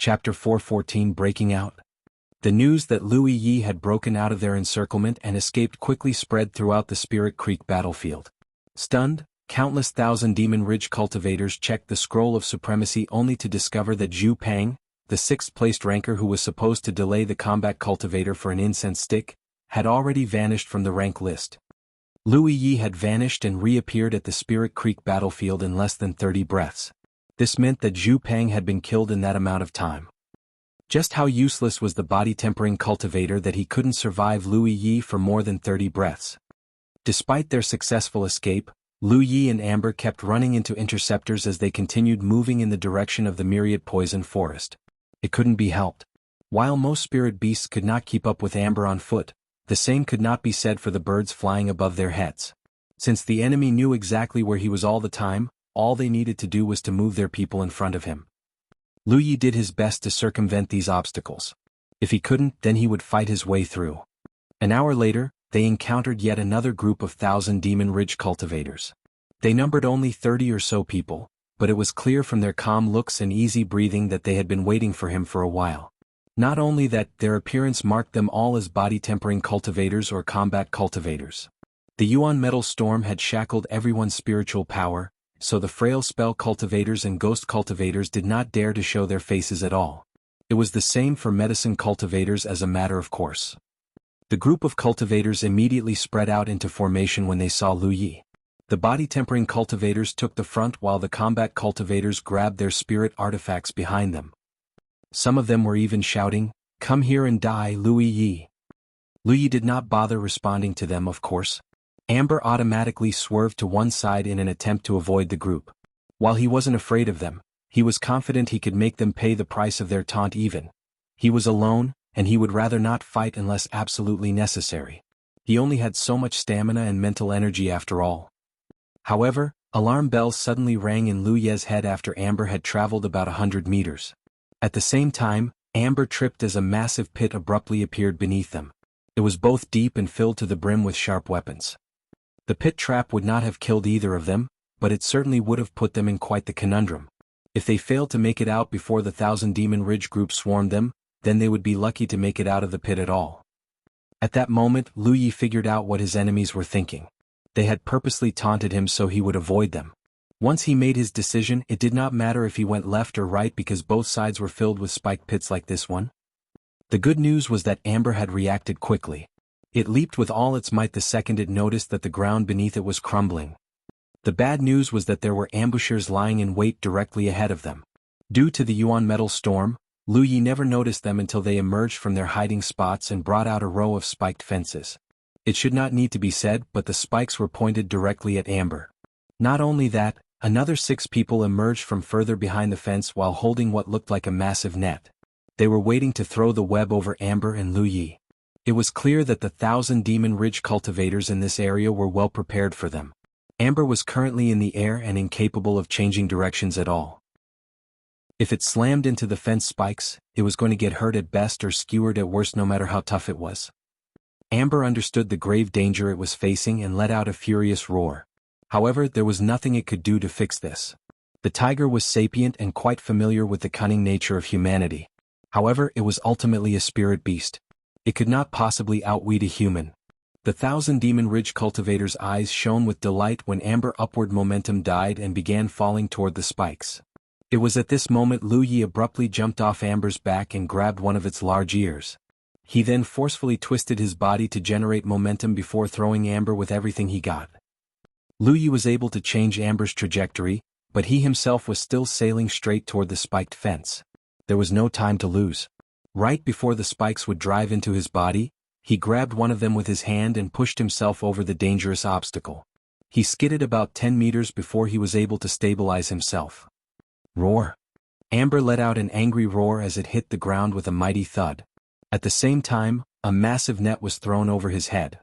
Chapter 414 Breaking Out. The news that Zhou Yi had broken out of their encirclement and escaped quickly spread throughout the Spirit Creek battlefield. Stunned, countless thousand Demon Ridge cultivators checked the Scroll of Supremacy only to discover that Zhu Pang, the sixth-placed ranker who was supposed to delay the combat cultivator for an incense stick, had already vanished from the rank list. Zhou Yi had vanished and reappeared at the Spirit Creek battlefield in less than 30 breaths. This meant that Zhu Pang had been killed in that amount of time. Just how useless was the body-tempering cultivator that he couldn't survive Zhou Yi for more than 30 breaths. Despite their successful escape, Zhou Yi and Amber kept running into interceptors as they continued moving in the direction of the Myriad poison forest. It couldn't be helped. While most spirit beasts could not keep up with Amber on foot, the same could not be said for the birds flying above their heads. Since the enemy knew exactly where he was all the time, all they needed to do was to move their people in front of him. Zhou Yi did his best to circumvent these obstacles. If he couldn't, then he would fight his way through. An hour later, they encountered yet another group of 1,000 Demon Ridge cultivators. They numbered only 30 or so people, but it was clear from their calm looks and easy breathing that they had been waiting for him for a while. Not only that, their appearance marked them all as body-tempering cultivators or combat cultivators. The Yuan Metal Storm had shackled everyone's spiritual power, so the frail spell cultivators and ghost cultivators did not dare to show their faces at all. It was the same for medicine cultivators as a matter of course. The group of cultivators immediately spread out into formation when they saw Zhou Yi. The body-tempering cultivators took the front while the combat cultivators grabbed their spirit artifacts behind them. Some of them were even shouting, "Come here and die, Zhou Yi." Zhou Yi did not bother responding to them, of course. Amber automatically swerved to one side in an attempt to avoid the group. While he wasn't afraid of them, he was confident he could make them pay the price of their taunt even. He was alone, and he would rather not fight unless absolutely necessary. He only had so much stamina and mental energy after all. However, alarm bells suddenly rang in Liu Ye's head after Amber had traveled about 100 meters. At the same time, Amber tripped as a massive pit abruptly appeared beneath them. It was both deep and filled to the brim with sharp weapons. The pit trap would not have killed either of them, but it certainly would have put them in quite the conundrum. If they failed to make it out before the 1,000 Demon Ridge group swarmed them, then they would be lucky to make it out of the pit at all. At that moment, Zhou Yi figured out what his enemies were thinking. They had purposely taunted him so he would avoid them. Once he made his decision, it did not matter if he went left or right because both sides were filled with spiked pits like this one. The good news was that Amber had reacted quickly. It leaped with all its might the second it noticed that the ground beneath it was crumbling. The bad news was that there were ambushers lying in wait directly ahead of them. Due to the Yuan Metal Storm, Zhou Yi never noticed them until they emerged from their hiding spots and brought out a row of spiked fences. It should not need to be said, but the spikes were pointed directly at Amber. Not only that, another 6 people emerged from further behind the fence while holding what looked like a massive net. They were waiting to throw the web over Amber and Zhou Yi. It was clear that the 1,000 Demon Ridge cultivators in this area were well prepared for them. Amber was currently in the air and incapable of changing directions at all. If it slammed into the fence spikes, it was going to get hurt at best or skewered at worst no matter how tough it was. Amber understood the grave danger it was facing and let out a furious roar. However, there was nothing it could do to fix this. The tiger was sapient and quite familiar with the cunning nature of humanity. However, it was ultimately a spirit beast. It could not possibly outwit a human. The 1,000 Demon Ridge cultivators' eyes shone with delight when Amber upward momentum died and began falling toward the spikes. It was at this moment Zhou Yi abruptly jumped off Amber's back and grabbed one of its large ears. He then forcefully twisted his body to generate momentum before throwing Amber with everything he got. Zhou Yi was able to change Amber's trajectory, but he himself was still sailing straight toward the spiked fence. There was no time to lose. Right before the spikes would drive into his body, he grabbed one of them with his hand and pushed himself over the dangerous obstacle. He skidded about 10 meters before he was able to stabilize himself. Roar! Amber let out an angry roar as it hit the ground with a mighty thud. At the same time, a massive net was thrown over his head.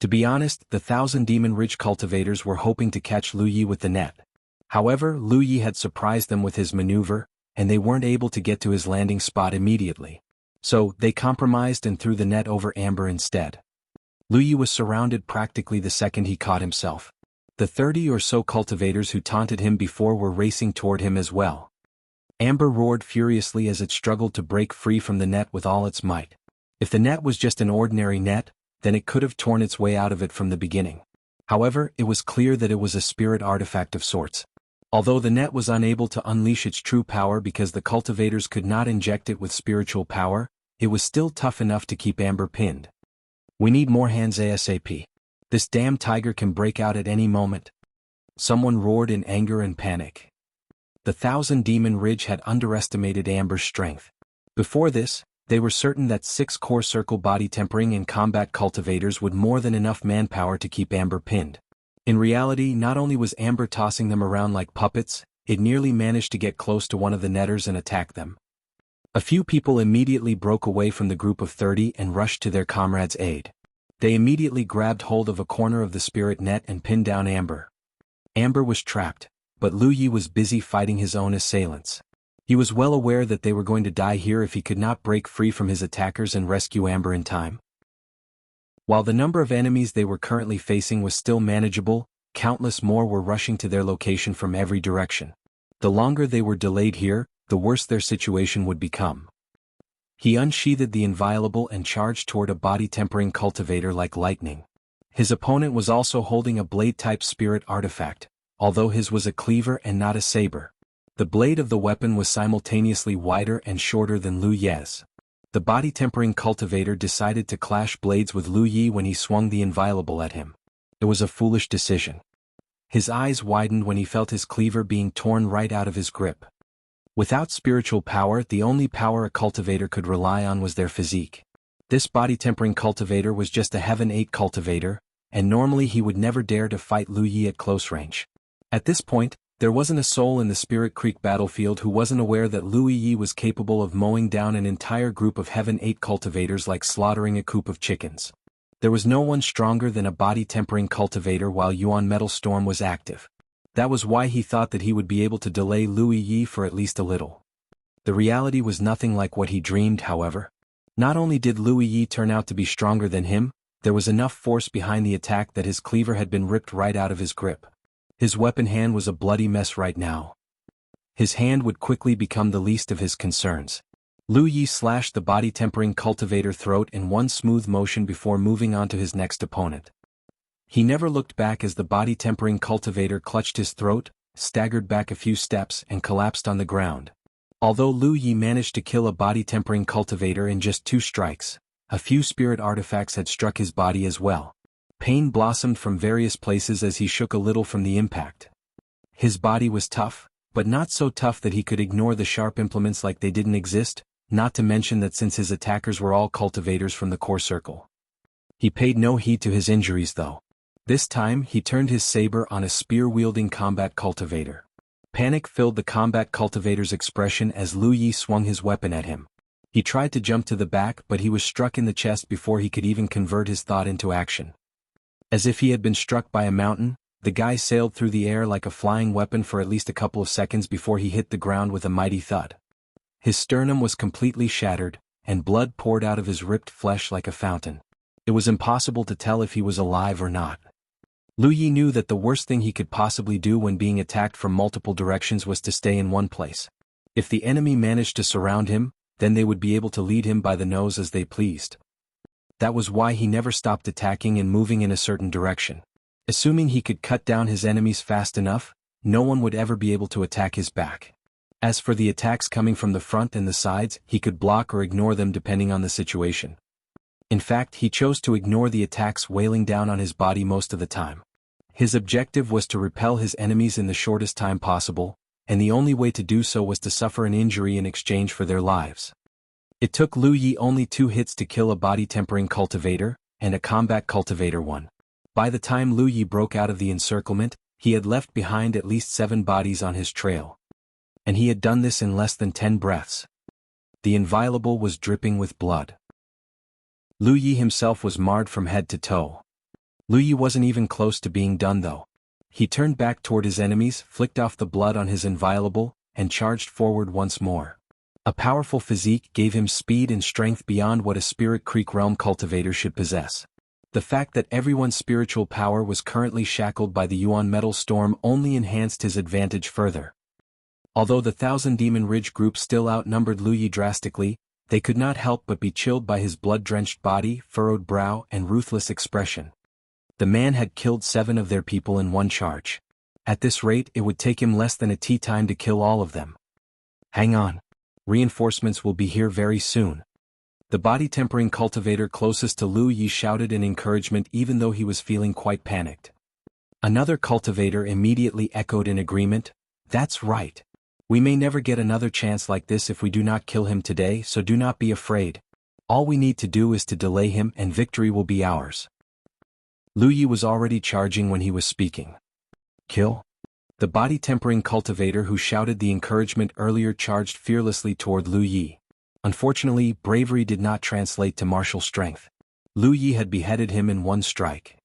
To be honest, the 1,000 Demon Ridge cultivators were hoping to catch Zhou Yi with the net. However, Zhou Yi had surprised them with his maneuver, and they weren't able to get to his landing spot immediately. So, they compromised and threw the net over Amber instead. Zhou Yi was surrounded practically the second he caught himself. The 30 or so cultivators who taunted him before were racing toward him as well. Amber roared furiously as it struggled to break free from the net with all its might. If the net was just an ordinary net, then it could have torn its way out of it from the beginning. However, it was clear that it was a spirit artifact of sorts. Although the net was unable to unleash its true power because the cultivators could not inject it with spiritual power, it was still tough enough to keep Amber pinned. "We need more hands ASAP. This damn tiger can break out at any moment," someone roared in anger and panic. The Thousand Demon Ridge had underestimated Amber's strength. Before this, they were certain that 6 core circle body tempering and combat cultivators would more than enough manpower to keep Amber pinned. In reality, not only was Amber tossing them around like puppets, it nearly managed to get close to one of the netters and attack them. A few people immediately broke away from the group of 30 and rushed to their comrades' aid. They immediately grabbed hold of a corner of the spirit net and pinned down Amber. Amber was trapped, but Lu Yi was busy fighting his own assailants. He was well aware that they were going to die here if he could not break free from his attackers and rescue Amber in time. While the number of enemies they were currently facing was still manageable, countless more were rushing to their location from every direction. The longer they were delayed here, the worse their situation would become. He unsheathed the inviolable and charged toward a body-tempering cultivator like lightning. His opponent was also holding a blade-type spirit artifact, although his was a cleaver and not a saber. The blade of the weapon was simultaneously wider and shorter than Lu Ye's. The body-tempering cultivator decided to clash blades with Lu Yi when he swung the inviolable at him. It was a foolish decision. His eyes widened when he felt his cleaver being torn right out of his grip. Without spiritual power, the only power a cultivator could rely on was their physique. This body-tempering cultivator was just a Heaven 8 cultivator, and normally he would never dare to fight Lu Yi at close range. At this point, there wasn't a soul in the Spirit Creek battlefield who wasn't aware that Lu Yi was capable of mowing down an entire group of Heaven 8 cultivators like slaughtering a coop of chickens. There was no one stronger than a body-tempering cultivator while Yuan Metal Storm was active. That was why he thought that he would be able to delay Lu Yi for at least a little. The reality was nothing like what he dreamed, however. Not only did Lu Yi turn out to be stronger than him, there was enough force behind the attack that his cleaver had been ripped right out of his grip. His weapon hand was a bloody mess right now. His hand would quickly become the least of his concerns. Lu Yi slashed the body-tempering cultivator throat in one smooth motion before moving on to his next opponent. He never looked back as the body-tempering cultivator clutched his throat, staggered back a few steps and collapsed on the ground. Although Lu Yi managed to kill a body-tempering cultivator in just 2 strikes, a few spirit artifacts had struck his body as well. Pain blossomed from various places as he shook a little from the impact. His body was tough, but not so tough that he could ignore the sharp implements like they didn't exist, not to mention that since his attackers were all cultivators from the core circle. He paid no heed to his injuries though. This time he turned his saber on a spear-wielding combat cultivator. Panic filled the combat cultivator's expression as Lu Yi swung his weapon at him. He tried to jump to the back but he was struck in the chest before he could even convert his thought into action. As if he had been struck by a mountain, the guy sailed through the air like a flying weapon for at least a couple of seconds before he hit the ground with a mighty thud. His sternum was completely shattered, and blood poured out of his ripped flesh like a fountain. It was impossible to tell if he was alive or not. Lu Yi knew that the worst thing he could possibly do when being attacked from multiple directions was to stay in one place. If the enemy managed to surround him, then they would be able to lead him by the nose as they pleased. That was why he never stopped attacking and moving in a certain direction. Assuming he could cut down his enemies fast enough, no one would ever be able to attack his back. As for the attacks coming from the front and the sides, he could block or ignore them depending on the situation. In fact, he chose to ignore the attacks wailing down on his body most of the time. His objective was to repel his enemies in the shortest time possible, and the only way to do so was to suffer an injury in exchange for their lives. It took Lu Yi only 2 hits to kill a body-tempering cultivator, and a combat cultivator 1. By the time Lu Yi broke out of the encirclement, he had left behind at least 7 bodies on his trail. And he had done this in less than 10 breaths. The inviolable was dripping with blood. Lu Yi himself was marred from head to toe. Lu Yi wasn't even close to being done though. He turned back toward his enemies, flicked off the blood on his inviolable, and charged forward once more. A powerful physique gave him speed and strength beyond what a Spirit Creek Realm cultivator should possess. The fact that everyone's spiritual power was currently shackled by the Yuan Metal Storm only enhanced his advantage further. Although the Thousand Demon Ridge group still outnumbered Lu Yi drastically, they could not help but be chilled by his blood-drenched body, furrowed brow, and ruthless expression. The man had killed 7 of their people in one charge. At this rate, it would take him less than a tea time to kill all of them. Hang on. Reinforcements will be here very soon. The body-tempering cultivator closest to Lu Yi shouted in encouragement even though he was feeling quite panicked. Another cultivator immediately echoed in agreement, "That's right. We may never get another chance like this if we do not kill him today, so do not be afraid. All we need to do is to delay him and victory will be ours." Lu Yi was already charging when he was speaking. "Kill?" The body-tempering cultivator who shouted the encouragement earlier charged fearlessly toward Lu Yi. Unfortunately, bravery did not translate to martial strength. Lu Yi had beheaded him in one strike.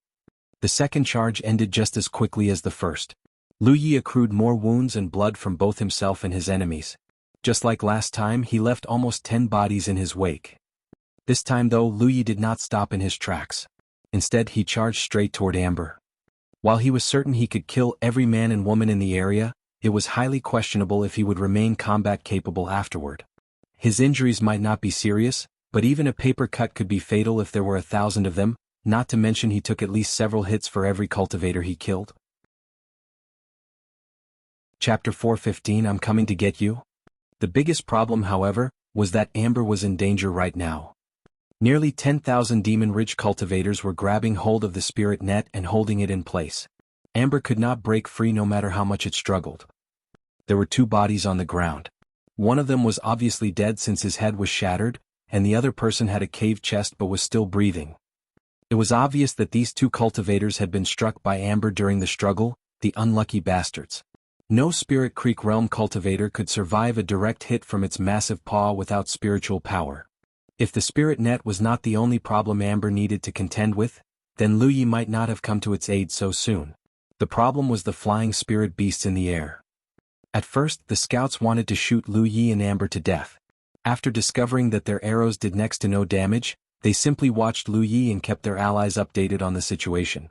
The second charge ended just as quickly as the first. Lu Yi accrued more wounds and blood from both himself and his enemies. Just like last time, he left almost 10 bodies in his wake. This time though, Lu Yi did not stop in his tracks. Instead, he charged straight toward Amber. While he was certain he could kill every man and woman in the area, it was highly questionable if he would remain combat capable afterward. His injuries might not be serious, but even a paper cut could be fatal if there were 1,000 of them, not to mention he took at least several hits for every cultivator he killed. Chapter 4:15 I'm coming to get you? The biggest problem, however, was that Amber was in danger right now. Nearly 10,000 Demon Ridge cultivators were grabbing hold of the spirit net and holding it in place. Amber could not break free no matter how much it struggled. There were 2 bodies on the ground. One of them was obviously dead since his head was shattered, and the other person had a cave chest but was still breathing. It was obvious that these 2 cultivators had been struck by Amber during the struggle, the unlucky bastards. No Spirit Creek Realm cultivator could survive a direct hit from its massive paw without spiritual power. If the spirit net was not the only problem Amber needed to contend with, then Lu Yi might not have come to its aid so soon. The problem was the flying spirit beasts in the air. At first, the scouts wanted to shoot Lu Yi and Amber to death. After discovering that their arrows did next to no damage, they simply watched Lu Yi and kept their allies updated on the situation.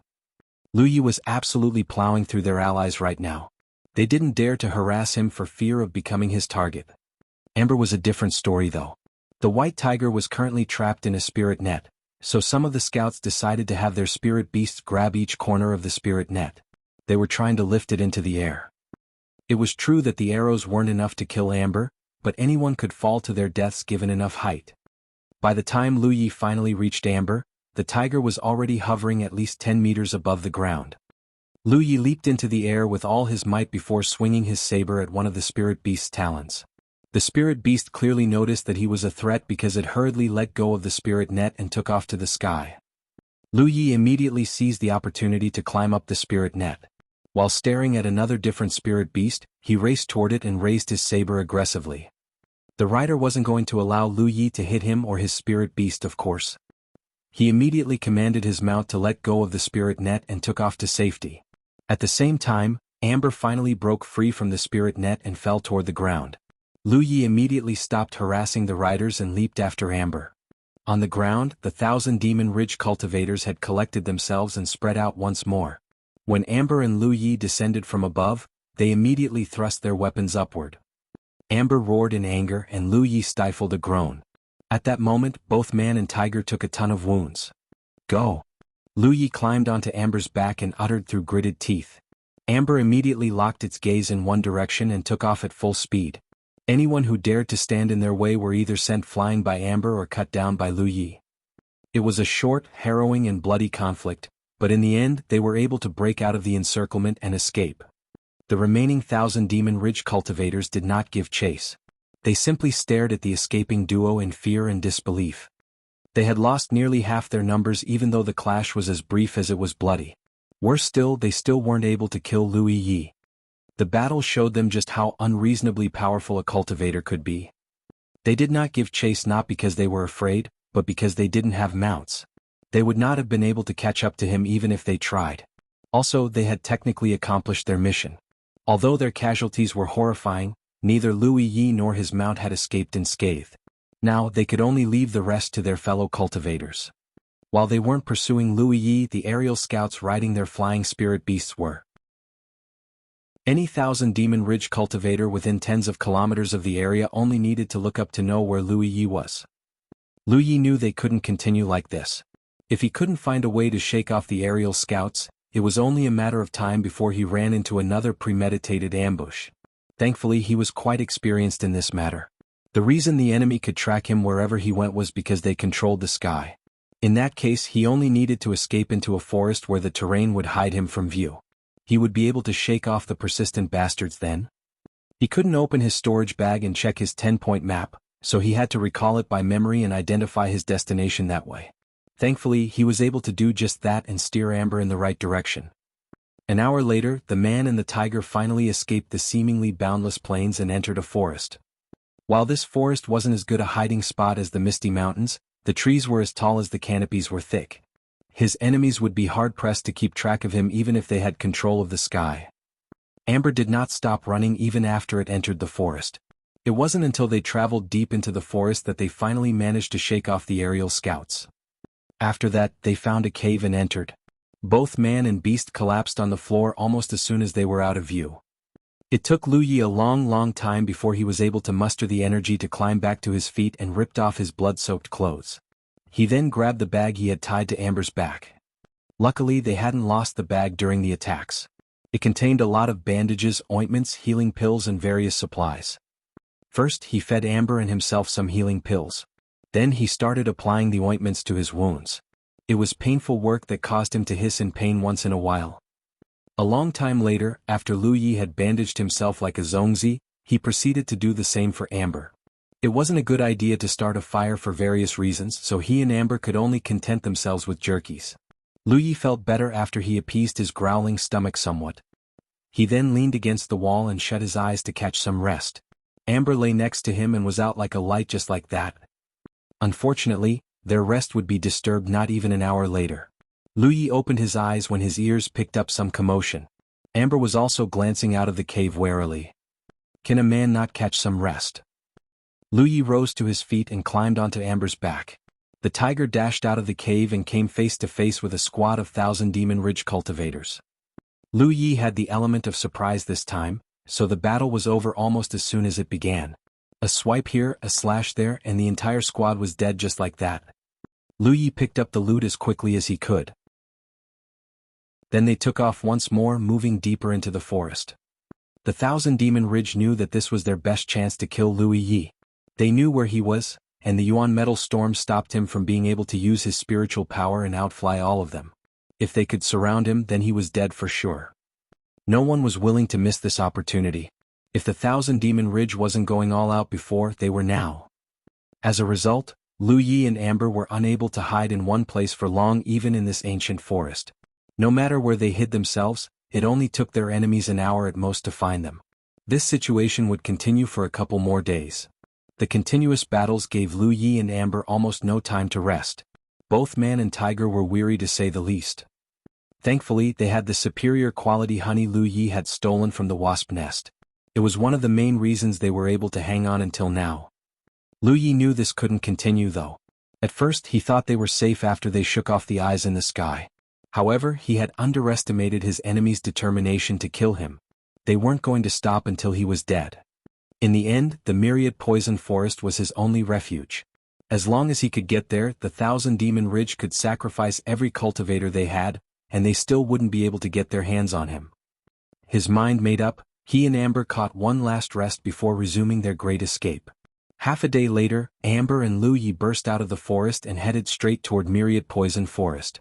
Lu Yi was absolutely plowing through their allies right now. They didn't dare to harass him for fear of becoming his target. Amber was a different story though. The white tiger was currently trapped in a spirit net, so some of the scouts decided to have their spirit beasts grab each corner of the spirit net. They were trying to lift it into the air. It was true that the arrows weren't enough to kill Amber, but anyone could fall to their deaths given enough height. By the time Lu Yi finally reached Amber, the tiger was already hovering at least 10 meters above the ground. Lu Yi leaped into the air with all his might before swinging his saber at one of the spirit beast's talons. The spirit beast clearly noticed that he was a threat because it hurriedly let go of the spirit net and took off to the sky. Lu Yi immediately seized the opportunity to climb up the spirit net. While staring at another different spirit beast, he raced toward it and raised his saber aggressively. The rider wasn't going to allow Lu Yi to hit him or his spirit beast, of course. He immediately commanded his mount to let go of the spirit net and took off to safety. At the same time, Amber finally broke free from the spirit net and fell toward the ground. Lu Yi immediately stopped harassing the riders and leaped after Amber. On the ground, the 1,000 Demon Ridge cultivators had collected themselves and spread out once more. When Amber and Lu Yi descended from above, they immediately thrust their weapons upward. Amber roared in anger and Lu Yi stifled a groan. At that moment, both man and tiger took a ton of wounds. Go! Lu Yi climbed onto Amber's back and uttered through gritted teeth. Amber immediately locked its gaze in one direction and took off at full speed. Anyone who dared to stand in their way were either sent flying by Amber or cut down by Lu Yi. It was a short, harrowing and bloody conflict, but in the end they were able to break out of the encirclement and escape. The remaining 1,000 Demon Ridge cultivators did not give chase. They simply stared at the escaping duo in fear and disbelief. They had lost nearly half their numbers even though the clash was as brief as it was bloody. Worse still, they still weren't able to kill Lu Yi. The battle showed them just how unreasonably powerful a cultivator could be. They did not give chase not because they were afraid, but because they didn't have mounts. They would not have been able to catch up to him even if they tried. Also, they had technically accomplished their mission. Although their casualties were horrifying, neither Lu Yi nor his mount had escaped unscathed. Now they could only leave the rest to their fellow cultivators. While they weren't pursuing Lu Yi, the aerial scouts riding their flying spirit beasts were. Any Thousand Demon Ridge cultivator within tens of kilometers of the area only needed to look up to know where Lu Yi was. Lu Yi knew they couldn't continue like this. If he couldn't find a way to shake off the aerial scouts, it was only a matter of time before he ran into another premeditated ambush. Thankfully he was quite experienced in this matter. The reason the enemy could track him wherever he went was because they controlled the sky. In that case he only needed to escape into a forest where the terrain would hide him from view. He would be able to shake off the persistent bastards then. He couldn't open his storage bag and check his 10-point map, so he had to recall it by memory and identify his destination that way. Thankfully he was able to do just that and steer Amber in the right direction. An hour later, the man and the tiger finally escaped the seemingly boundless plains and entered a forest. While this forest wasn't as good a hiding spot as the Misty Mountains, the trees were as tall as the canopies were thick. His enemies would be hard-pressed to keep track of him even if they had control of the sky. Amber did not stop running even after it entered the forest. It wasn't until they traveled deep into the forest that they finally managed to shake off the aerial scouts. After that, they found a cave and entered. Both man and beast collapsed on the floor almost as soon as they were out of view. It took Lu Yi a long time before he was able to muster the energy to climb back to his feet and ripped off his blood-soaked clothes. He then grabbed the bag he had tied to Amber's back. Luckily they hadn't lost the bag during the attacks. It contained a lot of bandages, ointments, healing pills and various supplies. First he fed Amber and himself some healing pills. Then he started applying the ointments to his wounds. It was painful work that caused him to hiss in pain once in a while. A long time later, after Lu Yi had bandaged himself like a Zhou, he proceeded to do the same for Amber. It wasn't a good idea to start a fire for various reasons, so he and Amber could only content themselves with jerkies. Lu Yi felt better after he appeased his growling stomach somewhat. He then leaned against the wall and shut his eyes to catch some rest. Amber lay next to him and was out like a light just like that. Unfortunately, their rest would be disturbed not even an hour later. Lu Yi opened his eyes when his ears picked up some commotion. Amber was also glancing out of the cave warily. Can a man not catch some rest? Lu Yi rose to his feet and climbed onto Amber's back. The tiger dashed out of the cave and came face to face with a squad of Thousand Demon Ridge cultivators. Lu Yi had the element of surprise this time, so the battle was over almost as soon as it began. A swipe here, a slash there, and the entire squad was dead just like that. Lu Yi picked up the loot as quickly as he could. Then they took off once more, moving deeper into the forest. The Thousand Demon Ridge knew that this was their best chance to kill Lu Yi. They knew where he was, and the Yuan Metal Storm stopped him from being able to use his spiritual power and outfly all of them. If they could surround him, then he was dead for sure. No one was willing to miss this opportunity. If the Thousand Demon Ridge wasn't going all out before, they were now. As a result, Lu Yi and Amber were unable to hide in one place for long even in this ancient forest. No matter where they hid themselves, it only took their enemies an hour at most to find them. This situation would continue for a couple more days. The continuous battles gave Lu Yi and Amber almost no time to rest. Both man and tiger were weary to say the least. Thankfully, they had the superior quality honey Lu Yi had stolen from the wasp nest. It was one of the main reasons they were able to hang on until now. Lu Yi knew this couldn't continue though. At first he thought they were safe after they shook off the eyes in the sky. However, he had underestimated his enemy's determination to kill him. They weren't going to stop until he was dead. In the end, the Myriad poison forest was his only refuge. As long as he could get there, the Thousand Demon Ridge could sacrifice every cultivator they had, and they still wouldn't be able to get their hands on him. His mind made up, he and Amber caught one last rest before resuming their great escape. Half a day later, Amber and Lu Yi burst out of the forest and headed straight toward Myriad Poison Forest.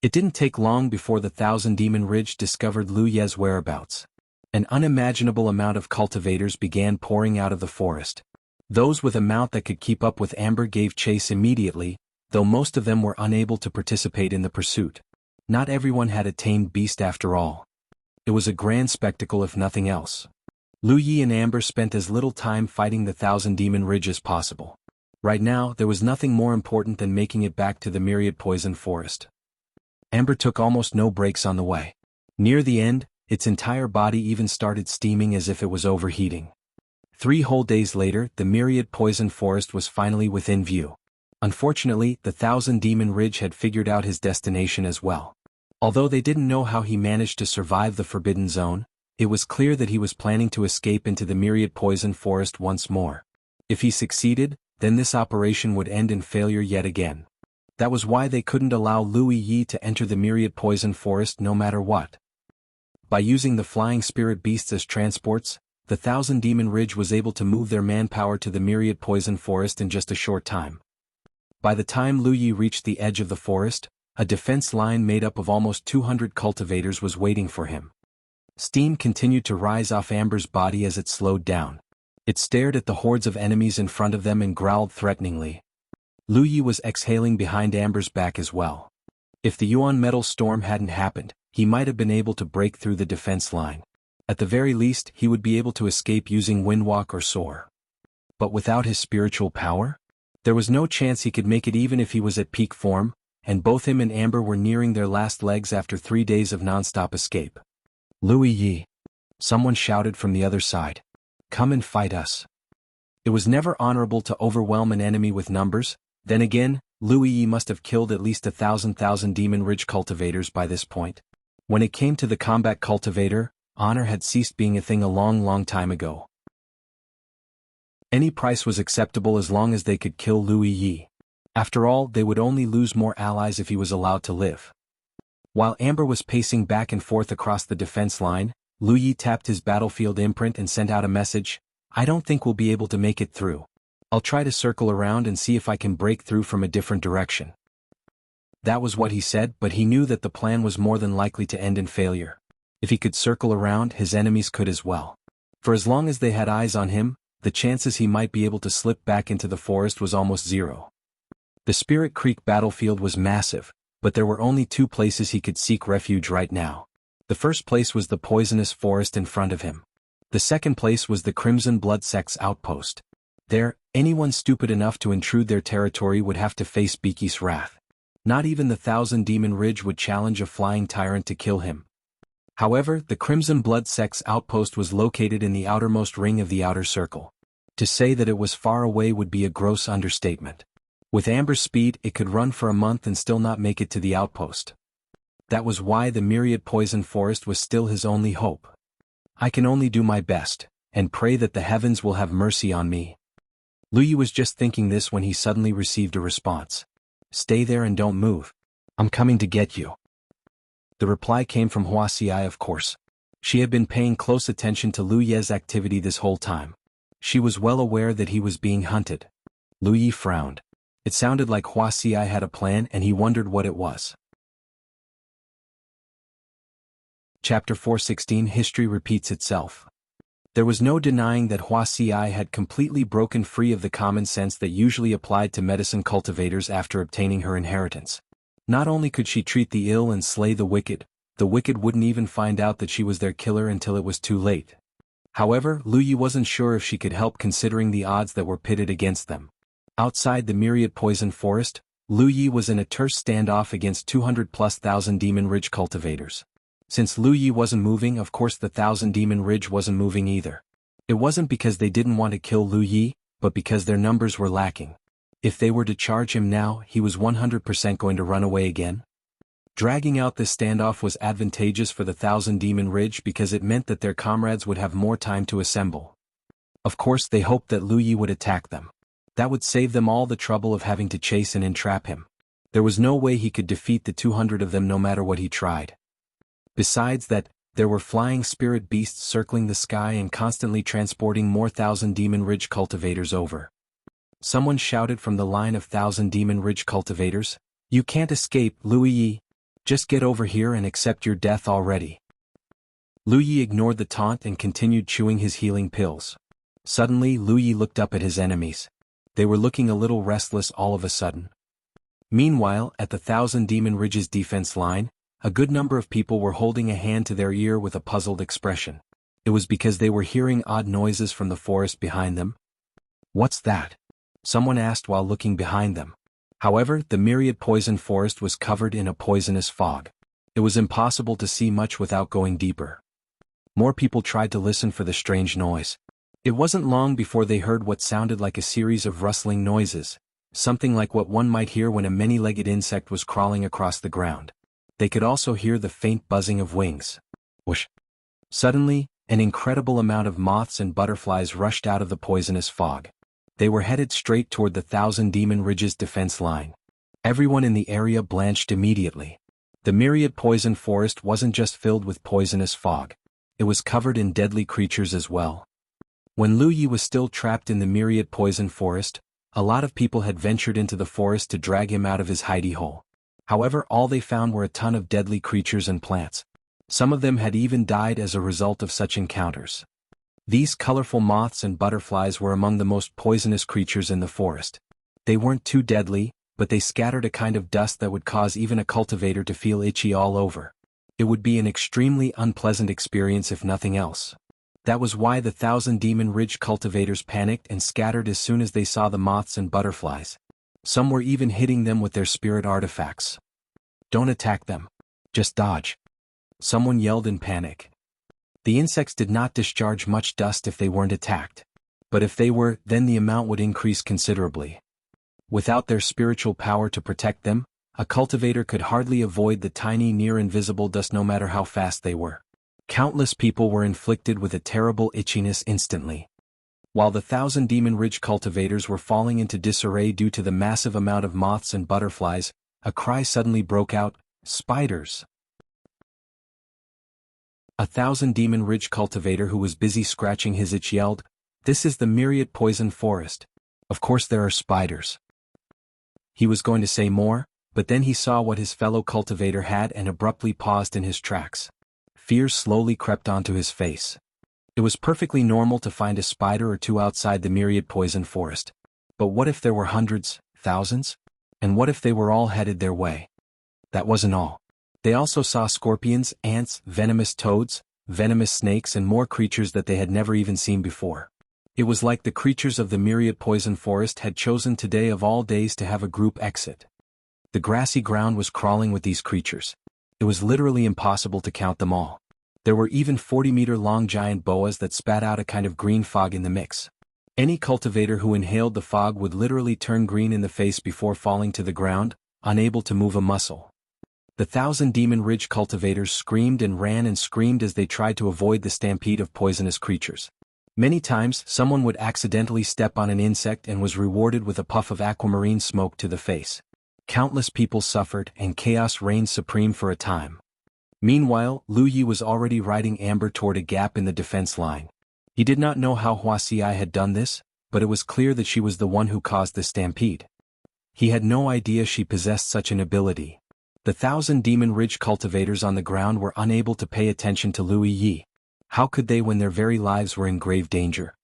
It didn't take long before the Thousand Demon Ridge discovered Lu Ye's whereabouts. An unimaginable amount of cultivators began pouring out of the forest. Those with a mount that could keep up with Amber gave chase immediately, though most of them were unable to participate in the pursuit. Not everyone had a tamed beast after all. It was a grand spectacle if nothing else. Lu Yi and Amber spent as little time fighting the Thousand Demon Ridge as possible. Right now, there was nothing more important than making it back to the Myriad Poison Forest. Amber took almost no breaks on the way. Near the end, its entire body even started steaming as if it was overheating. 3 whole days later, the Myriad Poison Forest was finally within view. Unfortunately, the Thousand Demon Ridge had figured out his destination as well. Although they didn't know how he managed to survive the Forbidden Zone, It was clear that he was planning to escape into the Myriad poison forest once more. If he succeeded, then this operation would end in failure yet again. That was why they couldn't allow Lu Yi to enter the Myriad poison forest no matter what. By using the flying spirit beasts as transports, the Thousand Demon Ridge was able to move their manpower to the Myriad poison forest in just a short time. By the time Lu Yi reached the edge of the forest, a defense line made up of almost 200 cultivators was waiting for him. Steam continued to rise off Amber's body as it slowed down. It stared at the hordes of enemies in front of them and growled threateningly. Lu Yi was exhaling behind Amber's back as well. If the Yuan metal storm hadn't happened, he might have been able to break through the defense line. At the very least, he would be able to escape using Windwalk or Soar. But without his spiritual power? There was no chance he could make it even if he was at peak form, and both him and Amber were nearing their last legs after 3 days of non-stop escape. Lu Yi. Someone shouted from the other side. Come and fight us. It was never honorable to overwhelm an enemy with numbers. Then again, Lu Yi must have killed at least 1,000 Demon Ridge cultivators by this point. When it came to the combat cultivator, honor had ceased being a thing a long time ago. Any price was acceptable as long as they could kill Lu Yi. After all, they would only lose more allies if he was allowed to live. While Amber was pacing back and forth across the defense line, Lu Yi tapped his battlefield imprint and sent out a message. I don't think we'll be able to make it through. I'll try to circle around and see if I can break through from a different direction. That was what he said, but he knew that the plan was more than likely to end in failure. If he could circle around, his enemies could as well. For as long as they had eyes on him, the chances he might be able to slip back into the forest was almost zero. The Spirit Creek battlefield was massive, but there were only 2 places he could seek refuge right now. The first place was the poisonous forest in front of him. The second place was the Crimson Blood Sect's outpost. There, anyone stupid enough to intrude their territory would have to face Beaky's wrath. Not even the Thousand Demon Ridge would challenge a flying tyrant to kill him. However, the Crimson Blood Sect's outpost was located in the outermost ring of the outer circle. To say that it was far away would be a gross understatement. With Amber's speed, it could run for a month and still not make it to the outpost. That was why the Myriad Poison Forest was still his only hope. I can only do my best, and pray that the heavens will have mercy on me. Lu Yi was just thinking this when he suddenly received a response. Stay there and don't move. I'm coming to get you. The reply came from Wuxia, of course. She had been paying close attention to Lu Yi's activity this whole time. She was well aware that he was being hunted. Lu Yi frowned. It sounded like Wuxia had a plan and he wondered what it was. Chapter 416 History repeats itself. There was no denying that Wuxia had completely broken free of the common sense that usually applied to medicine cultivators after obtaining her inheritance. Not only could she treat the ill and slay the wicked wouldn't even find out that she was their killer until it was too late. However, Lu Yi wasn't sure if she could help considering the odds that were pitted against them. Outside the Myriad Poison Forest, Lu Yi was in a terse standoff against 200,000+ Demon Ridge cultivators. Since Lu Yi wasn't moving, of course the Thousand Demon Ridge wasn't moving either. It wasn't because they didn't want to kill Lu Yi, but because their numbers were lacking. If they were to charge him now, he was 100% going to run away again. Dragging out this standoff was advantageous for the Thousand Demon Ridge because it meant that their comrades would have more time to assemble. Of course they hoped that Lu Yi would attack them. That would save them all the trouble of having to chase and entrap him. There was no way he could defeat the 200 of them no matter what he tried. Besides that, there were flying spirit beasts circling the sky and constantly transporting more Thousand Demon Ridge cultivators over. Someone shouted from the line of Thousand Demon Ridge cultivators, "You can't escape, Lu Yi. Just get over here and accept your death already." Lu Yi ignored the taunt and continued chewing his healing pills. Suddenly Lu Yi looked up at his enemies. They were looking a little restless all of a sudden. Meanwhile, at the Thousand Demon Ridge's defense line, a good number of people were holding a hand to their ear with a puzzled expression. It was because they were hearing odd noises from the forest behind them. "What's that?" someone asked while looking behind them. However, the Myriad Poison Forest was covered in a poisonous fog. It was impossible to see much without going deeper. More people tried to listen for the strange noise. It wasn't long before they heard what sounded like a series of rustling noises, something like what one might hear when a many-legged insect was crawling across the ground. They could also hear the faint buzzing of wings. Whoosh! Suddenly, an incredible amount of moths and butterflies rushed out of the poisonous fog. They were headed straight toward the Thousand Demon Ridge's defense line. Everyone in the area blanched immediately. The Myriad poison forest wasn't just filled with poisonous fog. It was covered in deadly creatures as well. When Lu Yi was still trapped in the Myriad poison forest, a lot of people had ventured into the forest to drag him out of his hidey hole. However, all they found were a ton of deadly creatures and plants. Some of them had even died as a result of such encounters. These colorful moths and butterflies were among the most poisonous creatures in the forest. They weren't too deadly, but they scattered a kind of dust that would cause even a cultivator to feel itchy all over. It would be an extremely unpleasant experience if nothing else. That was why the Thousand Demon Ridge cultivators panicked and scattered as soon as they saw the moths and butterflies. Some were even hitting them with their spirit artifacts. "Don't attack them. Just dodge," someone yelled in panic. The insects did not discharge much dust if they weren't attacked. But if they were, then the amount would increase considerably. Without their spiritual power to protect them, a cultivator could hardly avoid the tiny near-invisible dust no matter how fast they were. Countless people were inflicted with a terrible itchiness instantly. While the Thousand Demon Ridge cultivators were falling into disarray due to the massive amount of moths and butterflies, a cry suddenly broke out, "Spiders!" A Thousand Demon Ridge cultivator who was busy scratching his itch yelled, "This is the Myriad poison forest. Of course there are spiders." He was going to say more, but then he saw what his fellow cultivator had and abruptly paused in his tracks. Fear slowly crept onto his face. It was perfectly normal to find a spider or two outside the Myriad poison forest. But what if there were hundreds, thousands? And what if they were all headed their way? That wasn't all. They also saw scorpions, ants, venomous toads, venomous snakes and more creatures that they had never even seen before. It was like the creatures of the Myriad poison forest had chosen today of all days to have a group exit. The grassy ground was crawling with these creatures. It was literally impossible to count them all. There were even 40-meter-long giant boas that spat out a kind of green fog in the mix. Any cultivator who inhaled the fog would literally turn green in the face before falling to the ground, unable to move a muscle. The Thousand Demon Ridge cultivators screamed and ran and screamed as they tried to avoid the stampede of poisonous creatures. Many times, someone would accidentally step on an insect and was rewarded with a puff of aquamarine smoke to the face. Countless people suffered and chaos reigned supreme for a time. Meanwhile, Lu Yi was already riding Amber toward a gap in the defense line. He did not know how Wuxia had done this, but it was clear that she was the one who caused the stampede. He had no idea she possessed such an ability. The Thousand Demon Ridge cultivators on the ground were unable to pay attention to Lu Yi. How could they when their very lives were in grave danger?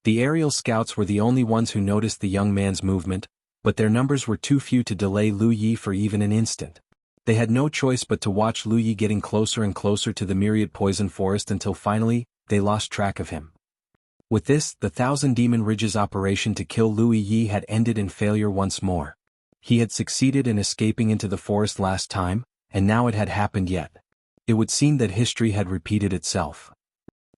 The aerial scouts were the only ones who noticed the young man's movement, but their numbers were too few to delay Lu Yi for even an instant. They had no choice but to watch Lu Yi getting closer and closer to the Myriad poison forest until finally, they lost track of him. With this, the Thousand Demon Ridge's operation to kill Lu Yi had ended in failure once more. He had succeeded in escaping into the forest last time, and now it had happened yet. It would seem that history had repeated itself.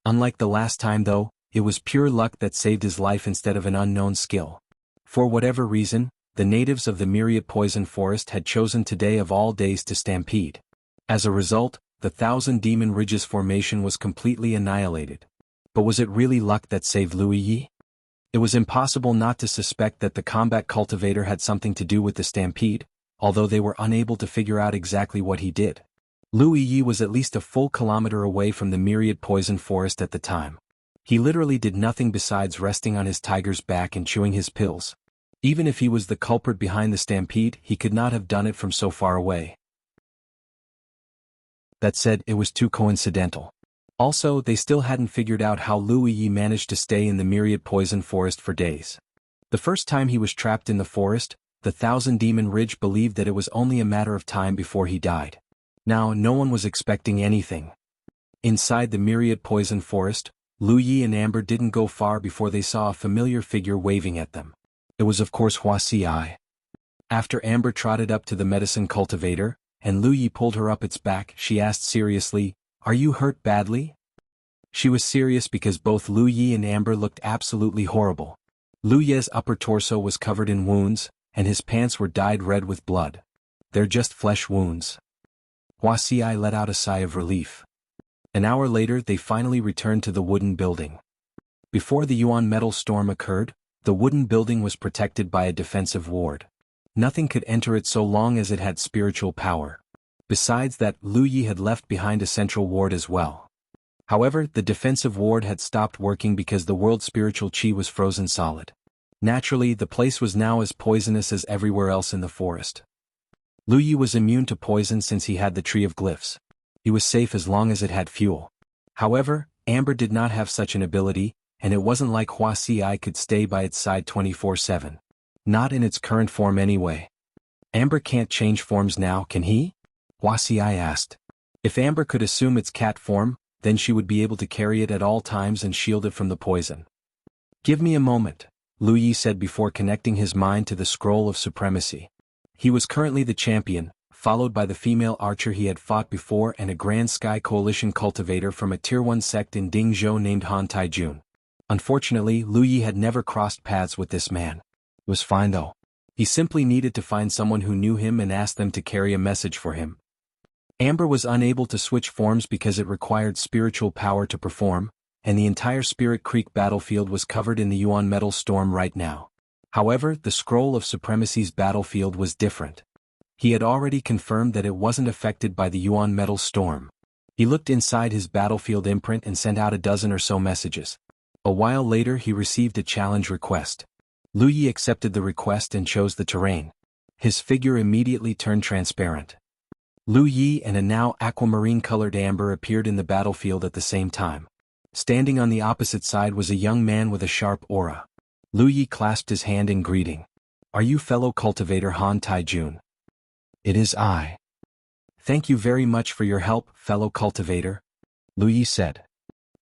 Unlike the last time though, it was pure luck that saved his life instead of an unknown skill. For whatever reason, the natives of the Myriad poison forest had chosen today of all days to stampede. As a result, the Thousand Demon Ridge's formation was completely annihilated. But was it really luck that saved Lu Yi? It was impossible not to suspect that the combat cultivator had something to do with the stampede, although they were unable to figure out exactly what he did. Lu Yi was at least a full kilometer away from the Myriad poison forest at the time. He literally did nothing besides resting on his tiger's back and chewing his pills. Even if he was the culprit behind the stampede, he could not have done it from so far away. That said, it was too coincidental. Also, they still hadn't figured out how Lu Yi managed to stay in the Myriad poison forest for days. The first time he was trapped in the forest, the Thousand Demon Ridge believed that it was only a matter of time before he died. Now, no one was expecting anything. Inside the Myriad poison forest, Lu Yi and Amber didn't go far before they saw a familiar figure waving at them. It was of course Wuxia. After Amber trotted up to the medicine cultivator, and Lu Yi pulled her up its back, she asked seriously, "Are you hurt badly?" She was serious because both Lu Yi and Amber looked absolutely horrible. Lu Yi's upper torso was covered in wounds, and his pants were dyed red with blood. "They're just flesh wounds." Wuxia let out a sigh of relief. An hour later they finally returned to the wooden building. Before the Yuan metal storm occurred, the wooden building was protected by a defensive ward. Nothing could enter it so long as it had spiritual power. Besides that, Lu Yi had left behind a central ward as well. However, the defensive ward had stopped working because the world's spiritual chi was frozen solid. Naturally, the place was now as poisonous as everywhere else in the forest. Lu Yi was immune to poison since he had the Tree of Glyphs. He was safe as long as it had fuel. However, Amber did not have such an ability, and it wasn't like Wuxia could stay by its side 24/7. Not in its current form anyway. Amber can't change forms now, can he? Wuxia asked. If Amber could assume its cat form, then she would be able to carry it at all times and shield it from the poison. Give me a moment, Lu Yi said before connecting his mind to the Scroll of Supremacy. He was currently the champion, followed by the female archer he had fought before and a Grand Sky Coalition cultivator from a Tier 1 sect in Zhou named Han Taijun. Unfortunately, Lu Yi had never crossed paths with this man. It was fine though. He simply needed to find someone who knew him and ask them to carry a message for him. Amber was unable to switch forms because it required spiritual power to perform, and the entire Spirit Creek battlefield was covered in the Yuan metal storm right now. However, the Scroll of Supremacy's battlefield was different. He had already confirmed that it wasn't affected by the Yuan metal storm. He looked inside his battlefield imprint and sent out a dozen or so messages. A while later he received a challenge request. Lu Yi accepted the request and chose the terrain. His figure immediately turned transparent. Lu Yi and a now aquamarine-colored Amber appeared in the battlefield at the same time. Standing on the opposite side was a young man with a sharp aura. Lu Yi clasped his hand in greeting. Are you fellow cultivator Han Taijun? It is I. Thank you very much for your help, fellow cultivator, Lu Yi said.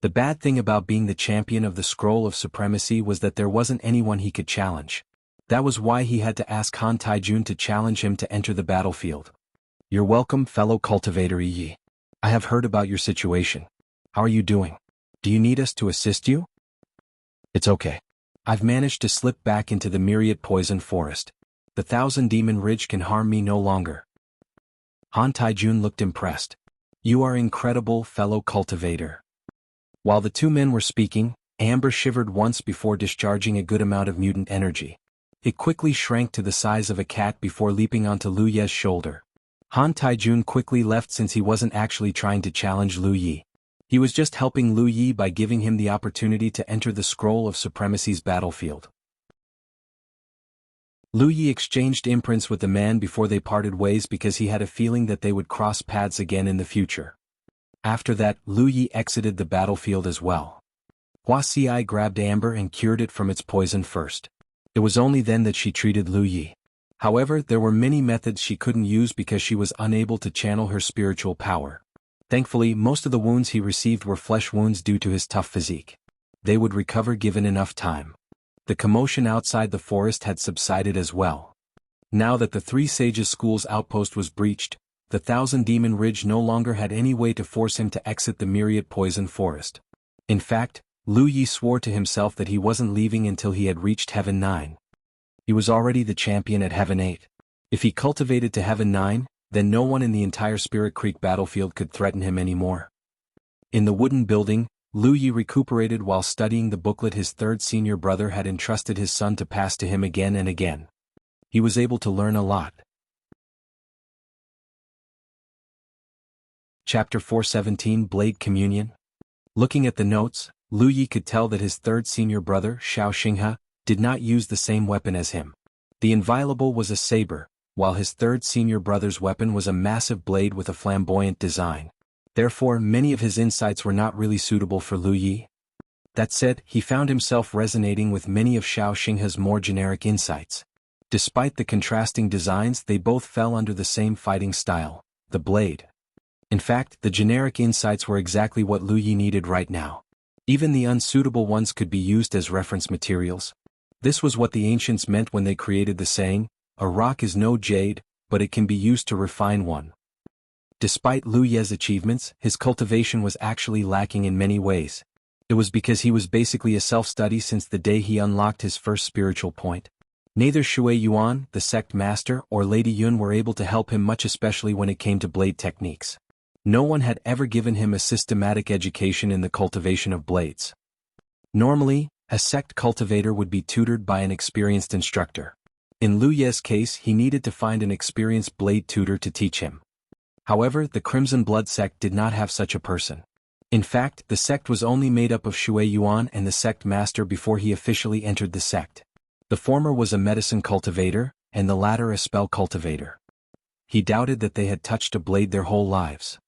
The bad thing about being the champion of the Scroll of Supremacy was that there wasn't anyone he could challenge. That was why he had to ask Han Taijun to challenge him to enter the battlefield. You're welcome, fellow cultivator Yi. I have heard about your situation. How are you doing? Do you need us to assist you? It's okay. I've managed to slip back into the Myriad poison forest. The Thousand Demon Ridge can harm me no longer. Han Taijun looked impressed. You are incredible, fellow cultivator. While the two men were speaking, Amber shivered once before discharging a good amount of mutant energy. It quickly shrank to the size of a cat before leaping onto Lu Ye's shoulder. Han Taijun quickly left since he wasn't actually trying to challenge Lu Yi. He was just helping Lu Yi by giving him the opportunity to enter the Scroll of Supremacy's battlefield. Lu Yi exchanged imprints with the man before they parted ways because he had a feeling that they would cross paths again in the future. After that, Lu Yi exited the battlefield as well. Wuxia grabbed Amber and cured it from its poison first. It was only then that she treated Lu Yi. However, there were many methods she couldn't use because she was unable to channel her spiritual power. Thankfully, most of the wounds he received were flesh wounds due to his tough physique. They would recover given enough time. The commotion outside the forest had subsided as well. Now that the Three Sages School's outpost was breached, the Thousand Demon Ridge no longer had any way to force him to exit the Myriad poison forest. In fact, Lu Yi swore to himself that he wasn't leaving until he had reached Heaven 9. He was already the champion at Heaven 8. If he cultivated to Heaven 9, then no one in the entire Spirit Creek battlefield could threaten him anymore. In the wooden building, Lu Yi recuperated while studying the booklet his third senior brother had entrusted his son to pass to him again and again. He was able to learn a lot. Chapter 417 Blade Communion. Looking at the notes, Lu Yi could tell that his third senior brother, Xiao Xinghe, did not use the same weapon as him. The Inviolable was a saber, while his third senior brother's weapon was a massive blade with a flamboyant design. Therefore, many of his insights were not really suitable for Lu Yi. That said, he found himself resonating with many of Xiao Xinghe's more generic insights. Despite the contrasting designs, they both fell under the same fighting style, the blade. In fact, the generic insights were exactly what Lu Yi needed right now. Even the unsuitable ones could be used as reference materials. This was what the ancients meant when they created the saying, "A rock is no jade, but it can be used to refine one." Despite Lu Ye's achievements, his cultivation was actually lacking in many ways. It was because he was basically a self-study since the day he unlocked his first spiritual point. Neither Shui Yuan, the sect master, or Lady Yun were able to help him much, especially when it came to blade techniques. No one had ever given him a systematic education in the cultivation of blades. Normally, a sect cultivator would be tutored by an experienced instructor. In Lu Ye's case, he needed to find an experienced blade tutor to teach him. However, the Crimson Blood sect did not have such a person. In fact, the sect was only made up of Shui Yuan and the sect master before he officially entered the sect. The former was a medicine cultivator, and the latter a spell cultivator. He doubted that they had touched a blade their whole lives.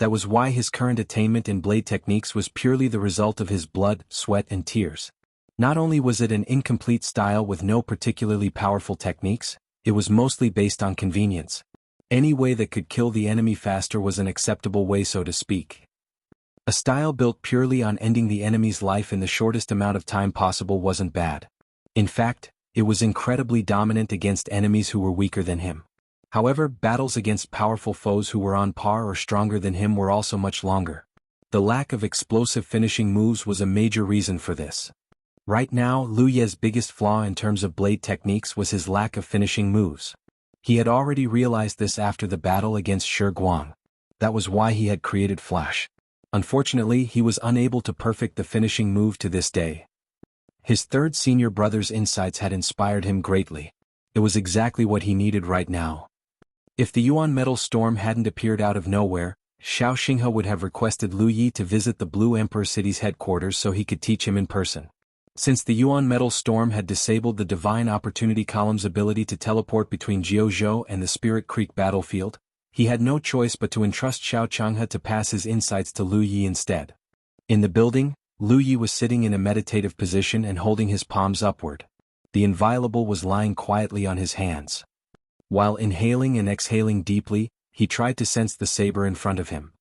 That was why his current attainment in blade techniques was purely the result of his blood, sweat and tears. Not only was it an incomplete style with no particularly powerful techniques, it was mostly based on convenience. Any way that could kill the enemy faster was an acceptable way, so to speak. A style built purely on ending the enemy's life in the shortest amount of time possible wasn't bad. In fact, it was incredibly dominant against enemies who were weaker than him. However, battles against powerful foes who were on par or stronger than him were also much longer. The lack of explosive finishing moves was a major reason for this. Right now, Lu Ye's biggest flaw in terms of blade techniques was his lack of finishing moves. He had already realized this after the battle against Shi Guang. That was why he had created Flash. Unfortunately, he was unable to perfect the finishing move to this day. His third senior brother's insights had inspired him greatly. It was exactly what he needed right now. If the Yuan Metal Storm hadn't appeared out of nowhere, Xiao Xinghe would have requested Lu Yi to visit the Blue Emperor City's headquarters so he could teach him in person. Since the Yuan Metal Storm had disabled the Divine Opportunity Column's ability to teleport between Zhou and the Spirit Creek battlefield, he had no choice but to entrust Xiao Changhe to pass his insights to Lu Yi instead. In the building, Lu Yi was sitting in a meditative position and holding his palms upward. The Inviolable was lying quietly on his hands. While inhaling and exhaling deeply, he tried to sense the saber in front of him.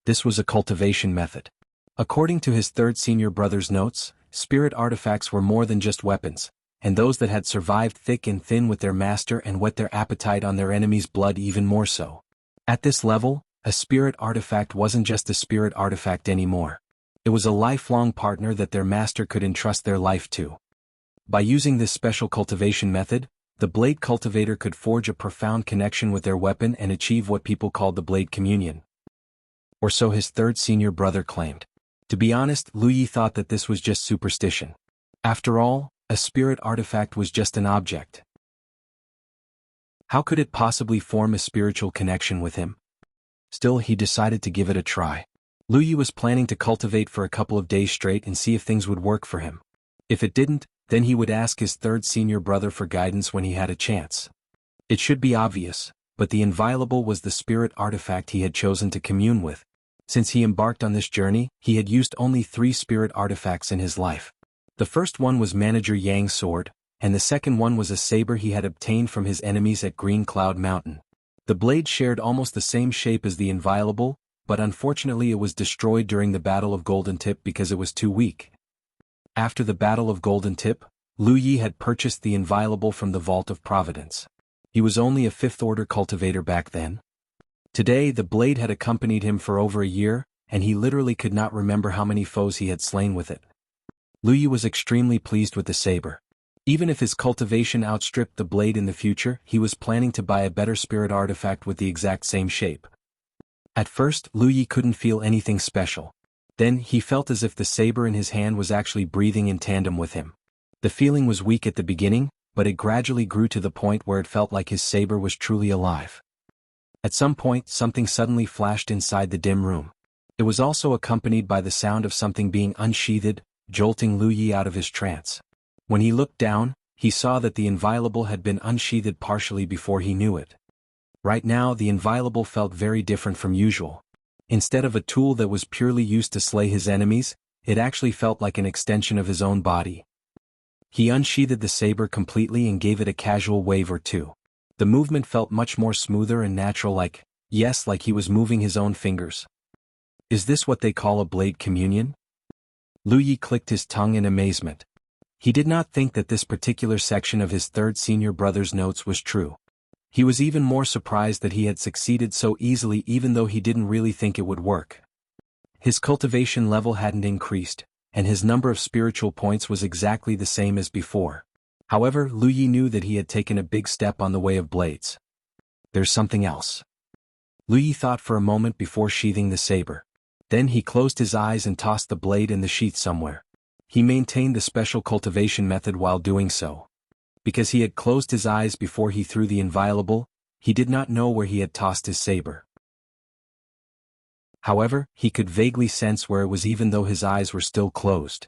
This was a cultivation method. According to his third senior brother's notes, spirit artifacts were more than just weapons, and those that had survived thick and thin with their master and whet their appetite on their enemy's blood even more so. At this level, a spirit artifact wasn't just a spirit artifact anymore. It was a lifelong partner that their master could entrust their life to. By using this special cultivation method, the blade cultivator could forge a profound connection with their weapon and achieve what people called the blade communion. Or so his third senior brother claimed. To be honest, Lu Yi thought that this was just superstition. After all, a spirit artifact was just an object. How could it possibly form a spiritual connection with him? Still, he decided to give it a try. Lu Yi was planning to cultivate for a couple of days straight and see if things would work for him. If it didn't, then he would ask his third senior brother for guidance when he had a chance. It should be obvious, but the Inviolable was the spirit artifact he had chosen to commune with. Since he embarked on this journey, he had used only 3 spirit artifacts in his life. The first one was Manager Yang's sword, and the second one was a saber he had obtained from his enemies at Green Cloud Mountain. The blade shared almost the same shape as the Inviolable, but unfortunately it was destroyed during the Battle of Golden Tip because it was too weak. After the Battle of Golden Tip, Lu Yi had purchased the Inviolable from the Vault of Providence. He was only a 5th order cultivator back then. Today the blade had accompanied him for over a year, and he literally could not remember how many foes he had slain with it. Lu Yi was extremely pleased with the saber. Even if his cultivation outstripped the blade in the future, he was planning to buy a better spirit artifact with the exact same shape. At first, Lu Yi couldn't feel anything special. Then, he felt as if the saber in his hand was actually breathing in tandem with him. The feeling was weak at the beginning, but it gradually grew to the point where it felt like his saber was truly alive. At some point, something suddenly flashed inside the dim room. It was also accompanied by the sound of something being unsheathed, jolting Lu Yi out of his trance. When he looked down, he saw that the Inviolable had been unsheathed partially before he knew it. Right now, the Inviolable felt very different from usual. Instead of a tool that was purely used to slay his enemies, it actually felt like an extension of his own body. He unsheathed the saber completely and gave it a casual wave or two. The movement felt much more smoother and natural, like he was moving his own fingers. Is this what they call a blade communion? Lu Yi clicked his tongue in amazement. He did not think that this particular section of his third senior brother's notes was true. He was even more surprised that he had succeeded so easily even though he didn't really think it would work. His cultivation level hadn't increased, and his number of spiritual points was exactly the same as before. However, Lu Yi knew that he had taken a big step on the way of blades. There's something else. Lu Yi thought for a moment before sheathing the saber. Then he closed his eyes and tossed the blade in the sheath somewhere. He maintained the special cultivation method while doing so. Because he had closed his eyes before he threw the inviolable, he did not know where he had tossed his saber. However, he could vaguely sense where it was even though his eyes were still closed.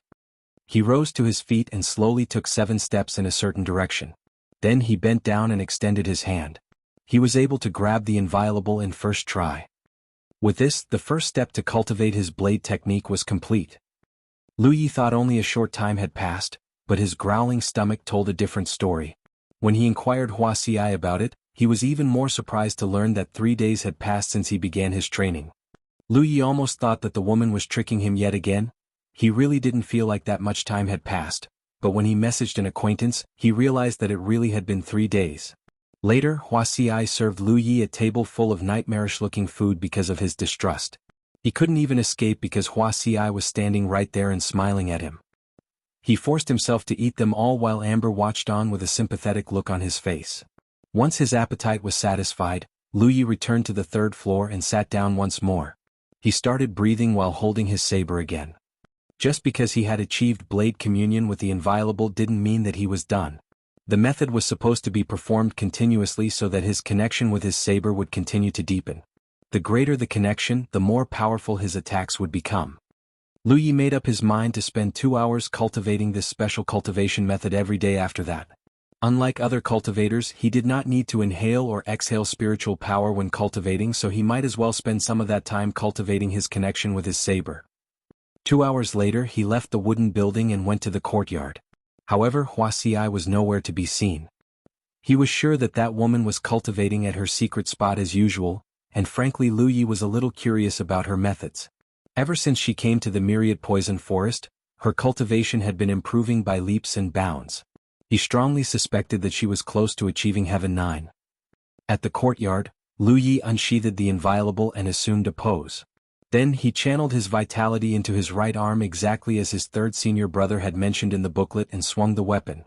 He rose to his feet and slowly took 7 steps in a certain direction. Then he bent down and extended his hand. He was able to grab the inviolable in first try. With this, the first step to cultivate his blade technique was complete. Lu Yi thought only a short time had passed, but his growling stomach told a different story. When he inquired Wuxia about it, he was even more surprised to learn that 3 days had passed since he began his training. Lu Yi almost thought that the woman was tricking him yet again. He really didn't feel like that much time had passed, but when he messaged an acquaintance, he realized that it really had been 3 days. Later, Wuxia served Lu Yi a table full of nightmarish-looking food because of his distrust. He couldn't even escape because Wuxia was standing right there and smiling at him. He forced himself to eat them all while Amber watched on with a sympathetic look on his face. Once his appetite was satisfied, Lu Yi returned to the 3rd floor and sat down once more. He started breathing while holding his saber again. Just because he had achieved blade communion with the inviolable didn't mean that he was done. The method was supposed to be performed continuously so that his connection with his saber would continue to deepen. The greater the connection, the more powerful his attacks would become. Lu Yi made up his mind to spend 2 hours cultivating this special cultivation method every day after that. Unlike other cultivators, he did not need to inhale or exhale spiritual power when cultivating, so he might as well spend some of that time cultivating his connection with his saber. 2 hours later, he left the wooden building and went to the courtyard. However, Wuxia was nowhere to be seen. He was sure that that woman was cultivating at her secret spot as usual, and frankly Lu Yi was a little curious about her methods. Ever since she came to the Myriad poison forest, her cultivation had been improving by leaps and bounds. He strongly suspected that she was close to achieving Heaven 9. At the courtyard, Lu Yi unsheathed the inviolable and assumed a pose. Then he channeled his vitality into his right arm exactly as his 3rd senior brother had mentioned in the booklet and swung the weapon.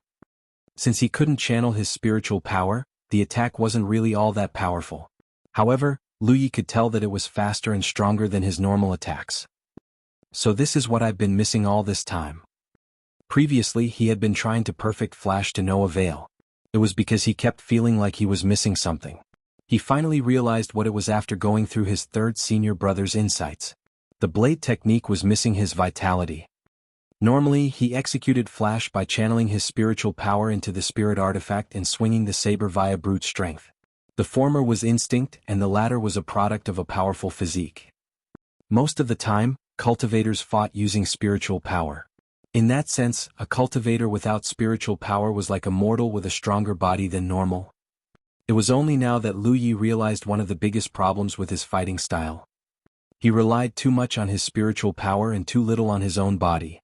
Since he couldn't channel his spiritual power, the attack wasn't really all that powerful. However, Lu Yi could tell that it was faster and stronger than his normal attacks. So this is what I've been missing all this time. Previously he had been trying to perfect Flash to no avail. It was because he kept feeling like he was missing something. He finally realized what it was after going through his 3rd senior brother's insights. The blade technique was missing his vitality. Normally, he executed Flash by channeling his spiritual power into the spirit artifact and swinging the saber via brute strength. The former was instinct and the latter was a product of a powerful physique. Most of the time, cultivators fought using spiritual power. In that sense, a cultivator without spiritual power was like a mortal with a stronger body than normal. It was only now that Lu Yi realized one of the biggest problems with his fighting style. He relied too much on his spiritual power and too little on his own body.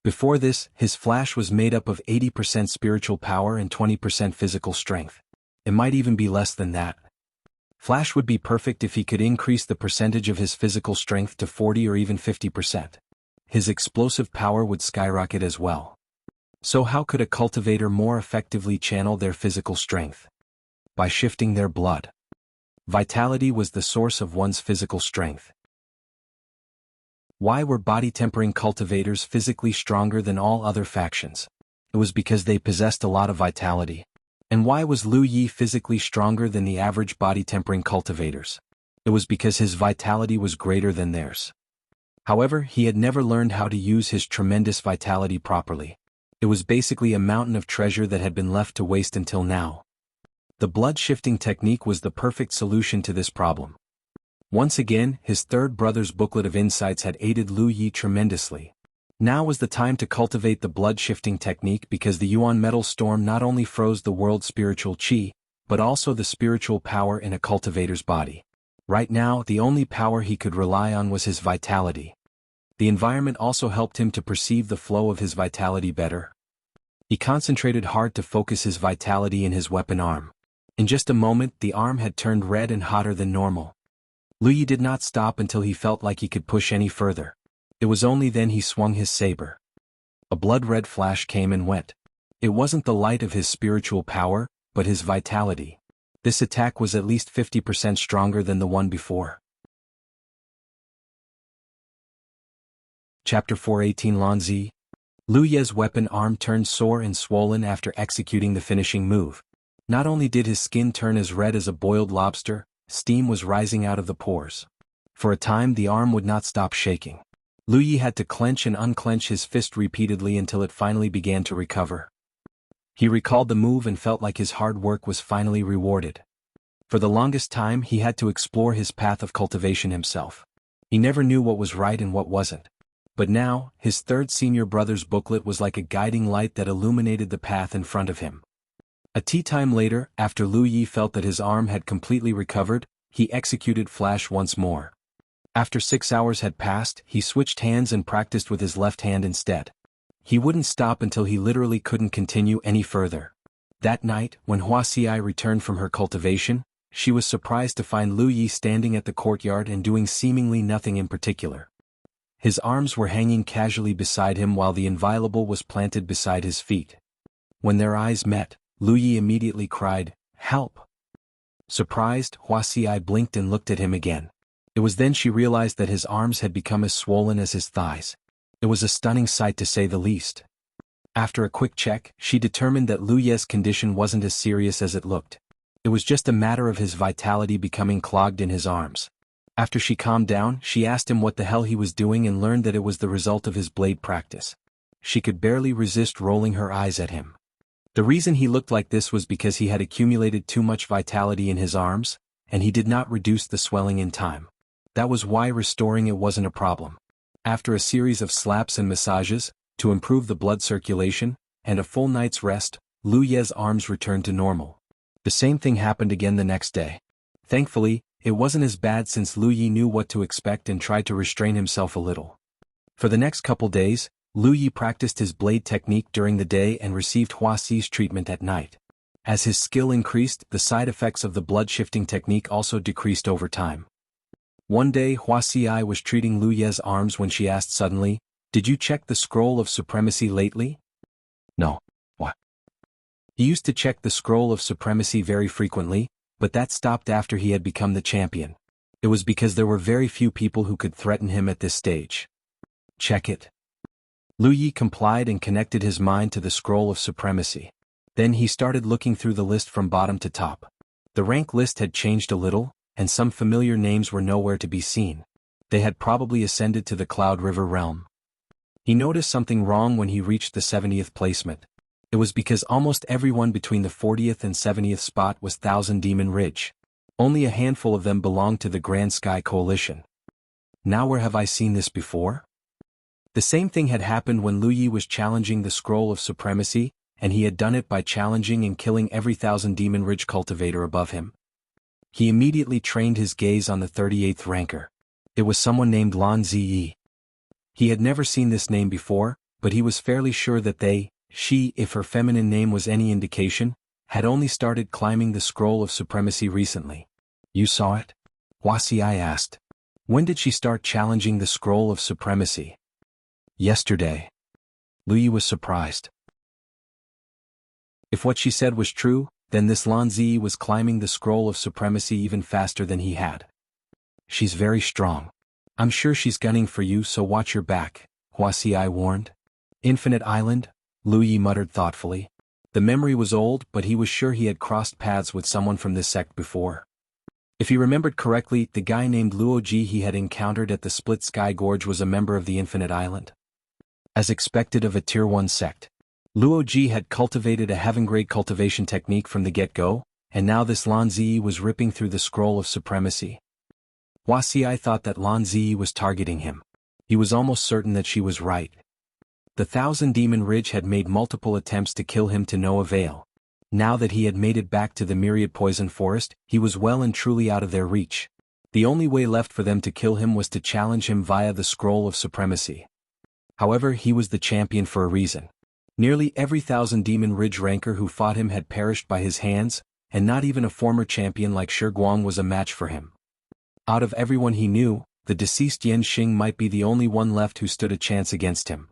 Before this, his Flash was made up of 80% spiritual power and 20% physical strength. It might even be less than that. Flash would be perfect if he could increase the percentage of his physical strength to 40 or even 50%. His explosive power would skyrocket as well. So how could a cultivator more effectively channel their physical strength? By shifting their blood. Vitality was the source of one's physical strength. Why were body-tempering cultivators physically stronger than all other factions? It was because they possessed a lot of vitality. And why was Lu Yi physically stronger than the average body-tempering cultivators? It was because his vitality was greater than theirs. However, he had never learned how to use his tremendous vitality properly. It was basically a mountain of treasure that had been left to waste until now. The blood-shifting technique was the perfect solution to this problem. Once again, his 3rd brother's booklet of insights had aided Lu Yi tremendously. Now was the time to cultivate the blood-shifting technique because the Yuan metal storm not only froze the world's spiritual chi, but also the spiritual power in a cultivator's body. Right now, the only power he could rely on was his vitality. The environment also helped him to perceive the flow of his vitality better. He concentrated hard to focus his vitality in his weapon arm. In just a moment, the arm had turned red and hotter than normal. Lu Yi did not stop until he felt like he could push any further. It was only then he swung his saber. A blood-red flash came and went. It wasn't the light of his spiritual power, but his vitality. This attack was at least 50% stronger than the one before. Chapter 418 Lan Zi Yi. Lu Ye's weapon arm turned sore and swollen after executing the finishing move. Not only did his skin turn as red as a boiled lobster, steam was rising out of the pores. For a time the arm would not stop shaking. Lu Yi had to clench and unclench his fist repeatedly until it finally began to recover. He recalled the move and felt like his hard work was finally rewarded. For the longest time he had to explore his path of cultivation himself. He never knew what was right and what wasn't. But now, his third senior brother's booklet was like a guiding light that illuminated the path in front of him. A tea time later, after Lu Yi felt that his arm had completely recovered, he executed Flash once more. After 6 hours had passed, he switched hands and practiced with his left hand instead. He wouldn't stop until he literally couldn't continue any further. That night, when Wuxia returned from her cultivation, she was surprised to find Lu Yi standing at the courtyard and doing seemingly nothing in particular. His arms were hanging casually beside him while the inviolable was planted beside his feet. When their eyes met, Lu Yi immediately cried, "Help!" Surprised, Wuxia blinked and looked at him again. It was then she realized that his arms had become as swollen as his thighs. It was a stunning sight to say the least. After a quick check, she determined that Lu Ye's condition wasn't as serious as it looked. It was just a matter of his vitality becoming clogged in his arms. After she calmed down, she asked him what the hell he was doing and learned that it was the result of his blade practice. She could barely resist rolling her eyes at him. The reason he looked like this was because he had accumulated too much vitality in his arms, and he did not reduce the swelling in time. That was why restoring it wasn't a problem. After a series of slaps and massages, to improve the blood circulation, and a full night's rest, Lu Ye's arms returned to normal. The same thing happened again the next day. Thankfully, it wasn't as bad since Lu Yi knew what to expect and tried to restrain himself a little. For the next couple days, Lu Yi practiced his blade technique during the day and received Wuxia's treatment at night. As his skill increased, the side effects of the blood-shifting technique also decreased over time. One day Wuxia was treating Lu Ye's arms when she asked suddenly, "Did you check the Scroll of Supremacy lately?" "No. What?" He used to check the Scroll of Supremacy very frequently, but that stopped after he had become the champion. It was because there were very few people who could threaten him at this stage. "Check it." Lu Yi complied and connected his mind to the Scroll of Supremacy. Then he started looking through the list from bottom to top. The rank list had changed a little, and some familiar names were nowhere to be seen. They had probably ascended to the Cloud River realm. He noticed something wrong when he reached the 70th placement. It was because almost everyone between the 40th and 70th spot was Thousand Demon Ridge. Only a handful of them belonged to the Grand Sky Coalition. Now where have I seen this before? The same thing had happened when Lu Yi was challenging the Scroll of Supremacy, and he had done it by challenging and killing every Thousand Demon Ridge cultivator above him. He immediately trained his gaze on the 38th ranker. It was someone named Lan Zi Yi. He had never seen this name before, but he was fairly sure that she, if her feminine name was any indication, had only started climbing the Scroll of Supremacy recently. "You saw it?" Wuxia asked. "When did she start challenging the Scroll of Supremacy?" "Yesterday." Lu Yi was surprised. If what she said was true, then this Lan Zi Yi was climbing the Scroll of Supremacy even faster than he had. "She's very strong. I'm sure she's gunning for you, so watch your back," Wuxia warned. "Infinite Island?" Lu Yi muttered thoughtfully. The memory was old, but he was sure he had crossed paths with someone from this sect before. If he remembered correctly, the guy named Luoji he had encountered at the Split Sky Gorge was a member of the Infinite Island. As expected of a Tier 1 sect, Luoji had cultivated a heaven-grade cultivation technique from the get-go, and now this Lan Zi Yi was ripping through the Scroll of Supremacy. Wuxia thought that Lan Zi Yi was targeting him. He was almost certain that she was right. The Thousand Demon Ridge had made multiple attempts to kill him to no avail. Now that he had made it back to the Myriad Poison Forest, he was well and truly out of their reach. The only way left for them to kill him was to challenge him via the Scroll of Supremacy. However, he was the champion for a reason. Nearly every Thousand Demon Ridge ranker who fought him had perished by his hands, and not even a former champion like Shi Guang was a match for him. Out of everyone he knew, the deceased Yan Xing might be the only one left who stood a chance against him.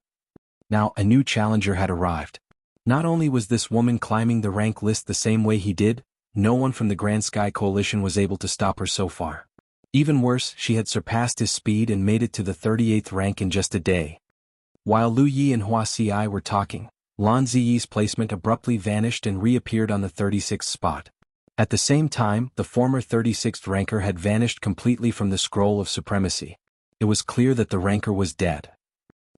Now a new challenger had arrived. Not only was this woman climbing the rank list the same way he did, no one from the Grand Sky Coalition was able to stop her so far. Even worse, she had surpassed his speed and made it to the 38th rank in just a day. While Lu Yi and Wuxia were talking, Lan Zi Yi's placement abruptly vanished and reappeared on the 36th spot. At the same time, the former 36th ranker had vanished completely from the Scroll of Supremacy. It was clear that the ranker was dead.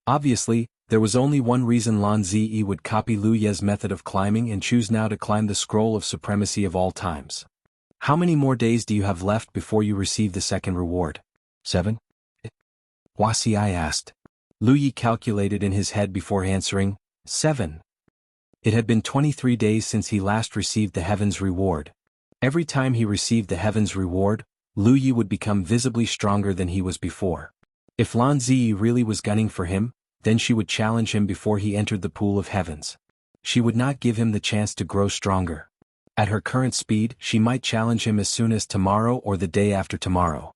Obviously, there was only one reason Lan Zi Yi would copy Lu Ye's method of climbing and choose now to climb the Scroll of Supremacy of all times. How many more days do you have left before you receive the second reward? 7? Wuxia asked. Lu Yi calculated in his head before answering, 7. It had been 23 days since he last received the Heaven's Reward. Every time he received the Heaven's Reward, Lu Yi would become visibly stronger than he was before. If Lan Zi Yi really was gunning for him, then she would challenge him before he entered the pool of heavens. She would not give him the chance to grow stronger. At her current speed, she might challenge him as soon as tomorrow or the day after tomorrow.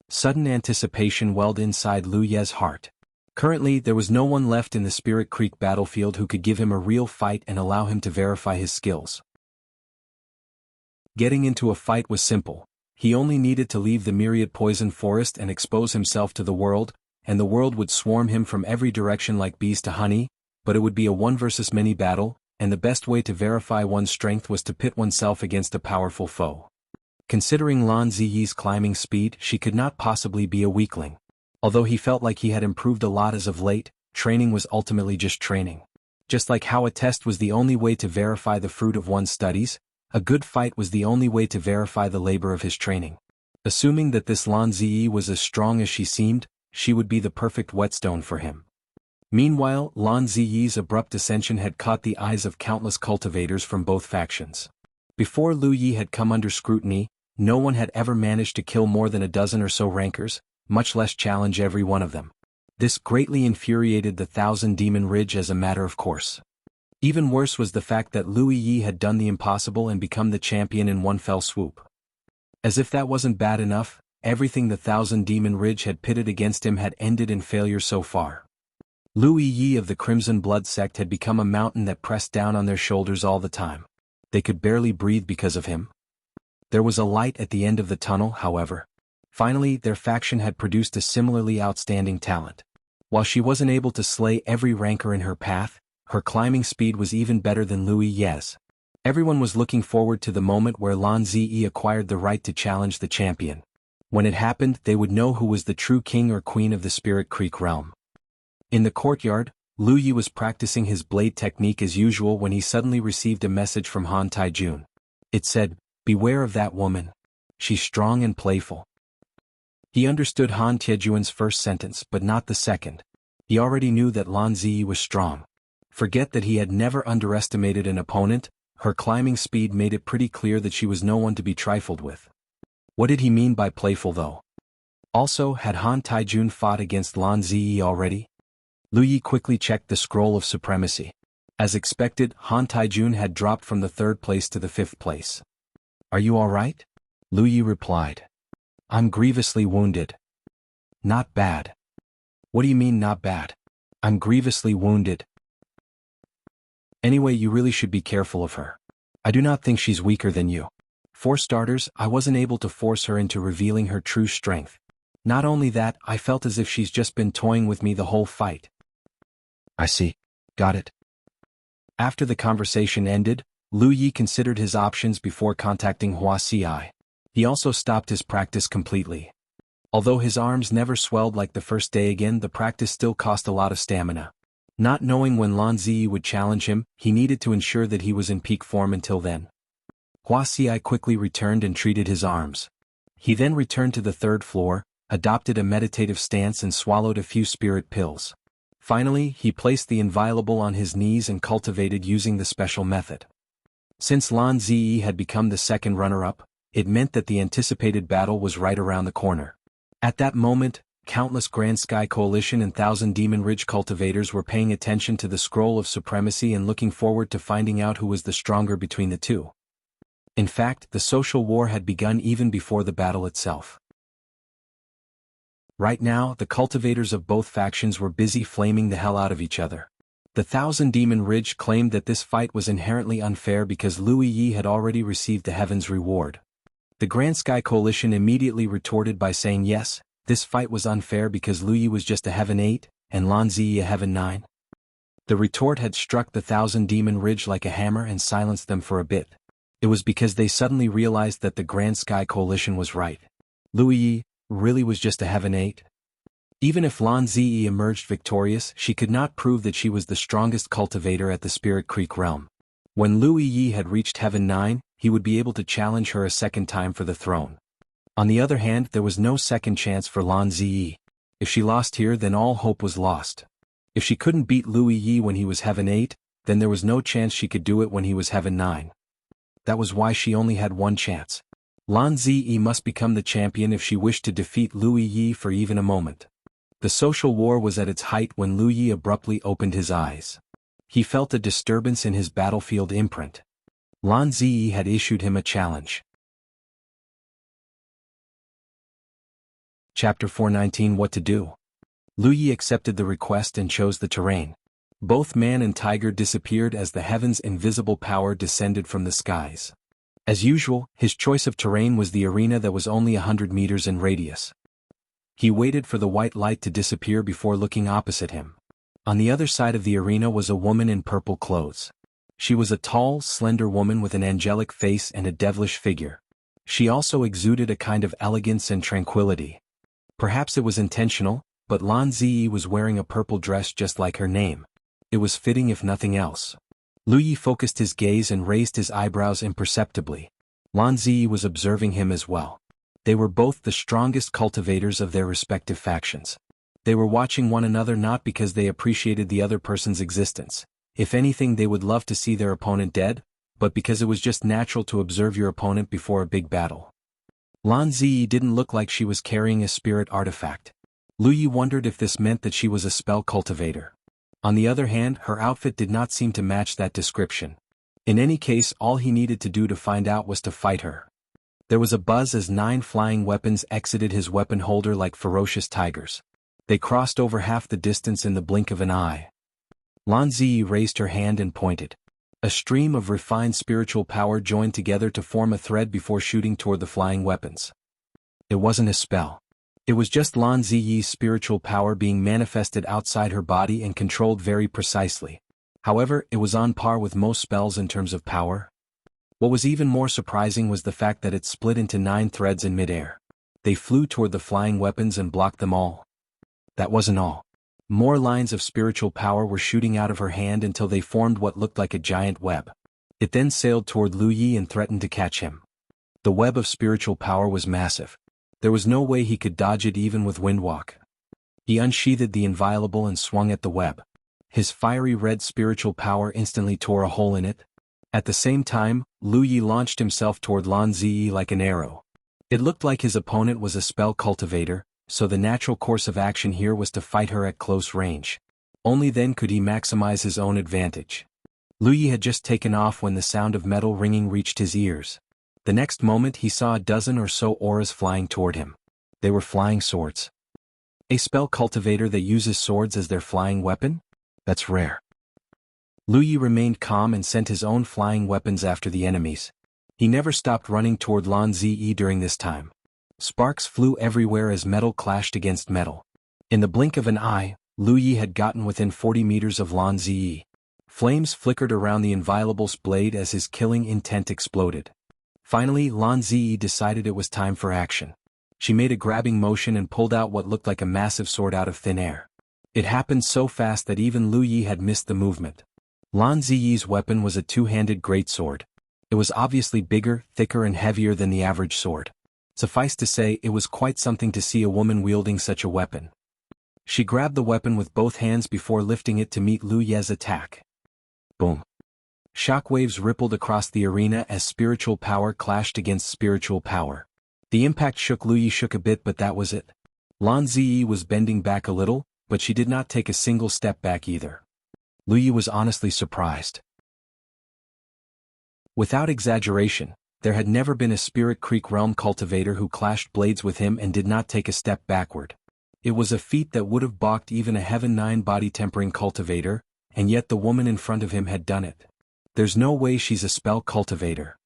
Sudden anticipation welled inside Lu Ye's heart. Currently, there was no one left in the Spirit Creek battlefield who could give him a real fight and allow him to verify his skills. Getting into a fight was simple. He only needed to leave the Myriad poison forest and expose himself to the world, and the world would swarm him from every direction like bees to honey, but it would be a one versus many battle, and the best way to verify one's strength was to pit oneself against a powerful foe. Considering Lan Zi Yi's climbing speed, she could not possibly be a weakling. Although he felt like he had improved a lot as of late, training was ultimately just training. Just like how a test was the only way to verify the fruit of one's studies, a good fight was the only way to verify the labor of his training. Assuming that this Lan Zi Yi was as strong as she seemed, she would be the perfect whetstone for him. Meanwhile, Lan Zi Yi's abrupt ascension had caught the eyes of countless cultivators from both factions. Before Lu Yi had come under scrutiny, no one had ever managed to kill more than a dozen or so rankers, much less challenge every one of them. This greatly infuriated the Thousand Demon Ridge as a matter of course. Even worse was the fact that Lu Yi had done the impossible and become the champion in one fell swoop. As if that wasn't bad enough, everything the Thousand Demon Ridge had pitted against him had ended in failure so far. Lu Yi of the Crimson Blood Sect had become a mountain that pressed down on their shoulders all the time. They could barely breathe because of him. There was a light at the end of the tunnel, however. Finally, their faction had produced a similarly outstanding talent. While she wasn't able to slay every ranker in her path, her climbing speed was even better than Lu Yi's. Everyone was looking forward to the moment where Lan Zi Yi acquired the right to challenge the champion. When it happened, they would know who was the true king or queen of the Spirit Creek realm. In the courtyard, Lu Yi was practicing his blade technique as usual when he suddenly received a message from Han Taijun. It said, "Beware of that woman. She's strong and playful." He understood Han Taijun's first sentence but not the second. He already knew that Lan Zi Yi was strong. Forget that he had never underestimated an opponent, her climbing speed made it pretty clear that she was no one to be trifled with. What did he mean by playful though? Also, had Han Taijun fought against Lan Zi Yi already? Lu Yi quickly checked the Scroll of Supremacy. As expected, Han Taijun had dropped from the 3rd place to the 5th place. "Are you alright?" Lu Yi replied. "I'm grievously wounded." "Not bad." "What do you mean not bad?" "I'm grievously wounded." "Anyway, you really should be careful of her. I do not think she's weaker than you. For starters, I wasn't able to force her into revealing her true strength. Not only that, I felt as if she's just been toying with me the whole fight." "I see. Got it." After the conversation ended, Lu Yi considered his options before contacting Wuxia. He also stopped his practice completely. Although his arms never swelled like the first day again, the practice still cost a lot of stamina. Not knowing when Lan Zi Yi would challenge him, he needed to ensure that he was in peak form until then. Wuxia quickly returned and treated his arms. He then returned to the 3rd floor, adopted a meditative stance and swallowed a few spirit pills. Finally, he placed the inviolable on his knees and cultivated using the special method. Since Lan Zi Yi had become the second runner-up, it meant that the anticipated battle was right around the corner. At that moment, countless Grand Sky Coalition and Thousand Demon Ridge cultivators were paying attention to the Scroll of Supremacy and looking forward to finding out who was the stronger between the two. In fact, the social war had begun even before the battle itself. Right now, the cultivators of both factions were busy flaming the hell out of each other. The Thousand Demon Ridge claimed that this fight was inherently unfair because Lu Yi had already received the Heaven's reward. The Grand Sky Coalition immediately retorted by saying yes, this fight was unfair because Lu Yi was just a Heaven 8, and Lan Zi Yi a Heaven 9. The retort had struck the Thousand Demon Ridge like a hammer and silenced them for a bit. It was because they suddenly realized that the Grand Sky Coalition was right. Lu Yi really was just a Heaven 8. Even if Lan Zi Yi emerged victorious, she could not prove that she was the strongest cultivator at the Spirit Creek realm. When Lu Yi had reached Heaven 9, he would be able to challenge her a second time for the throne. On the other hand, there was no second chance for Lan Zi Yi. If she lost here, then all hope was lost. If she couldn't beat Lu Yi when he was Heaven 8, then there was no chance she could do it when he was Heaven 9. That was why she only had one chance. Lan Zi Yi must become the champion if she wished to defeat Lu Yi for even a moment. The social war was at its height when Lu Yi abruptly opened his eyes. He felt a disturbance in his battlefield imprint. Lan Zi Yi had issued him a challenge. Chapter 419 What to Do. Lu Yi accepted the request and chose the terrain. Both man and tiger disappeared as the heaven's invisible power descended from the skies. As usual, his choice of terrain was the arena that was only 100 meters in radius. He waited for the white light to disappear before looking opposite him. On the other side of the arena was a woman in purple clothes. She was a tall, slender woman with an angelic face and a devilish figure. She also exuded a kind of elegance and tranquility. Perhaps it was intentional, but Lan Zi Yi was wearing a purple dress just like her name. It was fitting if nothing else. Lu Yi focused his gaze and raised his eyebrows imperceptibly. Lan Zi Yi was observing him as well. They were both the strongest cultivators of their respective factions. They were watching one another not because they appreciated the other person's existence. If anything, they would love to see their opponent dead, but because it was just natural to observe your opponent before a big battle. Lan Zi Yi didn't look like she was carrying a spirit artifact. Lu Yi wondered if this meant that she was a spell cultivator. On the other hand, her outfit did not seem to match that description. In any case, all he needed to do to find out was to fight her. There was a buzz as 9 flying weapons exited his weapon holder like ferocious tigers. They crossed over half the distance in the blink of an eye. Lan Zi Yi raised her hand and pointed. A stream of refined spiritual power joined together to form a thread before shooting toward the flying weapons. It wasn't a spell. It was just Lan Zi Yi's spiritual power being manifested outside her body and controlled very precisely. However, it was on par with most spells in terms of power. What was even more surprising was the fact that it split into 9 threads in midair. They flew toward the flying weapons and blocked them all. That wasn't all. More lines of spiritual power were shooting out of her hand until they formed what looked like a giant web. It then sailed toward Lu Yi and threatened to catch him. The web of spiritual power was massive. There was no way he could dodge it even with windwalk. He unsheathed the inviolable and swung at the web. His fiery red spiritual power instantly tore a hole in it. At the same time, Lu Yi launched himself toward Lan Zi Yi like an arrow. It looked like his opponent was a spell cultivator, so the natural course of action here was to fight her at close range. Only then could he maximize his own advantage. Lu Yi had just taken off when the sound of metal ringing reached his ears. The next moment he saw a dozen or so auras flying toward him. They were flying swords. A spell cultivator that uses swords as their flying weapon? That's rare. Lu Yi remained calm and sent his own flying weapons after the enemies. He never stopped running toward Lan Zi Yi during this time. Sparks flew everywhere as metal clashed against metal. In the blink of an eye, Lu Yi had gotten within 40 meters of Lan Zi Yi. Flames flickered around the inviolable's blade as his killing intent exploded. Finally, Lan Zi Yi decided it was time for action. She made a grabbing motion and pulled out what looked like a massive sword out of thin air. It happened so fast that even Lu Yi had missed the movement. Lan Zi Yi's weapon was a two-handed greatsword. It was obviously bigger, thicker and heavier than the average sword. Suffice to say, it was quite something to see a woman wielding such a weapon. She grabbed the weapon with both hands before lifting it to meet Lu Ye's attack. Boom. Shockwaves rippled across the arena as spiritual power clashed against spiritual power. The impact shook Lu Yi a bit, but that was it. Lan Zi Yi was bending back a little, but she did not take a single step back either. Lu Yi was honestly surprised. Without exaggeration, there had never been a Spirit Creek realm cultivator who clashed blades with him and did not take a step backward. It was a feat that would have balked even a Heaven 9 body tempering cultivator, and yet the woman in front of him had done it. There's no way she's a spell cultivator.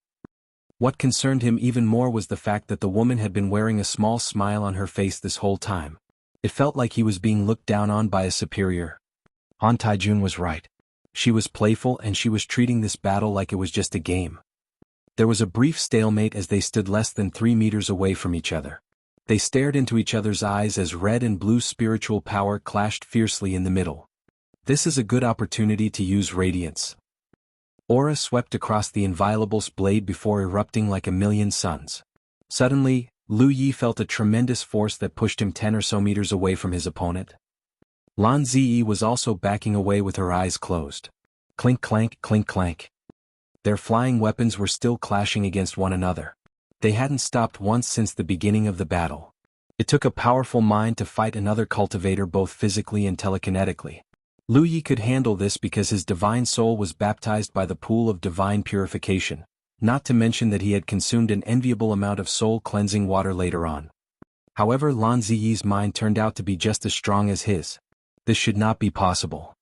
What concerned him even more was the fact that the woman had been wearing a small smile on her face this whole time. It felt like he was being looked down on by a superior. Han Taijun was right. She was playful and she was treating this battle like it was just a game. There was a brief stalemate as they stood less than 3 meters away from each other. They stared into each other's eyes as red and blue spiritual power clashed fiercely in the middle. This is a good opportunity to use radiance. Aura swept across the Inviolable's blade before erupting like a million suns. Suddenly, Lu Yi felt a tremendous force that pushed him 10 or so meters away from his opponent. Lan Zi Yi was also backing away with her eyes closed. Clink clank, clink clank. Their flying weapons were still clashing against one another. They hadn't stopped once since the beginning of the battle. It took a powerful mind to fight another cultivator both physically and telekinetically. Lu Yi could handle this because his divine soul was baptized by the pool of divine purification, not to mention that he had consumed an enviable amount of soul-cleansing water later on. However, Lan Zi Yi's mind turned out to be just as strong as his. This should not be possible.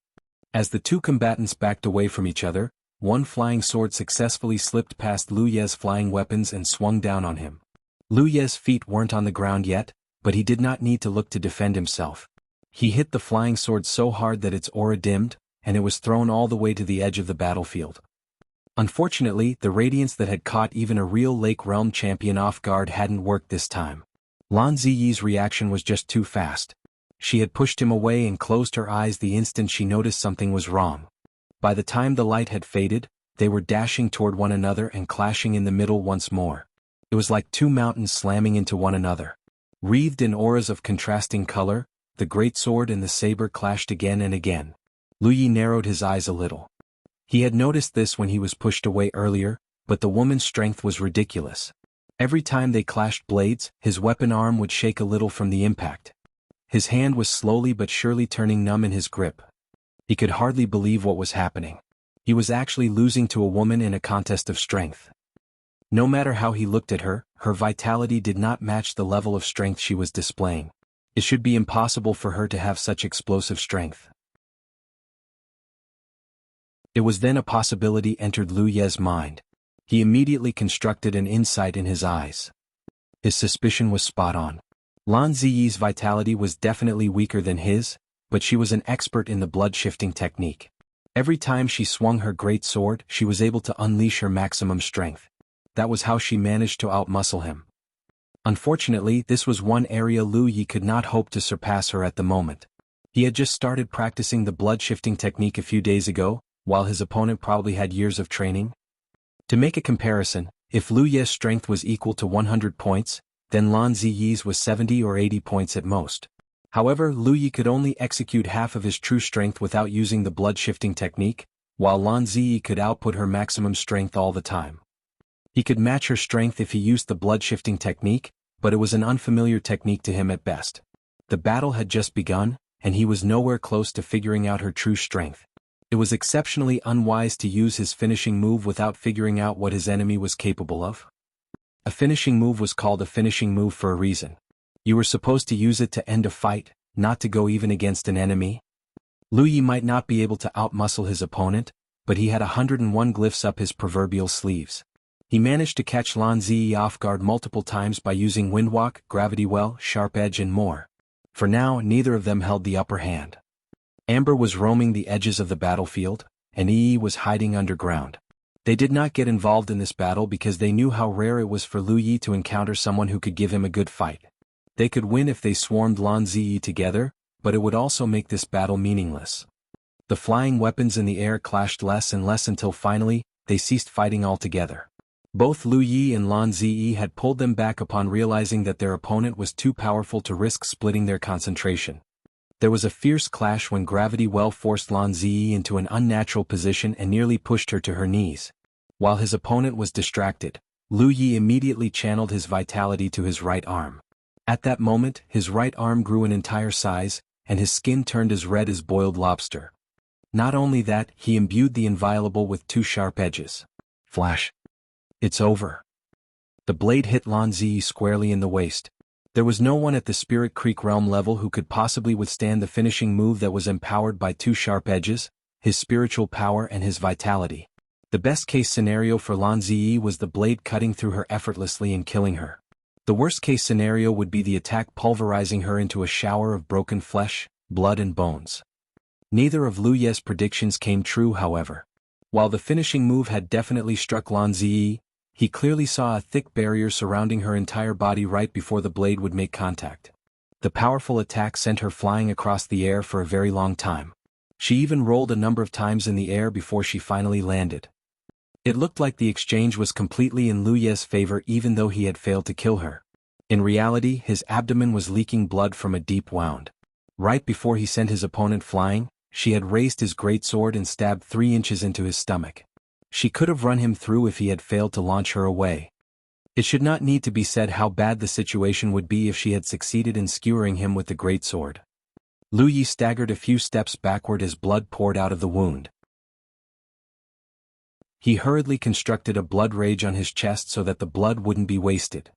As the two combatants backed away from each other, one flying sword successfully slipped past Lu Ye's flying weapons and swung down on him. Lu Ye's feet weren't on the ground yet, but he did not need to look to defend himself. He hit the flying sword so hard that its aura dimmed, and it was thrown all the way to the edge of the battlefield. Unfortunately, the radiance that had caught even a real Lake Realm champion off guard hadn't worked this time. Lan Zi Yi's reaction was just too fast. She had pushed him away and closed her eyes the instant she noticed something was wrong. By the time the light had faded, they were dashing toward one another and clashing in the middle once more. It was like two mountains slamming into one another. Wreathed in auras of contrasting color, the great sword and the saber clashed again and again. Lu Yi narrowed his eyes a little. He had noticed this when he was pushed away earlier, but the woman's strength was ridiculous. Every time they clashed blades, his weapon arm would shake a little from the impact. His hand was slowly but surely turning numb in his grip. He could hardly believe what was happening. He was actually losing to a woman in a contest of strength. No matter how he looked at her, her vitality did not match the level of strength she was displaying. It should be impossible for her to have such explosive strength. It was then a possibility entered Lu Ye's mind. He immediately constructed an insight in his eyes. His suspicion was spot on. Lan Zi Yi's vitality was definitely weaker than his, but she was an expert in the blood-shifting technique. Every time she swung her great sword, she was able to unleash her maximum strength. That was how she managed to outmuscle him. Unfortunately, this was one area Lu Yi could not hope to surpass her at the moment. He had just started practicing the blood-shifting technique a few days ago, while his opponent probably had years of training. To make a comparison, if Lu Ye's strength was equal to 100 points, then Lan Zi Yi's was 70 or 80 points at most. However, Lu Yi could only execute half of his true strength without using the blood-shifting technique, while Lan Zi Yi could output her maximum strength all the time. He could match her strength if he used the blood-shifting technique, but it was an unfamiliar technique to him at best. The battle had just begun, and he was nowhere close to figuring out her true strength. It was exceptionally unwise to use his finishing move without figuring out what his enemy was capable of. A finishing move was called a finishing move for a reason. You were supposed to use it to end a fight, not to go even against an enemy. Lu Yi might not be able to outmuscle his opponent, but he had 101 glyphs up his proverbial sleeves. He managed to catch Lan Zi Yi off guard multiple times by using Windwalk, Gravity Well, Sharp Edge and more. For now, neither of them held the upper hand. Amber was roaming the edges of the battlefield, and Yi was hiding underground. They did not get involved in this battle because they knew how rare it was for Lu Yi to encounter someone who could give him a good fight. They could win if they swarmed Lan Zi Yi together, but it would also make this battle meaningless. The flying weapons in the air clashed less and less until finally, they ceased fighting altogether. Both Lu Yi and Lan Zi Yi had pulled them back upon realizing that their opponent was too powerful to risk splitting their concentration. There was a fierce clash when Gravity Well forced Lan Zi Yi into an unnatural position and nearly pushed her to her knees. While his opponent was distracted, Lu Yi immediately channeled his vitality to his right arm. At that moment, his right arm grew an entire size, and his skin turned as red as boiled lobster. Not only that, he imbued the Inviolable with 2 sharp edges. Flash. It's over. The blade hit Lan Zi Yi squarely in the waist. There was no one at the Spirit Creek realm level who could possibly withstand the finishing move that was empowered by 2 sharp edges, his spiritual power and his vitality. The best-case scenario for Lan Zi Yi was the blade cutting through her effortlessly and killing her. The worst-case scenario would be the attack pulverizing her into a shower of broken flesh, blood and bones. Neither of Lu Ye's predictions came true, however. While the finishing move had definitely struck Lan Zi Yi, he clearly saw a thick barrier surrounding her entire body right before the blade would make contact. The powerful attack sent her flying across the air for a very long time. She even rolled a number of times in the air before she finally landed. It looked like the exchange was completely in Lu Ye's favor even though he had failed to kill her. In reality, his abdomen was leaking blood from a deep wound. Right before he sent his opponent flying, she had raised his greatsword and stabbed 3 inches into his stomach. She could have run him through if he had failed to launch her away. It should not need to be said how bad the situation would be if she had succeeded in skewering him with the greatsword. Lu Yi staggered a few steps backward as blood poured out of the wound. He hurriedly constructed a blood rage on his chest so that the blood wouldn't be wasted.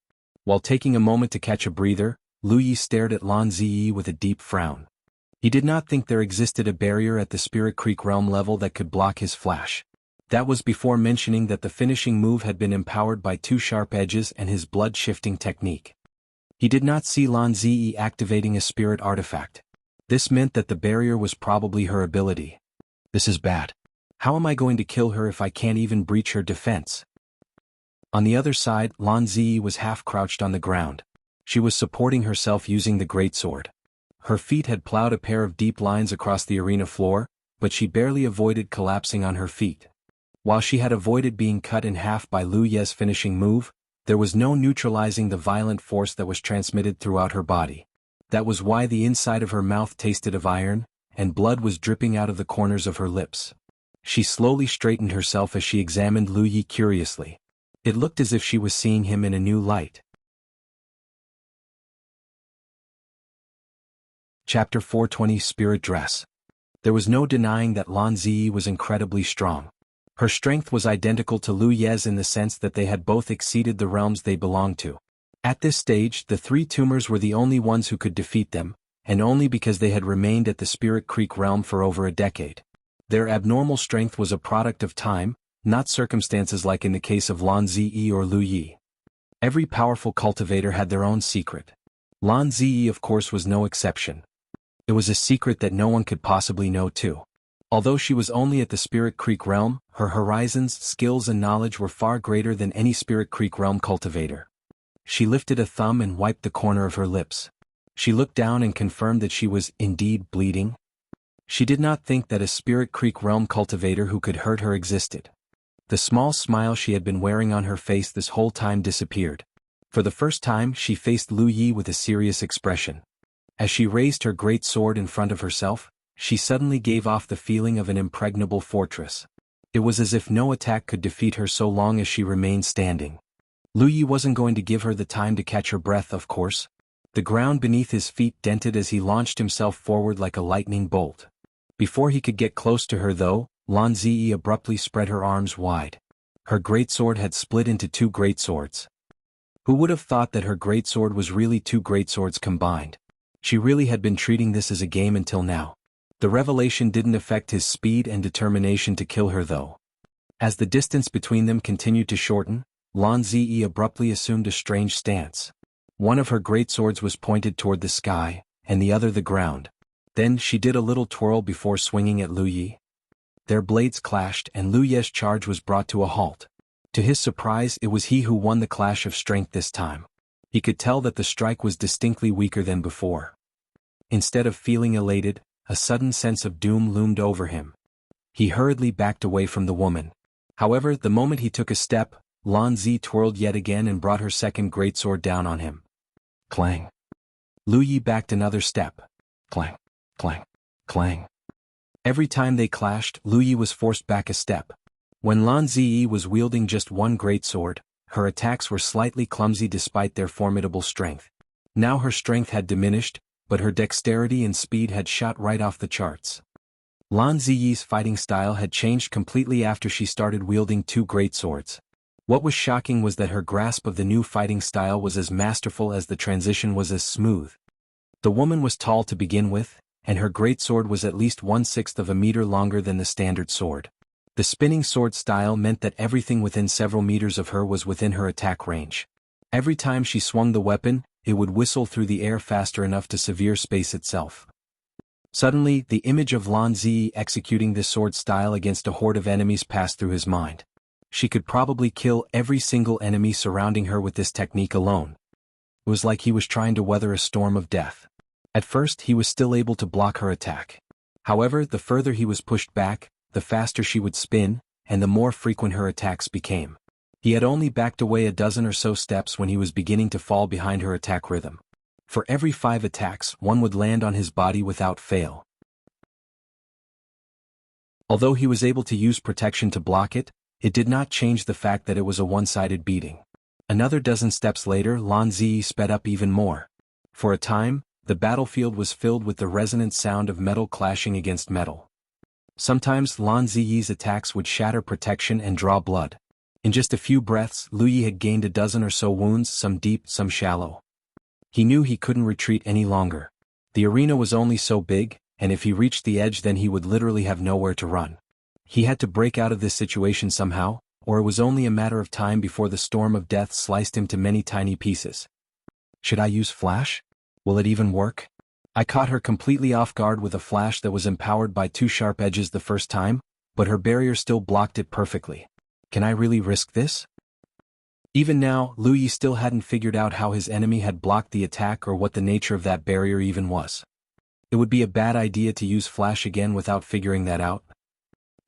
While taking a moment to catch a breather, Lu Yi stared at Lan Zi Yi with a deep frown. He did not think there existed a barrier at the Spirit Creek realm level that could block his flash. That was before mentioning that the finishing move had been empowered by 2 sharp edges and his blood-shifting technique. He did not see Lan Zi Yi activating a spirit artifact. This meant that the barrier was probably her ability. This is bad. How am I going to kill her if I can't even breach her defense? On the other side, Lan Zi Yi was half-crouched on the ground. She was supporting herself using the greatsword. Her feet had plowed a pair of deep lines across the arena floor, but she barely avoided collapsing on her feet. While she had avoided being cut in half by Lu Ye's finishing move, there was no neutralizing the violent force that was transmitted throughout her body. That was why the inside of her mouth tasted of iron, and blood was dripping out of the corners of her lips. She slowly straightened herself as she examined Lu Yi curiously. It looked as if she was seeing him in a new light. Chapter 420 Spirit Dress. There was no denying that Lan Zi Yi was incredibly strong. Her strength was identical to Lu Ye's in the sense that they had both exceeded the realms they belonged to. At this stage, the 3 tumors were the only ones who could defeat them, and only because they had remained at the Spirit Creek realm for over a decade. Their abnormal strength was a product of time, not circumstances like in the case of Lan Zi Yi or Lu Yi. Every powerful cultivator had their own secret. Lan Zi Yi of course was no exception. It was a secret that no one could possibly know too. Although she was only at the Spirit Creek realm, her horizons, skills and knowledge were far greater than any Spirit Creek realm cultivator. She lifted a thumb and wiped the corner of her lips. She looked down and confirmed that she was indeed bleeding. She did not think that a Spirit Creek realm cultivator who could hurt her existed. The small smile she had been wearing on her face this whole time disappeared. For the first time she faced Lu Yi with a serious expression. As she raised her great sword in front of herself, she suddenly gave off the feeling of an impregnable fortress. It was as if no attack could defeat her so long as she remained standing. Lu Yi wasn't going to give her the time to catch her breath, of course. The ground beneath his feet dented as he launched himself forward like a lightning bolt. Before he could get close to her though, Lan Zi Yi abruptly spread her arms wide. Her greatsword had split into 2 greatswords. Who would have thought that her greatsword was really 2 greatswords combined? She really had been treating this as a game until now. The revelation didn't affect his speed and determination to kill her though. As the distance between them continued to shorten, Lan Zi Yi abruptly assumed a strange stance. One of her greatswords was pointed toward the sky, and the other the ground. Then she did a little twirl before swinging at Lu Yi. Their blades clashed and Lu Yi's charge was brought to a halt. To his surprise, it was he who won the clash of strength this time. He could tell that the strike was distinctly weaker than before. Instead of feeling elated, a sudden sense of doom loomed over him. He hurriedly backed away from the woman. However, the moment he took a step, Lan Zi twirled yet again and brought her second greatsword down on him. Clang. Lu Yi backed another step. Clang. Clang. Clang. Every time they clashed, Lu Yi was forced back a step. When Lan Zi Yi was wielding just one greatsword, her attacks were slightly clumsy despite their formidable strength. Now her strength had diminished, but her dexterity and speed had shot right off the charts. Lan Zi Yi's fighting style had changed completely after she started wielding 2 greatswords. What was shocking was that her grasp of the new fighting style was as masterful as the transition was as smooth. The woman was tall to begin with, and her greatsword was at least 1/6 of a meter longer than the standard sword. The spinning sword style meant that everything within several meters of her was within her attack range. Every time she swung the weapon, it would whistle through the air faster enough to sever space itself. Suddenly, the image of Lan Zi Yi executing this sword style against a horde of enemies passed through his mind. She could probably kill every single enemy surrounding her with this technique alone. It was like he was trying to weather a storm of death. At first, he was still able to block her attack. However, the further he was pushed back, the faster she would spin, and the more frequent her attacks became. He had only backed away a dozen or so steps when he was beginning to fall behind her attack rhythm. For every 5 attacks, one would land on his body without fail. Although he was able to use protection to block it, it did not change the fact that it was a one-sided beating. Another dozen steps later, Lan Zi Yi sped up even more. For a time, the battlefield was filled with the resonant sound of metal clashing against metal. Sometimes Lan Zi Yi's attacks would shatter protection and draw blood. In just a few breaths, Lu Yi had gained a dozen or so wounds, some deep, some shallow. He knew he couldn't retreat any longer. The arena was only so big, and if he reached the edge then he would literally have nowhere to run. He had to break out of this situation somehow, or it was only a matter of time before the storm of death sliced him to many tiny pieces. Should I use flash? Will it even work? I caught her completely off guard with a flash that was empowered by 2 sharp edges the first time, but her barrier still blocked it perfectly. Can I really risk this? Even now, Lu Yi still hadn't figured out how his enemy had blocked the attack or what the nature of that barrier even was. It would be a bad idea to use flash again without figuring that out.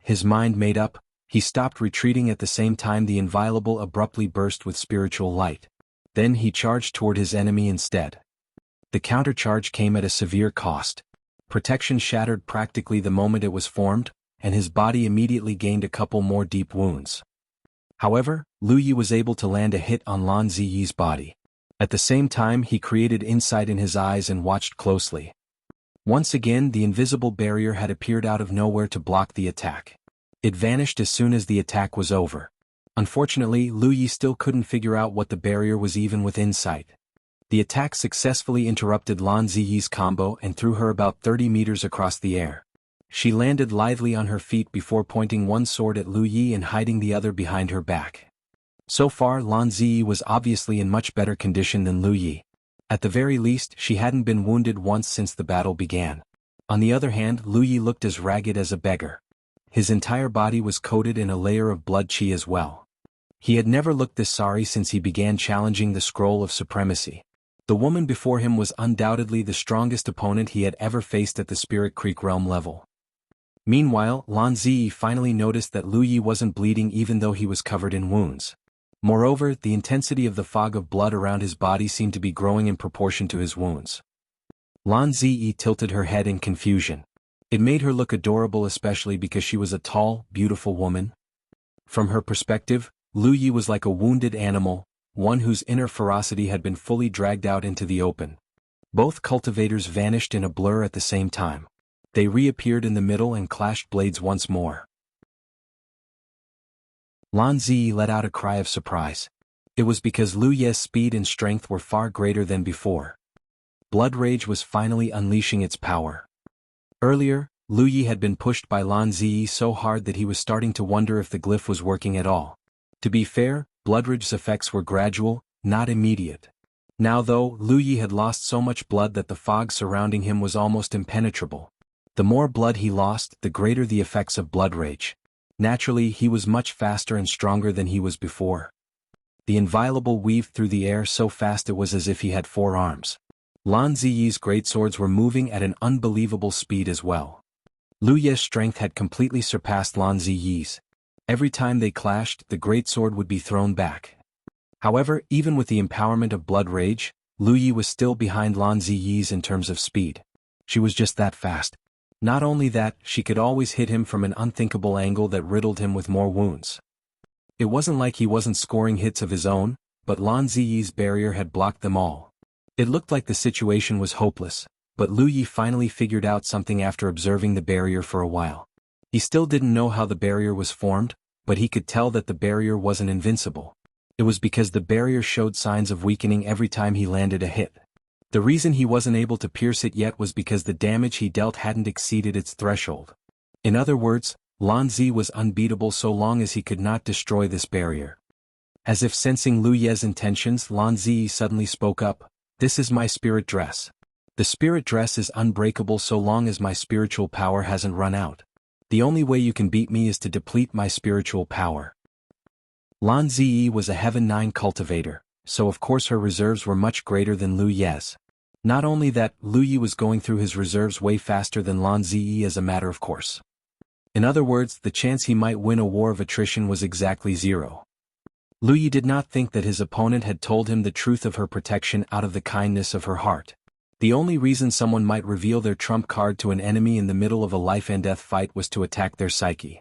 His mind made up, he stopped retreating at the same time the inviolable abruptly burst with spiritual light. Then he charged toward his enemy instead. The countercharge came at a severe cost. Protection shattered practically the moment it was formed, and his body immediately gained a couple more deep wounds. However, Lu Yi was able to land a hit on Lan Zi Yi's body. At the same time he created insight in his eyes and watched closely. Once again the invisible barrier had appeared out of nowhere to block the attack. It vanished as soon as the attack was over. Unfortunately, Lu Yi still couldn't figure out what the barrier was even with insight. The attack successfully interrupted Lan Zi Yi's combo and threw her about 30 meters across the air. She landed lithely on her feet before pointing one sword at Lu Yi and hiding the other behind her back. So far Lan Zi Yi was obviously in much better condition than Lu Yi. At the very least she hadn't been wounded once since the battle began. On the other hand, Lu Yi looked as ragged as a beggar. His entire body was coated in a layer of blood qi as well. He had never looked this sorry since he began challenging the Scroll of Supremacy. The woman before him was undoubtedly the strongest opponent he had ever faced at the Spirit Creek realm level. Meanwhile, Lan Zi Yi finally noticed that Lu Yi wasn't bleeding even though he was covered in wounds. Moreover, the intensity of the fog of blood around his body seemed to be growing in proportion to his wounds. Lan Zi Yi tilted her head in confusion. It made her look adorable, especially because she was a tall, beautiful woman. From her perspective, Lu Yi was like a wounded animal, one whose inner ferocity had been fully dragged out into the open. Both cultivators vanished in a blur at the same time. They reappeared in the middle and clashed blades once more. Lan Zi Yi let out a cry of surprise. It was because Lu Ye's speed and strength were far greater than before. Blood Rage was finally unleashing its power. Earlier, Lu Yi had been pushed by Lan Zi Yi so hard that he was starting to wonder if the glyph was working at all. To be fair, Blood Rage's effects were gradual, not immediate. Now though, Lu Yi had lost so much blood that the fog surrounding him was almost impenetrable. The more blood he lost, the greater the effects of Blood Rage. Naturally, he was much faster and stronger than he was before. The inviolable weaved through the air so fast it was as if he had 4 arms. Lan Zi Yi's greatswords were moving at an unbelievable speed as well. Lu Ye's strength had completely surpassed Lan Zi Yi's. Every time they clashed, the greatsword would be thrown back. However, even with the empowerment of Blood Rage, Lu Yi was still behind Lan Zi Yi's in terms of speed. She was just that fast. Not only that, she could always hit him from an unthinkable angle that riddled him with more wounds. It wasn't like he wasn't scoring hits of his own, but Lan Zi Yi's barrier had blocked them all. It looked like the situation was hopeless, but Lu Yi finally figured out something after observing the barrier for a while. He still didn't know how the barrier was formed, but he could tell that the barrier wasn't invincible. It was because the barrier showed signs of weakening every time he landed a hit. The reason he wasn't able to pierce it yet was because the damage he dealt hadn't exceeded its threshold. In other words, Lan Zi was unbeatable so long as he could not destroy this barrier. As if sensing Lu Ye's intentions, Lan Zi Yi suddenly spoke up, "This is my spirit dress. The spirit dress is unbreakable so long as my spiritual power hasn't run out. The only way you can beat me is to deplete my spiritual power." Lan Zi Yi was a Heaven 9 cultivator, so of course her reserves were much greater than Lu Ye's. Not only that, Lu Yi was going through his reserves way faster than Lan Zi Yi as a matter of course. In other words, the chance he might win a war of attrition was exactly zero. Lu Yi did not think that his opponent had told him the truth of her protection out of the kindness of her heart. The only reason someone might reveal their trump card to an enemy in the middle of a life-and-death fight was to attack their psyche.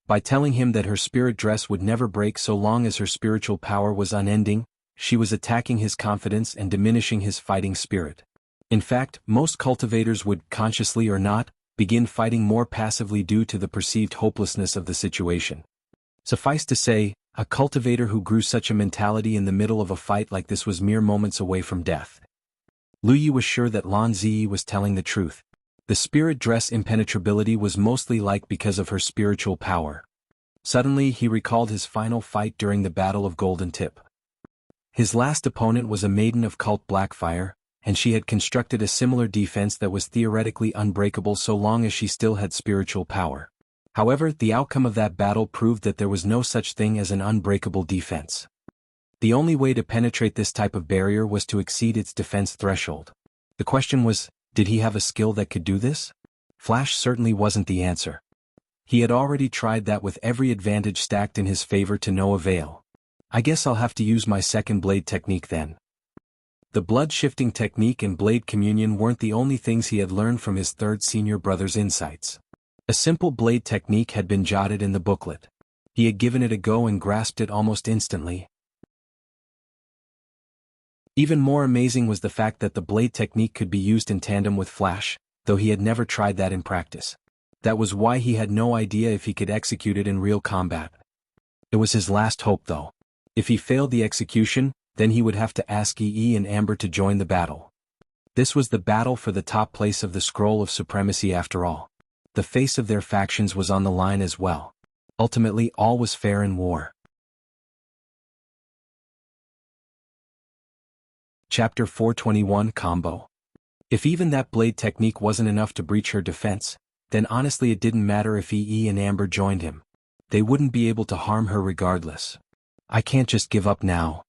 By telling him that her spirit dress would never break so long as her spiritual power was unending, she was attacking his confidence and diminishing his fighting spirit. In fact, most cultivators would, consciously or not, begin fighting more passively due to the perceived hopelessness of the situation. Suffice to say, a cultivator who grew such a mentality in the middle of a fight like this was mere moments away from death. Lu Yi was sure that Lan Zi Yi was telling the truth. The spirit dress impenetrability was mostly like because of her spiritual power. Suddenly he recalled his final fight during the Battle of Golden Tip. His last opponent was a maiden of cult Blackfire, and she had constructed a similar defense that was theoretically unbreakable so long as she still had spiritual power. However, the outcome of that battle proved that there was no such thing as an unbreakable defense. The only way to penetrate this type of barrier was to exceed its defense threshold. The question was, did he have a skill that could do this? Flash certainly wasn't the answer. He had already tried that with every advantage stacked in his favor to no avail. "I guess I'll have to use my second blade technique then." The blood-shifting technique and blade communion weren't the only things he had learned from his third senior brother's insights. A simple blade technique had been jotted in the booklet. He had given it a go and grasped it almost instantly. Even more amazing was the fact that the blade technique could be used in tandem with Flash, though he had never tried that in practice. That was why he had no idea if he could execute it in real combat. It was his last hope though. If he failed the execution, then he would have to ask Yi and Amber to join the battle. This was the battle for the top place of the Scroll of Supremacy after all. The face of their factions was on the line as well. Ultimately, all was fair in war. Chapter 421 Combo. If even that blade technique wasn't enough to breach her defense, then honestly it didn't matter if Yi and Amber joined him. They wouldn't be able to harm her regardless. I can't just give up now.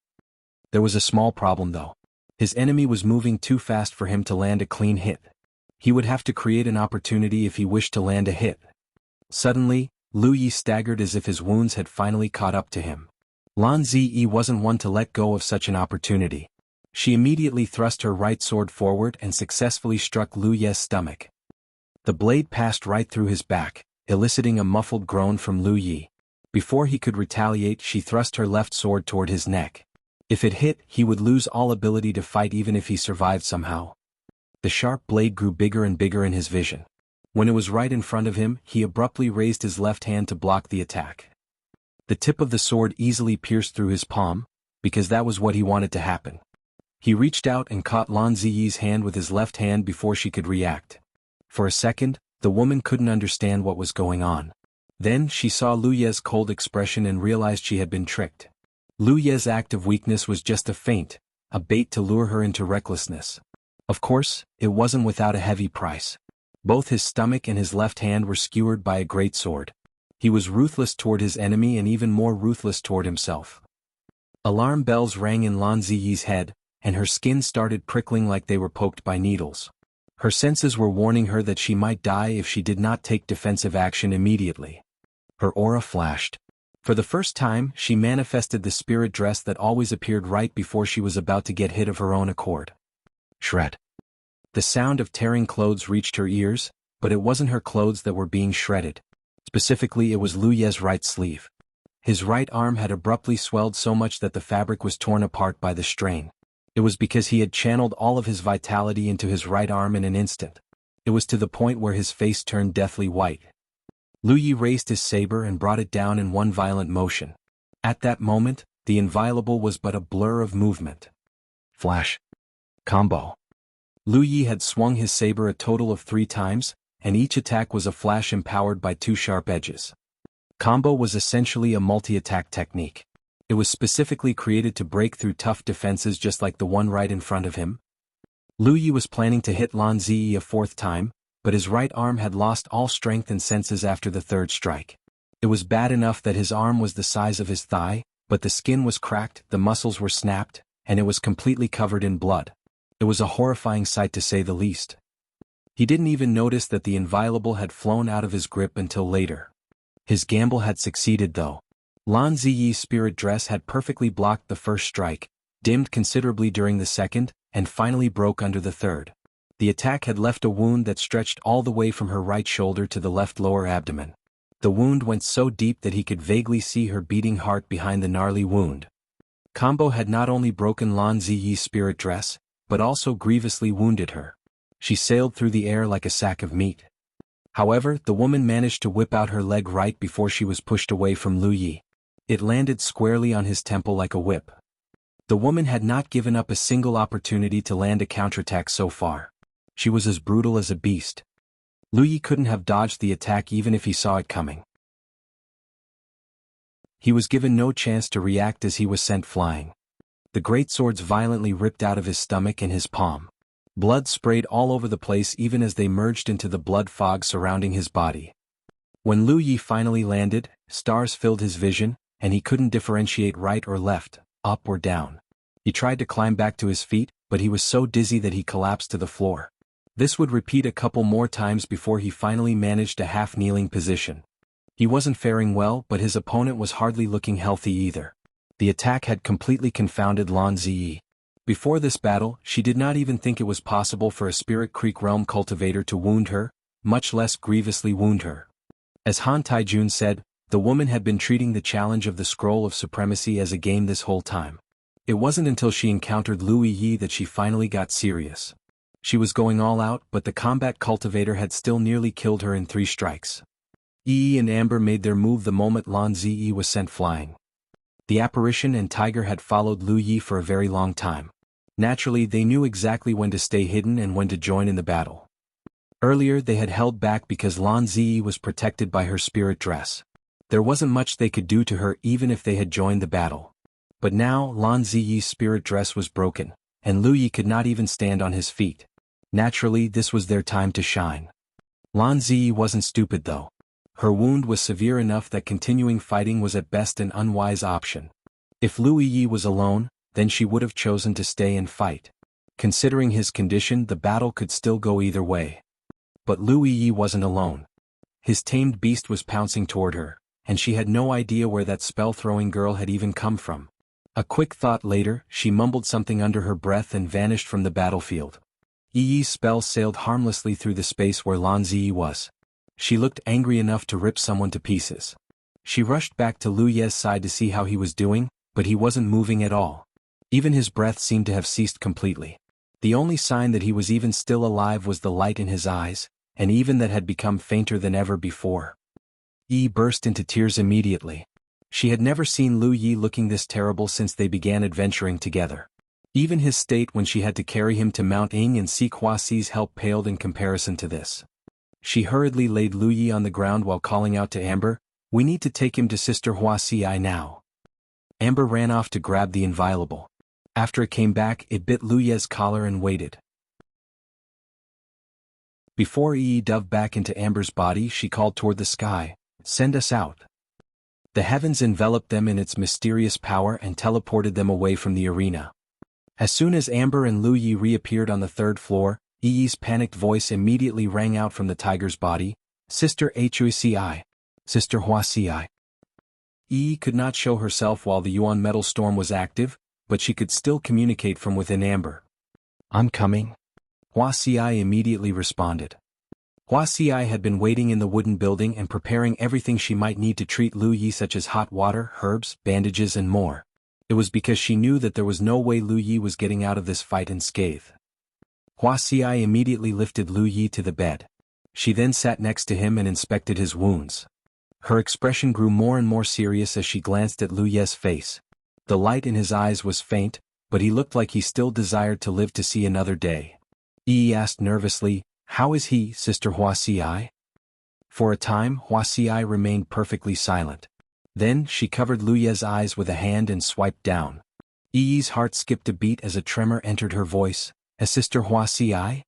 There was a small problem though. His enemy was moving too fast for him to land a clean hit. He would have to create an opportunity if he wished to land a hit. Suddenly, Lu Yi staggered as if his wounds had finally caught up to him. Lan Zi Yi wasn't one to let go of such an opportunity. She immediately thrust her right sword forward and successfully struck Lu Ye's stomach. The blade passed right through his back, eliciting a muffled groan from Lu Yi. Before he could retaliate, she thrust her left sword toward his neck. If it hit, he would lose all ability to fight even if he survived somehow. The sharp blade grew bigger and bigger in his vision. When it was right in front of him, he abruptly raised his left hand to block the attack. The tip of the sword easily pierced through his palm, because that was what he wanted to happen. He reached out and caught Lan Zi Yi's hand with his left hand before she could react. For a second, the woman couldn't understand what was going on. Then she saw Lu Ye's cold expression and realized she had been tricked. Lu Ye's act of weakness was just a feint, a bait to lure her into recklessness. Of course, it wasn't without a heavy price. Both his stomach and his left hand were skewered by a great sword. He was ruthless toward his enemy and even more ruthless toward himself. Alarm bells rang in Lan Zi Yi's head, and her skin started prickling like they were poked by needles. Her senses were warning her that she might die if she did not take defensive action immediately. Her aura flashed. For the first time, she manifested the spirit dress that always appeared right before she was about to get hit of her own accord. Shred. The sound of tearing clothes reached her ears, but it wasn't her clothes that were being shredded. Specifically, it was Lu Ye's right sleeve. His right arm had abruptly swelled so much that the fabric was torn apart by the strain. It was because he had channeled all of his vitality into his right arm in an instant. It was to the point where his face turned deathly white. Lu Yi raised his saber and brought it down in one violent motion. At that moment, the inviolable was but a blur of movement. Flash. Combo. Lu Yi had swung his saber a total of 3 times, and each attack was a flash empowered by 2 sharp edges. Combo was essentially a multi-attack technique. It was specifically created to break through tough defenses just like the one right in front of him. Lu Yi was planning to hit Lan Zi Yi a 4th time, but his right arm had lost all strength and senses after the 3rd strike. It was bad enough that his arm was the size of his thigh, but the skin was cracked, the muscles were snapped, and it was completely covered in blood. It was a horrifying sight to say the least. He didn't even notice that the inviolable had flown out of his grip until later. His gamble had succeeded though. Lan Zi Yi's spirit dress had perfectly blocked the 1st strike, dimmed considerably during the 2nd, and finally broke under the 3rd. The attack had left a wound that stretched all the way from her right shoulder to the left lower abdomen. The wound went so deep that he could vaguely see her beating heart behind the gnarly wound. Combo had not only broken Lan Zi Yi's spirit dress, but also grievously wounded her. She sailed through the air like a sack of meat. However, the woman managed to whip out her leg right before she was pushed away from Lu Yi. It landed squarely on his temple like a whip. The woman had not given up a single opportunity to land a counterattack so far. She was as brutal as a beast. Lu Yi couldn't have dodged the attack even if he saw it coming. He was given no chance to react as he was sent flying. The great swords violently ripped out of his stomach and his palm. Blood sprayed all over the place even as they merged into the blood fog surrounding his body. When Lu Yi finally landed, stars filled his vision, and he couldn't differentiate right or left, up or down. He tried to climb back to his feet, but he was so dizzy that he collapsed to the floor. This would repeat a couple more times before he finally managed a half-kneeling position. He wasn't faring well, but his opponent was hardly looking healthy either. The attack had completely confounded Lan Zi Yi. Before this battle, she did not even think it was possible for a Spirit Creek Realm cultivator to wound her, much less grievously wound her. As Han Taijun said, the woman had been treating the challenge of the Scroll of Supremacy as a game this whole time. It wasn't until she encountered Lu Yi that she finally got serious. She was going all out, but the combat cultivator had still nearly killed her in 3 strikes. Yi and Amber made their move the moment Lan Zi Yi was sent flying. The apparition and tiger had followed Lu Yi for a very long time. Naturally, they knew exactly when to stay hidden and when to join in the battle. Earlier they had held back because Lan Zi Yi was protected by her spirit dress. There wasn't much they could do to her even if they had joined the battle. But now Lan Zi Yi's spirit dress was broken, and Lu Yi could not even stand on his feet. Naturally, this was their time to shine. Lan Zi Yi wasn't stupid though. Her wound was severe enough that continuing fighting was at best an unwise option. If Lu Yi was alone, then she would have chosen to stay and fight. Considering his condition, the battle could still go either way. But Lu Yi wasn't alone. His tamed beast was pouncing toward her, and she had no idea where that spell-throwing girl had even come from. A quick thought later, she mumbled something under her breath and vanished from the battlefield. Yi's spell sailed harmlessly through the space where Lan Zi Yi was. She looked angry enough to rip someone to pieces. She rushed back to Lu Ye's side to see how he was doing, but he wasn't moving at all. Even his breath seemed to have ceased completely. The only sign that he was even still alive was the light in his eyes, and even that had become fainter than ever before. Yi burst into tears immediately. She had never seen Lu Yi looking this terrible since they began adventuring together. Even his state when she had to carry him to Mount Ing and seek Hua Xi's help paled in comparison to this. She hurriedly laid Lu Yi on the ground while calling out to Amber, "We need to take him to Sister Hua Xi now." Amber ran off to grab the inviolable. After it came back, it bit Lu Ye's collar and waited. Before Yi dove back into Amber's body, she called toward the sky, "Send us out." The heavens enveloped them in its mysterious power and teleported them away from the arena. As soon as Amber and Lu Yi reappeared on the 3rd floor, Yi's panicked voice immediately rang out from the tiger's body, "Sister Hui Ci. Sister Hua Ci." Yi could not show herself while the Yuan metal storm was active, but she could still communicate from within Amber. "I'm coming." Hua Ci immediately responded. Hua Ci had been waiting in the wooden building and preparing everything she might need to treat Lu Yi, such as hot water, herbs, bandages and more. It was because she knew that there was no way Lu Yi was getting out of this fight unscathed. Hua Ci immediately lifted Lu Yi to the bed. She then sat next to him and inspected his wounds. Her expression grew more and more serious as she glanced at Lu Ye's face. The light in his eyes was faint, but he looked like he still desired to live to see another day. Yi asked nervously, "How is he, Sister Wuxia?" For a time Wuxia remained perfectly silent. Then she covered Lu Ye's eyes with a hand and swiped down. Yi's heart skipped a beat as a tremor entered her voice. "As Sister Wuxia?"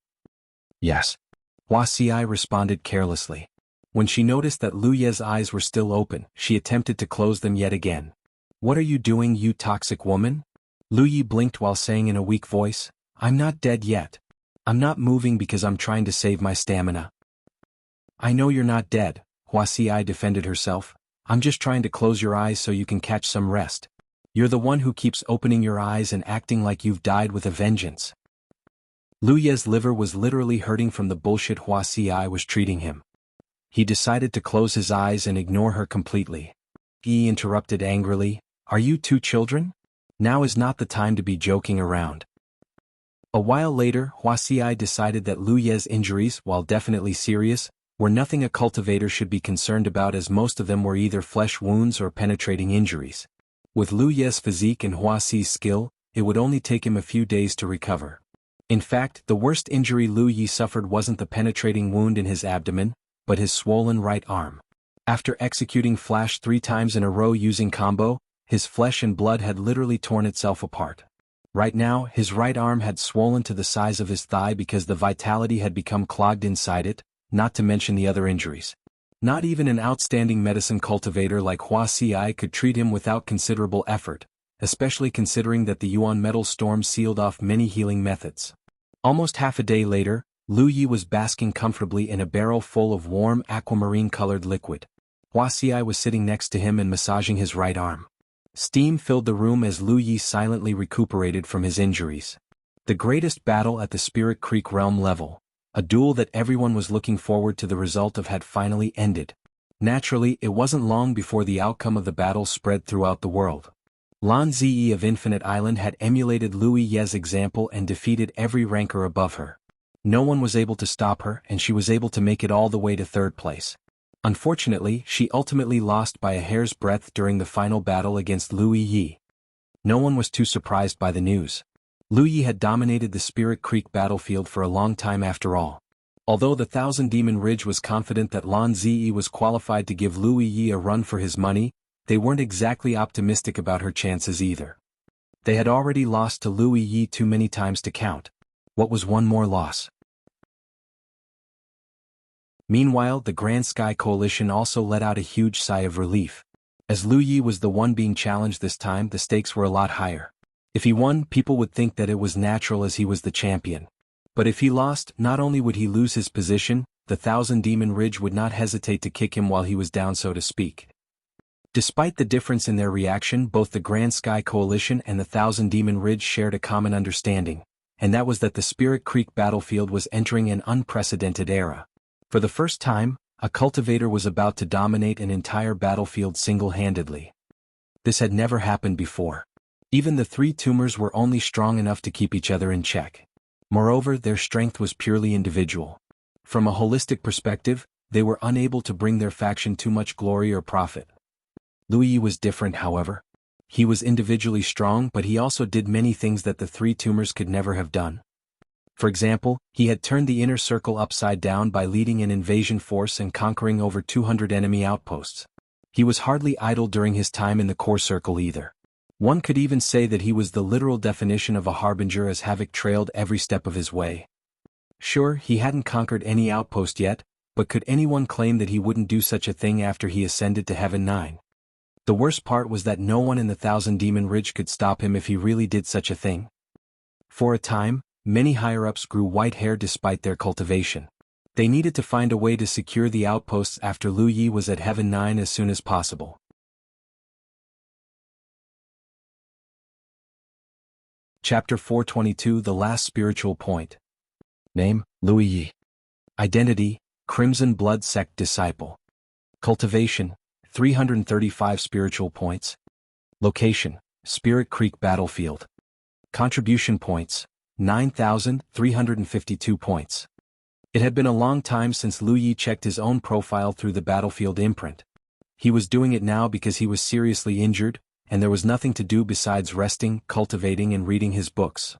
"Yes." Wuxia responded carelessly. When she noticed that Lu Ye's eyes were still open, she attempted to close them yet again. "What are you doing, you toxic woman?" Lu Yi blinked while saying in a weak voice, "I'm not dead yet. I'm not moving because I'm trying to save my stamina." "I know you're not dead," Wuxia defended herself. "I'm just trying to close your eyes so you can catch some rest. You're the one who keeps opening your eyes and acting like you've died with a vengeance." Lu Ye's liver was literally hurting from the bullshit Wuxia was treating him. He decided to close his eyes and ignore her completely. Yi interrupted angrily, "Are you two children? Now is not the time to be joking around." A while later, Wuxia decided that Lu Ye's injuries, while definitely serious, were nothing a cultivator should be concerned about, as most of them were either flesh wounds or penetrating injuries. With Lu Ye's physique and Huaxi's skill, it would only take him a few days to recover. In fact, the worst injury Lu Yi suffered wasn't the penetrating wound in his abdomen, but his swollen right arm. After executing Flash 3 times in a row using combo, his flesh and blood had literally torn itself apart. Right now, his right arm had swollen to the size of his thigh because the vitality had become clogged inside it, not to mention the other injuries. Not even an outstanding medicine cultivator like Huaxi could treat him without considerable effort, especially considering that the Yuan metal storm sealed off many healing methods. Almost half a day later, Lu Yi was basking comfortably in a barrel full of warm aquamarine-colored liquid. Huaxi was sitting next to him and massaging his right arm. Steam filled the room as Lu Yi silently recuperated from his injuries. The greatest battle at the Spirit Creek realm level, a duel that everyone was looking forward to the result of, had finally ended. Naturally, it wasn't long before the outcome of the battle spread throughout the world. Lan Zi Yi of Infinite Island had emulated Lu Yi's example and defeated every ranker above her. No one was able to stop her, and she was able to make it all the way to 3rd place. Unfortunately, she ultimately lost by a hair's breadth during the final battle against Lu Yi. No one was too surprised by the news. Lu Yi had dominated the Spirit Creek battlefield for a long time after all. Although the Thousand Demon Ridge was confident that Lan Zi Yi was qualified to give Lu Yi a run for his money, they weren't exactly optimistic about her chances either. They had already lost to Lu Yi too many times to count. What was one more loss? Meanwhile, the Grand Sky Coalition also let out a huge sigh of relief. As Lu Yi was the one being challenged this time, the stakes were a lot higher. If he won, people would think that it was natural as he was the champion. But if he lost, not only would he lose his position, the Thousand Demon Ridge would not hesitate to kick him while he was down, so to speak. Despite the difference in their reaction, both the Grand Sky Coalition and the Thousand Demon Ridge shared a common understanding, and that was that the Spirit Creek battlefield was entering an unprecedented era. For the first time, a cultivator was about to dominate an entire battlefield single-handedly. This had never happened before. Even the 3 tumors were only strong enough to keep each other in check. Moreover, their strength was purely individual. From a holistic perspective, they were unable to bring their faction too much glory or profit. Lu Yi was different, however. He was individually strong, but he also did many things that the 3 tumors could never have done. For example, he had turned the inner circle upside down by leading an invasion force and conquering over 200 enemy outposts. He was hardly idle during his time in the core circle either. One could even say that he was the literal definition of a harbinger, as havoc trailed every step of his way. Sure, he hadn't conquered any outpost yet, but could anyone claim that he wouldn't do such a thing after he ascended to Heaven 9? The worst part was that no one in the Thousand Demon Ridge could stop him if he really did such a thing. For a time, many higher-ups grew white hair despite their cultivation. They needed to find a way to secure the outposts after Lu Yi was at Heaven 9 as soon as possible. Chapter 422, The Last Spiritual Point. Name, Lu Yi. Identity, Crimson Blood Sect Disciple. Cultivation, 335 spiritual points. Location, Spirit Creek Battlefield. Contribution points, 9,352 points. It had been a long time since Lu Yi checked his own profile through the battlefield imprint. He was doing it now because he was seriously injured, and there was nothing to do besides resting, cultivating and reading his books.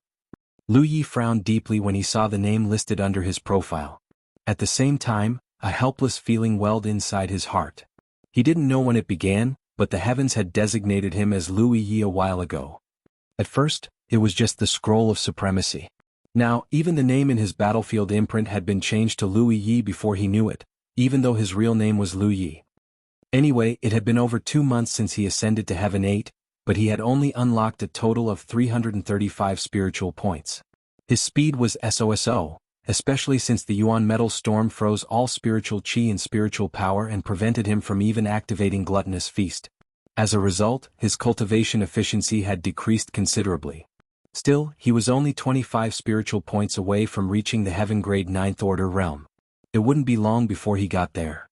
Lu Yi frowned deeply when he saw the name listed under his profile. At the same time, a helpless feeling welled inside his heart. He didn't know when it began, but the heavens had designated him as Lu Yi a while ago. At first, it was just the scroll of supremacy. Now, even the name in his battlefield imprint had been changed to Lu Yi before he knew it, even though his real name was Lu Yi. Anyway, it had been over 2 months since he ascended to Heaven 8, but he had only unlocked a total of 335 spiritual points. His speed was SOSO, especially since the Yuan metal storm froze all spiritual chi and spiritual power and prevented him from even activating Gluttonous Feast. As a result, his cultivation efficiency had decreased considerably. Still, he was only 25 spiritual points away from reaching the Heaven Grade 9th Order realm. It wouldn't be long before he got there.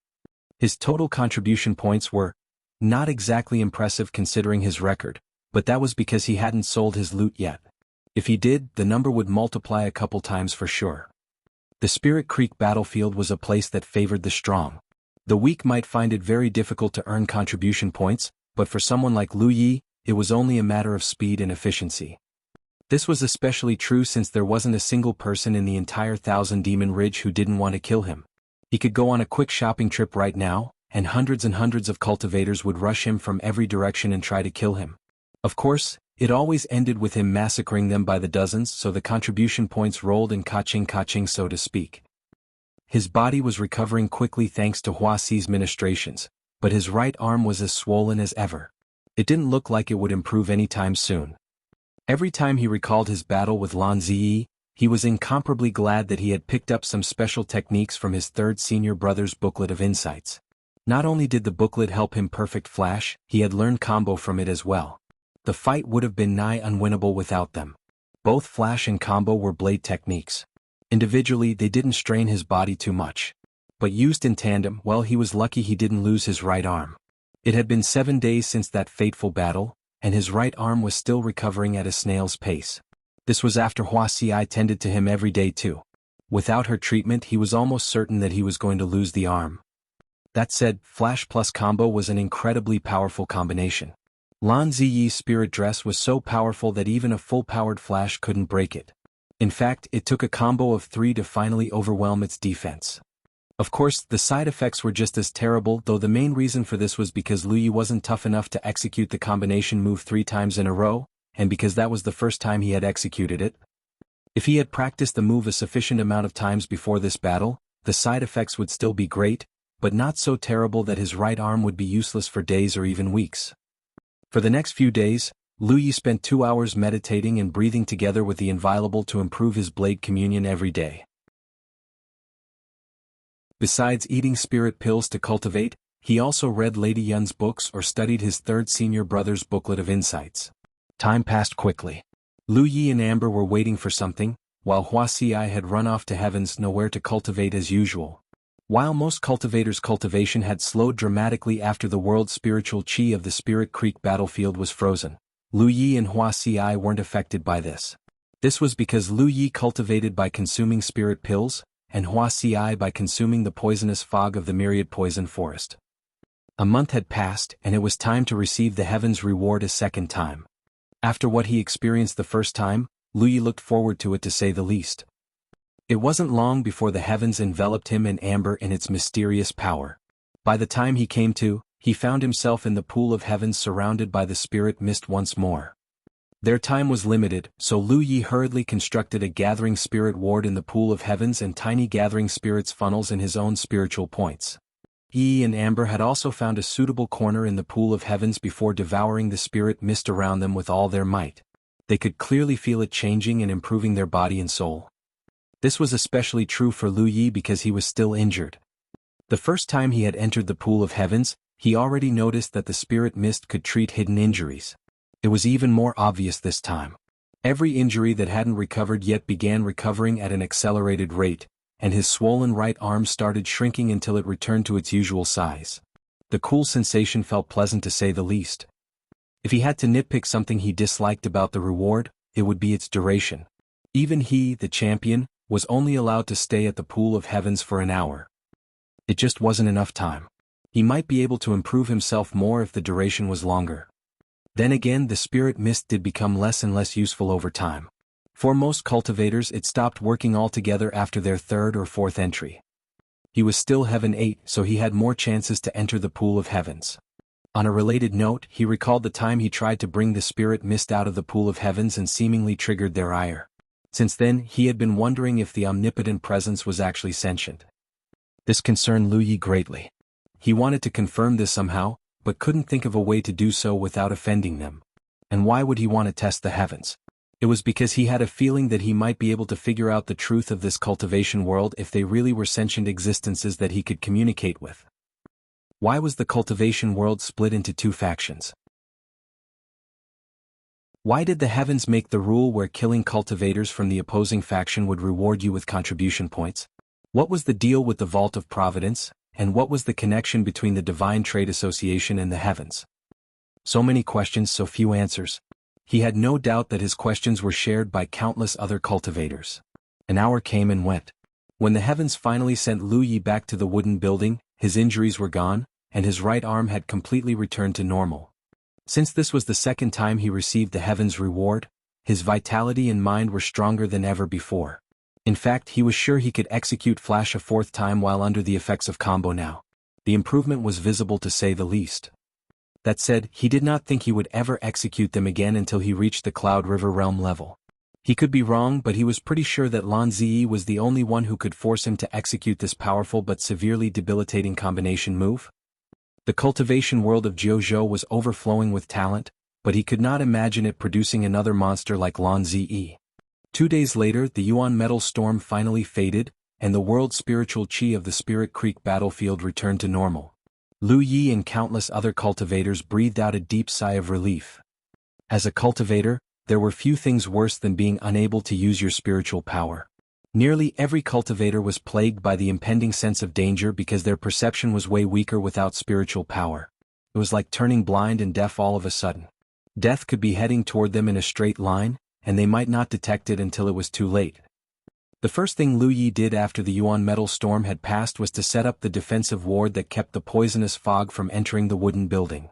His total contribution points were not exactly impressive considering his record, but that was because he hadn't sold his loot yet. If he did, the number would multiply a couple times for sure. The Spirit Creek battlefield was a place that favored the strong. The weak might find it very difficult to earn contribution points, but for someone like Lu Yi, it was only a matter of speed and efficiency. This was especially true since there wasn't a single person in the entire Thousand Demon Ridge who didn't want to kill him. He could go on a quick shopping trip right now, and hundreds of cultivators would rush him from every direction and try to kill him. Of course, it always ended with him massacring them by the dozens, so the contribution points rolled in kaching so to speak. His body was recovering quickly thanks to Huasi's ministrations, but his right arm was as swollen as ever. It didn't look like it would improve anytime soon. Every time he recalled his battle with Lan Zi Yi, he was incomparably glad that he had picked up some special techniques from his third senior brother's booklet of insights. Not only did the booklet help him perfect Flash, he had learned combo from it as well. The fight would have been nigh unwinnable without them. Both Flash and combo were blade techniques. Individually they didn't strain his body too much. But used in tandem, well, he was lucky he didn't lose his right arm. It had been 7 days since that fateful battle, and his right arm was still recovering at a snail's pace. This was after Huasi tended to him every day too. Without her treatment he was almost certain that he was going to lose the arm. That said, Flash plus combo was an incredibly powerful combination. Lan Zi Yi's spirit dress was so powerful that even a full-powered Flash couldn't break it. In fact, it took a combo of 3 to finally overwhelm its defense. Of course, the side effects were just as terrible, though the main reason for this was because Lu Yi wasn't tough enough to execute the combination move 3 times in a row, and because that was the first time he had executed it. If he had practiced the move a sufficient amount of times before this battle, the side effects would still be great, but not so terrible that his right arm would be useless for days or even weeks. For the next few days, Lu Yi spent 2 hours meditating and breathing together with the Inviolable to improve his blade communion every day. Besides eating spirit pills to cultivate, he also read Lady Yun's books or studied his third senior brother's booklet of insights. Time passed quickly. Lu Yi and Amber were waiting for something, while Huasi had run off to Heavens Nowhere to cultivate as usual. While most cultivators' cultivation had slowed dramatically after the world's spiritual chi of the Spirit Creek battlefield was frozen, Lu Yi and Huasi weren't affected by this. This was because Lu Yi cultivated by consuming spirit pills, and Huasi by consuming the poisonous fog of the Myriad poison forest. A month had passed, and it was time to receive the Heaven's reward a second time. After what he experienced the first time, Lu Yi looked forward to it to say the least. It wasn't long before the heavens enveloped him and Amber in its mysterious power. By the time he came to, he found himself in the pool of heavens surrounded by the spirit mist once more. Their time was limited, so Lu Yi hurriedly constructed a gathering spirit ward in the pool of heavens and tiny gathering spirits funnels in his own spiritual points. He and Amber had also found a suitable corner in the pool of heavens before devouring the spirit mist around them with all their might. They could clearly feel it changing and improving their body and soul. This was especially true for Lu Yi because he was still injured. The first time he had entered the pool of heavens, he already noticed that the spirit mist could treat hidden injuries. It was even more obvious this time. Every injury that hadn't recovered yet began recovering at an accelerated rate, and his swollen right arm started shrinking until it returned to its usual size. The cool sensation felt pleasant to say the least. If he had to nitpick something he disliked about the reward, it would be its duration. Even he, the champion, was only allowed to stay at the pool of heavens for an hour. It just wasn't enough time. He might be able to improve himself more if the duration was longer. Then again, the spirit mist did become less and less useful over time. For most cultivators, it stopped working altogether after their third or fourth entry. He was still Heaven 8, so he had more chances to enter the pool of heavens. On a related note, he recalled the time he tried to bring the spirit mist out of the pool of heavens and seemingly triggered their ire. Since then, he had been wondering if the omnipotent presence was actually sentient. This concerned Lu Yi greatly. He wanted to confirm this somehow, but couldn't think of a way to do so without offending them. And why would he want to test the heavens? It was because he had a feeling that he might be able to figure out the truth of this cultivation world if they really were sentient existences that he could communicate with. Why was the cultivation world split into two factions? Why did the heavens make the rule where killing cultivators from the opposing faction would reward you with contribution points? What was the deal with the Vault of Providence, and what was the connection between the Divine Trade Association and the heavens? So many questions, so few answers. He had no doubt that his questions were shared by countless other cultivators. An hour came and went. When the heavens finally sent Lu Yi back to the wooden building, his injuries were gone, and his right arm had completely returned to normal. Since this was the second time he received the heavens' reward, his vitality and mind were stronger than ever before. In fact, he was sure he could execute Flash a fourth time while under the effects of combo now. The improvement was visible to say the least. That said, he did not think he would ever execute them again until he reached the Cloud River realm level. He could be wrong, but he was pretty sure that Lan Zi Yi was the only one who could force him to execute this powerful but severely debilitating combination move. The cultivation world of Zhou was overflowing with talent, but he could not imagine it producing another monster like Lan Zi Yi. 2 days later, the Yuan metal storm finally faded, and the world's spiritual chi of the Spirit Creek battlefield returned to normal. Lu Yi and countless other cultivators breathed out a deep sigh of relief. As a cultivator, there were few things worse than being unable to use your spiritual power. Nearly every cultivator was plagued by the impending sense of danger because their perception was way weaker without spiritual power. It was like turning blind and deaf all of a sudden. Death could be heading toward them in a straight line, and they might not detect it until it was too late. The first thing Lu Yi did after the Yuan metal storm had passed was to set up the defensive ward that kept the poisonous fog from entering the wooden building.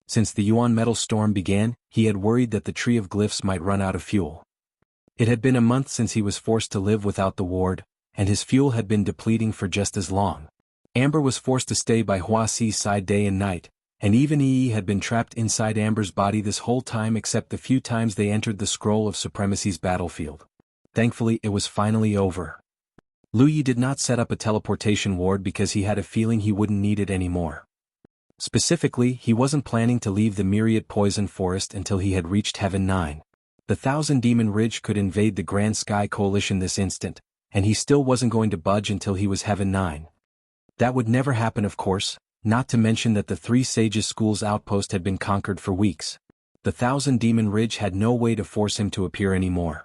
Since the Yuan metal storm began, he had worried that the Tree of Glyphs might run out of fuel. It had been a month since he was forced to live without the ward, and his fuel had been depleting for just as long. Amber was forced to stay by Hua Xi's side day and night, and even Yi had been trapped inside Amber's body this whole time except the few times they entered the Scroll of Supremacy's battlefield. Thankfully, it was finally over. Lu Yi did not set up a teleportation ward because he had a feeling he wouldn't need it anymore. Specifically, he wasn't planning to leave the Myriad Poison Forest until he had reached Heaven 9. The Thousand Demon Ridge could invade the Grand Sky Coalition this instant, and he still wasn't going to budge until he was Heaven 9. That would never happen, of course, not to mention that the Three Sages School's outpost had been conquered for weeks. The Thousand Demon Ridge had no way to force him to appear anymore.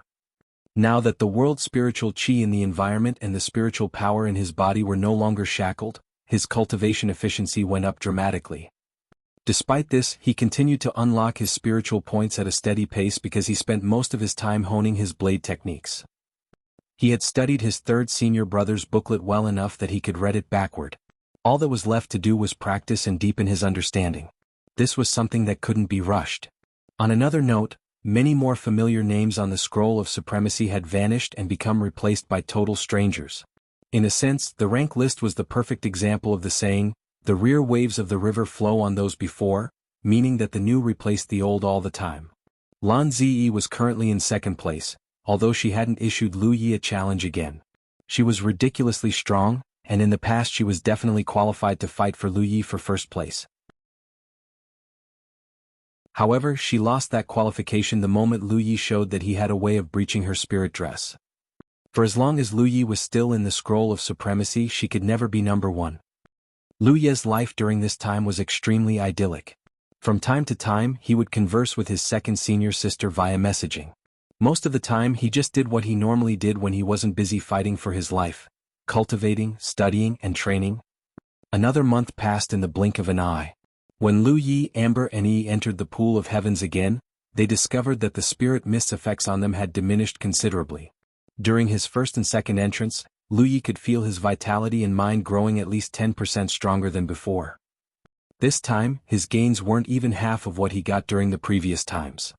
Now that the world's spiritual chi in the environment and the spiritual power in his body were no longer shackled, his cultivation efficiency went up dramatically. Despite this, he continued to unlock his spiritual points at a steady pace because he spent most of his time honing his blade techniques. He had studied his third senior brother's booklet well enough that he could read it backward. All that was left to do was practice and deepen his understanding. This was something that couldn't be rushed. On another note, many more familiar names on the Scroll of Supremacy had vanished and become replaced by total strangers. In a sense, the rank list was the perfect example of the saying, "The rear waves of the river flow on those before," meaning that the new replaced the old all the time. Lan Zi Yi was currently in second place, although she hadn't issued Lu Yi a challenge again. She was ridiculously strong, and in the past she was definitely qualified to fight for Lu Yi for first place. However, she lost that qualification the moment Lu Yi showed that he had a way of breaching her spirit dress. For as long as Lu Yi was still in the Scroll of Supremacy, she could never be number one. Lu Yi's life during this time was extremely idyllic. From time to time, he would converse with his second senior sister via messaging. Most of the time, he just did what he normally did when he wasn't busy fighting for his life: cultivating, studying, and training. Another month passed in the blink of an eye. When Lu Yi, Amber, and Yi entered the Pool of Heavens again, they discovered that the spirit mist's effects on them had diminished considerably. During his first and second entrance, Lu Yi could feel his vitality and mind growing at least 10% stronger than before. This time, his gains weren't even half of what he got during the previous times.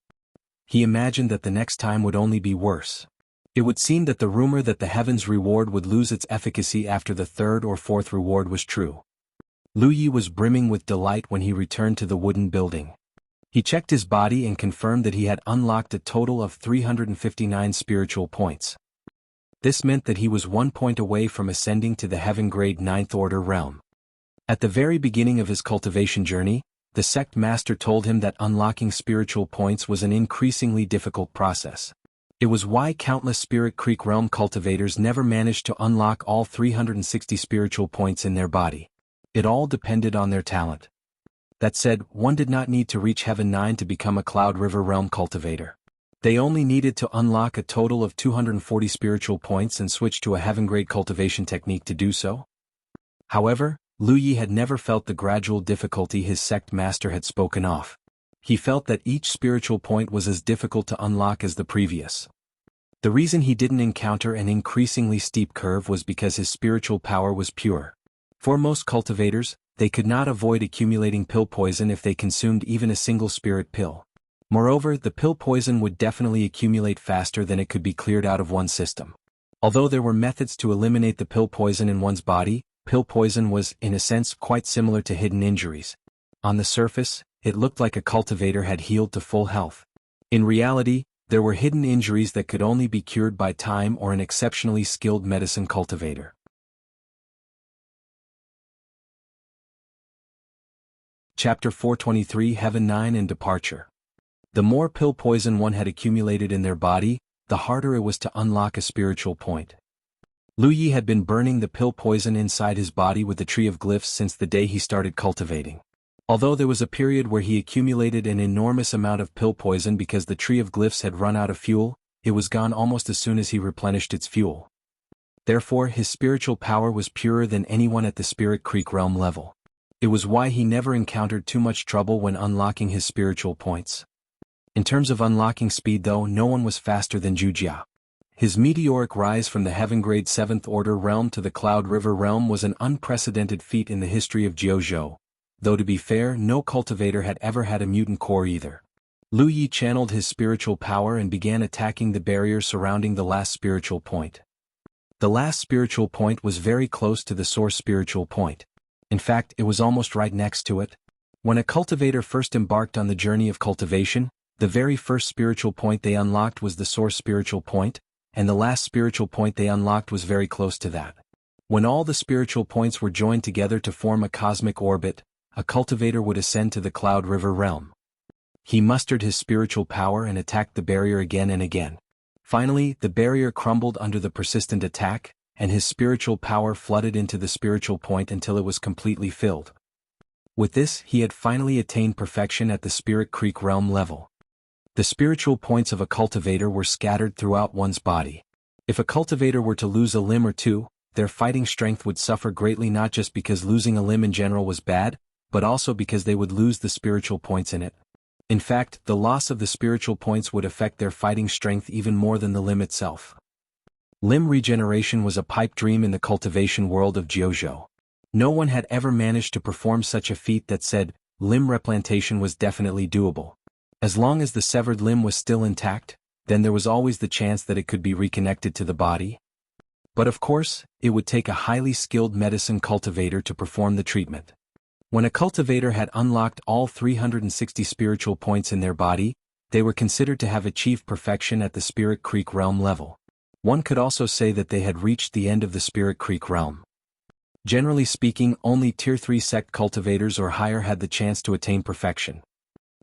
He imagined that the next time would only be worse. It would seem that the rumor that the heavens reward would lose its efficacy after the third or fourth reward was true. Lu Yi was brimming with delight when he returned to the wooden building. He checked his body and confirmed that he had unlocked a total of 359 spiritual points. This meant that he was 1 point away from ascending to the heaven-grade 9th order realm. At the very beginning of his cultivation journey, the sect master told him that unlocking spiritual points was an increasingly difficult process. It was why countless Spirit Creek realm cultivators never managed to unlock all 360 spiritual points in their body. It all depended on their talent. That said, one did not need to reach Heaven 9 to become a Cloud River realm cultivator. They only needed to unlock a total of 240 spiritual points and switch to a heaven-grade cultivation technique to do so. However, Lu Yi had never felt the gradual difficulty his sect master had spoken of. He felt that each spiritual point was as difficult to unlock as the previous. The reason he didn't encounter an increasingly steep curve was because his spiritual power was pure. For most cultivators, they could not avoid accumulating pill poison if they consumed even a single spirit pill. Moreover, the pill poison would definitely accumulate faster than it could be cleared out of one's system. Although there were methods to eliminate the pill poison in one's body, pill poison was, in a sense, quite similar to hidden injuries. On the surface, it looked like a cultivator had healed to full health. In reality, there were hidden injuries that could only be cured by time or an exceptionally skilled medicine cultivator. Chapter 423 Heaven 9 and Departure. The more pill poison one had accumulated in their body, the harder it was to unlock a spiritual point. Lu Yi had been burning the pill poison inside his body with the Tree of Glyphs since the day he started cultivating. Although there was a period where he accumulated an enormous amount of pill poison because the Tree of Glyphs had run out of fuel, it was gone almost as soon as he replenished its fuel. Therefore, his spiritual power was purer than anyone at the Spirit Creek realm level. It was why he never encountered too much trouble when unlocking his spiritual points. In terms of unlocking speed though, no one was faster than Wuxia. His meteoric rise from the heaven-grade 7th order realm to the Cloud River realm was an unprecedented feat in the history of Jianghu. Though to be fair, no cultivator had ever had a mutant core either. Lu Yi channeled his spiritual power and began attacking the barrier surrounding the last spiritual point. The last spiritual point was very close to the source spiritual point. In fact, it was almost right next to it. When a cultivator first embarked on the journey of cultivation, the very first spiritual point they unlocked was the source spiritual point, and the last spiritual point they unlocked was very close to that. When all the spiritual points were joined together to form a cosmic orbit, a cultivator would ascend to the Cloud River realm. He mustered his spiritual power and attacked the barrier again and again. Finally, the barrier crumbled under the persistent attack, and his spiritual power flooded into the spiritual point until it was completely filled. With this, he had finally attained perfection at the Spirit Creek realm level. The spiritual points of a cultivator were scattered throughout one's body. If a cultivator were to lose a limb or two, their fighting strength would suffer greatly, not just because losing a limb in general was bad, but also because they would lose the spiritual points in it. In fact, the loss of the spiritual points would affect their fighting strength even more than the limb itself. Limb regeneration was a pipe dream in the cultivation world of Jianghu. No one had ever managed to perform such a feat that said, limb replantation was definitely doable. As long as the severed limb was still intact, then there was always the chance that it could be reconnected to the body. But of course, it would take a highly skilled medicine cultivator to perform the treatment. When a cultivator had unlocked all 360 spiritual points in their body, they were considered to have achieved perfection at the Spirit Creek realm level. One could also say that they had reached the end of the Spirit Creek realm. Generally speaking, only Tier 3 Sect cultivators or higher had the chance to attain perfection.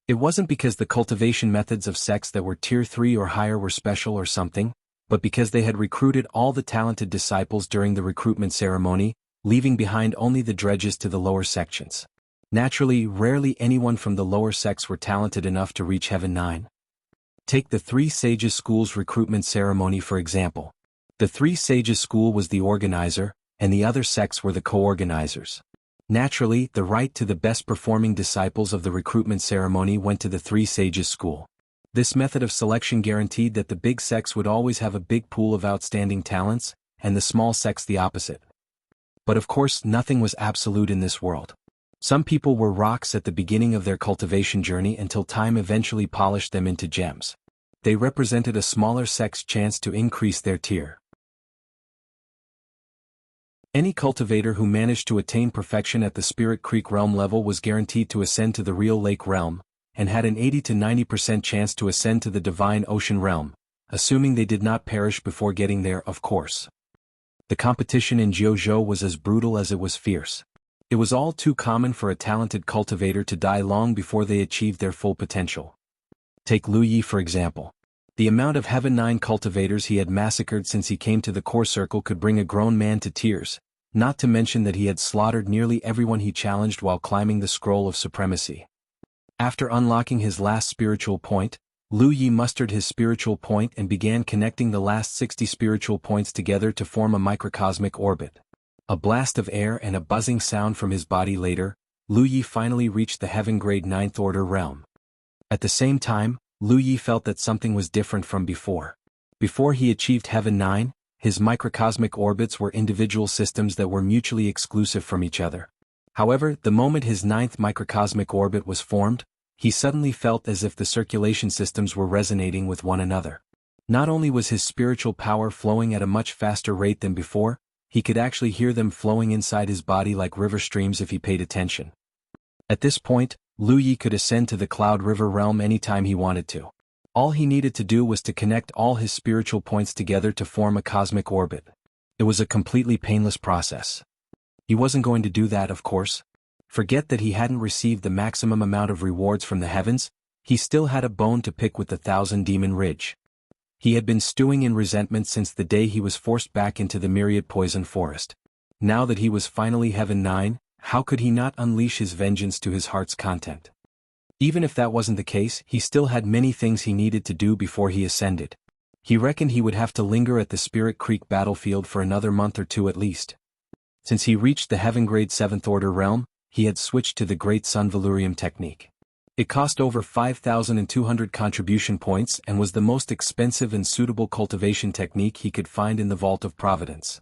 It wasn't because the cultivation methods of sects that were Tier 3 or higher were special or something, but because they had recruited all the talented disciples during the recruitment ceremony, leaving behind only the dredges to the lower sections. Naturally, rarely anyone from the lower sects were talented enough to reach Heaven 9. Take the Three Sages School's recruitment ceremony for example. The Three Sages School was the organizer, and the other sects were the co-organizers. Naturally, the right to the best-performing disciples of the recruitment ceremony went to the Three Sages School. This method of selection guaranteed that the big sects would always have a big pool of outstanding talents, and the small sects the opposite. But of course, nothing was absolute in this world. Some people were rocks at the beginning of their cultivation journey until time eventually polished them into gems. They represented a smaller sect's chance to increase their tier. Any cultivator who managed to attain perfection at the Spirit Creek realm level was guaranteed to ascend to the Real Lake realm, and had an 80 to 90% chance to ascend to the Divine Ocean realm, assuming they did not perish before getting there, of course. The competition in Jianghu was as brutal as it was fierce. It was all too common for a talented cultivator to die long before they achieved their full potential. Take Lu Yi for example. The amount of Heaven 9 cultivators he had massacred since he came to the core circle could bring a grown man to tears, not to mention that he had slaughtered nearly everyone he challenged while climbing the Scroll of Supremacy. After unlocking his last spiritual point, Lu Yi mustered his spiritual point and began connecting the last 60 spiritual points together to form a microcosmic orbit. A blast of air and a buzzing sound from his body later, Lu Yi finally reached the Heaven Grade 9th Order realm. At the same time, Lu Yi felt that something was different from before. Before he achieved Heaven 9, his microcosmic orbits were individual systems that were mutually exclusive from each other. However, the moment his 9th microcosmic orbit was formed, he suddenly felt as if the circulation systems were resonating with one another. Not only was his spiritual power flowing at a much faster rate than before, he could actually hear them flowing inside his body like river streams if he paid attention. At this point, Lu Yi could ascend to the Cloud River realm anytime he wanted to. All he needed to do was to connect all his spiritual points together to form a cosmic orbit. It was a completely painless process. He wasn't going to do that, of course. Forget that he hadn't received the maximum amount of rewards from the heavens, he still had a bone to pick with the Thousand Demon Ridge. He had been stewing in resentment since the day he was forced back into the Myriad poison forest. Now that he was finally Heaven 9, how could he not unleash his vengeance to his heart's content? Even if that wasn't the case, he still had many things he needed to do before he ascended. He reckoned he would have to linger at the Spirit Creek battlefield for another month or two at least. Since he reached the Heaven Grade 7th Order realm, he had switched to the Great Sun Valurium technique. It cost over 5,200 contribution points and was the most expensive and suitable cultivation technique he could find in the Vault of Providence.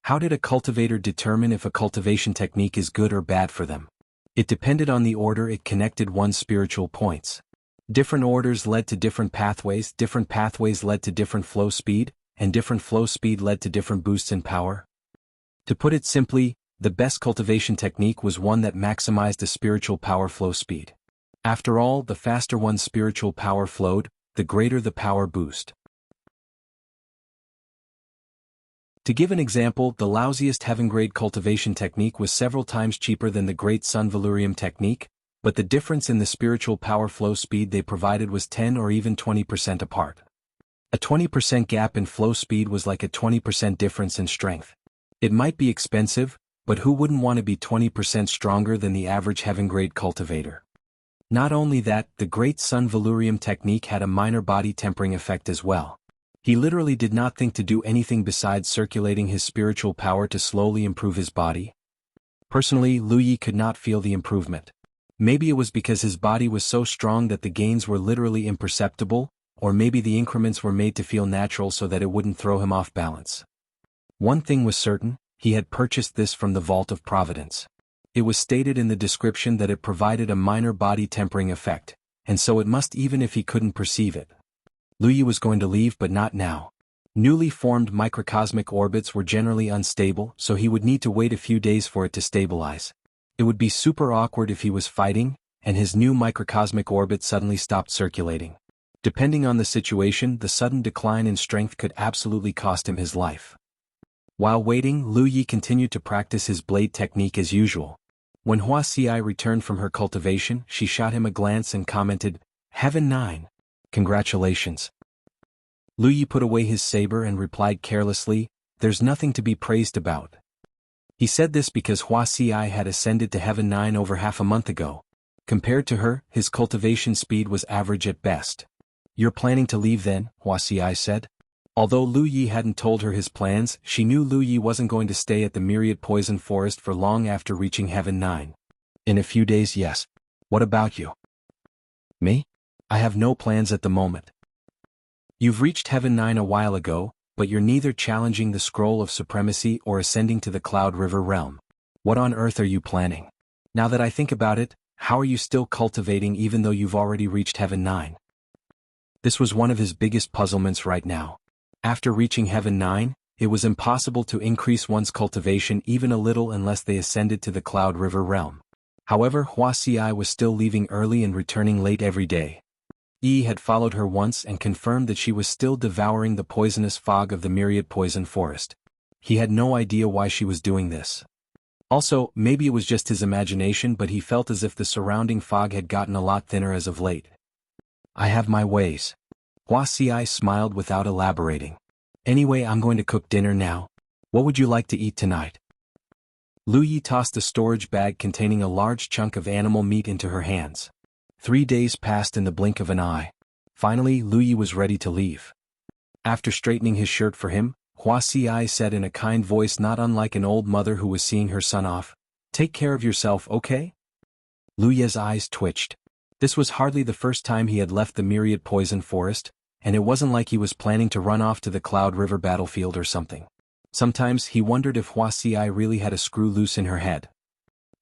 How did a cultivator determine if a cultivation technique is good or bad for them? It depended on the order it connected one's spiritual points. Different orders led to different pathways led to different flow speed, and different flow speed led to different boosts in power. To put it simply, the best cultivation technique was one that maximized the spiritual power flow speed. After all, the faster one's spiritual power flowed, the greater the power boost. To give an example, the lousiest heaven-grade cultivation technique was several times cheaper than the Great Sun Valurium technique, but the difference in the spiritual power flow speed they provided was 10 or even 20% apart. A 20% gap in flow speed was like a 20% difference in strength. It might be expensive, but who wouldn't want to be 20% stronger than the average heaven-grade cultivator? Not only that, the Great Sun Valurium technique had a minor body tempering effect as well. He literally did not think to do anything besides circulating his spiritual power to slowly improve his body. Personally, Lu Yi could not feel the improvement. Maybe it was because his body was so strong that the gains were literally imperceptible, or maybe the increments were made to feel natural so that it wouldn't throw him off balance. One thing was certain, he had purchased this from the Vault of Providence. It was stated in the description that it provided a minor body tempering effect, and so it must even if he couldn't perceive it. Lu Yi was going to leave, but not now. Newly formed microcosmic orbits were generally unstable, so he would need to wait a few days for it to stabilize. It would be super awkward if he was fighting, and his new microcosmic orbit suddenly stopped circulating. Depending on the situation, the sudden decline in strength could absolutely cost him his life. While waiting, Lu Yi continued to practice his blade technique as usual. When Wuxia returned from her cultivation, she shot him a glance and commented, "Heaven 9. Congratulations." Lu Yi put away his saber and replied carelessly, "There's nothing to be praised about." He said this because Wuxia had ascended to Heaven 9 over half a month ago. Compared to her, his cultivation speed was average at best. "You're planning to leave then?" Wuxia said. Although Lu Yi hadn't told her his plans, she knew Lu Yi wasn't going to stay at the Myriad poison forest for long after reaching Heaven 9. "In a few days, yes. What about you?" "Me? I have no plans at the moment." "You've reached Heaven 9 a while ago, but you're neither challenging the Scroll of Supremacy or ascending to the Cloud River realm. What on earth are you planning?" Now that I think about it, how are you still cultivating even though you've already reached Heaven 9? This was one of his biggest puzzlements right now. After reaching Heaven 9, it was impossible to increase one's cultivation even a little unless they ascended to the Cloud River realm. However, Wuxia was still leaving early and returning late every day. Yi had followed her once and confirmed that she was still devouring the poisonous fog of the Myriad poison forest. He had no idea why she was doing this. Also, maybe it was just his imagination, but he felt as if the surrounding fog had gotten a lot thinner as of late. I have my ways. Wuxia smiled without elaborating. Anyway, I'm going to cook dinner now. What would you like to eat tonight? Lu Yi tossed a storage bag containing a large chunk of animal meat into her hands. 3 days passed in the blink of an eye. Finally, Lu Yi was ready to leave. After straightening his shirt for him, Wuxia said in a kind voice not unlike an old mother who was seeing her son off, "Take care of yourself, okay?" Lu Yi's eyes twitched. This was hardly the first time he had left the Myriad poison forest, and it wasn't like he was planning to run off to the Cloud River battlefield or something. Sometimes he wondered if Wuxia really had a screw loose in her head.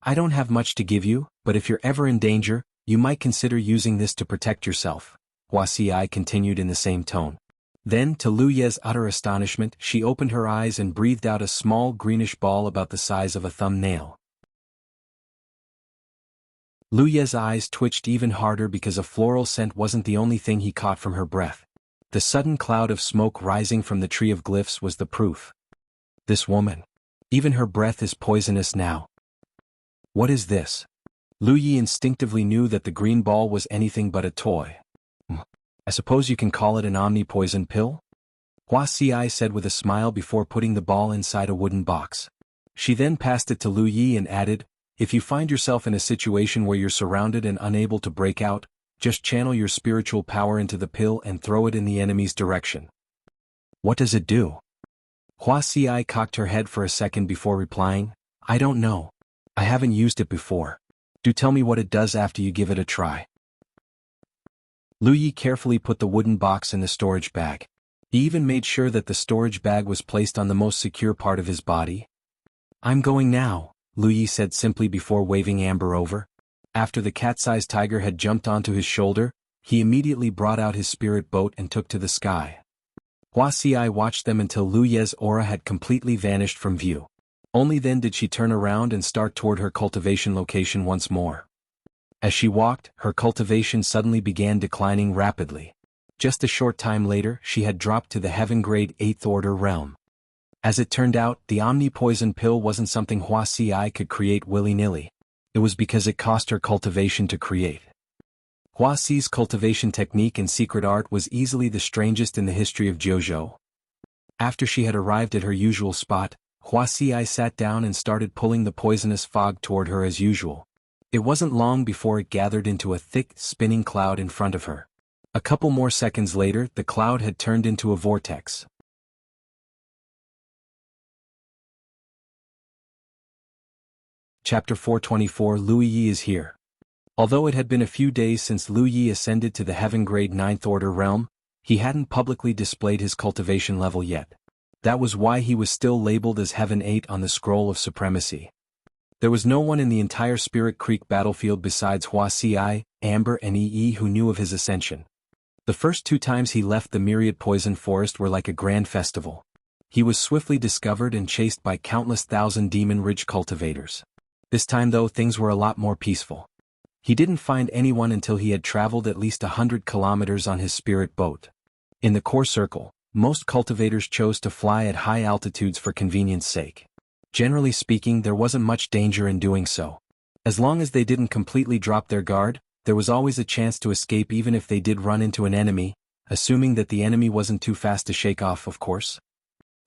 I don't have much to give you, but if you're ever in danger, you might consider using this to protect yourself, Wuxia continued in the same tone. Then, to Lu Yi's utter astonishment, she opened her eyes and breathed out a small greenish ball about the size of a thumbnail. Lu Yi's eyes twitched even harder because a floral scent wasn't the only thing he caught from her breath. The sudden cloud of smoke rising from the tree of glyphs was the proof. This woman. Even her breath is poisonous now. What is this? Lu Yi instinctively knew that the green ball was anything but a toy. I suppose you can call it an omni-poison pill? Wuxia said with a smile before putting the ball inside a wooden box. She then passed it to Lu Yi and added, if you find yourself in a situation where you're surrounded and unable to break out, just channel your spiritual power into the pill and throw it in the enemy's direction. What does it do? Wuxia cocked her head for a second before replying, I don't know. I haven't used it before. Do tell me what it does after you give it a try. Lu Yi carefully put the wooden box in the storage bag. He even made sure that the storage bag was placed on the most secure part of his body. I'm going now, Lu Yi said simply before waving Amber over. After the cat-sized tiger had jumped onto his shoulder, he immediately brought out his spirit boat and took to the sky. Wuxia watched them until Lu Yi's aura had completely vanished from view. Only then did she turn around and start toward her cultivation location once more. As she walked, her cultivation suddenly began declining rapidly. Just a short time later, she had dropped to the heaven-grade 8th order realm. As it turned out, the omni-poison pill wasn't something Wuxia could create willy-nilly. It was because it cost her cultivation to create. Wuxia's cultivation technique and secret art was easily the strangest in the history of Zhou. After she had arrived at her usual spot, Wuxia sat down and started pulling the poisonous fog toward her as usual. It wasn't long before it gathered into a thick, spinning cloud in front of her. A couple more seconds later, the cloud had turned into a vortex. Chapter 424 Lu Yi is here. Although it had been a few days since Lu Yi ascended to the heaven-grade 9th order realm, he hadn't publicly displayed his cultivation level yet. That was why he was still labeled as Heaven 8 on the Scroll of Supremacy. There was no one in the entire Spirit Creek battlefield besides Wuxia, Amber and Yi who knew of his ascension. The first 2 times he left the Myriad poison forest were like a grand festival. He was swiftly discovered and chased by countless thousand Demon Ridge cultivators. This time though things were a lot more peaceful. He didn't find anyone until he had traveled at least 100 kilometers on his spirit boat. In the core circle, most cultivators chose to fly at high altitudes for convenience sake. Generally speaking, there wasn't much danger in doing so. As long as they didn't completely drop their guard, there was always a chance to escape even if they did run into an enemy, assuming that the enemy wasn't too fast to shake off, of course.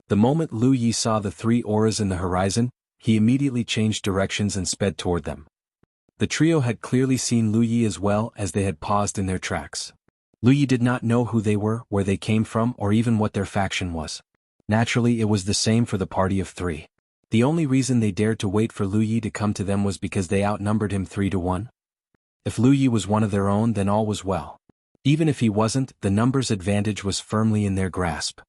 The moment Lu Yi saw the 3 auras in the horizon, he immediately changed directions and sped toward them. The trio had clearly seen Lu Yi as well as they had paused in their tracks. Lu Yi did not know who they were, where they came from, or even what their faction was. Naturally, it was the same for the party of 3. The only reason they dared to wait for Lu Yi to come to them was because they outnumbered him 3-1. If Lu Yi was one of their own, then all was well. Even if he wasn't, the numbers advantage was firmly in their grasp.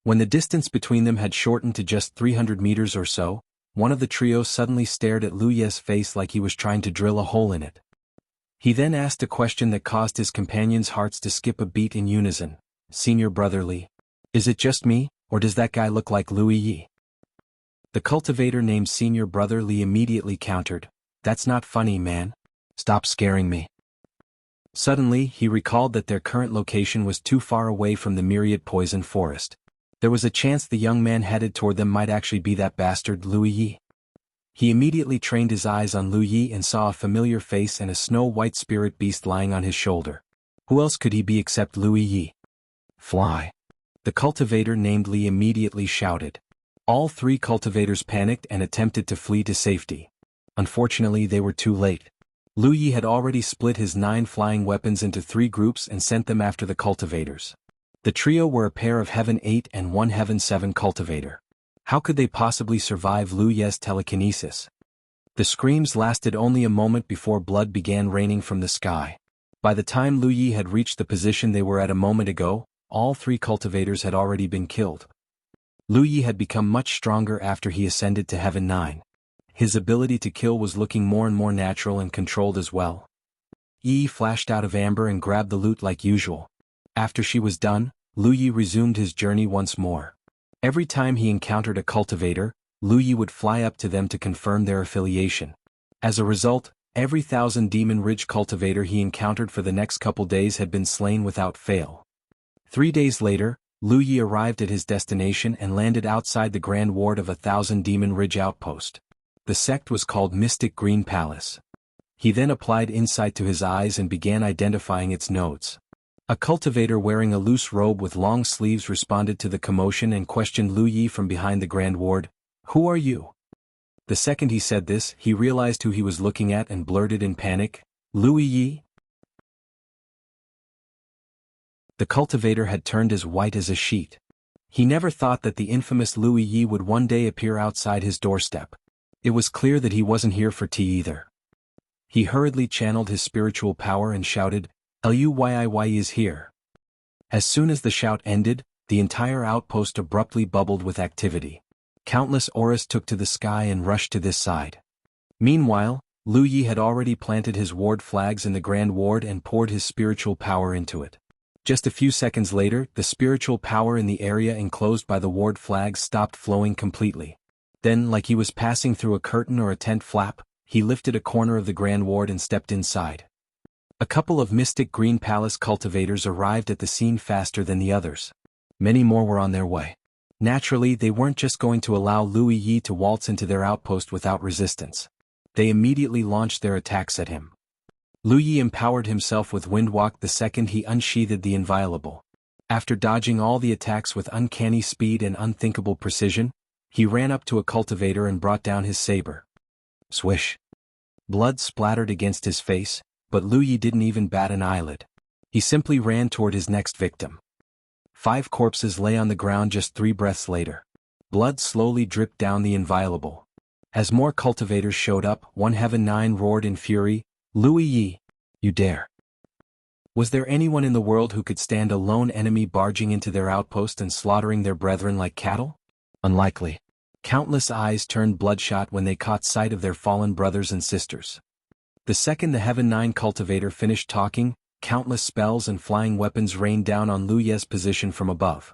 When the distance between them had shortened to just 300 meters or so, one of the trio suddenly stared at Lu Ye's face like he was trying to drill a hole in it. He then asked a question that caused his companions' hearts to skip a beat in unison. "Senior Brother Li, is it just me, or does that guy look like Lu Yi?" The cultivator named Senior Brother Li immediately countered, "That's not funny, man. Stop scaring me." Suddenly, he recalled that their current location was too far away from the Myriad poison forest. There was a chance the young man headed toward them might actually be that bastard Lu Yi. He immediately trained his eyes on Lu Yi and saw a familiar face and a snow-white spirit beast lying on his shoulder. Who else could he be except Lu Yi? "Fly!" The cultivator named Li immediately shouted. All three cultivators panicked and attempted to flee to safety. Unfortunately, they were too late. Lu Yi had already split his 9 flying weapons into 3 groups and sent them after the cultivators. The trio were a pair of Heaven 8 and 1 Heaven 7 cultivator. How could they possibly survive Lu Ye's telekinesis? The screams lasted only a moment before blood began raining from the sky. By the time Lu Yi had reached the position they were at a moment ago, all 3 cultivators had already been killed. Lu Yi had become much stronger after he ascended to Heaven 9. His ability to kill was looking more and more natural and controlled as well. Yi flashed out of amber and grabbed the loot like usual. After she was done, Lu Yi resumed his journey once more. Every time he encountered a cultivator, Lu Yi would fly up to them to confirm their affiliation. As a result, every 1,000 Demon Ridge cultivator he encountered for the next couple days had been slain without fail. 3 days later, Lu Yi arrived at his destination and landed outside the Grand Ward of 1,000 Demon Ridge Outpost. The sect was called Mystic Green Palace. He then applied insight to his eyes and began identifying its nodes. A cultivator wearing a loose robe with long sleeves responded to the commotion and questioned Lu Yi from behind the Grand Ward. "Who are you?" The second he said this, he realized who he was looking at and blurted in panic, "Lu Yi?" The cultivator had turned as white as a sheet. He never thought that the infamous Lu Yi would one day appear outside his doorstep. It was clear that he wasn't here for tea either. He hurriedly channeled his spiritual power and shouted, "Luyi is here." As soon as the shout ended, the entire outpost abruptly bubbled with activity. Countless auras took to the sky and rushed to this side. Meanwhile, Lu Yi had already planted his ward flags in the Grand Ward and poured his spiritual power into it. Just a few seconds later, the spiritual power in the area enclosed by the ward flags stopped flowing completely. Then, like he was passing through a curtain or a tent flap, he lifted a corner of the Grand Ward and stepped inside. A couple of Mystic Green Palace cultivators arrived at the scene faster than the others. Many more were on their way. Naturally, they weren't just going to allow Lu Yi to waltz into their outpost without resistance. They immediately launched their attacks at him. Lu Yi empowered himself with Windwalk the second he unsheathed the Inviolable. After dodging all the attacks with uncanny speed and unthinkable precision, he ran up to a cultivator and brought down his saber. Swish! Blood splattered against his face, but Lu Yi didn't even bat an eyelid. He simply ran toward his next victim. 5 corpses lay on the ground just 3 breaths later. Blood slowly dripped down the Inviolable. As more cultivators showed up, 1 Heaven 9 roared in fury, "Lu Yi, you dare!" Was there anyone in the world who could stand a lone enemy barging into their outpost and slaughtering their brethren like cattle? Unlikely. Countless eyes turned bloodshot when they caught sight of their fallen brothers and sisters. The second the Heaven 9 cultivator finished talking, countless spells and flying weapons rained down on Lu Ye's position from above.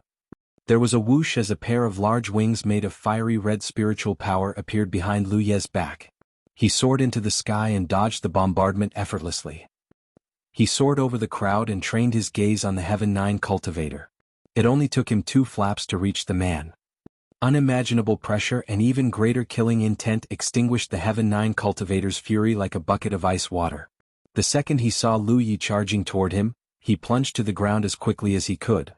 There was a whoosh as a pair of large wings made of fiery red spiritual power appeared behind Lu Ye's back. He soared into the sky and dodged the bombardment effortlessly. He soared over the crowd and trained his gaze on the Heaven 9 cultivator. It only took him 2 flaps to reach the man. Unimaginable pressure and even greater killing intent extinguished the Heaven 9 cultivator's fury like a bucket of ice water. The second he saw Lu Yi charging toward him, he plunged to the ground as quickly as he could.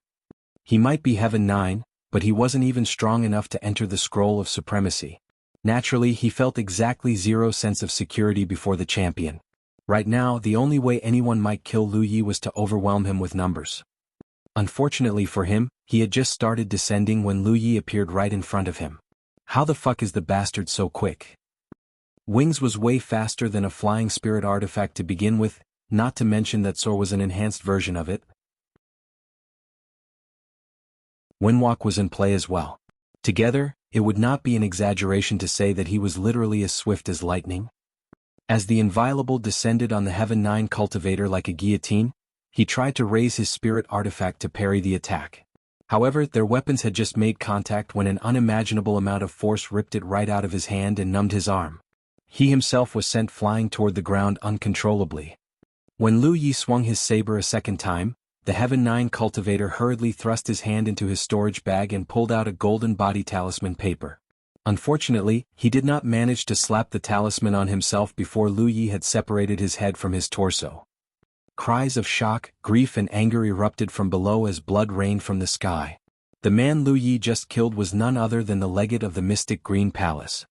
He might be Heaven 9, but he wasn't even strong enough to enter the scroll of supremacy. Naturally, he felt exactly zero sense of security before the champion. Right now, the only way anyone might kill Lu Yi was to overwhelm him with numbers. Unfortunately for him, he had just started descending when Lu Yi appeared right in front of him. How the fuck is the bastard so quick? Wings was way faster than a flying spirit artifact to begin with, not to mention that Soar was an enhanced version of it. Windwalk was in play as well. Together, it would not be an exaggeration to say that he was literally as swift as lightning. As the Inviolable descended on the Heaven 9 cultivator like a guillotine, he tried to raise his spirit artifact to parry the attack. However, their weapons had just made contact when an unimaginable amount of force ripped it right out of his hand and numbed his arm. He himself was sent flying toward the ground uncontrollably. When Lu Yi swung his saber a second time, the Heaven 9 cultivator hurriedly thrust his hand into his storage bag and pulled out a golden body talisman paper. Unfortunately, he did not manage to slap the talisman on himself before Lu Yi had separated his head from his torso. Cries of shock, grief and anger erupted from below as blood rained from the sky. The man Lu Yi just killed was none other than the legate of the Mystic Green Palace.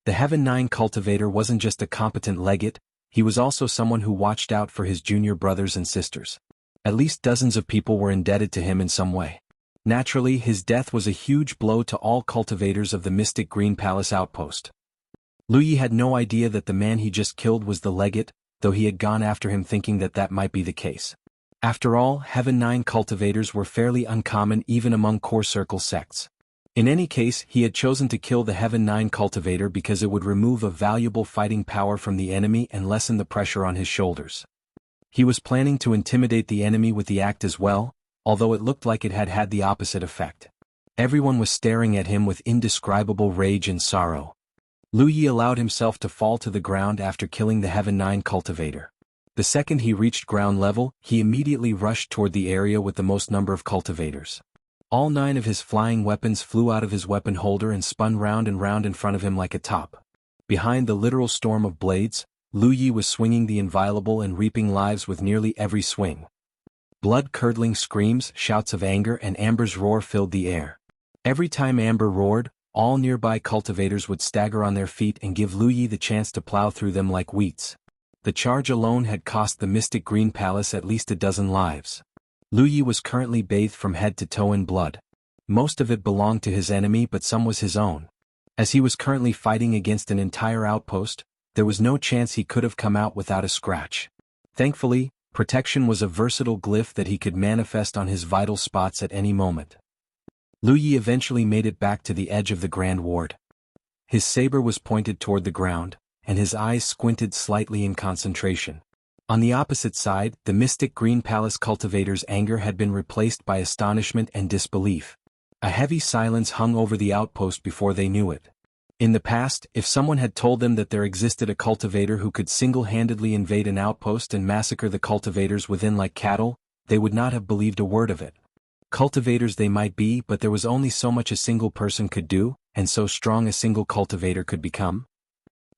The Heaven 9 cultivator wasn't just a competent legate, he was also someone who watched out for his junior brothers and sisters. At least dozens of people were indebted to him in some way. Naturally, his death was a huge blow to all cultivators of the Mystic Green Palace outpost. Lu Yi had no idea that the man he just killed was the legate, though he had gone after him thinking that that might be the case. After all, Heaven 9 cultivators were fairly uncommon even among core circle sects. In any case, he had chosen to kill the Heaven 9 cultivator because it would remove a valuable fighting power from the enemy and lessen the pressure on his shoulders. He was planning to intimidate the enemy with the act as well, although it looked like it had had the opposite effect. Everyone was staring at him with indescribable rage and sorrow. Lu Yi allowed himself to fall to the ground after killing the Heaven 9 cultivator. The second he reached ground level, he immediately rushed toward the area with the most number of cultivators. All 9 of his flying weapons flew out of his weapon holder and spun round and round in front of him like a top. Behind the literal storm of blades, Lu Yi was swinging the Inviolable and reaping lives with nearly every swing. Blood-curdling screams, shouts of anger and Amber's roar filled the air. Every time Amber roared, all nearby cultivators would stagger on their feet and give Lu Yi the chance to plow through them like wheats. The charge alone had cost the Mystic Green Palace at least a dozen lives. Lu Yi was currently bathed from head to toe in blood. Most of it belonged to his enemy but some was his own. As he was currently fighting against an entire outpost, there was no chance he could have come out without a scratch. Thankfully, protection was a versatile glyph that he could manifest on his vital spots at any moment. Lu Yi eventually made it back to the edge of the Grand Ward. His saber was pointed toward the ground, and his eyes squinted slightly in concentration. On the opposite side, the Mystic Green Palace cultivator's anger had been replaced by astonishment and disbelief. A heavy silence hung over the outpost before they knew it. In the past, if someone had told them that there existed a cultivator who could single-handedly invade an outpost and massacre the cultivators within like cattle, they would not have believed a word of it. Cultivators they might be, but there was only so much a single person could do, and so strong a single cultivator could become.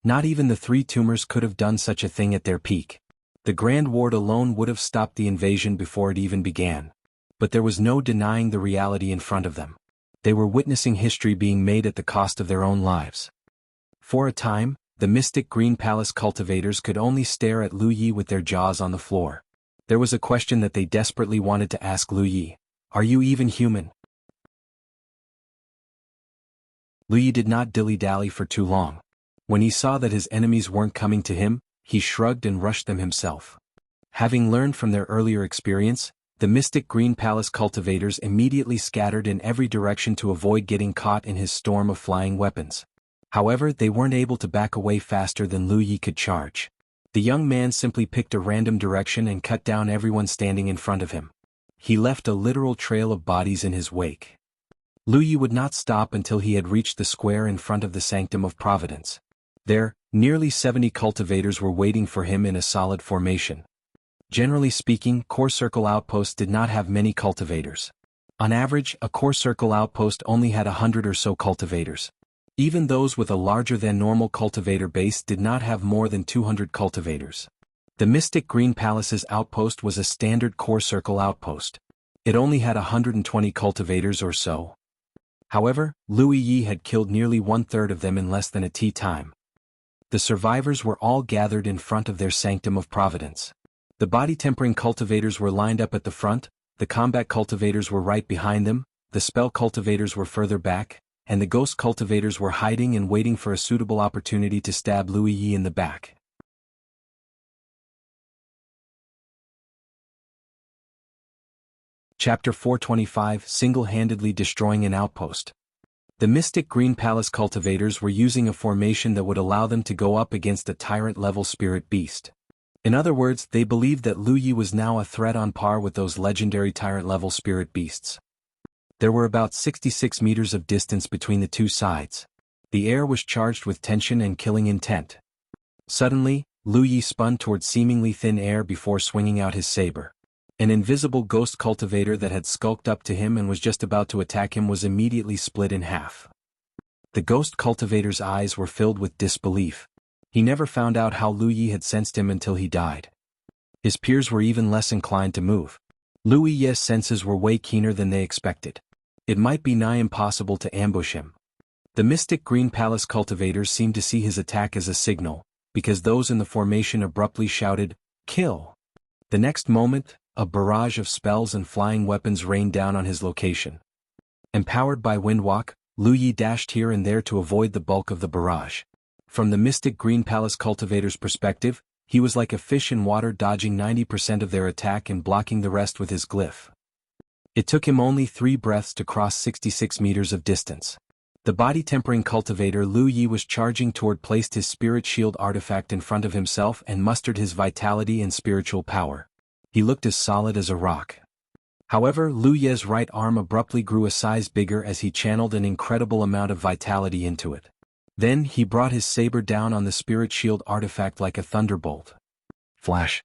Not even the 3 tumors could have done such a thing at their peak. The Grand Ward alone would have stopped the invasion before it even began. But there was no denying the reality in front of them. They were witnessing history being made at the cost of their own lives. For a time, the Mystic Green Palace cultivators could only stare at Lu Yi with their jaws on the floor. There was a question that they desperately wanted to ask Lu Yi. Are you even human? Lu Yi did not dilly-dally for too long. When he saw that his enemies weren't coming to him, he shrugged and rushed them himself. Having learned from their earlier experience, the Mystic Green Palace cultivators immediately scattered in every direction to avoid getting caught in his storm of flying weapons. However, they weren't able to back away faster than Lu Yi could charge. The young man simply picked a random direction and cut down everyone standing in front of him. He left a literal trail of bodies in his wake. Lu Yi would not stop until he had reached the square in front of the Sanctum of Providence. There, nearly 70 cultivators were waiting for him in a solid formation. Generally speaking, core circle outposts did not have many cultivators. On average, a core circle outpost only had 100 or so cultivators. Even those with a larger than normal cultivator base did not have more than 200 cultivators. The Mystic Green Palace's outpost was a standard core circle outpost. It only had 120 cultivators or so. However, Lu Yi had killed nearly 1/3 of them in less than a tea time. The survivors were all gathered in front of their Sanctum of Providence. The body-tempering cultivators were lined up at the front, the combat cultivators were right behind them, the spell cultivators were further back, and the ghost cultivators were hiding and waiting for a suitable opportunity to stab Lu Yi in the back. Chapter 425, Single-handedly destroying an outpost. The Mystic Green Palace cultivators were using a formation that would allow them to go up against a tyrant-level spirit beast. In other words, they believed that Lu Yi was now a threat on par with those legendary tyrant-level spirit beasts. There were about 66 meters of distance between the two sides. The air was charged with tension and killing intent. Suddenly, Lu Yi spun toward seemingly thin air before swinging out his saber. An invisible ghost cultivator that had skulked up to him and was just about to attack him was immediately split in half. The ghost cultivator's eyes were filled with disbelief. He never found out how Lu Yi had sensed him until he died. His peers were even less inclined to move. Lu Yi's senses were way keener than they expected. It might be nigh impossible to ambush him. The Mystic Green Palace cultivators seemed to see his attack as a signal, because those in the formation abruptly shouted, "Kill!" The next moment, a barrage of spells and flying weapons rained down on his location. Empowered by Windwalk, Lu Yi dashed here and there to avoid the bulk of the barrage. From the Mystic Green Palace cultivator's perspective, he was like a fish in water, dodging 90% of their attack and blocking the rest with his glyph. It took him only 3 breaths to cross 66 meters of distance. The body-tempering cultivator Lu Yi was charging toward placed his spirit shield artifact in front of himself and mustered his vitality and spiritual power. He looked as solid as a rock. However, Lu Yi's right arm abruptly grew a size bigger as he channeled an incredible amount of vitality into it. Then he brought his saber down on the spirit shield artifact like a thunderbolt. Flash.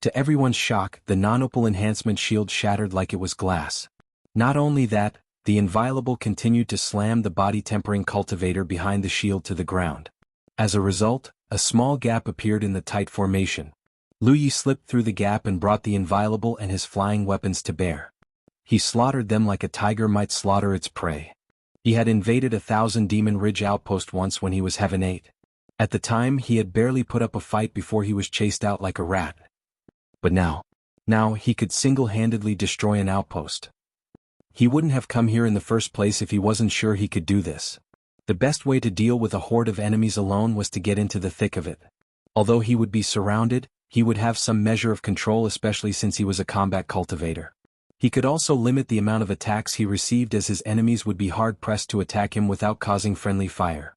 To everyone's shock, the non-opal enhancement shield shattered like it was glass. Not only that, the inviolable continued to slam the body-tempering cultivator behind the shield to the ground. As a result, a small gap appeared in the tight formation. Lu Yi slipped through the gap and brought the inviolable and his flying weapons to bear. He slaughtered them like a tiger might slaughter its prey. He had invaded 1,000 Demon Ridge Outpost once when he was Heaven 8. At the time he had barely put up a fight before he was chased out like a rat. But now he could single-handedly destroy an outpost. He wouldn't have come here in the first place if he wasn't sure he could do this. The best way to deal with a horde of enemies alone was to get into the thick of it. Although he would be surrounded, he would have some measure of control, especially since he was a combat cultivator. He could also limit the amount of attacks he received, as his enemies would be hard-pressed to attack him without causing friendly fire.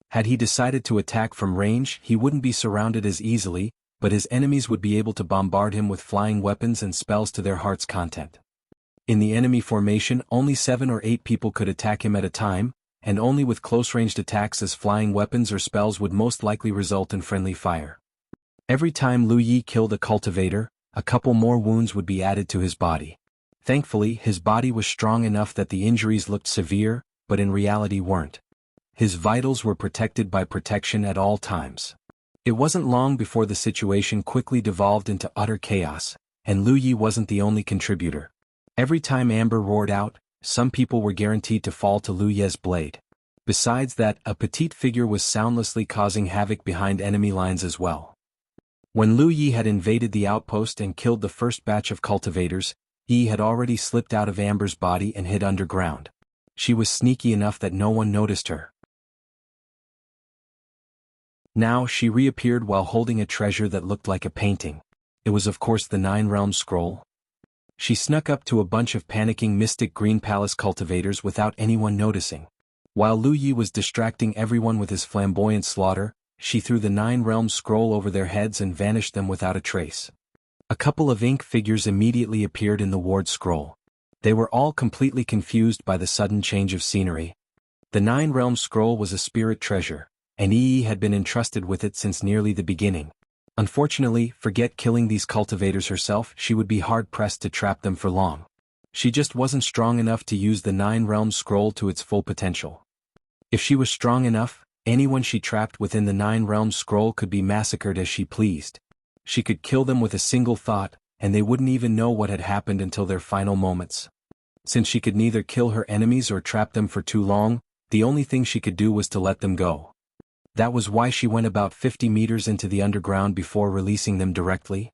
Had he decided to attack from range, he wouldn't be surrounded as easily, but his enemies would be able to bombard him with flying weapons and spells to their heart's content. In the enemy formation, only 7 or 8 people could attack him at a time, and only with close-ranged attacks, as flying weapons or spells would most likely result in friendly fire. Every time Lu Yi killed a cultivator, a couple more wounds would be added to his body. Thankfully, his body was strong enough that the injuries looked severe, but in reality weren't. His vitals were protected by protection at all times. It wasn't long before the situation quickly devolved into utter chaos, and Lu Yi wasn't the only contributor. Every time Amber roared out, some people were guaranteed to fall to Lu Yi's blade. Besides that, a petite figure was soundlessly causing havoc behind enemy lines as well. When Lu Yi had invaded the outpost and killed the first batch of cultivators, Yi had already slipped out of Amber's body and hid underground. She was sneaky enough that no one noticed her. Now she reappeared while holding a treasure that looked like a painting. It was of course the 9 Realms scroll. She snuck up to a bunch of panicking Mystic Green Palace cultivators without anyone noticing. While Lu Yi was distracting everyone with his flamboyant slaughter, she threw the 9 Realms scroll over their heads and vanished them without a trace. A couple of ink figures immediately appeared in the ward scroll. They were all completely confused by the sudden change of scenery. The 9 Realms scroll was a spirit treasure, and Yi had been entrusted with it since nearly the beginning. Unfortunately, forget killing these cultivators herself, she would be hard-pressed to trap them for long. She just wasn't strong enough to use the 9 Realms scroll to its full potential. If she was strong enough, anyone she trapped within the 9 Realms scroll could be massacred as she pleased. She could kill them with a single thought, and they wouldn't even know what had happened until their final moments. Since she could neither kill her enemies or trap them for too long, the only thing she could do was to let them go. That was why she went about 50 meters into the underground before releasing them directly.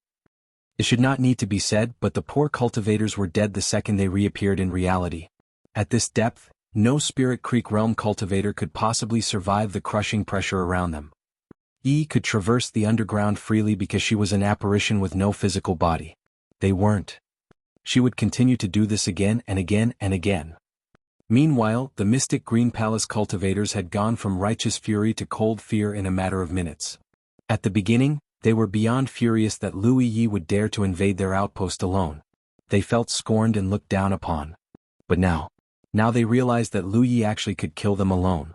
It should not need to be said, but the poor cultivators were dead the second they reappeared in reality. At this depth, no Spirit Creek Realm cultivator could possibly survive the crushing pressure around them. Yi could traverse the underground freely because she was an apparition with no physical body. They weren't. She would continue to do this again and again and again. Meanwhile, the Mystic Green Palace cultivators had gone from righteous fury to cold fear in a matter of minutes. At the beginning, they were beyond furious that Lu Yi would dare to invade their outpost alone. They felt scorned and looked down upon. But now they realized that Lu Yi actually could kill them alone.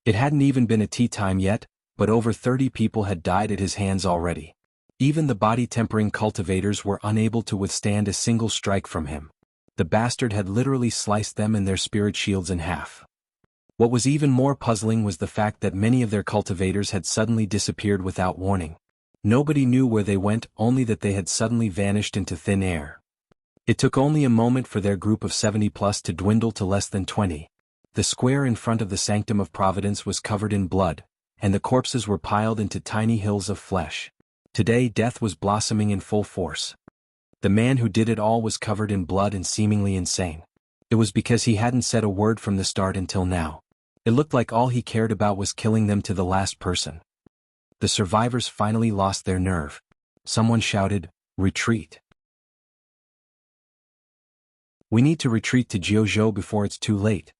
It hadn't even been a tea time yet, but over 30 people had died at his hands already. Even the body-tempering cultivators were unable to withstand a single strike from him. The bastard had literally sliced them and their spirit shields in half. What was even more puzzling was the fact that many of their cultivators had suddenly disappeared without warning. Nobody knew where they went, only that they had suddenly vanished into thin air. It took only a moment for their group of 70+ to dwindle to less than 20. The square in front of the Sanctum of Providence was covered in blood, and the corpses were piled into tiny hills of flesh. Today death was blossoming in full force. The man who did it all was covered in blood and seemingly insane. It was because he hadn't said a word from the start until now. It looked like all he cared about was killing them to the last person. The survivors finally lost their nerve. Someone shouted, "Retreat. We need to retreat to Jianghu before it's too late."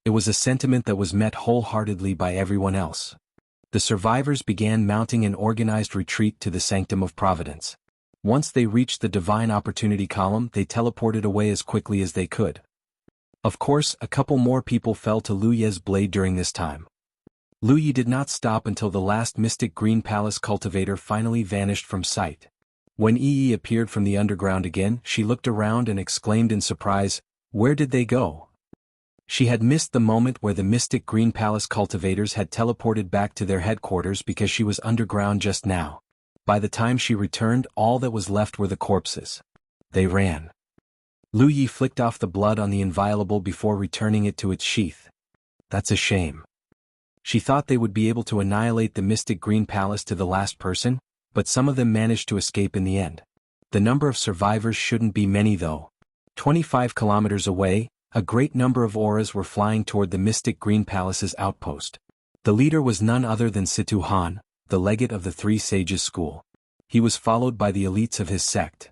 It was a sentiment that was met wholeheartedly by everyone else. The survivors began mounting an organized retreat to the Sanctum of Providence. Once they reached the Divine Opportunity column, they teleported away as quickly as they could. Of course, a couple more people fell to Lu Yi's blade during this time. Lu Yi did not stop until the last Mystic Green Palace cultivator finally vanished from sight. When Yi appeared from the underground again, she looked around and exclaimed in surprise, "Where did they go?" She had missed the moment where the Mystic Green Palace cultivators had teleported back to their headquarters because she was underground just now. By the time she returned, all that was left were the corpses. They ran. Lu Yi flicked off the blood on the inviolable before returning it to its sheath. That's a shame. She thought they would be able to annihilate the Mystic Green Palace to the last person, but some of them managed to escape in the end. The number of survivors shouldn't be many though. 25 kilometers away, a great number of auras were flying toward the Mystic Green Palace's outpost. The leader was none other than Situ Han, the legate of the Three Sages School. He was followed by the elites of his sect.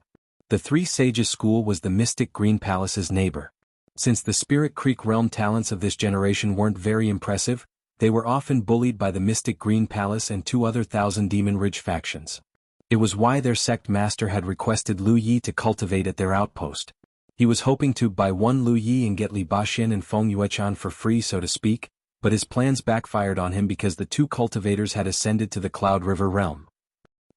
The Three Sages School was the Mystic Green Palace's neighbor. Since the Spirit Creek realm talents of this generation weren't very impressive, they were often bullied by the Mystic Green Palace and 2 other Thousand Demon Ridge factions. It was why their sect master had requested Lu Yi to cultivate at their outpost. He was hoping to buy one Lu Yi and get Li Baxin and Feng Yuechan for free, so to speak, but his plans backfired on him because the 2 cultivators had ascended to the Cloud River realm.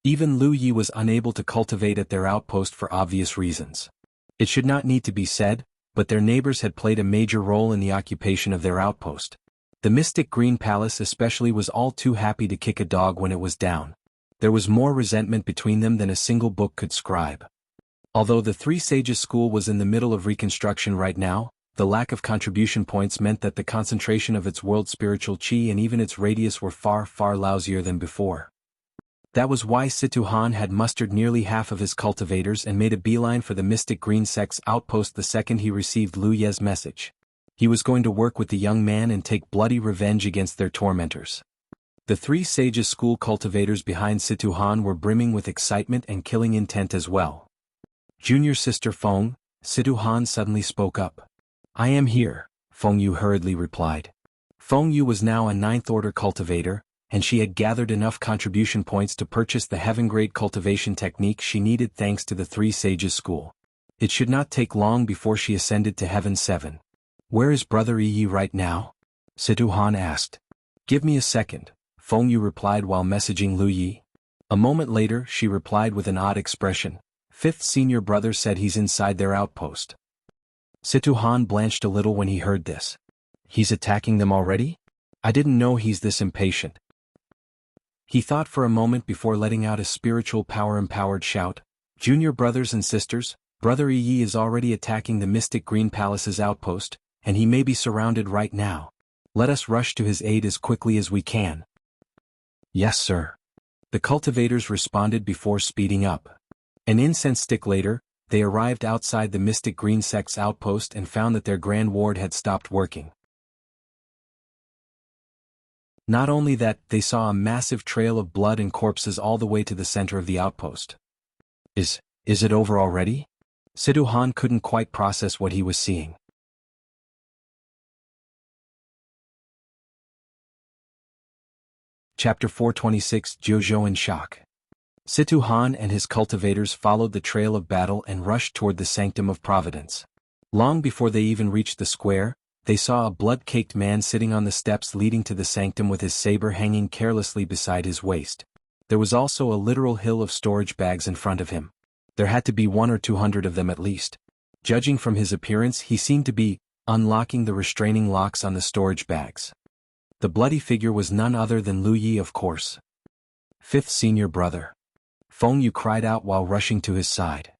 Even Lu Yi was unable to cultivate at their outpost for obvious reasons. It should not need to be said, but their neighbors had played a major role in the occupation of their outpost. The Mystic Green Palace especially was all too happy to kick a dog when it was down. There was more resentment between them than a single book could scribe. Although the Three Sages School was in the middle of reconstruction right now, the lack of contribution points meant that the concentration of its world spiritual chi and even its radius were far, far lousier than before. That was why Situ Han had mustered nearly half of his cultivators and made a beeline for the Mystic Green Sect's outpost the second he received Lu Ye's message. He was going to work with the young man and take bloody revenge against their tormentors. The Three Sages School cultivators behind Situ Han were brimming with excitement and killing intent as well. "Junior sister Feng," Situ Han suddenly spoke up. "I am here," Feng Yu hurriedly replied. Feng Yu was now a 9th order cultivator, and she had gathered enough contribution points to purchase the heaven-grade cultivation technique she needed thanks to the Three Sages School. It should not take long before she ascended to Heaven 7. "Where is Brother Yi right now?" Situ Han asked. "Give me a second," Feng Yu replied while messaging Lu Yi. A moment later she replied with an odd expression. "Fifth senior brother said he's inside their outpost." Situ Han blanched a little when he heard this. "He's attacking them already? I didn't know he's this impatient." He thought for a moment before letting out a spiritual power-empowered shout. "Junior brothers and sisters, Brother Yi is already attacking the Mystic Green Palace's outpost, and he may be surrounded right now. Let us rush to his aid as quickly as we can." "Yes, sir." The cultivators responded before speeding up. An incense stick later, they arrived outside the Mystic Green Sect's outpost and found that their Grand Ward had stopped working. Not only that, they saw a massive trail of blood and corpses all the way to the center of the outpost. Is it over already?" Situ Han couldn't quite process what he was seeing. Chapter 426 Zhou in shock. Situ Han and his cultivators followed the trail of battle and rushed toward the sanctum of Providence. Long before they even reached the square, they saw a blood-caked man sitting on the steps leading to the sanctum with his saber hanging carelessly beside his waist. There was also a literal hill of storage bags in front of him. There had to be 100 or 200 of them at least. Judging from his appearance, he seemed to be unlocking the restraining locks on the storage bags. The bloody figure was none other than Lu Yi, of course. Fifth senior brother. Feng Yu cried out while rushing to his side.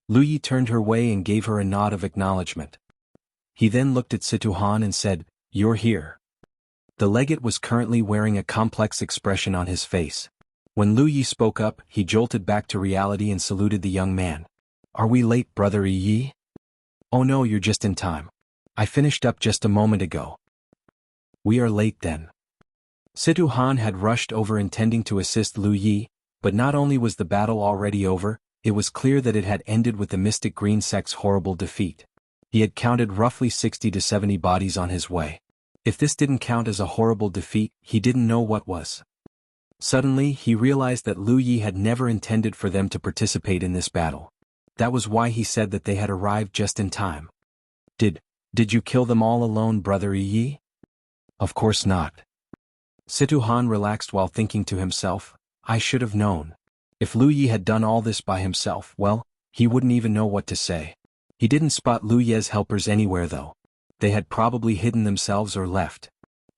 Lu Yi turned her way and gave her a nod of acknowledgement. He then looked at Situ Han and said, "You're here." The legate was currently wearing a complex expression on his face. When Lu Yi spoke up, he jolted back to reality and saluted the young man. "Are we late, Brother Yi?" "Oh no, you're just in time. I finished up just a moment ago." "We are late then." Situ Han had rushed over intending to assist Lu Yi, but not only was the battle already over, it was clear that it had ended with the Mystic Green Sect's horrible defeat. He had counted roughly 60 to 70 bodies on his way. If this didn't count as a horrible defeat, he didn't know what was. Suddenly, he realized that Lu Yi had never intended for them to participate in this battle. That was why he said that they had arrived just in time. Did you kill them all alone, Brother Yi?" "Of course not." Situ Han relaxed while thinking to himself, "I should have known. If Lu Yi had done all this by himself, well, he wouldn't even know what to say." He didn't spot Lu Ye's helpers anywhere though. They had probably hidden themselves or left.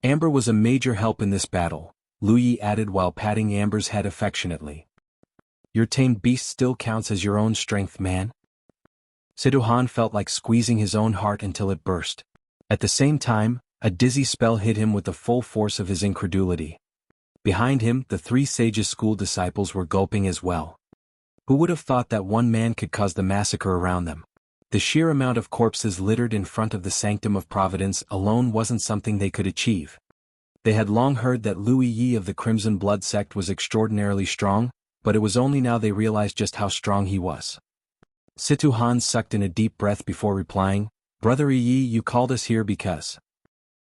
"Amber was a major help in this battle," Lu Yi added while patting Amber's head affectionately. "Your tamed beast still counts as your own strength, man." Situ Han felt like squeezing his own heart until it burst. At the same time, a dizzy spell hit him with the full force of his incredulity. Behind him, the 3 sages' school disciples were gulping as well. Who would have thought that one man could cause the massacre around them? The sheer amount of corpses littered in front of the sanctum of Providence alone wasn't something they could achieve. They had long heard that Lu Yi of the Crimson Blood Sect was extraordinarily strong, but it was only now they realized just how strong he was. Situ Han sucked in a deep breath before replying, "Brother Yi, you called us here because..."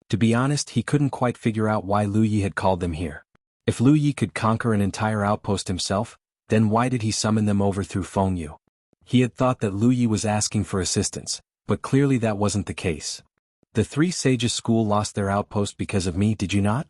To be honest, he couldn't quite figure out why Lu Yi had called them here. If Lu Yi could conquer an entire outpost himself, then why did he summon them over through Feng Yu? He had thought that Lu Yi was asking for assistance, but clearly that wasn't the case. "The 3 sages' school lost their outpost because of me, did you not?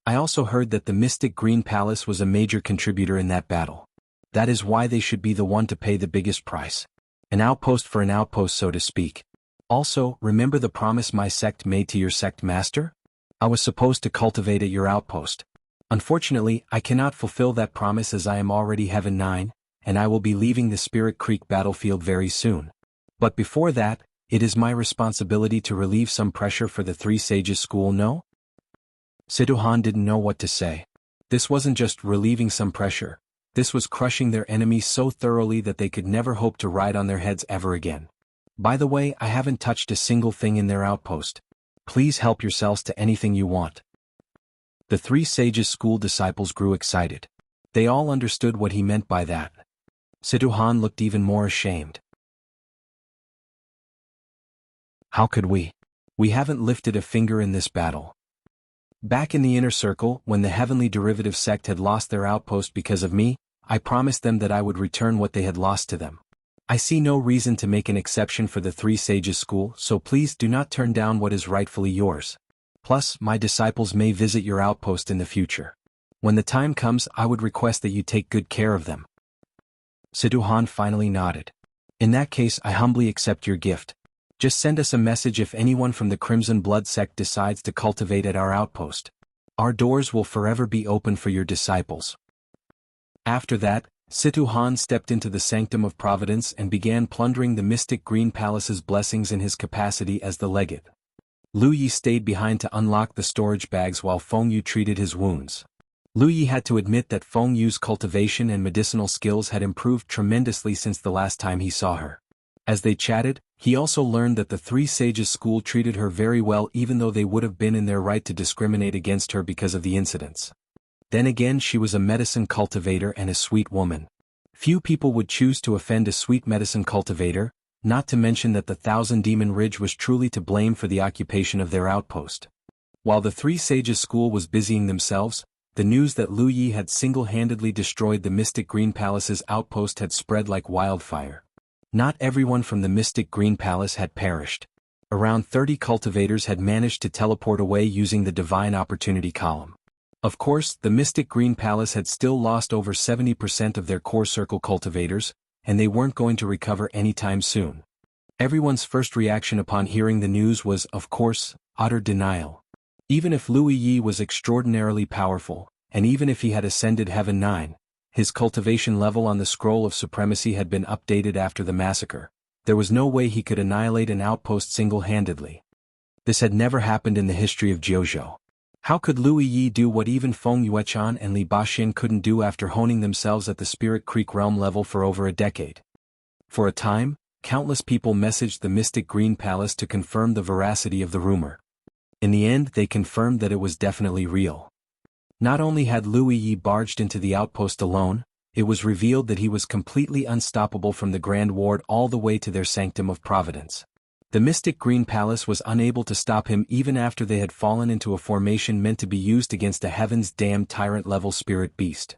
I also heard that the Mystic Green Palace was a major contributor in that battle. That is why they should be the one to pay the biggest price. An outpost for an outpost, so to speak. Also, remember the promise my sect made to your sect master? I was supposed to cultivate at your outpost. Unfortunately, I cannot fulfill that promise as I am already Heaven 9, and I will be leaving the Spirit Creek battlefield very soon. But before that, it is my responsibility to relieve some pressure for the 3 sages' school, no?" Situ Han didn't know what to say. This wasn't just relieving some pressure. This was crushing their enemies so thoroughly that they could never hope to ride on their heads ever again. "By the way, I haven't touched a single thing in their outpost. Please help yourselves to anything you want." The 3 sages' school disciples grew excited. They all understood what he meant by that. Situ Han looked even more ashamed. "How could we? We haven't lifted a finger in this battle. Back in the inner circle, when the heavenly derivative sect had lost their outpost because of me, I promised them that I would return what they had lost to them. I see no reason to make an exception for the 3 sages' school, so please do not turn down what is rightfully yours. Plus, my disciples may visit your outpost in the future. When the time comes, I would request that you take good care of them." Situ Han finally nodded. "In that case, I humbly accept your gift. Just send us a message if anyone from the Crimson Blood Sect decides to cultivate at our outpost. Our doors will forever be open for your disciples." After that, Situ Han stepped into the sanctum of Providence and began plundering the Mystic Green Palace's blessings in his capacity as the legate. Lu Yi stayed behind to unlock the storage bags while Feng Yu treated his wounds. Lu Yi had to admit that Feng Yu's cultivation and medicinal skills had improved tremendously since the last time he saw her. As they chatted, he also learned that the 3 sages' school treated her very well, even though they would have been in their right to discriminate against her because of the incidents. Then again, she was a medicine cultivator and a sweet woman. Few people would choose to offend a sweet medicine cultivator, not to mention that the Thousand Demon Ridge was truly to blame for the occupation of their outpost. While the 3 sages' school was busying themselves, the news that Lu Yi had single-handedly destroyed the Mystic Green Palace's outpost had spread like wildfire. Not everyone from the Mystic Green Palace had perished. Around 30 cultivators had managed to teleport away using the Divine Opportunity column. Of course, the Mystic Green Palace had still lost over 70% of their core circle cultivators, and they weren't going to recover anytime soon. Everyone's first reaction upon hearing the news was, of course, utter denial. Even if Lu Yi was extraordinarily powerful, and even if he had ascended Heaven 9, his cultivation level on the Scroll of Supremacy had been updated after the massacre. There was no way he could annihilate an outpost single-handedly. This had never happened in the history of Jianghu. How could Lu Yi do what even Feng Yuechan and Li Baxin couldn't do after honing themselves at the Spirit Creek realm level for over a decade? For a time, countless people messaged the Mystic Green Palace to confirm the veracity of the rumor. In the end, they confirmed that it was definitely real. Not only had Lu Yi barged into the outpost alone, it was revealed that he was completely unstoppable from the Grand Ward all the way to their sanctum of Providence. The Mystic Green Palace was unable to stop him even after they had fallen into a formation meant to be used against a Heaven's Damned Tyrant-level spirit beast.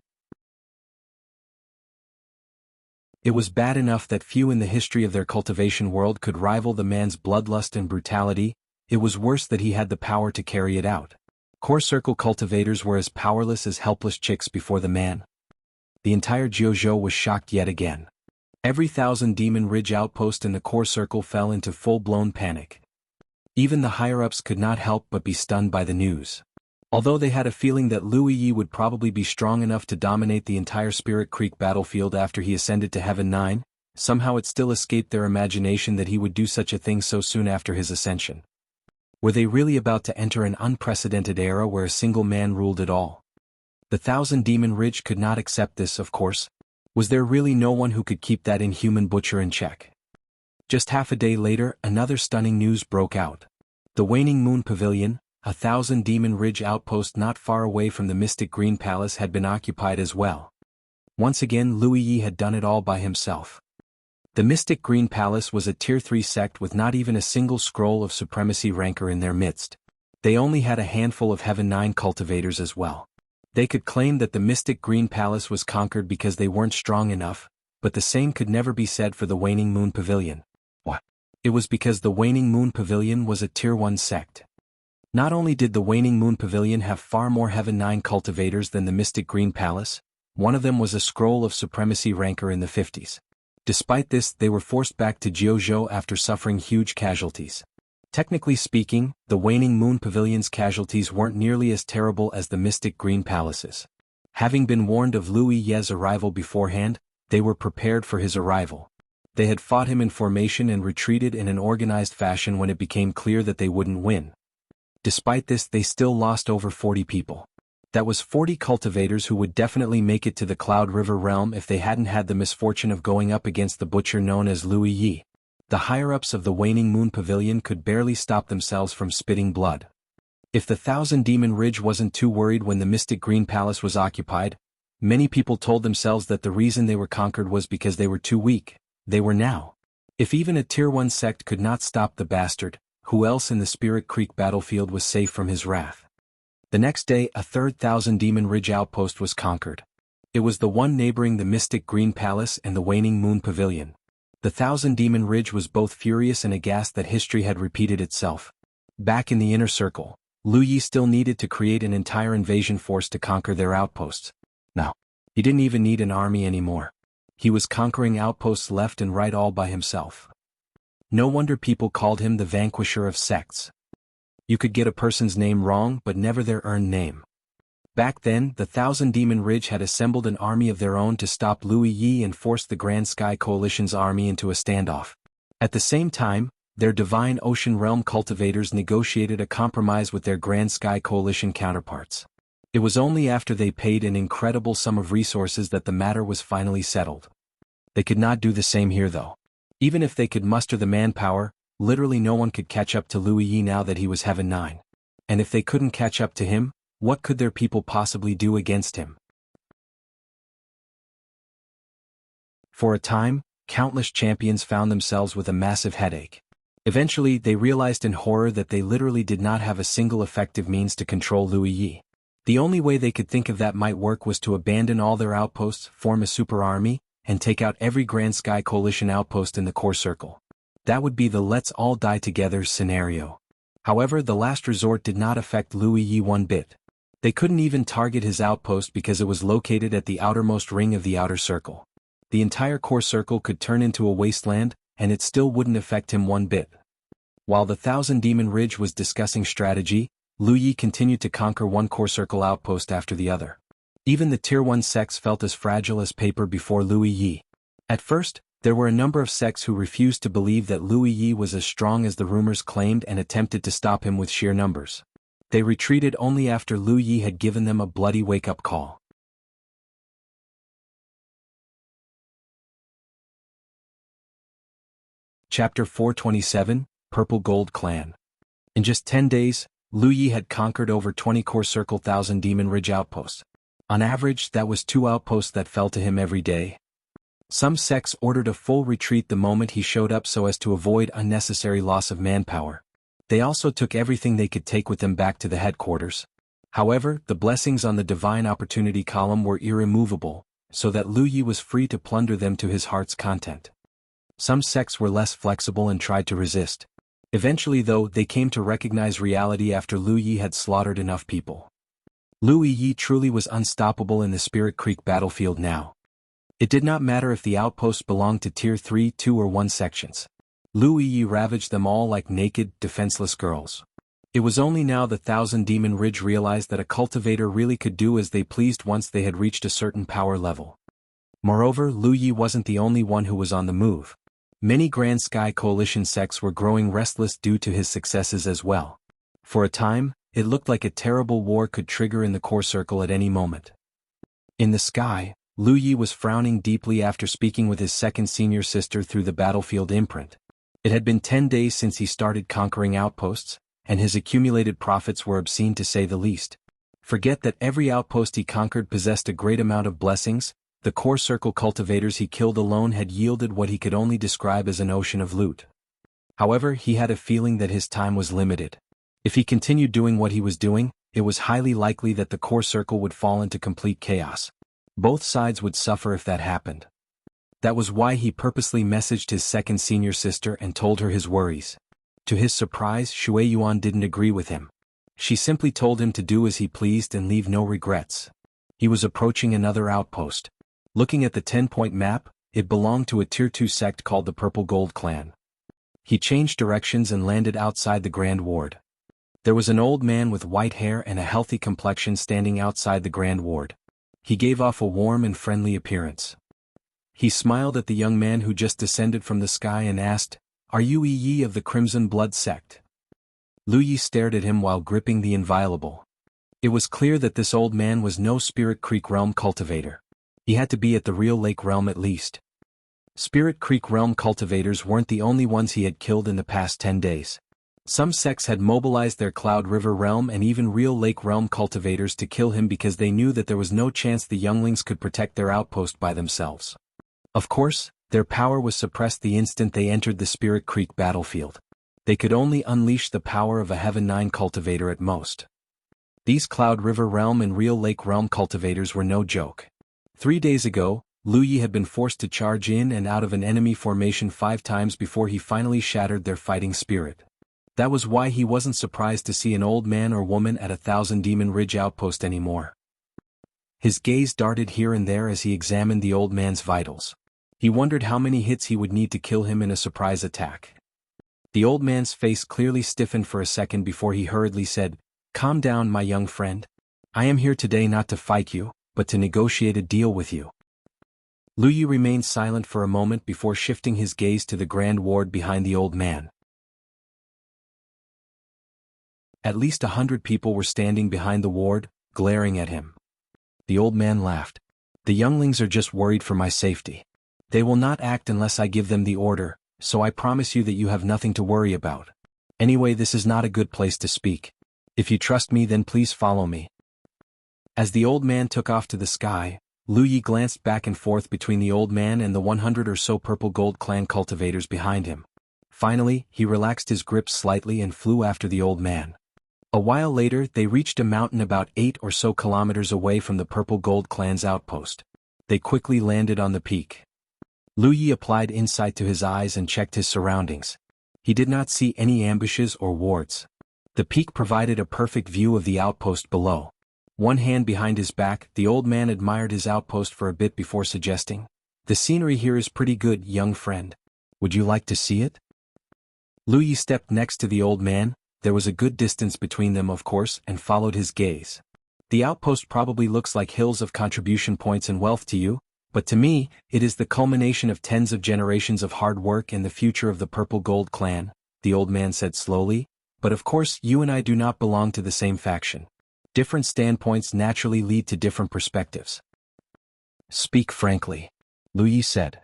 It was bad enough that few in the history of their cultivation world could rival the man's bloodlust and brutality. It was worse that he had the power to carry it out. Core Circle cultivators were as powerless as helpless chicks before the man. The entire Jianghu was shocked yet again. Every Thousand Demon Ridge outpost in the Core Circle fell into full-blown panic. Even the higher-ups could not help but be stunned by the news. Although they had a feeling that Lu Yi would probably be strong enough to dominate the entire Spirit Creek battlefield after he ascended to Heaven 9, somehow it still escaped their imagination that he would do such a thing so soon after his ascension. Were they really about to enter an unprecedented era where a single man ruled it all? The Thousand Demon Ridge could not accept this, of course. Was there really no one who could keep that inhuman butcher in check? Just half a day later, another stunning news broke out. The Waning Moon Pavilion, a Thousand Demon Ridge outpost not far away from the Mystic Green Palace, had been occupied as well. Once again, Lu Yi had done it all by himself. The Mystic Green Palace was a Tier 3 sect with not even a single Scroll of Supremacy ranker in their midst. They only had a handful of Heaven 9 cultivators as well. They could claim that the Mystic Green Palace was conquered because they weren't strong enough, but the same could never be said for the Waning Moon Pavilion. What? It was because the Waning Moon Pavilion was a Tier 1 sect. Not only did the Waning Moon Pavilion have far more Heaven 9 cultivators than the Mystic Green Palace, one of them was a Scroll of Supremacy ranker in the 50s. Despite this, they were forced back to Jianghu after suffering huge casualties. Technically speaking, the Waning Moon Pavilion's casualties weren't nearly as terrible as the Mystic Green Palace's. Having been warned of Lu Yi's arrival beforehand, they were prepared for his arrival. They had fought him in formation and retreated in an organized fashion when it became clear that they wouldn't win. Despite this, they still lost over 40 people. That was 40 cultivators who would definitely make it to the Cloud River realm if they hadn't had the misfortune of going up against the butcher known as Lu Yi. The higher-ups of the Waning Moon Pavilion could barely stop themselves from spitting blood. If the Thousand Demon Ridge wasn't too worried when the Mystic Green Palace was occupied, many people told themselves that the reason they were conquered was because they were too weak. They were now. If even a Tier 1 sect could not stop the bastard, who else in the Spirit Creek battlefield was safe from his wrath? The next day, a third Thousand Demon Ridge outpost was conquered. It was the one neighboring the Mystic Green Palace and the Waning Moon Pavilion. The Thousand Demon Ridge was both furious and aghast that history had repeated itself. Back in the inner circle, Lu Yi still needed to create an entire invasion force to conquer their outposts. Now, he didn't even need an army anymore. He was conquering outposts left and right all by himself. No wonder people called him the vanquisher of sects. You could get a person's name wrong but never their earned name. Back then, the Thousand Demon Ridge had assembled an army of their own to stop Lu Yi and force the Grand Sky Coalition's army into a standoff. At the same time, their Divine Ocean Realm cultivators negotiated a compromise with their Grand Sky Coalition counterparts. It was only after they paid an incredible sum of resources that the matter was finally settled. They could not do the same here though. Even if they could muster the manpower, literally no one could catch up to Lu Yi now that he was Heaven 9. And if they couldn't catch up to him, what could their people possibly do against him? For a time, countless champions found themselves with a massive headache. Eventually, they realized in horror that they literally did not have a single effective means to control Lu Yi. The only way they could think of that might work was to abandon all their outposts, form a super army, and take out every Grand Sky Coalition outpost in the core circle. That would be the let's all die together scenario. However, the last resort did not affect Lu Yi one bit. They couldn't even target his outpost because it was located at the outermost ring of the outer circle. The entire core circle could turn into a wasteland, and it still wouldn't affect him one bit. While the Thousand Demon Ridge was discussing strategy, Lu Yi continued to conquer one core circle outpost after the other. Even the Tier 1 sects felt as fragile as paper before Lu Yi. At first, there were a number of sects who refused to believe that Lu Yi was as strong as the rumors claimed and attempted to stop him with sheer numbers. They retreated only after Lu Yi had given them a bloody wake-up call. Chapter 427, Purple Gold Clan. In just 10 days, Lu Yi had conquered over 20 core circle Thousand Demon Ridge outposts. On average, that was 2 outposts that fell to him every day. Some sects ordered a full retreat the moment he showed up so as to avoid unnecessary loss of manpower. They also took everything they could take with them back to the headquarters. However, the blessings on the Divine Opportunity column were irremovable, so that Lu Yi was free to plunder them to his heart's content. Some sects were less flexible and tried to resist. Eventually though, they came to recognize reality after Lu Yi had slaughtered enough people. Lu Yi truly was unstoppable in the Spirit Creek battlefield now. It did not matter if the outposts belonged to Tier 3, 2 or 1 sections. Lu Yi ravaged them all like naked, defenseless girls. It was only now the Thousand Demon Ridge realized that a cultivator really could do as they pleased once they had reached a certain power level. Moreover, Lu Yi wasn't the only one who was on the move. Many Grand Sky Coalition sects were growing restless due to his successes as well. For a time, it looked like a terrible war could trigger in the core circle at any moment. In the sky, Lu Yi was frowning deeply after speaking with his second senior sister through the battlefield imprint. It had been 10 days since he started conquering outposts, and his accumulated profits were obscene to say the least. Forget that every outpost he conquered possessed a great amount of blessings. The core circle cultivators he killed alone had yielded what he could only describe as an ocean of loot. However, he had a feeling that his time was limited. If he continued doing what he was doing, it was highly likely that the core circle would fall into complete chaos. Both sides would suffer if that happened. That was why he purposely messaged his second senior sister and told her his worries. To his surprise, Shui Yuan didn't agree with him. She simply told him to do as he pleased and leave no regrets. He was approaching another outpost. Looking at the 10-point map, it belonged to a Tier 2 sect called the Purple Gold Clan. He changed directions and landed outside the Grand Ward. There was an old man with white hair and a healthy complexion standing outside the Grand Ward. He gave off a warm and friendly appearance. He smiled at the young man who just descended from the sky and asked, "Are you Yi of the Crimson Blood sect?" Lu Yi stared at him while gripping the inviolable. It was clear that this old man was no Spirit Creek Realm cultivator. He had to be at the real Lake Realm at least. Spirit Creek Realm cultivators weren't the only ones he had killed in the past 10 days. Some sects had mobilized their Cloud River Realm and even real Lake Realm cultivators to kill him because they knew that there was no chance the younglings could protect their outpost by themselves. Of course, their power was suppressed the instant they entered the Spirit Creek battlefield. They could only unleash the power of a Heaven 9 cultivator at most. These Cloud River Realm and real Lake Realm cultivators were no joke. 3 days ago, Lu Yi had been forced to charge in and out of an enemy formation 5 times before he finally shattered their fighting spirit. That was why he wasn't surprised to see an old man or woman at a Thousand Demon Ridge outpost anymore. His gaze darted here and there as he examined the old man's vitals. He wondered how many hits he would need to kill him in a surprise attack. The old man's face clearly stiffened for a second before he hurriedly said, "Calm down, my young friend. I am here today not to fight you, but to negotiate a deal with you." Lu Yi remained silent for a moment before shifting his gaze to the Grand Ward behind the old man. At least 100 people were standing behind the ward, glaring at him. The old man laughed. "The younglings are just worried for my safety. They will not act unless I give them the order, so I promise you that you have nothing to worry about. Anyway, this is not a good place to speak. If you trust me, then please follow me." As the old man took off to the sky, Lu Yi glanced back and forth between the old man and the 100 or so Purple Gold Clan cultivators behind him. Finally, he relaxed his grip slightly and flew after the old man. A while later they reached a mountain about 8 or so kilometers away from the Purple Gold clan's outpost. They quickly landed on the peak. Lu Yi applied insight to his eyes and checked his surroundings. He did not see any ambushes or wards. The peak provided a perfect view of the outpost below. One hand behind his back, the old man admired his outpost for a bit before suggesting, "The scenery here is pretty good, young friend. Would you like to see it?" Lu Yi stepped next to the old man. There was a good distance between them, of course, and followed his gaze. "The outpost probably looks like hills of contribution points and wealth to you, but to me, it is the culmination of tens of generations of hard work and the future of the Purple Gold clan," the old man said slowly. "But of course you and I do not belong to the same faction. Different standpoints naturally lead to different perspectives." "Speak frankly," Lu Yi said.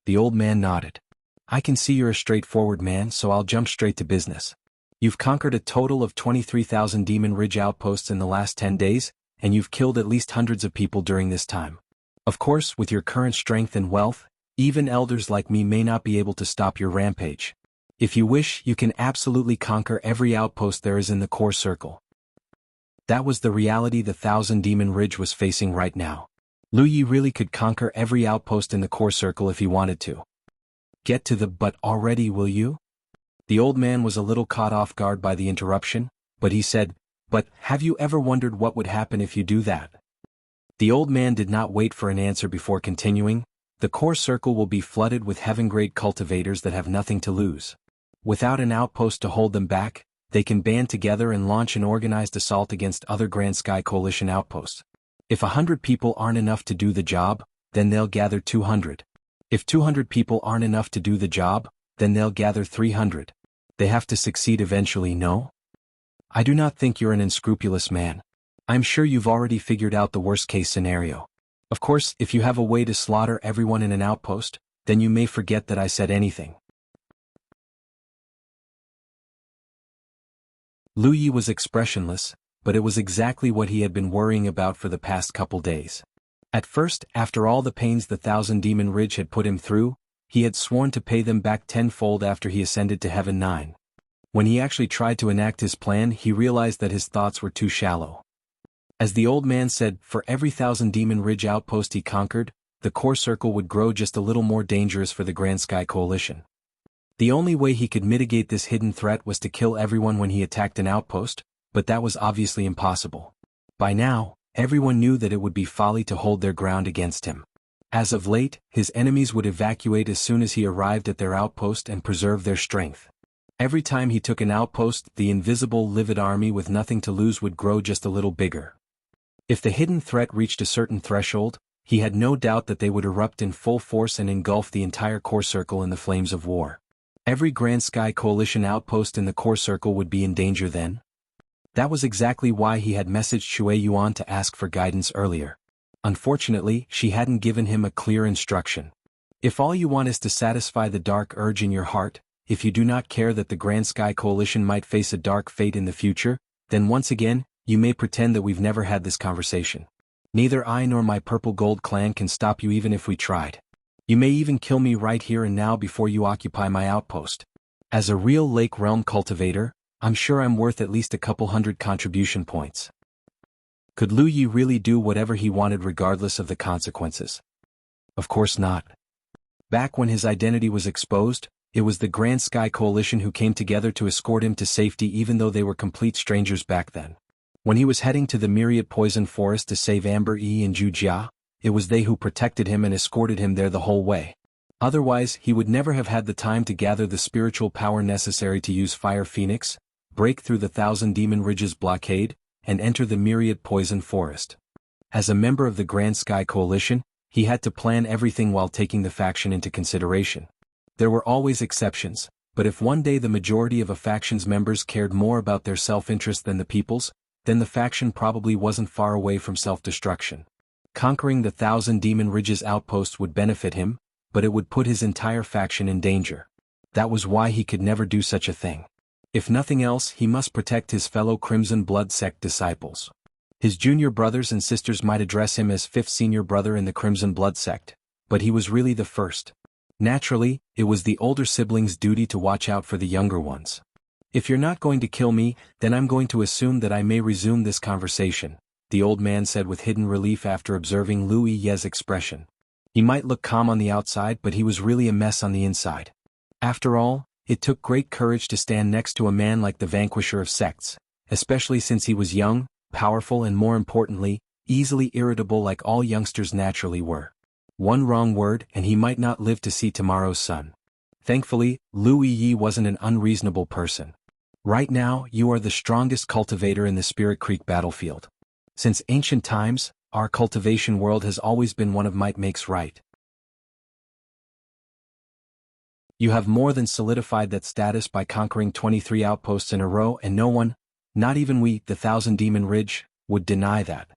The old man nodded. "I can see you're a straightforward man, so I'll jump straight to business. You've conquered a total of 23,000 Demon Ridge outposts in the last 10 days, and you've killed at least hundreds of people during this time. Of course, with your current strength and wealth, even elders like me may not be able to stop your rampage. If you wish, you can absolutely conquer every outpost there is in the core circle." That was the reality the 1,000 Demon Ridge was facing right now. Lu Yi really could conquer every outpost in the core circle if he wanted to. "Get to the but already, will you?" The old man was a little caught off guard by the interruption, but he said, "But have you ever wondered what would happen if you do that?" The old man did not wait for an answer before continuing. "The core circle will be flooded with heaven-grade cultivators that have nothing to lose. Without an outpost to hold them back, they can band together and launch an organized assault against other Grand Sky Coalition outposts. If 100 people aren't enough to do the job, then they'll gather 200. If 200 people aren't enough to do the job, then they'll gather 300. They have to succeed eventually, no? I do not think you're an unscrupulous man. I'm sure you've already figured out the worst-case scenario. Of course, if you have a way to slaughter everyone in an outpost, then you may forget that I said anything." Lu Yi was expressionless, but it was exactly what he had been worrying about for the past couple days. At first, after all the pains the 1,000 Demon Ridge had put him through, he had sworn to pay them back tenfold after he ascended to Heaven 9. When he actually tried to enact his plan, he realized that his thoughts were too shallow. As the old man said, for every 1,000 Demon Ridge outpost he conquered, the core circle would grow just a little more dangerous for the Grand Sky Coalition. The only way he could mitigate this hidden threat was to kill everyone when he attacked an outpost, but that was obviously impossible. By now, everyone knew that it would be folly to hold their ground against him. As of late, his enemies would evacuate as soon as he arrived at their outpost and preserve their strength. Every time he took an outpost, the invisible, livid army with nothing to lose would grow just a little bigger. If the hidden threat reached a certain threshold, he had no doubt that they would erupt in full force and engulf the entire core circle in the flames of war. Every Grand Sky Coalition outpost in the core circle would be in danger then. That was exactly why he had messaged Shui Yuan to ask for guidance earlier. Unfortunately, she hadn't given him a clear instruction. If all you want is to satisfy the dark urge in your heart, if you do not care that the Grand Sky Coalition might face a dark fate in the future, then once again, you may pretend that we've never had this conversation. Neither I nor my Purple Gold clan can stop you even if we tried. You may even kill me right here and now before you occupy my outpost. As a real Lake Realm cultivator, I'm sure I'm worth at least a couple hundred contribution points." Could Lu Yi really do whatever he wanted regardless of the consequences? Of course not. Back when his identity was exposed, it was the Grand Sky Coalition who came together to escort him to safety even though they were complete strangers back then. When he was heading to the Myriad Poison Forest to save Amber Yi and Zhu Jia, it was they who protected him and escorted him there the whole way. Otherwise, he would never have had the time to gather the spiritual power necessary to use Fire Phoenix, break through the 1,000 Demon Ridge's blockade, and enter the Myriad Poison Forest. As a member of the Grand Sky Coalition, he had to plan everything while taking the faction into consideration. There were always exceptions, but if one day the majority of a faction's members cared more about their self-interest than the people's, then the faction probably wasn't far away from self-destruction. Conquering the 1,000 Demon Ridge's outposts would benefit him, but it would put his entire faction in danger. That was why he could never do such a thing. If nothing else, he must protect his fellow Crimson Blood Sect disciples. His junior brothers and sisters might address him as fifth senior brother in the Crimson Blood Sect, but he was really the first. Naturally, it was the older siblings' duty to watch out for the younger ones. If you're not going to kill me, then I'm going to assume that I may resume this conversation, the old man said with hidden relief after observing Lu Yi's expression. He might look calm on the outside, but he was really a mess on the inside. After all, it took great courage to stand next to a man like the vanquisher of sects, especially since he was young, powerful and more importantly, easily irritable like all youngsters naturally were. One wrong word and he might not live to see tomorrow's sun. Thankfully, Lu Yi wasn't an unreasonable person. Right now, you are the strongest cultivator in the Spirit Creek battlefield. Since ancient times, our cultivation world has always been one of might makes right. You have more than solidified that status by conquering 23 outposts in a row, and no one, not even we, the Thousand Demon Ridge, would deny that.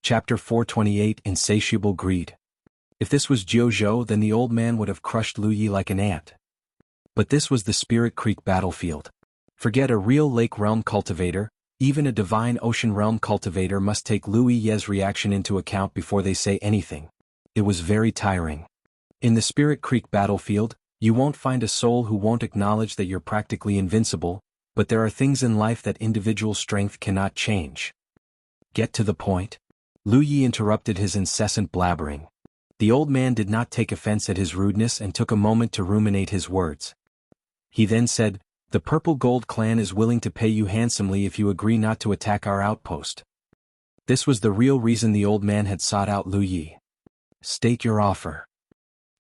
Chapter 428 Insatiable Greed. If this was Zhou, then the old man would have crushed Lu Yi like an ant. But this was the Spirit Creek battlefield. Forget a real Lake Realm cultivator, even a Divine Ocean Realm cultivator must take Lu Yi's reaction into account before they say anything. It was very tiring. In the Spirit Creek battlefield, you won't find a soul who won't acknowledge that you're practically invincible, but there are things in life that individual strength cannot change. Get to the point. Lu Yi interrupted his incessant blabbering. The old man did not take offense at his rudeness and took a moment to ruminate his words. He then said, "The Purple Gold clan is willing to pay you handsomely if you agree not to attack our outpost." This was the real reason the old man had sought out Lu Yi. "State your offer."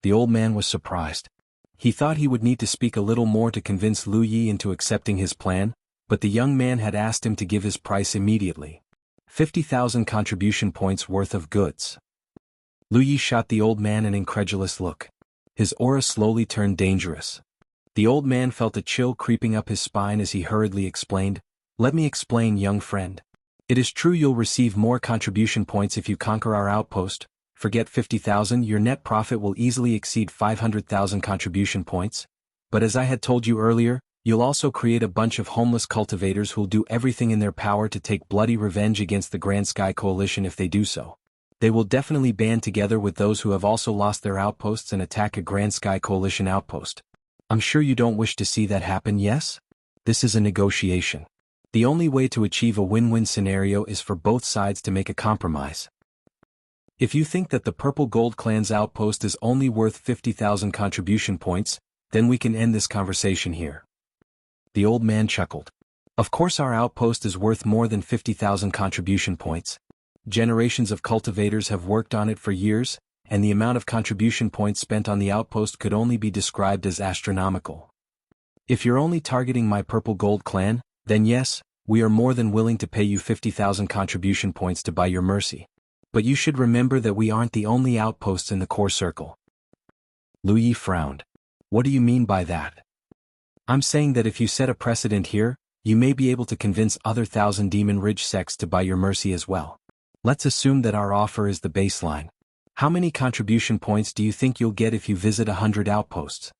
The old man was surprised. He thought he would need to speak a little more to convince Lu Yi into accepting his plan, but the young man had asked him to give his price immediately. 50,000 contribution points worth of goods. Lu Yi shot the old man an incredulous look. His aura slowly turned dangerous. The old man felt a chill creeping up his spine as he hurriedly explained, "Let me explain, young friend. It is true you'll receive more contribution points if you conquer our outpost. Forget 50,000, your net profit will easily exceed 500,000 contribution points. But as I had told you earlier, you'll also create a bunch of homeless cultivators who'll do everything in their power to take bloody revenge against the Grand Sky Coalition if they do so. They will definitely band together with those who have also lost their outposts and attack a Grand Sky Coalition outpost. I'm sure you don't wish to see that happen, yes? This is a negotiation. The only way to achieve a win-win scenario is for both sides to make a compromise. If you think that the Purple Gold clan's outpost is only worth 50,000 contribution points, then we can end this conversation here." The old man chuckled. "Of course our outpost is worth more than 50,000 contribution points. Generations of cultivators have worked on it for years, and the amount of contribution points spent on the outpost could only be described as astronomical. If you're only targeting my Purple Gold clan, then yes, we are more than willing to pay you 50,000 contribution points to buy your mercy. But you should remember that we aren't the only outposts in the core circle." Lu Yi frowned. "What do you mean by that?" "I'm saying that if you set a precedent here, you may be able to convince other Thousand Demon Ridge sects to buy your mercy as well. Let's assume that our offer is the baseline. How many contribution points do you think you'll get if you visit 100 outposts?"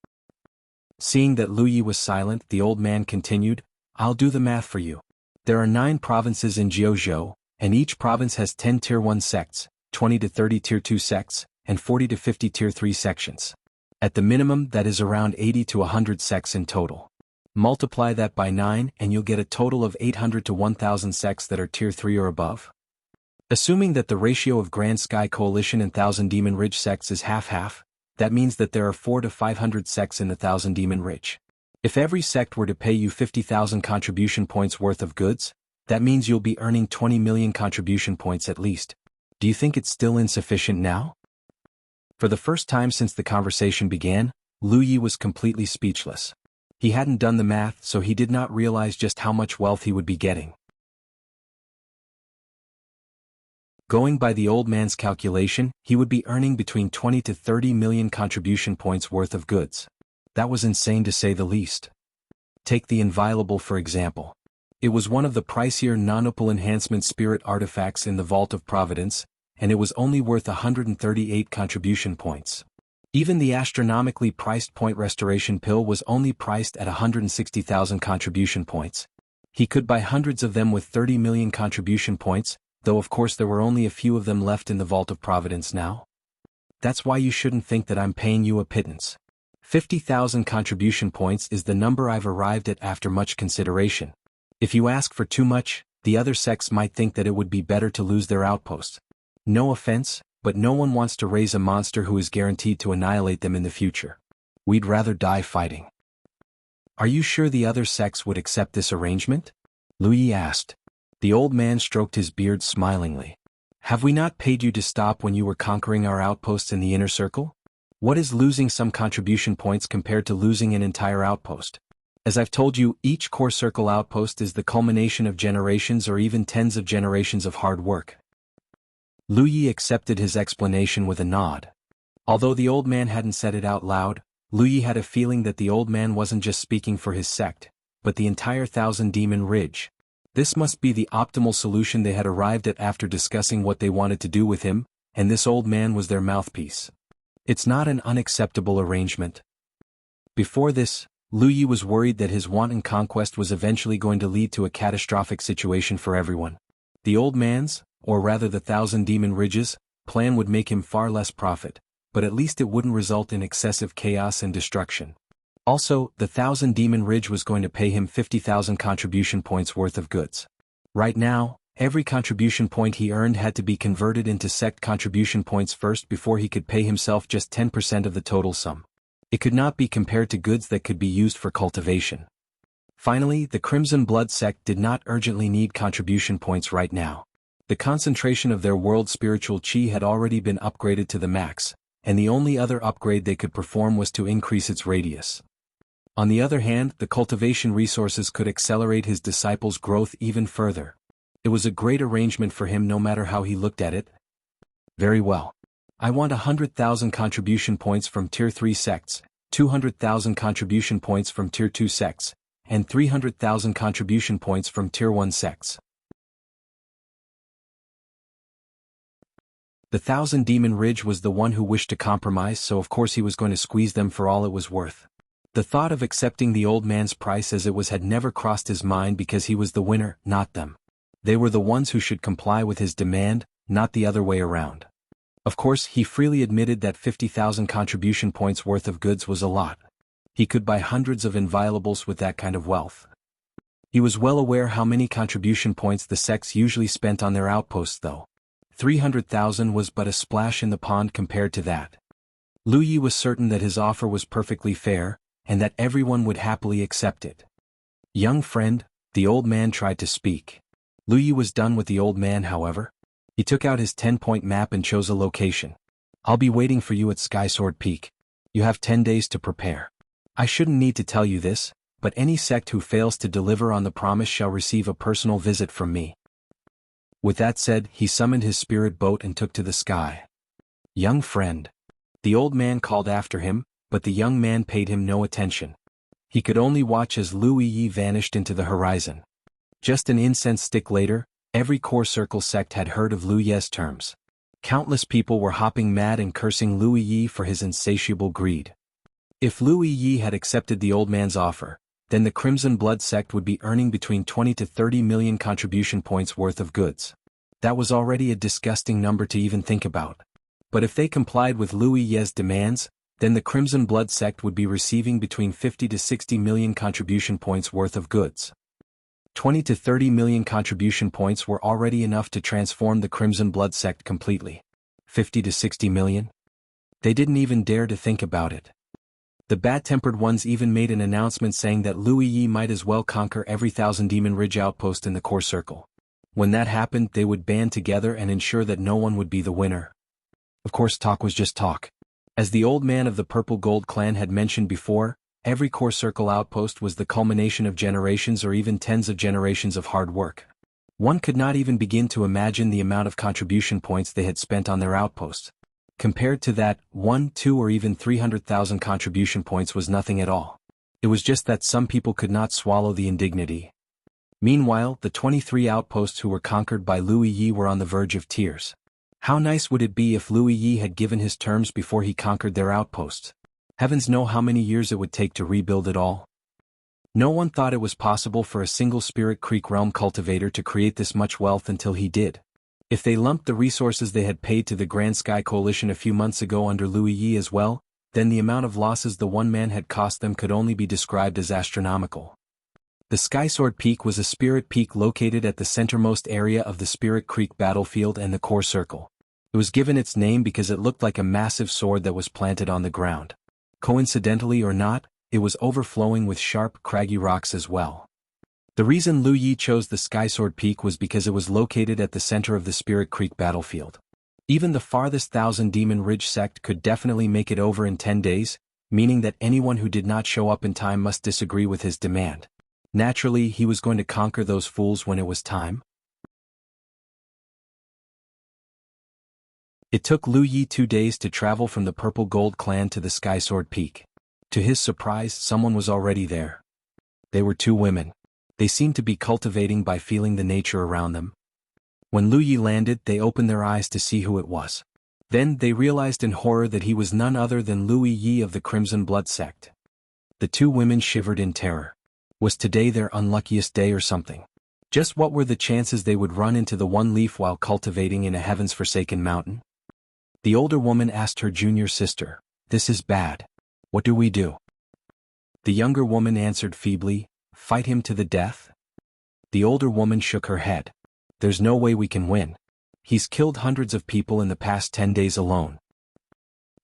Seeing that Lu Yi was silent, the old man continued, "I'll do the math for you. There are 9 provinces in Jianghu, and each province has 10 Tier 1 sects, 20 to 30 Tier 2 sects, and 40 to 50 Tier 3 sections. At the minimum, that is around 80 to 100 sects in total. Multiply that by 9 and you'll get a total of 800 to 1,000 sects that are Tier 3 or above. Assuming that the ratio of Grand Sky Coalition and Thousand Demon Ridge sects is half-half, that means that there are 4 to 500 sects in the Thousand Demon Ridge. If every sect were to pay you 50,000 contribution points worth of goods, that means you'll be earning 20 million contribution points at least. Do you think it's still insufficient now?" For the first time since the conversation began, Lu Yi was completely speechless. He hadn't done the math, so he did not realize just how much wealth he would be getting. Going by the old man's calculation, he would be earning between 20 to 30 million contribution points worth of goods. That was insane to say the least. Take the Inviolable for example. It was one of the pricier non-opal enhancement spirit artifacts in the Vault of Providence, and it was only worth 138 contribution points. Even the astronomically priced Point Restoration Pill was only priced at 160,000 contribution points. He could buy hundreds of them with 30 million contribution points, though of course there were only a few of them left in the Vault of Providence now. that's why you shouldn't think that I'm paying you a pittance. 50,000 contribution points is the number I've arrived at after much consideration. If you ask for too much, the other sects might think that it would be better to lose their outpost. No offense, but no one wants to raise a monster who is guaranteed to annihilate them in the future. We'd rather die fighting. Are you sure the other sects would accept this arrangement? Lu Yi asked. The old man stroked his beard smilingly. Have we not paid you to stop when you were conquering our outposts in the inner circle? What is losing some contribution points compared to losing an entire outpost? As I've told you, each core circle outpost is the culmination of generations or even tens of generations of hard work. Lu Yi accepted his explanation with a nod. Although the old man hadn't said it out loud, Lu Yi had a feeling that the old man wasn't just speaking for his sect, but the entire Thousand Demon Ridge. This must be the optimal solution they had arrived at after discussing what they wanted to do with him, and this old man was their mouthpiece. It's not an unacceptable arrangement. Before this, Lu Yi was worried that his wanton conquest was eventually going to lead to a catastrophic situation for everyone. The old man's, or rather the Thousand Demon Ridge's, plan would make him far less profit, but at least it wouldn't result in excessive chaos and destruction. Also, the Thousand Demon Ridge was going to pay him 50,000 contribution points worth of goods. Right now, every contribution point he earned had to be converted into sect contribution points first before he could pay himself just 10% of the total sum. It could not be compared to goods that could be used for cultivation. Finally, the Crimson Blood sect did not urgently need contribution points right now. The concentration of their world spiritual chi had already been upgraded to the max, and the only other upgrade they could perform was to increase its radius. On the other hand, the cultivation resources could accelerate his disciples' growth even further. It was a great arrangement for him no matter how he looked at it. Very well. I want 100,000 contribution points from Tier 3 sects, 200,000 contribution points from Tier 2 sects, and 300,000 contribution points from Tier 1 sects. The Thousand Demon Ridge was the one who wished to compromise, so of course he was going to squeeze them for all it was worth. The thought of accepting the old man's price as it was had never crossed his mind because he was the winner, not them. They were the ones who should comply with his demand, not the other way around. Of course, he freely admitted that 50,000 contribution points worth of goods was a lot. He could buy hundreds of inviolables with that kind of wealth. He was well aware how many contribution points the sects usually spent on their outposts though. 300,000 was but a splash in the pond compared to that. Lu Yi was certain that his offer was perfectly fair, and that everyone would happily accept it. Young friend, the old man tried to speak. Lu Yi was done with the old man however. He took out his 10-point map and chose a location. I'll be waiting for you at Skysword Peak. You have 10 days to prepare. I shouldn't need to tell you this, but any sect who fails to deliver on the promise shall receive a personal visit from me. With that said, he summoned his spirit boat and took to the sky. Young friend. The old man called after him, but the young man paid him no attention. He could only watch as Lu Yi vanished into the horizon. Just an incense stick later, every core circle sect had heard of Lu Yi's terms. Countless people were hopping mad and cursing Lu Yi for his insatiable greed. If Lu Yi had accepted the old man's offer, then the Crimson Blood sect would be earning between 20 to 30 million contribution points worth of goods. That was already a disgusting number to even think about. But if they complied with Lu Yi's demands, then the Crimson Blood sect would be receiving between 50 to 60 million contribution points worth of goods. 20 to 30 million contribution points were already enough to transform the Crimson Blood sect completely. 50 to 60 million? They didn't even dare to think about it. The bad-tempered ones even made an announcement saying that Lu Yi might as well conquer every Thousand Demon Ridge outpost in the core circle. When that happened, they would band together and ensure that no one would be the winner. Of course, talk was just talk. As the old man of the Purple Gold clan had mentioned before, every core circle outpost was the culmination of generations or even tens of generations of hard work. One could not even begin to imagine the amount of contribution points they had spent on their outposts. Compared to that, 1, 2 or even 300,000 contribution points was nothing at all. It was just that some people could not swallow the indignity. Meanwhile, the 23 outposts who were conquered by Lu Yi were on the verge of tears. How nice would it be if Lu Yi had given his terms before he conquered their outposts? Heavens know how many years it would take to rebuild it all. No one thought it was possible for a single Spirit Creek Realm cultivator to create this much wealth until he did. If they lumped the resources they had paid to the Grand Sky Coalition a few months ago under Louis Yi as well, then the amount of losses the one man had cost them could only be described as astronomical. The Skysword Peak was a spirit peak located at the centermost area of the Spirit Creek battlefield and the core circle. It was given its name because it looked like a massive sword that was planted on the ground. Coincidentally or not, it was overflowing with sharp, craggy rocks as well. The reason Lu Yi chose the Skysword Peak was because it was located at the center of the Spirit Creek battlefield. Even the farthest Thousand Demon Ridge sect could definitely make it over in 10 days, meaning that anyone who did not show up in time must disagree with his demand. Naturally, he was going to conquer those fools when it was time. It took Lu Yi 2 days to travel from the Purple Gold clan to the Skysword Peak. To his surprise, someone was already there. They were 2 women. They seemed to be cultivating by feeling the nature around them. When Lu Yi landed, they opened their eyes to see who it was. Then they realized in horror that he was none other than Louis Yi of the Crimson Blood sect. The 2 women shivered in terror. Was today their unluckiest day or something? Just what were the chances they would run into the One Leaf while cultivating in a heaven's forsaken mountain? The older woman asked her junior sister, "This is bad. What do we do?" The younger woman answered feebly, "Fight him to the death?" The older woman shook her head. "There's no way we can win. He's killed hundreds of people in the past 10 days alone."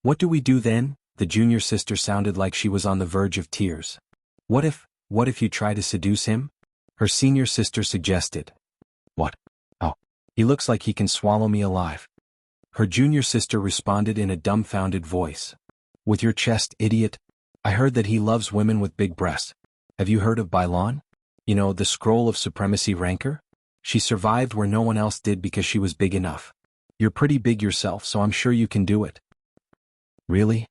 "What do we do then?" The junior sister sounded like she was on the verge of tears. What if you try to seduce him?" Her senior sister suggested. "What? Oh, he looks like he can swallow me alive." Her junior sister responded in a dumbfounded voice. "With your chest, idiot. I heard that he loves women with big breasts. Have you heard of Bailon? You know, the Scroll of Supremacy Rancor? She survived where no one else did because she was big enough. You're pretty big yourself, so I'm sure you can do it." Really?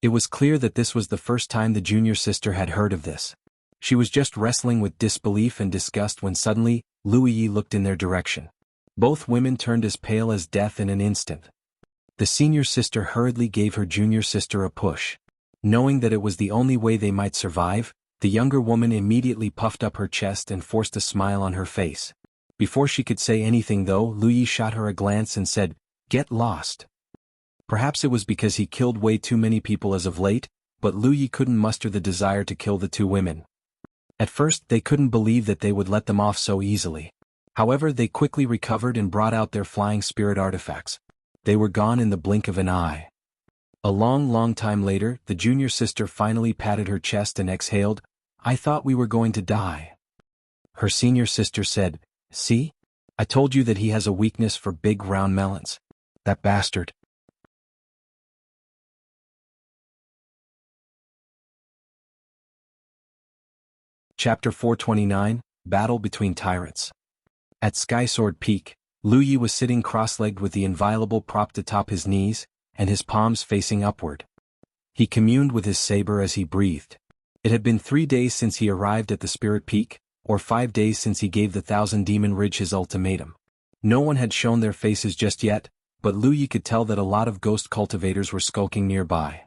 It was clear that this was the first time the junior sister had heard of this. She was just wrestling with disbelief and disgust when suddenly, Louis Yi looked in their direction. Both women turned as pale as death in an instant. The senior sister hurriedly gave her junior sister a push. Knowing that it was the only way they might survive, the younger woman immediately puffed up her chest and forced a smile on her face. Before she could say anything though, Louis shot her a glance and said, "Get lost." Perhaps it was because he killed way too many people as of late, but Louis couldn't muster the desire to kill the 2 women. At first, they couldn't believe that they would let them off so easily. However, they quickly recovered and brought out their flying spirit artifacts. They were gone in the blink of an eye. A long time later, the junior sister finally patted her chest and exhaled, "I thought we were going to die." Her senior sister said, "See? I told you that he has a weakness for big round melons. That bastard." Chapter 429, Battle Between Tyrants. At Skysword Peak, Lu Yi was sitting cross-legged with the inviolable propped atop his knees, and his palms facing upward. He communed with his saber as he breathed. It had been 3 days since he arrived at the Spirit Peak, or 5 days since he gave the Thousand Demon Ridge his ultimatum. No one had shown their faces just yet, but Lu Yi could tell that a lot of ghost cultivators were skulking nearby.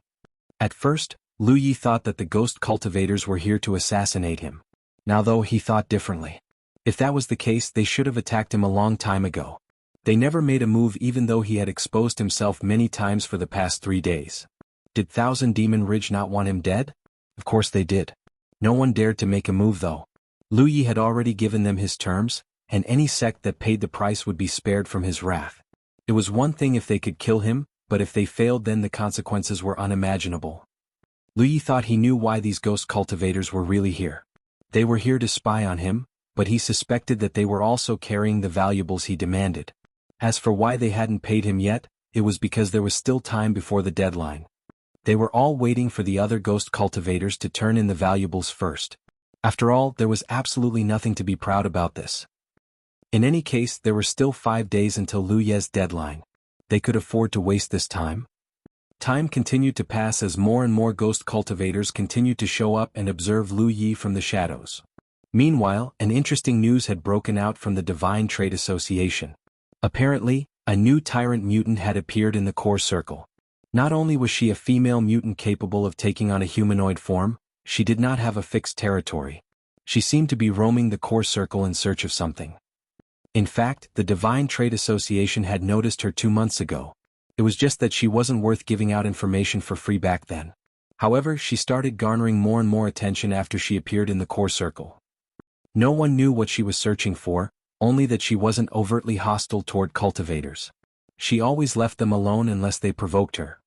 At first, Lu Yi thought that the ghost cultivators were here to assassinate him. Now though, he thought differently. If that was the case, they should have attacked him a long time ago. They never made a move even though he had exposed himself many times for the past 3 days. Did Thousand Demon Ridge not want him dead? Of course they did. No one dared to make a move though. Lu Yi had already given them his terms, and any sect that paid the price would be spared from his wrath. It was one thing if they could kill him, but if they failed then the consequences were unimaginable. Lu Yi thought he knew why these ghost cultivators were really here. They were here to spy on him, but he suspected that they were also carrying the valuables he demanded. As for why they hadn't paid him yet, it was because there was still time before the deadline. They were all waiting for the other ghost cultivators to turn in the valuables first. After all, there was absolutely nothing to be proud about this. In any case, there were still 5 days until Lu Ye's deadline. They could afford to waste this time. Time continued to pass as more and more ghost cultivators continued to show up and observe Lu Yi from the shadows. Meanwhile, an interesting news had broken out from the Divine Trade Association. Apparently, a new tyrant mutant had appeared in the core circle. Not only was she a female mutant capable of taking on a humanoid form, she did not have a fixed territory. She seemed to be roaming the core circle in search of something. In fact, the Divine Trade Association had noticed her 2 months ago. It was just that she wasn't worth giving out information for free back then. However, she started garnering more and more attention after she appeared in the core circle. No one knew what she was searching for, only that she wasn't overtly hostile toward cultivators. She always left them alone unless they provoked her.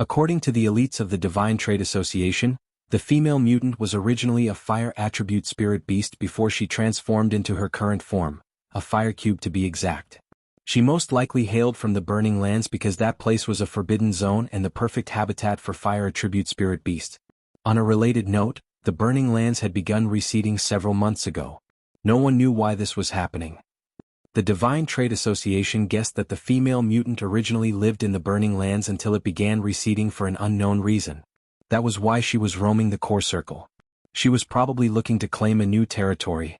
According to the elites of the Divine Trade Association, the female mutant was originally a fire attribute spirit beast before she transformed into her current form, a fire cube to be exact. She most likely hailed from the Burning Lands because that place was a forbidden zone and the perfect habitat for fire attribute spirit beast. On a related note, the Burning Lands had begun receding several months ago. No one knew why this was happening. The Divine Trade Association guessed that the female mutant originally lived in the Burning Lands until it began receding for an unknown reason. That was why she was roaming the core circle. She was probably looking to claim a new territory.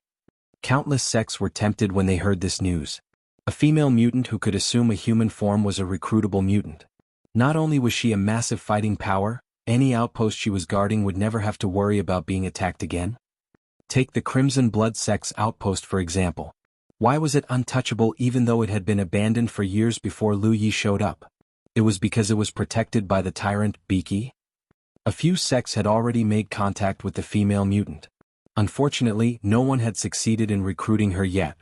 Countless sects were tempted when they heard this news. A female mutant who could assume a human form was a recruitable mutant. Not only was she a massive fighting power, any outpost she was guarding would never have to worry about being attacked again. Take the Crimson Blood sect's outpost for example. Why was it untouchable even though it had been abandoned for years before Lu Yi showed up? It was because it was protected by the tyrant, Beaky. A few sects had already made contact with the female mutant. Unfortunately, no one had succeeded in recruiting her yet.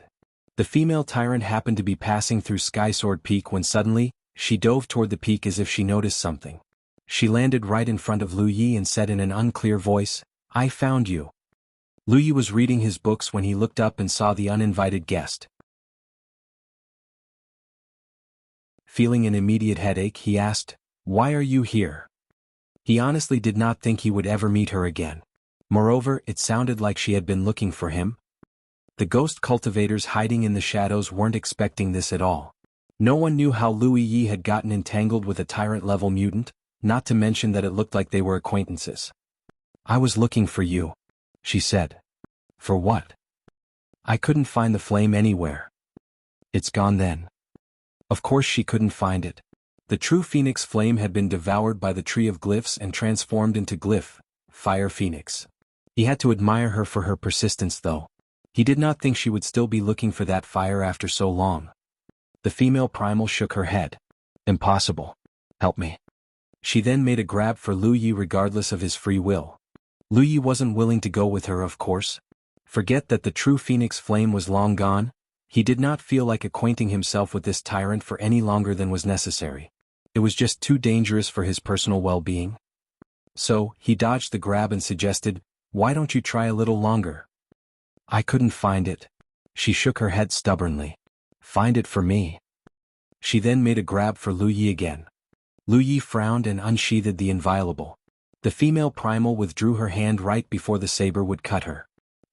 The female tyrant happened to be passing through Skysword Peak when suddenly, she dove toward the peak as if she noticed something. She landed right in front of Lu Yi and said in an unclear voice, "I found you." Lu Yi was reading his books when he looked up and saw the uninvited guest. Feeling an immediate headache, he asked, "Why are you here?" He honestly did not think he would ever meet her again. Moreover, it sounded like she had been looking for him. The ghost cultivators hiding in the shadows weren't expecting this at all. No one knew how Lu Yi had gotten entangled with a tyrant-level mutant, not to mention that it looked like they were acquaintances. "I was looking for you," she said. "For what?" "I couldn't find the flame anywhere." "It's gone then." Of course she couldn't find it. The true Phoenix flame had been devoured by the Tree of Glyphs and transformed into Glyph, Fire Phoenix. He had to admire her for her persistence though. He did not think she would still be looking for that fire after so long. The female primal shook her head. "Impossible. Help me." She then made a grab for Lu Yi regardless of his free will. Lu Yi wasn't willing to go with her of course. Forget that the true Phoenix flame was long gone. He did not feel like acquainting himself with this tyrant for any longer than was necessary. It was just too dangerous for his personal well-being. So, he dodged the grab and suggested, "Why don't you try a little longer?" "I couldn't find it." She shook her head stubbornly. "Find it for me." She then made a grab for Lu Yi again. Lu Yi frowned and unsheathed the inviolable. The female primal withdrew her hand right before the saber would cut her.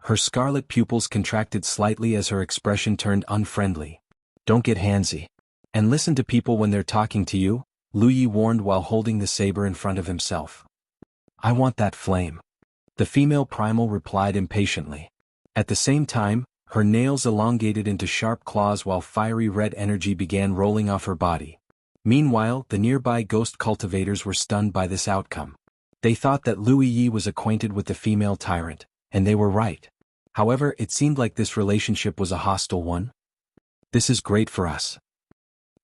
Her scarlet pupils contracted slightly as her expression turned unfriendly. "Don't get handsy. And listen to people when they're talking to you," Lu Yi warned while holding the saber in front of himself. "I want that flame." The female primal replied impatiently. At the same time, her nails elongated into sharp claws while fiery red energy began rolling off her body. Meanwhile, the nearby ghost cultivators were stunned by this outcome. They thought that Lu Yi was acquainted with the female tyrant, and they were right. However, it seemed like this relationship was a hostile one. "This is great for us."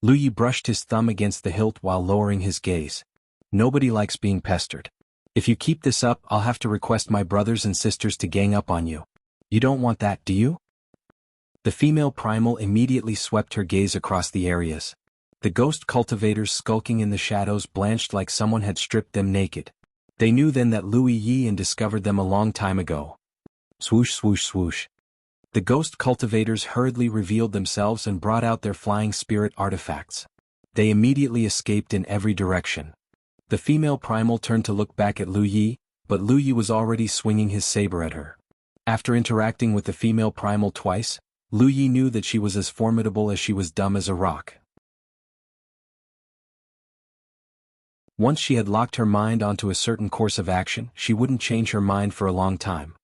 Lu Yi brushed his thumb against the hilt while lowering his gaze. "Nobody likes being pestered. If you keep this up, I'll have to request my brothers and sisters to gang up on you. You don't want that, do you?" The female primal immediately swept her gaze across the areas. The ghost cultivators skulking in the shadows blanched like someone had stripped them naked. They knew then that Lu Yi had discovered them a long time ago. Swoosh swoosh swoosh. The ghost cultivators hurriedly revealed themselves and brought out their flying spirit artifacts. They immediately escaped in every direction. The female primal turned to look back at Lu Yi, but Lu Yi was already swinging his saber at her. After interacting with the female primal twice, Lu Yi knew that she was as formidable as she was dumb as a rock. Once she had locked her mind onto a certain course of action, she wouldn't change her mind for a long time.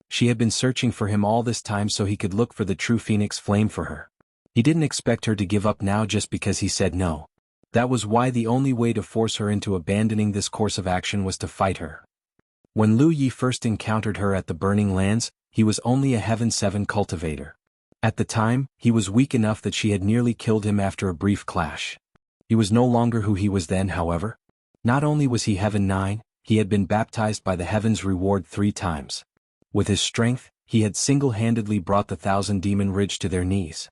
She had been searching for him all this time so he could look for the true Phoenix flame for her. He didn't expect her to give up now just because he said no. That was why the only way to force her into abandoning this course of action was to fight her. When Lu Yi first encountered her at the Burning Lands, he was only a Heaven 7 cultivator. At the time, he was weak enough that she had nearly killed him after a brief clash. He was no longer who he was then, however. Not only was he Heaven 9, he had been baptized by the Heaven's Reward 3 times. With his strength, he had single-handedly brought the 1,000-demon ridge to their knees.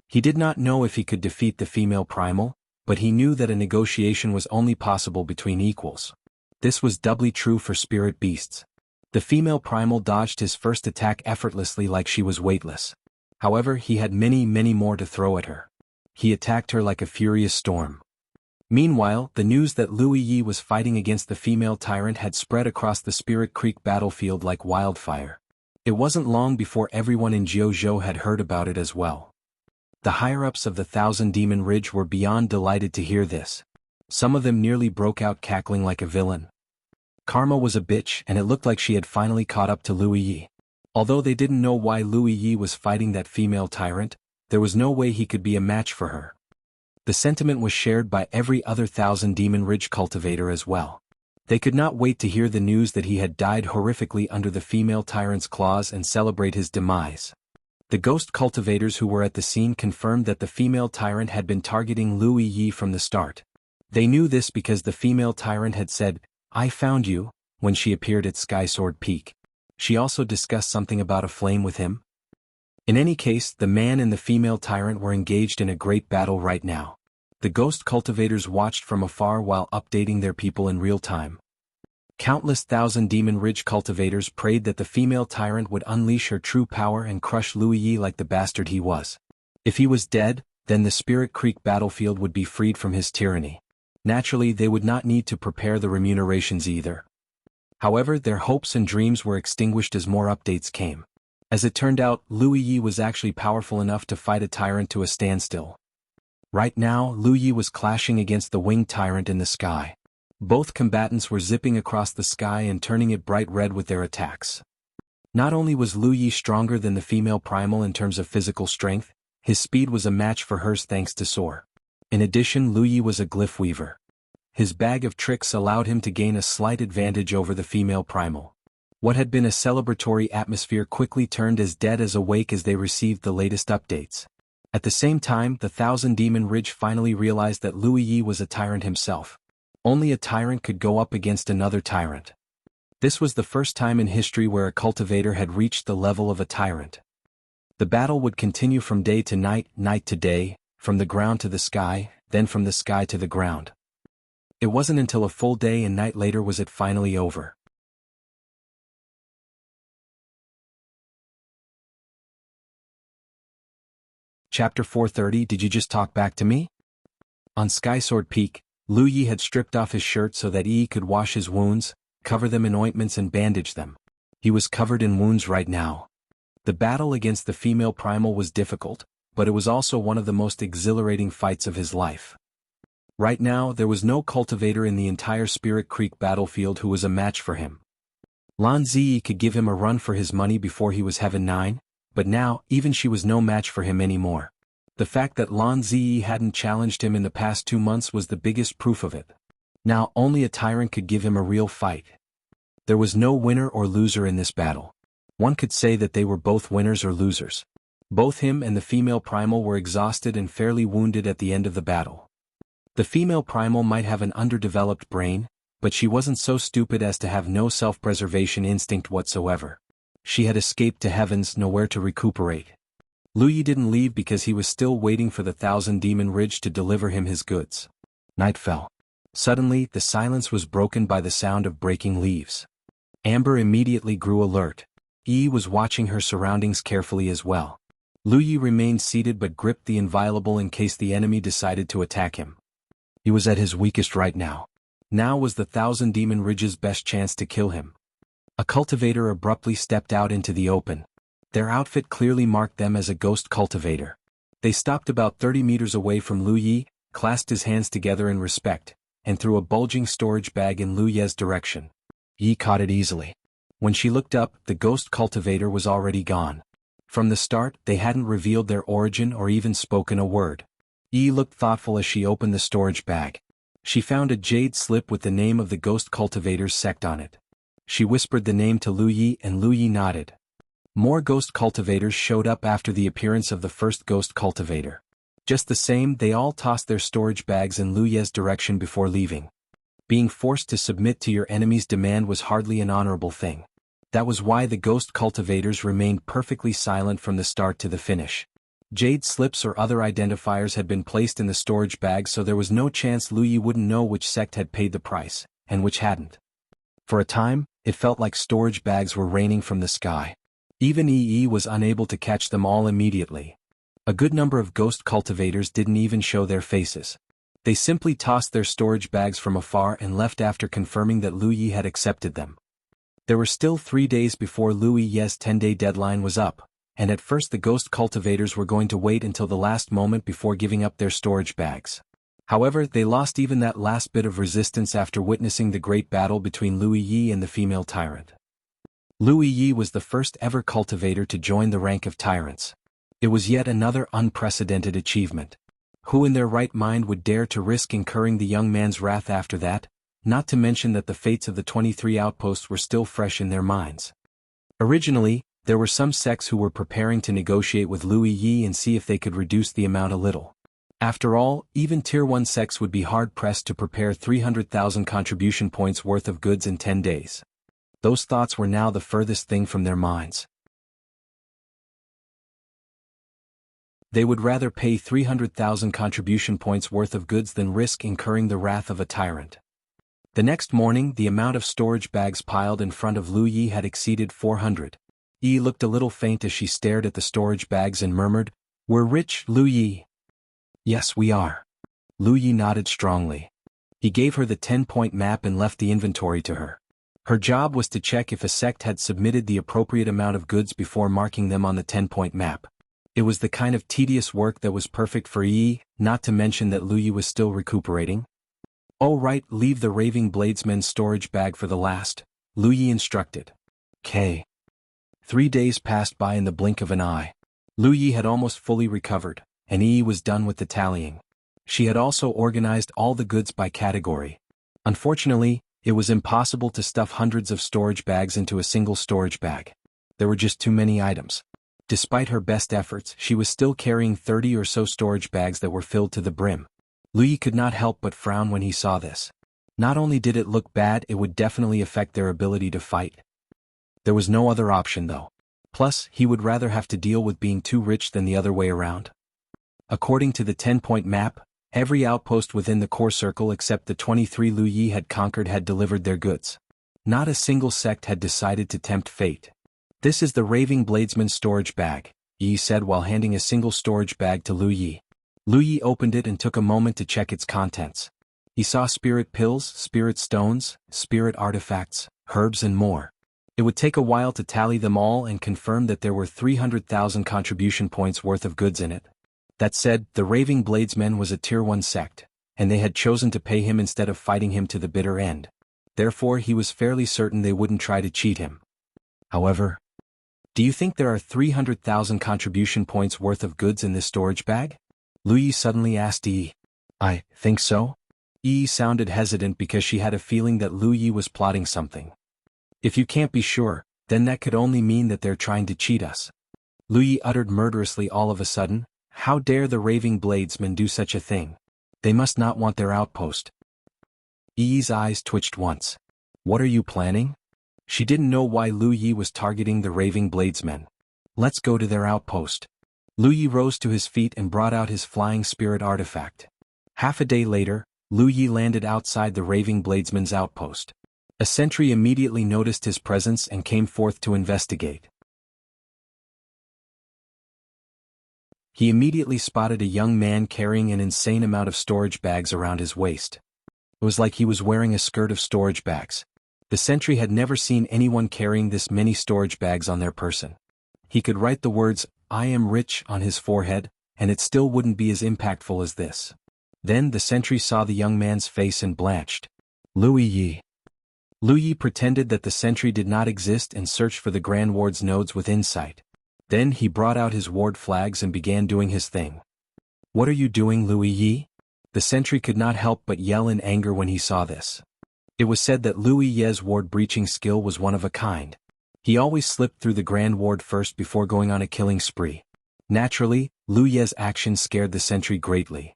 He did not know if he could defeat the female primal, but he knew that a negotiation was only possible between equals. This was doubly true for spirit beasts. The female primal dodged his first attack effortlessly like she was weightless. However, he had many more to throw at her. He attacked her like a furious storm. Meanwhile, the news that Louis Yi was fighting against the female tyrant had spread across the Spirit Creek battlefield like wildfire. It wasn't long before everyone in Jianghu had heard about it as well. The higher-ups of the 1,000-demon ridge were beyond delighted to hear this. Some of them nearly broke out cackling like a villain. Karma was a bitch, and it looked like she had finally caught up to Louis Yi. Although they didn't know why Louis Yi was fighting that female tyrant, there was no way he could be a match for her. The sentiment was shared by every other 1,000-demon ridge cultivator as well. They could not wait to hear the news that he had died horrifically under the female tyrant's claws and celebrate his demise. The ghost cultivators who were at the scene confirmed that the female tyrant had been targeting Louis Yi from the start. They knew this because the female tyrant had said, "I found you," when she appeared at Skysword Peak. She also discussed something about a flame with him. In any case, the man and the female tyrant were engaged in a great battle right now. The ghost cultivators watched from afar while updating their people in real time. Countless 1,000-demon ridge cultivators prayed that the female tyrant would unleash her true power and crush Louis Yi like the bastard he was. If he was dead, then the Spirit Creek battlefield would be freed from his tyranny. Naturally, they would not need to prepare the remunerations either. However, their hopes and dreams were extinguished as more updates came. As it turned out, Louis Yi was actually powerful enough to fight a tyrant to a standstill. Right now, Louis Yi was clashing against the winged tyrant in the sky. Both combatants were zipping across the sky and turning it bright red with their attacks. Not only was Louis Yi stronger than the female primal in terms of physical strength, his speed was a match for hers thanks to Soar. In addition, Louis Yi was a glyph weaver. His bag of tricks allowed him to gain a slight advantage over the female primal. What had been a celebratory atmosphere quickly turned as dead as awake as they received the latest updates. At the same time, the 1,000-demon ridge finally realized that Louis Yi was a tyrant himself. Only a tyrant could go up against another tyrant. This was the first time in history where a cultivator had reached the level of a tyrant. The battle would continue from day to night, night to day, from the ground to the sky, then from the sky to the ground. It wasn't until a full day and night later was it finally over. Chapter 430. Did you just talk back to me? On Skysword Peak, Louis Yi had stripped off his shirt so that Yi could wash his wounds, cover them in ointments and bandage them. He was covered in wounds right now. The battle against the female primal was difficult, but it was also one of the most exhilarating fights of his life. Right now, there was no cultivator in the entire Spirit Creek battlefield who was a match for him. Lan Zi Yi could give him a run for his money before he was Heaven 9, but now, even she was no match for him anymore. The fact that Lan Zi Yi hadn't challenged him in the past 2 months was the biggest proof of it. Now, only a tyrant could give him a real fight. There was no winner or loser in this battle. One could say that they were both winners or losers. Both him and the female primal were exhausted and fairly wounded at the end of the battle. The female primal might have an underdeveloped brain, but she wasn't so stupid as to have no self-preservation instinct whatsoever. She had escaped to heavens, nowhere to recuperate. Louis Yi didn't leave because he was still waiting for the 1,000-demon ridge to deliver him his goods. Night fell. Suddenly, the silence was broken by the sound of breaking leaves. Amber immediately grew alert. Yi was watching her surroundings carefully as well. Louis Yi remained seated but gripped the inviolable in case the enemy decided to attack him. He was at his weakest right now. Now was the 1,000-demon ridge's best chance to kill him. A cultivator abruptly stepped out into the open. Their outfit clearly marked them as a ghost cultivator. They stopped about 30 meters away from Louis Yi, clasped his hands together in respect, and threw a bulging storage bag in Louis Yi's direction. Yi caught it easily. When she looked up, the ghost cultivator was already gone. From the start, they hadn't revealed their origin or even spoken a word. Yi looked thoughtful as she opened the storage bag. She found a jade slip with the name of the ghost cultivator's sect on it. She whispered the name to Louis Yi and Louis Yi nodded. More ghost cultivators showed up after the appearance of the first ghost cultivator. Just the same, they all tossed their storage bags in Lu Ye's direction before leaving. Being forced to submit to your enemy's demand was hardly an honorable thing. That was why the ghost cultivators remained perfectly silent from the start to the finish. Jade slips or other identifiers had been placed in the storage bag, so there was no chance Lu Yi wouldn't know which sect had paid the price, and which hadn't. For a time, it felt like storage bags were raining from the sky. Even EE was unable to catch them all immediately. A good number of ghost cultivators didn't even show their faces. They simply tossed their storage bags from afar and left after confirming that Lu Yi had accepted them. There were still 3 days before Lu Yi's 10-day deadline was up, and at first the ghost cultivators were going to wait until the last moment before giving up their storage bags. However, they lost even that last bit of resistance after witnessing the great battle between Lu Yi and the female tyrant. Lu Yi was the first ever cultivator to join the rank of tyrants. It was yet another unprecedented achievement. Who in their right mind would dare to risk incurring the young man's wrath after that? Not to mention that the fates of the 23 outposts were still fresh in their minds. Originally, there were some sects who were preparing to negotiate with Lu Yi and see if they could reduce the amount a little. After all, even Tier 1 sects would be hard-pressed to prepare 300,000 contribution points worth of goods in 10 days. Those thoughts were now the furthest thing from their minds. They would rather pay 300,000 contribution points worth of goods than risk incurring the wrath of a tyrant. The next morning, the amount of storage bags piled in front of Lu Yi had exceeded 400. Yi looked a little faint as she stared at the storage bags and murmured, "We're rich, Lu Yi." "Yes, we are." Lu Yi nodded strongly. He gave her the 10-point map and left the inventory to her. Her job was to check if a sect had submitted the appropriate amount of goods before marking them on the 10-point map. It was the kind of tedious work that was perfect for Yi, not to mention that Lu Yi was still recuperating. "Oh right, leave the Raving Bladesman's storage bag for the last," Lu Yi instructed. "K." 3 days passed by in the blink of an eye. Lu Yi had almost fully recovered, and Yi was done with the tallying. She had also organized all the goods by category. Unfortunately, it was impossible to stuff hundreds of storage bags into a single storage bag. There were just too many items. Despite her best efforts, she was still carrying 30 or so storage bags that were filled to the brim. Lu Yi could not help but frown when he saw this. Not only did it look bad, it would definitely affect their ability to fight. There was no other option though. Plus, he would rather have to deal with being too rich than the other way around. According to the 10-point map, every outpost within the core circle except the 23 Lu Yi had conquered had delivered their goods. Not a single sect had decided to tempt fate. "This is the Raving Bladesman's storage bag," Yi said while handing a single storage bag to Lu Yi. Lu Yi opened it and took a moment to check its contents. He saw spirit pills, spirit stones, spirit artifacts, herbs and more. It would take a while to tally them all and confirm that there were 300,000 contribution points worth of goods in it. That said, the Raving Bladesman was a Tier 1 sect, and they had chosen to pay him instead of fighting him to the bitter end. Therefore he was fairly certain they wouldn't try to cheat him. However, "Do you think there are 300,000 contribution points worth of goods in this storage bag?" Lu Yi suddenly asked Yi. "I think so." Yi sounded hesitant because she had a feeling that Lu Yi was plotting something. "If you can't be sure, then that could only mean that they're trying to cheat us." Lu Yi uttered murderously all of a sudden, "How dare the Raving Bladesman do such a thing? They must not want their outpost." Yi's eyes twitched once. "What are you planning?" She didn't know why Lu Yi was targeting the Raving Bladesmen. "Let's go to their outpost." Lu Yi rose to his feet and brought out his flying spirit artifact. Half a day later, Lu Yi landed outside the Raving Bladesman's outpost. A sentry immediately noticed his presence and came forth to investigate. He immediately spotted a young man carrying an insane amount of storage bags around his waist. It was like he was wearing a skirt of storage bags. The sentry had never seen anyone carrying this many storage bags on their person. He could write the words, "I am rich" on his forehead, and it still wouldn't be as impactful as this. Then the sentry saw the young man's face and blanched. "Lu Yi." Lu Yi pretended that the sentry did not exist and searched for the Grand Ward's nodes with insight. Then he brought out his ward flags and began doing his thing. "What are you doing, Lu Yi?" The sentry could not help but yell in anger when he saw this. It was said that Lu Yi's ward breaching skill was one of a kind. He always slipped through the Grand Ward first before going on a killing spree. Naturally, Lu Ye's actions scared the sentry greatly.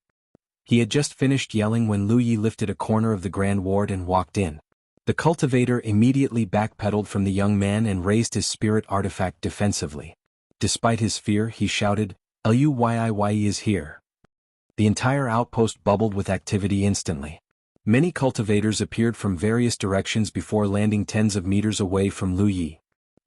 He had just finished yelling when Lu Yi lifted a corner of the Grand Ward and walked in. The cultivator immediately backpedaled from the young man and raised his spirit artifact defensively. Despite his fear, he shouted, "Luyi is here." The entire outpost bubbled with activity instantly. Many cultivators appeared from various directions before landing tens of meters away from Lu Yi.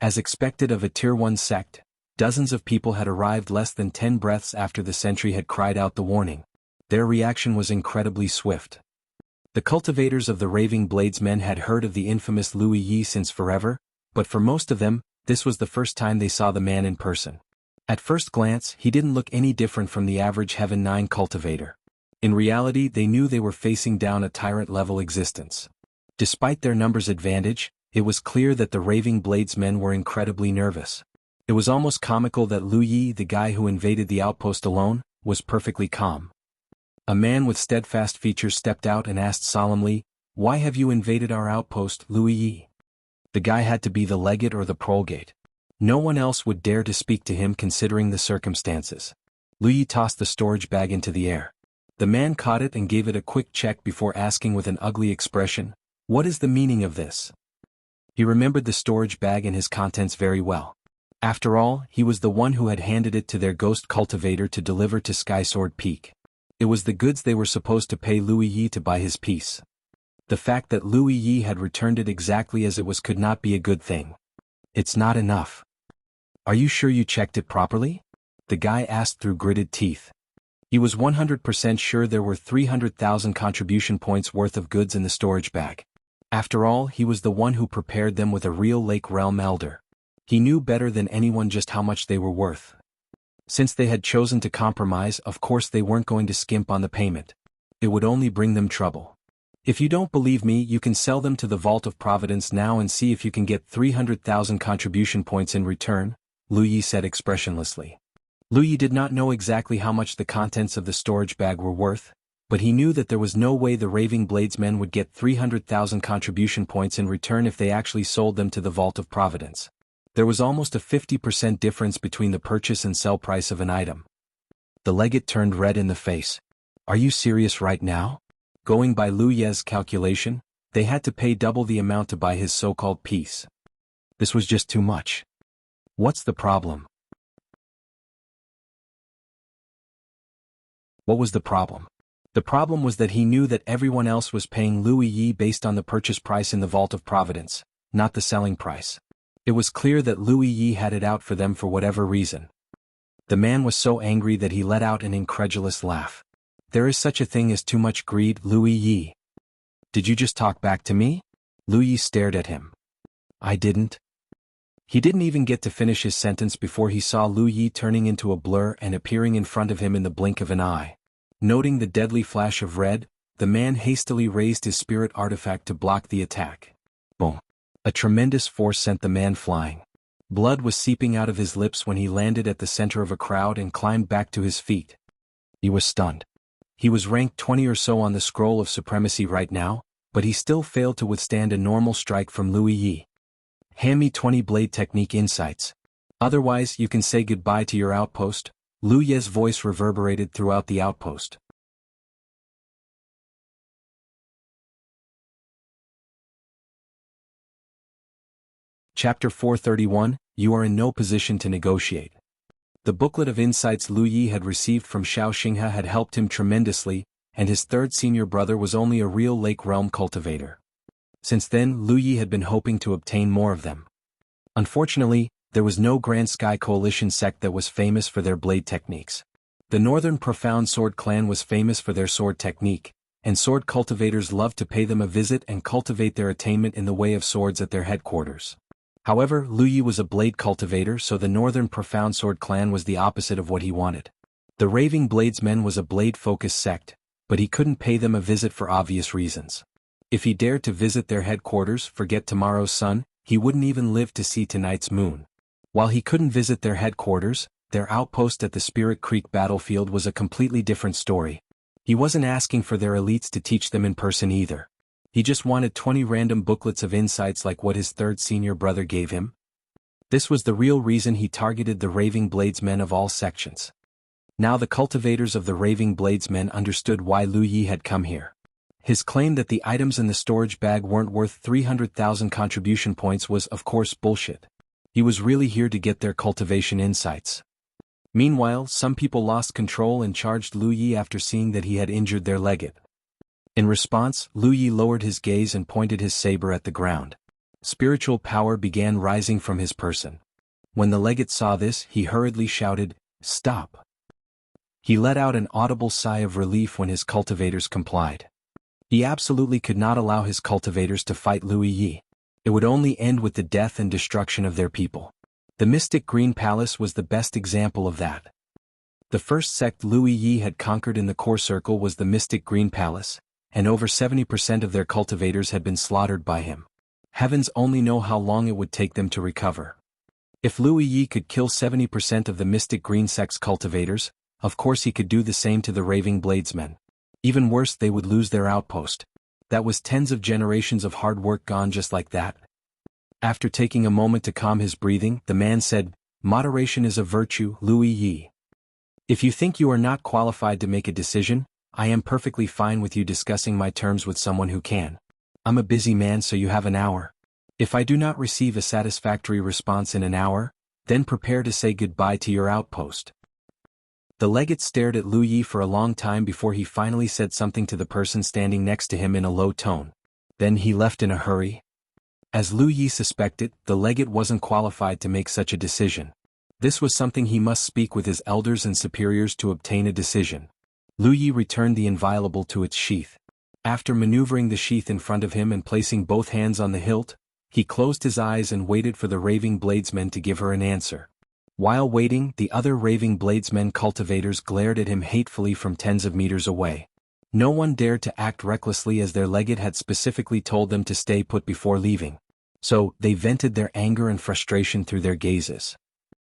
As expected of a Tier 1 sect, dozens of people had arrived less than 10 breaths after the sentry had cried out the warning. Their reaction was incredibly swift. The cultivators of the Raving Bladesmen had heard of the infamous Lu Yi since forever, but for most of them, this was the first time they saw the man in person. At first glance, he didn't look any different from the average Heaven 9 cultivator. In reality, they knew they were facing down a tyrant-level existence. Despite their numbers advantage, it was clear that the Raving Bladesmen were incredibly nervous. It was almost comical that Lu Yi, the guy who invaded the outpost alone, was perfectly calm. A man with steadfast features stepped out and asked solemnly, "Why have you invaded our outpost, Lu Yi?" The guy had to be the legate or the prolgate. No one else would dare to speak to him considering the circumstances. Lu Yi tossed the storage bag into the air. The man caught it and gave it a quick check before asking with an ugly expression, "What is the meaning of this?" He remembered the storage bag and his contents very well. After all, he was the one who had handed it to their ghost cultivator to deliver to Skysword Peak. It was the goods they were supposed to pay Lu Yi to buy his peace. The fact that Lu Yi had returned it exactly as it was could not be a good thing. "It's not enough. Are you sure you checked it properly?" the guy asked through gritted teeth. He was 100% sure there were 300,000 contribution points worth of goods in the storage bag. After all, he was the one who prepared them with a real Lake Realm elder. He knew better than anyone just how much they were worth. Since they had chosen to compromise, of course they weren't going to skimp on the payment. It would only bring them trouble. "If you don't believe me, you can sell them to the Vault of Providence now and see if you can get 300,000 contribution points in return," Lu Yi said expressionlessly. Lu Yi did not know exactly how much the contents of the storage bag were worth, but he knew that there was no way the Raving Bladesmen would get 300,000 contribution points in return if they actually sold them to the Vault of Providence. There was almost a 50% difference between the purchase and sell price of an item. The legate turned red in the face. "Are you serious right now?" Going by Lu Ye's calculation, they had to pay double the amount to buy his so-called peace. This was just too much. "What's the problem?" What was the problem? The problem was that he knew that everyone else was paying Lu Yi based on the purchase price in the Vault of Providence, not the selling price. It was clear that Lu Yi had it out for them for whatever reason. The man was so angry that he let out an incredulous laugh. "There is such a thing as too much greed, Lu Yi. Did you just talk back to me?" Lu Yi stared at him. "I didn't." He didn't even get to finish his sentence before he saw Lu Yi turning into a blur and appearing in front of him in the blink of an eye. Noting the deadly flash of red, the man hastily raised his spirit artifact to block the attack. Boom. A tremendous force sent the man flying. Blood was seeping out of his lips when he landed at the center of a crowd and climbed back to his feet. He was stunned. He was ranked 20 or so on the scroll of supremacy right now, but he still failed to withstand a normal strike from Lu Yi. "Hand me 20 blade technique insights. Otherwise, you can say goodbye to your outpost," Lu Ye's voice reverberated throughout the outpost. Chapter 431, You Are in No Position to Negotiate. The booklet of insights Lu Yi had received from Xiao Xinghe had helped him tremendously, and his third senior brother was only a real Lake Realm cultivator. Since then, Lu Yi had been hoping to obtain more of them. Unfortunately, there was no Grand Sky Coalition sect that was famous for their blade techniques. The Northern Profound Sword clan was famous for their sword technique, and sword cultivators loved to pay them a visit and cultivate their attainment in the way of swords at their headquarters. However, Lu Yi was a blade cultivator, so the Northern Profound Sword clan was the opposite of what he wanted. The Raving Bladesmen was a blade-focused sect, but he couldn't pay them a visit for obvious reasons. If he dared to visit their headquarters, forget tomorrow's sun, he wouldn't even live to see tonight's moon. While he couldn't visit their headquarters, their outpost at the Spirit Creek battlefield was a completely different story. He wasn't asking for their elites to teach them in person either. He just wanted 20 random booklets of insights like what his third senior brother gave him. This was the real reason he targeted the Raving Bladesmen of all sections. Now the cultivators of the Raving Bladesmen understood why Lu Yi had come here. His claim that the items in the storage bag weren't worth 300,000 contribution points was of course bullshit. He was really here to get their cultivation insights. Meanwhile, some people lost control and charged Lu Yi after seeing that he had injured their legate. In response, Lu Yi lowered his gaze and pointed his saber at the ground. Spiritual power began rising from his person. When the legate saw this, he hurriedly shouted, "Stop!" He let out an audible sigh of relief when his cultivators complied. He absolutely could not allow his cultivators to fight Lu Yi. It would only end with the death and destruction of their people. The Mystic Green Palace was the best example of that. The first sect Lu Yi had conquered in the core circle was the Mystic Green Palace, and over 70% of their cultivators had been slaughtered by him. Heavens only know how long it would take them to recover. If Lu Yi could kill 70% of the Mystic Green Sect's cultivators, of course he could do the same to the Raving Bladesmen. Even worse, they would lose their outpost. That was tens of generations of hard work gone just like that. After taking a moment to calm his breathing, the man said, "Moderation is a virtue, Lu Yi. If you think you are not qualified to make a decision, I am perfectly fine with you discussing my terms with someone who can. I'm a busy man, so you have an hour. If I do not receive a satisfactory response in an hour, then prepare to say goodbye to your outpost." The legate stared at Lu Yi for a long time before he finally said something to the person standing next to him in a low tone. Then he left in a hurry. As Lu Yi suspected, the legate wasn't qualified to make such a decision. This was something he must speak with his elders and superiors to obtain a decision. Lu Yi returned the inviolable to its sheath. After maneuvering the sheath in front of him and placing both hands on the hilt, he closed his eyes and waited for the Raving Bladesmen to give her an answer. While waiting, the other Raving Bladesmen cultivators glared at him hatefully from tens of meters away. No one dared to act recklessly as their legate had specifically told them to stay put before leaving. So, they vented their anger and frustration through their gazes.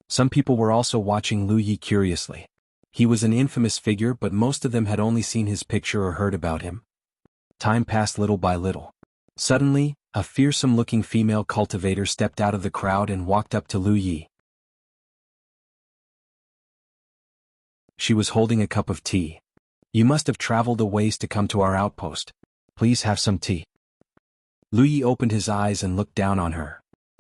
Some people were also watching Lu Yi curiously. He was an infamous figure, but most of them had only seen his picture or heard about him. Time passed little by little. Suddenly, a fearsome-looking female cultivator stepped out of the crowd and walked up to Lu Yi. She was holding a cup of tea. "You must have traveled a ways to come to our outpost. Please have some tea." Lu Yi opened his eyes and looked down on her.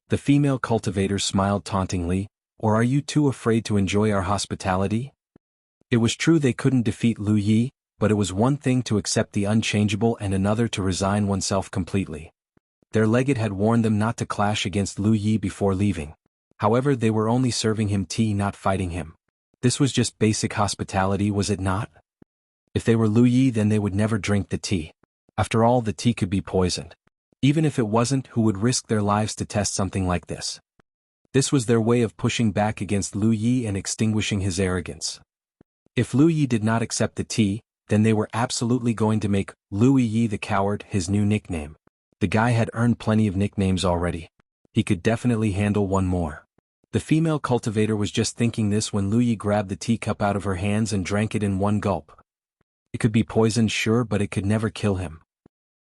The female cultivator smiled tauntingly, "Or are you too afraid to enjoy our hospitality?" It was true they couldn't defeat Lu Yi, but it was one thing to accept the unchangeable and another to resign oneself completely. Their legate had warned them not to clash against Lu Yi before leaving. However, they were only serving him tea, not fighting him. This was just basic hospitality, was it not? If they were Lu Yi, then they would never drink the tea. After all, the tea could be poisoned. Even if it wasn't, who would risk their lives to test something like this? This was their way of pushing back against Lu Yi and extinguishing his arrogance. If Lu Yi did not accept the tea, then they were absolutely going to make Lu Yi the Coward his new nickname. The guy had earned plenty of nicknames already. He could definitely handle one more. The female cultivator was just thinking this when Lu Yi grabbed the teacup out of her hands and drank it in one gulp. It could be poisoned, sure, but it could never kill him.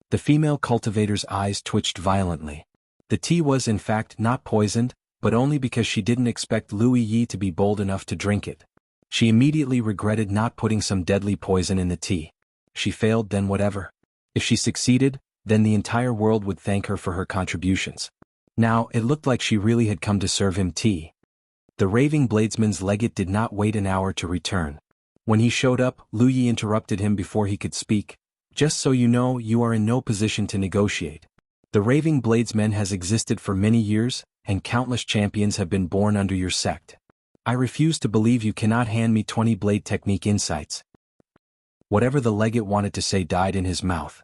The female cultivator's eyes twitched violently. The tea was in fact not poisoned, but only because she didn't expect Lu Yi to be bold enough to drink it. She immediately regretted not putting some deadly poison in the tea. She failed, then whatever. If she succeeded, then the entire world would thank her for her contributions. Now, it looked like she really had come to serve him tea. The Raving Bladesman's legate did not wait an hour to return. When he showed up, Lu Yi interrupted him before he could speak. "Just so you know, you are in no position to negotiate. The Raving Bladesmen has existed for many years, and countless champions have been born under your sect. I refuse to believe you cannot hand me 20 blade technique insights." Whatever the legate wanted to say died in his mouth.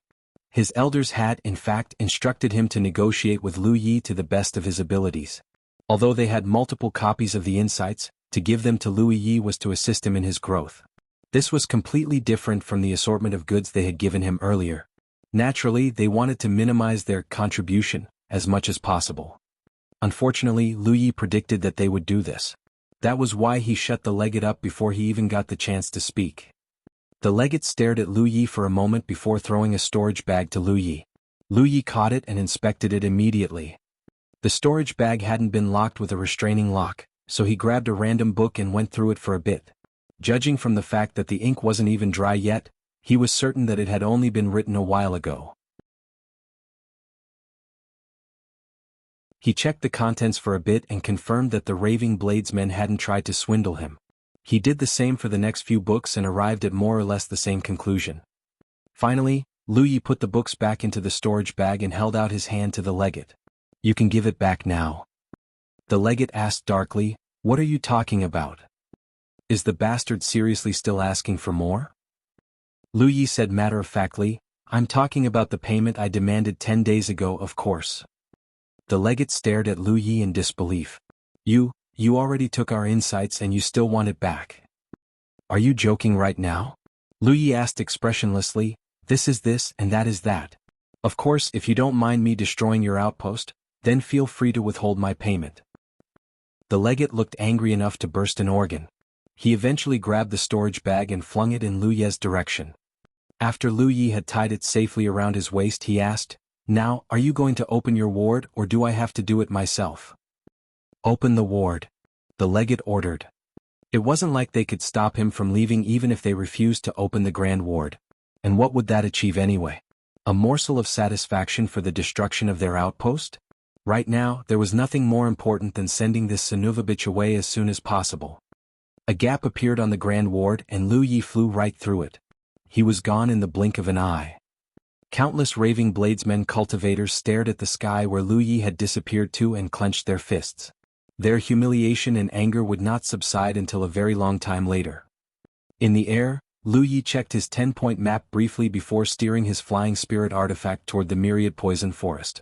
His elders had, in fact, instructed him to negotiate with Lu Yi to the best of his abilities. Although they had multiple copies of the insights, to give them to Lu Yi was to assist him in his growth. This was completely different from the assortment of goods they had given him earlier. Naturally, they wanted to minimize their contribution as much as possible. Unfortunately, Lu Yi predicted that they would do this. That was why he shut the legate up before he even got the chance to speak. The legate stared at Lu Yi for a moment before throwing a storage bag to Lu Yi. Lu Yi caught it and inspected it immediately. The storage bag hadn't been locked with a restraining lock, so he grabbed a random book and went through it for a bit. Judging from the fact that the ink wasn't even dry yet, he was certain that it had only been written a while ago. He checked the contents for a bit and confirmed that the raving bladesmen hadn't tried to swindle him. He did the same for the next few books and arrived at more or less the same conclusion. Finally, Lu Yi put the books back into the storage bag and held out his hand to the legate. "You can give it back now." The legate asked darkly, "What are you talking about? Is the bastard seriously still asking for more?" Lu Yi said matter-of-factly, "I'm talking about the payment I demanded 10 days ago, of course." The legate stared at Lu Yi in disbelief. You already took our insights and you still want it back. Are you joking right now?" Lu Yi asked expressionlessly. "This is this and that is that. Of course, if you don't mind me destroying your outpost, then feel free to withhold my payment." The legate looked angry enough to burst an organ. He eventually grabbed the storage bag and flung it in Lu Yi's direction. After Lu Yi had tied it safely around his waist, he asked, "Now, are you going to open your ward or do I have to do it myself?" "Open the ward," the legate ordered. It wasn't like they could stop him from leaving even if they refused to open the grand ward. And what would that achieve anyway? A morsel of satisfaction for the destruction of their outpost? Right now, there was nothing more important than sending this Sanuvabitch away as soon as possible. A gap appeared on the grand ward and Lu Yi flew right through it. He was gone in the blink of an eye. Countless raving bladesmen cultivators stared at the sky where Lu Yi had disappeared to and clenched their fists. Their humiliation and anger would not subside until a very long time later. In the air, Lu Yi checked his 10-point map briefly before steering his flying spirit artifact toward the Myriad poison forest.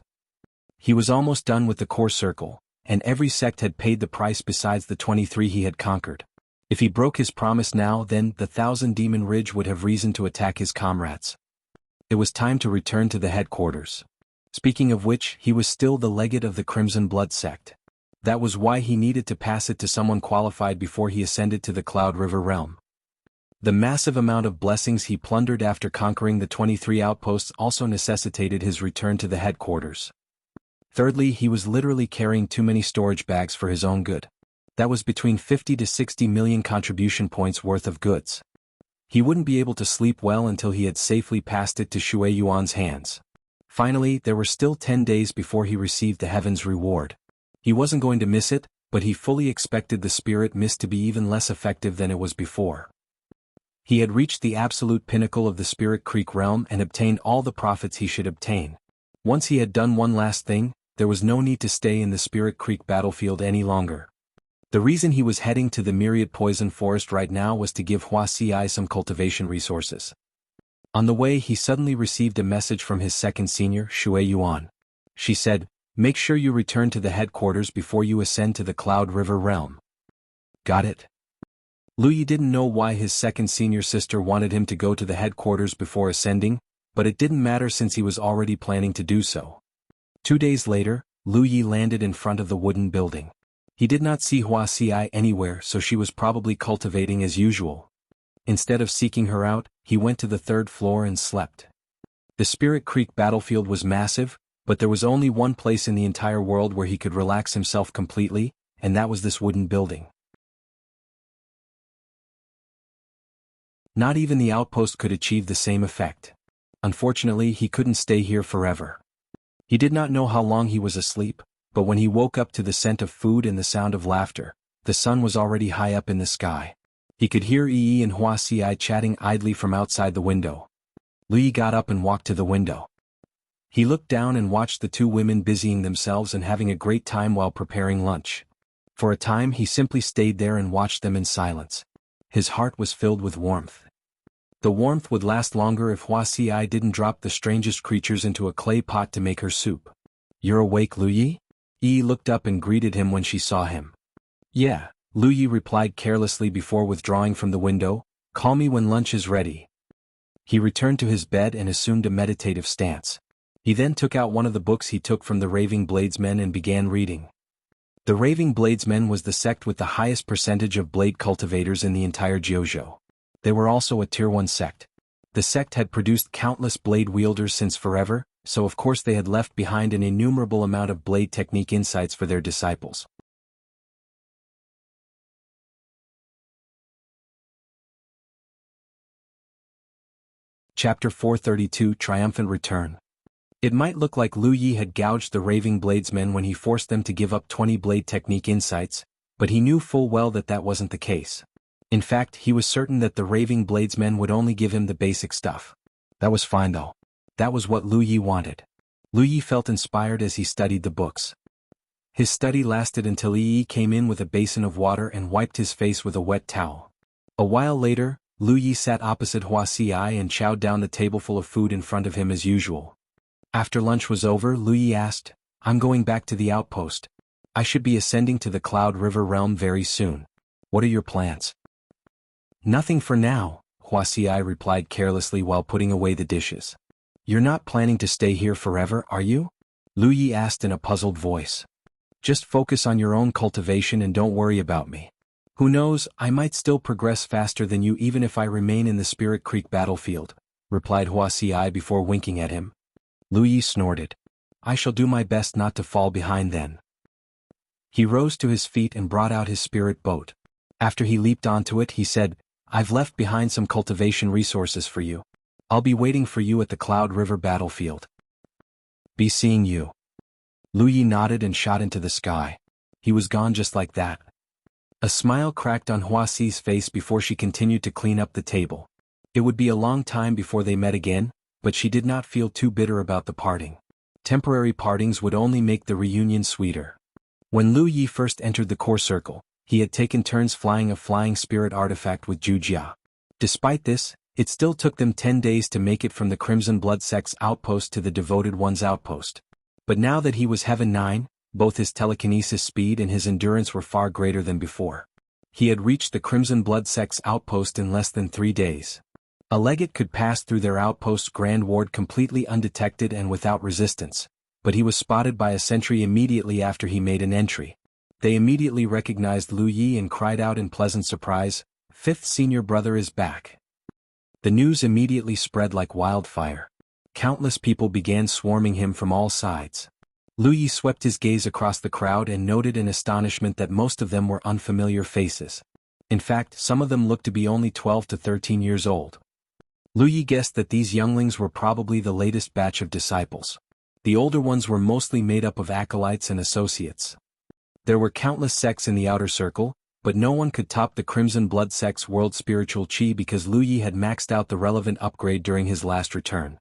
He was almost done with the core circle, and every sect had paid the price besides the 23 he had conquered. If he broke his promise now, then the 1,000 Demon Ridge would have reason to attack his comrades. It was time to return to the headquarters. Speaking of which, he was still the legate of the Crimson Blood sect. That was why he needed to pass it to someone qualified before he ascended to the Cloud River realm. The massive amount of blessings he plundered after conquering the 23 outposts also necessitated his return to the headquarters. Thirdly, he was literally carrying too many storage bags for his own good. That was between 50 to 60 million contribution points worth of goods. He wouldn't be able to sleep well until he had safely passed it to Shui Yuan's hands. Finally, there were still 10 days before he received the Heaven's reward. He wasn't going to miss it, but he fully expected the Spirit Mist to be even less effective than it was before. He had reached the absolute pinnacle of the Spirit Creek realm and obtained all the profits he should obtain. Once he had done one last thing, there was no need to stay in the Spirit Creek battlefield any longer. The reason he was heading to the Myriad Poison Forest right now was to give Wuxia some cultivation resources. On the way, he suddenly received a message from his second senior, Shui Yuan. She said, "Make sure you return to the headquarters before you ascend to the Cloud River realm." Got it? Lu Yi didn't know why his second senior sister wanted him to go to the headquarters before ascending, but it didn't matter since he was already planning to do so. 2 days later, Lu Yi landed in front of the wooden building. He did not see Wuxia anywhere, so she was probably cultivating as usual. Instead of seeking her out, he went to the 3rd floor and slept. The Spirit Creek battlefield was massive, but there was only one place in the entire world where he could relax himself completely, and that was this wooden building. Not even the outpost could achieve the same effect. Unfortunately, he couldn't stay here forever. He did not know how long he was asleep, but when he woke up to the scent of food and the sound of laughter, the sun was already high up in the sky. He could hear Yi and Wuxia chatting idly from outside the window. Lu Yi got up and walked to the window. He looked down and watched the two women busying themselves and having a great time while preparing lunch. For a time he simply stayed there and watched them in silence. His heart was filled with warmth. The warmth would last longer if Wuxia didn't drop the strangest creatures into a clay pot to make her soup. "You're awake, Lu Yi?" Yi looked up and greeted him when she saw him. "Yeah," Lu Yi replied carelessly before withdrawing from the window. "Call me when lunch is ready." He returned to his bed and assumed a meditative stance. He then took out one of the books he took from the Raving Bladesmen and began reading. The Raving Bladesmen was the sect with the highest percentage of blade cultivators in the entire Jianghu. They were also a Tier 1 sect. The sect had produced countless blade wielders since forever, so of course they had left behind an innumerable amount of blade technique insights for their disciples. Chapter 432 Triumphant Return. It might look like Lu Yi had gouged the raving bladesmen when he forced them to give up 20 blade technique insights, but he knew full well that that wasn't the case. In fact, he was certain that the raving bladesmen would only give him the basic stuff. That was fine though. That was what Lu Yi wanted. Lu Yi felt inspired as he studied the books. His study lasted until Yi came in with a basin of water and wiped his face with a wet towel. A while later, Lu Yi sat opposite Wuxia and chowed down the tableful of food in front of him as usual. After lunch was over, Lu Yi asked, "I'm going back to the outpost. I should be ascending to the Cloud River realm very soon. What are your plans?" "Nothing for now," Wuxia replied carelessly while putting away the dishes. "You're not planning to stay here forever, are you?" Lu Yi asked in a puzzled voice. "Just focus on your own cultivation and don't worry about me. Who knows, I might still progress faster than you even if I remain in the Spirit Creek battlefield," replied Wuxia before winking at him. Lu Yi snorted. "I shall do my best not to fall behind then." He rose to his feet and brought out his spirit boat. After he leaped onto it, he said, "I've left behind some cultivation resources for you. I'll be waiting for you at the Cloud River battlefield." "Be seeing you." Lu Yi nodded and shot into the sky. He was gone just like that. A smile cracked on Huasi's face before she continued to clean up the table. It would be a long time before they met again, but she did not feel too bitter about the parting. Temporary partings would only make the reunion sweeter. When Lu Yi first entered the core circle, he had taken turns flying a flying spirit artifact with Zhou. Despite this, it still took them 10 days to make it from the Crimson Blood Sect's outpost to the Devoted One's outpost. But now that he was Heaven 9, both his telekinesis speed and his endurance were far greater than before. He had reached the Crimson Blood Sect's outpost in less than 3 days. A legate could pass through their outpost's grand ward completely undetected and without resistance, but he was spotted by a sentry immediately after he made an entry. They immediately recognized Lu Yi and cried out in pleasant surprise, "Fifth senior brother is back." The news immediately spread like wildfire. Countless people began swarming him from all sides. Lu Yi swept his gaze across the crowd and noted in astonishment that most of them were unfamiliar faces. In fact, some of them looked to be only 12 to 13 years old. Lu Yi guessed that these younglings were probably the latest batch of disciples. The older ones were mostly made up of acolytes and associates. There were countless sects in the outer circle, but no one could top the Crimson Blood Sect's World Spiritual Chi because Lu Yi had maxed out the relevant upgrade during his last return.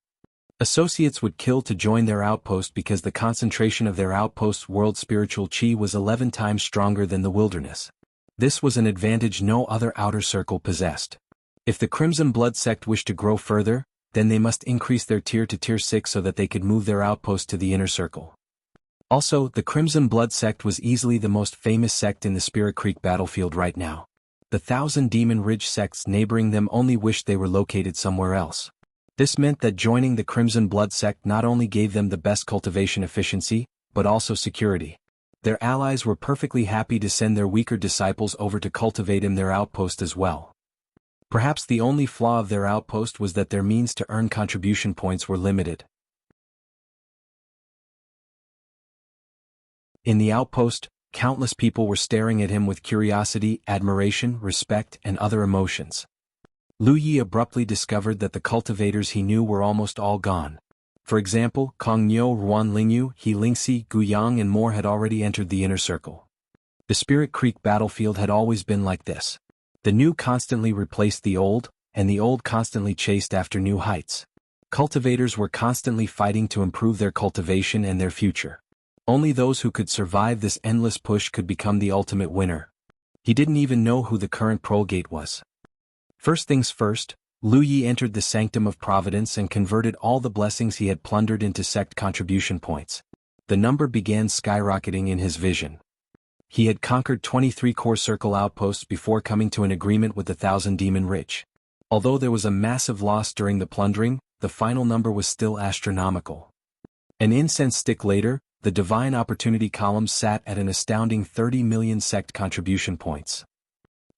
Associates would kill to join their outpost because the concentration of their outpost's World Spiritual Chi was 11 times stronger than the wilderness. This was an advantage no other outer circle possessed. If the Crimson Blood Sect wished to grow further, then they must increase their tier to tier 6 so that they could move their outpost to the inner circle. Also, the Crimson Blood Sect was easily the most famous sect in the Spirit Creek battlefield right now. The 1,000 Demon Ridge sects neighboring them only wished they were located somewhere else. This meant that joining the Crimson Blood Sect not only gave them the best cultivation efficiency, but also security. Their allies were perfectly happy to send their weaker disciples over to cultivate in their outpost as well. Perhaps the only flaw of their outpost was that their means to earn contribution points were limited. In the outpost, countless people were staring at him with curiosity, admiration, respect, and other emotions. Lu Yi abruptly discovered that the cultivators he knew were almost all gone. For example, Kong Niu, Ruan Lingyu, He Lingxi, Gu Yang and more had already entered the inner circle. The Spirit Creek battlefield had always been like this. The new constantly replaced the old, and the old constantly chased after new heights. Cultivators were constantly fighting to improve their cultivation and their future. Only those who could survive this endless push could become the ultimate winner. He didn't even know who the current progate was. First things first, Lu Yi entered the Sanctum of Providence and converted all the blessings he had plundered into sect contribution points. The number began skyrocketing in his vision. He had conquered 23 core circle outposts before coming to an agreement with the 1,000 Demon Ridge. Although there was a massive loss during the plundering, the final number was still astronomical. An incense stick later, the Divine Opportunity column sat at an astounding 30 million sect contribution points.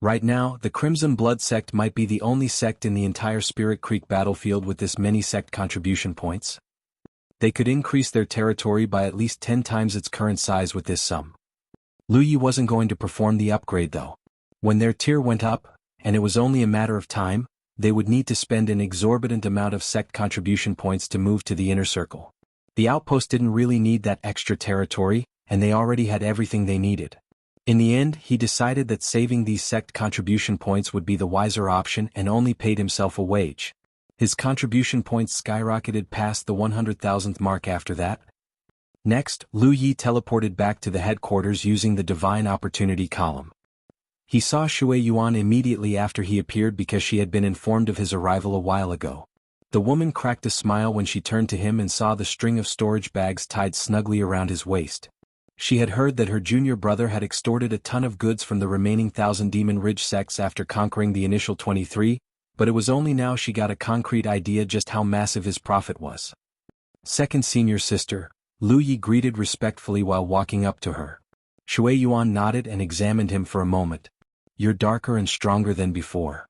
Right now, the Crimson Blood Sect might be the only sect in the entire Spirit Creek battlefield with this many sect contribution points. They could increase their territory by at least 10 times its current size with this sum. Lu Yi wasn't going to perform the upgrade though. When their tier went up, and it was only a matter of time, they would need to spend an exorbitant amount of sect contribution points to move to the inner circle. The outpost didn't really need that extra territory, and they already had everything they needed. In the end, he decided that saving these sect contribution points would be the wiser option and only paid himself a wage. His contribution points skyrocketed past the 100,000th mark after that. Next, Lu Yi teleported back to the headquarters using the Divine Opportunity column. He saw Shui Yuan immediately after he appeared because she had been informed of his arrival a while ago. The woman cracked a smile when she turned to him and saw the string of storage bags tied snugly around his waist. She had heard that her junior brother had extorted a ton of goods from the remaining 1,000 Demon Ridge sects after conquering the initial 23, but it was only now she got a concrete idea just how massive his profit was. Second senior sister, Lu Yi greeted respectfully while walking up to her. Shui Yuan nodded and examined him for a moment. You're darker and stronger than before.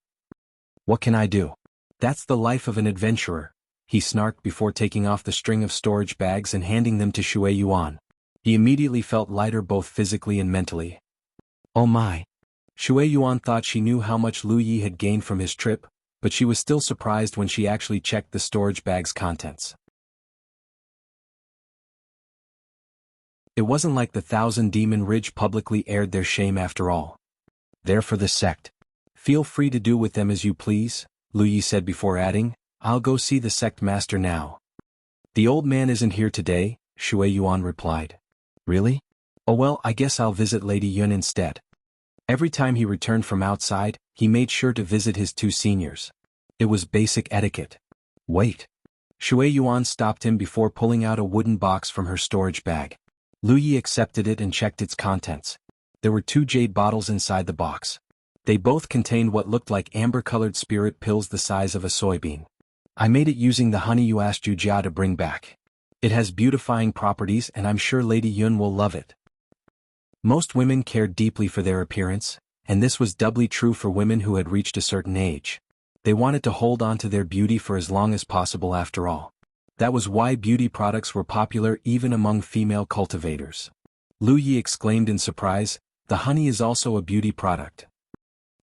What can I do? That's the life of an adventurer, he snarked before taking off the string of storage bags and handing them to Shui Yuan. He immediately felt lighter both physically and mentally. Oh my. Shui Yuan thought she knew how much Lu Yi had gained from his trip, but she was still surprised when she actually checked the storage bag's contents. It wasn't like the 1,000 Demon Ridge publicly aired their shame after all. They're for the sect. Feel free to do with them as you please, Lu Yi said before adding, I'll go see the sect master now. The old man isn't here today, Shui Yuan replied. Really? Oh well, I guess I'll visit Lady Yun instead. Every time he returned from outside, he made sure to visit his two seniors. It was basic etiquette. Wait. Shui Yuan stopped him before pulling out a wooden box from her storage bag. Lu Yi accepted it and checked its contents. There were 2 jade bottles inside the box. They both contained what looked like amber-colored spirit pills the size of a soybean. I made it using the honey you asked Jia to bring back. It has beautifying properties and I'm sure Lady Yun will love it. Most women cared deeply for their appearance, and this was doubly true for women who had reached a certain age. They wanted to hold on to their beauty for as long as possible after all. That was why beauty products were popular even among female cultivators. Lu Yi exclaimed in surprise, the honey is also a beauty product.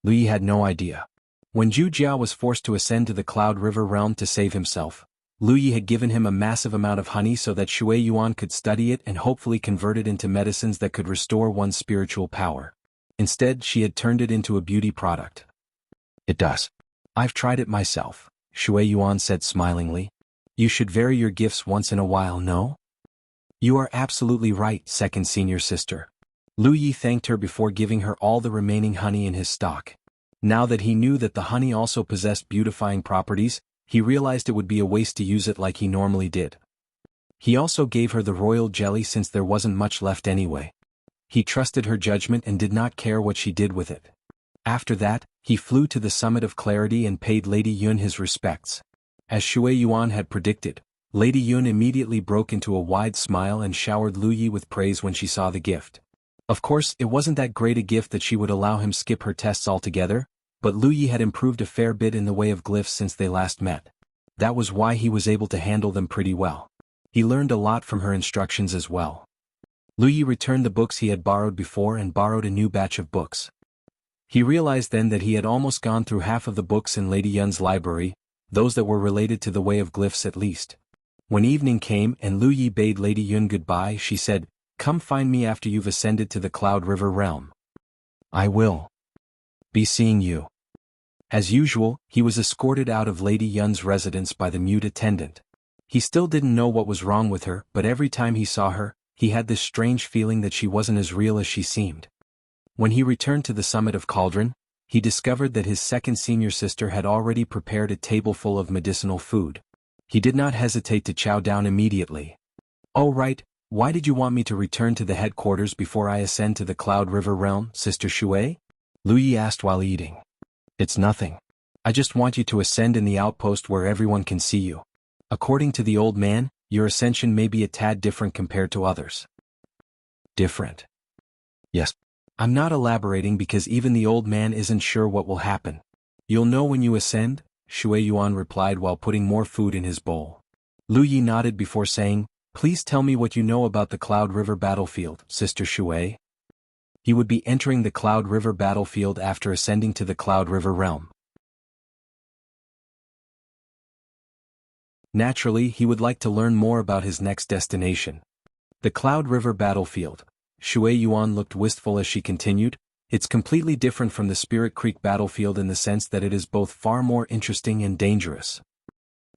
Lu Yi had no idea. When Zhu Jia was forced to ascend to the Cloud River realm to save himself, Lu Yi had given him a massive amount of honey so that Shui Yuan could study it and hopefully convert it into medicines that could restore one's spiritual power. Instead, she had turned it into a beauty product. It does. I've tried it myself, Shui Yuan said smilingly. You should vary your gifts once in a while, no? You are absolutely right, second senior sister. Lu Yi thanked her before giving her all the remaining honey in his stock. Now that he knew that the honey also possessed beautifying properties, he realized it would be a waste to use it like he normally did. He also gave her the royal jelly since there wasn't much left anyway. He trusted her judgment and did not care what she did with it. After that, he flew to the Summit of Clarity and paid Lady Yun his respects. As Shui Yuan had predicted, Lady Yun immediately broke into a wide smile and showered Lu Yi with praise when she saw the gift. Of course, it wasn't that great a gift that she would allow him skip her tests altogether, but Lu Yi had improved a fair bit in the way of glyphs since they last met. That was why he was able to handle them pretty well. He learned a lot from her instructions as well. Lu Yi returned the books he had borrowed before and borrowed a new batch of books. He realized then that he had almost gone through half of the books in Lady Yun's library, those that were related to the way of glyphs at least. When evening came and Lu Yi bade Lady Yun goodbye, she said, Come find me after you've ascended to the Cloud River realm. I will be seeing you. As usual, he was escorted out of Lady Yun's residence by the mute attendant. He still didn't know what was wrong with her, but every time he saw her, he had this strange feeling that she wasn't as real as she seemed. When he returned to the summit of Cauldron, he discovered that his second senior sister had already prepared a table full of medicinal food. He did not hesitate to chow down immediately. Oh right, why did you want me to return to the headquarters before I ascend to the Cloud River realm, Sister Shui? Lu Yi asked while eating. It's nothing. I just want you to ascend in the outpost where everyone can see you. According to the old man, your ascension may be a tad different compared to others. Different? Yes. I'm not elaborating because even the old man isn't sure what will happen. You'll know when you ascend, Shui Yuan replied while putting more food in his bowl. Lu Yi nodded before saying, "Please tell me what you know about the Cloud River battlefield, Sister Shui." He would be entering the Cloud River battlefield after ascending to the Cloud River realm. Naturally, he would like to learn more about his next destination. The Cloud River battlefield. Shui Yuan looked wistful as she continued. It's completely different from the Spirit Creek battlefield in the sense that it is both far more interesting and dangerous.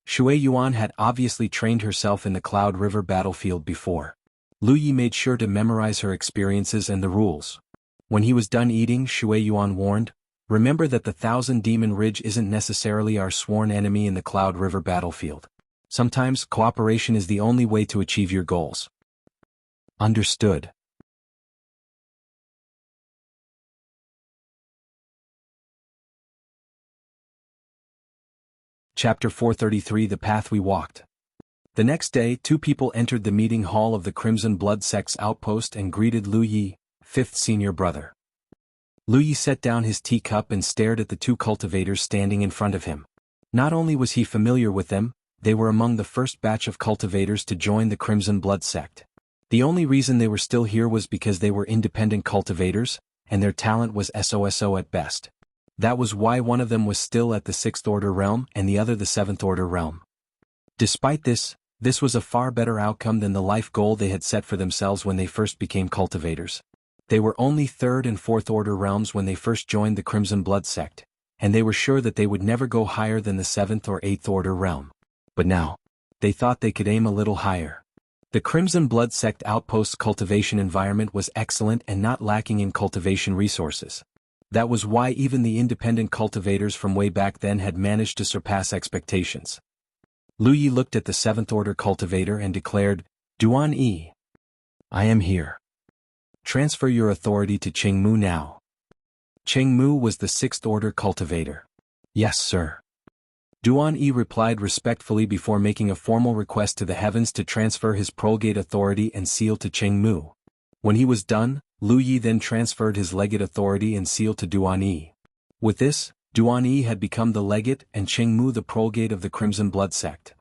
Shui Yuan had obviously trained herself in the Cloud River battlefield before. Lu Yi made sure to memorize her experiences and the rules. When he was done eating, Shui Yuan warned, "Remember that the Thousand Demon Ridge isn't necessarily our sworn enemy in the Cloud River battlefield. Sometimes, cooperation is the only way to achieve your goals." Understood. Chapter 433 The Path We Walked. The next day, two people entered the meeting hall of the Crimson Blood Sect's outpost and greeted Lu Yi, fifth senior brother. Lu Yi set down his teacup and stared at the two cultivators standing in front of him. Not only was he familiar with them, they were among the first batch of cultivators to join the Crimson Blood Sect. The only reason they were still here was because they were independent cultivators, and their talent was SOSO at best. That was why one of them was still at the 6th Order realm and the other the 7th Order realm. Despite this was a far better outcome than the life goal they had set for themselves when they first became cultivators. They were only 3rd and 4th Order realms when they first joined the Crimson Blood Sect, and they were sure that they would never go higher than the 7th or 8th Order realm. But now, they thought they could aim a little higher. The Crimson Blood Sect Outpost's cultivation environment was excellent and not lacking in cultivation resources. That was why even the independent cultivators from way back then had managed to surpass expectations. Lu Yi looked at the 7th Order cultivator and declared, "Duan Yi, I am here. Transfer your authority to Cheng Mu now." Cheng Mu was the 6th Order cultivator. "Yes, sir." Duan Yi replied respectfully before making a formal request to the heavens to transfer his prolgate authority and seal to Cheng Mu. When he was done, Lu Yi then transferred his legate authority and seal to Duan Yi. With this, Duan Yi had become the legate and Cheng Mu the prolgate of the Crimson Blood Sect.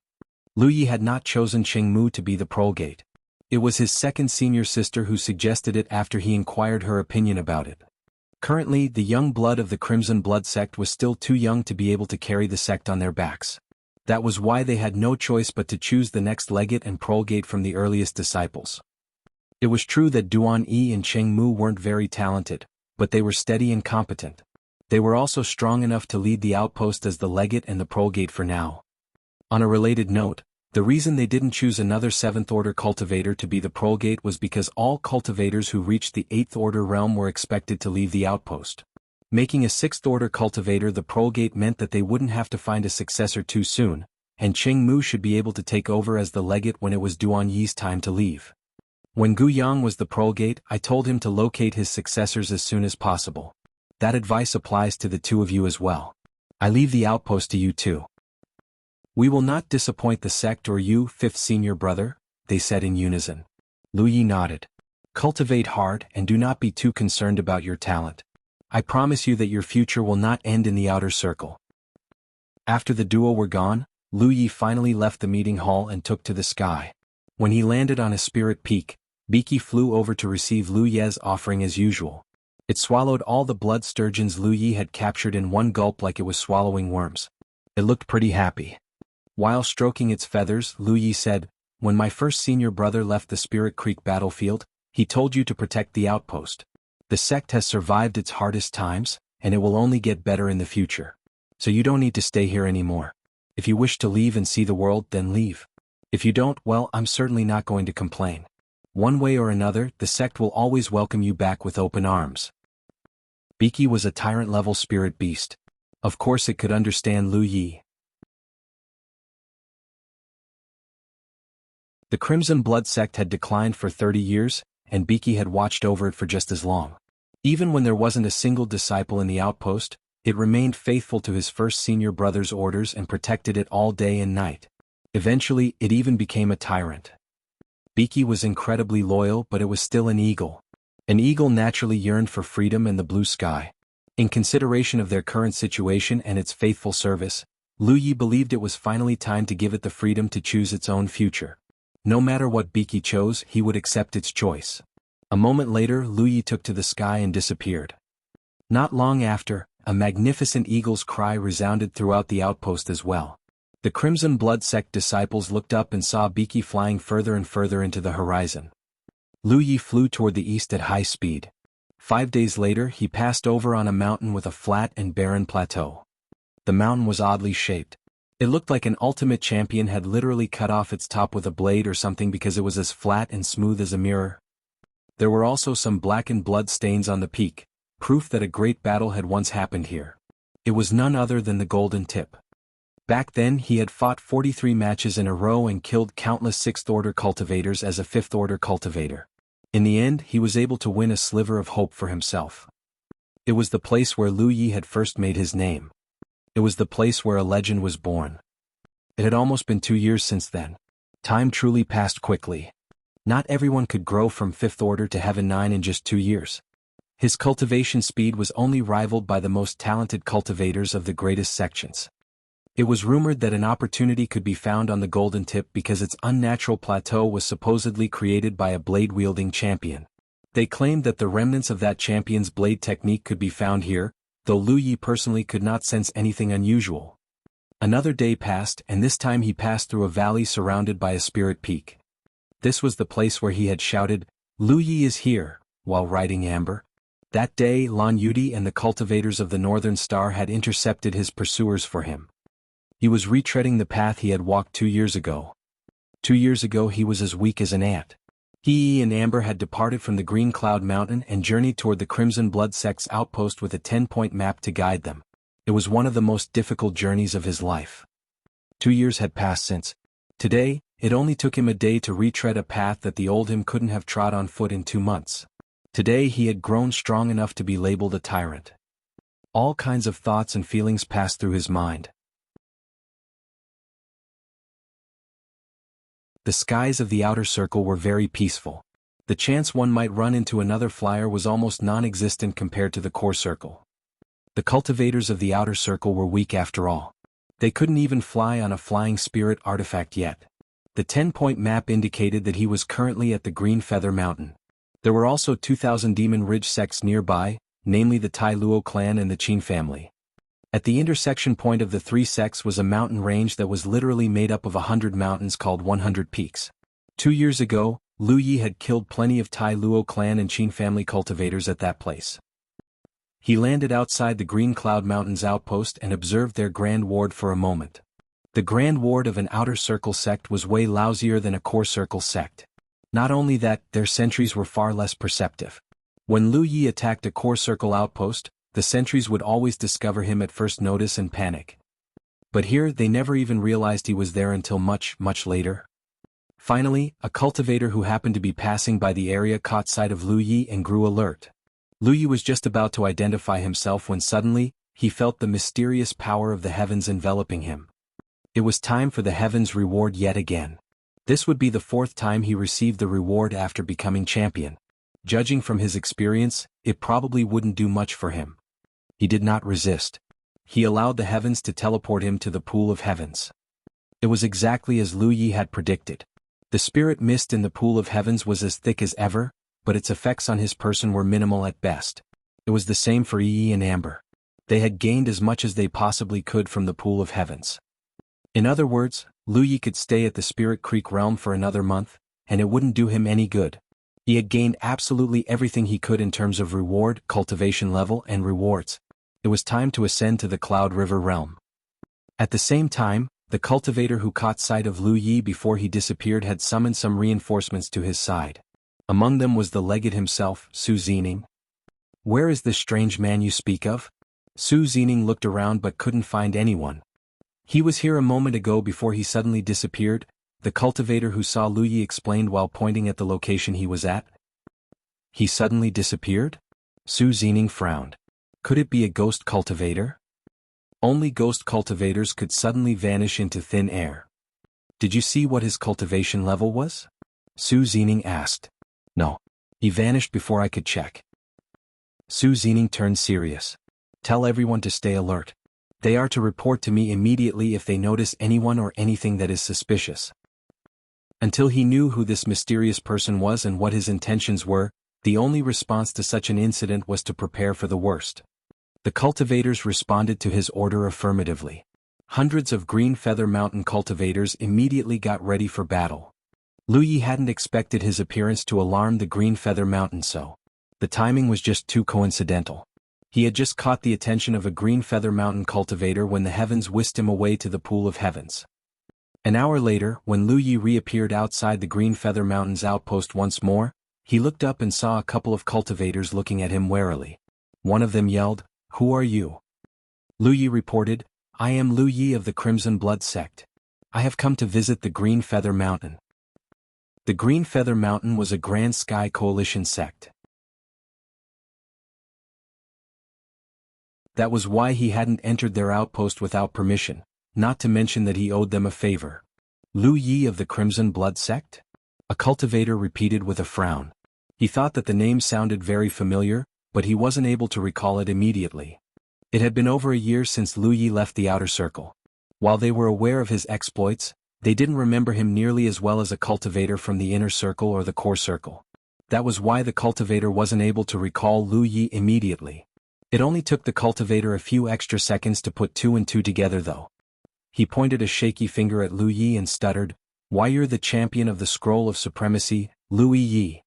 Lu Yi had not chosen Cheng Mu to be the prolgate. It was his second senior sister who suggested it after he inquired her opinion about it. Currently, the young blood of the Crimson Blood Sect was still too young to be able to carry the sect on their backs. That was why they had no choice but to choose the next legate and prolgate from the earliest disciples. It was true that Duan Yi and Cheng Mu weren't very talented, but they were steady and competent. They were also strong enough to lead the outpost as the legate and the prolgate for now. On a related note, the reason they didn't choose another 7th Order cultivator to be the prolgate was because all cultivators who reached the 8th Order realm were expected to leave the outpost. Making a 6th Order cultivator the prolgate meant that they wouldn't have to find a successor too soon, and Cheng Mu should be able to take over as the legate when it was Duan Yi's time to leave. When Gu Yang was the prolgate, I told him to locate his successors as soon as possible. That advice applies to the two of you as well. I leave the outpost to you too. We will not disappoint the sect or you, fifth senior brother, they said in unison. Lu Yi nodded. Cultivate hard and do not be too concerned about your talent. I promise you that your future will not end in the outer circle. After the duo were gone, Lu Yi finally left the meeting hall and took to the sky. When he landed on a spirit peak, Biki flew over to receive Lu Ye's offering as usual. It swallowed all the blood sturgeons Lu Yi had captured in one gulp like it was swallowing worms. It looked pretty happy. While stroking its feathers, Lu Yi said, "When my first senior brother left the Spirit Creek battlefield, he told you to protect the outpost. The sect has survived its hardest times, and it will only get better in the future. So you don't need to stay here anymore. If you wish to leave and see the world, then leave. If you don't, well, I'm certainly not going to complain. One way or another, the sect will always welcome you back with open arms." Biki was a tyrant-level spirit beast. Of course it could understand Lu Yi. The Crimson Blood Sect had declined for 30 years, and Biki had watched over it for just as long. Even when there wasn't a single disciple in the outpost, it remained faithful to his first senior brother's orders and protected it all day and night. Eventually, it even became a tyrant. Biki was incredibly loyal, but it was still an eagle. An eagle naturally yearned for freedom and the blue sky. In consideration of their current situation and its faithful service, Lu Yi believed it was finally time to give it the freedom to choose its own future. No matter what Biki chose, he would accept its choice. A moment later, Lu Yi took to the sky and disappeared. Not long after, a magnificent eagle's cry resounded throughout the outpost as well. The Crimson Blood Sect disciples looked up and saw Biki flying further and further into the horizon. Lu Yi flew toward the east at high speed. 5 days later, he passed over on a mountain with a flat and barren plateau. The mountain was oddly shaped. It looked like an ultimate champion had literally cut off its top with a blade or something because it was as flat and smooth as a mirror. There were also some blackened blood stains on the peak, proof that a great battle had once happened here. It was none other than the Golden Tip. Back then he had fought 43 matches in a row and killed countless 6th Order cultivators as a 5th Order cultivator. In the end, he was able to win a sliver of hope for himself. It was the place where Lu Yi had first made his name. It was the place where a legend was born. It had almost been 2 years since then. Time truly passed quickly. Not everyone could grow from 5th Order to Heaven 9 in just 2 years. His cultivation speed was only rivaled by the most talented cultivators of the greatest sections. It was rumored that an opportunity could be found on the Golden Tip because its unnatural plateau was supposedly created by a blade-wielding champion. They claimed that the remnants of that champion's blade technique could be found here, though Lu Yi personally could not sense anything unusual. Another day passed, and this time he passed through a valley surrounded by a spirit peak. This was the place where he had shouted, "Lu Yi is here," while riding Amber. That day, Lan Zi Yi and the cultivators of the Northern Star had intercepted his pursuers for him. He was retreading the path he had walked 2 years ago. 2 years ago he was as weak as an ant. He and Amber had departed from the Green Cloud Mountain and journeyed toward the Crimson Blood Sect's outpost with a 10-point map to guide them. It was one of the most difficult journeys of his life. 2 years had passed since. Today, it only took him a day to retread a path that the old him couldn't have trod on foot in 2 months. Today he had grown strong enough to be labeled a tyrant. All kinds of thoughts and feelings passed through his mind. The skies of the outer circle were very peaceful. The chance one might run into another flyer was almost non-existent compared to the core circle. The cultivators of the outer circle were weak after all. They couldn't even fly on a flying spirit artifact yet. The 10-point map indicated that he was currently at the Green Feather Mountain. There were also 2,000 Demon Ridge sects nearby, namely the Tai Luo clan and the Qin family. At the intersection point of the 3 sects was a mountain range that was literally made up of 100 mountains called 100 Peaks. 2 years ago, Lu Yi had killed plenty of Tai Luo clan and Qin family cultivators at that place. He landed outside the Green Cloud Mountains outpost and observed their Grand Ward for a moment. The Grand Ward of an Outer Circle sect was way lousier than a Core Circle sect. Not only that, their sentries were far less perceptive. When Lu Yi attacked a Core Circle outpost, the sentries would always discover him at first notice and panic. But here they never even realized he was there until much, much later. Finally, a cultivator who happened to be passing by the area caught sight of Lu Yi and grew alert. Lu Yi was just about to identify himself when suddenly, he felt the mysterious power of the heavens enveloping him. It was time for the heavens' reward yet again. This would be the 4th time he received the reward after becoming champion. Judging from his experience, it probably wouldn't do much for him. He did not resist. He allowed the heavens to teleport him to the pool of heavens. It was exactly as Lu Yi had predicted. The spirit mist in the pool of heavens was as thick as ever, but its effects on his person were minimal at best. It was the same for Yi and Amber. They had gained as much as they possibly could from the pool of heavens. In other words, Lu Yi could stay at the Spirit Creek realm for another month, and it wouldn't do him any good. He had gained absolutely everything he could in terms of reward, cultivation level, and rewards. It was time to ascend to the Cloud River realm. At the same time, the cultivator who caught sight of Lu Yi before he disappeared had summoned some reinforcements to his side. Among them was the legate himself, Su Zining. "Where is this strange man you speak of?" Su Zining looked around but couldn't find anyone. "He was here a moment ago before he suddenly disappeared," the cultivator who saw Lu Yi explained while pointing at the location he was at. "He suddenly disappeared?" Su Zining frowned. Could it be a ghost cultivator? Only ghost cultivators could suddenly vanish into thin air. "Did you see what his cultivation level was?" Su Zining asked. "No. He vanished before I could check." Su Zining turned serious. "Tell everyone to stay alert. They are to report to me immediately if they notice anyone or anything that is suspicious. Until he knew who this mysterious person was and what his intentions were, the only response to such an incident was to prepare for the worst. The cultivators responded to his order affirmatively. Hundreds of Green Feather Mountain cultivators immediately got ready for battle. Lu Yi hadn't expected his appearance to alarm the Green Feather Mountain so. The timing was just too coincidental. He had just caught the attention of a Green Feather Mountain cultivator when the heavens whisked him away to the Pool of Heavens. An hour later, when Lu Yi reappeared outside the Green Feather Mountain's outpost once more, he looked up and saw a couple of cultivators looking at him warily. One of them yelled, "Who are you?" Lu Yi reported, "I am Lu Yi of the Crimson Blood Sect. I have come to visit the Green Feather Mountain." The Green Feather Mountain was a Grand Sky Coalition sect. That was why he hadn't entered their outpost without permission, not to mention that he owed them a favor. Lu Yi of the Crimson Blood Sect? A cultivator repeated with a frown. He thought that the name sounded very familiar, but he wasn't able to recall it immediately. It had been over a year since Lu Yi left the outer circle. While they were aware of his exploits, they didn't remember him nearly as well as a cultivator from the inner circle or the core circle. That was why the cultivator wasn't able to recall Lu Yi immediately. It only took the cultivator a few extra seconds to put two and two together though. He pointed a shaky finger at Lu Yi and stuttered, "Why, you're the champion of the Scroll of Supremacy, Lu Yi."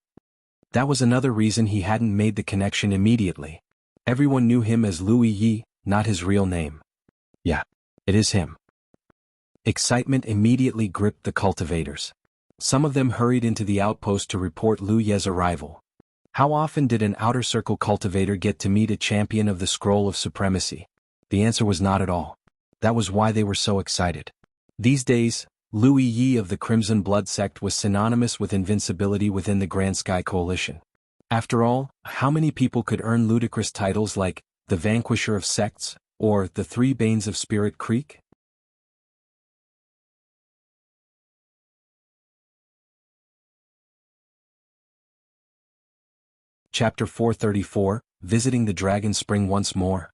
That was another reason he hadn't made the connection immediately. Everyone knew him as Lu Yi, not his real name. Yeah, it is him. Excitement immediately gripped the cultivators. Some of them hurried into the outpost to report Lu Yi's arrival. How often did an outer circle cultivator get to meet a champion of the Scroll of Supremacy? The answer was not at all. That was why they were so excited. These days, Lu Yi of the Crimson Blood Sect was synonymous with invincibility within the Grand Sky Coalition. After all, how many people could earn ludicrous titles like the Vanquisher of Sects or the Three Banes of Spirit Creek? Chapter 434, Visiting the Dragon Spring once more.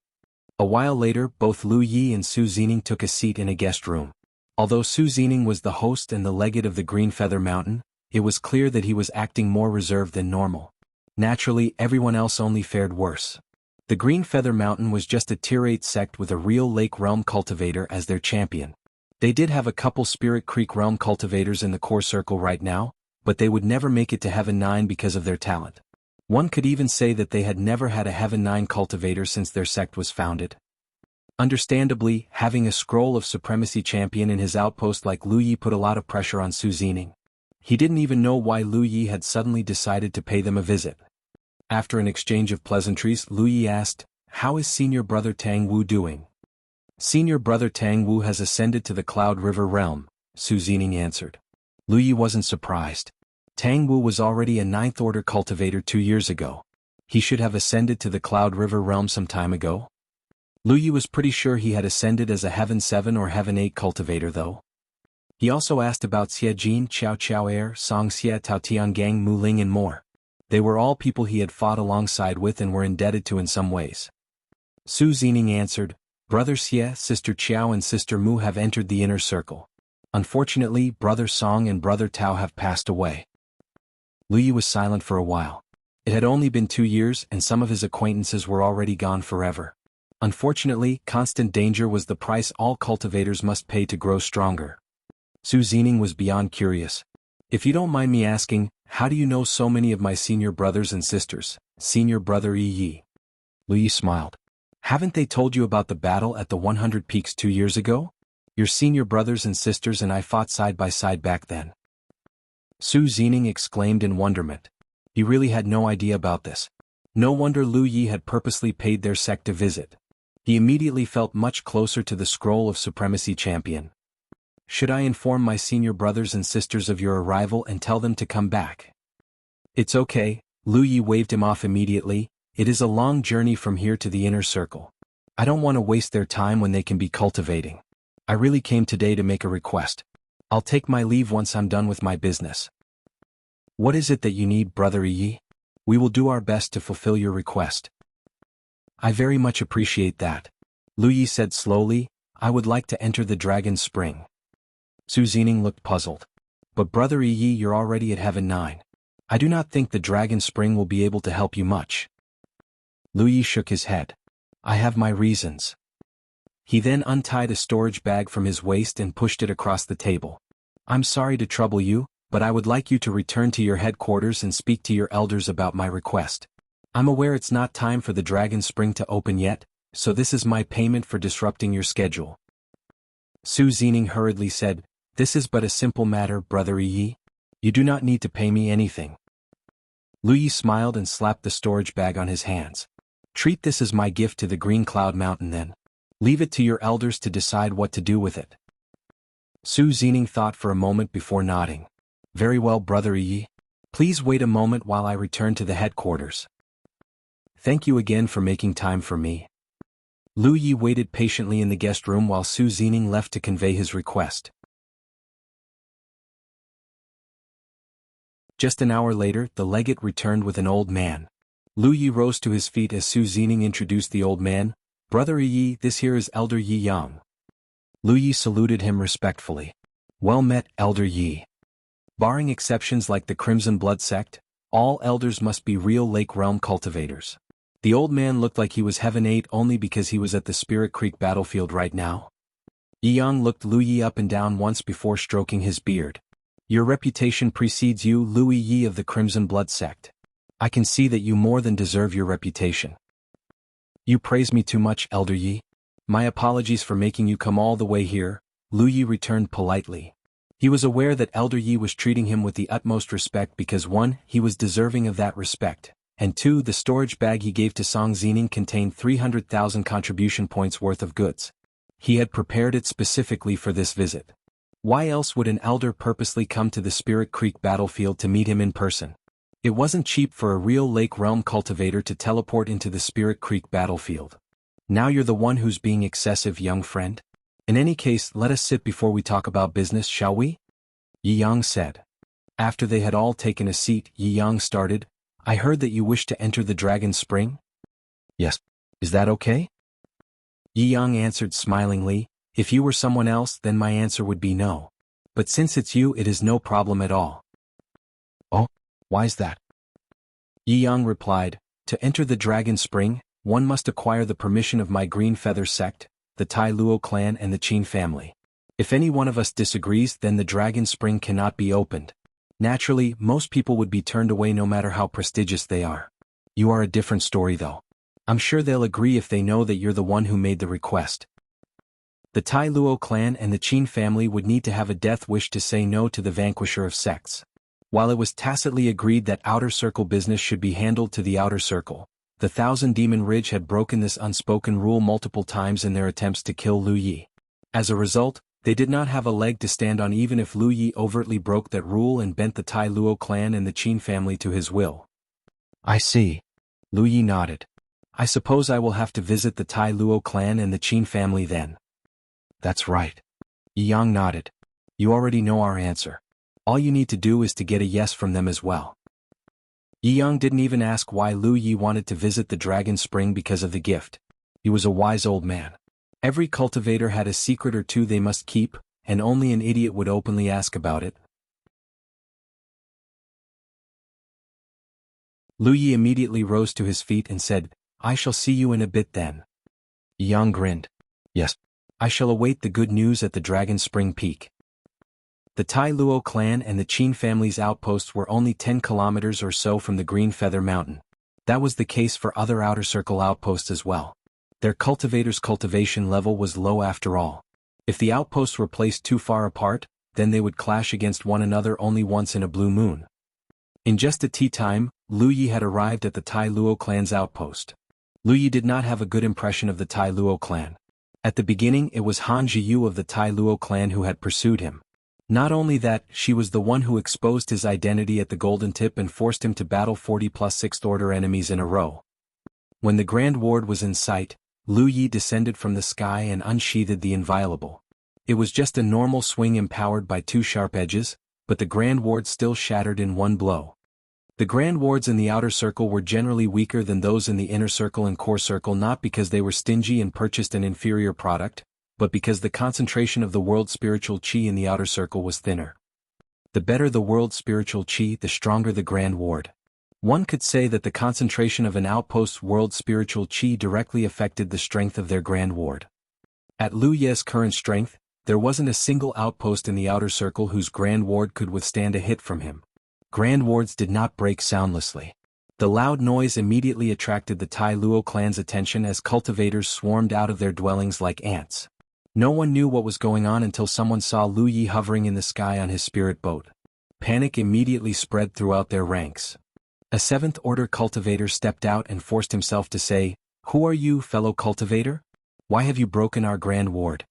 A while later, both Lu Yi and Su Zining took a seat in a guest room. Although Su Zining was the host and the legate of the Green Feather Mountain, it was clear that he was acting more reserved than normal. Naturally, everyone else only fared worse. The Green Feather Mountain was just a Tier 8 sect with a real Lake Realm cultivator as their champion. They did have a couple Spirit Creek Realm cultivators in the core circle right now, but they would never make it to Heaven 9 because of their talent. One could even say that they had never had a Heaven 9 cultivator since their sect was founded. Understandably, having a Scroll of Supremacy champion in his outpost like Lu Yi put a lot of pressure on Su Zining. He didn't even know why Lu Yi had suddenly decided to pay them a visit. After an exchange of pleasantries, Lu Yi asked, "How is Senior Brother Tang Wu doing?" "Senior Brother Tang Wu has ascended to the Cloud River Realm," Su Zining answered. Lu Yi wasn't surprised. Tang Wu was already a 9th Order cultivator 2 years ago. He should have ascended to the Cloud River Realm some time ago. Lu Yi was pretty sure he had ascended as a Heaven 7 or Heaven 8 cultivator though. He also asked about Xie Jin, Qiao Qiao Er, Song Xie Tao Tiangang Mu Ling and more. They were all people he had fought alongside with and were indebted to in some ways. Su Zining answered, "Brother Xie, Sister Qiao and Sister Mu have entered the inner circle. Unfortunately, Brother Song and Brother Tao have passed away." Lu Yi was silent for a while. It had only been 2 years and some of his acquaintances were already gone forever. Unfortunately, constant danger was the price all cultivators must pay to grow stronger. Su Zining was beyond curious. "If you don't mind me asking, how do you know so many of my senior brothers and sisters, Senior Brother Yi?" Lu Yi smiled. "Haven't they told you about the battle at the 100 Peaks 2 years ago? Your senior brothers and sisters and I fought side by side back then." Su Zining exclaimed in wonderment. He really had no idea about this. No wonder Lu Yi had purposely paid their sect a visit. He immediately felt much closer to the Scroll of Supremacy champion. "Should I inform my senior brothers and sisters of your arrival and tell them to come back?" "It's okay," Lu Yi waved him off immediately. "It is a long journey from here to the inner circle. I don't want to waste their time when they can be cultivating. I really came today to make a request. I'll take my leave once I'm done with my business." "What is it that you need, Brother Yi? We will do our best to fulfill your request." "I very much appreciate that." Lu Yi said slowly, I would like to enter the Dragon's Spring. Su Zining looked puzzled. But Brother Yi, you're already at Heaven 9. I do not think the Dragon's Spring will be able to help you much. Lu Yi shook his head. I have my reasons. He then untied a storage bag from his waist and pushed it across the table. I'm sorry to trouble you, but I would like you to return to your headquarters and speak to your elders about my request. I'm aware it's not time for the Dragon Spring to open yet, so this is my payment for disrupting your schedule. Su Zining hurriedly said, This is but a simple matter, Brother Yi. You do not need to pay me anything. Lu Yi smiled and slapped the storage bag on his hands. Treat this as my gift to the Green Cloud Mountain then. Leave it to your elders to decide what to do with it. Su Zining thought for a moment before nodding. Very well, Brother Yi. Please wait a moment while I return to the headquarters. Thank you again for making time for me. Lu Yi waited patiently in the guest room while Su Zining left to convey his request. Just an hour later, the legate returned with an old man. Lu Yi rose to his feet as Su Zining introduced the old man. Brother Yi, this here is Elder Yi Yang. Lu Yi saluted him respectfully. Well met, Elder Yi. Barring exceptions like the Crimson Blood Sect, all elders must be real Lake Realm cultivators. The old man looked like he was Heaven 8 only because he was at the Spirit Creek battlefield right now. Yi Yang looked Lu Yi up and down once before stroking his beard. Your reputation precedes you, Lu Yi of the Crimson Blood Sect. I can see that you more than deserve your reputation. You praise me too much, Elder Yi. My apologies for making you come all the way here, Lu Yi returned politely. He was aware that Elder Yi was treating him with the utmost respect because 1, he was deserving of that respect, and 2, the storage bag he gave to Song Zining contained 300,000 contribution points worth of goods. He had prepared it specifically for this visit. Why else would an elder purposely come to the Spirit Creek battlefield to meet him in person? It wasn't cheap for a real Lake Realm cultivator to teleport into the Spirit Creek battlefield. Now you're the one who's being excessive, young friend? In any case, let us sit before we talk about business, shall we? Yi Yang said. After they had all taken a seat, Yi Yang started, I heard that you wish to enter the Dragon Spring? Yes. Is that okay? Yi Yang answered smilingly, if you were someone else then my answer would be no. But since it's you it is no problem at all. Oh, why's that? Yi Yang replied, to enter the Dragon Spring, one must acquire the permission of my Green Feather Sect, the Tai Luo clan and the Qin family. If any one of us disagrees then the Dragon Spring cannot be opened. Naturally, most people would be turned away no matter how prestigious they are. You are a different story though. I'm sure they'll agree if they know that you're the one who made the request. The Tai Luo clan and the Qin family would need to have a death wish to say no to the vanquisher of sects. While it was tacitly agreed that outer circle business should be handled to the outer circle, the Thousand Demon Ridge had broken this unspoken rule multiple times in their attempts to kill Lu Yi. As a result, they did not have a leg to stand on even if Lu Yi overtly broke that rule and bent the Tai Luo clan and the Qin family to his will. I see. Lu Yi nodded. I suppose I will have to visit the Tai Luo clan and the Qin family then. That's right. Yi Yang nodded. You already know our answer. All you need to do is to get a yes from them as well. Yi Yang didn't even ask why Lu Yi wanted to visit the Dragon Spring because of the gift. He was a wise old man. Every cultivator had a secret or two they must keep, and only an idiot would openly ask about it. Lu Yi immediately rose to his feet and said, I shall see you in a bit then. Yi Yang grinned. Yes. I shall await the good news at the Dragon Spring Peak. The Tai Luo clan and the Qin family's outposts were only 10 kilometers or so from the Green Feather Mountain. That was the case for other outer circle outposts as well. Their cultivators' cultivation level was low after all. If the outposts were placed too far apart, then they would clash against one another only once in a blue moon. In just a tea time, Lu Yi had arrived at the Tai Luo clan's outpost. Lu Yi did not have a good impression of the Tai Luo clan. At the beginning it was Han Jiyu of the Tai Luo clan who had pursued him. Not only that, she was the one who exposed his identity at the Golden Tip and forced him to battle 40+ 6th Order enemies in a row. When the Grand Ward was in sight, Lu Yi descended from the sky and unsheathed the inviolable. It was just a normal swing empowered by 2 sharp edges, but the Grand Ward still shattered in one blow. The Grand Wards in the outer circle were generally weaker than those in the inner circle and core circle, not because they were stingy and purchased an inferior product, but because the concentration of the world's spiritual qi in the outer circle was thinner. The better the world's spiritual qi, the stronger the Grand Ward. One could say that the concentration of an outpost's world spiritual qi directly affected the strength of their Grand Ward. At Lu Ye's current strength, there wasn't a single outpost in the outer circle whose Grand Ward could withstand a hit from him. Grand Wards did not break soundlessly. The loud noise immediately attracted the Tai Luo clan's attention as cultivators swarmed out of their dwellings like ants. No one knew what was going on until someone saw Lu Yi hovering in the sky on his spirit boat. Panic immediately spread throughout their ranks. A 7th Order cultivator stepped out and forced himself to say, "Who are you, fellow cultivator? Why have you broken our Grand Ward?"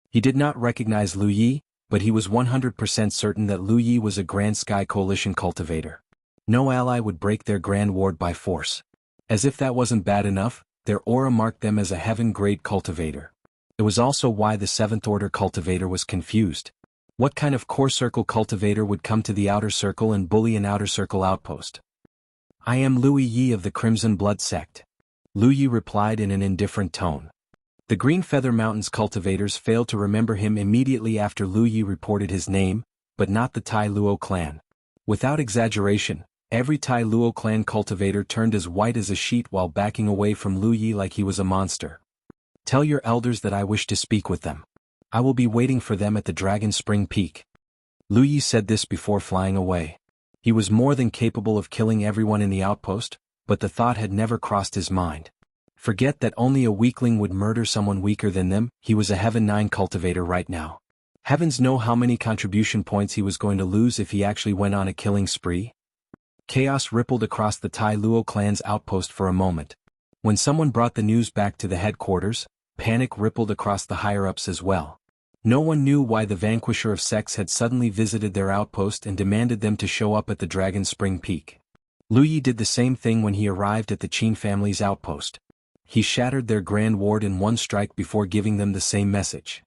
He did not recognize Lu Yi, but he was 100% certain that Lu Yi was a Grand Sky Coalition cultivator. No ally would break their Grand Ward by force. As if that wasn't bad enough, their aura marked them as a heaven-grade cultivator. It was also why the 7th Order cultivator was confused. What kind of core circle cultivator would come to the outer circle and bully an outer circle outpost? "I am Lu Yi of the Crimson Blood Sect," Lu Yi replied in an indifferent tone. The Green Feather Mountains cultivators failed to remember him immediately after Lu Yi reported his name, but not the Tai Luo clan. Without exaggeration, every Tai Luo clan cultivator turned as white as a sheet while backing away from Lu Yi like he was a monster. "Tell your elders that I wish to speak with them. I will be waiting for them at the Dragon Spring Peak." Lu Yi said this before flying away. He was more than capable of killing everyone in the outpost, but the thought had never crossed his mind. Forget that only a weakling would murder someone weaker than them, he was a Heaven 9 cultivator right now. Heavens know how many contribution points he was going to lose if he actually went on a killing spree. Chaos rippled across the Tai Luo clan's outpost for a moment. When someone brought the news back to the headquarters, panic rippled across the higher-ups as well. No one knew why the vanquisher of sects had suddenly visited their outpost and demanded them to show up at the Dragon Spring Peak. Lu Yi did the same thing when he arrived at the Qin family's outpost. He shattered their Grand Ward in one strike before giving them the same message.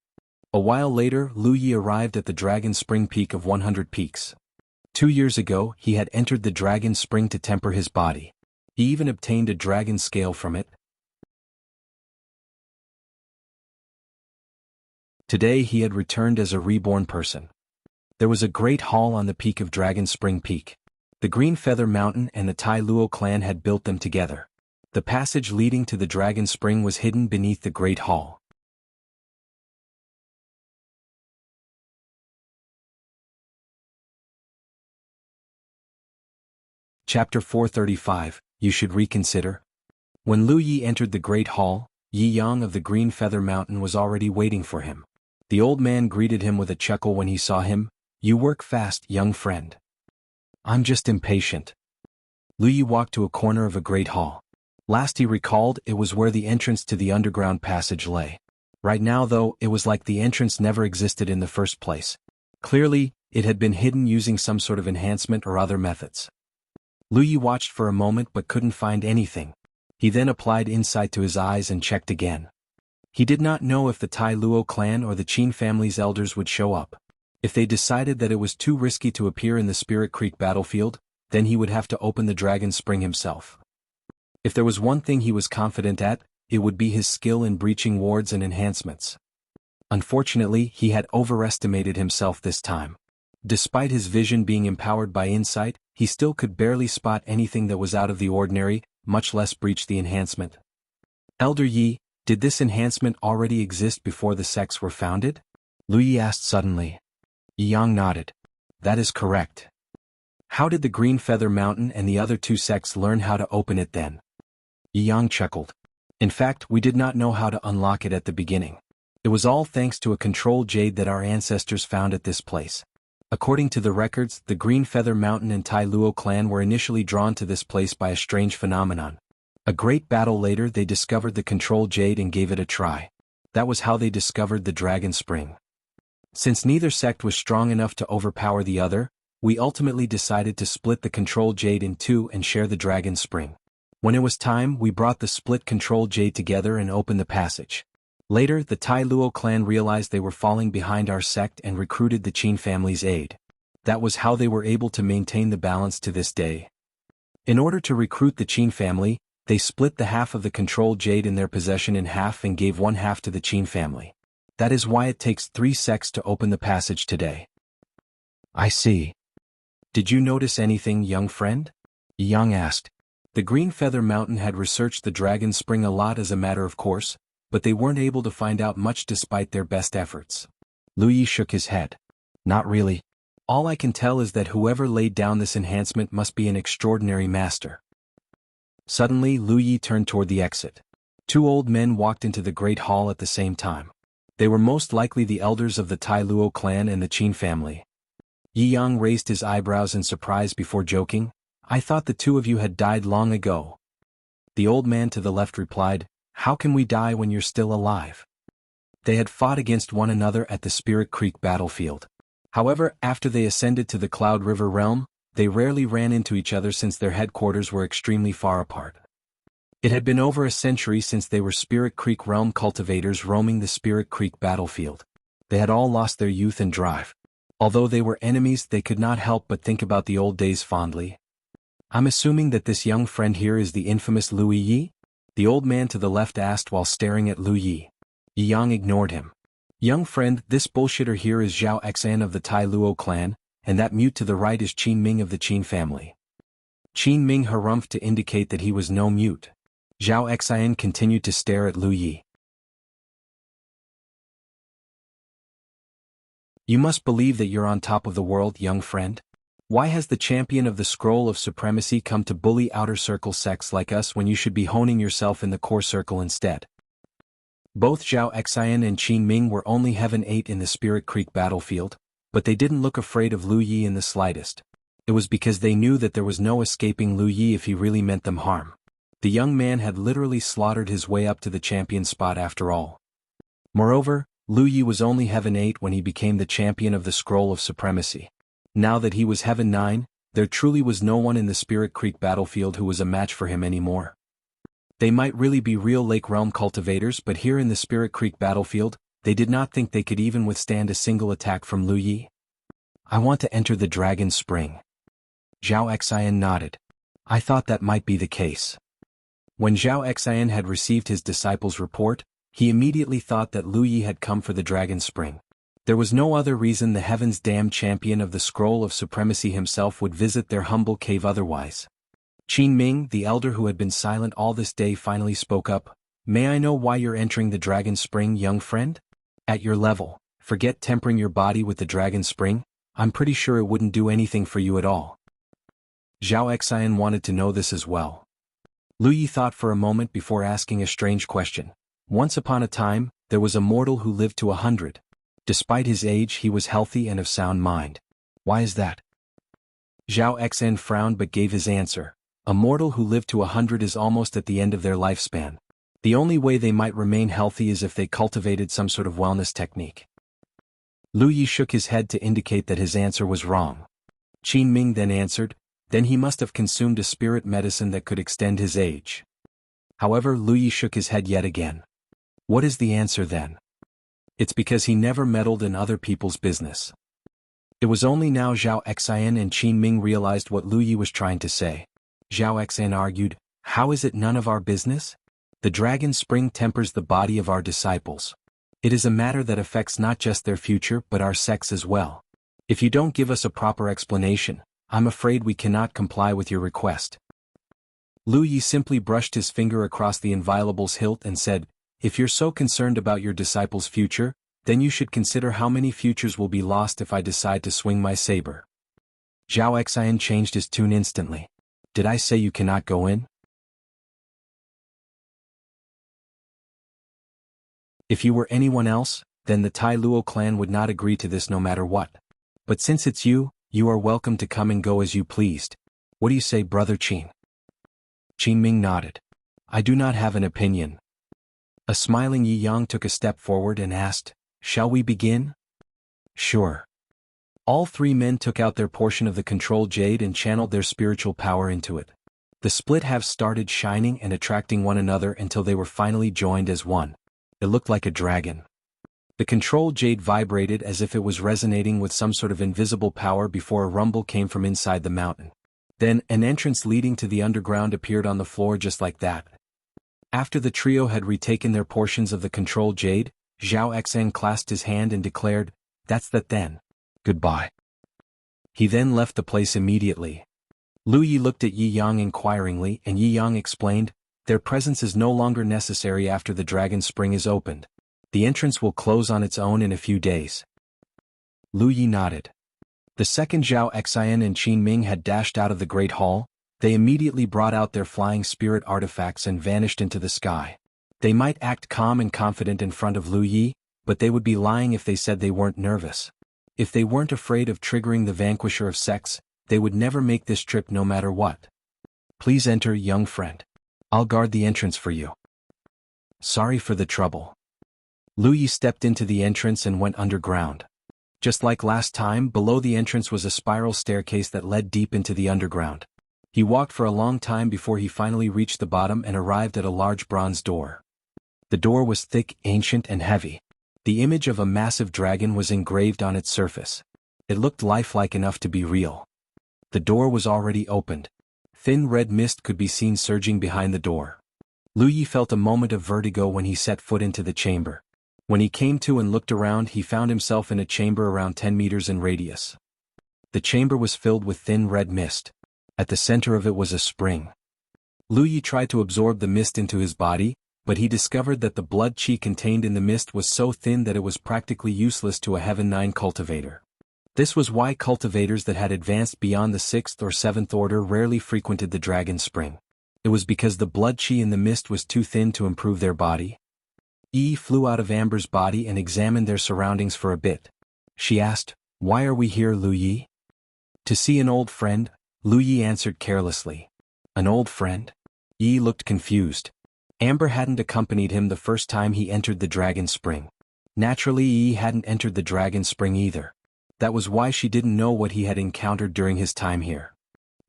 A while later, Lu Yi arrived at the Dragon Spring Peak of 100 peaks. 2 years ago, he had entered the Dragon Spring to temper his body. He even obtained a dragon scale from it. Today he had returned as a reborn person. There was a great hall on the peak of Dragon Spring Peak. The Green Feather Mountain and the Tai Luo clan had built them together. The passage leading to the Dragon Spring was hidden beneath the Great Hall. Chapter 435, You Should Reconsider. When Lu Yi entered the Great Hall, Yi Yang of the Green Feather Mountain was already waiting for him. The old man greeted him with a chuckle when he saw him. "You work fast, young friend." "I'm just impatient." Lu Yi walked to a corner of a great hall. Last he recalled, it was where the entrance to the underground passage lay. Right now though, it was like the entrance never existed in the first place. Clearly, it had been hidden using some sort of enhancement or other methods. Lu Yi watched for a moment but couldn't find anything. He then applied insight to his eyes and checked again. He did not know if the Tai Luo clan or the Qin family's elders would show up. If they decided that it was too risky to appear in the Spirit Creek battlefield, then he would have to open the Dragon Spring himself. If there was one thing he was confident at, it would be his skill in breaching wards and enhancements. Unfortunately, he had overestimated himself this time. Despite his vision being empowered by insight, he still could barely spot anything that was out of the ordinary, much less breach the enhancement. "Elder Yi, did this enhancement already exist before the sects were founded?" Lu Yi asked suddenly. Yi Yang nodded. "That is correct." "How did the Green Feather Mountain and the other 2 sects learn how to open it then?" Yi Yang chuckled. "In fact, we did not know how to unlock it at the beginning. It was all thanks to a control jade that our ancestors found at this place. According to the records, the Green Feather Mountain and Tai Luo clan were initially drawn to this place by a strange phenomenon. A great battle later they discovered the control jade and gave it a try. That was how they discovered the Dragon Spring. Since neither sect was strong enough to overpower the other, we ultimately decided to split the control jade in 2 and share the Dragon Spring. When it was time, we brought the split control jade together and opened the passage. Later, the Tai Luo clan realized they were falling behind our sect and recruited the Qin family's aid. That was how they were able to maintain the balance to this day. In order to recruit the Qin family, they split the half of the control jade in their possession in half and gave one half to the Qin family. That is why it takes 3 sects to open the passage today. I see. Did you notice anything, young friend? Yang asked. The Green Feather Mountain had researched the Dragon Spring a lot as a matter of course, but they weren't able to find out much despite their best efforts. Lu Yi shook his head. Not really. All I can tell is that whoever laid down this enhancement must be an extraordinary master. Suddenly Lu Yi turned toward the exit. 2 old men walked into the Great Hall at the same time. They were most likely the elders of the Tai Luo clan and the Qin family. Yi Yang raised his eyebrows in surprise before joking, I thought the 2 of you had died long ago. The old man to the left replied, How can we die when you're still alive? They had fought against one another at the Spirit Creek battlefield. However, after they ascended to the Cloud River realm, they rarely ran into each other since their headquarters were extremely far apart. It had been over a century since they were Spirit Creek realm cultivators roaming the Spirit Creek battlefield. They had all lost their youth and drive. Although they were enemies, they could not help but think about the old days fondly. I'm assuming that this young friend here is the infamous Lu Yi? The old man to the left asked while staring at Lu Yi. Yi Yang ignored him. Young friend, this bullshitter here is Zhao Xan of the Tai Luo clan, and that mute to the right is Qin Ming of the Qin family. Qin Ming harumphed to indicate that he was no mute. Zhao Xan continued to stare at Lu Yi. You must believe that you're on top of the world, young friend. Why has the champion of the Scroll of Supremacy come to bully outer circle sects like us when you should be honing yourself in the core circle instead? Both Zhao Xian and Qin Ming were only Heaven 8 in the Spirit Creek battlefield, but they didn't look afraid of Lu Yi in the slightest. It was because they knew that there was no escaping Lu Yi if he really meant them harm. The young man had literally slaughtered his way up to the champion spot after all. Moreover, Lu Yi was only Heaven 8 when he became the champion of the Scroll of Supremacy. Now that he was Heaven 9, there truly was no one in the Spirit Creek battlefield who was a match for him anymore. They might really be real Lake Realm cultivators, but here in the Spirit Creek battlefield, they did not think they could even withstand a single attack from Lu Yi. I want to enter the Dragon Spring. Zhao Xian nodded. I thought that might be the case. When Zhao Xian had received his disciple's report, he immediately thought that Lu Yi had come for the Dragon Spring. There was no other reason the Heaven's Damned champion of the Scroll of Supremacy himself would visit their humble cave otherwise. Qin Ming, the elder who had been silent all this day, finally spoke up. May I know why you're entering the Dragon Spring, young friend? At your level, forget tempering your body with the Dragon Spring, I'm pretty sure it wouldn't do anything for you at all. Zhao Xian wanted to know this as well. Lu Yi thought for a moment before asking a strange question. Once upon a time, there was a mortal who lived to 100. Despite his age, he was healthy and of sound mind. Why is that? Zhao Xan frowned but gave his answer. A mortal who lived to 100 is almost at the end of their lifespan. The only way they might remain healthy is if they cultivated some sort of wellness technique. Lu Yi shook his head to indicate that his answer was wrong. Qin Ming then answered, then he must have consumed a spirit medicine that could extend his age. However, Lu Yi shook his head yet again. What is the answer then? It's because he never meddled in other people's business. It was only now Zhao Xian and Qin Ming realized what Lu Yi was trying to say. Zhao Xian argued, how is it none of our business? The Dragon Spring tempers the body of our disciples. It is a matter that affects not just their future but our sects as well. If you don't give us a proper explanation, I'm afraid we cannot comply with your request. Lu Yi simply brushed his finger across the inviolable's hilt and said, if you're so concerned about your disciples' future, then you should consider how many futures will be lost if I decide to swing my saber. Zhao Xian changed his tune instantly. Did I say you cannot go in? If you were anyone else, then the Tai Luo clan would not agree to this no matter what. But since it's you, you are welcome to come and go as you pleased. What do you say, Brother Qin? Qin Ming nodded. I do not have an opinion. A smiling Yi Yang took a step forward and asked, shall we begin? Sure. All 3 men took out their portion of the control jade and channeled their spiritual power into it. The split halves started shining and attracting one another until they were finally joined as one. It looked like a dragon. The control jade vibrated as if it was resonating with some sort of invisible power before a rumble came from inside the mountain. Then, an entrance leading to the underground appeared on the floor just like that. After the trio had retaken their portions of the control jade, Zhao Xan clasped his hand and declared, "That's that then. Goodbye." He then left the place immediately. Lu Yi looked at Yi Yang inquiringly and Yi Yang explained, "Their presence is no longer necessary after the dragon spring is opened. The entrance will close on its own in a few days." Lu Yi nodded. The second Zhao Xian and Qin Ming had dashed out of the Great Hall. They immediately brought out their flying spirit artifacts and vanished into the sky. They might act calm and confident in front of Lu Yi, but they would be lying if they said they weren't nervous. If they weren't afraid of triggering the vanquisher of sects, they would never make this trip no matter what. "Please enter, young friend. I'll guard the entrance for you." "Sorry for the trouble." Lu Yi stepped into the entrance and went underground. Just like last time, below the entrance was a spiral staircase that led deep into the underground. He walked for a long time before he finally reached the bottom and arrived at a large bronze door. The door was thick, ancient and heavy. The image of a massive dragon was engraved on its surface. It looked lifelike enough to be real. The door was already opened. Thin red mist could be seen surging behind the door. Lu Yi felt a moment of vertigo when he set foot into the chamber. When he came to and looked around, he found himself in a chamber around 10 meters in radius. The chamber was filled with thin red mist. At the center of it was a spring. Lu Yi tried to absorb the mist into his body, but he discovered that the blood qi contained in the mist was so thin that it was practically useless to a Heaven 9 cultivator. This was why cultivators that had advanced beyond the 6th or 7th order rarely frequented the dragon spring. It was because the blood qi in the mist was too thin to improve their body. Yi flew out of Amber's body and examined their surroundings for a bit. She asked, "Why are we here, Lu Yi?" "To see an old friend," Lu Yi answered carelessly. "An old friend?" Yi looked confused. Amber hadn't accompanied him the first time he entered the dragon spring. Naturally, Yi hadn't entered the dragon spring either. That was why she didn't know what he had encountered during his time here.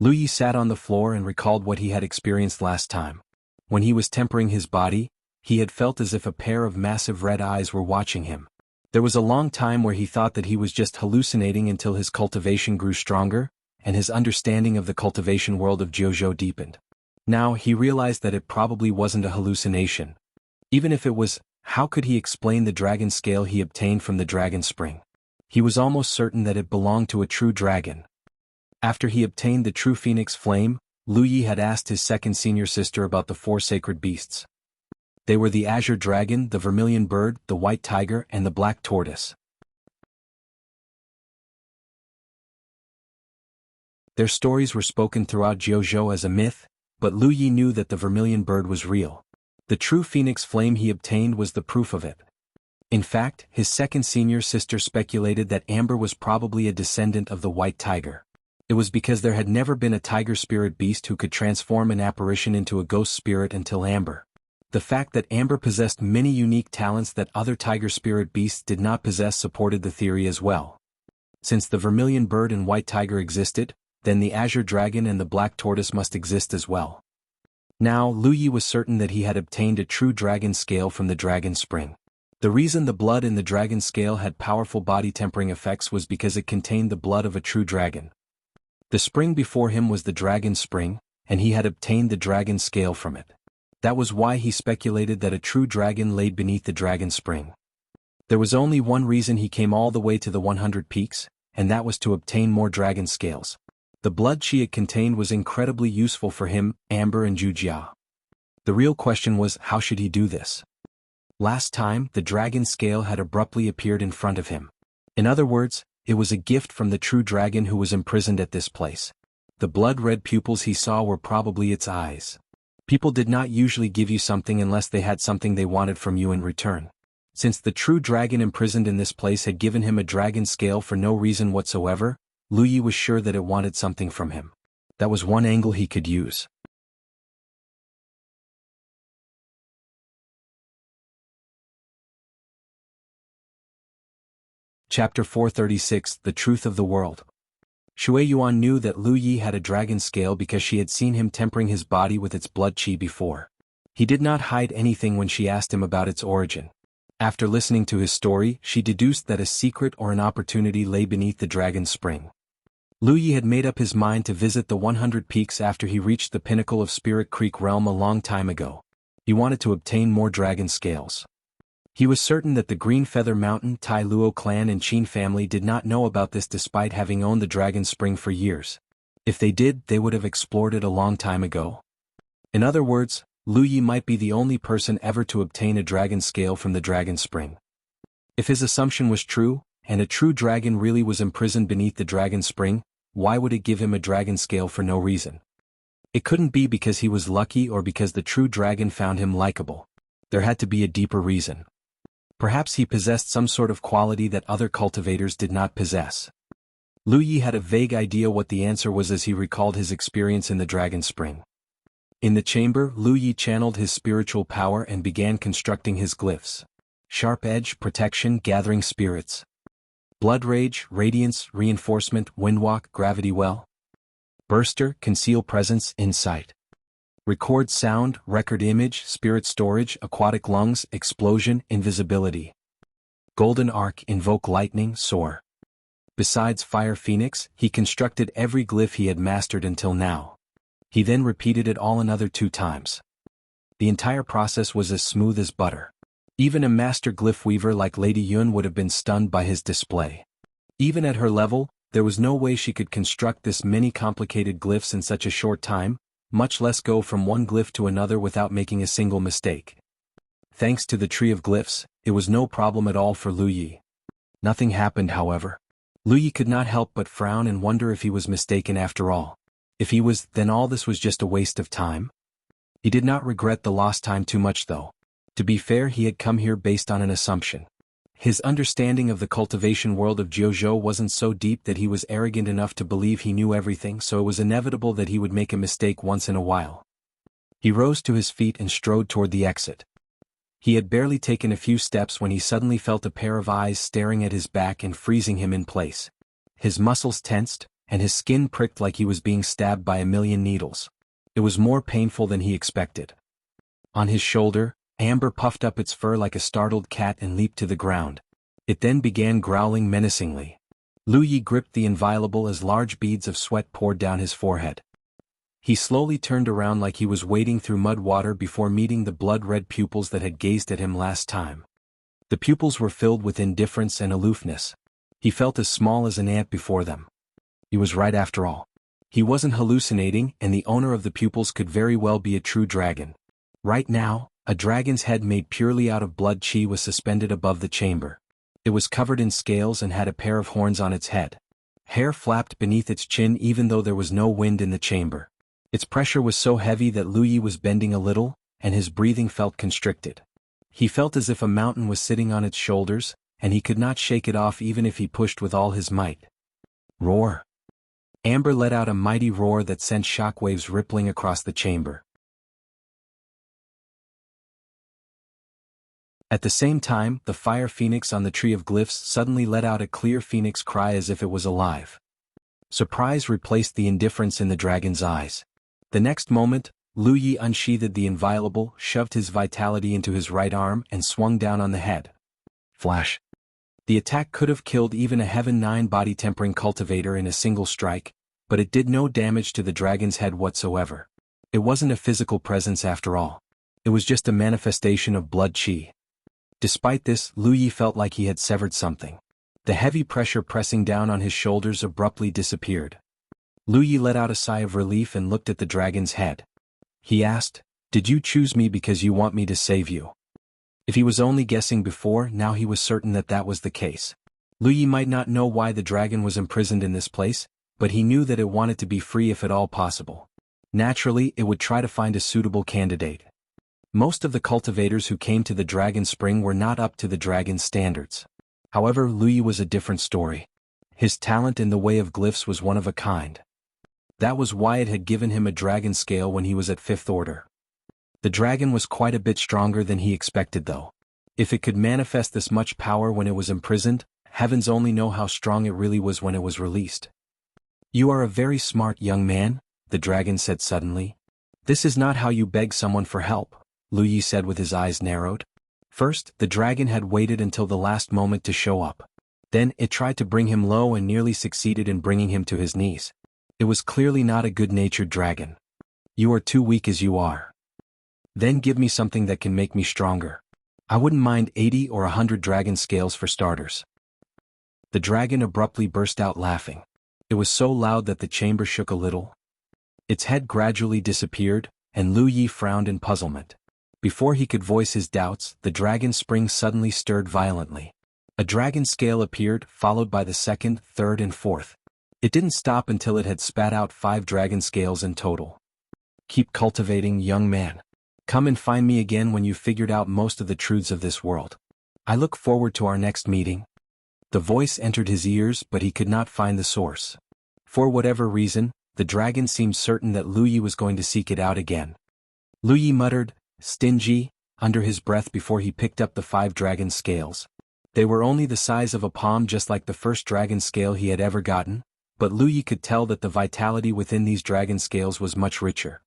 Lu Yi sat on the floor and recalled what he had experienced last time. When he was tempering his body, he had felt as if a pair of massive red eyes were watching him. There was a long time where he thought that he was just hallucinating until his cultivation grew stronger, and his understanding of the cultivation world of Jianghu deepened. Now he realized that it probably wasn't a hallucination. Even if it was, how could he explain the dragon scale he obtained from the dragon spring? He was almost certain that it belonged to a true dragon. After he obtained the true phoenix flame, Lu Yi had asked his second senior sister about the 4 sacred beasts. They were the azure dragon, the vermilion bird, the white tiger, and the black tortoise. Their stories were spoken throughout Jianghu as a myth, but Lu Yi knew that the vermilion bird was real. The true phoenix flame he obtained was the proof of it. In fact, his second senior sister speculated that Amber was probably a descendant of the white tiger. It was because there had never been a tiger spirit beast who could transform an apparition into a ghost spirit until Amber. The fact that Amber possessed many unique talents that other tiger spirit beasts did not possess supported the theory as well. Since the vermilion bird and white tiger existed, then the azure dragon and the black tortoise must exist as well. Now, Lu Yi was certain that he had obtained a true dragon scale from the dragon spring. The reason the blood in the dragon scale had powerful body tempering effects was because it contained the blood of a true dragon. The spring before him was the dragon spring, and he had obtained the dragon scale from it. That was why he speculated that a true dragon laid beneath the dragon spring. There was only one reason he came all the way to the 100 peaks, and that was to obtain more dragon scales. The blood qi it contained was incredibly useful for him, Amber and Zhujia. The real question was, how should he do this? Last time, the dragon scale had abruptly appeared in front of him. In other words, it was a gift from the true dragon who was imprisoned at this place. The blood-red pupils he saw were probably its eyes. People did not usually give you something unless they had something they wanted from you in return. Since the true dragon imprisoned in this place had given him a dragon scale for no reason whatsoever, Lu Yi was sure that it wanted something from him. That was one angle he could use. Chapter 436, The Truth of the World. Shui Yuan knew that Lu Yi had a dragon scale because she had seen him tempering his body with its blood qi before. He did not hide anything when she asked him about its origin. After listening to his story, she deduced that a secret or an opportunity lay beneath the dragon's spring. Lu Yi had made up his mind to visit the 100 peaks after he reached the pinnacle of Spirit Creek Realm a long time ago. He wanted to obtain more dragon scales. He was certain that the Green Feather Mountain Tai Luo clan and Qin family did not know about this despite having owned the dragon spring for years. If they did, they would have explored it a long time ago. In other words, Lu Yi might be the only person ever to obtain a dragon scale from the dragon spring. If his assumption was true, and a true dragon really was imprisoned beneath the dragon spring, why would it give him a dragon scale for no reason? It couldn't be because he was lucky or because the true dragon found him likable. There had to be a deeper reason. Perhaps he possessed some sort of quality that other cultivators did not possess. Lu Yi had a vague idea what the answer was as he recalled his experience in the dragon spring. In the chamber, Lu Yi channeled his spiritual power and began constructing his glyphs. Sharp Edge, Protection, Gathering Spirits. Blood Rage, Radiance, Reinforcement, Windwalk, Gravity Well. Burster, Conceal Presence, Insight. Record Sound, Record Image, Spirit Storage, Aquatic Lungs, Explosion, Invisibility. Golden Arc, Invoke Lightning, Soar. Besides Fire Phoenix, he constructed every glyph he had mastered until now. He then repeated it all another 2 times. The entire process was as smooth as butter. Even a master glyph weaver like Lady Yun would have been stunned by his display. Even at her level, there was no way she could construct this many complicated glyphs in such a short time, much less go from one glyph to another without making a single mistake. Thanks to the Tree of Glyphs, it was no problem at all for Lu Yi. Nothing happened, however. Lu Yi could not help but frown and wonder if he was mistaken after all. If he was, then all this was just a waste of time. He did not regret the lost time too much though. To be fair, he had come here based on an assumption. His understanding of the cultivation world of Jianghu wasn't so deep that he was arrogant enough to believe he knew everything, so it was inevitable that he would make a mistake once in a while. He rose to his feet and strode toward the exit. He had barely taken a few steps when he suddenly felt a pair of eyes staring at his back and freezing him in place. His muscles tensed, and his skin pricked like he was being stabbed by a million needles. It was more painful than he expected. On his shoulder, Amber puffed up its fur like a startled cat and leaped to the ground. It then began growling menacingly. Lu Yi gripped the inviolable as large beads of sweat poured down his forehead. He slowly turned around like he was wading through mud water before meeting the blood-red pupils that had gazed at him last time. The pupils were filled with indifference and aloofness. He felt as small as an ant before them. He was right after all. He wasn't hallucinating, and the owner of the pupils could very well be a true dragon. Right now, a dragon's head made purely out of blood chi was suspended above the chamber. It was covered in scales and had a pair of horns on its head. Hair flapped beneath its chin even though there was no wind in the chamber. Its pressure was so heavy that Lu Yi was bending a little, and his breathing felt constricted. He felt as if a mountain was sitting on its shoulders, and he could not shake it off even if he pushed with all his might. Roar! Amber let out a mighty roar that sent shockwaves rippling across the chamber. At the same time, the fire phoenix on the Tree of Glyphs suddenly let out a clear phoenix cry as if it was alive. Surprise replaced the indifference in the dragon's eyes. The next moment, Lu Yi unsheathed the inviolable, shoved his vitality into his right arm and swung down on the head. Flash! The attack could have killed even a Heaven 9 body-tempering cultivator in a single strike, but it did no damage to the dragon's head whatsoever. It wasn't a physical presence after all. It was just a manifestation of blood chi. Despite this, Lu Yi felt like he had severed something. The heavy pressure pressing down on his shoulders abruptly disappeared. Lu Yi let out a sigh of relief and looked at the dragon's head. He asked, "Did you choose me because you want me to save you?" If he was only guessing before, now he was certain that that was the case. Lu Yi might not know why the dragon was imprisoned in this place, but he knew that it wanted to be free if at all possible. Naturally, it would try to find a suitable candidate. Most of the cultivators who came to the Dragon Spring were not up to the dragon's standards. However, Lu Yi was a different story. His talent in the way of glyphs was one of a kind. That was why it had given him a dragon scale when he was at 5th order. The dragon was quite a bit stronger than he expected though. If it could manifest this much power when it was imprisoned, heavens only know how strong it really was when it was released. "You are a very smart young man," the dragon said suddenly. "This is not how you beg someone for help," Lu Yi said with his eyes narrowed. First, the dragon had waited until the last moment to show up. Then, it tried to bring him low and nearly succeeded in bringing him to his knees. It was clearly not a good-natured dragon. You are too weak as you are. Then give me something that can make me stronger. I wouldn't mind 80 or 100 dragon scales for starters. The dragon abruptly burst out laughing. It was so loud that the chamber shook a little. Its head gradually disappeared, and Lu Yi frowned in puzzlement. Before he could voice his doubts, the dragon spring suddenly stirred violently. A dragon scale appeared, followed by the second, third and fourth. It didn't stop until it had spat out 5 dragon scales in total. Keep cultivating, young man. Come and find me again when you've figured out most of the truths of this world. I look forward to our next meeting. The voice entered his ears, but he could not find the source. For whatever reason, the dragon seemed certain that Lu Yi was going to seek it out again. Lu Yi muttered, "Stingy," under his breath before he picked up the 5 dragon scales. They were only the size of a palm, just like the first dragon scale he had ever gotten, but Lu Yi could tell that the vitality within these dragon scales was much richer.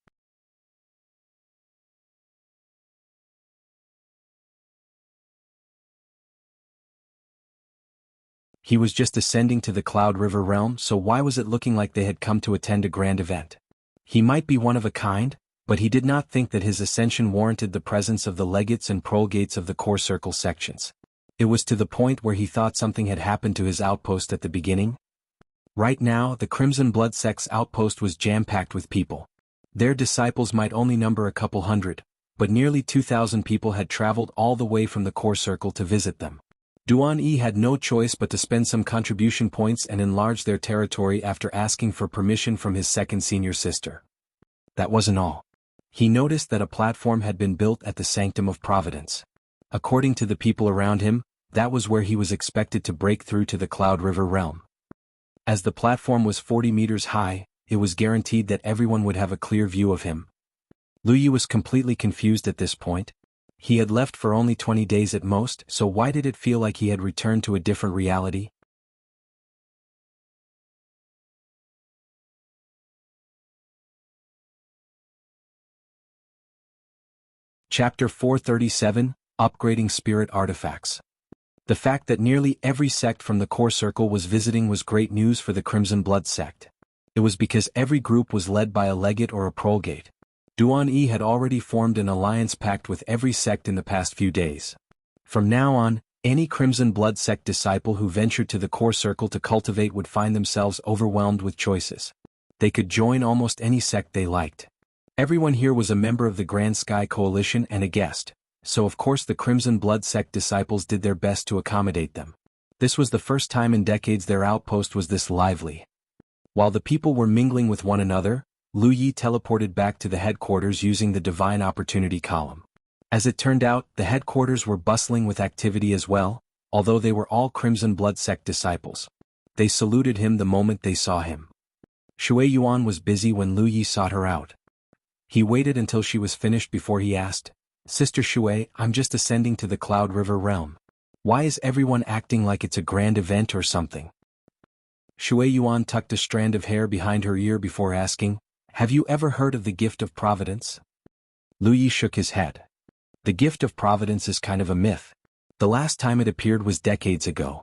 He was just ascending to the Cloud River realm, so why was it looking like they had come to attend a grand event? He might be one of a kind, but he did not think that his ascension warranted the presence of the legates and prolegates of the core circle sections. It was to the point where he thought something had happened to his outpost at the beginning. Right now, the Crimson Blood Sect's outpost was jam-packed with people. Their disciples might only number a couple hundred, but nearly 2,000 people had traveled all the way from the core circle to visit them. Duan Yi had no choice but to spend some contribution points and enlarge their territory after asking for permission from his second senior sister. That wasn't all. He noticed that a platform had been built at the Sanctum of Providence. According to the people around him, that was where he was expected to break through to the Cloud River realm. As the platform was 40 meters high, it was guaranteed that everyone would have a clear view of him. Lu Yi was completely confused at this point. He had left for only 20 days at most, so why did it feel like he had returned to a different reality? Chapter 437, Upgrading Spirit Artifacts. The fact that nearly every sect from the core circle was visiting was great news for the Crimson Blood Sect. It was because every group was led by a legate or a prolegate. Duan Yi had already formed an alliance pact with every sect in the past few days. From now on, any Crimson Blood Sect disciple who ventured to the core circle to cultivate would find themselves overwhelmed with choices. They could join almost any sect they liked. Everyone here was a member of the Grand Sky Coalition and a guest, so of course the Crimson Blood Sect disciples did their best to accommodate them. This was the first time in decades their outpost was this lively. While the people were mingling with one another, Lu Yi teleported back to the headquarters using the Divine Opportunity column. As it turned out, the headquarters were bustling with activity as well, although they were all Crimson Blood Sect disciples. They saluted him the moment they saw him. Shui Yuan was busy when Lu Yi sought her out. He waited until she was finished before he asked, "Sister Shui, I'm just ascending to the Cloud River realm. Why is everyone acting like it's a grand event or something?" Shui Yuan tucked a strand of hair behind her ear before asking, "Have you ever heard of the Gift of Providence?" Lu Yi shook his head. The Gift of Providence is kind of a myth. The last time it appeared was decades ago.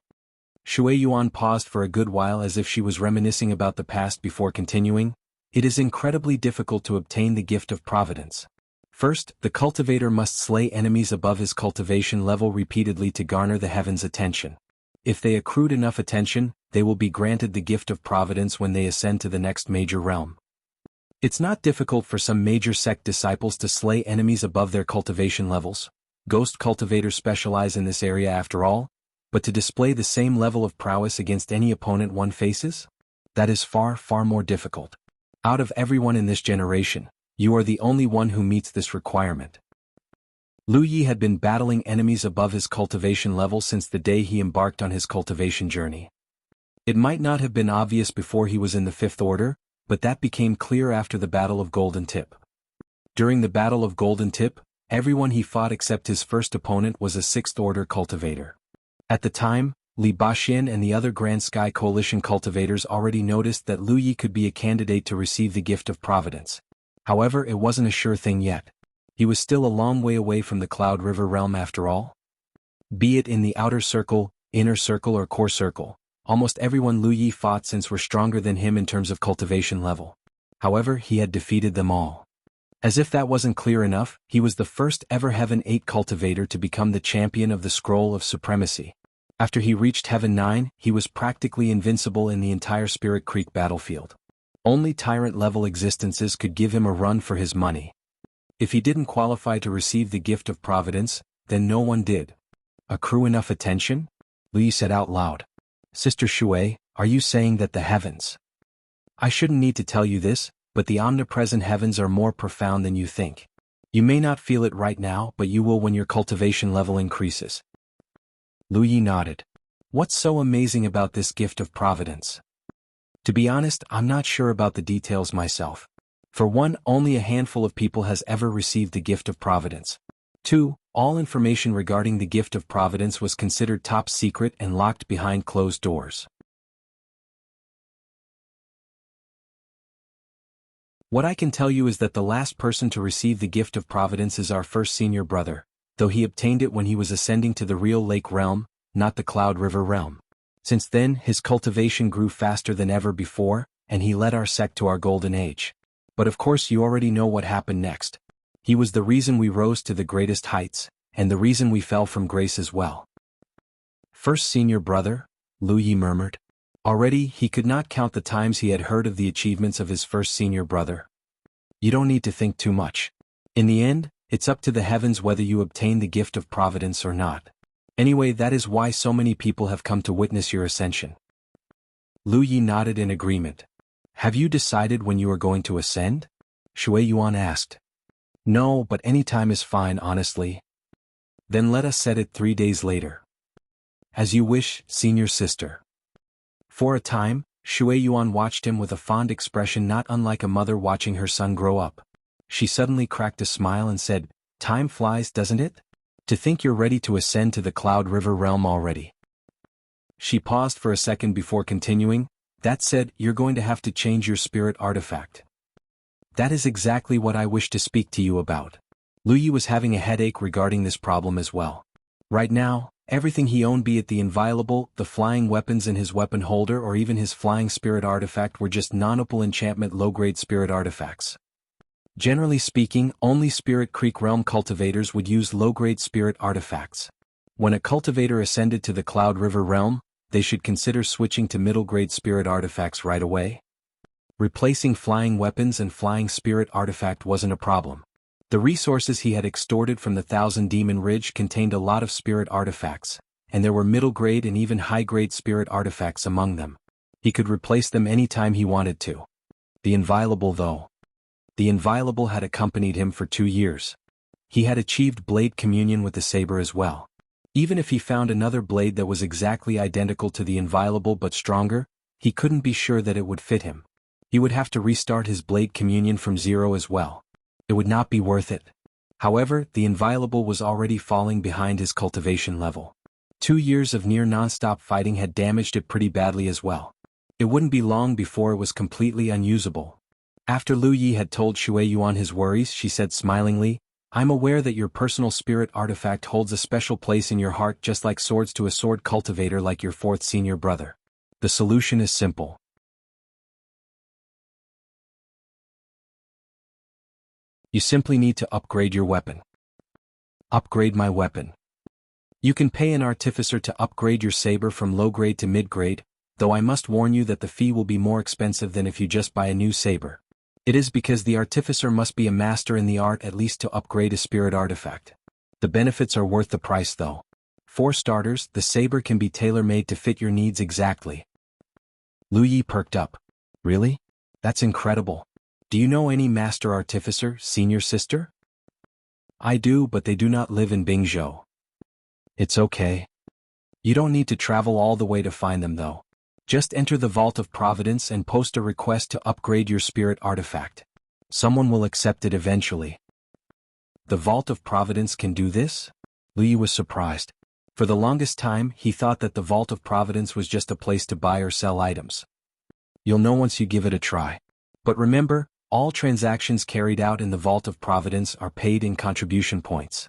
Shui Yuan paused for a good while as if she was reminiscing about the past before continuing. It is incredibly difficult to obtain the Gift of Providence. First, the cultivator must slay enemies above his cultivation level repeatedly to garner the heavens' attention. If they accrued enough attention, they will be granted the Gift of Providence when they ascend to the next major realm. It's not difficult for some major sect disciples to slay enemies above their cultivation levels. Ghost cultivators specialize in this area after all, but to display the same level of prowess against any opponent one faces? That is far, far more difficult. Out of everyone in this generation, you are the only one who meets this requirement. Lu Yi had been battling enemies above his cultivation level since the day he embarked on his cultivation journey. It might not have been obvious before he was in the Fifth Order, but that became clear after the Battle of Golden Tip. During the Battle of Golden Tip, everyone he fought except his first opponent was a Sixth Order cultivator. At the time, Li Baxin and the other Grand Sky Coalition cultivators already noticed that Lu Yi could be a candidate to receive the Gift of Providence. However, it wasn't a sure thing yet. He was still a long way away from the Cloud River realm after all. Be it in the outer circle, inner circle or core circle, almost everyone Lu Yi fought since were stronger than him in terms of cultivation level. However, he had defeated them all. As if that wasn't clear enough, he was the first ever Heaven 8 cultivator to become the champion of the Scroll of Supremacy. After he reached Heaven 9, he was practically invincible in the entire Spirit Creek battlefield. Only Tyrant-level existences could give him a run for his money. If he didn't qualify to receive the gift of Providence, then no one did. Accrue enough attention? Lu Yi said out loud. Sister Shui, are you saying that the heavens? I shouldn't need to tell you this, but the omnipresent heavens are more profound than you think. You may not feel it right now, but you will when your cultivation level increases. Lu Yi nodded. What's so amazing about this gift of Providence? To be honest, I'm not sure about the details myself. For one, only a handful of people has ever received the gift of Providence. 2. All information regarding the gift of Providence was considered top secret and locked behind closed doors. What I can tell you is that the last person to receive the gift of Providence is our first senior brother, though he obtained it when he was ascending to the real lake realm, not the Cloud River realm. Since then, his cultivation grew faster than ever before, and he led our sect to our golden age. But of course you already know what happened next. He was the reason we rose to the greatest heights, and the reason we fell from grace as well. First senior brother? Lu Yi murmured. Already, he could not count the times he had heard of the achievements of his first senior brother. You don't need to think too much. In the end, it's up to the heavens whether you obtain the gift of Providence or not. Anyway, that is why so many people have come to witness your ascension. Lu Yi nodded in agreement. Have you decided when you are going to ascend? Shui Yuan asked. No, but any time is fine, honestly. Then let us set it 3 days later. As you wish, senior sister. For a time, Shui Yuan watched him with a fond expression not unlike a mother watching her son grow up. She suddenly cracked a smile and said, Time flies, doesn't it? To think you're ready to ascend to the Cloud River realm already. She paused for a second before continuing, That said, you're going to have to change your spirit artifact. That is exactly what I wish to speak to you about. Lu Yi was having a headache regarding this problem as well. Right now, everything he owned, be it the inviolable, the flying weapons in his weapon holder or even his flying spirit artifact, were just non-opal enchantment low-grade spirit artifacts. Generally speaking, only Spirit Creek realm cultivators would use low-grade spirit artifacts. When a cultivator ascended to the Cloud River realm, they should consider switching to middle-grade spirit artifacts right away. Replacing flying weapons and flying spirit artifact wasn't a problem. The resources he had extorted from the Thousand Demon Ridge contained a lot of spirit artifacts, and there were middle-grade and even high-grade spirit artifacts among them. He could replace them any time he wanted to. The inviolable though. The inviolable had accompanied him for 2 years. He had achieved blade communion with the saber as well. Even if he found another blade that was exactly identical to the inviolable but stronger, he couldn't be sure that it would fit him. He would have to restart his blade communion from zero as well. It would not be worth it. However, the inviolable was already falling behind his cultivation level. 2 years of near non-stop fighting had damaged it pretty badly as well. It wouldn't be long before it was completely unusable. After Lu Yi had told Shui Yuan his worries, she said smilingly, I'm aware that your personal spirit artifact holds a special place in your heart, just like swords to a sword cultivator like your fourth senior brother. The solution is simple. You simply need to upgrade your weapon. Upgrade my weapon. You can pay an artificer to upgrade your saber from low grade to mid grade, though I must warn you that the fee will be more expensive than if you just buy a new saber. It is because the artificer must be a master in the art at least to upgrade a spirit artifact. The benefits are worth the price though. For starters, the saber can be tailor-made to fit your needs exactly. Lu Yi perked up. Really? That's incredible. Do you know any master artificer, senior sister? I do, but they do not live in Bingzhou. It's okay. You don't need to travel all the way to find them though. Just enter the Vault of Providence and post a request to upgrade your spirit artifact. Someone will accept it eventually. The Vault of Providence can do this? Lu Yi was surprised. For the longest time, he thought that the Vault of Providence was just a place to buy or sell items. You'll know once you give it a try. But remember, all transactions carried out in the Vault of Providence are paid in contribution points.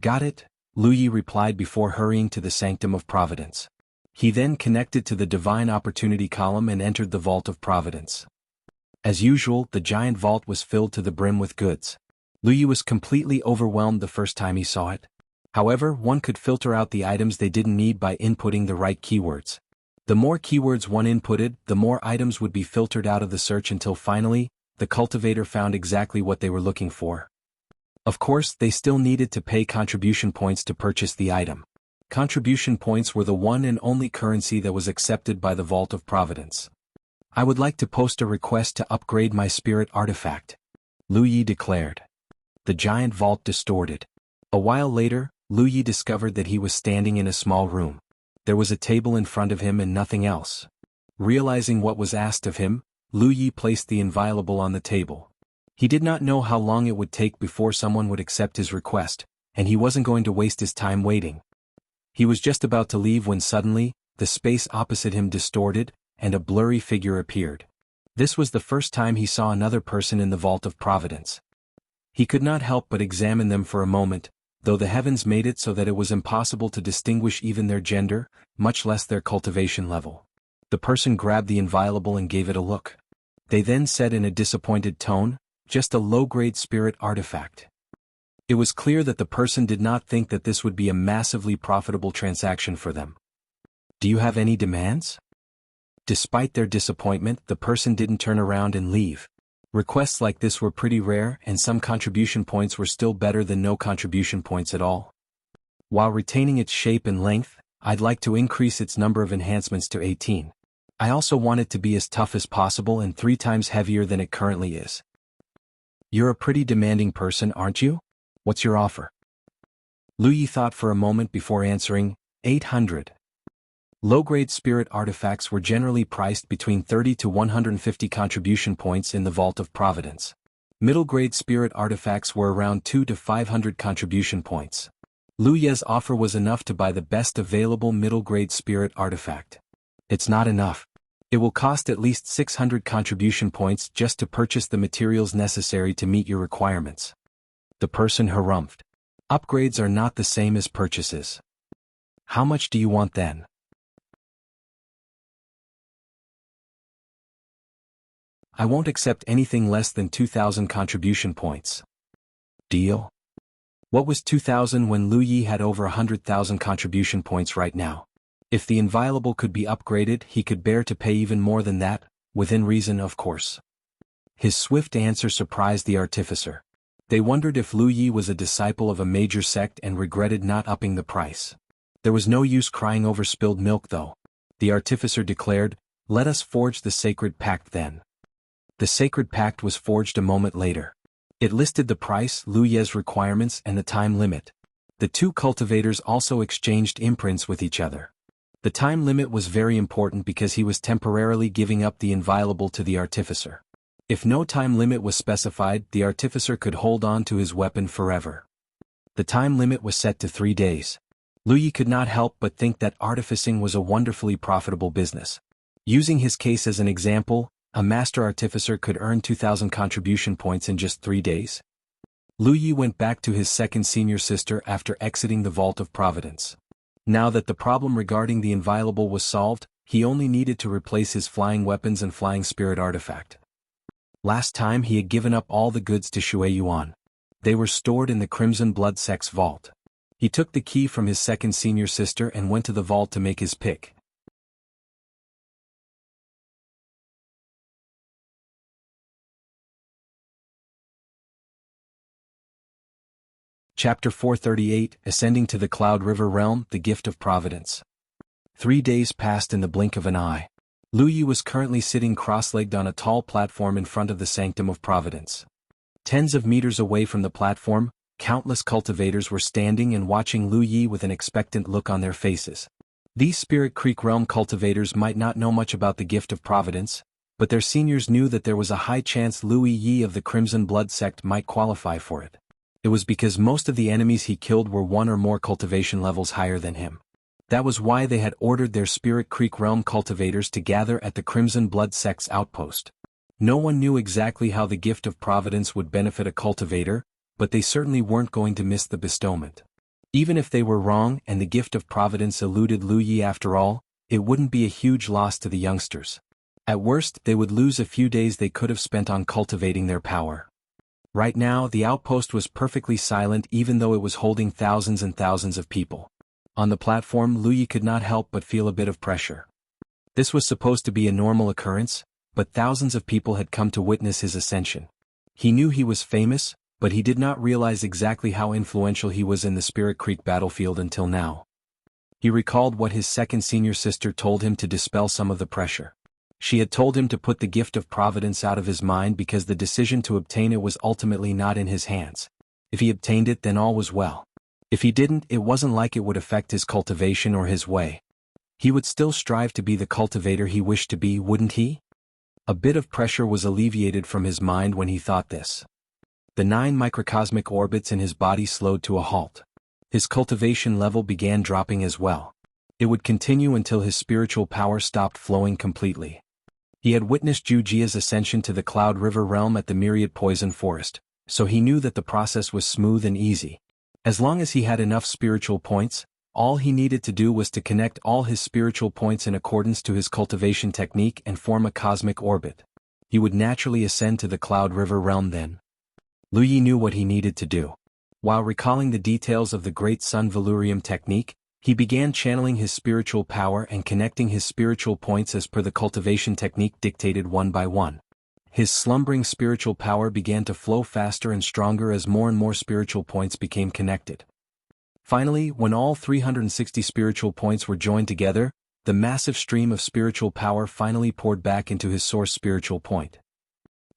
Got it? Lu Yi replied before hurrying to the Sanctum of Providence. He then connected to the Divine Opportunity column and entered the Vault of Providence. As usual, the giant vault was filled to the brim with goods. Lu Yi was completely overwhelmed the first time he saw it. However, one could filter out the items they didn't need by inputting the right keywords. The more keywords one inputted, the more items would be filtered out of the search until finally, the cultivator found exactly what they were looking for. Of course, they still needed to pay contribution points to purchase the item. Contribution points were the one and only currency that was accepted by the Vault of Providence. I would like to post a request to upgrade my spirit artifact, Lu Yi declared. The giant vault distorted. A while later, Lu Yi discovered that he was standing in a small room. There was a table in front of him and nothing else. Realizing what was asked of him, Lu Yi placed the inviolable on the table. He did not know how long it would take before someone would accept his request, and he wasn't going to waste his time waiting. He was just about to leave when suddenly, the space opposite him distorted, and a blurry figure appeared. This was the first time he saw another person in the Vault of Providence. He could not help but examine them for a moment, though the heavens made it so that it was impossible to distinguish even their gender, much less their cultivation level. The person grabbed the inviolable and gave it a look. They then said in a disappointed tone, "Just a low-grade spirit artifact." It was clear that the person did not think that this would be a massively profitable transaction for them. "Do you have any demands?" Despite their disappointment, the person didn't turn around and leave. Requests like this were pretty rare, and some contribution points were still better than no contribution points at all. While retaining its shape and length, I'd like to increase its number of enhancements to 18. I also want it to be as tough as possible and 3 times heavier than it currently is. You're a pretty demanding person, aren't you? What's your offer? Lu Yi thought for a moment before answering, 800. Low-grade spirit artifacts were generally priced between 30 to 150 contribution points in the Vault of Providence. Middle-grade spirit artifacts were around 2 to 500 contribution points. Lu Yi's offer was enough to buy the best available middle-grade spirit artifact. It's not enough. It will cost at least 600 contribution points just to purchase the materials necessary to meet your requirements. The person harumphed. Upgrades are not the same as purchases. How much do you want then? I won't accept anything less than 2,000 contribution points. Deal? What was 2,000 when Lu Yi had over 100,000 contribution points right now? If the inviolable could be upgraded, he could bear to pay even more than that, within reason of course. His swift answer surprised the artificer. They wondered if Lu Yi was a disciple of a major sect and regretted not upping the price. There was no use crying over spilled milk though. The artificer declared, "Let us forge the sacred pact then." The sacred pact was forged a moment later. It listed the price, Lu Yi's requirements and the time limit. The two cultivators also exchanged imprints with each other. The time limit was very important because he was temporarily giving up the inviolable to the artificer. If no time limit was specified, the artificer could hold on to his weapon forever. The time limit was set to 3 days. Lu Yi could not help but think that artificing was a wonderfully profitable business. Using his case as an example, a master artificer could earn 2,000 contribution points in just 3 days. Lu Yi went back to his second senior sister after exiting the Vault of Providence. Now that the problem regarding the inviolable was solved, he only needed to replace his flying weapons and flying spirit artifact. Last time he had given up all the goods to Shui Yuan. They were stored in the Crimson Blood Sect's vault. He took the key from his second senior sister and went to the vault to make his pick. Chapter 438, Ascending to the Cloud River Realm, The Gift of Providence. 3 days passed in the blink of an eye. Lu Yi was currently sitting cross-legged on a tall platform in front of the Sanctum of Providence. Tens of meters away from the platform, countless cultivators were standing and watching Lu Yi with an expectant look on their faces. These Spirit Creek Realm cultivators might not know much about the Gift of Providence, but their seniors knew that there was a high chance Lu Yi of the Crimson Blood Sect might qualify for it. It was because most of the enemies he killed were 1 or more cultivation levels higher than him. That was why they had ordered their Spirit Creek Realm cultivators to gather at the Crimson Blood Sect's outpost. No one knew exactly how the Gift of Providence would benefit a cultivator, but they certainly weren't going to miss the bestowment. Even if they were wrong and the gift of Providence eluded Lu Yi after all, it wouldn't be a huge loss to the youngsters. At worst, they would lose a few days they could have spent on cultivating their power. Right now, the outpost was perfectly silent even though it was holding thousands and thousands of people. On the platform, Lu Yi could not help but feel a bit of pressure. This was supposed to be a normal occurrence, but thousands of people had come to witness his ascension. He knew he was famous, but he did not realize exactly how influential he was in the Spirit Creek battlefield until now. He recalled what his second senior sister told him to dispel some of the pressure. She had told him to put the gift of Providence out of his mind because the decision to obtain it was ultimately not in his hands. If he obtained it, then all was well. If he didn't, it wasn't like it would affect his cultivation or his way. He would still strive to be the cultivator he wished to be, wouldn't he? A bit of pressure was alleviated from his mind when he thought this. The 9 microcosmic orbits in his body slowed to a halt. His cultivation level began dropping as well. It would continue until his spiritual power stopped flowing completely. He had witnessed Zhou ascension to the Cloud River realm at the Myriad Poison Forest, so he knew that the process was smooth and easy. As long as he had enough spiritual points, all he needed to do was to connect all his spiritual points in accordance to his cultivation technique and form a cosmic orbit. He would naturally ascend to the Cloud River realm then. Lu Yi knew what he needed to do. While recalling the details of the Great Sun Valurium technique, he began channeling his spiritual power and connecting his spiritual points as per the cultivation technique dictated one by one. His slumbering spiritual power began to flow faster and stronger as more and more spiritual points became connected. Finally, when all 360 spiritual points were joined together, the massive stream of spiritual power finally poured back into his source spiritual point.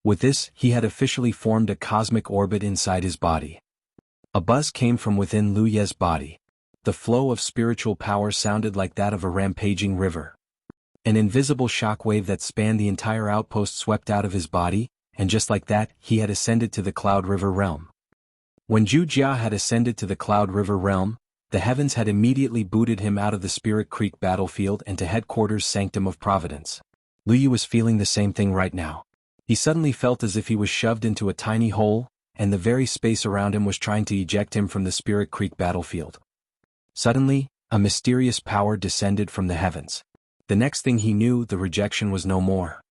With this, he had officially formed a cosmic orbit inside his body. A buzz came from within Lu Ye's body. The flow of spiritual power sounded like that of a rampaging river. An invisible shockwave that spanned the entire outpost swept out of his body, and just like that, he had ascended to the Cloud River realm. When Zhou had ascended to the Cloud River realm, the heavens had immediately booted him out of the Spirit Creek battlefield and to headquarters Sanctum of Providence. Lu Yi was feeling the same thing right now. He suddenly felt as if he was shoved into a tiny hole, and the very space around him was trying to eject him from the Spirit Creek battlefield. Suddenly, a mysterious power descended from the heavens. The next thing he knew, the rejection was no more.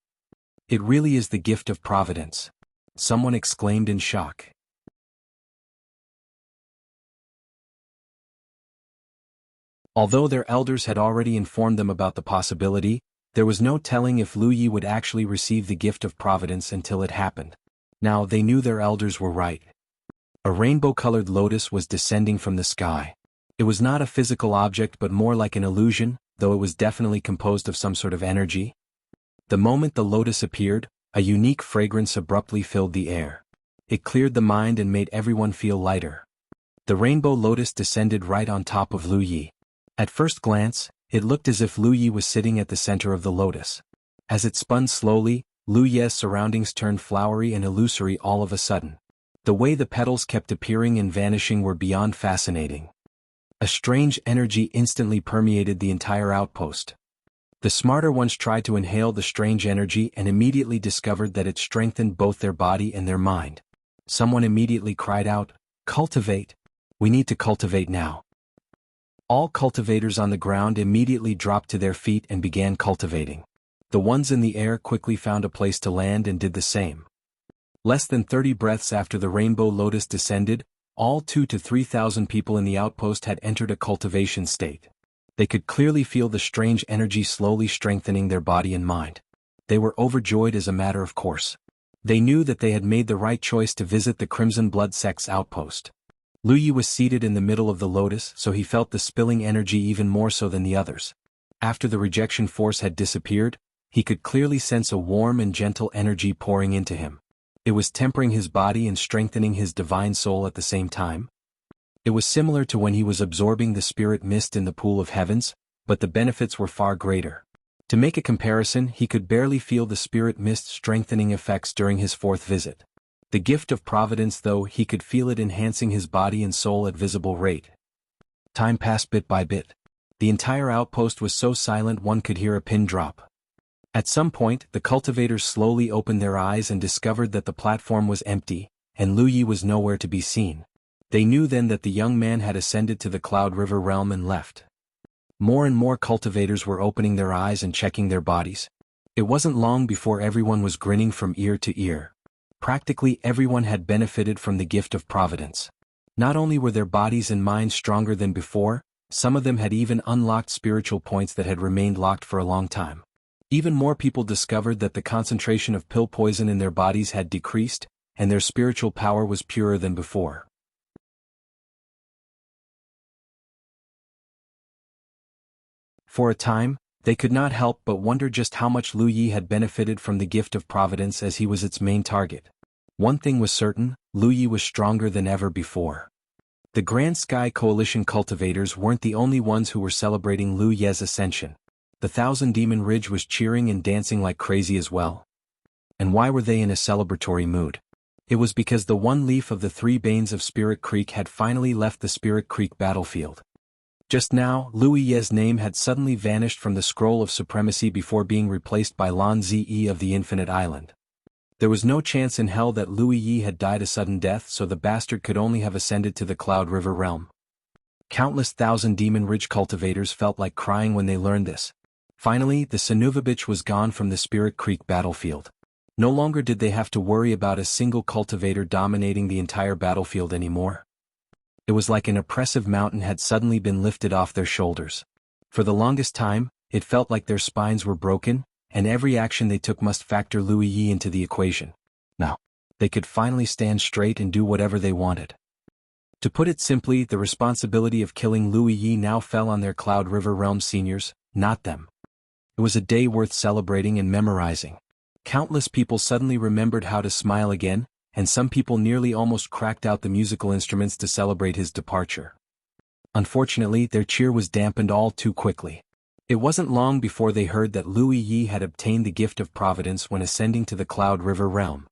It really is the gift of Providence. Someone exclaimed in shock. Although their elders had already informed them about the possibility, there was no telling if Lu Yi would actually receive the gift of Providence until it happened. Now they knew their elders were right. A rainbow-colored lotus was descending from the sky. It was not a physical object but more like an illusion, though it was definitely composed of some sort of energy. The moment the lotus appeared, a unique fragrance abruptly filled the air. It cleared the mind and made everyone feel lighter. The rainbow lotus descended right on top of Lu Yi. At first glance, it looked as if Lu Yi was sitting at the center of the lotus. As it spun slowly, Lu Yi's surroundings turned flowery and illusory all of a sudden. The way the petals kept appearing and vanishing were beyond fascinating. A strange energy instantly permeated the entire outpost. The smarter ones tried to inhale the strange energy and immediately discovered that it strengthened both their body and their mind. Someone immediately cried out, "Cultivate! We need to cultivate now." All cultivators on the ground immediately dropped to their feet and began cultivating. The ones in the air quickly found a place to land and did the same. Less than 30 breaths after the rainbow lotus descended, all 2,000 to 3,000 people in the outpost had entered a cultivation state. They could clearly feel the strange energy slowly strengthening their body and mind. They were overjoyed as a matter of course. They knew that they had made the right choice to visit the Crimson Blood Sect's outpost. Lu Yi was seated in the middle of the lotus, so he felt the spilling energy even more so than the others. After the rejection force had disappeared, he could clearly sense a warm and gentle energy pouring into him. It was tempering his body and strengthening his divine soul at the same time. It was similar to when he was absorbing the spirit mist in the pool of heavens, but the benefits were far greater. To make a comparison, he could barely feel the spirit mist strengthening effects during his 4th visit. The gift of Providence, though, he could feel it enhancing his body and soul at visible rate. Time passed bit by bit. The entire outpost was so silent one could hear a pin drop. At some point, the cultivators slowly opened their eyes and discovered that the platform was empty, and Lu Yi was nowhere to be seen. They knew then that the young man had ascended to the Cloud River realm and left. More and more cultivators were opening their eyes and checking their bodies. It wasn't long before everyone was grinning from ear to ear. Practically everyone had benefited from the gift of Providence. Not only were their bodies and minds stronger than before, some of them had even unlocked spiritual points that had remained locked for a long time. Even more people discovered that the concentration of pill poison in their bodies had decreased, and their spiritual power was purer than before. For a time, they could not help but wonder just how much Lu Yi had benefited from the gift of Providence, as he was its main target. One thing was certain: Lu Yi was stronger than ever before. The Grand Sky Coalition cultivators weren't the only ones who were celebrating Lu Yi's ascension. The Thousand Demon Ridge was cheering and dancing like crazy as well. And why were they in a celebratory mood? It was because the one leaf of the three Banes of Spirit Creek had finally left the Spirit Creek battlefield. Just now, Lu Yi's name had suddenly vanished from the Scroll of Supremacy before being replaced by Lan Zi Yi of the Infinite Island. There was no chance in hell that Lu Yi had died a sudden death, so the bastard could only have ascended to the Cloud River realm. Countless Thousand Demon Ridge cultivators felt like crying when they learned this. Finally, the Sanuvabich was gone from the Spirit Creek battlefield. No longer did they have to worry about a single cultivator dominating the entire battlefield anymore. It was like an oppressive mountain had suddenly been lifted off their shoulders. For the longest time, it felt like their spines were broken, and every action they took must factor Lu Yi into the equation. Now, they could finally stand straight and do whatever they wanted. To put it simply, the responsibility of killing Lu Yi now fell on their Cloud River realm seniors, not them. It was a day worth celebrating and memorizing. Countless people suddenly remembered how to smile again, and some people nearly almost cracked out the musical instruments to celebrate his departure. Unfortunately, their cheer was dampened all too quickly. It wasn't long before they heard that Lu Yi had obtained the gift of Providence when ascending to the Cloud River realm.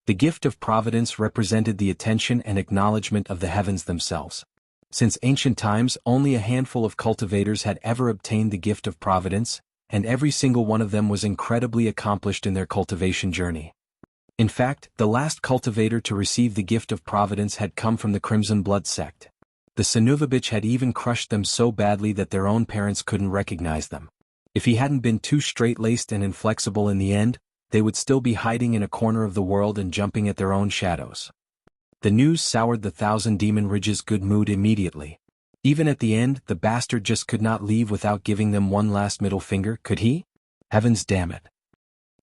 The gift of Providence represented the attention and acknowledgement of the heavens themselves. Since ancient times, only a handful of cultivators had ever obtained the gift of Providence, and every single one of them was incredibly accomplished in their cultivation journey. In fact, the last cultivator to receive the gift of Providence had come from the Crimson Blood Sect. The Sanuvabich had even crushed them so badly that their own parents couldn't recognize them. If he hadn't been too straight-laced and inflexible in the end, they would still be hiding in a corner of the world and jumping at their own shadows. The news soured the Thousand Demon Ridge's good mood immediately. Even at the end, the bastard just could not leave without giving them one last middle finger, could he? Heavens damn it.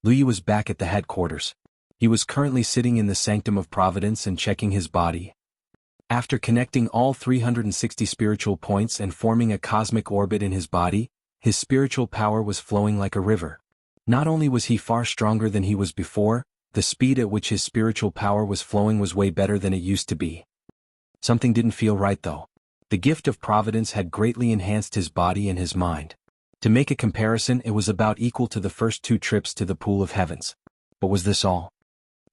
Lu Yi was back at the headquarters. He was currently sitting in the Sanctum of Providence and checking his body. After connecting all 360 spiritual points and forming a cosmic orbit in his body, his spiritual power was flowing like a river. Not only was he far stronger than he was before, the speed at which his spiritual power was flowing was way better than it used to be. Something didn't feel right though. The gift of Providence had greatly enhanced his body and his mind. To make a comparison, it was about equal to the first 2 trips to the Pool of Heavens. But was this all?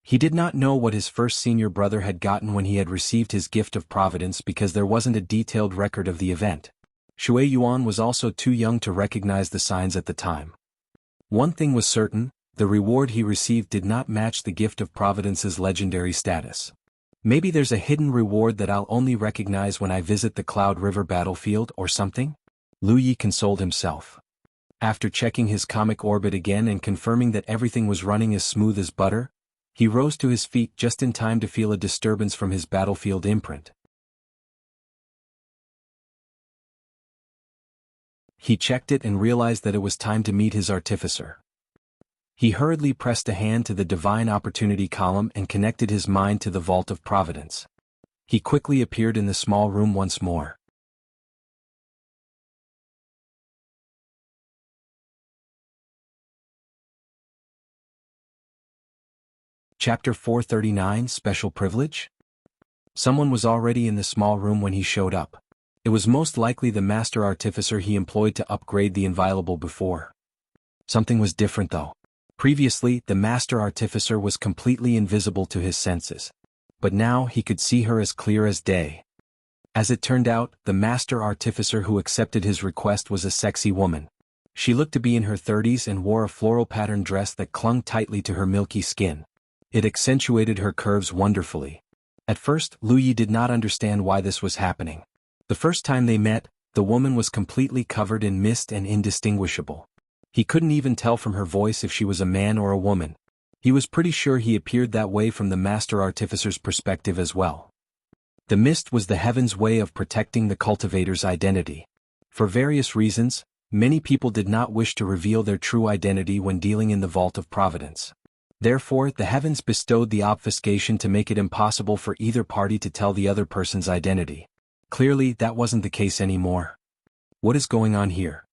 He did not know what his first senior brother had gotten when he had received his gift of Providence because there wasn't a detailed record of the event. Shui Yuan was also too young to recognize the signs at the time. One thing was certain: the reward he received did not match the gift of Providence's legendary status. Maybe there's a hidden reward that I'll only recognize when I visit the Cloud River battlefield or something? Lu Yi consoled himself. After checking his comic orbit again and confirming that everything was running as smooth as butter, he rose to his feet just in time to feel a disturbance from his battlefield imprint. He checked it and realized that it was time to meet his artificer. He hurriedly pressed a hand to the Divine Opportunity column and connected his mind to the Vault of Providence. He quickly appeared in the small room once more. Chapter 439, Special Privilege? Someone was already in the small room when he showed up. It was most likely the master artificer he employed to upgrade the inviolable before. Something was different though. Previously, the master artificer was completely invisible to his senses. But now he could see her as clear as day. As it turned out, the master artificer who accepted his request was a sexy woman. She looked to be in her 30s and wore a floral pattern dress that clung tightly to her milky skin. It accentuated her curves wonderfully. At first, Lu Yi did not understand why this was happening. The first time they met, the woman was completely covered in mist and indistinguishable. He couldn't even tell from her voice if she was a man or a woman. He was pretty sure he appeared that way from the Master Artificer's perspective as well. The mist was the heaven's way of protecting the cultivator's identity. For various reasons, many people did not wish to reveal their true identity when dealing in the Vault of Providence. Therefore, the heavens bestowed the obfuscation to make it impossible for either party to tell the other person's identity. Clearly, that wasn't the case anymore. What is going on here?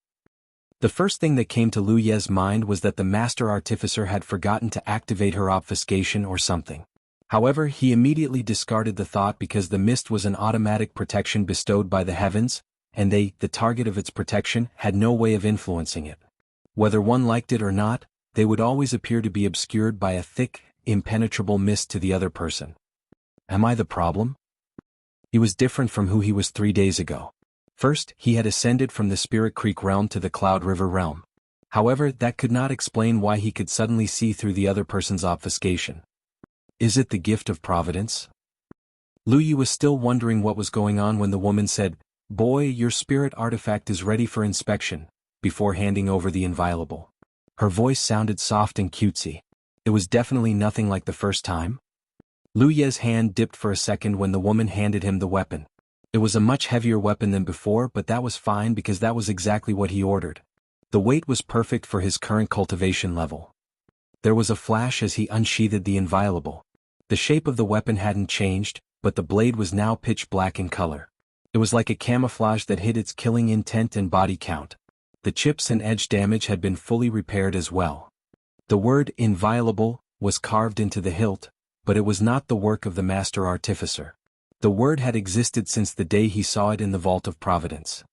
The first thing that came to Lu Ye's mind was that the Master Artificer had forgotten to activate her obfuscation or something. However, he immediately discarded the thought because the mist was an automatic protection bestowed by the heavens, and they, the target of its protection, had no way of influencing it. Whether one liked it or not, they would always appear to be obscured by a thick, impenetrable mist to the other person. Am I the problem? He was different from who he was 3 days ago. First, he had ascended from the Spirit Creek realm to the Cloud River realm. However, that could not explain why he could suddenly see through the other person's obfuscation. Is it the gift of Providence? Lu Yi was still wondering what was going on when the woman said, "Boy, your spirit artifact is ready for inspection," before handing over the inviolable. Her voice sounded soft and cutesy. It was definitely nothing like the first time. Lu Ye's hand dipped for a second when the woman handed him the weapon. It was a much heavier weapon than before, but that was fine because that was exactly what he ordered. The weight was perfect for his current cultivation level. There was a flash as he unsheathed the inviolable. The shape of the weapon hadn't changed, but the blade was now pitch black in color. It was like a camouflage that hid its killing intent and body count. The chips and edge damage had been fully repaired as well. The word inviolable was carved into the hilt, but it was not the work of the Master Artificer. The word had existed since the day he saw it in the Vault of Providence.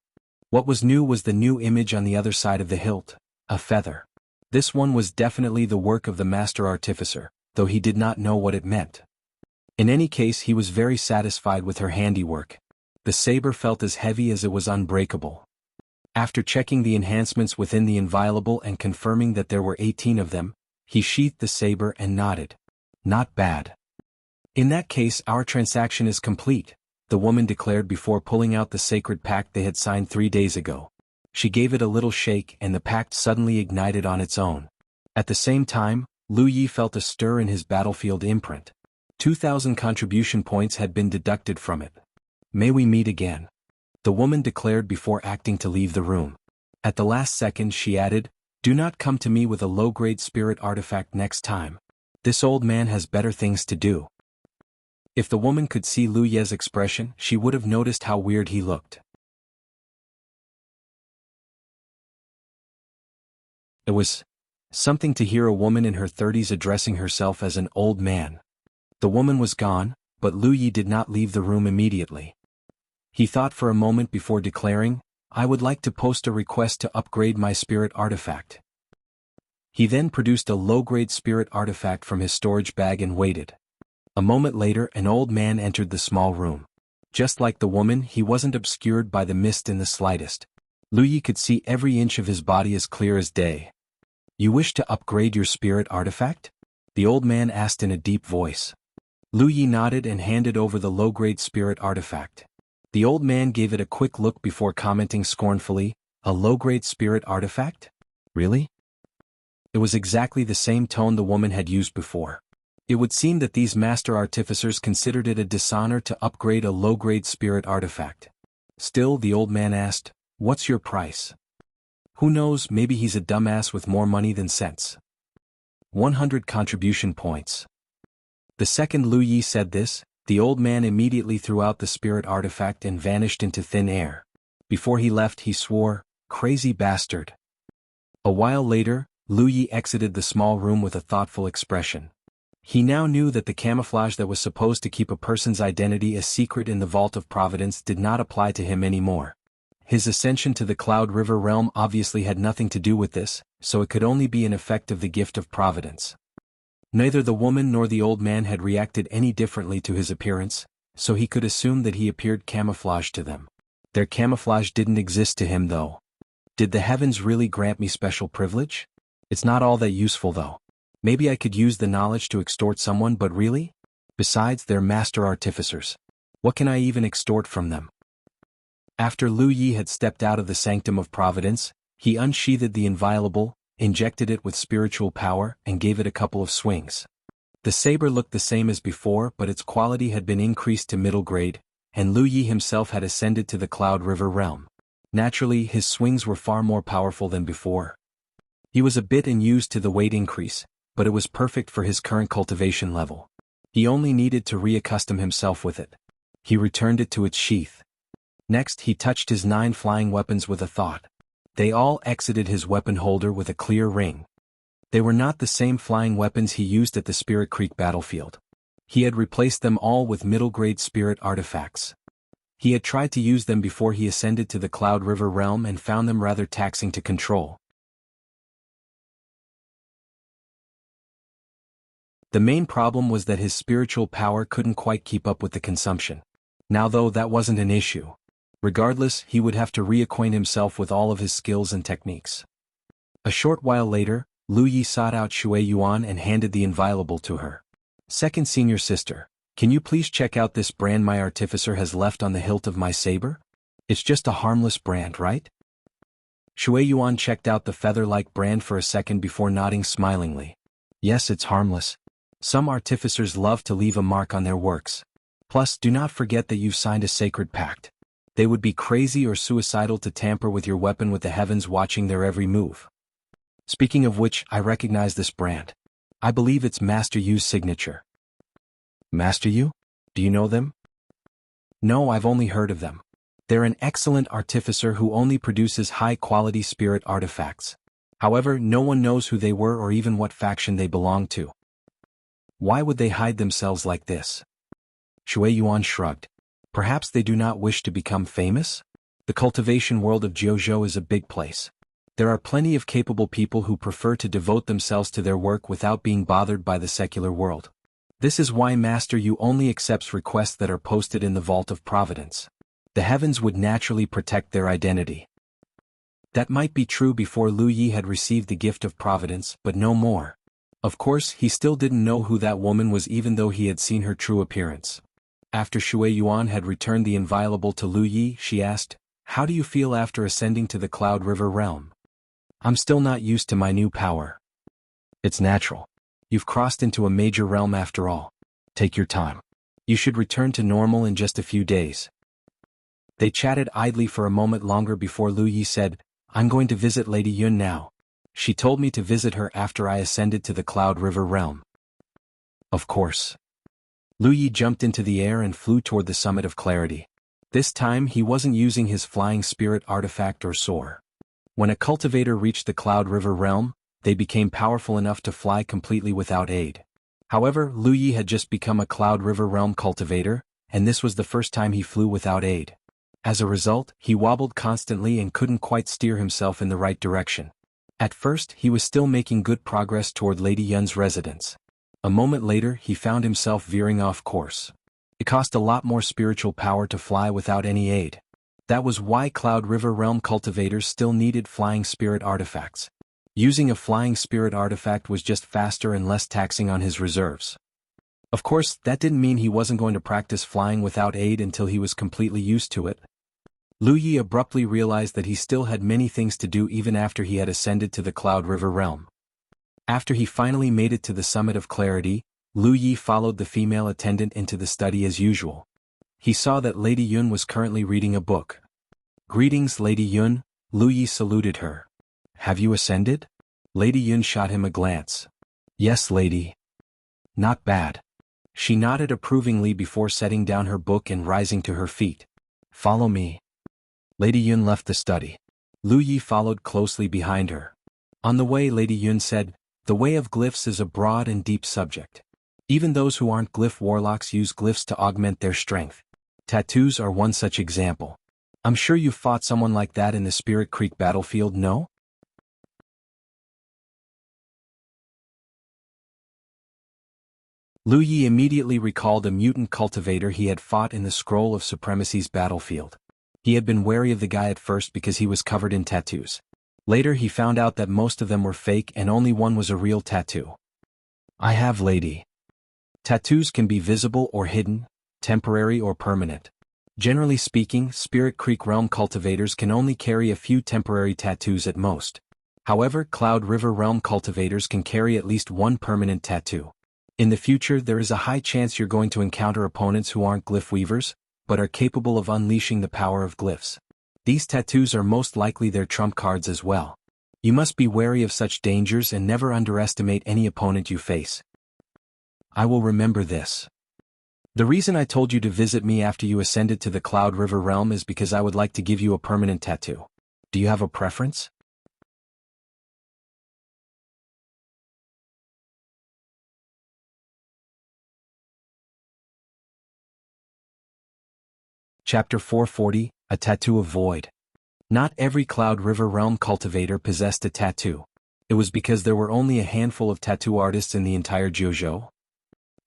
What was new was the new image on the other side of the hilt, a feather. This one was definitely the work of the Master Artificer, though he did not know what it meant. In any case, he was very satisfied with her handiwork. The saber felt as heavy as it was unbreakable. After checking the enhancements within the inviolable and confirming that there were 18 of them, he sheathed the saber and nodded. Not bad. In that case, our transaction is complete, the woman declared before pulling out the sacred pact they had signed 3 days ago. She gave it a little shake and the pact suddenly ignited on its own. At the same time, Lu Yi felt a stir in his battlefield imprint. 2,000 contribution points had been deducted from it. May we meet again? The woman declared before acting to leave the room. At the last second she added, "Do not come to me with a low-grade spirit artifact next time. This old man has better things to do." If the woman could see Lu Ye's expression, she would have noticed how weird he looked. It was something to hear a woman in her 30s addressing herself as an old man. The woman was gone, but Lu Yi did not leave the room immediately. He thought for a moment before declaring, "I would like to post a request to upgrade my spirit artifact." He then produced a low-grade spirit artifact from his storage bag and waited. A moment later, an old man entered the small room. Just like the woman, he wasn't obscured by the mist in the slightest. Lu Yi could see every inch of his body as clear as day. "You wish to upgrade your spirit artifact?" the old man asked in a deep voice. Lu Yi nodded and handed over the low-grade spirit artifact. The old man gave it a quick look before commenting scornfully, "A low-grade spirit artifact? Really?" It was exactly the same tone the woman had used before. It would seem that these master artificers considered it a dishonor to upgrade a low-grade spirit artifact. Still, the old man asked, "What's your price?" Who knows, maybe he's a dumbass with more money than sense. 100 contribution points. The second Lu Yi said this, the old man immediately threw out the spirit artifact and vanished into thin air. Before he left, he swore, "Crazy bastard." A while later, Lu Yi exited the small room with a thoughtful expression. He now knew that the camouflage that was supposed to keep a person's identity a secret in the Vault of Providence did not apply to him anymore. His ascension to the Cloud River realm obviously had nothing to do with this, so it could only be an effect of the gift of Providence. Neither the woman nor the old man had reacted any differently to his appearance, so he could assume that he appeared camouflaged to them. Their camouflage didn't exist to him though. Did the heavens really grant me special privilege? It's not all that useful though. Maybe I could use the knowledge to extort someone, but really? Besides, they're master artificers. What can I even extort from them? After Lu Yi had stepped out of the sanctum of Providence, he unsheathed the inviolable, injected it with spiritual power, and gave it a couple of swings. The saber looked the same as before, but its quality had been increased to middle grade, and Lu Yi himself had ascended to the Cloud River realm. Naturally, his swings were far more powerful than before. He was a bit unused to the weight increase, but it was perfect for his current cultivation level. He only needed to reaccustom himself with it. He returned it to its sheath. Next, he touched his 9 flying weapons with a thought. They all exited his weapon holder with a clear ring. They were not the same flying weapons he used at the Spirit Creek battlefield. He had replaced them all with middle-grade spirit artifacts. He had tried to use them before he ascended to the Cloud River realm and found them rather taxing to control. The main problem was that his spiritual power couldn't quite keep up with the consumption. Now though, that wasn't an issue. Regardless, he would have to reacquaint himself with all of his skills and techniques. A short while later, Lu Yi sought out Shui Yuan and handed the inviolable to her. Second senior sister, can you please check out this brand my artificer has left on the hilt of my saber? It's just a harmless brand, right? Shui Yuan checked out the feather-like brand for a second before nodding smilingly. Yes, it's harmless. Some artificers love to leave a mark on their works. Plus, do not forget that you've signed a sacred pact. They would be crazy or suicidal to tamper with your weapon with the heavens watching their every move. Speaking of which, I recognize this brand. I believe it's Master Yu's signature. Master Yu? Do you know them? No, I've only heard of them. They're an excellent artificer who only produces high-quality spirit artifacts. However, no one knows who they were or even what faction they belong to. Why would they hide themselves like this? Shui Yuan shrugged. Perhaps they do not wish to become famous? The cultivation world of Jianghu is a big place. There are plenty of capable people who prefer to devote themselves to their work without being bothered by the secular world. This is why Master Yu only accepts requests that are posted in the Vault of Providence. The heavens would naturally protect their identity. That might be true before Lu Yi had received the gift of Providence, but no more. Of course, he still didn't know who that woman was even though he had seen her true appearance. After Shui Yuan had returned the inviolable to Lu Yi, she asked, "How do you feel after ascending to the Cloud River realm?" "I'm still not used to my new power." "It's natural. You've crossed into a major realm after all. Take your time. You should return to normal in just a few days." They chatted idly for a moment longer before Lu Yi said, "I'm going to visit Lady Yun now. She told me to visit her after I ascended to the Cloud River realm." Of course. Lu Yi jumped into the air and flew toward the summit of clarity. This time he wasn't using his flying spirit artifact or soar. When a cultivator reached the Cloud River realm, they became powerful enough to fly completely without aid. However, Lu Yi had just become a Cloud River realm cultivator, and this was the first time he flew without aid. As a result, he wobbled constantly and couldn't quite steer himself in the right direction. At first, he was still making good progress toward Lady Yun's residence. A moment later, he found himself veering off course. It cost a lot more spiritual power to fly without any aid. That was why Cloud River realm cultivators still needed flying spirit artifacts. Using a flying spirit artifact was just faster and less taxing on his reserves. Of course, that didn't mean he wasn't going to practice flying without aid until he was completely used to it. Lu Yi abruptly realized that he still had many things to do even after he had ascended to the Cloud River realm. After he finally made it to the summit of clarity, Lu Yi followed the female attendant into the study as usual. He saw that Lady Yun was currently reading a book. "Greetings, Lady Yun," Lu Yi saluted her. "Have you ascended?" Lady Yun shot him a glance. "Yes, lady." "Not bad." She nodded approvingly before setting down her book and rising to her feet. "Follow me." Lady Yun left the study. Lu Yi followed closely behind her. On the way, Lady Yun said, "The way of glyphs is a broad and deep subject. Even those who aren't glyph warlocks use glyphs to augment their strength. Tattoos are one such example. I'm sure you fought someone like that in the Spirit Creek battlefield, no?" Lu Yi immediately recalled a mutant cultivator he had fought in the Scroll of Supremacy's battlefield. He had been wary of the guy at first because he was covered in tattoos. Later he found out that most of them were fake and only one was a real tattoo. "I have, lady." Tattoos can be visible or hidden, temporary or permanent. Generally speaking, Spirit Creek Realm cultivators can only carry a few temporary tattoos at most. However, Cloud River Realm cultivators can carry at least one permanent tattoo. In the future, there is a high chance you're going to encounter opponents who aren't glyph weavers, but are capable of unleashing the power of glyphs. These tattoos are most likely their trump cards as well. You must be wary of such dangers and never underestimate any opponent you face. I will remember this. The reason I told you to visit me after you ascended to the Cloud River Realm is because I would like to give you a permanent tattoo. Do you have a preference? Chapter 440, A Tattoo of Void. Not every Cloud River Realm cultivator possessed a tattoo. It was because there were only a handful of tattoo artists in the entire Jianghu.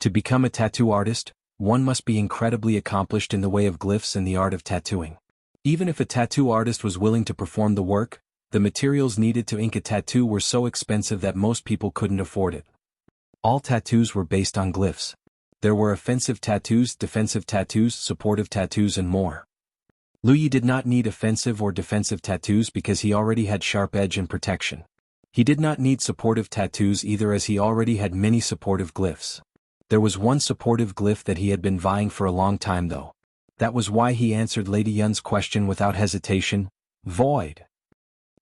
To become a tattoo artist, one must be incredibly accomplished in the way of glyphs and the art of tattooing. Even if a tattoo artist was willing to perform the work, the materials needed to ink a tattoo were so expensive that most people couldn't afford it. All tattoos were based on glyphs. There were offensive tattoos, defensive tattoos, supportive tattoos and more. Lu Yi did not need offensive or defensive tattoos because he already had sharp edge and protection. He did not need supportive tattoos either as he already had many supportive glyphs. There was one supportive glyph that he had been vying for a long time though. That was why he answered Lady Yun's question without hesitation, Void.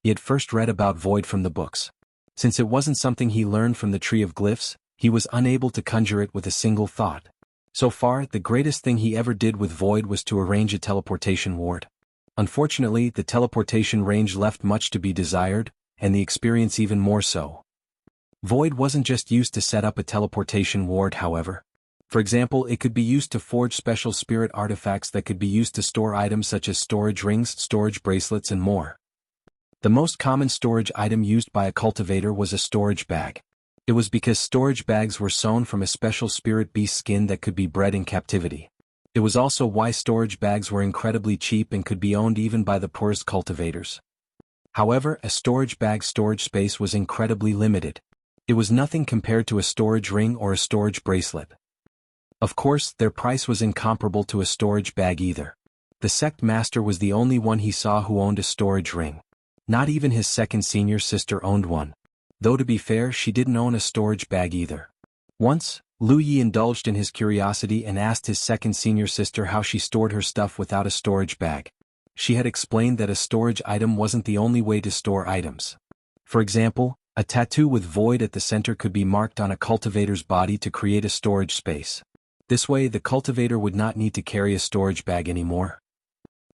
He had first read about Void from the books. Since it wasn't something he learned from the Tree of Glyphs, he was unable to conjure it with a single thought. So far, the greatest thing he ever did with Void was to arrange a teleportation ward. Unfortunately, the teleportation range left much to be desired, and the experience even more so. Void wasn't just used to set up a teleportation ward, however. For example, it could be used to forge special spirit artifacts that could be used to store items such as storage rings, storage bracelets and more. The most common storage item used by a cultivator was a storage bag. It was because storage bags were sewn from a special spirit beast skin that could be bred in captivity. It was also why storage bags were incredibly cheap and could be owned even by the poorest cultivators. However, a storage bag's storage space was incredibly limited. It was nothing compared to a storage ring or a storage bracelet. Of course, their price was incomparable to a storage bag either. The Sect master was the only one he saw who owned a storage ring. Not even his second senior sister owned one. Though to be fair, she didn't own a storage bag either. Once, Lu Yi indulged in his curiosity and asked his second senior sister how she stored her stuff without a storage bag. She had explained that a storage item wasn't the only way to store items. For example, a tattoo with Void at the center could be marked on a cultivator's body to create a storage space. This way, the cultivator would not need to carry a storage bag anymore.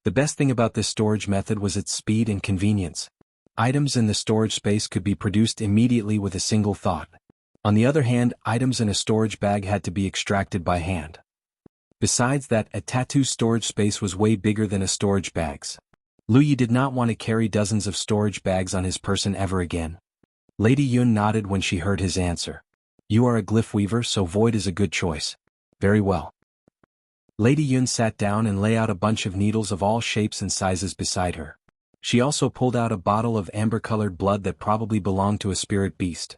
The best thing about this storage method was its speed and convenience. Items in the storage space could be produced immediately with a single thought. On the other hand, items in a storage bag had to be extracted by hand. Besides that, a tattoo storage space was way bigger than a storage bag's. Lu Yi did not want to carry dozens of storage bags on his person ever again. Lady Yun nodded when she heard his answer. You are a glyph weaver, so Void is a good choice. Very well. Lady Yun sat down and lay out a bunch of needles of all shapes and sizes beside her. She also pulled out a bottle of amber-colored blood that probably belonged to a spirit beast.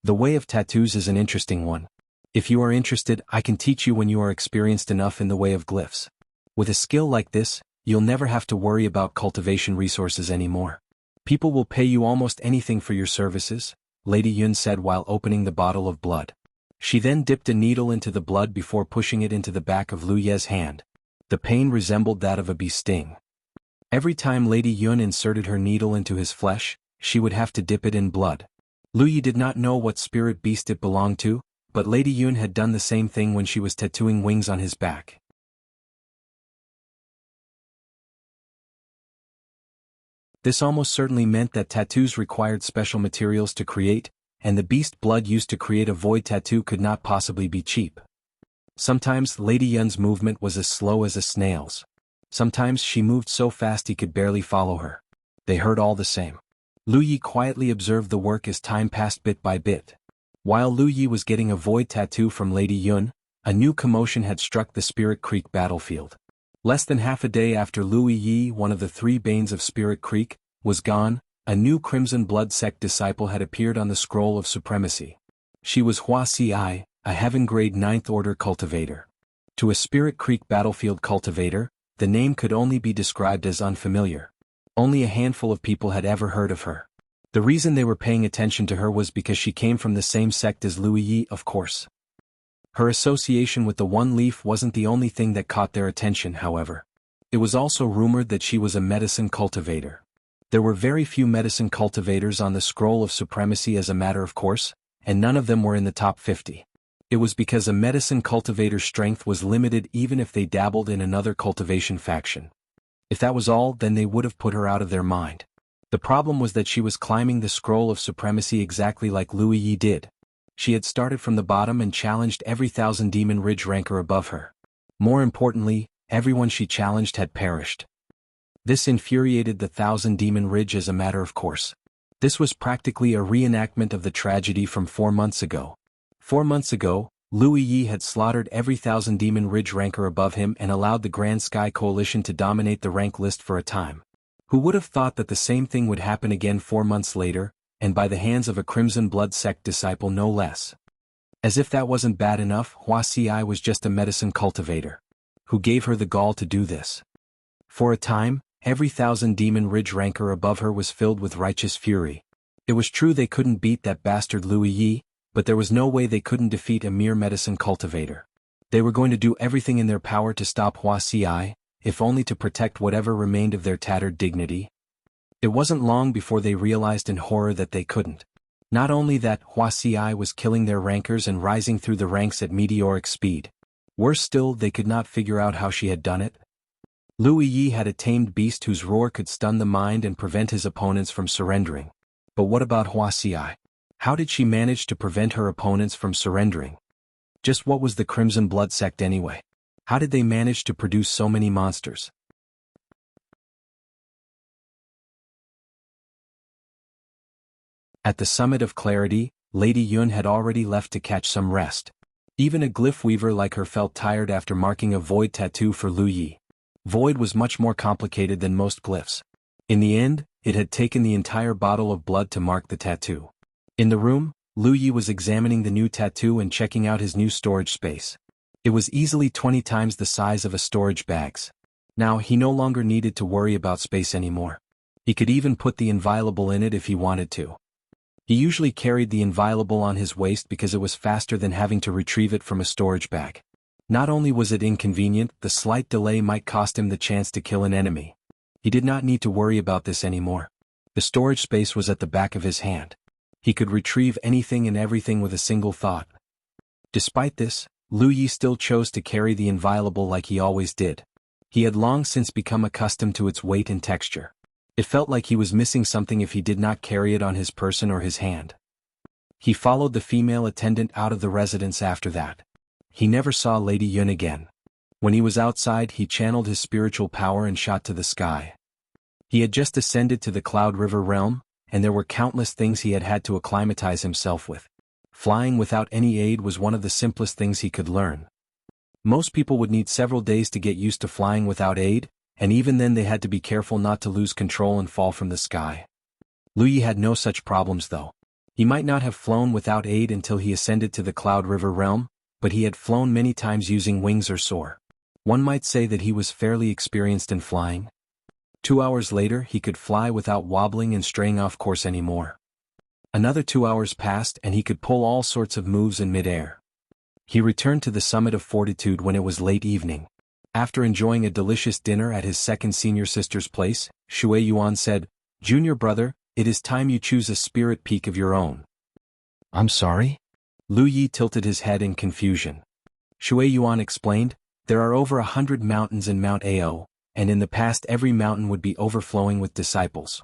The way of tattoos is an interesting one. If you are interested, I can teach you when you are experienced enough in the way of glyphs. With a skill like this, you'll never have to worry about cultivation resources anymore. People will pay you almost anything for your services, Lady Yun said while opening the bottle of blood. She then dipped a needle into the blood before pushing it into the back of Lu Ye's hand. The pain resembled that of a bee sting. Every time Lady Yun inserted her needle into his flesh, she would have to dip it in blood. Lu Yi did not know what spirit beast it belonged to, but Lady Yun had done the same thing when she was tattooing wings on his back. This almost certainly meant that tattoos required special materials to create, and the beast blood used to create a void tattoo could not possibly be cheap. Sometimes Lady Yun's movement was as slow as a snail's. Sometimes she moved so fast he could barely follow her. They hurt all the same. Lu Yi quietly observed the work as time passed bit by bit. While Lu Yi was getting a void tattoo from Lady Yun, a new commotion had struck the Spirit Creek battlefield. Less than half a day after Lu Yi, one of the three Banes of Spirit Creek, was gone, a new Crimson Blood Sect disciple had appeared on the Scroll of Supremacy. She was Wuxia, a heaven-grade 9th Order cultivator. To a Spirit Creek battlefield cultivator, the name could only be described as unfamiliar. Only a handful of people had ever heard of her. The reason they were paying attention to her was because she came from the same sect as Louis Yi, of course. Her association with the One Leaf wasn't the only thing that caught their attention, however. It was also rumored that she was a medicine cultivator. There were very few medicine cultivators on the Scroll of Supremacy as a matter of course, and none of them were in the top 50. It was because a medicine cultivator's strength was limited even if they dabbled in another cultivation faction. If that was all, then they would have put her out of their mind. The problem was that she was climbing the Scroll of Supremacy exactly like Louis Yi did. She had started from the bottom and challenged every Thousand Demon Ridge ranker above her. More importantly, everyone she challenged had perished. This infuriated the Thousand Demon Ridge as a matter of course. This was practically a reenactment of the tragedy from 4 months ago. 4 months ago, Louis Yi had slaughtered every Thousand Demon Ridge ranker above him and allowed the Grand Sky Coalition to dominate the rank list for a time. Who would have thought that the same thing would happen again 4 months later, and by the hands of a Crimson Blood Sect disciple no less? As if that wasn't bad enough, Wuxia was just a medicine cultivator. Who gave her the gall to do this? For a time, every Thousand Demon Ridge ranker above her was filled with righteous fury. It was true they couldn't beat that bastard Louis Yi, but there was no way they couldn't defeat a mere medicine cultivator. They were going to do everything in their power to stop Wuxia, if only to protect whatever remained of their tattered dignity. It wasn't long before they realized in horror that they couldn't. Not only that, Wuxia was killing their rankers and rising through the ranks at meteoric speed. Worse still, they could not figure out how she had done it. Louis Yi had a tamed beast whose roar could stun the mind and prevent his opponents from surrendering. But what about Wuxia? How did she manage to prevent her opponents from surrendering? Just what was the Crimson Blood Sect anyway? How did they manage to produce so many monsters? At the Summit of Clarity, Lady Yun had already left to catch some rest. Even a glyph weaver like her felt tired after marking a void tattoo for Lu Yi. Void was much more complicated than most glyphs. In the end, it had taken the entire bottle of blood to mark the tattoo. In the room, Lu Yi was examining the new tattoo and checking out his new storage space. It was easily 20 times the size of a storage bag's. Now he no longer needed to worry about space anymore. He could even put the inviolable in it if he wanted to. He usually carried the inviolable on his waist because it was faster than having to retrieve it from a storage bag. Not only was it inconvenient, the slight delay might cost him the chance to kill an enemy. He did not need to worry about this anymore. The storage space was at the back of his hand. He could retrieve anything and everything with a single thought. Despite this, Lu Yi still chose to carry the inviolable like he always did. He had long since become accustomed to its weight and texture. It felt like he was missing something if he did not carry it on his person or his hand. He followed the female attendant out of the residence after that. He never saw Lady Yun again. When he was outside, he channeled his spiritual power and shot to the sky. He had just ascended to the Cloud River realm, and there were countless things he had had to acclimatize himself with. Flying without any aid was one of the simplest things he could learn. Most people would need several days to get used to flying without aid, and even then they had to be careful not to lose control and fall from the sky. Lu Yi had no such problems though. He might not have flown without aid until he ascended to the Cloud River realm, but he had flown many times using wings or soar. One might say that he was fairly experienced in flying. 2 hours later he could fly without wobbling and straying off course anymore. Another 2 hours passed and he could pull all sorts of moves in mid-air. He returned to the Summit of Fortitude when it was late evening. After enjoying a delicious dinner at his second senior sister's place, Shui Yuan said, "Junior brother, it is time you choose a spirit peak of your own." "I'm sorry?" Lu Yi tilted his head in confusion. Shui Yuan explained, "There are over 100 mountains in Mount Ao, and in the past every mountain would be overflowing with disciples.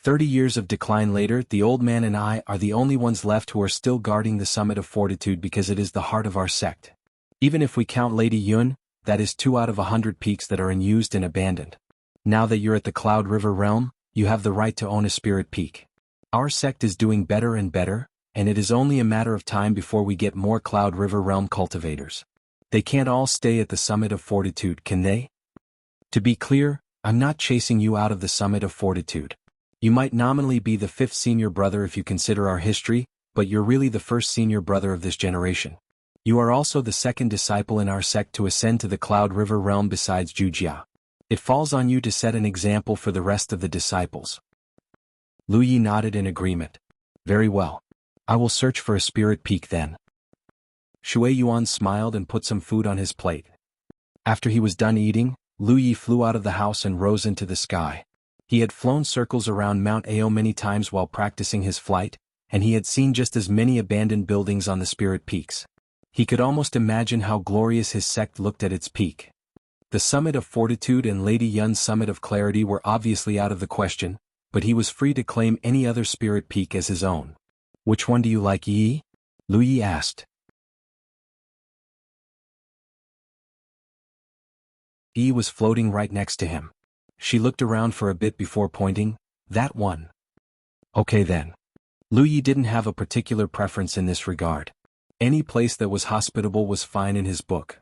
30 years of decline later, the old man and I are the only ones left who are still guarding the Summit of Fortitude because it is the heart of our sect. Even if we count Lady Yun, that is 2 out of 100 peaks that are unused and abandoned. Now that you're at the Cloud River realm, you have the right to own a spirit peak. Our sect is doing better and better, and it is only a matter of time before we get more Cloud River realm cultivators. They can't all stay at the Summit of Fortitude, can they? To be clear, I'm not chasing you out of the Summit of Fortitude. You might nominally be the 5th senior brother if you consider our history, but you're really the 1st senior brother of this generation. You are also the second disciple in our sect to ascend to the Cloud River realm besides Jujia. It falls on you to set an example for the rest of the disciples. Lu Yi nodded in agreement. Very well. I will search for a spirit peak then. Shui Yuan smiled and put some food on his plate. After he was done eating, Lu Yi flew out of the house and rose into the sky. He had flown circles around Mount Ao many times while practicing his flight, and he had seen just as many abandoned buildings on the spirit peaks. He could almost imagine how glorious his sect looked at its peak. The Summit of Fortitude and Lady Yun's Summit of Clarity were obviously out of the question, but he was free to claim any other spirit peak as his own. Which one do you like, Yi? Lu Yi asked. Yi was floating right next to him. She looked around for a bit before pointing, that one. Okay then. Lu Yi didn't have a particular preference in this regard. Any place that was hospitable was fine in his book.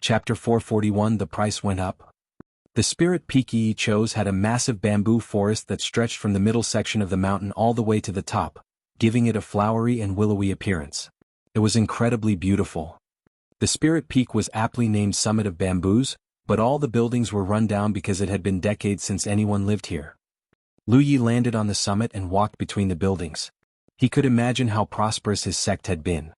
Chapter 441. The price went up. The spirit peak Yi chose had a massive bamboo forest that stretched from the middle section of the mountain all the way to the top, giving it a flowery and willowy appearance. It was incredibly beautiful. The spirit peak was aptly named Summit of Bamboos, but all the buildings were run down because it had been decades since anyone lived here. Lu Yi landed on the summit and walked between the buildings. He could imagine how prosperous his sect had been.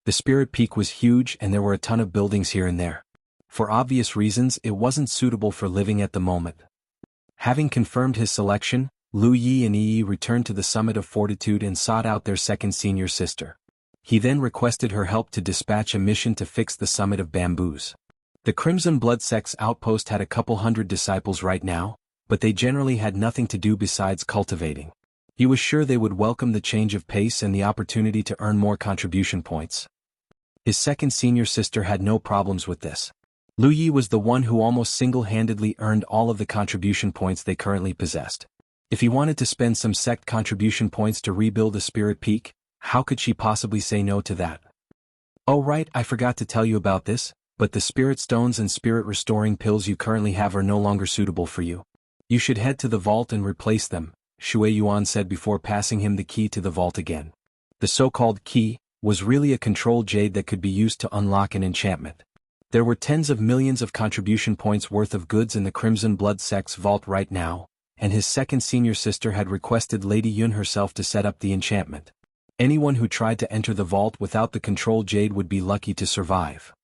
The spirit peak was huge and there were a ton of buildings here and there. For obvious reasons, it wasn't suitable for living at the moment. Having confirmed his selection, Lu Yi and Yi returned to the Summit of Fortitude and sought out their second senior sister. He then requested her help to dispatch a mission to fix the Summit of Bamboos. The Crimson Blood Sect's outpost had a couple hundred disciples right now, but they generally had nothing to do besides cultivating. He was sure they would welcome the change of pace and the opportunity to earn more contribution points. His second senior sister had no problems with this. Lu Yi was the one who almost single-handedly earned all of the contribution points they currently possessed. If he wanted to spend some sect contribution points to rebuild a spirit peak, how could she possibly say no to that? Oh right, I forgot to tell you about this, but the spirit stones and spirit restoring pills you currently have are no longer suitable for you. You should head to the vault and replace them, Shui Yuan said before passing him the key to the vault again. The so-called key was really a control jade that could be used to unlock an enchantment. There were tens of millions of contribution points worth of goods in the Crimson Blood Sect's vault right now, and his second senior sister had requested Lady Yun herself to set up the enchantment. Anyone who tried to enter the vault without the control jade would be lucky to survive.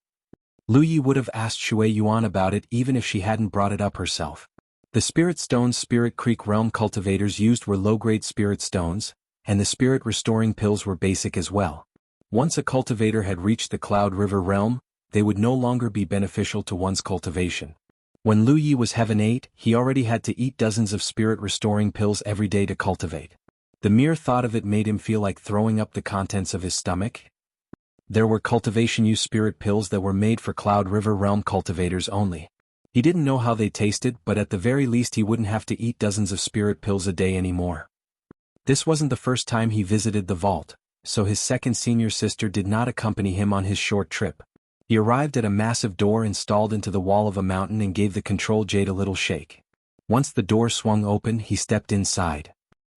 Lu Yi would have asked Shui Yuan about it even if she hadn't brought it up herself. The spirit stones Spirit Creek realm cultivators used were low-grade spirit stones, and the spirit restoring pills were basic as well. Once a cultivator had reached the Cloud River realm, they would no longer be beneficial to one's cultivation. When Lu Yi was Heaven 8, he already had to eat dozens of spirit restoring pills every day to cultivate. The mere thought of it made him feel like throwing up the contents of his stomach. There were cultivation use spirit pills that were made for Cloud River realm cultivators only. He didn't know how they tasted, but at the very least he wouldn't have to eat dozens of spirit pills a day anymore. This wasn't the first time he visited the vault, so his second senior sister did not accompany him on his short trip. He arrived at a massive door installed into the wall of a mountain and gave the control jade a little shake. Once the door swung open, he stepped inside.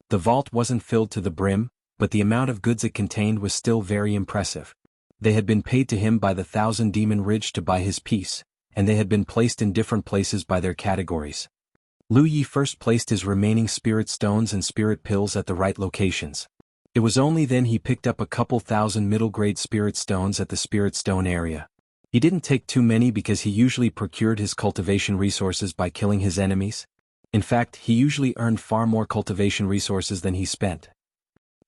The vault wasn't filled to the brim, but the amount of goods it contained was still very impressive. They had been paid to him by the 1,000 Demon Ridge to buy his piece, and they had been placed in different places by their categories. Lu Yi first placed his remaining spirit stones and spirit pills at the right locations. It was only then he picked up a couple thousand middle-grade spirit stones at the spirit stone area. He didn't take too many because he usually procured his cultivation resources by killing his enemies. In fact, he usually earned far more cultivation resources than he spent.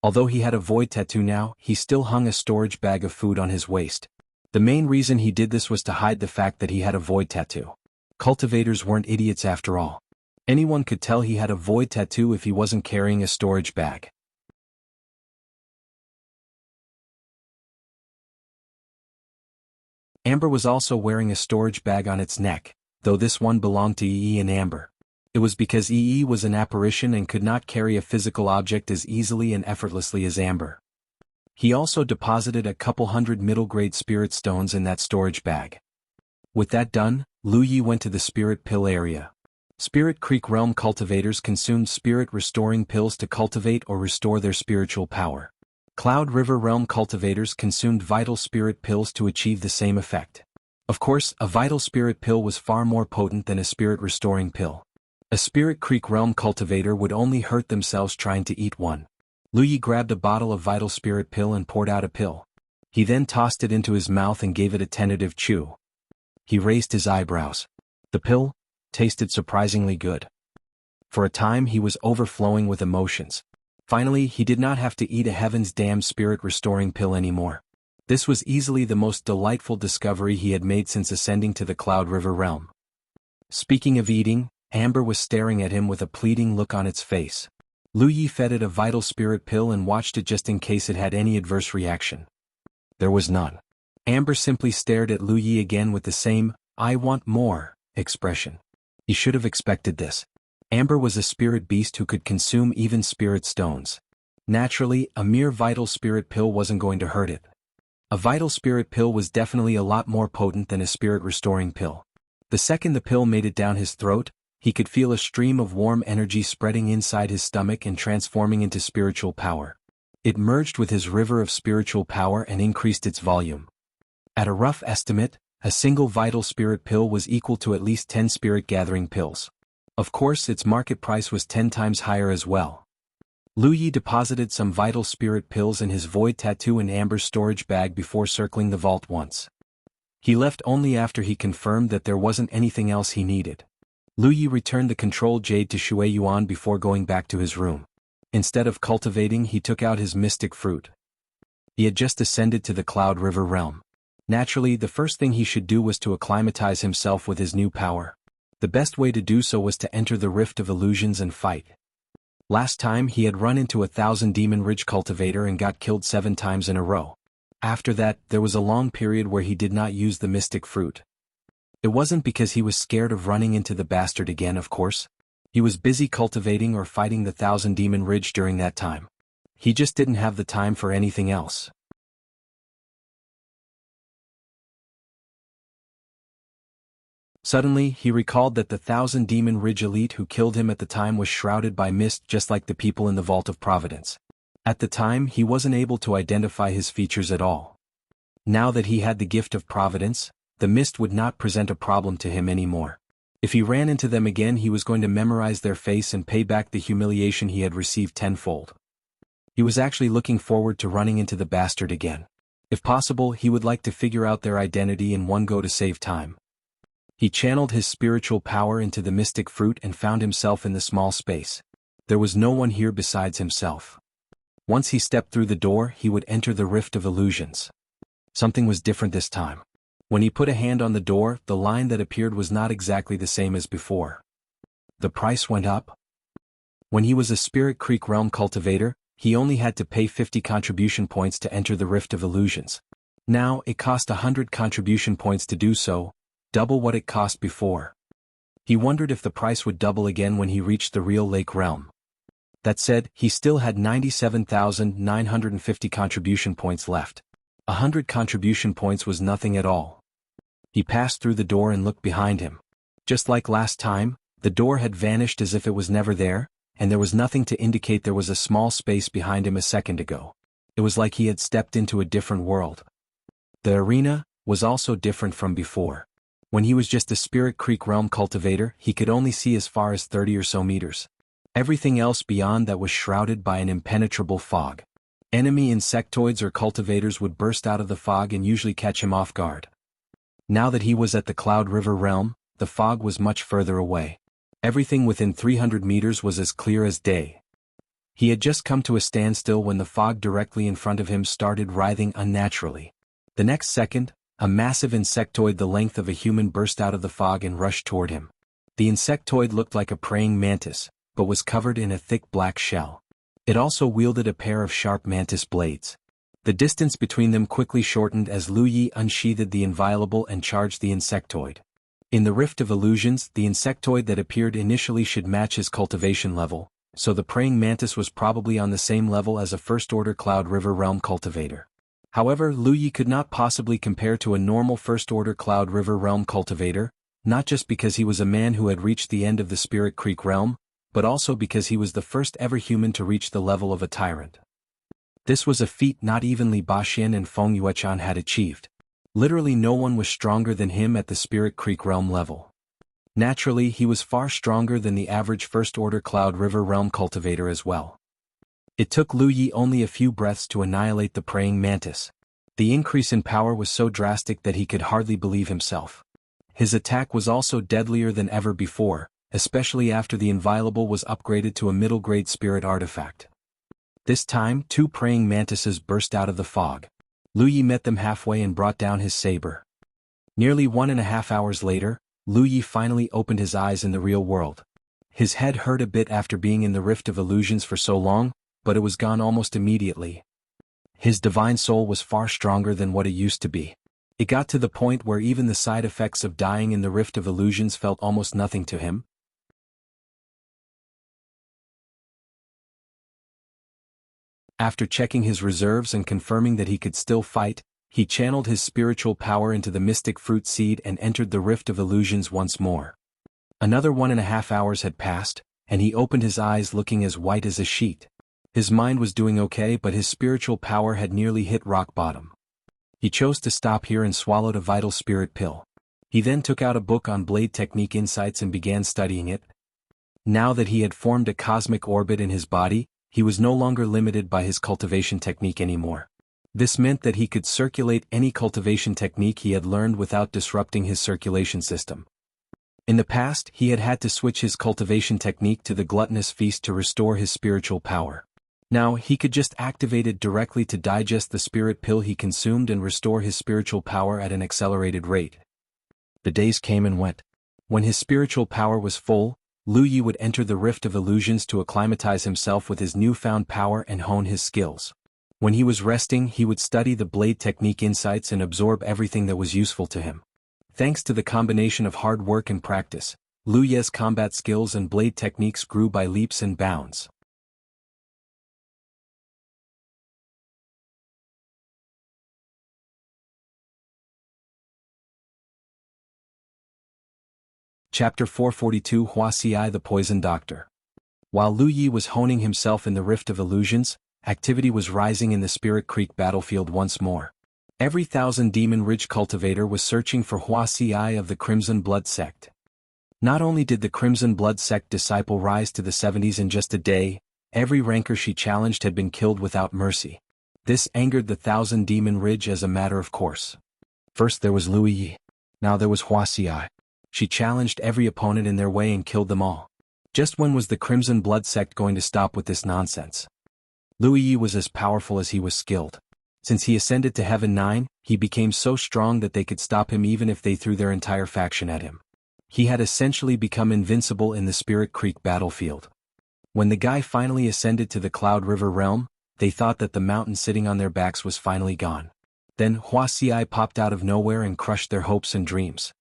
Although he had a void tattoo now, he still hung a storage bag of food on his waist. The main reason he did this was to hide the fact that he had a void tattoo. Cultivators weren't idiots after all. Anyone could tell he had a void tattoo if he wasn't carrying a storage bag. Amber was also wearing a storage bag on its neck, though this one belonged to Yi and Amber. It was because Yi was an apparition and could not carry a physical object as easily and effortlessly as Amber. He also deposited a couple hundred middle-grade spirit stones in that storage bag. With that done, Lu Yi went to the spirit pill area. Spirit Creek Realm cultivators consumed spirit-restoring pills to cultivate or restore their spiritual power. Cloud River Realm cultivators consumed vital spirit pills to achieve the same effect. Of course, a vital spirit pill was far more potent than a spirit-restoring pill. A Spirit Creek Realm cultivator would only hurt themselves trying to eat one. Lu Yi grabbed a bottle of vital spirit pill and poured out a pill. He then tossed it into his mouth and gave it a tentative chew. He raised his eyebrows. The pill tasted surprisingly good. For a time he was overflowing with emotions. Finally, he did not have to eat a Heaven's Damned spirit-restoring pill anymore. This was easily the most delightful discovery he had made since ascending to the Cloud River realm. Speaking of eating, Amber was staring at him with a pleading look on its face. Lu Yi fed it a vital spirit pill and watched it just in case it had any adverse reaction. There was none. Amber simply stared at Lu Yi again with the same, "I want more," expression. He should have expected this. Amber was a spirit beast who could consume even spirit stones. Naturally, a mere vital spirit pill wasn't going to hurt it. A vital spirit pill was definitely a lot more potent than a spirit-restoring pill. The second the pill made it down his throat, he could feel a stream of warm energy spreading inside his stomach and transforming into spiritual power. It merged with his river of spiritual power and increased its volume. At a rough estimate, a single vital spirit pill was equal to at least 10 spirit-gathering pills. Of course, its market price was 10 times higher as well. Lu Yi deposited some vital spirit pills in his void tattoo and amber storage bag before circling the vault once. He left only after he confirmed that there wasn't anything else he needed. Lu Yi returned the control jade to Shui Yuan before going back to his room. Instead of cultivating, he took out his mystic fruit. He had just ascended to the Cloud River realm. Naturally, the first thing he should do was to acclimatize himself with his new power. The best way to do so was to enter the Rift of Illusions and fight. Last time he had run into a 1,000 Demon Ridge cultivator and got killed 7 times in a row. After that, there was a long period where he did not use the mystic fruit. It wasn't because he was scared of running into the bastard again, of course. He was busy cultivating or fighting the 1,000 Demon Ridge during that time. He just didn't have the time for anything else. Suddenly, he recalled that the 1,000 Demon Ridge elite who killed him at the time was shrouded by mist just like the people in the Vault of Providence. At the time, he wasn't able to identify his features at all. Now that he had the gift of Providence, the mist would not present a problem to him anymore. If he ran into them again, he was going to memorize their face and pay back the humiliation he had received tenfold. He was actually looking forward to running into the bastard again. If possible, he would like to figure out their identity in one go to save time. He channeled his spiritual power into the mystic fruit and found himself in the small space. There was no one here besides himself. Once he stepped through the door, he would enter the Rift of Illusions. Something was different this time. When he put a hand on the door, the line that appeared was not exactly the same as before. The price went up. When he was a Spirit Creek Realm cultivator, he only had to pay 50 contribution points to enter the Rift of Illusions. Now, it cost 100 contribution points to do so, double what it cost before. He wondered if the price would double again when he reached the real Lake Realm. That said, he still had 97,950 contribution points left. 100 contribution points was nothing at all. He passed through the door and looked behind him. Just like last time, the door had vanished as if it was never there, and there was nothing to indicate there was a small space behind him a second ago. It was like he had stepped into a different world. The arena was also different from before. When he was just a Spirit Creek Realm cultivator, he could only see as far as 30 or so meters. Everything else beyond that was shrouded by an impenetrable fog. Enemy insectoids or cultivators would burst out of the fog and usually catch him off guard. Now that he was at the Cloud River realm, the fog was much further away. Everything within 300 meters was as clear as day. He had just come to a standstill when the fog directly in front of him started writhing unnaturally. The next second, a massive insectoid the length of a human burst out of the fog and rushed toward him. The insectoid looked like a praying mantis, but was covered in a thick black shell. It also wielded a pair of sharp mantis blades. The distance between them quickly shortened as Lu Yi unsheathed the inviolable and charged the insectoid. In the Rift of Illusions, the insectoid that appeared initially should match his cultivation level, so the praying mantis was probably on the same level as a First-Order Cloud River Realm cultivator. However, Lu Yi could not possibly compare to a normal First-Order Cloud River Realm cultivator, not just because he was a man who had reached the end of the Spirit Creek realm, but also because he was the first ever human to reach the level of a tyrant. This was a feat not even Li Baxian and Feng Yuechan had achieved. Literally no one was stronger than him at the Spirit Creek realm level. Naturally, he was far stronger than the average First-Order Cloud River realm cultivator as well. It took Lu Yi only a few breaths to annihilate the praying mantis. The increase in power was so drastic that he could hardly believe himself. His attack was also deadlier than ever before, especially after the inviolable was upgraded to a middle-grade spirit artifact. This time, 2 praying mantises burst out of the fog. Lu Yi met them halfway and brought down his saber. Nearly 1.5 hours later, Lu Yi finally opened his eyes in the real world. His head hurt a bit after being in the Rift of Illusions for so long, but it was gone almost immediately. His divine soul was far stronger than what it used to be. It got to the point where even the side effects of dying in the Rift of Illusions felt almost nothing to him. After checking his reserves and confirming that he could still fight, he channeled his spiritual power into the mystic fruit seed and entered the Rift of Illusions once more. Another 1.5 hours had passed, and he opened his eyes looking as white as a sheet. His mind was doing okay, but his spiritual power had nearly hit rock bottom. He chose to stop here and swallowed a vital spirit pill. He then took out a book on blade technique insights and began studying it. Now that he had formed a cosmic orbit in his body, he was no longer limited by his cultivation technique anymore. This meant that he could circulate any cultivation technique he had learned without disrupting his circulation system. In the past, he had had to switch his cultivation technique to the gluttonous feast to restore his spiritual power. Now, he could just activate it directly to digest the spirit pill he consumed and restore his spiritual power at an accelerated rate. The days came and went. When his spiritual power was full, Lu Yi would enter the Rift of Illusions to acclimatize himself with his newfound power and hone his skills. When he was resting, he would study the blade technique insights and absorb everything that was useful to him. Thanks to the combination of hard work and practice, Lu Ye's combat skills and blade techniques grew by leaps and bounds. Chapter 442 Wuxia the Poison Doctor. While Lu Yi was honing himself in the Rift of Illusions, activity was rising in the Spirit Creek battlefield once more. Every Thousand Demon Ridge cultivator was searching for Wuxia of the Crimson Blood Sect. Not only did the Crimson Blood Sect disciple rise to the 70s in just a day, every ranker she challenged had been killed without mercy. This angered the Thousand Demon Ridge as a matter of course. First there was Lu Yi. Now there was Wuxia. She challenged every opponent in their way and killed them all. Just when was the Crimson Blood Sect going to stop with this nonsense? Lu Yi was as powerful as he was skilled. Since he ascended to Heaven 9, he became so strong that they could stop him even if they threw their entire faction at him. He had essentially become invincible in the Spirit Creek battlefield. When the guy finally ascended to the Cloud River realm, they thought that the mountain sitting on their backs was finally gone. Then Wuxia popped out of nowhere and crushed their hopes and dreams.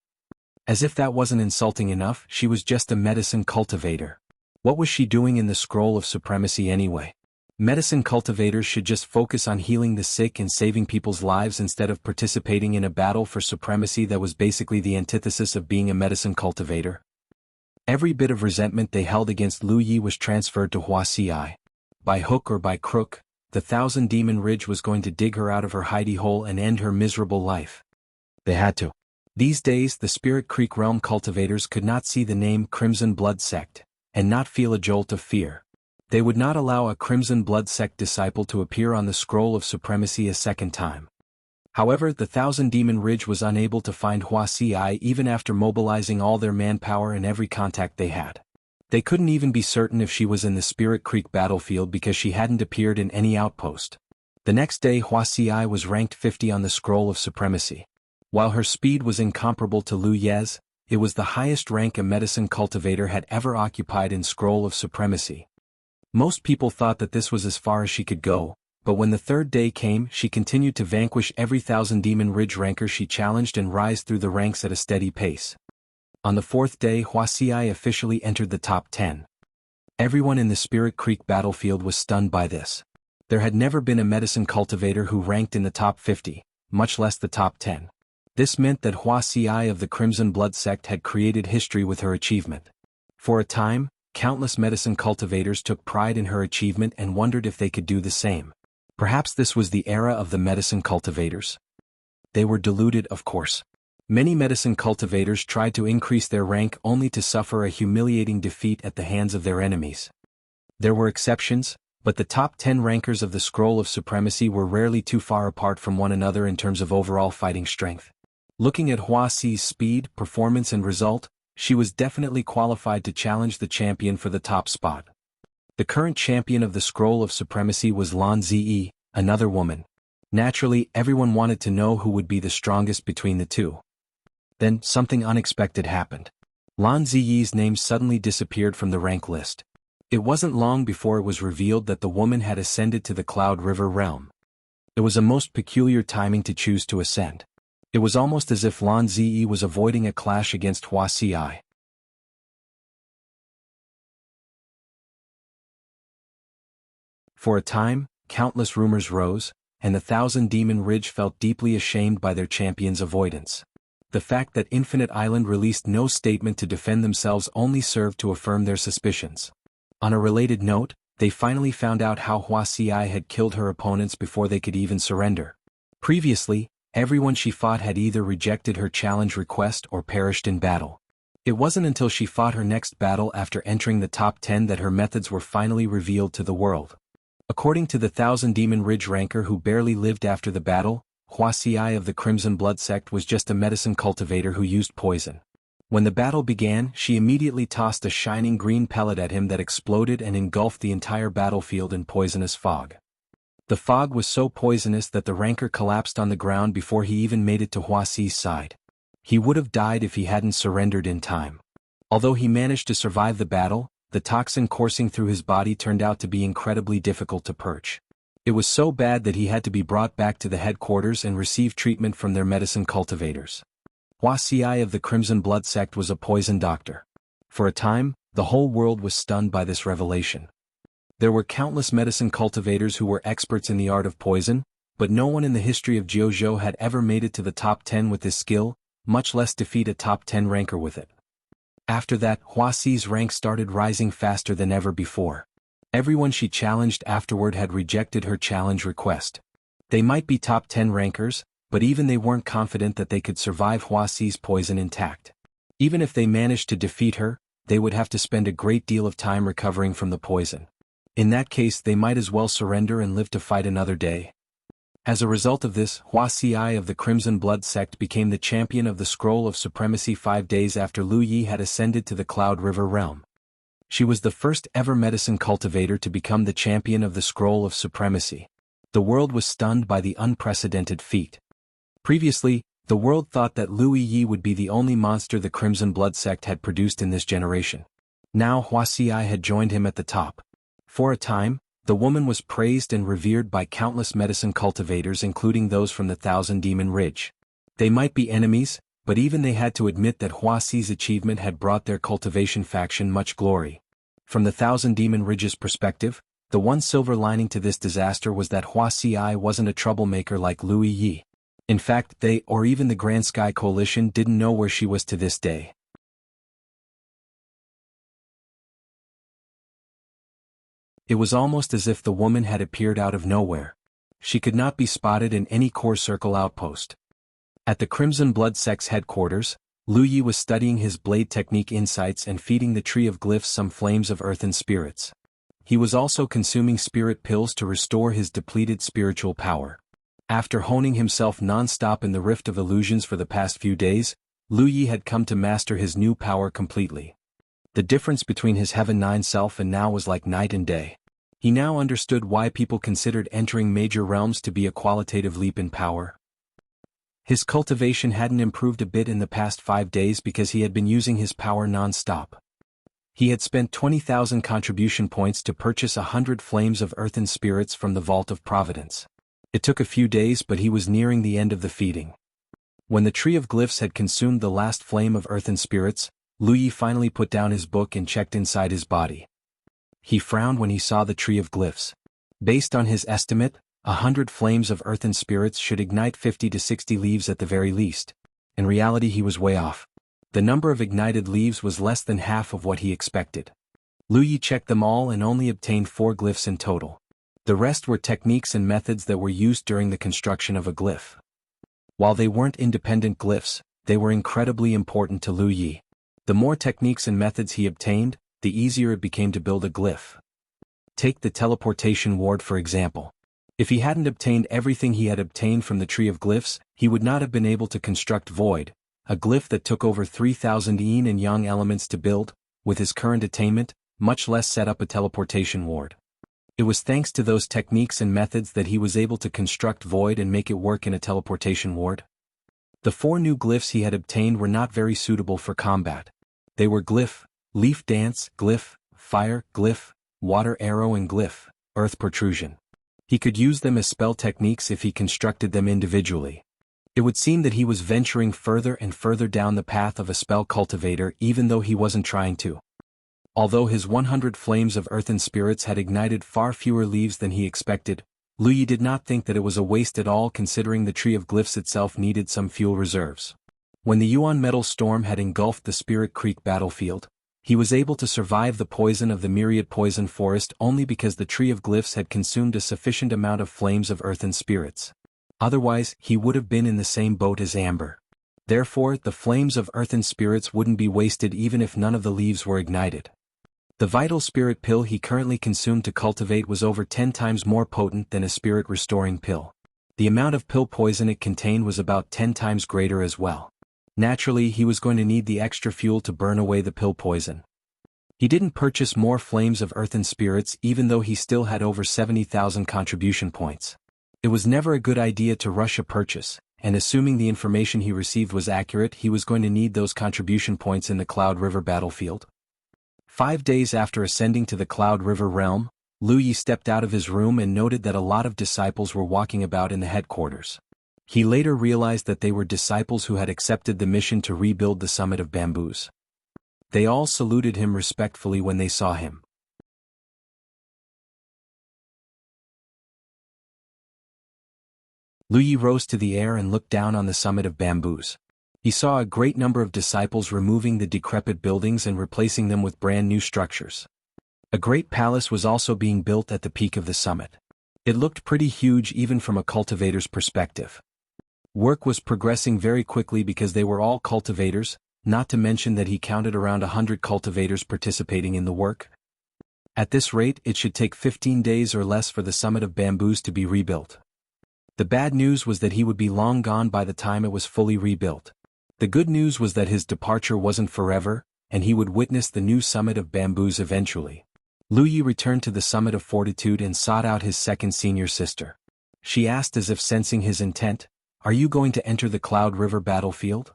As if that wasn't insulting enough, she was just a medicine cultivator. What was she doing in the Scroll of Supremacy anyway? Medicine cultivators should just focus on healing the sick and saving people's lives instead of participating in a battle for supremacy that was basically the antithesis of being a medicine cultivator. Every bit of resentment they held against Lu Yi was transferred to Wuxia. By hook or by crook, the Thousand Demon Ridge was going to dig her out of her hidey hole and end her miserable life. They had to. These days the Spirit Creek realm cultivators could not see the name Crimson Blood Sect, and not feel a jolt of fear. They would not allow a Crimson Blood Sect disciple to appear on the Scroll of Supremacy a second time. However, the Thousand Demon Ridge was unable to find Wuxia even after mobilizing all their manpower and every contact they had. They couldn't even be certain if she was in the Spirit Creek battlefield because she hadn't appeared in any outpost. The next day Wuxia was ranked 50 on the Scroll of Supremacy. While her speed was incomparable to Lu Ye's, it was the highest rank a medicine cultivator had ever occupied in Scroll of Supremacy. Most people thought that this was as far as she could go, but when the third day came she continued to vanquish every Thousand Demon Ridge ranker she challenged and rise through the ranks at a steady pace. On the fourth day Wuxia officially entered the top 10. Everyone in the Spirit Creek battlefield was stunned by this. There had never been a medicine cultivator who ranked in the top 50, much less the top 10. This meant that Wuxia of the Crimson Blood Sect had created history with her achievement. For a time, countless medicine cultivators took pride in her achievement and wondered if they could do the same. Perhaps this was the era of the medicine cultivators. They were deluded, of course. Many medicine cultivators tried to increase their rank only to suffer a humiliating defeat at the hands of their enemies. There were exceptions, but the top 10 rankers of the Scroll of Supremacy were rarely too far apart from one another in terms of overall fighting strength. Looking at Wuxia's speed, performance and result, she was definitely qualified to challenge the champion for the top spot. The current champion of the Scroll of Supremacy was Lan Zi Yi, another woman. Naturally, everyone wanted to know who would be the strongest between the two. Then, something unexpected happened. Lan Zi Yi's name suddenly disappeared from the rank list. It wasn't long before it was revealed that the woman had ascended to the Cloud River realm. It was a most peculiar timing to choose to ascend. It was almost as if Lan Zi Yi was avoiding a clash against Wuxia. For a time, countless rumors rose, and the Thousand Demon Ridge felt deeply ashamed by their champion's avoidance. The fact that Infinite Island released no statement to defend themselves only served to affirm their suspicions. On a related note, they finally found out how Wuxia had killed her opponents before they could even surrender. Previously, everyone she fought had either rejected her challenge request or perished in battle. It wasn't until she fought her next battle after entering the top 10 that her methods were finally revealed to the world. According to the Thousand Demon Ridge ranker who barely lived after the battle, Wuxia of the Crimson Blood Sect was just a medicine cultivator who used poison. When the battle began, she immediately tossed a shining green pellet at him that exploded and engulfed the entire battlefield in poisonous fog. The fog was so poisonous that the ranker collapsed on the ground before he even made it to Wuxia's side. He would have died if he hadn't surrendered in time. Although he managed to survive the battle, the toxin coursing through his body turned out to be incredibly difficult to purge. It was so bad that he had to be brought back to the headquarters and receive treatment from their medicine cultivators. Wuxia of the Crimson Blood Sect was a poison doctor. For a time, the whole world was stunned by this revelation. There were countless medicine cultivators who were experts in the art of poison, but no one in the history of Jianghu had ever made it to the top 10 with this skill, much less defeat a top 10 ranker with it. After that, Wuxia's rank started rising faster than ever before. Everyone she challenged afterward had rejected her challenge request. They might be top 10 rankers, but even they weren't confident that they could survive Wuxia's poison intact. Even if they managed to defeat her, they would have to spend a great deal of time recovering from the poison. In that case, they might as well surrender and live to fight another day. As a result of this, Wuxia of the Crimson Blood Sect became the champion of the Scroll of Supremacy 5 days after Lu Yi had ascended to the Cloud River realm. She was the first ever medicine cultivator to become the champion of the Scroll of Supremacy. The world was stunned by the unprecedented feat. Previously, the world thought that Lu Yi would be the only monster the Crimson Blood Sect had produced in this generation. Now Wuxia had joined him at the top. For a time, the woman was praised and revered by countless medicine cultivators, including those from the Thousand Demon Ridge. They might be enemies, but even they had to admit that Wuxia's achievement had brought their cultivation faction much glory. From the Thousand Demon Ridge's perspective, the one silver lining to this disaster was that Wuxia wasn't a troublemaker like Lu Yi. In fact, they, or even the Grand Sky Coalition, didn't know where she was to this day. It was almost as if the woman had appeared out of nowhere. She could not be spotted in any core circle outpost. At the Crimson Blood Sect's headquarters, Lu Yi was studying his blade technique insights and feeding the Tree of Glyphs some flames of earthen spirits. He was also consuming spirit pills to restore his depleted spiritual power. After honing himself non-stop in the Rift of Illusions for the past few days, Lu Yi had come to master his new power completely. The difference between his Heaven 9 self and now was like night and day. He now understood why people considered entering major realms to be a qualitative leap in power. His cultivation hadn't improved a bit in the past 5 days because he had been using his power non-stop. He had spent 20,000 contribution points to purchase 100 flames of earthen spirits from the Vault of Providence. It took a few days, but he was nearing the end of the feeding. When the Tree of Glyphs had consumed the last flame of earthen spirits, Lu Yi finally put down his book and checked inside his body. He frowned when he saw the Tree of Glyphs. Based on his estimate, 100 flames of earthen spirits should ignite 50 to 60 leaves at the very least. In reality he was way off. The number of ignited leaves was less than half of what he expected. Lu Yi checked them all and only obtained 4 glyphs in total. The rest were techniques and methods that were used during the construction of a glyph. While they weren't independent glyphs, they were incredibly important to Lu Yi. The more techniques and methods he obtained, the easier it became to build a glyph. Take the teleportation ward for example. If he hadn't obtained everything he had obtained from the Tree of Glyphs, he would not have been able to construct Void, a glyph that took over 3,000 yin and yang elements to build, with his current attainment, much less set up a teleportation ward. It was thanks to those techniques and methods that he was able to construct Void and make it work in a teleportation ward. The 4 new glyphs he had obtained were not very suitable for combat. They were Glyph, Leaf Dance, Glyph, Fire, Glyph, Water Arrow and Glyph, Earth Protrusion. He could use them as spell techniques if he constructed them individually. It would seem that he was venturing further and further down the path of a spell cultivator even though he wasn't trying to. Although his 100 flames of earthen spirits had ignited far fewer leaves than he expected, Lu Yi did not think that it was a waste at all considering the Tree of Glyphs itself needed some fuel reserves. When the Yuan metal storm had engulfed the Spirit Creek battlefield, he was able to survive the poison of the Myriad poison forest only because the Tree of Glyphs had consumed a sufficient amount of flames of earthen spirits. Otherwise, he would have been in the same boat as Amber. Therefore, the flames of earthen spirits wouldn't be wasted even if none of the leaves were ignited. The vital spirit pill he currently consumed to cultivate was over 10 times more potent than a spirit restoring pill. The amount of pill poison it contained was about 10 times greater as well. Naturally, he was going to need the extra fuel to burn away the pill poison. He didn't purchase more flames of earthen spirits even though he still had over 70,000 contribution points. It was never a good idea to rush a purchase, and assuming the information he received was accurate, he was going to need those contribution points in the Cloud River battlefield. 5 days after ascending to the Cloud River realm, Lu Yi stepped out of his room and noted that a lot of disciples were walking about in the headquarters. He later realized that they were disciples who had accepted the mission to rebuild the Summit of Bamboos. They all saluted him respectfully when they saw him. Lu Yi rose to the air and looked down on the Summit of Bamboos. He saw a great number of disciples removing the decrepit buildings and replacing them with brand new structures. A great palace was also being built at the peak of the summit. It looked pretty huge even from a cultivator's perspective. Work was progressing very quickly because they were all cultivators, not to mention that he counted around 100 cultivators participating in the work. At this rate, it should take 15 days or less for the Summit of Bamboos to be rebuilt. The bad news was that he would be long gone by the time it was fully rebuilt. The good news was that his departure wasn't forever, and he would witness the new Summit of Bamboos eventually. Lu Yi returned to the Summit of Fortitude and sought out his second senior sister. She asked as if sensing his intent, "Are you going to enter the Cloud River battlefield?"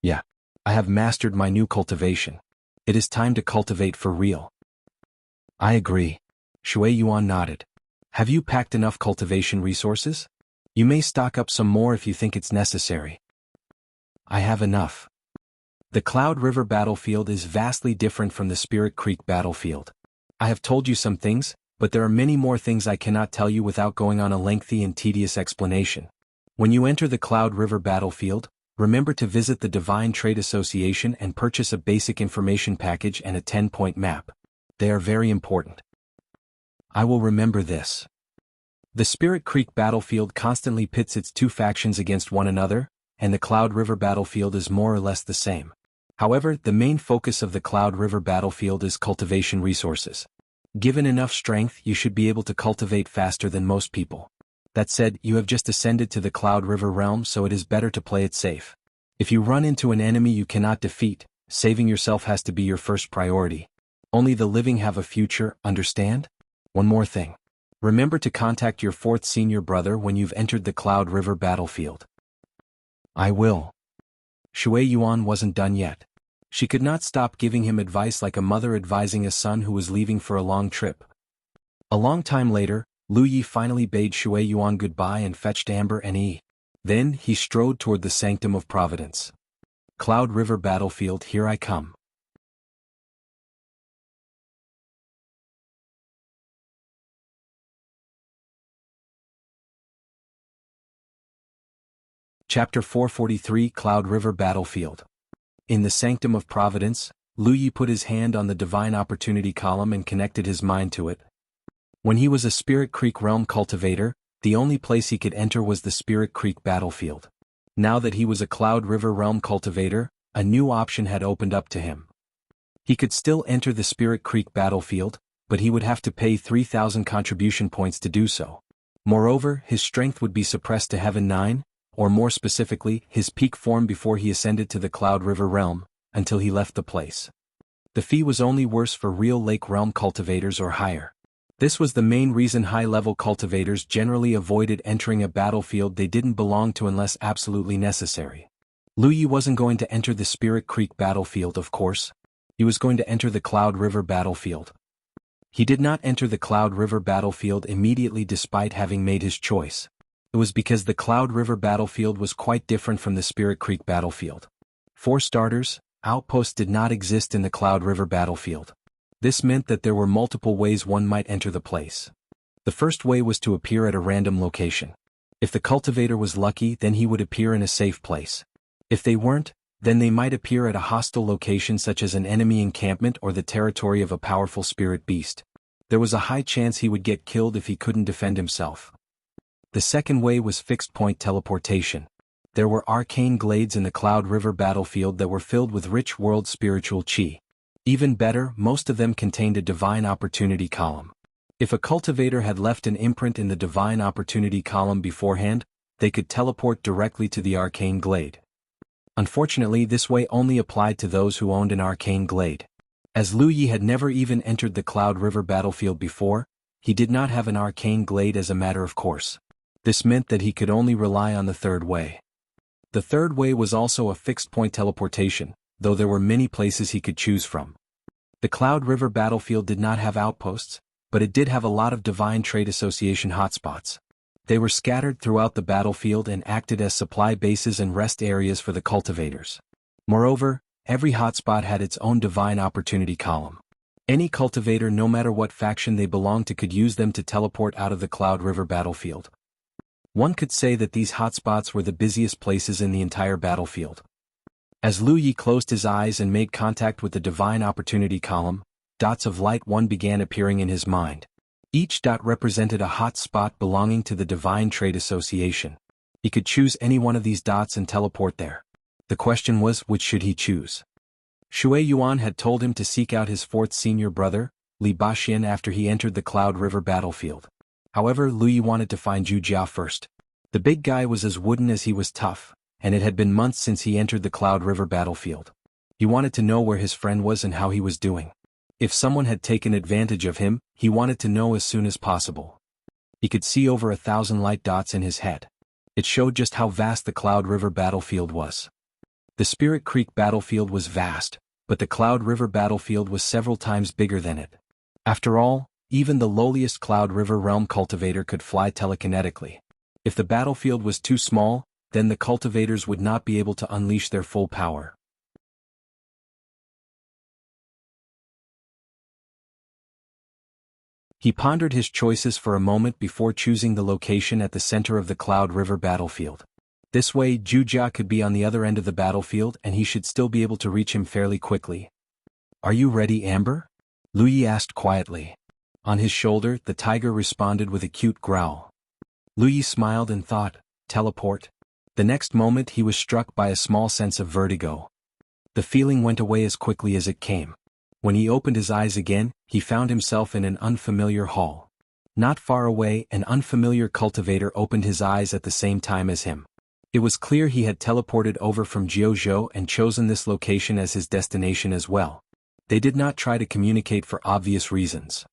"Yeah. I have mastered my new cultivation. It is time to cultivate for real." "I agree." Shui Yuan nodded. "Have you packed enough cultivation resources? You may stock up some more if you think it's necessary." "I have enough." The Cloud River battlefield is vastly different from the Spirit Creek battlefield. I have told you some things, but there are many more things I cannot tell you without going on a lengthy and tedious explanation. When you enter the Cloud River battlefield, remember to visit the Divine Trade Association and purchase a basic information package and a 10-point map. They are very important. I will remember this. The Spirit Creek battlefield constantly pits its 2 factions against one another, and the Cloud River battlefield is more or less the same. However, the main focus of the Cloud River battlefield is cultivation resources. Given enough strength, you should be able to cultivate faster than most people. That said, you have just ascended to the Cloud River realm, so it is better to play it safe. If you run into an enemy you cannot defeat, saving yourself has to be your first priority. Only the living have a future, understand? One more thing. Remember to contact your 4th senior brother when you've entered the Cloud River battlefield. I will. Shui Yuan wasn't done yet. She could not stop giving him advice like a mother advising a son who was leaving for a long trip. A long time later, Lu Yi finally bade Shui Yuan goodbye and fetched Amber and Yi. Then, he strode toward the sanctum of Providence. Cloud River battlefield, here I come. Chapter 443 Cloud River Battlefield. In the Sanctum of Providence, Lu Yi put his hand on the Divine Opportunity column and connected his mind to it. When he was a Spirit Creek Realm cultivator, the only place he could enter was the Spirit Creek battlefield. Now that he was a Cloud River Realm cultivator, a new option had opened up to him. He could still enter the Spirit Creek battlefield, but he would have to pay 3,000 contribution points to do so. Moreover, his strength would be suppressed to Heaven 9, or more specifically, his peak form before he ascended to the Cloud River Realm, until he left the place. The fee was only worse for real Lake Realm cultivators or higher. This was the main reason high-level cultivators generally avoided entering a battlefield they didn't belong to unless absolutely necessary. Lu Yi wasn't going to enter the Spirit Creek battlefield, of course. He was going to enter the Cloud River battlefield. He did not enter the Cloud River battlefield immediately despite having made his choice. It was because the Cloud River battlefield was quite different from the Spirit Creek battlefield. For starters, Outposts did not exist in the Cloud River battlefield. This meant that there were multiple ways one might enter the place. The first way was to appear at a random location. If the cultivator was lucky, then he would appear in a safe place. If they weren't, then they might appear at a hostile location such as an enemy encampment or the territory of a powerful spirit beast. There was a high chance he would get killed if he couldn't defend himself. The second way was fixed-point teleportation. There were arcane glades in the Cloud River battlefield that were filled with rich world spiritual chi. Even better, most of them contained a Divine Opportunity column. If a cultivator had left an imprint in the Divine Opportunity column beforehand, they could teleport directly to the arcane glade. Unfortunately, this way only applied to those who owned an arcane glade. As Lu Yi had never even entered the Cloud River battlefield before, he did not have an arcane glade as a matter of course. This meant that he could only rely on the third way. The third way was also a fixed-point teleportation, though there were many places he could choose from. The Cloud River battlefield did not have outposts, but it did have a lot of Divine Trade Association hotspots. They were scattered throughout the battlefield and acted as supply bases and rest areas for the cultivators. Moreover, every hotspot had its own Divine Opportunity column. Any cultivator, no matter what faction they belonged to, could use them to teleport out of the Cloud River battlefield. One could say that these hotspots were the busiest places in the entire battlefield. As Lu Yi closed his eyes and made contact with the Divine Opportunity column, dots of light one began appearing in his mind. Each dot represented a hot spot belonging to the Divine Trade Association. He could choose any one of these dots and teleport there. The question was, which should he choose? Shui Yuan had told him to seek out his fourth senior brother, Li Baxian, after he entered the Cloud River battlefield. However, Lu Yi wanted to find Zhu Jia first. The big guy was as wooden as he was tough, and it had been months since he entered the Cloud River battlefield. He wanted to know where his friend was and how he was doing. If someone had taken advantage of him, he wanted to know as soon as possible. He could see over 1,000 light dots in his head. It showed just how vast the Cloud River battlefield was. The Spirit Creek battlefield was vast, but the Cloud River battlefield was several times bigger than it. After all, even the lowliest Cloud River realm cultivator could fly telekinetically. If the battlefield was too small, then the cultivators would not be able to unleash their full power. He pondered his choices for a moment before choosing the location at the center of the Cloud River battlefield. This way, Zhu Jia could be on the other end of the battlefield and he should still be able to reach him fairly quickly. "Are you ready, Amber?" Lu Yi asked quietly. On his shoulder, the tiger responded with a cute growl. Lu Yi smiled and thought, teleport. The next moment he was struck by a small sense of vertigo. The feeling went away as quickly as it came. When he opened his eyes again, he found himself in an unfamiliar hall. Not far away, an unfamiliar cultivator opened his eyes at the same time as him. It was clear he had teleported over from Jianghu and chosen this location as his destination as well. They did not try to communicate for obvious reasons.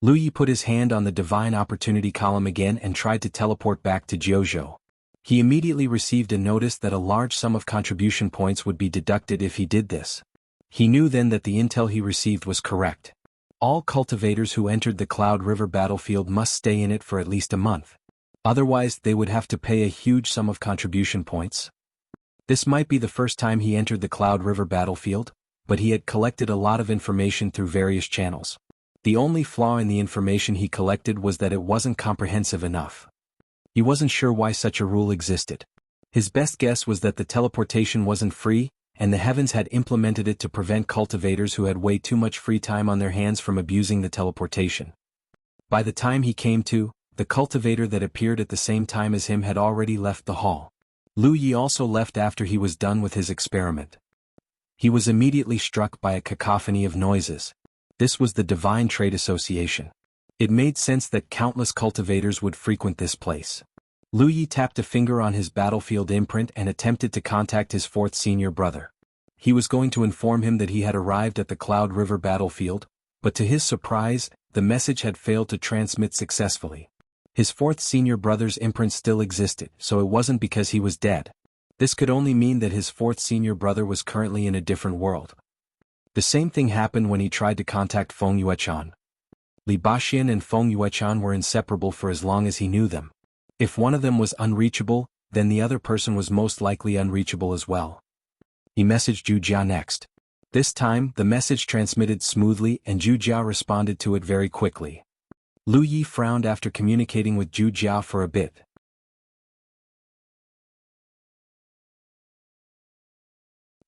Lu Yi put his hand on the Divine Opportunity column again and tried to teleport back to Jianghu. He immediately received a notice that a large sum of contribution points would be deducted if he did this. He knew then that the intel he received was correct. All cultivators who entered the Cloud River battlefield must stay in it for at least a month. Otherwise, they would have to pay a huge sum of contribution points. This might be the first time he entered the Cloud River battlefield, but he had collected a lot of information through various channels. The only flaw in the information he collected was that it wasn't comprehensive enough. He wasn't sure why such a rule existed. His best guess was that the teleportation wasn't free, and the heavens had implemented it to prevent cultivators who had way too much free time on their hands from abusing the teleportation. By the time he came to, the cultivator that appeared at the same time as him had already left the hall. Lu Yi also left after he was done with his experiment. He was immediately struck by a cacophony of noises. This was the Divine Trade Association. It made sense that countless cultivators would frequent this place. Lu Yi tapped a finger on his battlefield imprint and attempted to contact his fourth senior brother. He was going to inform him that he had arrived at the Cloud River battlefield, but to his surprise, the message had failed to transmit successfully. His fourth senior brother's imprint still existed, so it wasn't because he was dead. This could only mean that his fourth senior brother was currently in a different world. The same thing happened when he tried to contact Feng Yuechan. Li Baxian and Feng Yuechan were inseparable for as long as he knew them. If one of them was unreachable, then the other person was most likely unreachable as well. He messaged Zhu Jia next. This time, the message transmitted smoothly and Zhu Jia responded to it very quickly. Lu Yi frowned after communicating with Zhu Jia for a bit.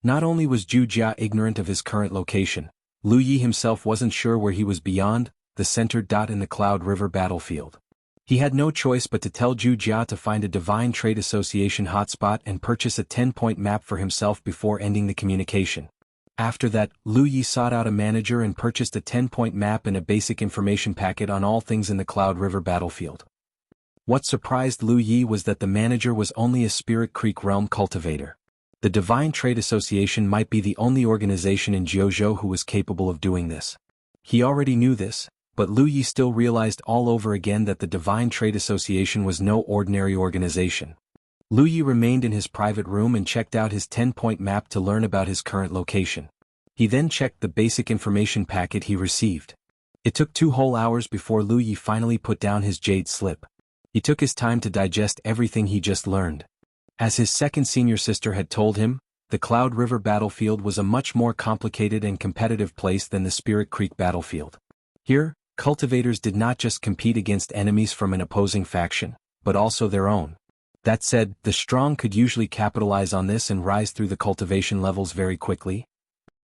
Not only was Zhu Jia ignorant of his current location, Lu Yi himself wasn't sure where he was beyond the center dot in the Cloud River battlefield. He had no choice but to tell Zhu Jia to find a Divine Trade Association hotspot and purchase a 10-point map for himself before ending the communication. After that, Lu Yi sought out a manager and purchased a 10-point map and a basic information packet on all things in the Cloud River battlefield. What surprised Lu Yi was that the manager was only a Spirit Creek Realm cultivator. The Divine Trade Association might be the only organization in Jianghu who was capable of doing this. He already knew this, but Lu Yi still realized all over again that the Divine Trade Association was no ordinary organization. Lu Yi remained in his private room and checked out his 10-point map to learn about his current location. He then checked the basic information packet he received. It took 2 whole hours before Lu Yi finally put down his jade slip. He took his time to digest everything he just learned. As his second senior sister had told him, the Cloud River battlefield was a much more complicated and competitive place than the Spirit Creek battlefield. Here, cultivators did not just compete against enemies from an opposing faction, but also their own. That said, the strong could usually capitalize on this and rise through the cultivation levels very quickly.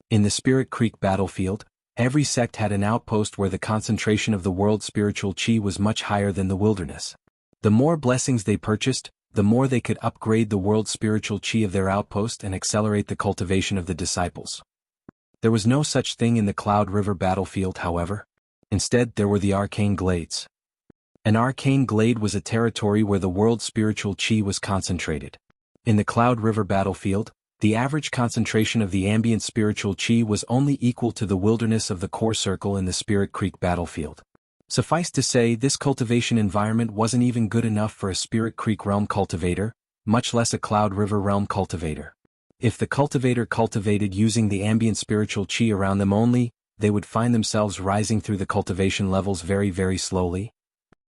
In the Spirit Creek battlefield, every sect had an outpost where the concentration of the world's spiritual chi was much higher than the wilderness. The more blessings they purchased, the more they could upgrade the world's spiritual chi of their outpost and accelerate the cultivation of the disciples. There was no such thing in the Cloud River battlefield, however. Instead, there were the Arcane Glades. An arcane glade was a territory where the world's spiritual chi was concentrated. In the Cloud River battlefield, the average concentration of the ambient spiritual chi was only equal to the wilderness of the core circle in the Spirit Creek battlefield. Suffice to say, this cultivation environment wasn't even good enough for a Spirit Creek realm cultivator, much less a Cloud River realm cultivator. If the cultivator cultivated using the ambient spiritual chi around them only, they would find themselves rising through the cultivation levels very, very slowly.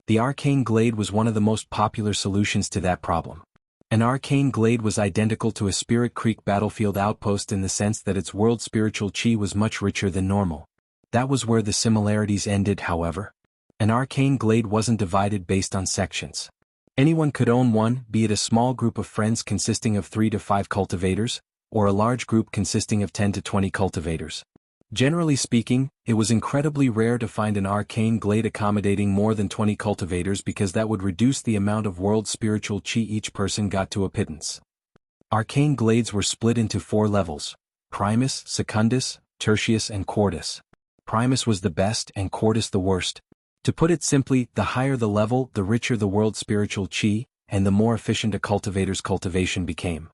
The Arcane Glade was one of the most popular solutions to that problem. An Arcane Glade was identical to a Spirit Creek battlefield outpost in the sense that its world spiritual chi was much richer than normal. That was where the similarities ended, however. An Arcane Glade wasn't divided based on sections. Anyone could own one, be it a small group of friends consisting of 3 to 5 cultivators, or a large group consisting of 10 to 20 cultivators. Generally speaking, it was incredibly rare to find an arcane glade accommodating more than 20 cultivators because that would reduce the amount of world spiritual chi each person got to a pittance. Arcane glades were split into 4 levels: Primus, Secundus, Tertius and Quartus. Primus was the best and Quartus the worst. To put it simply, the higher the level, the richer the world spiritual chi, and the more efficient a cultivator's cultivation became.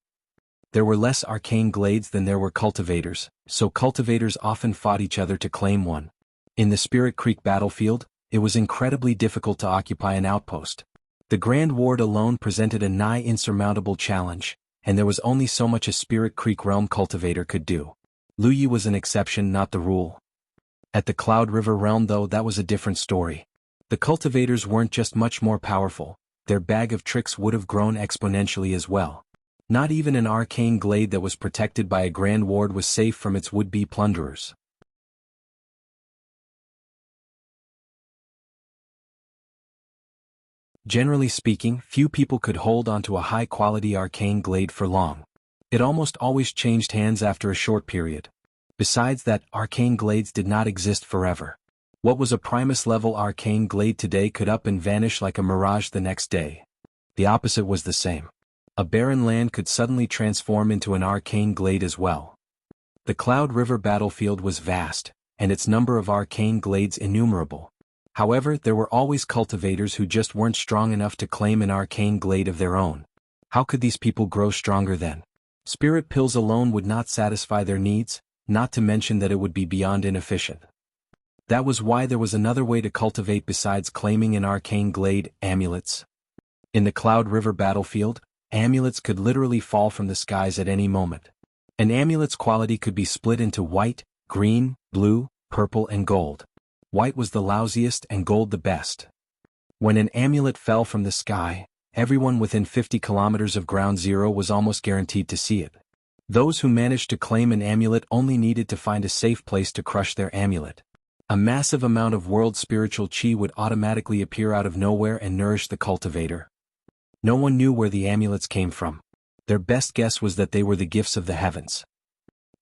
There were less arcane glades than there were cultivators, so cultivators often fought each other to claim one. In the Spirit Creek battlefield, it was incredibly difficult to occupy an outpost. The Grand Ward alone presented a nigh insurmountable challenge, and there was only so much a Spirit Creek realm cultivator could do. Lu Yi was an exception, not the rule. At the Cloud River realm though, that was a different story. The cultivators weren't just much more powerful, their bag of tricks would have grown exponentially as well. Not even an arcane glade that was protected by a grand ward was safe from its would-be plunderers. Generally speaking, few people could hold onto a high-quality arcane glade for long. It almost always changed hands after a short period. Besides that, arcane glades did not exist forever. What was a Primus-level arcane glade today could up and vanish like a mirage the next day. The opposite was the same. A barren land could suddenly transform into an arcane glade as well. The Cloud River battlefield was vast, and its number of arcane glades innumerable. However, there were always cultivators who just weren't strong enough to claim an arcane glade of their own. How could these people grow stronger then? Spirit pills alone would not satisfy their needs, not to mention that it would be beyond inefficient. That was why there was another way to cultivate besides claiming an arcane glade: amulets. In the Cloud River battlefield, amulets could literally fall from the skies at any moment. An amulet's quality could be split into white, green, blue, purple and gold. White was the lousiest and gold the best. When an amulet fell from the sky, everyone within 50 kilometers of ground zero was almost guaranteed to see it. Those who managed to claim an amulet only needed to find a safe place to crush their amulet. A massive amount of world spiritual chi would automatically appear out of nowhere and nourish the cultivator. No one knew where the amulets came from. Their best guess was that they were the gifts of the heavens.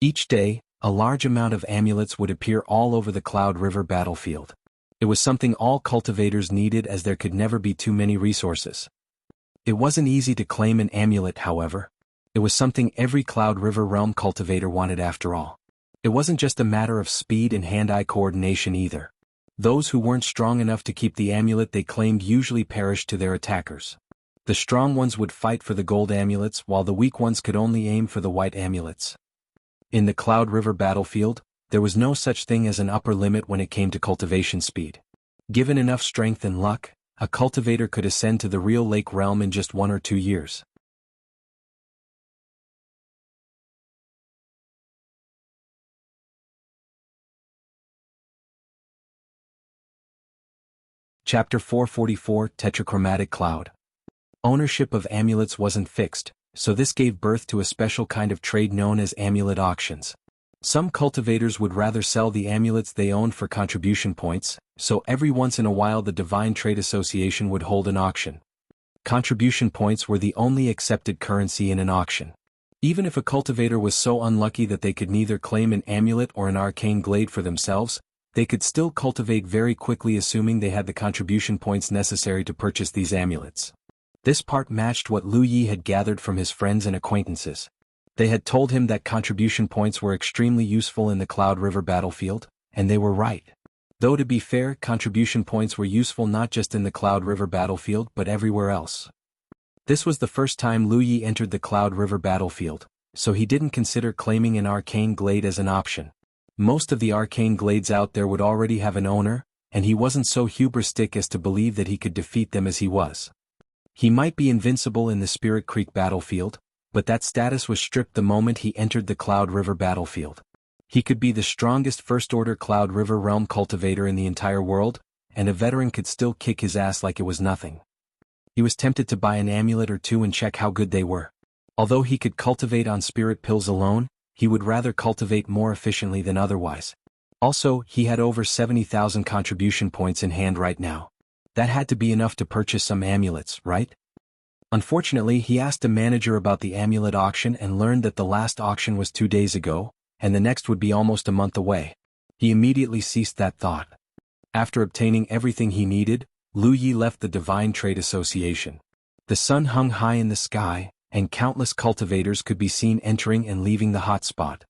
Each day, a large amount of amulets would appear all over the Cloud River battlefield. It was something all cultivators needed, as there could never be too many resources. It wasn't easy to claim an amulet, however. It was something every Cloud River realm cultivator wanted after all. It wasn't just a matter of speed and hand-eye coordination either. Those who weren't strong enough to keep the amulet they claimed usually perished to their attackers. The strong ones would fight for the gold amulets, while the weak ones could only aim for the white amulets. In the Cloud River battlefield, there was no such thing as an upper limit when it came to cultivation speed. Given enough strength and luck, a cultivator could ascend to the real lake realm in just 1 or 2 years. Chapter 444: Tetrachromatic Cloud. Ownership of amulets wasn't fixed, so this gave birth to a special kind of trade known as amulet auctions. Some cultivators would rather sell the amulets they owned for contribution points, so every once in a while the Divine Trade Association would hold an auction. Contribution points were the only accepted currency in an auction. Even if a cultivator was so unlucky that they could neither claim an amulet or an arcane glade for themselves, they could still cultivate very quickly, assuming they had the contribution points necessary to purchase these amulets. This part matched what Lu Yi had gathered from his friends and acquaintances. They had told him that contribution points were extremely useful in the Cloud River battlefield, and they were right. Though to be fair, contribution points were useful not just in the Cloud River battlefield but everywhere else. This was the first time Lu Yi entered the Cloud River battlefield, so he didn't consider claiming an arcane glade as an option. Most of the arcane glades out there would already have an owner, and he wasn't so hubristic as to believe that he could defeat them as he was. He might be invincible in the Spirit Creek battlefield, but that status was stripped the moment he entered the Cloud River battlefield. He could be the strongest First-Order Cloud River realm cultivator in the entire world, and a veteran could still kick his ass like it was nothing. He was tempted to buy an amulet or two and check how good they were. Although he could cultivate on spirit pills alone, he would rather cultivate more efficiently than otherwise. Also, he had over 70,000 contribution points in hand right now. That had to be enough to purchase some amulets, right? Unfortunately, he asked a manager about the amulet auction and learned that the last auction was 2 days ago, and the next would be almost a month away. He immediately ceased that thought. After obtaining everything he needed, Lu Yi left the Divine Trade Association. The sun hung high in the sky, and countless cultivators could be seen entering and leaving the hotspot.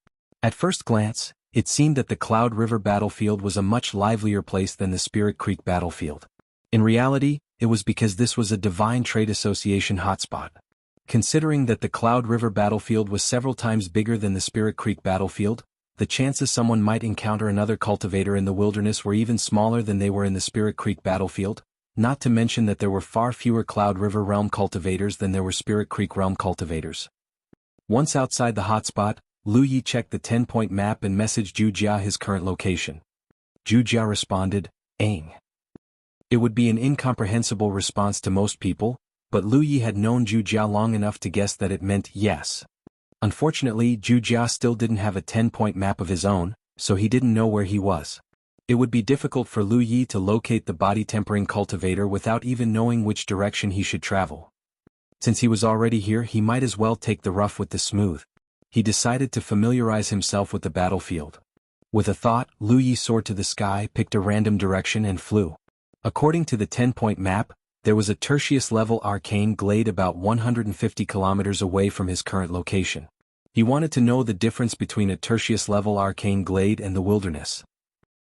At first glance, it seemed that the Cloud River battlefield was a much livelier place than the Spirit Creek battlefield. In reality, it was because this was a Divine Trade Association hotspot. Considering that the Cloud River battlefield was several times bigger than the Spirit Creek battlefield, the chances someone might encounter another cultivator in the wilderness were even smaller than they were in the Spirit Creek battlefield, not to mention that there were far fewer Cloud River realm cultivators than there were Spirit Creek realm cultivators. Once outside the hotspot, Lu Yi checked the 10-point map and messaged Zhou Jia his current location. Zhou Jia responded, "Aing." It would be an incomprehensible response to most people, but Lu Yi had known Zhou Jia long enough to guess that it meant yes. Unfortunately, Zhou Jia still didn't have a 10-point map of his own, so he didn't know where he was. It would be difficult for Lu Yi to locate the body-tempering cultivator without even knowing which direction he should travel. Since he was already here, he might as well take the rough with the smooth. He decided to familiarize himself with the battlefield. With a thought, Lu Yi soared to the sky, picked a random direction and flew. According to the 10-point map, there was a Tertius-level arcane glade about 150 kilometers away from his current location. He wanted to know the difference between a Tertius-level arcane glade and the wilderness.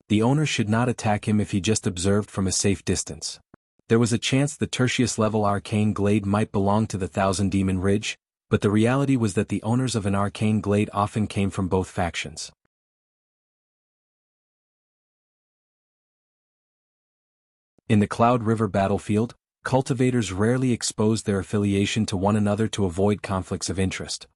The owner should not attack him if he just observed from a safe distance. There was a chance the Tertius-level arcane glade might belong to the Thousand Demon Ridge, but the reality was that the owners of an arcane glade often came from both factions. In the Cloud River battlefield, cultivators rarely exposed their affiliation to one another to avoid conflicts of interest.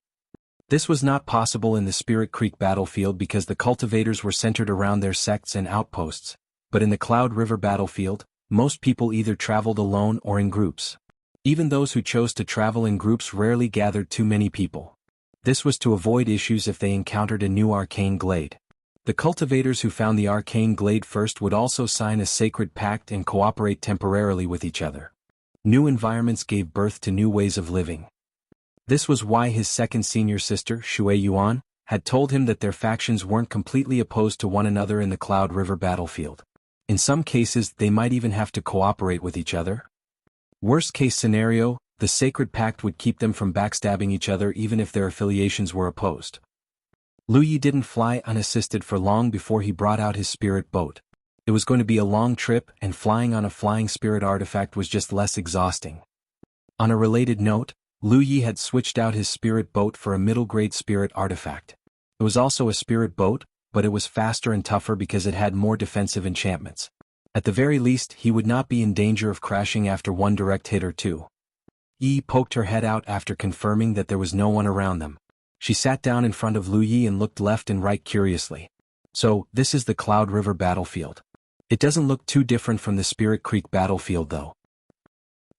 This was not possible in the Spirit Creek battlefield because the cultivators were centered around their sects and outposts, but in the Cloud River battlefield, most people either traveled alone or in groups. Even those who chose to travel in groups rarely gathered too many people. This was to avoid issues if they encountered a new arcane glade. The cultivators who found the arcane glade first would also sign a sacred pact and cooperate temporarily with each other. New environments gave birth to new ways of living. This was why his second senior sister, Shui Yuan, had told him that their factions weren't completely opposed to one another in the Cloud River battlefield. In some cases, they might even have to cooperate with each other. Worst-case scenario, the sacred pact would keep them from backstabbing each other even if their affiliations were opposed. Lu Yi didn't fly unassisted for long before he brought out his spirit boat. It was going to be a long trip, and flying on a flying spirit artifact was just less exhausting. On a related note, Lu Yi had switched out his spirit boat for a middle-grade spirit artifact. It was also a spirit boat, but it was faster and tougher because it had more defensive enchantments. At the very least, he would not be in danger of crashing after one direct hit or two. Yi poked her head out after confirming that there was no one around them. She sat down in front of Lu Yi and looked left and right curiously. So, this is the Cloud River battlefield. It doesn't look too different from the Spirit Creek battlefield though.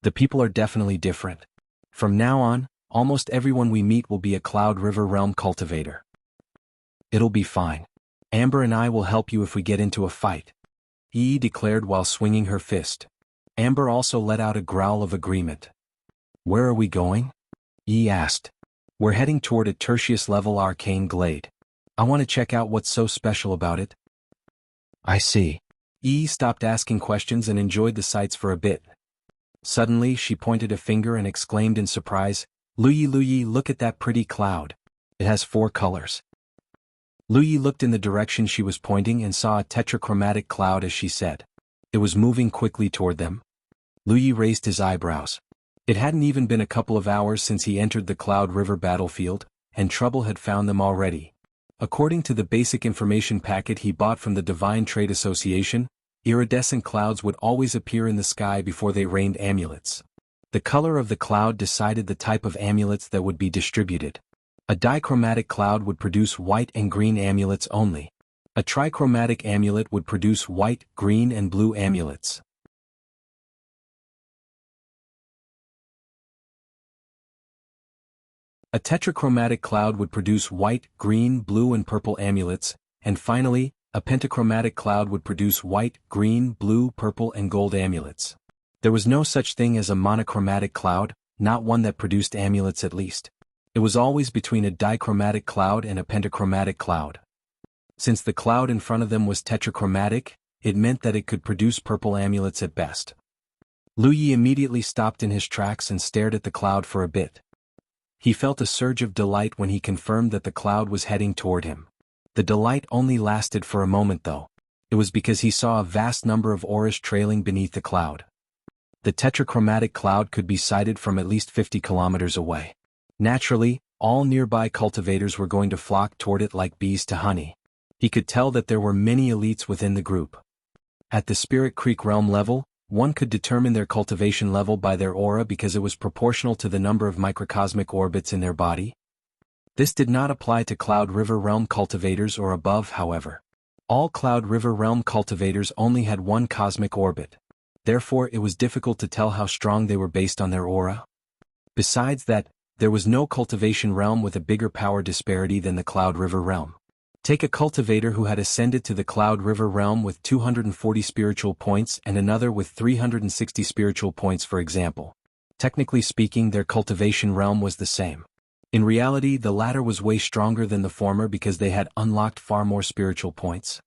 The people are definitely different. From now on, almost everyone we meet will be a Cloud River realm cultivator. It'll be fine. Amber and I will help you if we get into a fight, Yi declared while swinging her fist. Amber also let out a growl of agreement. Where are we going? Yi asked. We're heading toward a Tertius-level arcane glade. I want to check out what's so special about it. I see. Yi stopped asking questions and enjoyed the sights for a bit. Suddenly, she pointed a finger and exclaimed in surprise, Lu Yi, look at that pretty cloud. It has 4 colors. Lu Yi looked in the direction she was pointing and saw a tetrachromatic cloud as she said. It was moving quickly toward them. Lu Yi raised his eyebrows. It hadn't even been a couple of hours since he entered the Cloud River battlefield, and trouble had found them already. According to the basic information packet he bought from the Divine Trade Association, iridescent clouds would always appear in the sky before they rained amulets. The color of the cloud decided the type of amulets that would be distributed. A dichromatic cloud would produce white and green amulets only. A trichromatic amulet would produce white, green and blue amulets. A tetrachromatic cloud would produce white, green, blue and purple amulets, and finally, a pentachromatic cloud would produce white, green, blue, purple and gold amulets. There was no such thing as a monochromatic cloud, not one that produced amulets at least. It was always between a dichromatic cloud and a pentachromatic cloud. Since the cloud in front of them was tetrachromatic, it meant that it could produce purple amulets at best. Lu Yi immediately stopped in his tracks and stared at the cloud for a bit. He felt a surge of delight when he confirmed that the cloud was heading toward him. The delight only lasted for a moment though. It was because he saw a vast number of auras trailing beneath the cloud. The tetrachromatic cloud could be sighted from at least 50 kilometers away. Naturally, all nearby cultivators were going to flock toward it like bees to honey. He could tell that there were many elites within the group. At the Spirit Creek realm level, one could determine their cultivation level by their aura because it was proportional to the number of microcosmic orbits in their body. This did not apply to Cloud River realm cultivators or above, however. All Cloud River realm cultivators only had one cosmic orbit. Therefore, it was difficult to tell how strong they were based on their aura. Besides that, there was no cultivation realm with a bigger power disparity than the Cloud River realm. Take a cultivator who had ascended to the Cloud River realm with 240 spiritual points and another with 360 spiritual points, for example. Technically speaking, their cultivation realm was the same. In reality, the latter was way stronger than the former because they had unlocked far more spiritual points.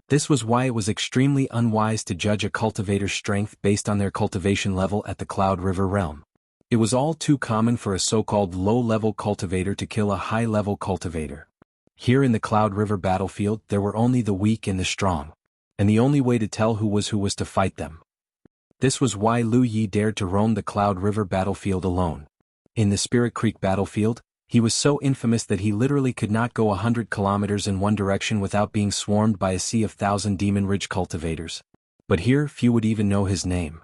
This was why it was extremely unwise to judge a cultivator's strength based on their cultivation level at the Cloud River realm. It was all too common for a so-called low-level cultivator to kill a high-level cultivator. Here in the Cloud River battlefield there were only the weak and the strong, and the only way to tell who was to fight them. This was why Lu Yi dared to roam the Cloud River battlefield alone. In the Spirit Creek battlefield, he was so infamous that he literally could not go 100 kilometers in one direction without being swarmed by a sea of 1,000 Demon Ridge cultivators. But here few would even know his name.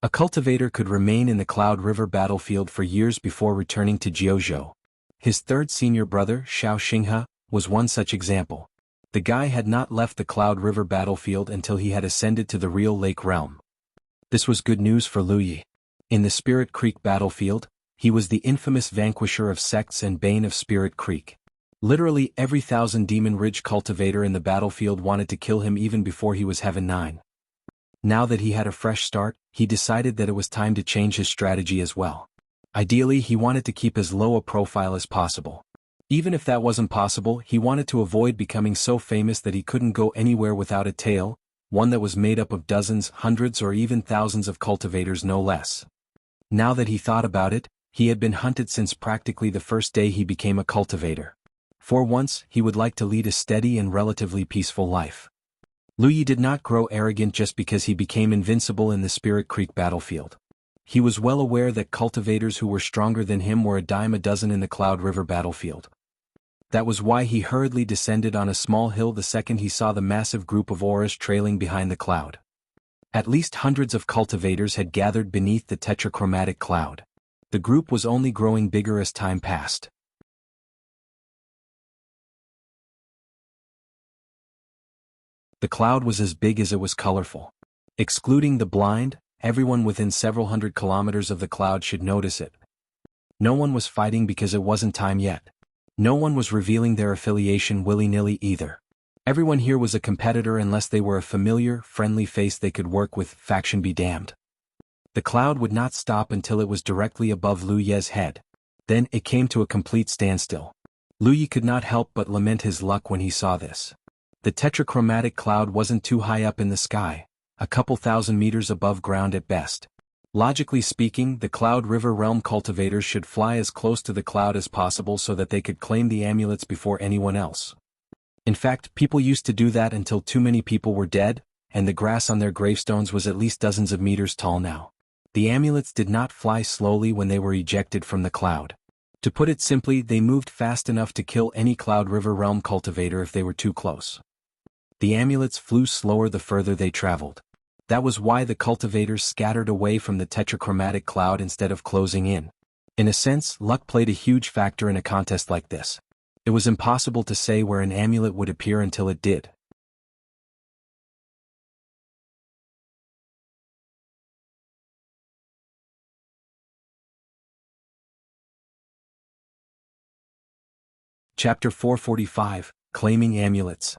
A cultivator could remain in the Cloud River battlefield for years before returning to Jianghu. His third senior brother, Xiao Xinghe, was one such example. The guy had not left the Cloud River battlefield until he had ascended to the real lake realm. This was good news for Lu Yi. In the Spirit Creek battlefield, he was the infamous vanquisher of sects and bane of Spirit Creek. Literally every 1,000 Demon Ridge cultivator in the battlefield wanted to kill him even before he was Heaven 9. Now that he had a fresh start, he decided that it was time to change his strategy as well. Ideally, he wanted to keep as low a profile as possible. Even if that wasn't possible, he wanted to avoid becoming so famous that he couldn't go anywhere without a tail, one that was made up of dozens, hundreds or even thousands of cultivators no less. Now that he thought about it, he had been hunted since practically the first day he became a cultivator. For once, he would like to lead a steady and relatively peaceful life. Lu Yi did not grow arrogant just because he became invincible in the Spirit Creek battlefield. He was well aware that cultivators who were stronger than him were a dime a dozen in the Cloud River battlefield. That was why he hurriedly descended on a small hill the second he saw the massive group of auras trailing behind the cloud. At least hundreds of cultivators had gathered beneath the Tetrachromatic cloud. The group was only growing bigger as time passed. The cloud was as big as it was colorful. Excluding the blind, everyone within several hundred kilometers of the cloud should notice it. No one was fighting because it wasn't time yet. No one was revealing their affiliation willy-nilly either. Everyone here was a competitor unless they were a familiar, friendly face they could work with, faction be damned. The cloud would not stop until it was directly above Lu Yi's head. Then it came to a complete standstill. Lu Yi could not help but lament his luck when he saw this. The Tetrachromatic cloud wasn't too high up in the sky, a couple thousand meters above ground at best. Logically speaking, the Cloud River realm cultivators should fly as close to the cloud as possible so that they could claim the amulets before anyone else. In fact, people used to do that until too many people were dead, and the grass on their gravestones was at least dozens of meters tall now. The amulets did not fly slowly when they were ejected from the cloud. To put it simply, they moved fast enough to kill any Cloud River realm cultivator if they were too close. The amulets flew slower the further they traveled. That was why the cultivators scattered away from the Tetrachromatic cloud instead of closing in. In a sense, luck played a huge factor in a contest like this. It was impossible to say where an amulet would appear until it did. Chapter 445, Claiming Amulets.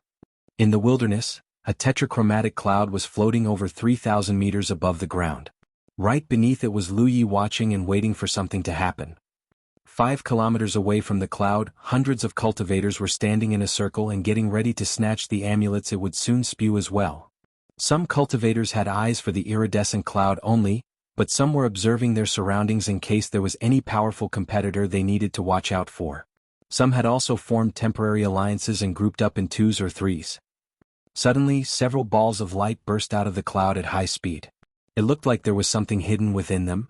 In the wilderness, a tetrachromatic cloud was floating over 3,000 meters above the ground. Right beneath it was Lu Yi watching and waiting for something to happen. 5 kilometers away from the cloud, hundreds of cultivators were standing in a circle and getting ready to snatch the amulets it would soon spew as well. Some cultivators had eyes for the iridescent cloud only, but some were observing their surroundings in case there was any powerful competitor they needed to watch out for. Some had also formed temporary alliances and grouped up in 2s or 3s. Suddenly, several balls of light burst out of the cloud at high speed. It looked like there was something hidden within them.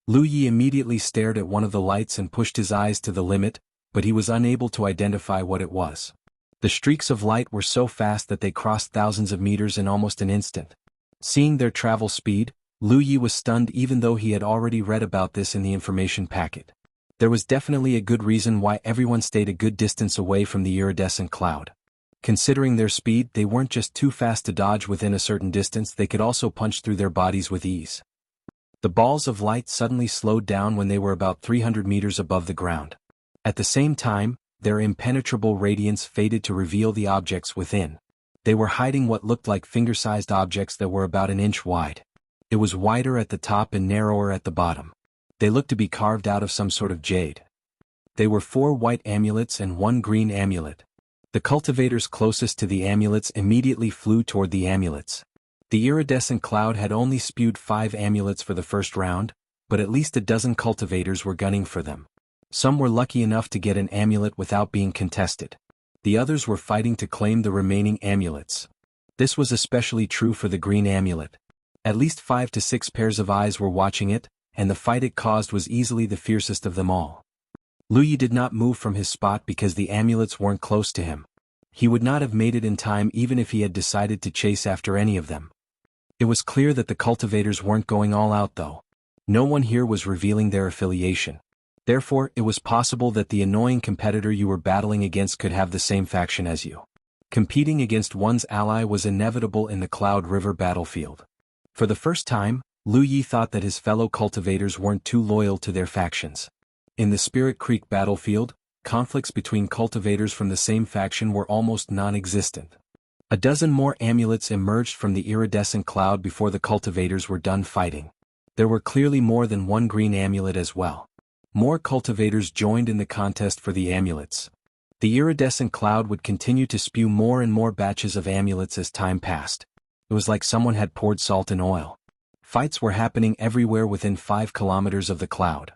Lu Yi immediately stared at one of the lights and pushed his eyes to the limit, but he was unable to identify what it was. The streaks of light were so fast that they crossed thousands of meters in almost an instant. Seeing their travel speed, Lu Yi was stunned even though he had already read about this in the information packet. There was definitely a good reason why everyone stayed a good distance away from the iridescent cloud. Considering their speed, they weren't just too fast to dodge within a certain distance, they could also punch through their bodies with ease. The balls of light suddenly slowed down when they were about 300 meters above the ground. At the same time, their impenetrable radiance faded to reveal the objects within. They were hiding what looked like finger-sized objects that were about an inch wide. It was wider at the top and narrower at the bottom. They looked to be carved out of some sort of jade. They were 4 white amulets and 1 green amulet. The cultivators closest to the amulets immediately flew toward the amulets. The iridescent cloud had only spewed 5 amulets for the first round, but at least a dozen cultivators were gunning for them. Some were lucky enough to get an amulet without being contested. The others were fighting to claim the remaining amulets. This was especially true for the green amulet. At least 5 to 6 pairs of eyes were watching it, and the fight it caused was easily the fiercest of them all. Lu Yi did not move from his spot because the amulets weren't close to him. He would not have made it in time even if he had decided to chase after any of them. It was clear that the cultivators weren't going all out though. No one here was revealing their affiliation. Therefore, it was possible that the annoying competitor you were battling against could have the same faction as you. Competing against one's ally was inevitable in the Cloud River battlefield. For the first time, Lu Yi thought that his fellow cultivators weren't too loyal to their factions. In the Spirit Creek battlefield, conflicts between cultivators from the same faction were almost non-existent. A dozen more amulets emerged from the iridescent cloud before the cultivators were done fighting. There were clearly more than 1 green amulet as well. More cultivators joined in the contest for the amulets. The iridescent cloud would continue to spew more and more batches of amulets as time passed. It was like someone had poured salt in oil. Fights were happening everywhere within 5 kilometers of the cloud.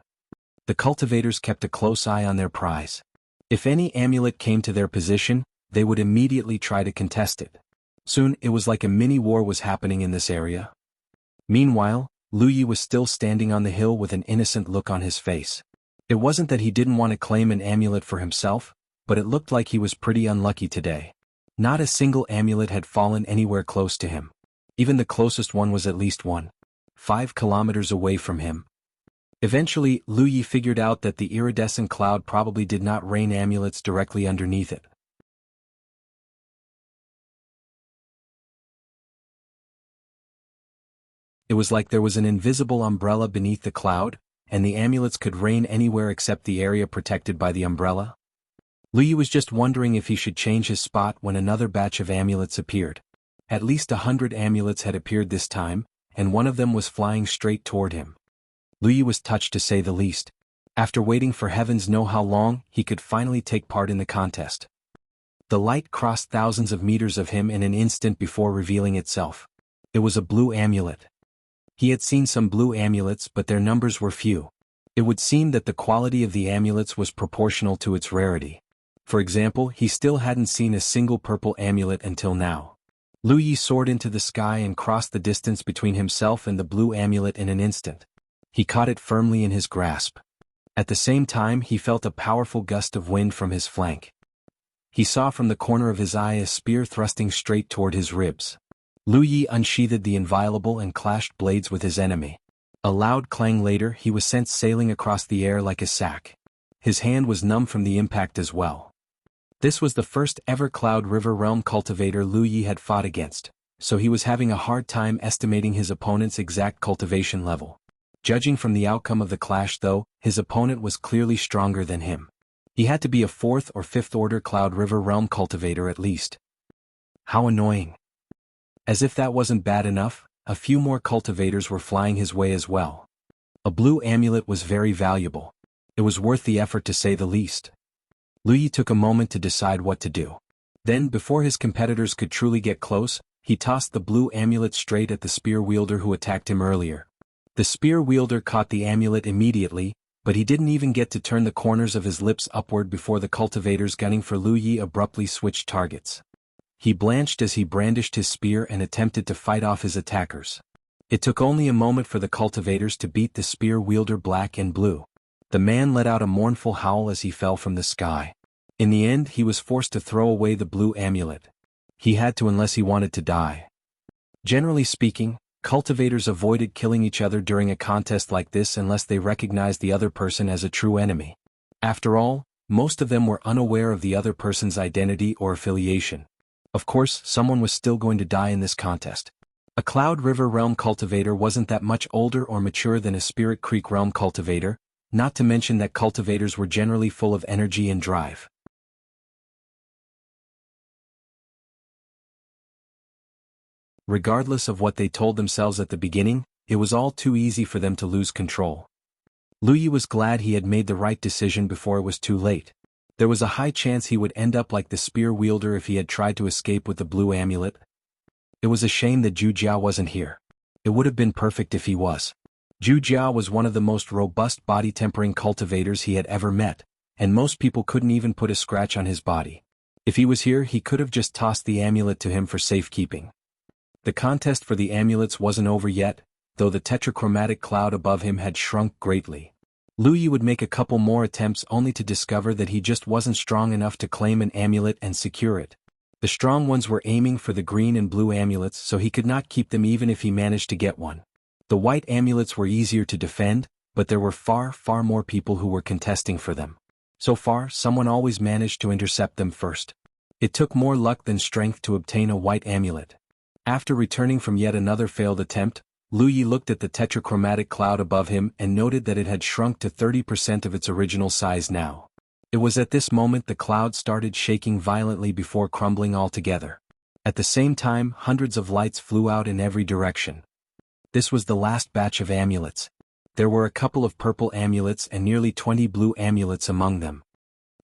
The cultivators kept a close eye on their prize. If any amulet came to their position, they would immediately try to contest it. Soon it was like a mini-war was happening in this area. Meanwhile, Lu Yi was still standing on the hill with an innocent look on his face. It wasn't that he didn't want to claim an amulet for himself, but it looked like he was pretty unlucky today. Not a single amulet had fallen anywhere close to him. Even the closest one was at least 5 kilometers away from him. Eventually, Lu Yi figured out that the iridescent cloud probably did not rain amulets directly underneath it. It was like there was an invisible umbrella beneath the cloud, and the amulets could rain anywhere except the area protected by the umbrella. Lu Yi was just wondering if he should change his spot when another batch of amulets appeared. At least 100 amulets had appeared this time, and one of them was flying straight toward him. Lu Yi was touched to say the least. After waiting for heavens know how long, he could finally take part in the contest. The light crossed thousands of meters of him in an instant before revealing itself. It was a blue amulet. He had seen some blue amulets, but their numbers were few. It would seem that the quality of the amulets was proportional to its rarity. For example, he still hadn't seen a single purple amulet until now. Lu Yi soared into the sky and crossed the distance between himself and the blue amulet in an instant. He caught it firmly in his grasp. At the same time, he felt a powerful gust of wind from his flank. He saw from the corner of his eye a spear thrusting straight toward his ribs. Lu Yi unsheathed the inviolable and clashed blades with his enemy. A loud clang later, he was sent sailing across the air like a sack. His hand was numb from the impact as well. This was the first ever Cloud River Realm cultivator Lu Yi had fought against, so he was having a hard time estimating his opponent's exact cultivation level. Judging from the outcome of the clash though, his opponent was clearly stronger than him. He had to be a 4th or 5th order Cloud River Realm cultivator at least. How annoying. As if that wasn't bad enough, a few more cultivators were flying his way as well. A blue amulet was very valuable. It was worth the effort to say the least. Lu Yi took a moment to decide what to do. Then, before his competitors could truly get close, he tossed the blue amulet straight at the spear wielder who attacked him earlier. The spear wielder caught the amulet immediately, but he didn't even get to turn the corners of his lips upward before the cultivators gunning for Lu Yi abruptly switched targets. He blanched as he brandished his spear and attempted to fight off his attackers. It took only a moment for the cultivators to beat the spear wielder black and blue. The man let out a mournful howl as he fell from the sky. In the end, he was forced to throw away the blue amulet. He had to unless he wanted to die. Generally speaking, cultivators avoided killing each other during a contest like this unless they recognized the other person as a true enemy. After all, most of them were unaware of the other person's identity or affiliation. Of course, someone was still going to die in this contest. A Cloud River Realm cultivator wasn't that much older or mature than a Spirit Creek Realm cultivator, not to mention that cultivators were generally full of energy and drive. Regardless of what they told themselves at the beginning, it was all too easy for them to lose control. Lu Yi was glad he had made the right decision before it was too late. There was a high chance he would end up like the spear wielder if he had tried to escape with the blue amulet. It was a shame that Zhu Jia wasn't here. It would have been perfect if he was. Zhu Jia was one of the most robust body-tempering cultivators he had ever met, and most people couldn't even put a scratch on his body. If he was here, he could have just tossed the amulet to him for safekeeping. The contest for the amulets wasn't over yet, though the tetrachromatic cloud above him had shrunk greatly. Lu Yi would make a couple more attempts only to discover that he just wasn't strong enough to claim an amulet and secure it. The strong ones were aiming for the green and blue amulets, so he could not keep them even if he managed to get one. The white amulets were easier to defend, but there were far more people who were contesting for them. So far, someone always managed to intercept them first. It took more luck than strength to obtain a white amulet. After returning from yet another failed attempt, Lu Yi looked at the tetrachromatic cloud above him and noted that it had shrunk to 30% of its original size now. It was at this moment the cloud started shaking violently before crumbling altogether. At the same time, hundreds of lights flew out in every direction. This was the last batch of amulets. There were a couple of purple amulets and nearly 20 blue amulets among them.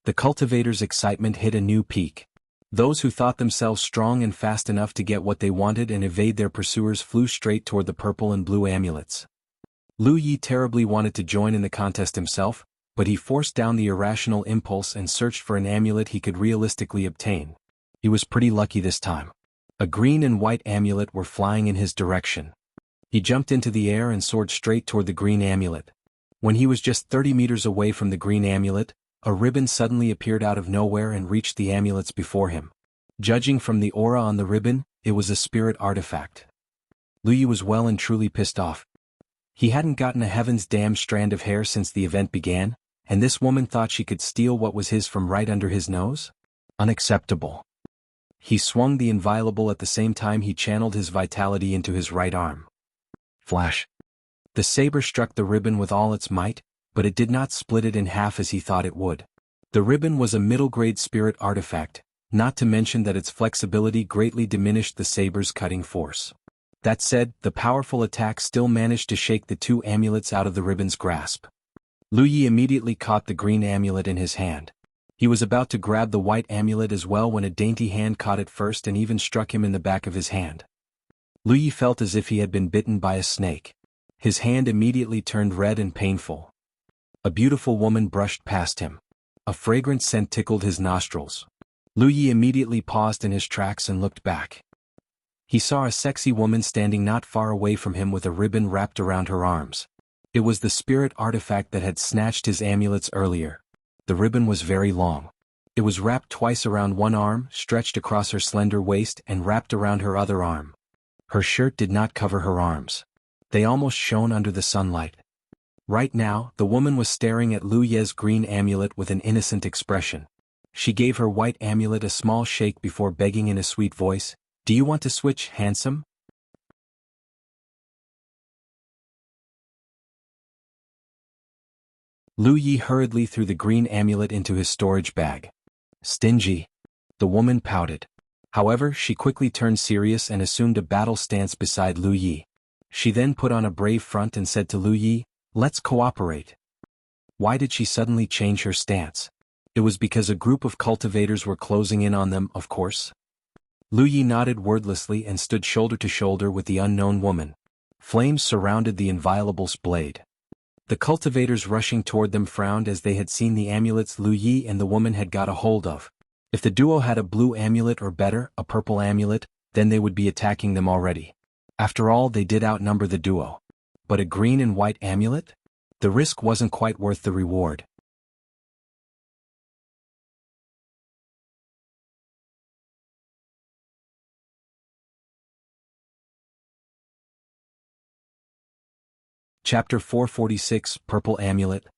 The cultivators' excitement hit a new peak. Those who thought themselves strong and fast enough to get what they wanted and evade their pursuers flew straight toward the purple and blue amulets. Lu Yi terribly wanted to join in the contest himself, but he forced down the irrational impulse and searched for an amulet he could realistically obtain. He was pretty lucky this time. A green and white amulet were flying in his direction. He jumped into the air and soared straight toward the green amulet. When he was just 30 meters away from the green amulet, a ribbon suddenly appeared out of nowhere and reached the amulets before him. Judging from the aura on the ribbon, it was a spirit artifact. Lu Yi was well and truly pissed off. He hadn't gotten a heaven's damn strand of hair since the event began, and this woman thought she could steal what was his from right under his nose? Unacceptable. He swung the inviolable at the same time he channeled his vitality into his right arm. Flash. The saber struck the ribbon with all its might, but it did not split it in half as he thought it would. The ribbon was a middle-grade spirit artifact, not to mention that its flexibility greatly diminished the saber's cutting force. That said, the powerful attack still managed to shake the two amulets out of the ribbon's grasp. Lu Yi immediately caught the green amulet in his hand. He was about to grab the white amulet as well when a dainty hand caught it first and even struck him in the back of his hand. Lu Yi felt as if he had been bitten by a snake. His hand immediately turned red and painful. A beautiful woman brushed past him. A fragrant scent tickled his nostrils. Lu Yi immediately paused in his tracks and looked back. He saw a sexy woman standing not far away from him with a ribbon wrapped around her arms. It was the spirit artifact that had snatched his amulets earlier. The ribbon was very long. It was wrapped twice around one arm, stretched across her slender waist, and wrapped around her other arm. Her shirt did not cover her arms. They almost shone under the sunlight. Right now, the woman was staring at Lu Ye's green amulet with an innocent expression. She gave her white amulet a small shake before begging in a sweet voice, "Do you want to switch, handsome?" Lu Yi hurriedly threw the green amulet into his storage bag. Stingy. The woman pouted. However, she quickly turned serious and assumed a battle stance beside Lu Yi. She then put on a brave front and said to Lu Yi, "Let's cooperate." Why did she suddenly change her stance? It was because a group of cultivators were closing in on them, of course. Lu Yi nodded wordlessly and stood shoulder to shoulder with the unknown woman. Flames surrounded the inviolable's blade. The cultivators rushing toward them frowned as they had seen the amulets Lu Yi and the woman had got a hold of. If the duo had a blue amulet or better, a purple amulet, then they would be attacking them already. After all, they did outnumber the duo. But a green and white amulet? The risk wasn't quite worth the reward. Chapter 446, Purple Amulet.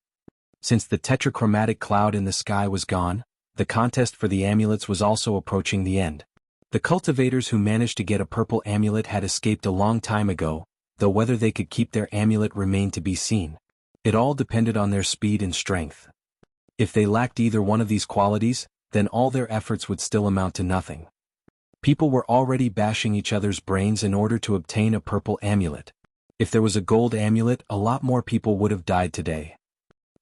Since the tetrachromatic cloud in the sky was gone, the contest for the amulets was also approaching the end. The cultivators who managed to get a purple amulet had escaped a long time ago, though whether they could keep their amulet remained to be seen. It all depended on their speed and strength. If they lacked either one of these qualities, then all their efforts would still amount to nothing. People were already bashing each other's brains in order to obtain a purple amulet. If there was a gold amulet, a lot more people would have died today.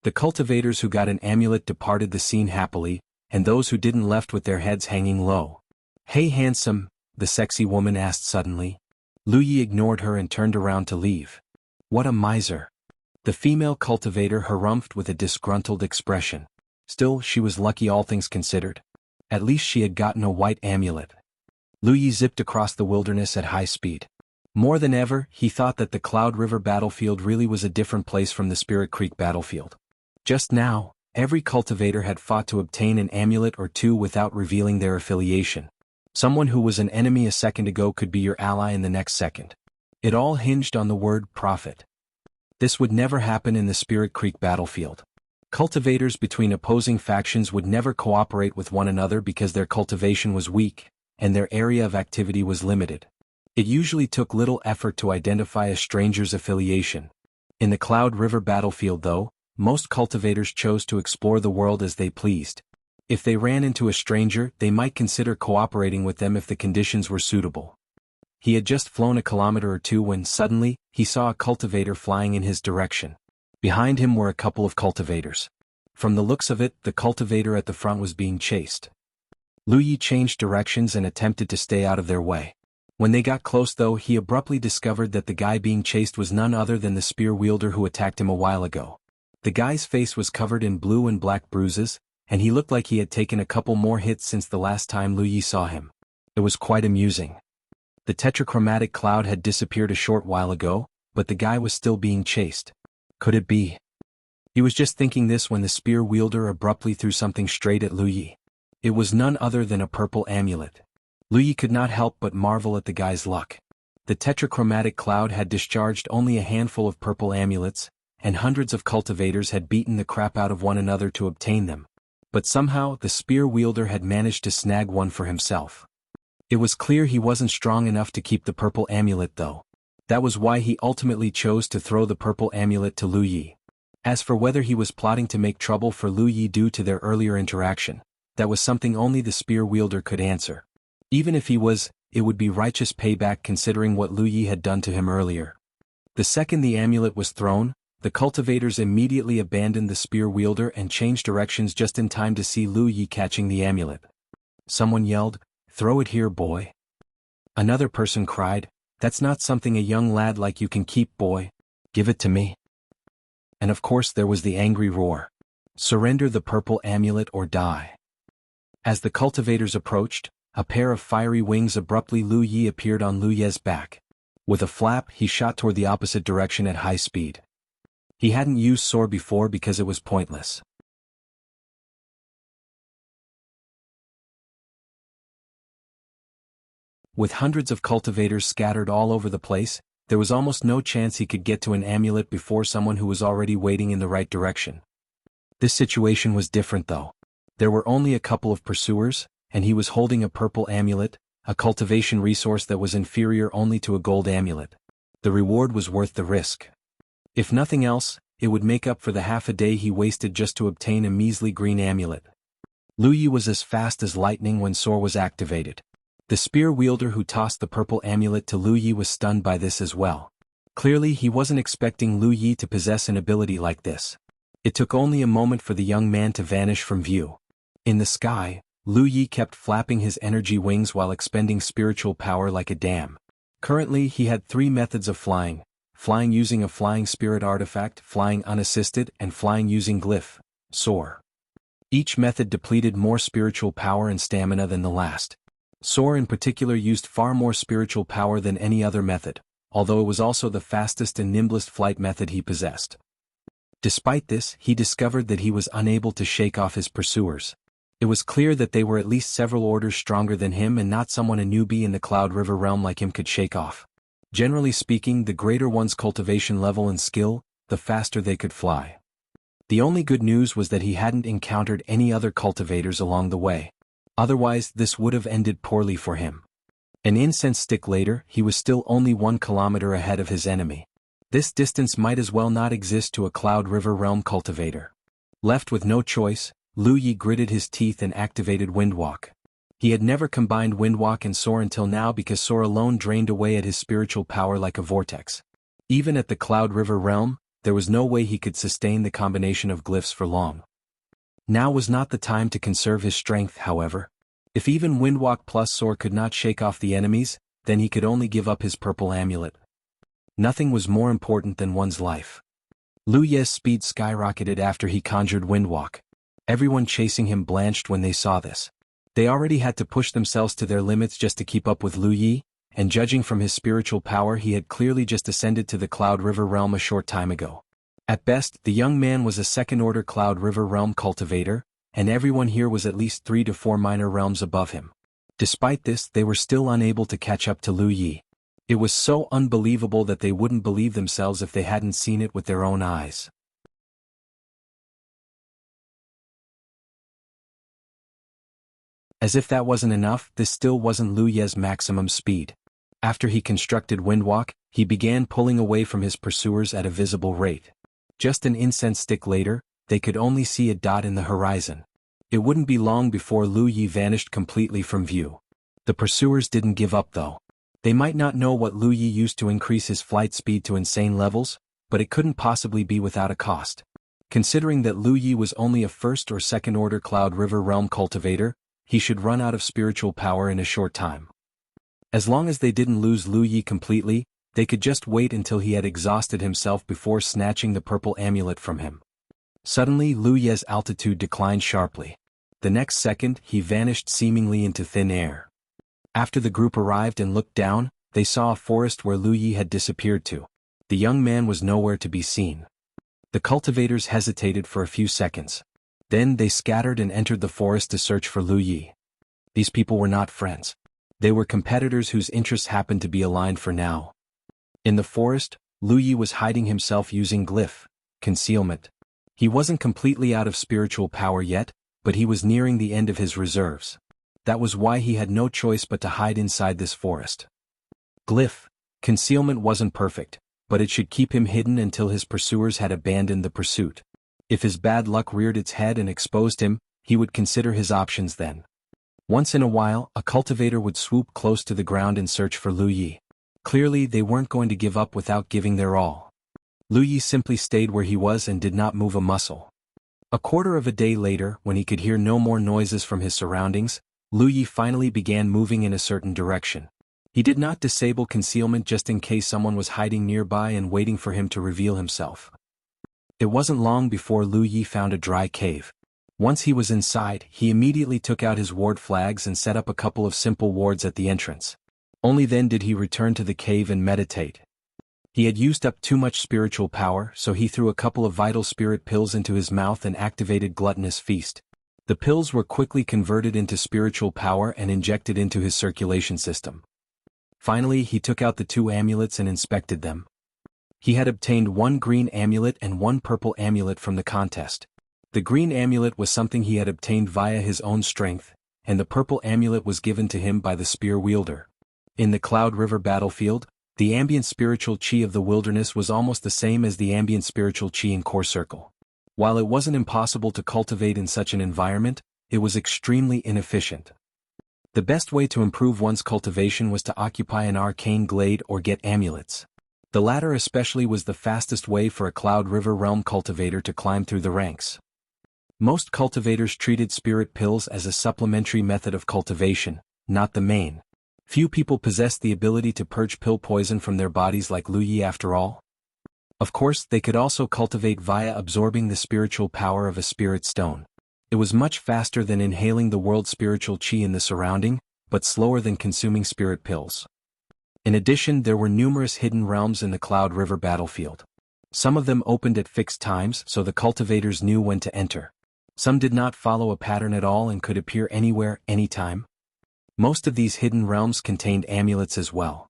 The cultivators who got an amulet departed the scene happily, and those who didn't left with their heads hanging low. "Hey handsome," the sexy woman asked suddenly. Lu Yi ignored her and turned around to leave. "What a miser." The female cultivator harumphed with a disgruntled expression. Still, she was lucky all things considered. At least she had gotten a white amulet. Lu Yi zipped across the wilderness at high speed. More than ever, he thought that the Cloud River battlefield really was a different place from the Spirit Creek battlefield. Just now, every cultivator had fought to obtain an amulet or two without revealing their affiliation. Someone who was an enemy a second ago could be your ally in the next second. It all hinged on the word profit. This would never happen in the Spirit Creek battlefield. Cultivators between opposing factions would never cooperate with one another because their cultivation was weak, and their area of activity was limited. It usually took little effort to identify a stranger's affiliation. In the Cloud River battlefield though, most cultivators chose to explore the world as they pleased. If they ran into a stranger, they might consider cooperating with them if the conditions were suitable. He had just flown a kilometer or two when suddenly, he saw a cultivator flying in his direction. Behind him were a couple of cultivators. From the looks of it, the cultivator at the front was being chased. Lu Yi changed directions and attempted to stay out of their way. When they got close though, he abruptly discovered that the guy being chased was none other than the spear wielder who attacked him a while ago. The guy's face was covered in blue and black bruises, and he looked like he had taken a couple more hits since the last time Lu Yi saw him. It was quite amusing. The Tetrachromatic cloud had disappeared a short while ago, but the guy was still being chased. Could it be? He was just thinking this when the spear wielder abruptly threw something straight at Lu Yi. It was none other than a purple amulet. Lu Yi could not help but marvel at the guy's luck. The Tetrachromatic cloud had discharged only a handful of purple amulets, and hundreds of cultivators had beaten the crap out of one another to obtain them. But somehow, the spear wielder had managed to snag one for himself. It was clear he wasn't strong enough to keep the purple amulet though. That was why he ultimately chose to throw the purple amulet to Lu Yi. As for whether he was plotting to make trouble for Lu Yi due to their earlier interaction, that was something only the spear wielder could answer. Even if he was, it would be righteous payback considering what Lu Yi had done to him earlier. The second the amulet was thrown, the cultivators immediately abandoned the spear wielder and changed directions just in time to see Lu Yi catching the amulet. Someone yelled, "Throw it here, boy." Another person cried, "That's not something a young lad like you can keep, boy. Give it to me." And of course there was the angry roar. "Surrender the purple amulet or die." As the cultivators approached, a pair of fiery wings abruptly Lu Yi appeared on Lu Ye's back. With a flap, he shot toward the opposite direction at high speed. He hadn't used soar before because it was pointless. With hundreds of cultivators scattered all over the place, there was almost no chance he could get to an amulet before someone who was already waiting in the right direction. This situation was different though. There were only a couple of pursuers, and he was holding a purple amulet, a cultivation resource that was inferior only to a gold amulet. The reward was worth the risk. If nothing else, it would make up for the half a day he wasted just to obtain a measly green amulet. Lu Yi was as fast as lightning when soar was activated. The spear wielder who tossed the purple amulet to Lu Yi was stunned by this as well. Clearly he wasn't expecting Lu Yi to possess an ability like this. It took only a moment for the young man to vanish from view. In the sky, Lu Yi kept flapping his energy wings while expending spiritual power like a dam. Currently he had 3 methods of flying: flying using a flying spirit artifact, flying unassisted, and flying using glyph, soar. Each method depleted more spiritual power and stamina than the last. Soar in particular used far more spiritual power than any other method, although it was also the fastest and nimblest flight method he possessed. Despite this, he discovered that he was unable to shake off his pursuers. It was clear that they were at least several orders stronger than him and not someone a newbie in the Cloud River realm like him could shake off. Generally speaking, the greater one's cultivation level and skill, the faster they could fly. The only good news was that he hadn't encountered any other cultivators along the way. Otherwise, this would have ended poorly for him. An incense stick later, he was still only 1 kilometer ahead of his enemy. This distance might as well not exist to a Cloud River realm cultivator. Left with no choice, Lu Yi gritted his teeth and activated Windwalk. He had never combined Windwalk and Soar until now because Soar alone drained away at his spiritual power like a vortex. Even at the Cloud River realm, there was no way he could sustain the combination of glyphs for long. Now was not the time to conserve his strength, however. If even Windwalk plus Soar could not shake off the enemies, then he could only give up his purple amulet. Nothing was more important than one's life. Lu Ye's speed skyrocketed after he conjured Windwalk. Everyone chasing him blanched when they saw this. They already had to push themselves to their limits just to keep up with Lu Yi, and judging from his spiritual power he had clearly just ascended to the Cloud River realm a short time ago. At best, the young man was a second-order Cloud River realm cultivator, and everyone here was at least 3 to 4 minor realms above him. Despite this, they were still unable to catch up to Lu Yi. It was so unbelievable that they wouldn't believe themselves if they hadn't seen it with their own eyes. As if that wasn't enough, this still wasn't Lu Ye's maximum speed. After he constructed Windwalk, he began pulling away from his pursuers at a visible rate. Just an incense stick later, they could only see a dot in the horizon. It wouldn't be long before Lu Yi vanished completely from view. The pursuers didn't give up though. They might not know what Lu Yi used to increase his flight speed to insane levels, but it couldn't possibly be without a cost. Considering that Lu Yi was only a first or second order Cloud River realm cultivator, he should run out of spiritual power in a short time. As long as they didn't lose Lu Yi completely, they could just wait until he had exhausted himself before snatching the purple amulet from him. Suddenly Lu Ye's altitude declined sharply. The next second, he vanished seemingly into thin air. After the group arrived and looked down, they saw a forest where Lu Yi had disappeared to. The young man was nowhere to be seen. The cultivators hesitated for a few seconds. Then they scattered and entered the forest to search for Lu Yi. These people were not friends. They were competitors whose interests happened to be aligned for now. In the forest, Lu Yi was hiding himself using glyph, concealment. He wasn't completely out of spiritual power yet, but he was nearing the end of his reserves. That was why he had no choice but to hide inside this forest. Glyph, concealment wasn't perfect, but it should keep him hidden until his pursuers had abandoned the pursuit. If his bad luck reared its head and exposed him, he would consider his options then. Once in a while, a cultivator would swoop close to the ground and search for Lu Yi. Clearly, they weren't going to give up without giving their all. Lu Yi simply stayed where he was and did not move a muscle. A quarter of a day later, when he could hear no more noises from his surroundings, Lu Yi finally began moving in a certain direction. He did not disable concealment just in case someone was hiding nearby and waiting for him to reveal himself. It wasn't long before Lu Yi found a dry cave. Once he was inside, he immediately took out his ward flags and set up a couple of simple wards at the entrance. Only then did he return to the cave and meditate. He had used up too much spiritual power, so he threw a couple of vital spirit pills into his mouth and activated Gluttonous Feast. The pills were quickly converted into spiritual power and injected into his circulation system. Finally, he took out the 2 amulets and inspected them. He had obtained 1 green amulet and 1 purple amulet from the contest. The green amulet was something he had obtained via his own strength, and the purple amulet was given to him by the spear wielder. In the Cloud River battlefield, the ambient spiritual chi of the wilderness was almost the same as the ambient spiritual chi in Core Circle. While it wasn't impossible to cultivate in such an environment, it was extremely inefficient. The best way to improve one's cultivation was to occupy an arcane glade or get amulets. The latter especially was the fastest way for a Cloud River realm cultivator to climb through the ranks. Most cultivators treated spirit pills as a supplementary method of cultivation, not the main. Few people possessed the ability to purge pill poison from their bodies like Lu Yi after all. Of course, they could also cultivate via absorbing the spiritual power of a spirit stone. It was much faster than inhaling the world's spiritual chi in the surrounding, but slower than consuming spirit pills. In addition, there were numerous hidden realms in the Cloud River battlefield. Some of them opened at fixed times so the cultivators knew when to enter. Some did not follow a pattern at all and could appear anywhere, anytime. Most of these hidden realms contained amulets as well.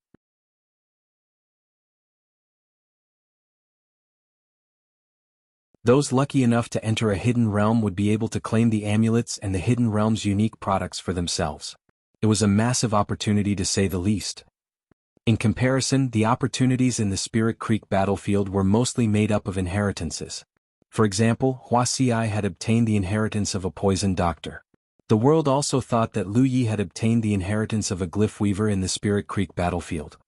Those lucky enough to enter a hidden realm would be able to claim the amulets and the hidden realm's unique products for themselves. It was a massive opportunity to say the least. In comparison, the opportunities in the Spirit Creek battlefield were mostly made up of inheritances. For example, Wuxia had obtained the inheritance of a poison doctor. The world also thought that Lu Yi had obtained the inheritance of a glyph weaver in the Spirit Creek battlefield.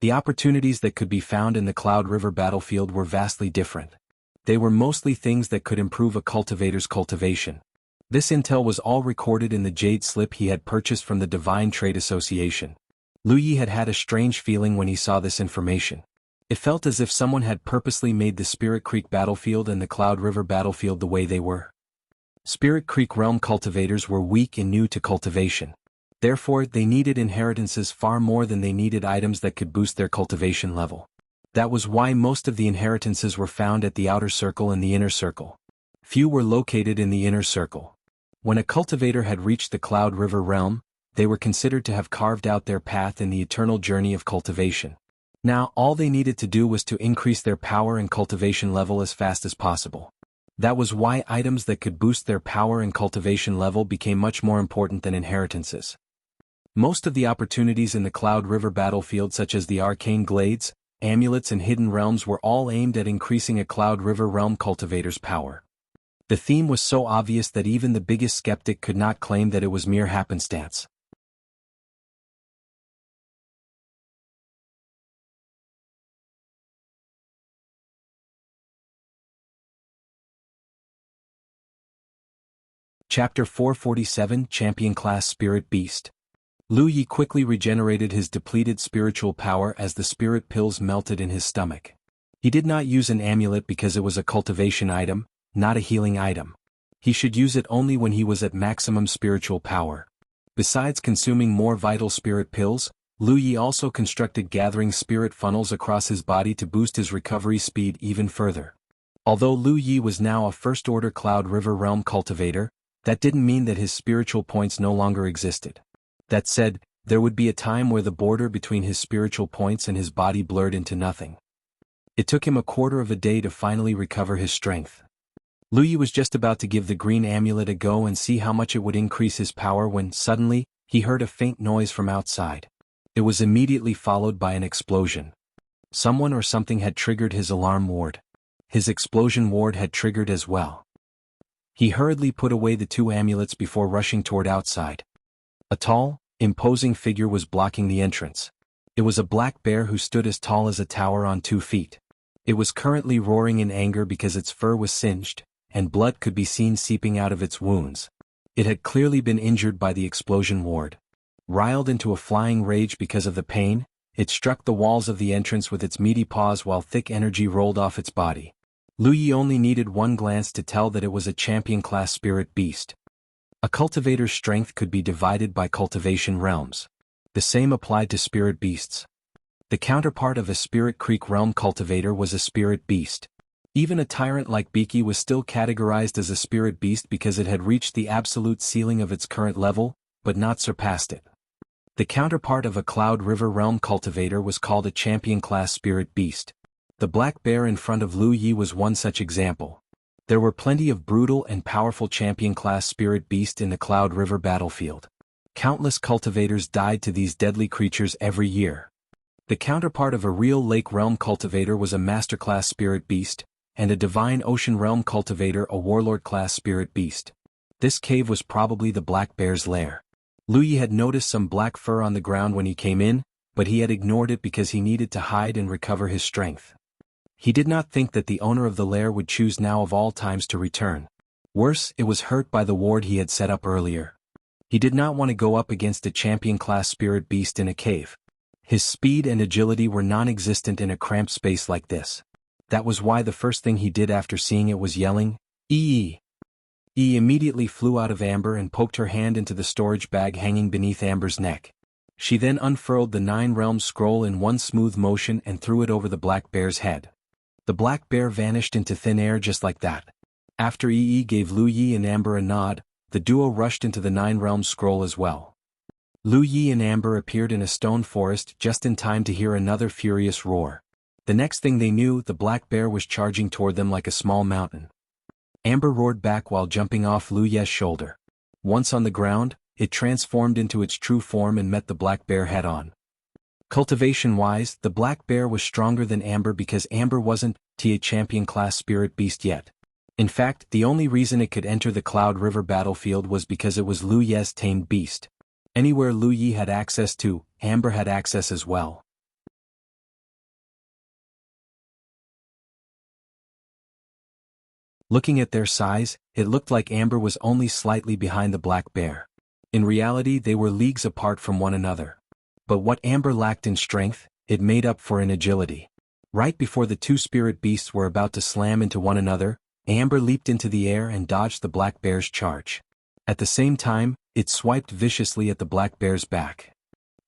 The opportunities that could be found in the Cloud River battlefield were vastly different. They were mostly things that could improve a cultivator's cultivation. This intel was all recorded in the jade slip he had purchased from the Divine Trade Association. Lu Yi had had a strange feeling when he saw this information. It felt as if someone had purposely made the Spirit Creek battlefield and the Cloud River battlefield the way they were. Spirit Creek realm cultivators were weak and new to cultivation. Therefore, they needed inheritances far more than they needed items that could boost their cultivation level. That was why most of the inheritances were found at the outer circle and the inner circle. Few were located in the inner circle. When a cultivator had reached the Cloud River realm, they were considered to have carved out their path in the eternal journey of cultivation. Now, all they needed to do was to increase their power and cultivation level as fast as possible. That was why items that could boost their power and cultivation level became much more important than inheritances. Most of the opportunities in the Cloud River battlefield, such as the arcane glades, amulets and hidden realms, were all aimed at increasing a Cloud River realm cultivator's power. The theme was so obvious that even the biggest skeptic could not claim that it was mere happenstance. Chapter 447, Champion Class Spirit Beast. Lu Yi quickly regenerated his depleted spiritual power as the spirit pills melted in his stomach. He did not use an amulet because it was a cultivation item, not a healing item. He should use it only when he was at maximum spiritual power. Besides consuming more vital spirit pills, Lu Yi also constructed gathering spirit funnels across his body to boost his recovery speed even further. Although Lu Yi was now a first-order Cloud River realm cultivator, that didn't mean that his spiritual points no longer existed. That said, there would be a time where the border between his spiritual points and his body blurred into nothing. It took him a quarter of a day to finally recover his strength. Lu Yi was just about to give the green amulet a go and see how much it would increase his power when, suddenly, he heard a faint noise from outside. It was immediately followed by an explosion. Someone or something had triggered his alarm ward. His explosion ward had triggered as well. He hurriedly put away the two amulets before rushing toward outside. A tall, imposing figure was blocking the entrance. It was a black bear who stood as tall as a tower on 2 feet. It was currently roaring in anger because its fur was singed, and blood could be seen seeping out of its wounds. It had clearly been injured by the explosion ward. Riled into a flying rage because of the pain, it struck the walls of the entrance with its meaty paws while thick energy rolled off its body. Lu Yi only needed one glance to tell that it was a champion-class spirit beast. A cultivator's strength could be divided by cultivation realms. The same applied to spirit beasts. The counterpart of a Spirit Creek realm cultivator was a spirit beast. Even a tyrant like Biki was still categorized as a spirit beast because it had reached the absolute ceiling of its current level, but not surpassed it. The counterpart of a Cloud River realm cultivator was called a champion-class spirit beast. The black bear in front of Lu Yi was one such example. There were plenty of brutal and powerful champion-class spirit beasts in the Cloud River battlefield. Countless cultivators died to these deadly creatures every year. The counterpart of a real lake realm cultivator was a master-class spirit beast, and a divine ocean realm cultivator a warlord-class spirit beast. This cave was probably the black bear's lair. Lu Yi had noticed some black fur on the ground when he came in, but he had ignored it because he needed to hide and recover his strength. He did not think that the owner of the lair would choose now of all times to return. Worse, it was hurt by the ward he had set up earlier. He did not want to go up against a champion-class spirit beast in a cave. His speed and agility were non-existent in a cramped space like this. That was why the first thing he did after seeing it was yelling, "Ee!" Ee immediately flew out of Amber and poked her hand into the storage bag hanging beneath Amber's neck. She then unfurled the 9 Realms scroll in one smooth motion and threw it over the black bear's head. The black bear vanished into thin air just like that. After Yi gave Lu Yi and Amber a nod, the duo rushed into the 9 Realms scroll as well. Lu Yi and Amber appeared in a stone forest just in time to hear another furious roar. The next thing they knew, the black bear was charging toward them like a small mountain. Amber roared back while jumping off Lu Yi's shoulder. Once on the ground, it transformed into its true form and met the black bear head-on. Cultivation-wise, the black bear was stronger than Amber because Amber wasn't a champion-class spirit beast yet. In fact, the only reason it could enter the Cloud River battlefield was because it was Lu Ye's tamed beast. Anywhere Lu Yi had access to, Amber had access as well. Looking at their size, it looked like Amber was only slightly behind the black bear. In reality, they were leagues apart from one another. But what Amber lacked in strength, it made up for in agility. Right before the two spirit beasts were about to slam into one another, Amber leaped into the air and dodged the black bear's charge. At the same time, it swiped viciously at the black bear's back.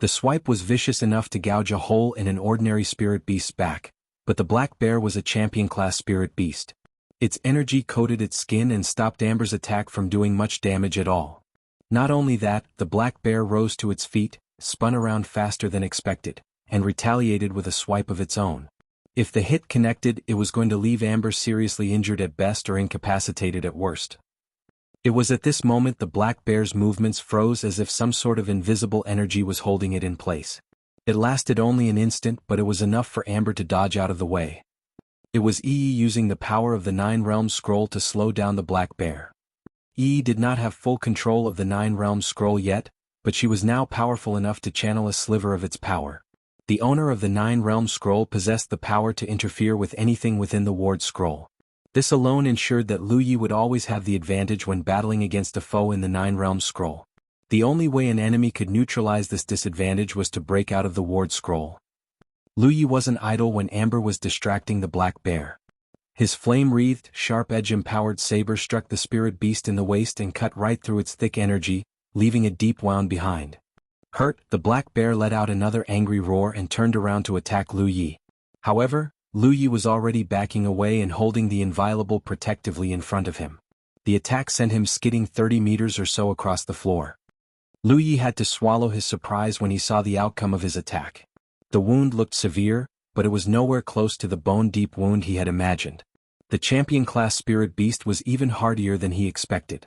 The swipe was vicious enough to gouge a hole in an ordinary spirit beast's back, but the black bear was a champion-class spirit beast. Its energy coated its skin and stopped Amber's attack from doing much damage at all. Not only that, the black bear rose to its feet, spun around faster than expected, and retaliated with a swipe of its own. If the hit connected, it was going to leave Amber seriously injured at best or incapacitated at worst. It was at this moment the black bear's movements froze as if some sort of invisible energy was holding it in place. It lasted only an instant, but it was enough for Amber to dodge out of the way. It was Yi using the power of the Nine Realms Scroll to slow down the black bear. Yi did not have full control of the Nine Realms Scroll yet, but she was now powerful enough to channel a sliver of its power. The owner of the Nine Realms Scroll possessed the power to interfere with anything within the Ward Scroll. This alone ensured that Lu Yi would always have the advantage when battling against a foe in the Nine Realms Scroll. The only way an enemy could neutralize this disadvantage was to break out of the Ward Scroll. Lu Yi wasn't idle when Amber was distracting the black bear. His flame-wreathed, sharp-edge-empowered saber struck the spirit beast in the waist and cut right through its thick energy, leaving a deep wound behind. Hurt, the black bear let out another angry roar and turned around to attack Lu Yi. However, Lu Yi was already backing away and holding the inviolable protectively in front of him. The attack sent him skidding 30 meters or so across the floor. Lu Yi had to swallow his surprise when he saw the outcome of his attack. The wound looked severe, but it was nowhere close to the bone-deep wound he had imagined. The champion-class spirit beast was even hardier than he expected.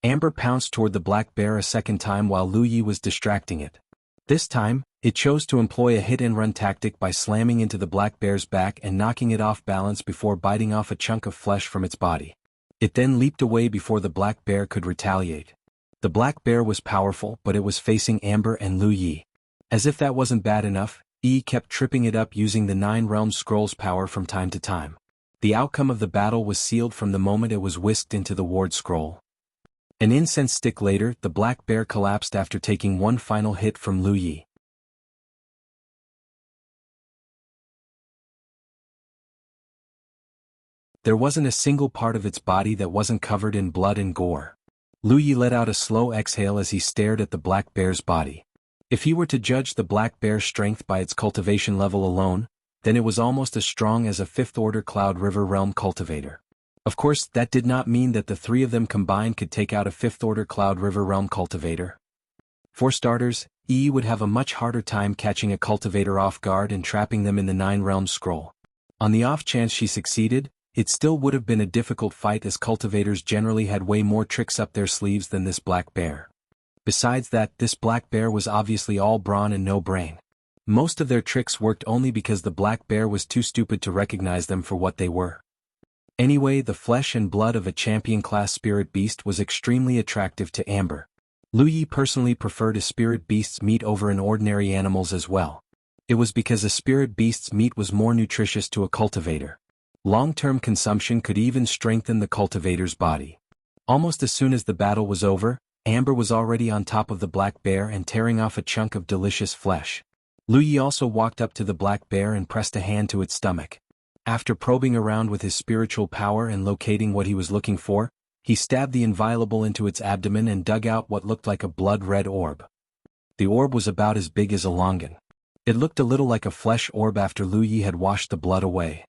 Amber pounced toward the black bear a second time while Lu Yi was distracting it. This time, it chose to employ a hit-and-run tactic by slamming into the black bear's back and knocking it off balance before biting off a chunk of flesh from its body. It then leaped away before the black bear could retaliate. The black bear was powerful, but it was facing Amber and Lu Yi. As if that wasn't bad enough, Yi kept tripping it up using the Nine Realms Scroll's power from time to time. The outcome of the battle was sealed from the moment it was whisked into the Ward Scroll. An incense stick later, the black bear collapsed after taking one final hit from Lu Yi. There wasn't a single part of its body that wasn't covered in blood and gore. Lu Yi let out a slow exhale as he stared at the black bear's body. If he were to judge the black bear's strength by its cultivation level alone, then it was almost as strong as a 5th-order Cloud River Realm cultivator. Of course, that did not mean that the three of them combined could take out a 5th-order Cloud River Realm cultivator. For starters, Yi would have a much harder time catching a cultivator off guard and trapping them in the Nine Realms Scroll. On the off chance she succeeded, it still would have been a difficult fight as cultivators generally had way more tricks up their sleeves than this black bear. Besides that, this black bear was obviously all brawn and no brain. Most of their tricks worked only because the black bear was too stupid to recognize them for what they were. Anyway, the flesh and blood of a champion-class spirit beast was extremely attractive to Amber. Lu Yi personally preferred a spirit beast's meat over an ordinary animal's as well. It was because a spirit beast's meat was more nutritious to a cultivator. Long-term consumption could even strengthen the cultivator's body. Almost as soon as the battle was over, Amber was already on top of the black bear and tearing off a chunk of delicious flesh. Lu Yi also walked up to the black bear and pressed a hand to its stomach. After probing around with his spiritual power and locating what he was looking for, he stabbed the inviolable into its abdomen and dug out what looked like a blood-red orb. The orb was about as big as a longan. It looked a little like a flesh orb after Lu Yi had washed the blood away.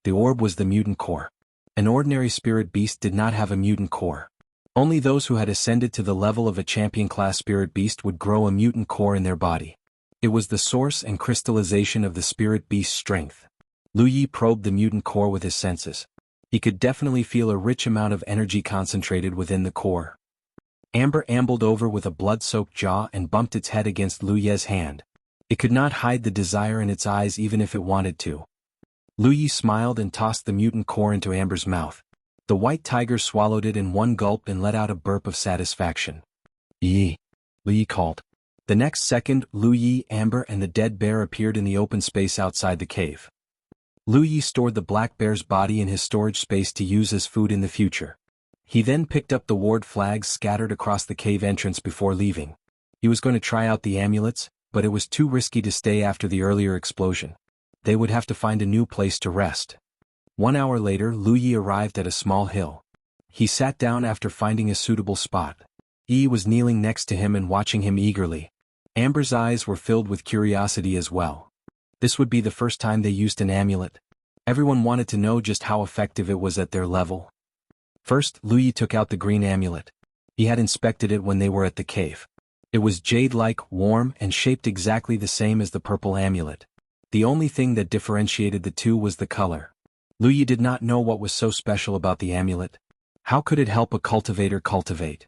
The orb was the mutant core. An ordinary spirit beast did not have a mutant core. Only those who had ascended to the level of a champion-class spirit beast would grow a mutant core in their body. It was the source and crystallization of the spirit beast's strength. Lu Yi probed the mutant core with his senses. He could definitely feel a rich amount of energy concentrated within the core. Amber ambled over with a blood-soaked jaw and bumped its head against Lu Yi's hand. It could not hide the desire in its eyes even if it wanted to. Lu Yi smiled and tossed the mutant core into Amber's mouth. The white tiger swallowed it in one gulp and let out a burp of satisfaction. Yi, Yi called. The next second, Lu Yi, Amber and the dead bear appeared in the open space outside the cave. Lu Yi stored the black bear's body in his storage space to use as food in the future. He then picked up the ward flags scattered across the cave entrance before leaving. He was going to try out the amulets, but it was too risky to stay after the earlier explosion. They would have to find a new place to rest. 1 hour later, Lu Yi arrived at a small hill. He sat down after finding a suitable spot. Yi was kneeling next to him and watching him eagerly. Amber's eyes were filled with curiosity as well. This would be the first time they used an amulet. Everyone wanted to know just how effective it was at their level. First, Lu Yi took out the green amulet. He had inspected it when they were at the cave. It was jade-like, warm, and shaped exactly the same as the purple amulet. The only thing that differentiated the two was the color. Lu Yi did not know what was so special about the amulet. How could it help a cultivator cultivate?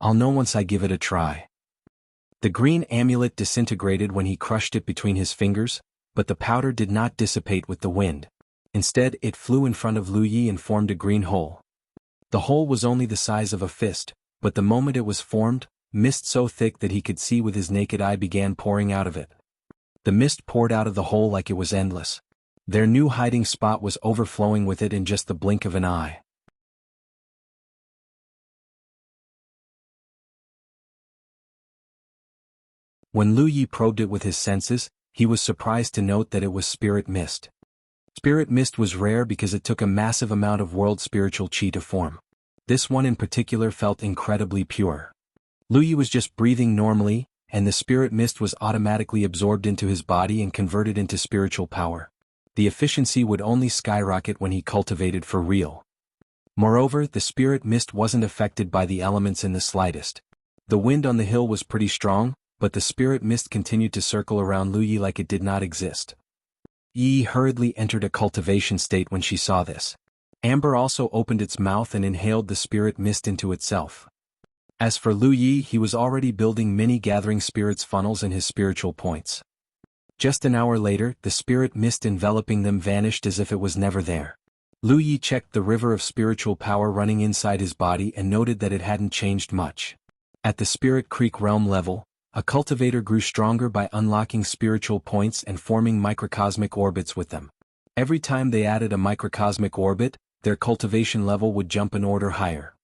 I'll know once I give it a try. The green amulet disintegrated when he crushed it between his fingers, but the powder did not dissipate with the wind. Instead, it flew in front of Lu Yi and formed a green hole. The hole was only the size of a fist, but the moment it was formed, mist so thick that he could see with his naked eye began pouring out of it. The mist poured out of the hole like it was endless. Their new hiding spot was overflowing with it in just the blink of an eye. When Lu Yi probed it with his senses, he was surprised to note that it was spirit mist. Spirit mist was rare because it took a massive amount of world spiritual chi to form. This one in particular felt incredibly pure. Lu Yi was just breathing normally, and the spirit mist was automatically absorbed into his body and converted into spiritual power. The efficiency would only skyrocket when he cultivated for real. Moreover, the spirit mist wasn't affected by the elements in the slightest. The wind on the hill was pretty strong, but the spirit mist continued to circle around Lu Yi like it did not exist. Yi hurriedly entered a cultivation state when she saw this. Amber also opened its mouth and inhaled the spirit mist into itself. As for Lu Yi, he was already building many gathering spirits funnels in his spiritual points. Just an hour later, the spirit mist enveloping them vanished as if it was never there. Lu Yi checked the river of spiritual power running inside his body and noted that it hadn't changed much. At the Spirit Creek realm level, a cultivator grew stronger by unlocking spiritual points and forming microcosmic orbits with them. Every time they added a microcosmic orbit, their cultivation level would jump an order higher.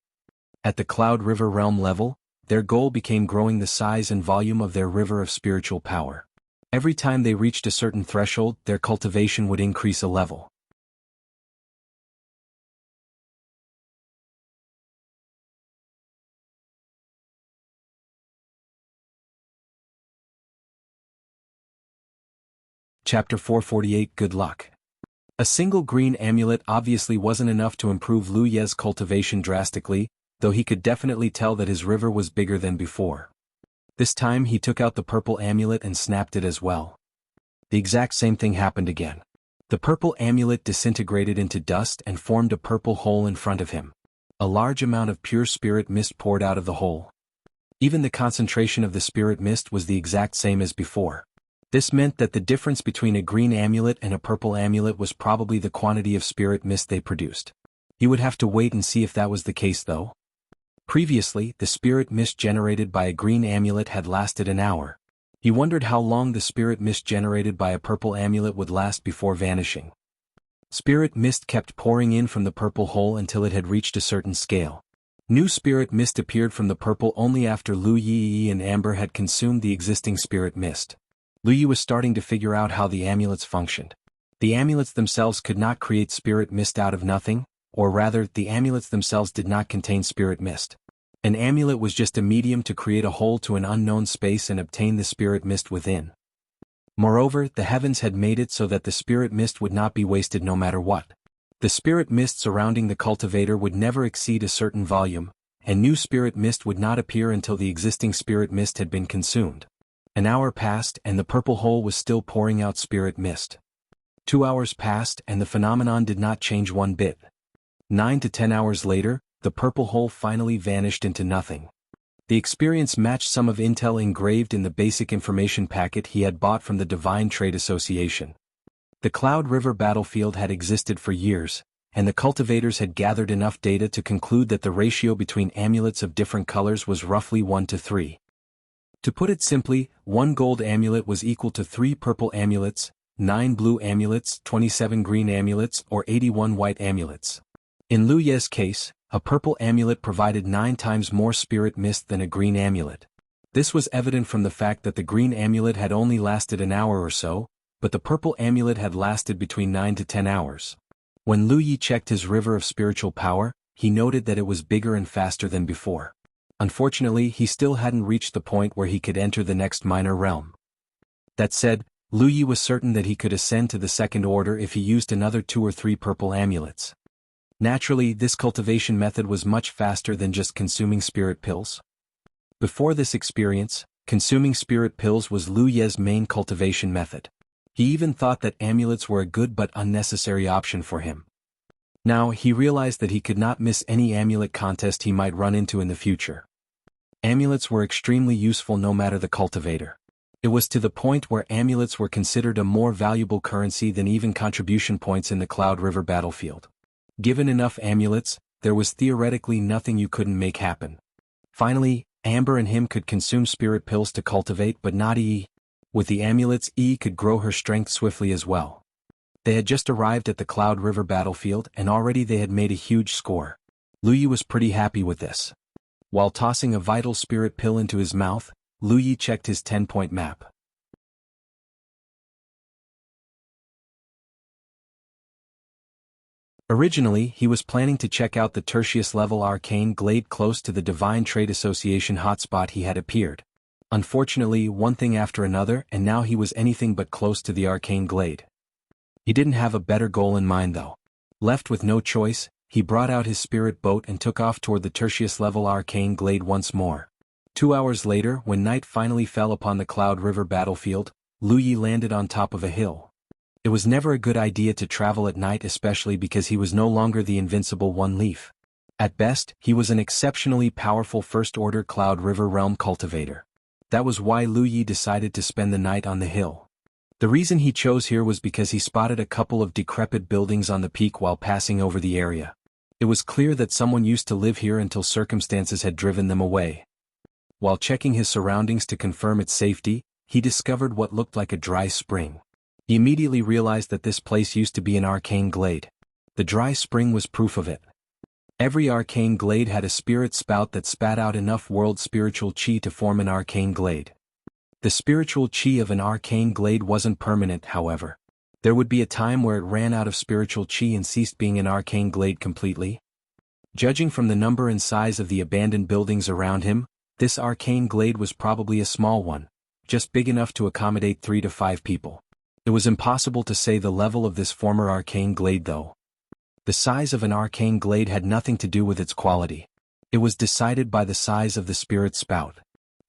At the Cloud River realm level, their goal became growing the size and volume of their river of spiritual power. Every time they reached a certain threshold, their cultivation would increase a level. Chapter 448 Good Luck. A single green amulet obviously wasn't enough to improve Lu Ye's cultivation drastically, though he could definitely tell that his river was bigger than before. This time he took out the purple amulet and snapped it as well. The exact same thing happened again. The purple amulet disintegrated into dust and formed a purple hole in front of him. A large amount of pure spirit mist poured out of the hole. Even the concentration of the spirit mist was the exact same as before. This meant that the difference between a green amulet and a purple amulet was probably the quantity of spirit mist they produced. He would have to wait and see if that was the case though. Previously, the spirit mist generated by a green amulet had lasted an hour. He wondered how long the spirit mist generated by a purple amulet would last before vanishing. Spirit mist kept pouring in from the purple hole until it had reached a certain scale. New spirit mist appeared from the purple only after Lu Yi and Amber had consumed the existing spirit mist. Lu Yi was starting to figure out how the amulets functioned. The amulets themselves could not create spirit mist out of nothing, or rather, the amulets themselves did not contain spirit mist. An amulet was just a medium to create a hole to an unknown space and obtain the spirit mist within. Moreover, the heavens had made it so that the spirit mist would not be wasted no matter what. The spirit mist surrounding the cultivator would never exceed a certain volume, and new spirit mist would not appear until the existing spirit mist had been consumed. An hour passed and the purple hole was still pouring out spirit mist. 2 hours passed and the phenomenon did not change one bit. 9 to 10 hours later, the purple hole finally vanished into nothing. The experience matched some of intel engraved in the basic information packet he had bought from the Divine Trade Association. The Cloud River battlefield had existed for years, and the cultivators had gathered enough data to conclude that the ratio between amulets of different colors was roughly 1:3. To put it simply, 1 gold amulet was equal to 3 purple amulets, 9 blue amulets, 27 green amulets, or 81 white amulets. In Lu Ye's case, a purple amulet provided 9 times more spirit mist than a green amulet. This was evident from the fact that the green amulet had only lasted an hour or so, but the purple amulet had lasted between 9 to 10 hours. When Lu Yi checked his river of spiritual power, he noted that it was bigger and faster than before. Unfortunately, he still hadn't reached the point where he could enter the next minor realm. That said, Lu Yi was certain that he could ascend to the second order if he used another 2 or 3 purple amulets. Naturally, this cultivation method was much faster than just consuming spirit pills. Before this experience, consuming spirit pills was Lu Ye's main cultivation method. He even thought that amulets were a good but unnecessary option for him. Now he realized that he could not miss any amulet contest he might run into in the future. Amulets were extremely useful no matter the cultivator. It was to the point where amulets were considered a more valuable currency than even contribution points in the Cloud River battlefield. Given enough amulets, there was theoretically nothing you couldn't make happen. Finally, Amber and him could consume spirit pills to cultivate, but not Yi. With the amulets, Yi could grow her strength swiftly as well. They had just arrived at the Cloud River battlefield and already they had made a huge score. Lu Yi was pretty happy with this. While tossing a vital spirit pill into his mouth, Lu Yi checked his 10-point map. Originally, he was planning to check out the Tertius-level arcane glade close to the Divine Trade Association hotspot he had appeared. Unfortunately, one thing after another, and now he was anything but close to the arcane glade. He didn't have a better goal in mind though. Left with no choice, he brought out his spirit boat and took off toward the Tertius-level arcane glade once more. 2 hours later, when night finally fell upon the Cloud River battlefield, Lu Yi landed on top of a hill. It was never a good idea to travel at night, especially because he was no longer the invincible One Leaf. At best, he was an exceptionally powerful first-order Cloud River realm cultivator. That was why Lu Yi decided to spend the night on the hill. The reason he chose here was because he spotted a couple of decrepit buildings on the peak while passing over the area. It was clear that someone used to live here until circumstances had driven them away. While checking his surroundings to confirm its safety, he discovered what looked like a dry spring. He immediately realized that this place used to be an arcane glade. The dry spring was proof of it. Every arcane glade had a spirit spout that spat out enough world spiritual chi to form an arcane glade. The spiritual chi of an arcane glade wasn't permanent, however. There would be a time where it ran out of spiritual chi and ceased being an arcane glade completely. Judging from the number and size of the abandoned buildings around him, this arcane glade was probably a small one, just big enough to accommodate 3 to 5 people. It was impossible to say the level of this former arcane glade though. The size of an arcane glade had nothing to do with its quality. It was decided by the size of the spirit spout.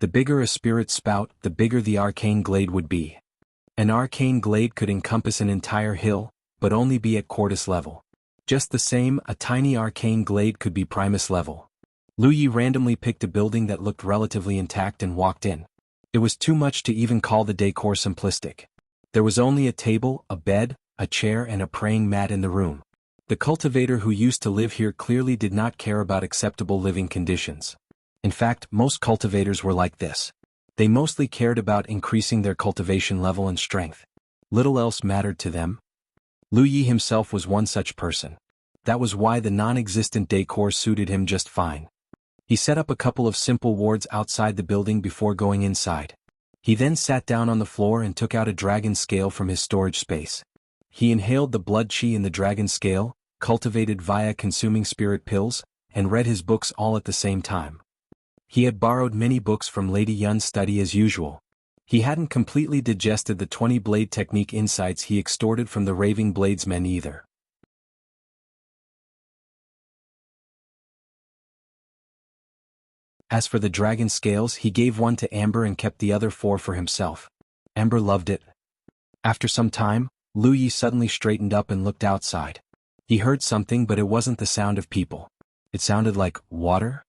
The bigger a spirit spout, the bigger the arcane glade would be. An arcane glade could encompass an entire hill, but only be at Quartus level. Just the same, a tiny arcane glade could be Primus level. Lu Yi randomly picked a building that looked relatively intact and walked in. It was too much to even call the decor simplistic. There was only a table, a bed, a chair and a praying mat in the room. The cultivator who used to live here clearly did not care about acceptable living conditions. In fact, most cultivators were like this. They mostly cared about increasing their cultivation level and strength. Little else mattered to them. Lu Yi himself was one such person. That was why the non-existent decor suited him just fine. He set up a couple of simple wards outside the building before going inside. He then sat down on the floor and took out a dragon scale from his storage space. He inhaled the blood chi in the dragon scale, cultivated via consuming spirit pills, and read his books all at the same time. He had borrowed many books from Lady Yun's study as usual. He hadn't completely digested the 20-blade technique insights he extorted from the raving bladesmen either. As for the dragon scales, he gave one to Amber and kept the other 4 for himself. Amber loved it. After some time, Lu Yi suddenly straightened up and looked outside. He heard something, but it wasn't the sound of people. It sounded like water?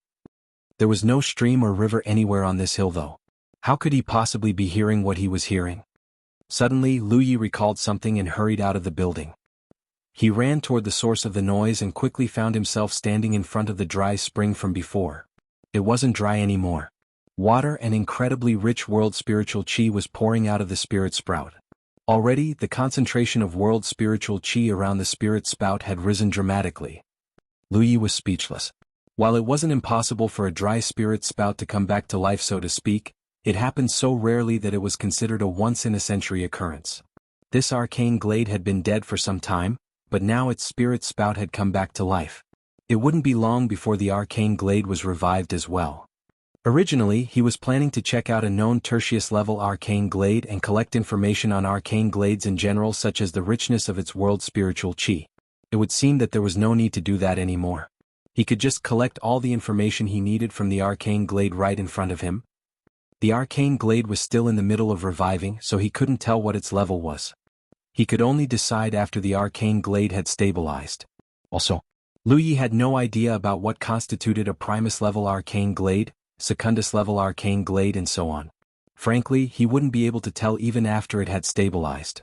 There was no stream or river anywhere on this hill though. How could he possibly be hearing what he was hearing? Suddenly, Lu Yi recalled something and hurried out of the building. He ran toward the source of the noise and quickly found himself standing in front of the dry spring from before. It wasn't dry anymore. Water and incredibly rich world spiritual qi was pouring out of the spirit sprout. Already, the concentration of world spiritual qi around the spirit spout had risen dramatically. Lu Yi was speechless. While it wasn't impossible for a dry spirit spout to come back to life, so to speak, it happened so rarely that it was considered a once-in-a-century occurrence. This arcane glade had been dead for some time, but now its spirit spout had come back to life. It wouldn't be long before the arcane glade was revived as well. Originally, he was planning to check out a known Tertius-level arcane glade and collect information on arcane glades in general, such as the richness of its world spiritual qi. It would seem that there was no need to do that anymore. He could just collect all the information he needed from the arcane glade right in front of him. The arcane glade was still in the middle of reviving, so he couldn't tell what its level was. He could only decide after the arcane glade had stabilized. Also, Lu Yi had no idea about what constituted a Primus-level arcane glade, Secundus-level arcane glade, and so on. Frankly, he wouldn't be able to tell even after it had stabilized.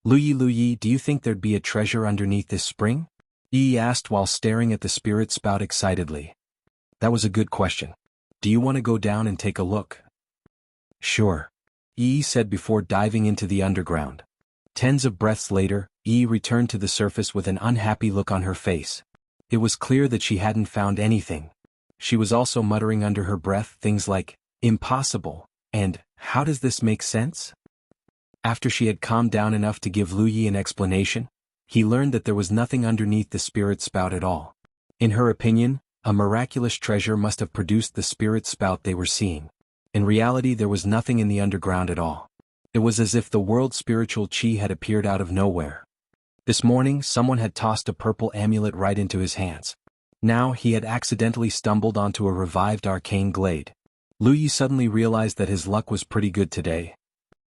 Lu Yi, do you think there'd be a treasure underneath this spring? Yi asked while staring at the spirit spout excitedly. That was a good question. Do you want to go down and take a look? Sure, Yi said before diving into the underground. Tens of breaths later, Yi returned to the surface with an unhappy look on her face. It was clear that she hadn't found anything. She was also muttering under her breath things like, impossible, and, how does this make sense? After she had calmed down enough to give Lu Yi an explanation, he learned that there was nothing underneath the spirit spout at all. In her opinion, a miraculous treasure must have produced the spirit spout they were seeing. In reality, there was nothing in the underground at all. It was as if the world spiritual qi had appeared out of nowhere. This morning, someone had tossed a purple amulet right into his hands. Now, he had accidentally stumbled onto a revived arcane glade. Lu Yi suddenly realized that his luck was pretty good today.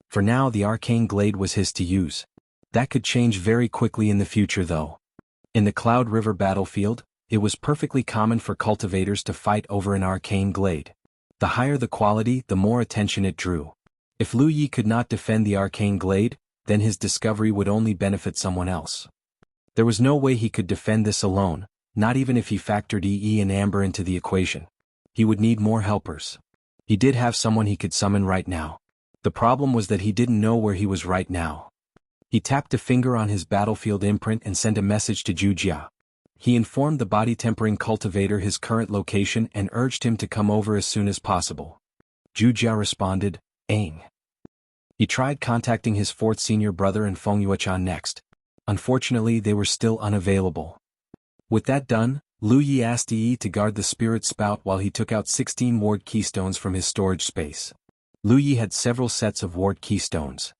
For now, the arcane glade was his to use. That could change very quickly in the future, though. In the Cloud River battlefield, it was perfectly common for cultivators to fight over an arcane glade. The higher the quality, the more attention it drew. If Lu Yi could not defend the arcane glade, then his discovery would only benefit someone else. There was no way he could defend this alone, not even if he factored Yi and Amber into the equation. He would need more helpers. He did have someone he could summon right now. The problem was that he didn't know where he was right now. He tapped a finger on his battlefield imprint and sent a message to Zhou. He informed the body-tempering cultivator his current location and urged him to come over as soon as possible. Zhou responded, Aang. He tried contacting his fourth senior brother and Feng Yuechan next. Unfortunately, they were still unavailable. With that done, Lu Yi asked Yi to guard the spirit spout while he took out 16 ward keystones from his storage space. Lu Yi had several sets of ward keystones.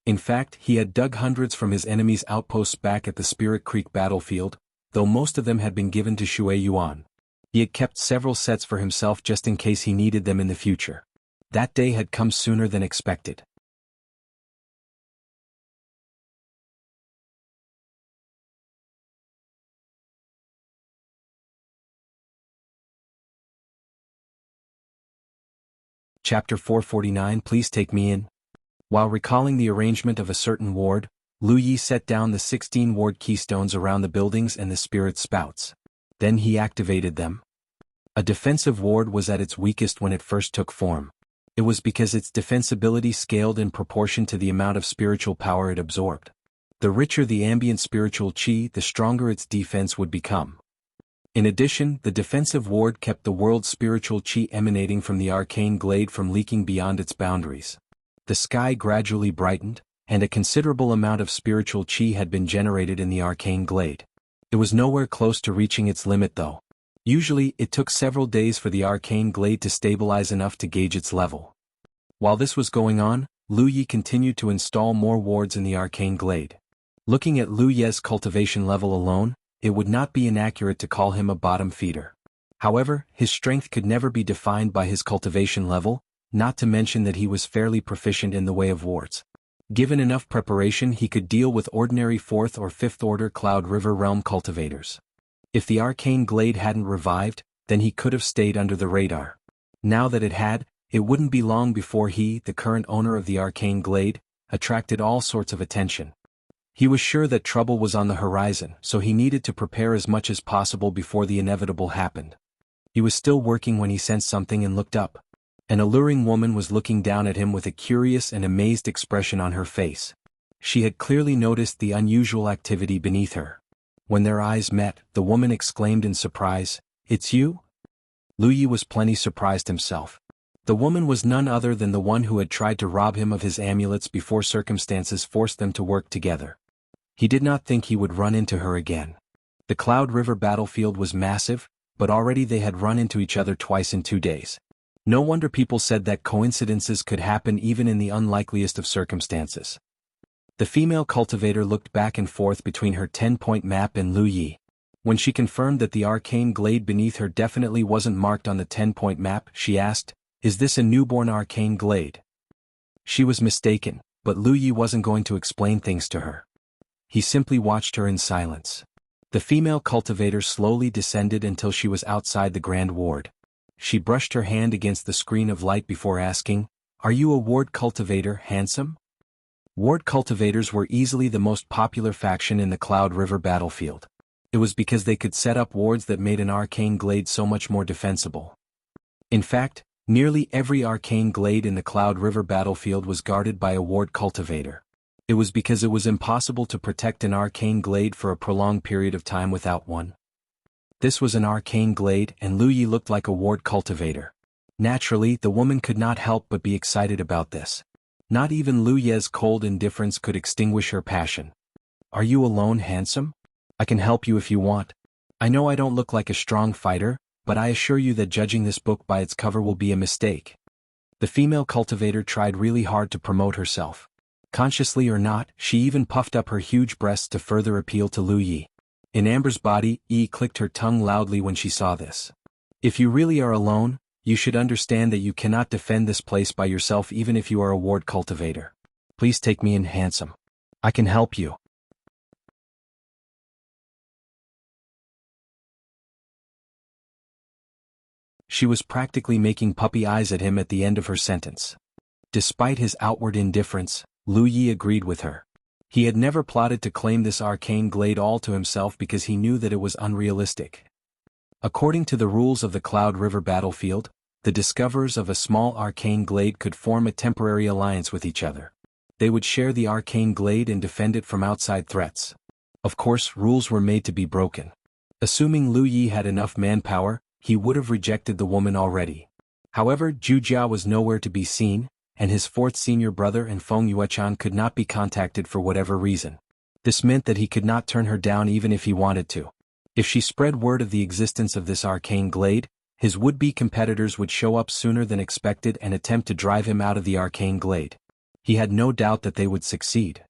In fact, he had dug hundreds from his enemy's outposts back at the Spirit Creek battlefield, though most of them had been given to Shui Yuan. He had kept several sets for himself just in case he needed them in the future. That day had come sooner than expected. Chapter 449. Please take me in. While recalling the arrangement of a certain ward, Lu Yi set down the 16 ward keystones around the buildings and the spirit spouts. Then he activated them. A defensive ward was at its weakest when it first took form. It was because its defensibility scaled in proportion to the amount of spiritual power it absorbed. The richer the ambient spiritual qi, the stronger its defense would become. In addition, the defensive ward kept the world's spiritual qi emanating from the arcane glade from leaking beyond its boundaries. The sky gradually brightened, and a considerable amount of spiritual qi had been generated in the arcane glade. It was nowhere close to reaching its limit though. Usually, it took several days for the arcane glade to stabilize enough to gauge its level. While this was going on, Lu Yi continued to install more wards in the arcane glade. Looking at Lu Ye's cultivation level alone, it would not be inaccurate to call him a bottom feeder. However, his strength could never be defined by his cultivation level, not to mention that he was fairly proficient in the way of wards. Given enough preparation, he could deal with ordinary 4th or 5th order Cloud River realm cultivators. If the arcane glade hadn't revived, then he could have stayed under the radar. Now that it had, it wouldn't be long before he, the current owner of the arcane glade, attracted all sorts of attention. He was sure that trouble was on the horizon, so he needed to prepare as much as possible before the inevitable happened. He was still working when he sensed something and looked up. An alluring woman was looking down at him with a curious and amazed expression on her face. She had clearly noticed the unusual activity beneath her. When their eyes met, the woman exclaimed in surprise, "It's you?" Lu Yi was plenty surprised himself. The woman was none other than the one who had tried to rob him of his amulets before circumstances forced them to work together. He did not think he would run into her again. The Cloud River battlefield was massive, but already they had run into each other twice in 2 days. No wonder people said that coincidences could happen even in the unlikeliest of circumstances. The female cultivator looked back and forth between her 10-point map and Lu Yi. When she confirmed that the arcane glade beneath her definitely wasn't marked on the 10-point map, she asked, "Is this a newborn arcane glade?" She was mistaken, but Lu Yi wasn't going to explain things to her. He simply watched her in silence. The female cultivator slowly descended until she was outside the Grand Ward. She brushed her hand against the screen of light before asking, "Are you a ward cultivator, handsome?" Ward cultivators were easily the most popular faction in the Cloud River battlefield. It was because they could set up wards that made an arcane glade so much more defensible. In fact, nearly every arcane glade in the Cloud River battlefield was guarded by a ward cultivator. It was because it was impossible to protect an arcane glade for a prolonged period of time without one. This was an arcane glade, and Lu Yi looked like a ward cultivator. Naturally, the woman could not help but be excited about this. Not even Lu Ye's cold indifference could extinguish her passion. "Are you alone, handsome? I can help you if you want. I know I don't look like a strong fighter, but I assure you that judging this book by its cover will be a mistake." The female cultivator tried really hard to promote herself. Consciously or not, she even puffed up her huge breasts to further appeal to Lu Yi. In Amber's body, Yi clicked her tongue loudly when she saw this. "If you really are alone, you should understand that you cannot defend this place by yourself even if you are a ward cultivator. Please take me in, handsome. I can help you." She was practically making puppy eyes at him at the end of her sentence. Despite his outward indifference, Lu Yi agreed with her. He had never plotted to claim this arcane glade all to himself because he knew that it was unrealistic. According to the rules of the Cloud River battlefield, the discoverers of a small arcane glade could form a temporary alliance with each other. They would share the arcane glade and defend it from outside threats. Of course, rules were made to be broken. Assuming Lu Yi had enough manpower, he would have rejected the woman already. However, Zhu Jia was nowhere to be seen, and his fourth senior brother and Feng Yuechan could not be contacted for whatever reason. This meant that he could not turn her down even if he wanted to. If she spread word of the existence of this arcane glade, his would-be competitors would show up sooner than expected and attempt to drive him out of the arcane glade. He had no doubt that they would succeed.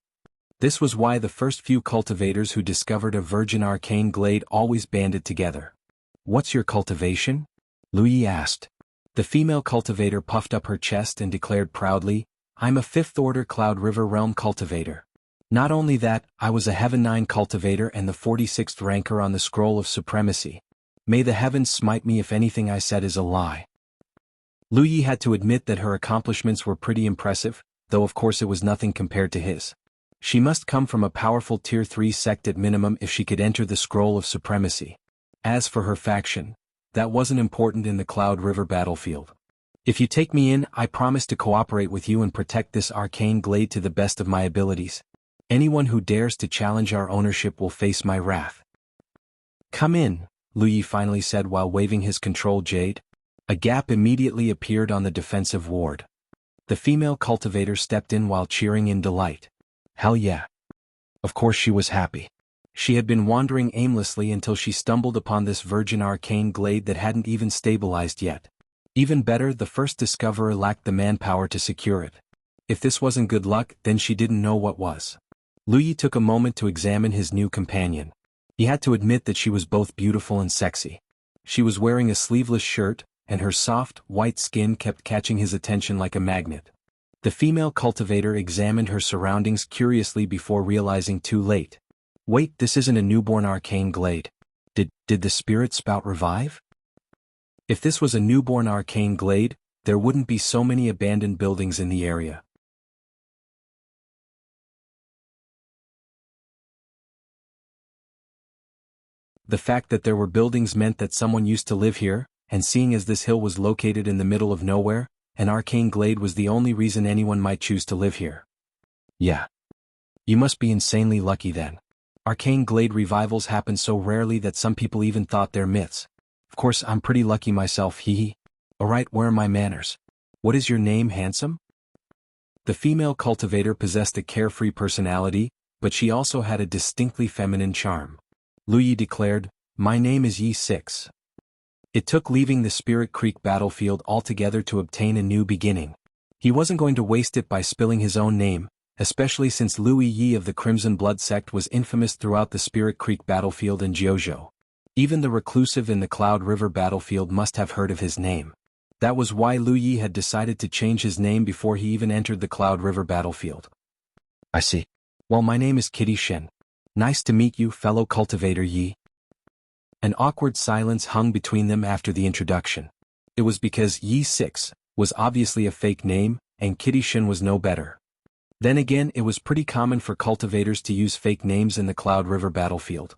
This was why the first few cultivators who discovered a virgin arcane glade always banded together. "What's your cultivation?" Lu Yi asked. The female cultivator puffed up her chest and declared proudly, "I'm a 5th Order Cloud River Realm cultivator. Not only that, I was a Heaven 9 cultivator and the 46th ranker on the Scroll of Supremacy. May the heavens smite me if anything I said is a lie." Lu Yi had to admit that her accomplishments were pretty impressive, though of course it was nothing compared to his. She must come from a powerful Tier 3 sect at minimum if she could enter the Scroll of Supremacy. As for her faction, that wasn't important in the Cloud River battlefield. "If you take me in, I promise to cooperate with you and protect this arcane glade to the best of my abilities. Anyone who dares to challenge our ownership will face my wrath." "Come in," Lu Yi finally said while waving his control jade. A gap immediately appeared on the defensive ward. The female cultivator stepped in while cheering in delight. Hell yeah. Of course she was happy. She had been wandering aimlessly until she stumbled upon this virgin arcane glade that hadn't even stabilized yet. Even better, the first discoverer lacked the manpower to secure it. If this wasn't good luck, then she didn't know what was. Lu Yi took a moment to examine his new companion. He had to admit that she was both beautiful and sexy. She was wearing a sleeveless shirt, and her soft, white skin kept catching his attention like a magnet. The female cultivator examined her surroundings curiously before realizing too late. Wait, this isn't a newborn arcane glade. Did the spirit spout revive? If this was a newborn arcane glade, there wouldn't be so many abandoned buildings in the area. The fact that there were buildings meant that someone used to live here, and seeing as this hill was located in the middle of nowhere, an arcane glade was the only reason anyone might choose to live here. Yeah. You must be insanely lucky then. Arcane glade revivals happen so rarely that some people even thought they're myths. Of course I'm pretty lucky myself, hee. Alright, where are my manners? What is your name, handsome? The female cultivator possessed a carefree personality, but she also had a distinctly feminine charm. Lu Yi declared, "My name is Yi 6. It took leaving the Spirit Creek battlefield altogether to obtain a new beginning. He wasn't going to waste it by spilling his own name, especially since Lu Yi of the Crimson Blood Sect was infamous throughout the Spirit Creek battlefield in Jianghu. Even the reclusive in the Cloud River battlefield must have heard of his name. That was why Lu Yi had decided to change his name before he even entered the Cloud River battlefield." I see. Well, my name is Kitty Shen. Nice to meet you, fellow cultivator Yi. An awkward silence hung between them after the introduction. It was because Yi 6 was obviously a fake name, and Kitty Shen was no better. Then again, it was pretty common for cultivators to use fake names in the Cloud River battlefield.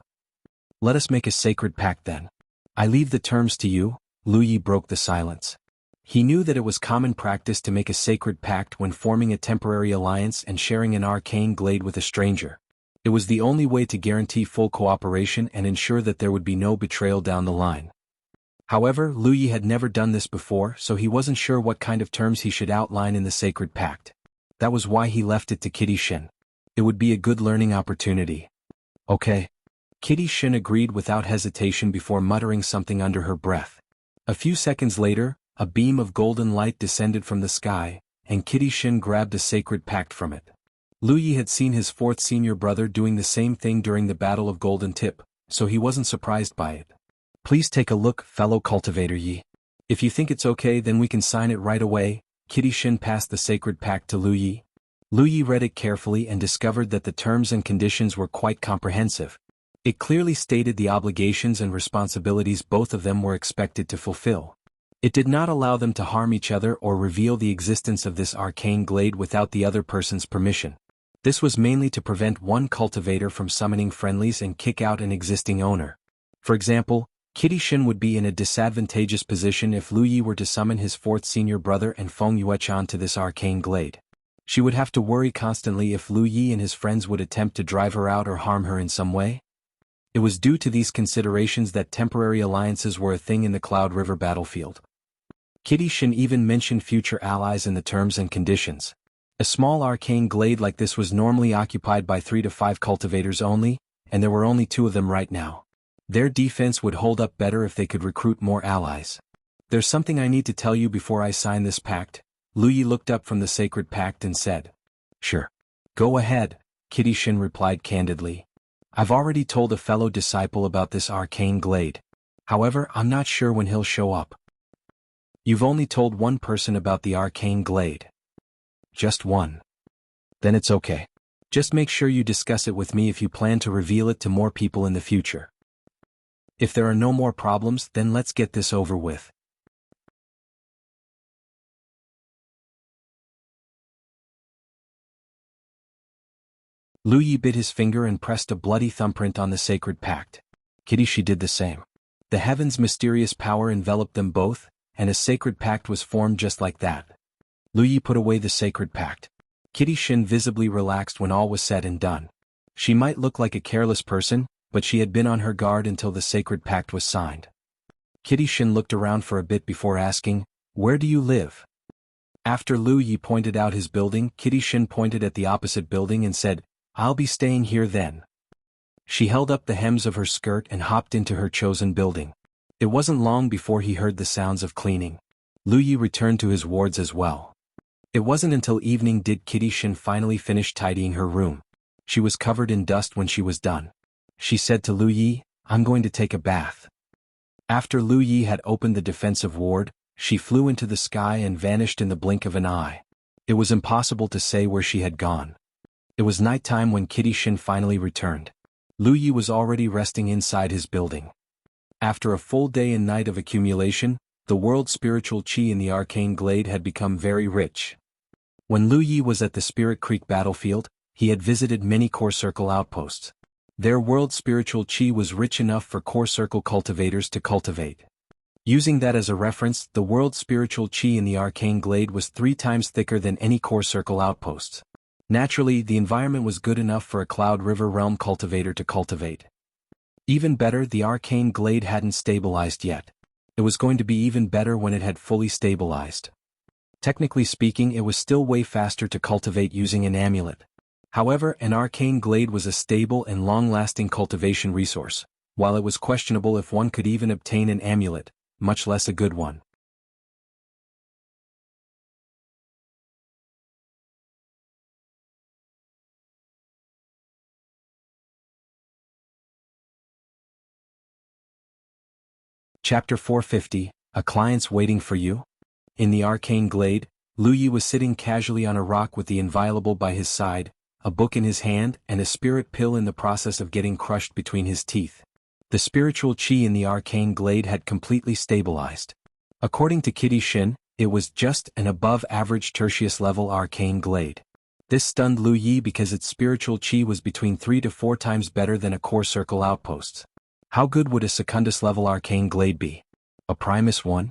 "Let us make a sacred pact then. I leave the terms to you." Lu Yi broke the silence. He knew that it was common practice to make a sacred pact when forming a temporary alliance and sharing an arcane glade with a stranger. It was the only way to guarantee full cooperation and ensure that there would be no betrayal down the line. However, Lu Yi had never done this before, so he wasn't sure what kind of terms he should outline in the sacred pact. That was why he left it to Kitty Shen. It would be a good learning opportunity. Okay. Kitty Shen agreed without hesitation before muttering something under her breath. A few seconds later, a beam of golden light descended from the sky, and Kitty Shen grabbed a sacred pact from it. Lu Yi had seen his fourth senior brother doing the same thing during the Battle of Golden Tip, so he wasn't surprised by it. "Please take a look, fellow cultivator Yi. If you think it's okay, then we can sign it right away." Kitty Shen passed the sacred pact to Lu Yi. Lu Yi read it carefully and discovered that the terms and conditions were quite comprehensive. It clearly stated the obligations and responsibilities both of them were expected to fulfill. It did not allow them to harm each other or reveal the existence of this arcane glade without the other person's permission. This was mainly to prevent one cultivator from summoning friendlies and kick out an existing owner. For example, Kitty Shen would be in a disadvantageous position if Lu Yi were to summon his fourth senior brother and Feng Yuechan to this arcane glade. She would have to worry constantly if Lu Yi and his friends would attempt to drive her out or harm her in some way. It was due to these considerations that temporary alliances were a thing in the Cloud River battlefield. Kitty Shen even mentioned future allies in the terms and conditions. A small arcane glade like this was normally occupied by 3 to 5 cultivators only, and there were only 2 of them right now. Their defense would hold up better if they could recruit more allies. "There's something I need to tell you before I sign this pact." Lu Yi looked up from the sacred pact and said. "Sure. Go ahead," Kitty Shen replied candidly. "I've already told a fellow disciple about this arcane glade. However, I'm not sure when he'll show up." "You've only told one person about the arcane glade." "Just one. Then it's okay. Just make sure you discuss it with me if you plan to reveal it to more people in the future. If there are no more problems, then let's get this over with." Lu Yi bit his finger and pressed a bloody thumbprint on the sacred pact. Kitty Shen did the same. The heaven's mysterious power enveloped them both, and a sacred pact was formed just like that. Lu Yi put away the sacred pact. Kitty Shen visibly relaxed when all was said and done. She might look like a careless person, but she had been on her guard until the sacred pact was signed. Kitty Shen looked around for a bit before asking, "Where do you live?" After Lu Yi pointed out his building, Kitty Shen pointed at the opposite building and said, "I'll be staying here then." She held up the hems of her skirt and hopped into her chosen building. It wasn't long before he heard the sounds of cleaning. Lu Yi returned to his wards as well. It wasn't until evening did Kitty Shen finally finish tidying her room. She was covered in dust when she was done. She said to Lu Yi, "I'm going to take a bath." After Lu Yi had opened the defensive ward, she flew into the sky and vanished in the blink of an eye. It was impossible to say where she had gone. It was nighttime when Kitty Shen finally returned. Lu Yi was already resting inside his building. After a full day and night of accumulation, the world's spiritual qi in the arcane glade had become very rich. When Lu Yi was at the Spirit Creek battlefield, he had visited many Core Circle outposts. Their world spiritual qi was rich enough for Core Circle cultivators to cultivate. Using that as a reference, the world spiritual qi in the arcane glade was 3 times thicker than any Core Circle outposts. Naturally, the environment was good enough for a Cloud River Realm cultivator to cultivate. Even better, the arcane glade hadn't stabilized yet. It was going to be even better when it had fully stabilized. Technically speaking, it was still way faster to cultivate using an amulet. However, an arcane glade was a stable and long-lasting cultivation resource, while it was questionable if one could even obtain an amulet, much less a good one. Chapter 450, A Client's Waiting for You? In the arcane glade, Lu Yi was sitting casually on a rock with the inviolable by his side, a book in his hand and a spirit pill in the process of getting crushed between his teeth. The spiritual qi in the arcane glade had completely stabilized. According to Kitty Shin, it was just an above-average tertius level arcane glade. This stunned Lu Yi because its spiritual qi was between 3 to 4 times better than a Core Circle outpost. How good would a Secundus level arcane glade be? A Primus one?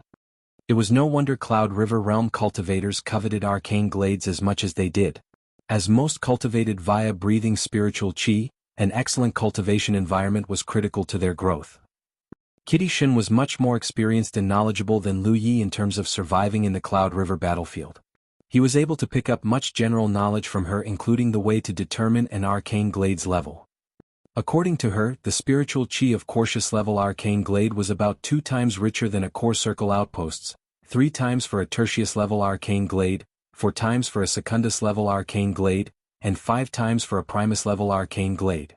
It was no wonder Cloud River Realm cultivators coveted arcane glades as much as they did. As most cultivated via breathing spiritual qi, an excellent cultivation environment was critical to their growth. Kitty Shin was much more experienced and knowledgeable than Lu Yi in terms of surviving in the Cloud River battlefield. He was able to pick up much general knowledge from her, including the way to determine an arcane glade's level. According to her, the spiritual qi of Cortius level arcane glade was about 2 times richer than a Core Circle outposts, 3 times for a Tertius level arcane glade, 4 times for a Secundus level arcane glade, and 5 times for a Primus level arcane glade.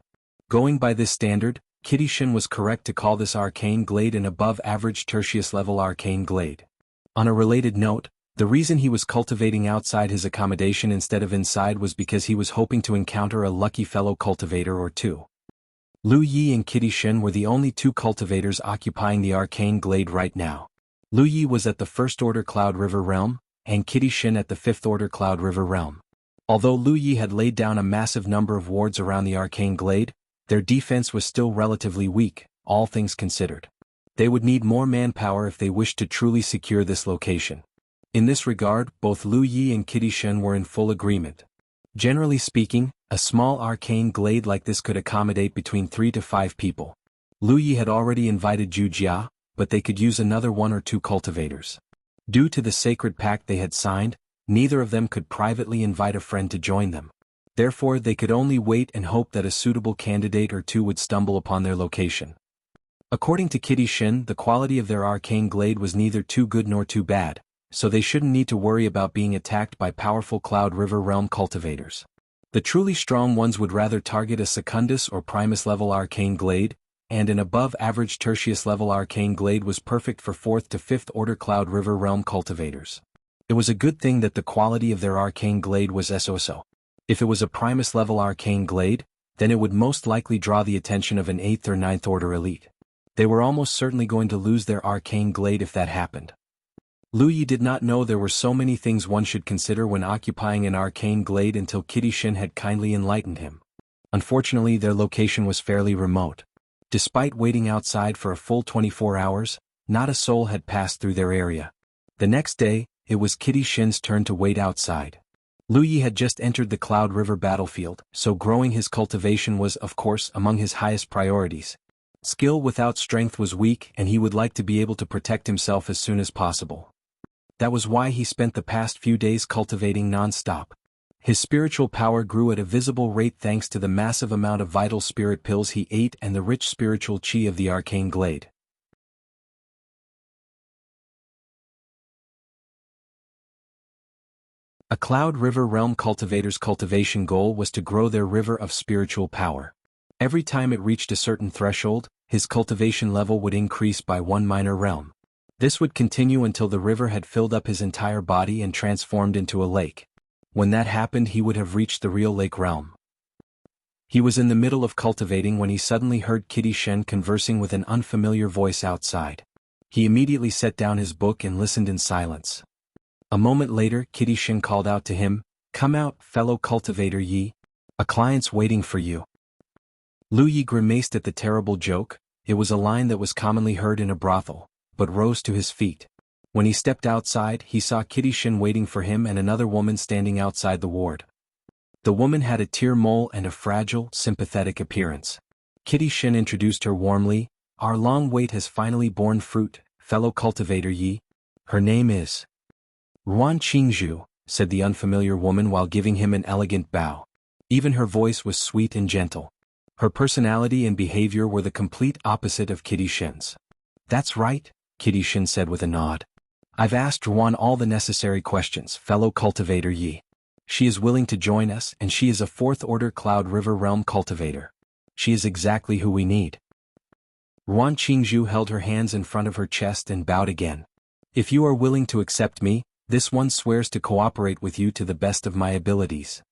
Going by this standard, Kitty Shin was correct to call this arcane glade an above-average Tertius level arcane glade. On a related note, the reason he was cultivating outside his accommodation instead of inside was because he was hoping to encounter a lucky fellow cultivator or two. Lu Yi and Kitty Shin were the only 2 cultivators occupying the arcane glade right now. Lu Yi was at the First Order Cloud River Realm, and Kitty Shin at the Fifth Order Cloud River Realm. Although Lu Yi had laid down a massive number of wards around the arcane glade, their defense was still relatively weak, all things considered. They would need more manpower if they wished to truly secure this location. In this regard, both Lu Yi and Kitty Shin were in full agreement. Generally speaking, a small arcane glade like this could accommodate between 3 to 5 people. Lu Yi had already invited Zhu Jia, but they could use another 1 or 2 cultivators. Due to the sacred pact they had signed, neither of them could privately invite a friend to join them. Therefore they could only wait and hope that a suitable candidate or 2 would stumble upon their location. According to Kitty Shin, the quality of their arcane glade was neither too good nor too bad, so they shouldn't need to worry about being attacked by powerful Cloud River Realm cultivators. The truly strong ones would rather target a Secundus or Primus level arcane glade, and an above-average Tertius level arcane glade was perfect for 4th to 5th Order Cloud River Realm cultivators. It was a good thing that the quality of their arcane glade was so-so. If it was a Primus level arcane glade, then it would most likely draw the attention of an 8th or 9th Order elite. They were almost certainly going to lose their arcane glade if that happened. Lu Yi did not know there were so many things one should consider when occupying an arcane glade until Kitty Shin had kindly enlightened him. Unfortunately, their location was fairly remote. Despite waiting outside for a full 24 hours, not a soul had passed through their area. The next day, it was Kitty Shin's turn to wait outside. Lu Yi had just entered the Cloud River battlefield, so growing his cultivation was, of course, among his highest priorities. Skill without strength was weak, and he would like to be able to protect himself as soon as possible. That was why he spent the past few days cultivating non-stop. His spiritual power grew at a visible rate thanks to the massive amount of vital spirit pills he ate and the rich spiritual qi of the arcane glade. A Cloud River Realm cultivator's cultivation goal was to grow their river of spiritual power. Every time it reached a certain threshold, his cultivation level would increase by 1 minor realm. This would continue until the river had filled up his entire body and transformed into a lake. When that happened, he would have reached the real lake realm. He was in the middle of cultivating when he suddenly heard Kitty Shin conversing with an unfamiliar voice outside. He immediately set down his book and listened in silence. A moment later, Kitty Shin called out to him, "Come out, fellow cultivator Yi. A client's waiting for you." Lu Yi grimaced at the terrible joke. It was a line that was commonly heard in a brothel, but rose to his feet. When he stepped outside, he saw Kitty Shin waiting for him and another woman standing outside the ward. The woman had a tear mole and a fragile, sympathetic appearance. Kitty Shin introduced her warmly. "Our long wait has finally borne fruit, fellow cultivator Yi. Her name is Ruan Qingzhu," said the unfamiliar woman while giving him an elegant bow. Even her voice was sweet and gentle. Her personality and behavior were the complete opposite of Kitty Shin's. "That's right," Kitty Shin said with a nod. "I've asked Ruan all the necessary questions, fellow cultivator Yi. She is willing to join us, and she is a fourth-order Cloud River Realm cultivator. She is exactly who we need." Ruan Qingzhu held her hands in front of her chest and bowed again. "If you are willing to accept me, this one swears to cooperate with you to the best of my abilities."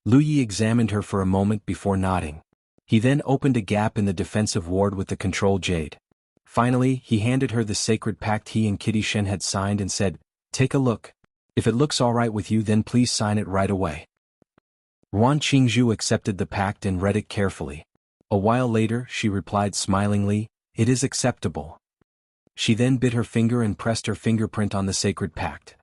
Lu Yi examined her for a moment before nodding. He then opened a gap in the defensive ward with the control jade. Finally, he handed her the sacred pact he and Kitty Shin had signed and said, "Take a look. If it looks all right with you, then please sign it right away." Ruan Qingzhu accepted the pact and read it carefully. A while later, she replied smilingly, "It is acceptable." She then bit her finger and pressed her fingerprint on the sacred pact.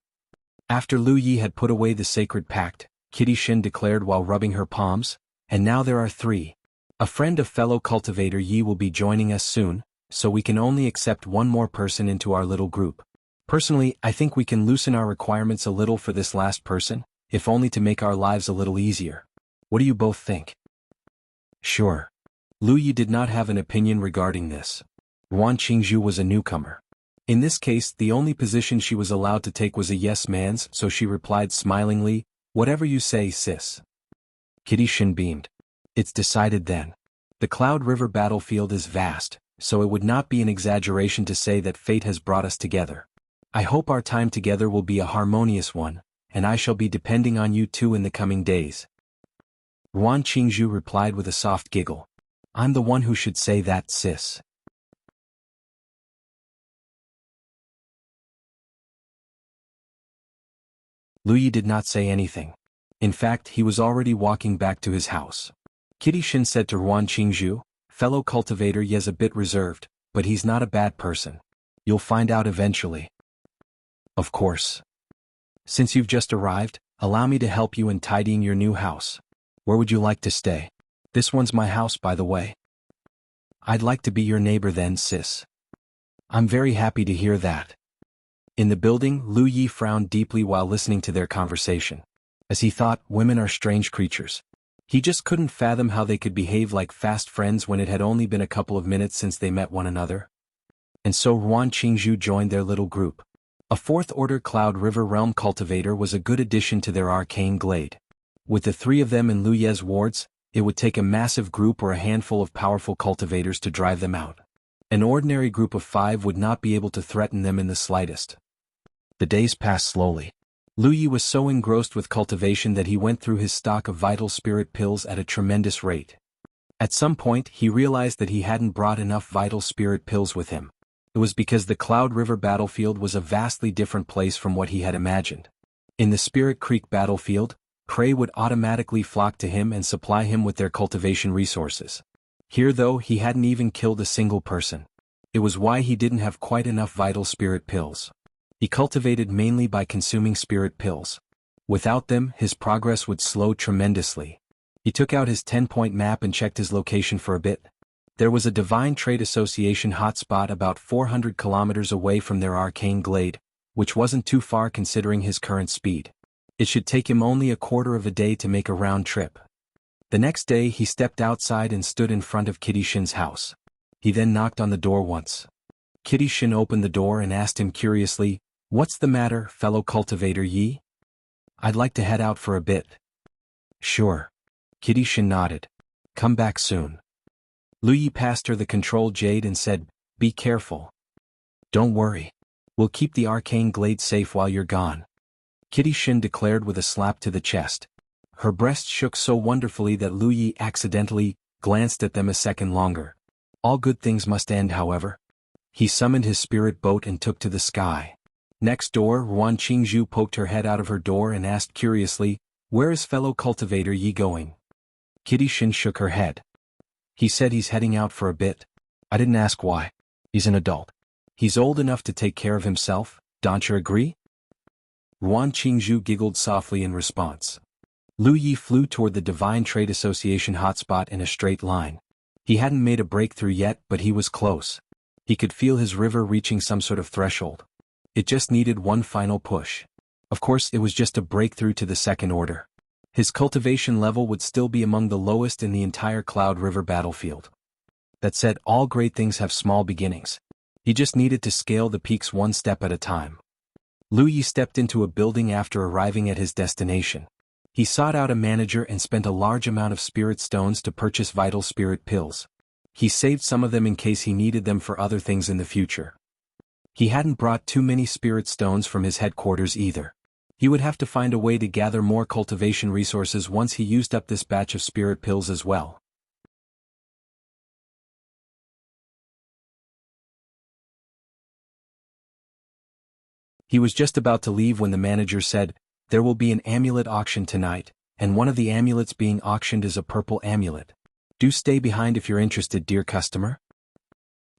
After Lu Yi had put away the sacred pact, Kitty Shin declared while rubbing her palms, "And now there are three. A friend of fellow cultivator Yi will be joining us soon, so we can only accept one more person into our little group. Personally, I think we can loosen our requirements a little for this last person, if only to make our lives a little easier. What do you both think?" "Sure." Lu Yi did not have an opinion regarding this. Ruan Qingzhu was a newcomer. In this case, the only position she was allowed to take was a yes man's, so she replied smilingly, "Whatever you say, sis." Kitty Shin beamed. "It's decided then. The Cloud River battlefield is vast, so it would not be an exaggeration to say that fate has brought us together. I hope our time together will be a harmonious one, and I shall be depending on you two in the coming days." Ruan Qingzhu replied with a soft giggle. "I'm the one who should say that, sis." Lu Yi did not say anything. In fact, he was already walking back to his house. Kitty Shin said to Ruan Qingzhu, "Fellow cultivator Ye's a bit reserved, but he's not a bad person. You'll find out eventually." "Of course. Since you've just arrived, allow me to help you in tidying your new house. Where would you like to stay? This one's my house, by the way." "I'd like to be your neighbor then, sis." "I'm very happy to hear that." In the building, Lu Yi frowned deeply while listening to their conversation. As he thought, women are strange creatures. He just couldn't fathom how they could behave like fast friends when it had only been a couple of minutes since they met one another. And so Ruan Qingzhu joined their little group. A fourth-order Cloud River Realm cultivator was a good addition to their arcane glade. With the three of them in Lu Ye's wards, it would take a massive group or a handful of powerful cultivators to drive them out. An ordinary group of 5 would not be able to threaten them in the slightest. The days passed slowly. Lu Yi was so engrossed with cultivation that he went through his stock of vital spirit pills at a tremendous rate. At some point, he realized that he hadn't brought enough vital spirit pills with him. It was because the Cloud River battlefield was a vastly different place from what he had imagined. In the Spirit Creek battlefield, prey would automatically flock to him and supply him with their cultivation resources. Here though, he hadn't even killed a single person. It was why he didn't have quite enough vital spirit pills. He cultivated mainly by consuming spirit pills. Without them, his progress would slow tremendously. He took out his 10-point map and checked his location for a bit. There was a Divine Trade Association hotspot about 400 kilometers away from their arcane glade, which wasn't too far considering his current speed. It should take him only a quarter of a day to make a round trip. The next day he stepped outside and stood in front of Kitty Shin's house. He then knocked on the door once. Kitty Shin opened the door and asked him curiously, "What's the matter, fellow cultivator Yi?" "I'd like to head out for a bit." "Sure." Kitty Shin nodded. "Come back soon." Lu Yi passed her the control jade and said, "Be careful." "Don't worry. We'll keep the arcane glade safe while you're gone," Kitty Shin declared with a slap to the chest. Her breasts shook so wonderfully that Lu Yi accidentally glanced at them a second longer. All good things must end, however. He summoned his spirit boat and took to the sky. Next door, Ruan Qingzhu poked her head out of her door and asked curiously, "Where is fellow cultivator Yi going?" Kitty Shin shook her head. "He said he's heading out for a bit. I didn't ask why. He's an adult. He's old enough to take care of himself, don't you agree?" Ruan Qingzhu giggled softly in response. Lu Yi flew toward the Divine Trade Association hotspot in a straight line. He hadn't made a breakthrough yet, but he was close. He could feel his river reaching some sort of threshold. It just needed one final push. Of course, it was just a breakthrough to the second order. His cultivation level would still be among the lowest in the entire Cloud River battlefield. That said, all great things have small beginnings. He just needed to scale the peaks one step at a time. Lu Yi stepped into a building after arriving at his destination. He sought out a manager and spent a large amount of spirit stones to purchase vital spirit pills. He saved some of them in case he needed them for other things in the future. He hadn't brought too many spirit stones from his headquarters either. He would have to find a way to gather more cultivation resources once he used up this batch of spirit pills as well. He was just about to leave when the manager said, "There will be an amulet auction tonight, and one of the amulets being auctioned is a purple amulet. Do stay behind if you're interested, dear customer."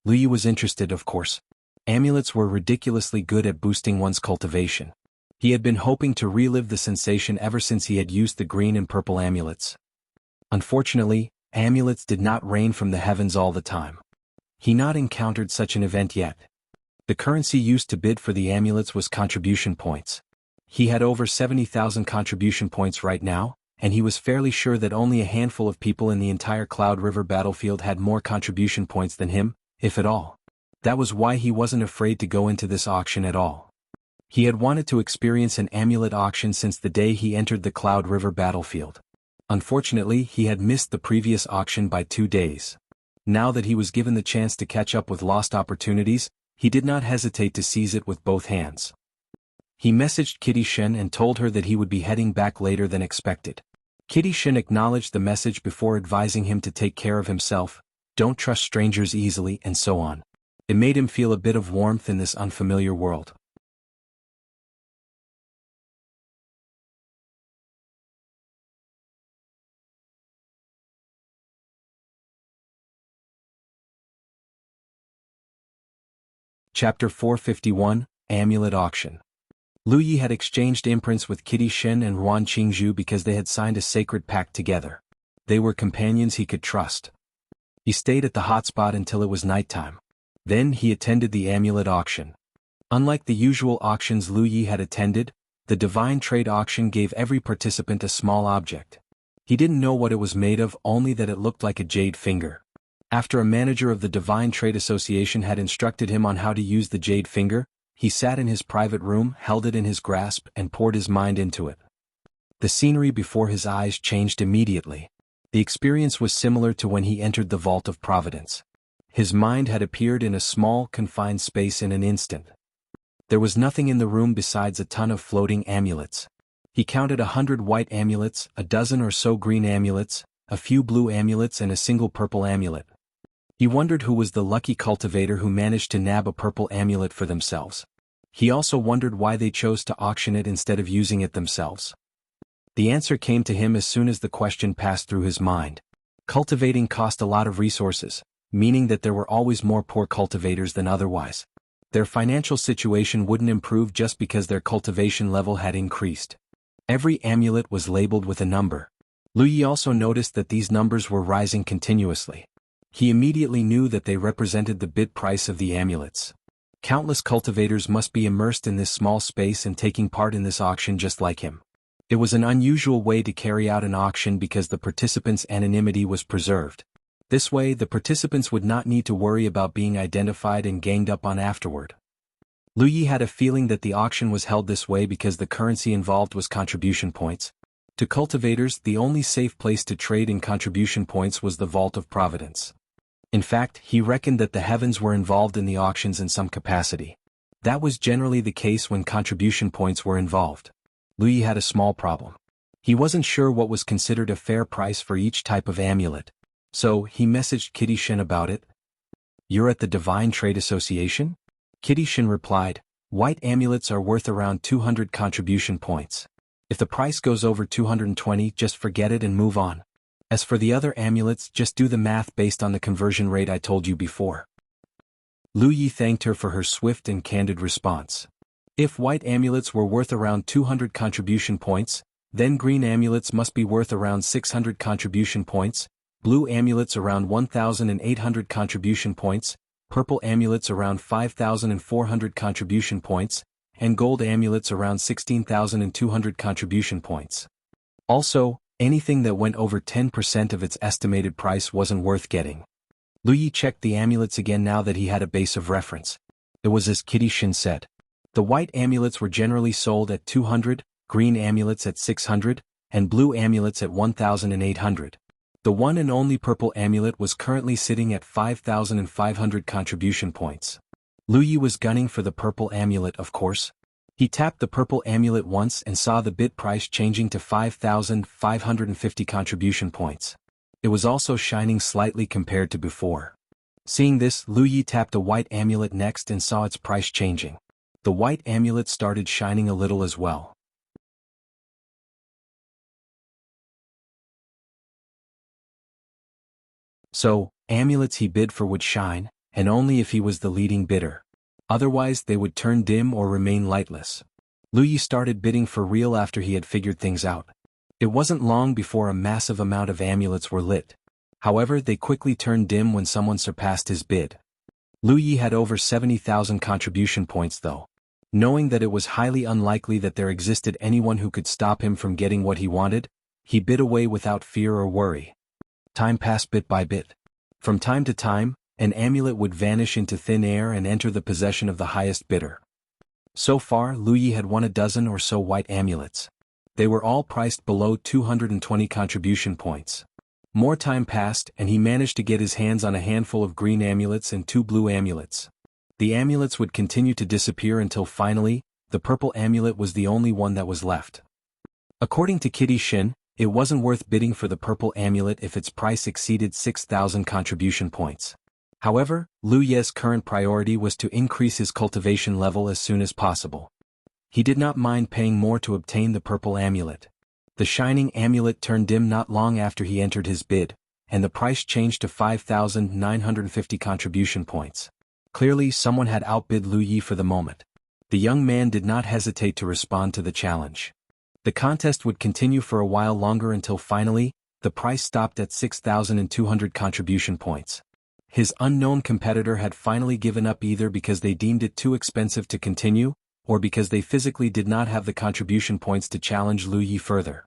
Lu Yi was interested, of course. Amulets were ridiculously good at boosting one's cultivation. He had been hoping to relive the sensation ever since he had used the green and purple amulets. Unfortunately, amulets did not rain from the heavens all the time. He not encountered such an event yet. The currency used to bid for the amulets was contribution points. He had over 70,000 contribution points right now, and he was fairly sure that only a handful of people in the entire Cloud River battlefield had more contribution points than him, if at all. That was why he wasn't afraid to go into this auction at all. He had wanted to experience an amulet auction since the day he entered the Cloud River battlefield. Unfortunately, he had missed the previous auction by 2 days. Now that he was given the chance to catch up with lost opportunities, he did not hesitate to seize it with both hands. He messaged Kitty Shen and told her that he would be heading back later than expected. Kitty Shen acknowledged the message before advising him to take care of himself, don't trust strangers easily, and so on. It made him feel a bit of warmth in this unfamiliar world. Chapter 451, Amulet Auction. Lu Yi had exchanged imprints with Kitty Shen and Ruan Qingzhu because they had signed a sacred pact together. They were companions he could trust. He stayed at the hotspot until it was nighttime. Then he attended the amulet auction. Unlike the usual auctions Lu Yi had attended, the Divine Trade Auction gave every participant a small object. He didn't know what it was made of, only that it looked like a jade finger. After a manager of the Divine Trade Association had instructed him on how to use the jade finger, he sat in his private room, held it in his grasp, and poured his mind into it. The scenery before his eyes changed immediately. The experience was similar to when he entered the Vault of Providence. His mind had appeared in a small, confined space in an instant. There was nothing in the room besides a ton of floating amulets. He counted 100 white amulets, a dozen or so green amulets, a few blue amulets and a single purple amulet. He wondered who was the lucky cultivator who managed to nab a purple amulet for themselves. He also wondered why they chose to auction it instead of using it themselves. The answer came to him as soon as the question passed through his mind. Cultivating cost a lot of resources, meaning that there were always more poor cultivators than otherwise. Their financial situation wouldn't improve just because their cultivation level had increased. Every amulet was labeled with a number. Lu Yi also noticed that these numbers were rising continuously. He immediately knew that they represented the bid price of the amulets. Countless cultivators must be immersed in this small space and taking part in this auction just like him. It was an unusual way to carry out an auction because the participants' anonymity was preserved. This way, the participants would not need to worry about being identified and ganged up on afterward. Lu Yi had a feeling that the auction was held this way because the currency involved was contribution points. To cultivators, the only safe place to trade in contribution points was the Vault of Providence. In fact, he reckoned that the heavens were involved in the auctions in some capacity. That was generally the case when contribution points were involved. Lu Yi had a small problem. He wasn't sure what was considered a fair price for each type of amulet. So, he messaged Kitty Shen about it. You're at the Divine Trade Association? Shin replied, white amulets are worth around 200 contribution points. If the price goes over 220, just forget it and move on. As for the other amulets, just do the math based on the conversion rate I told you before. Lu Yi thanked her for her swift and candid response. If white amulets were worth around 200 contribution points, then green amulets must be worth around 600 contribution points, blue amulets around 1,800 contribution points, purple amulets around 5,400 contribution points, and gold amulets around 16,200 contribution points. Also, anything that went over 10% of its estimated price wasn't worth getting. Lu Yi checked the amulets again now that he had a base of reference. It was as Shin said. The white amulets were generally sold at 200, green amulets at 600, and blue amulets at 1,800. The one and only purple amulet was currently sitting at 5,500 contribution points. Lu Yi was gunning for the purple amulet, of course. He tapped the purple amulet once and saw the bid price changing to 5,550 contribution points. It was also shining slightly compared to before. Seeing this, Lu Yi tapped a white amulet next and saw its price changing. The white amulet started shining a little as well. So, amulets he bid for would shine, and only if he was the leading bidder. Otherwise they would turn dim or remain lightless. Lu Yi started bidding for real after he had figured things out. It wasn't long before a massive amount of amulets were lit. However, they quickly turned dim when someone surpassed his bid. Lu Yi had over 70,000 contribution points though. Knowing that it was highly unlikely that there existed anyone who could stop him from getting what he wanted, he bid away without fear or worry. Time passed bit by bit. From time to time, an amulet would vanish into thin air and enter the possession of the highest bidder. So far, Lu Yi had won a dozen or so white amulets. They were all priced below 220 contribution points. More time passed and he managed to get his hands on a handful of green amulets and 2 blue amulets. The amulets would continue to disappear until finally, the purple amulet was the only one that was left. According to Shin, it wasn't worth bidding for the purple amulet if its price exceeded 6,000 contribution points. However, Lu Yi's current priority was to increase his cultivation level as soon as possible. He did not mind paying more to obtain the purple amulet. The shining amulet turned dim not long after he entered his bid, and the price changed to 5,950 contribution points. Clearly someone had outbid Lu Yi for the moment. The young man did not hesitate to respond to the challenge. The contest would continue for a while longer until finally, the price stopped at 6,200 contribution points. His unknown competitor had finally given up either because they deemed it too expensive to continue, or because they physically did not have the contribution points to challenge Lu Yi further.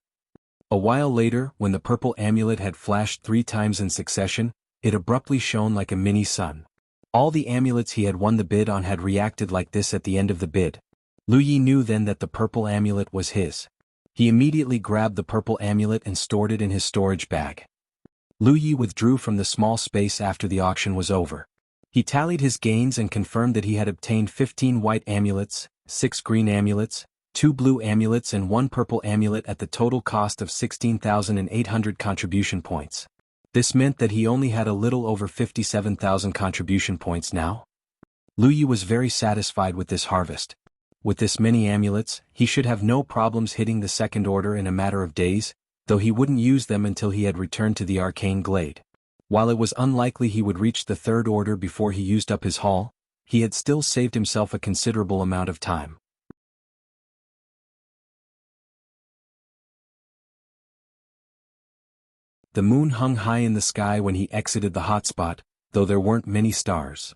A while later, when the purple amulet had flashed 3 times in succession, it abruptly shone like a mini sun. All the amulets he had won the bid on had reacted like this at the end of the bid. Lu Yi knew then that the purple amulet was his. He immediately grabbed the purple amulet and stored it in his storage bag. Lu Yi withdrew from the small space after the auction was over. He tallied his gains and confirmed that he had obtained 15 white amulets, 6 green amulets, 2 blue amulets and 1 purple amulet at the total cost of 16,800 contribution points. This meant that he only had a little over 57,000 contribution points now. Lu Yi was very satisfied with this harvest. With this many amulets, he should have no problems hitting the second order in a matter of days, though he wouldn't use them until he had returned to the arcane glade. While it was unlikely he would reach the third order before he used up his haul, he had still saved himself a considerable amount of time. The moon hung high in the sky when he exited the hotspot, though there weren't many stars.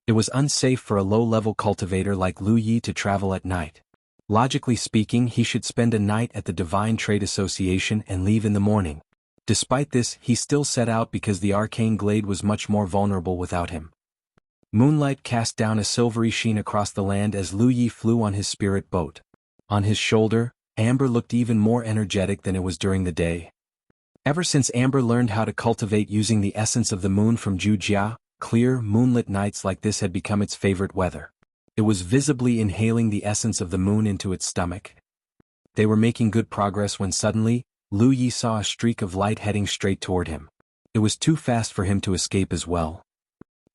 It was unsafe for a low-level cultivator like Lu Yi to travel at night. Logically speaking, he should spend a night at the Divine Trade Association and leave in the morning. Despite this, he still set out because the arcane glade was much more vulnerable without him. Moonlight cast down a silvery sheen across the land as Lu Yi flew on his spirit boat. On his shoulder, Amber looked even more energetic than it was during the day. Ever since Amber learned how to cultivate using the essence of the moon from Zhou, clear, moonlit nights like this had become its favorite weather. It was visibly inhaling the essence of the moon into its stomach. They were making good progress when suddenly, Lu Yi saw a streak of light heading straight toward him. It was too fast for him to escape as well.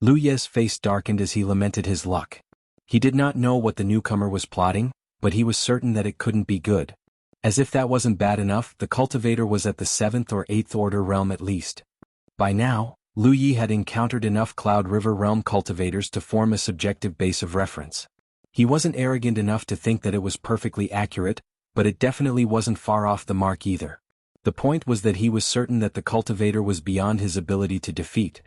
Lu Ye's face darkened as he lamented his luck. He did not know what the newcomer was plotting, but he was certain that it couldn't be good. As if that wasn't bad enough, the cultivator was at the 7th or 8th order realm at least. By now, Lu Yi had encountered enough Cloud River realm cultivators to form a subjective base of reference. He wasn't arrogant enough to think that it was perfectly accurate, but it definitely wasn't far off the mark either. The point was that he was certain that the cultivator was beyond his ability to defeat.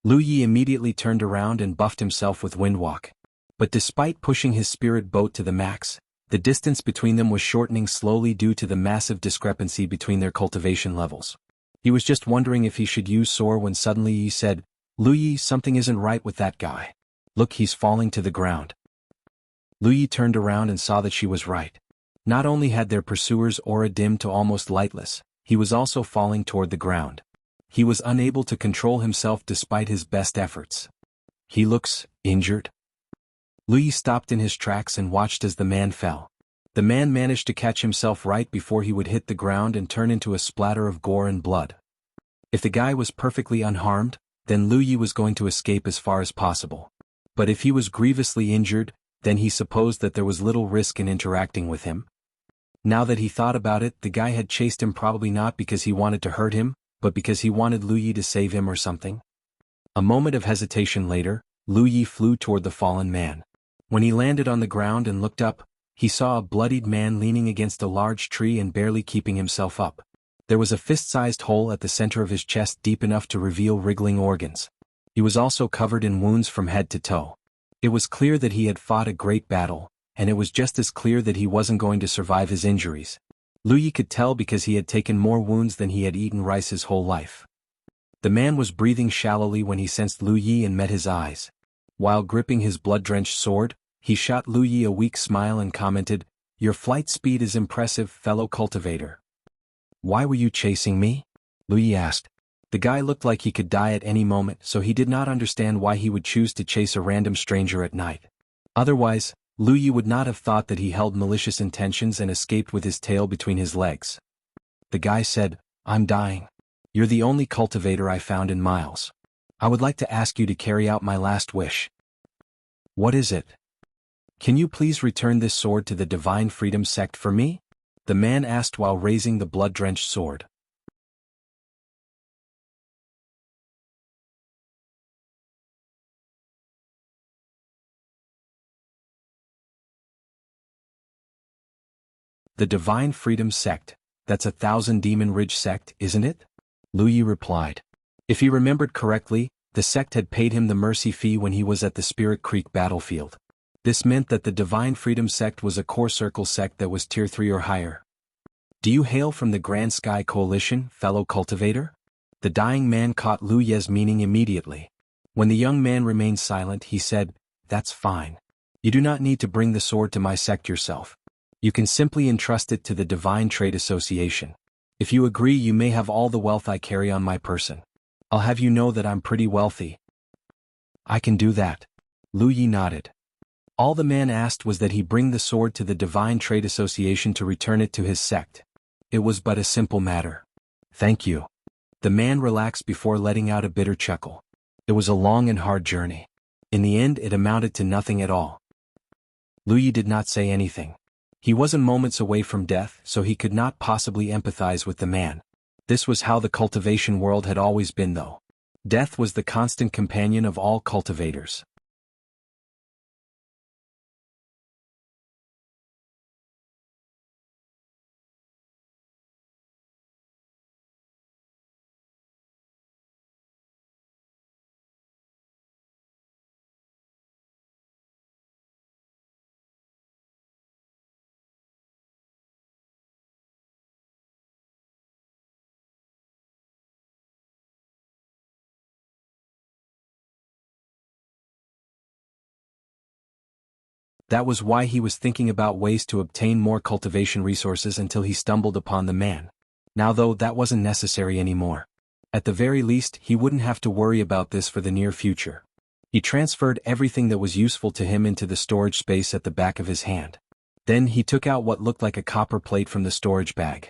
Lu Yi immediately turned around and buffed himself with Windwalk. But despite pushing his spirit boat to the max, the distance between them was shortening slowly due to the massive discrepancy between their cultivation levels. He was just wondering if he should use Soar when suddenly Yi said, "Lu Yi, something isn't right with that guy. Look, he's falling to the ground." Lu Yi turned around and saw that she was right. Not only had their pursuer's aura dimmed to almost lightless, he was also falling toward the ground. He was unable to control himself despite his best efforts. "He looks injured." Lu Yi stopped in his tracks and watched as the man fell. The man managed to catch himself right before he would hit the ground and turn into a splatter of gore and blood. If the guy was perfectly unharmed, then Lu Yi was going to escape as far as possible. But if he was grievously injured, then he supposed that there was little risk in interacting with him. Now that he thought about it, the guy had chased him probably not because he wanted to hurt him, but because he wanted Lu Yi to save him or something. A moment of hesitation later, Lu Yi flew toward the fallen man. When he landed on the ground and looked up, he saw a bloodied man leaning against a large tree and barely keeping himself up. There was a fist-sized hole at the center of his chest deep enough to reveal wriggling organs. He was also covered in wounds from head to toe. It was clear that he had fought a great battle, and it was just as clear that he wasn't going to survive his injuries. Lu Yi could tell because he had taken more wounds than he had eaten rice his whole life. The man was breathing shallowly when he sensed Lu Yi and met his eyes. While gripping his blood-drenched sword, he shot Lu Yi a weak smile and commented, "Your flight speed is impressive, fellow cultivator." "Why were you chasing me?" Lu Yi asked. The guy looked like he could die at any moment, so he did not understand why he would choose to chase a random stranger at night. Otherwise, Lu Yi would not have thought that he held malicious intentions and escaped with his tail between his legs. The guy said, "I'm dying. You're the only cultivator I found in miles. I would like to ask you to carry out my last wish." "What is it?" "Can you please return this sword to the Divine Freedom Sect for me?" the man asked while raising the blood-drenched sword. "The Divine Freedom Sect, that's 1,000 Demon Ridge Sect, isn't it?" Lu Yi replied. If he remembered correctly, the sect had paid him the mercy fee when he was at the Spirit Creek battlefield. This meant that the Divine Freedom Sect was a core circle sect that was tier 3 or higher. "Do you hail from the Grand Sky Coalition, fellow cultivator?" The dying man caught Lu Ye's meaning immediately. When the young man remained silent, he said, "That's fine. You do not need to bring the sword to my sect yourself. You can simply entrust it to the Divine Trade Association. If you agree, you may have all the wealth I carry on my person. I'll have you know that I'm pretty wealthy." "I can do that." Lu Yi nodded. All the man asked was that he bring the sword to the Divine Trade Association to return it to his sect. It was but a simple matter. "Thank you." The man relaxed before letting out a bitter chuckle. It was a long and hard journey. In the end, it amounted to nothing at all. Lu Yi did not say anything. He wasn't moments away from death, so he could not possibly empathize with the man. This was how the cultivation world had always been, though. Death was the constant companion of all cultivators. That was why he was thinking about ways to obtain more cultivation resources until he stumbled upon the man. Now though, that wasn't necessary anymore. At the very least, he wouldn't have to worry about this for the near future. He transferred everything that was useful to him into the storage space at the back of his hand. Then he took out what looked like a copper plate from the storage bag.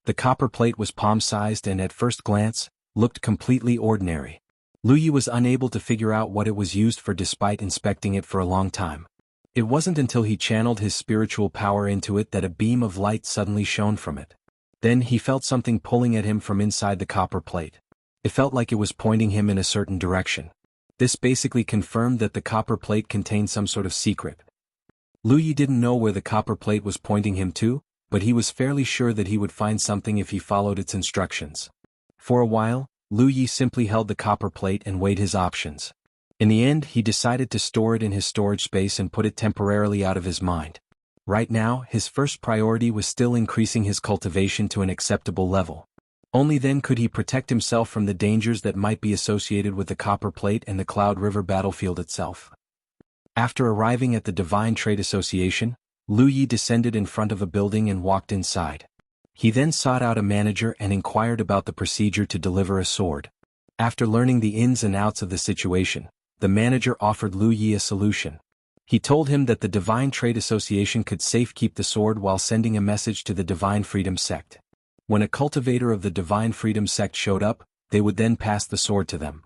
The copper plate was palm-sized and at first glance, looked completely ordinary. Lu Yi was unable to figure out what it was used for despite inspecting it for a long time. It wasn't until he channeled his spiritual power into it that a beam of light suddenly shone from it. Then he felt something pulling at him from inside the copper plate. It felt like it was pointing him in a certain direction. This basically confirmed that the copper plate contained some sort of secret. Lu Yi didn't know where the copper plate was pointing him to, but he was fairly sure that he would find something if he followed its instructions. For a while, Lu Yi simply held the copper plate and weighed his options. In the end, he decided to store it in his storage space and put it temporarily out of his mind. Right now, his first priority was still increasing his cultivation to an acceptable level. Only then could he protect himself from the dangers that might be associated with the copper plate and the Cloud River battlefield itself. After arriving at the Divine Trade Association, Lu Yi descended in front of a building and walked inside. He then sought out a manager and inquired about the procedure to deliver a sword. After learning the ins and outs of the situation, the manager offered Lu Yi a solution. He told him that the Divine Trade Association could safekeep the sword while sending a message to the Divine Freedom Sect. When a cultivator of the Divine Freedom Sect showed up, they would then pass the sword to them.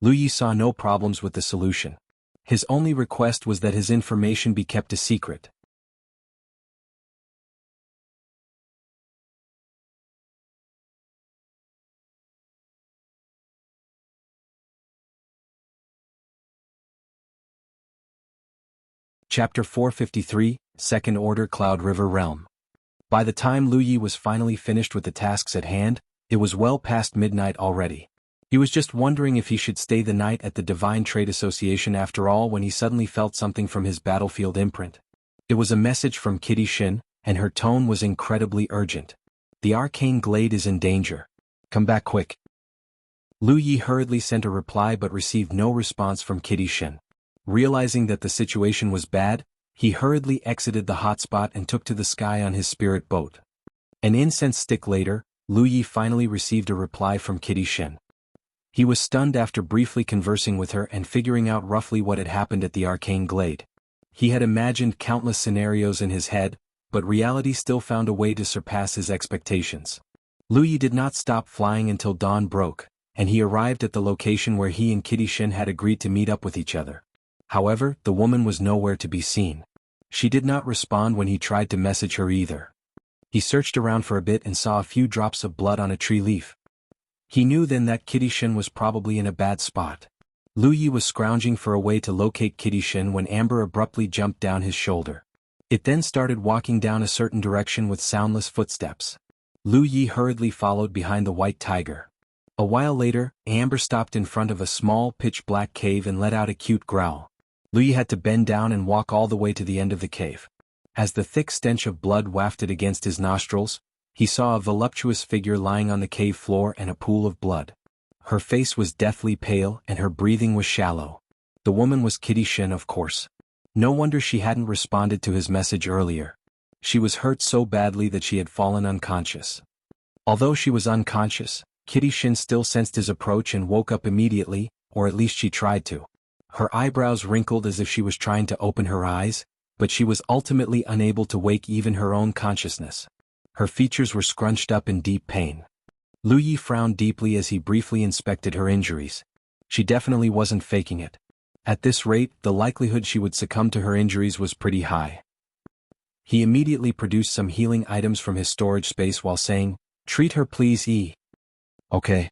Lu Yi saw no problems with the solution. His only request was that his information be kept a secret. Chapter 453, Second Order Cloud River Realm. By the time Lu Yi was finally finished with the tasks at hand, it was well past midnight already. He was just wondering if he should stay the night at the Divine Trade Association after all when he suddenly felt something from his battlefield imprint. It was a message from Kitty Shin, and her tone was incredibly urgent. The arcane glade is in danger. Come back quick. Lu Yi hurriedly sent a reply but received no response from Kitty Shin. Realizing that the situation was bad, he hurriedly exited the hotspot and took to the sky on his spirit boat. An incense stick later, Lu Yi finally received a reply from Kitty Shin. He was stunned after briefly conversing with her and figuring out roughly what had happened at the arcane glade. He had imagined countless scenarios in his head, but reality still found a way to surpass his expectations. Lu Yi did not stop flying until dawn broke, and he arrived at the location where he and Kitty Shin had agreed to meet up with each other. However, the woman was nowhere to be seen. She did not respond when he tried to message her either. He searched around for a bit and saw a few drops of blood on a tree leaf. He knew then that Kitty Shin was probably in a bad spot. Lu Yi was scrounging for a way to locate Kitty Shin when Amber abruptly jumped down his shoulder. It then started walking down a certain direction with soundless footsteps. Lu Yi hurriedly followed behind the white tiger. A while later, Amber stopped in front of a small pitch-black cave and let out a cute growl. Lu Yi had to bend down and walk all the way to the end of the cave. As the thick stench of blood wafted against his nostrils, he saw a voluptuous figure lying on the cave floor and a pool of blood. Her face was deathly pale and her breathing was shallow. The woman was Kitty Shin, of course. No wonder she hadn't responded to his message earlier. She was hurt so badly that she had fallen unconscious. Although she was unconscious, Kitty Shin still sensed his approach and woke up immediately, or at least she tried to. Her eyebrows wrinkled as if she was trying to open her eyes, but she was ultimately unable to wake even her own consciousness. Her features were scrunched up in deep pain. Lu Yi frowned deeply as he briefly inspected her injuries. She definitely wasn't faking it. At this rate, the likelihood she would succumb to her injuries was pretty high. He immediately produced some healing items from his storage space while saying, "Treat her please, E." Okay.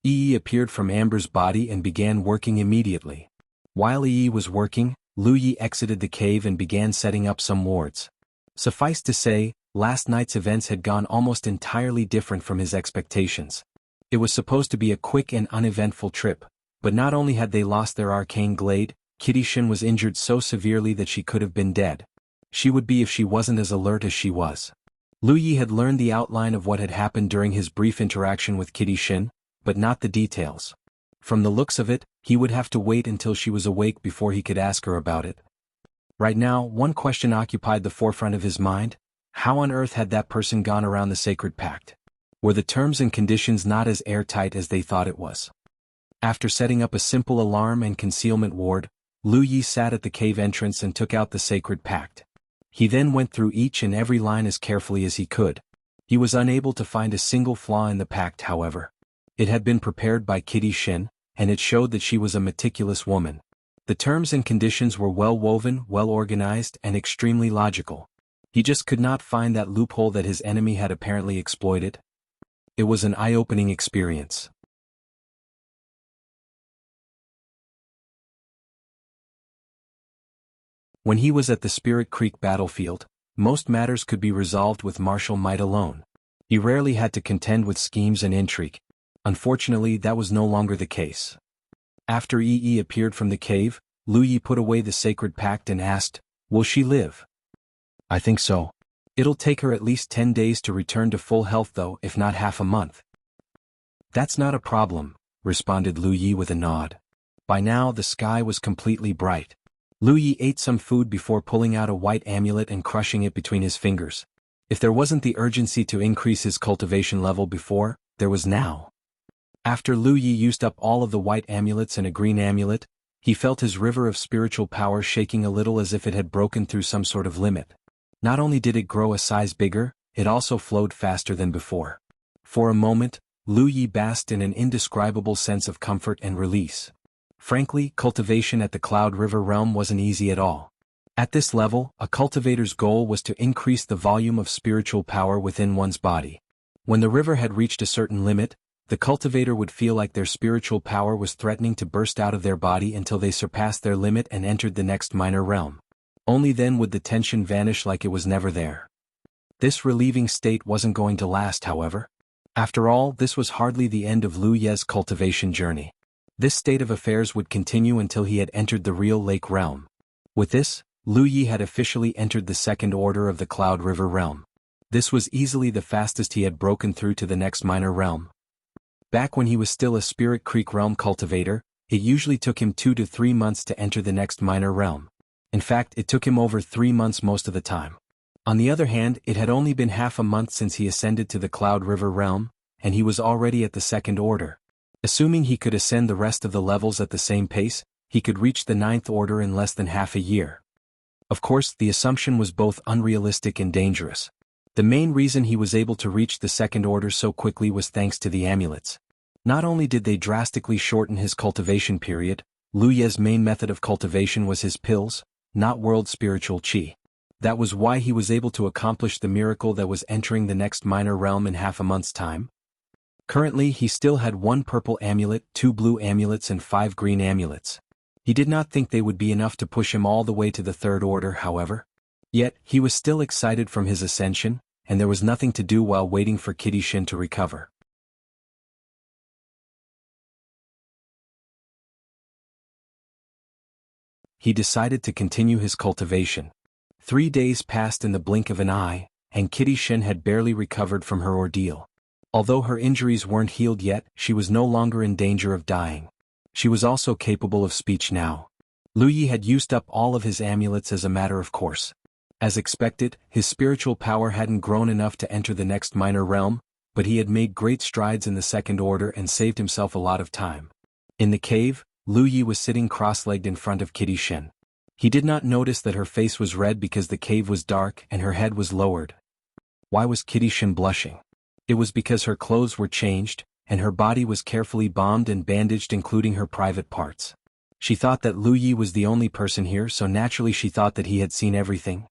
E appeared from Amber's body and began working immediately. While E was working, Lu Yi exited the cave and began setting up some wards. Suffice to say, last night's events had gone almost entirely different from his expectations. It was supposed to be a quick and uneventful trip, but not only had they lost their arcane glade, Kitty Shin was injured so severely that she could have been dead. She would be if she wasn't as alert as she was. Lu Yi had learned the outline of what had happened during his brief interaction with Kitty Shin, but not the details. From the looks of it, he would have to wait until she was awake before he could ask her about it. Right now, one question occupied the forefront of his mind. How on earth had that person gone around the sacred pact? Were the terms and conditions not as airtight as they thought it was? After setting up a simple alarm and concealment ward, Lu Yi sat at the cave entrance and took out the sacred pact. He then went through each and every line as carefully as he could. He was unable to find a single flaw in the pact, however. It had been prepared by Kitty Shin, and it showed that she was a meticulous woman. The terms and conditions were well woven, well organized, and extremely logical. He just could not find that loophole that his enemy had apparently exploited. It was an eye-opening experience. When he was at the Spirit Creek battlefield, most matters could be resolved with martial might alone. He rarely had to contend with schemes and intrigue. Unfortunately, that was no longer the case. After Yi appeared from the cave, Lu Yi put away the sacred pact and asked, "Will she live?" "I think so. It'll take her at least 10 days to return to full health though, if not half a month." "That's not a problem," responded Lu Yi with a nod. By now the sky was completely bright. Lu Yi ate some food before pulling out a white amulet and crushing it between his fingers. If there wasn't the urgency to increase his cultivation level before, there was now. After Lu Yi used up all of the white amulets and a green amulet, he felt his river of spiritual power shaking a little as if it had broken through some sort of limit. Not only did it grow a size bigger, it also flowed faster than before. For a moment, Lu Yi basked in an indescribable sense of comfort and release. Frankly, cultivation at the Cloud River realm wasn't easy at all. At this level, a cultivator's goal was to increase the volume of spiritual power within one's body. When the river had reached a certain limit, the cultivator would feel like their spiritual power was threatening to burst out of their body until they surpassed their limit and entered the next minor realm. Only then would the tension vanish like it was never there. This relieving state wasn't going to last, however. After all, this was hardly the end of Lu Ye's cultivation journey. This state of affairs would continue until he had entered the real lake realm. With this, Lu Yi had officially entered the second order of the Cloud River realm. This was easily the fastest he had broken through to the next minor realm. Back when he was still a Spirit Creek realm cultivator, it usually took him 2 to 3 months to enter the next minor realm. In fact, it took him over 3 months most of the time. On the other hand, it had only been half a month since he ascended to the Cloud River realm, and he was already at the second order. Assuming he could ascend the rest of the levels at the same pace, he could reach the 9th order in less than half a year. Of course, the assumption was both unrealistic and dangerous. The main reason he was able to reach the second order so quickly was thanks to the amulets. Not only did they drastically shorten his cultivation period, Lu Ye's main method of cultivation was his pills, not world spiritual qi. That was why he was able to accomplish the miracle that was entering the next minor realm in half a month's time. Currently, he still had 1 purple amulet, 2 blue amulets and 5 green amulets. He did not think they would be enough to push him all the way to the 3rd order, however. Yet, he was still excited from his ascension, and there was nothing to do while waiting for Kitty Shin to recover. He decided to continue his cultivation. 3 days passed in the blink of an eye, and Kitty Shin had barely recovered from her ordeal. Although her injuries weren't healed yet, she was no longer in danger of dying. She was also capable of speech now. Lu Yi had used up all of his amulets as a matter of course. As expected, his spiritual power hadn't grown enough to enter the next minor realm, but he had made great strides in the second order and saved himself a lot of time. In the cave, Lu Yi was sitting cross-legged in front of Kitty Shin. He did not notice that her face was red because the cave was dark and her head was lowered. Why was Kitty Shin blushing? It was because her clothes were changed, and her body was carefully bombed and bandaged, including her private parts. She thought that Lu Yi was the only person here, so naturally she thought that he had seen everything.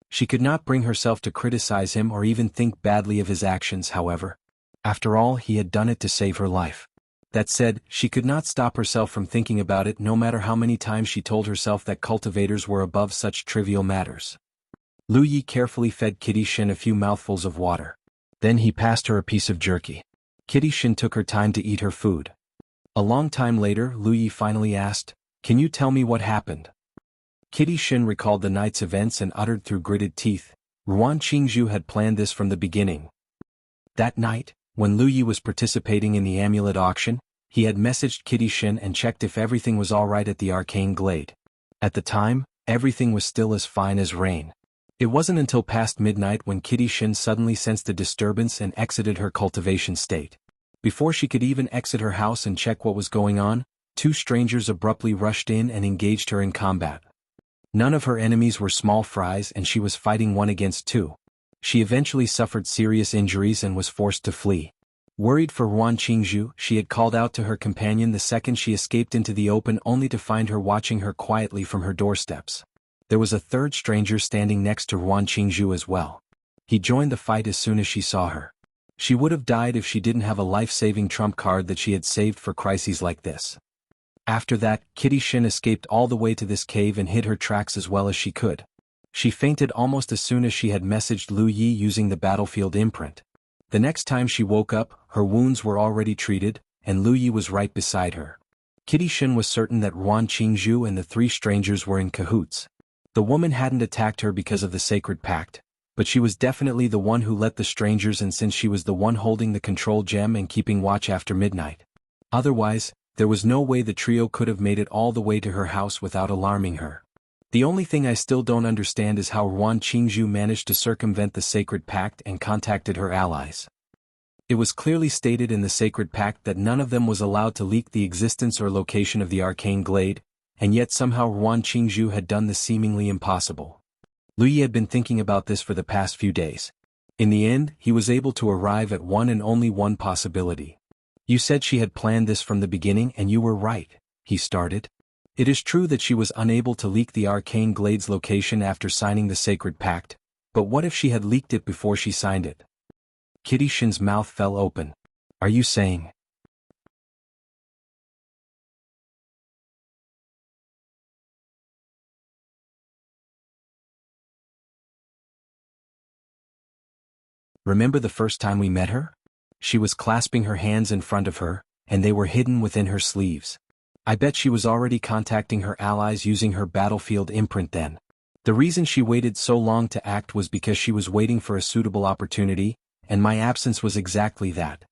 She could not bring herself to criticize him or even think badly of his actions, however. After all, he had done it to save her life. That said, she could not stop herself from thinking about it no matter how many times she told herself that cultivators were above such trivial matters. Lu Yi carefully fed Kitty Shin a few mouthfuls of water. Then he passed her a piece of jerky. Kitty Shin took her time to eat her food. A long time later, Lu Yi finally asked, "Can you tell me what happened?" Kitty Shin recalled the night's events and uttered through gritted teeth, "Ruan Qingzhu had planned this from the beginning." That night, when Lu Yi was participating in the amulet auction, he had messaged Kitty Shin and checked if everything was alright at the arcane glade. At the time, everything was still as fine as rain. It wasn't until past midnight when Kitty Shin suddenly sensed a disturbance and exited her cultivation state. Before she could even exit her house and check what was going on, 2 strangers abruptly rushed in and engaged her in combat. None of her enemies were small fries and she was fighting 1 against 2. She eventually suffered serious injuries and was forced to flee. Worried for Yuan Qingzhu, she had called out to her companion the second she escaped into the open, only to find her watching her quietly from her doorsteps. There was a third stranger standing next to Yuan Qingzhu as well. He joined the fight as soon as she saw her. She would have died if she didn't have a life-saving trump card that she had saved for crises like this. After that, Kitty Shin escaped all the way to this cave and hid her tracks as well as she could. She fainted almost as soon as she had messaged Lu Yi using the battlefield imprint. The next time she woke up, her wounds were already treated, and Lu Yi was right beside her. Kitty Shin was certain that Yuan Qingzhu and the three strangers were in cahoots. The woman hadn't attacked her because of the sacred pact, but she was definitely the one who let the strangers in since she was the one holding the control gem and keeping watch after midnight. Otherwise, there was no way the trio could have made it all the way to her house without alarming her. The only thing I still don't understand is how Yuan Qingzhu managed to circumvent the sacred pact and contacted her allies. It was clearly stated in the sacred pact that none of them was allowed to leak the existence or location of the arcane glade, and yet somehow Yuan Qingzhu had done the seemingly impossible. Lu Yi had been thinking about this for the past few days. In the end, he was able to arrive at one and only one possibility. You said she had planned this from the beginning and you were right, he started. It is true that she was unable to leak the arcane glade's location after signing the sacred pact, but what if she had leaked it before she signed it? Kitty Shin's mouth fell open. Are you saying? Remember the first time we met her? She was clasping her hands in front of her, and they were hidden within her sleeves. I bet she was already contacting her allies using her battlefield imprint then. The reason she waited so long to act was because she was waiting for a suitable opportunity, and my absence was exactly that.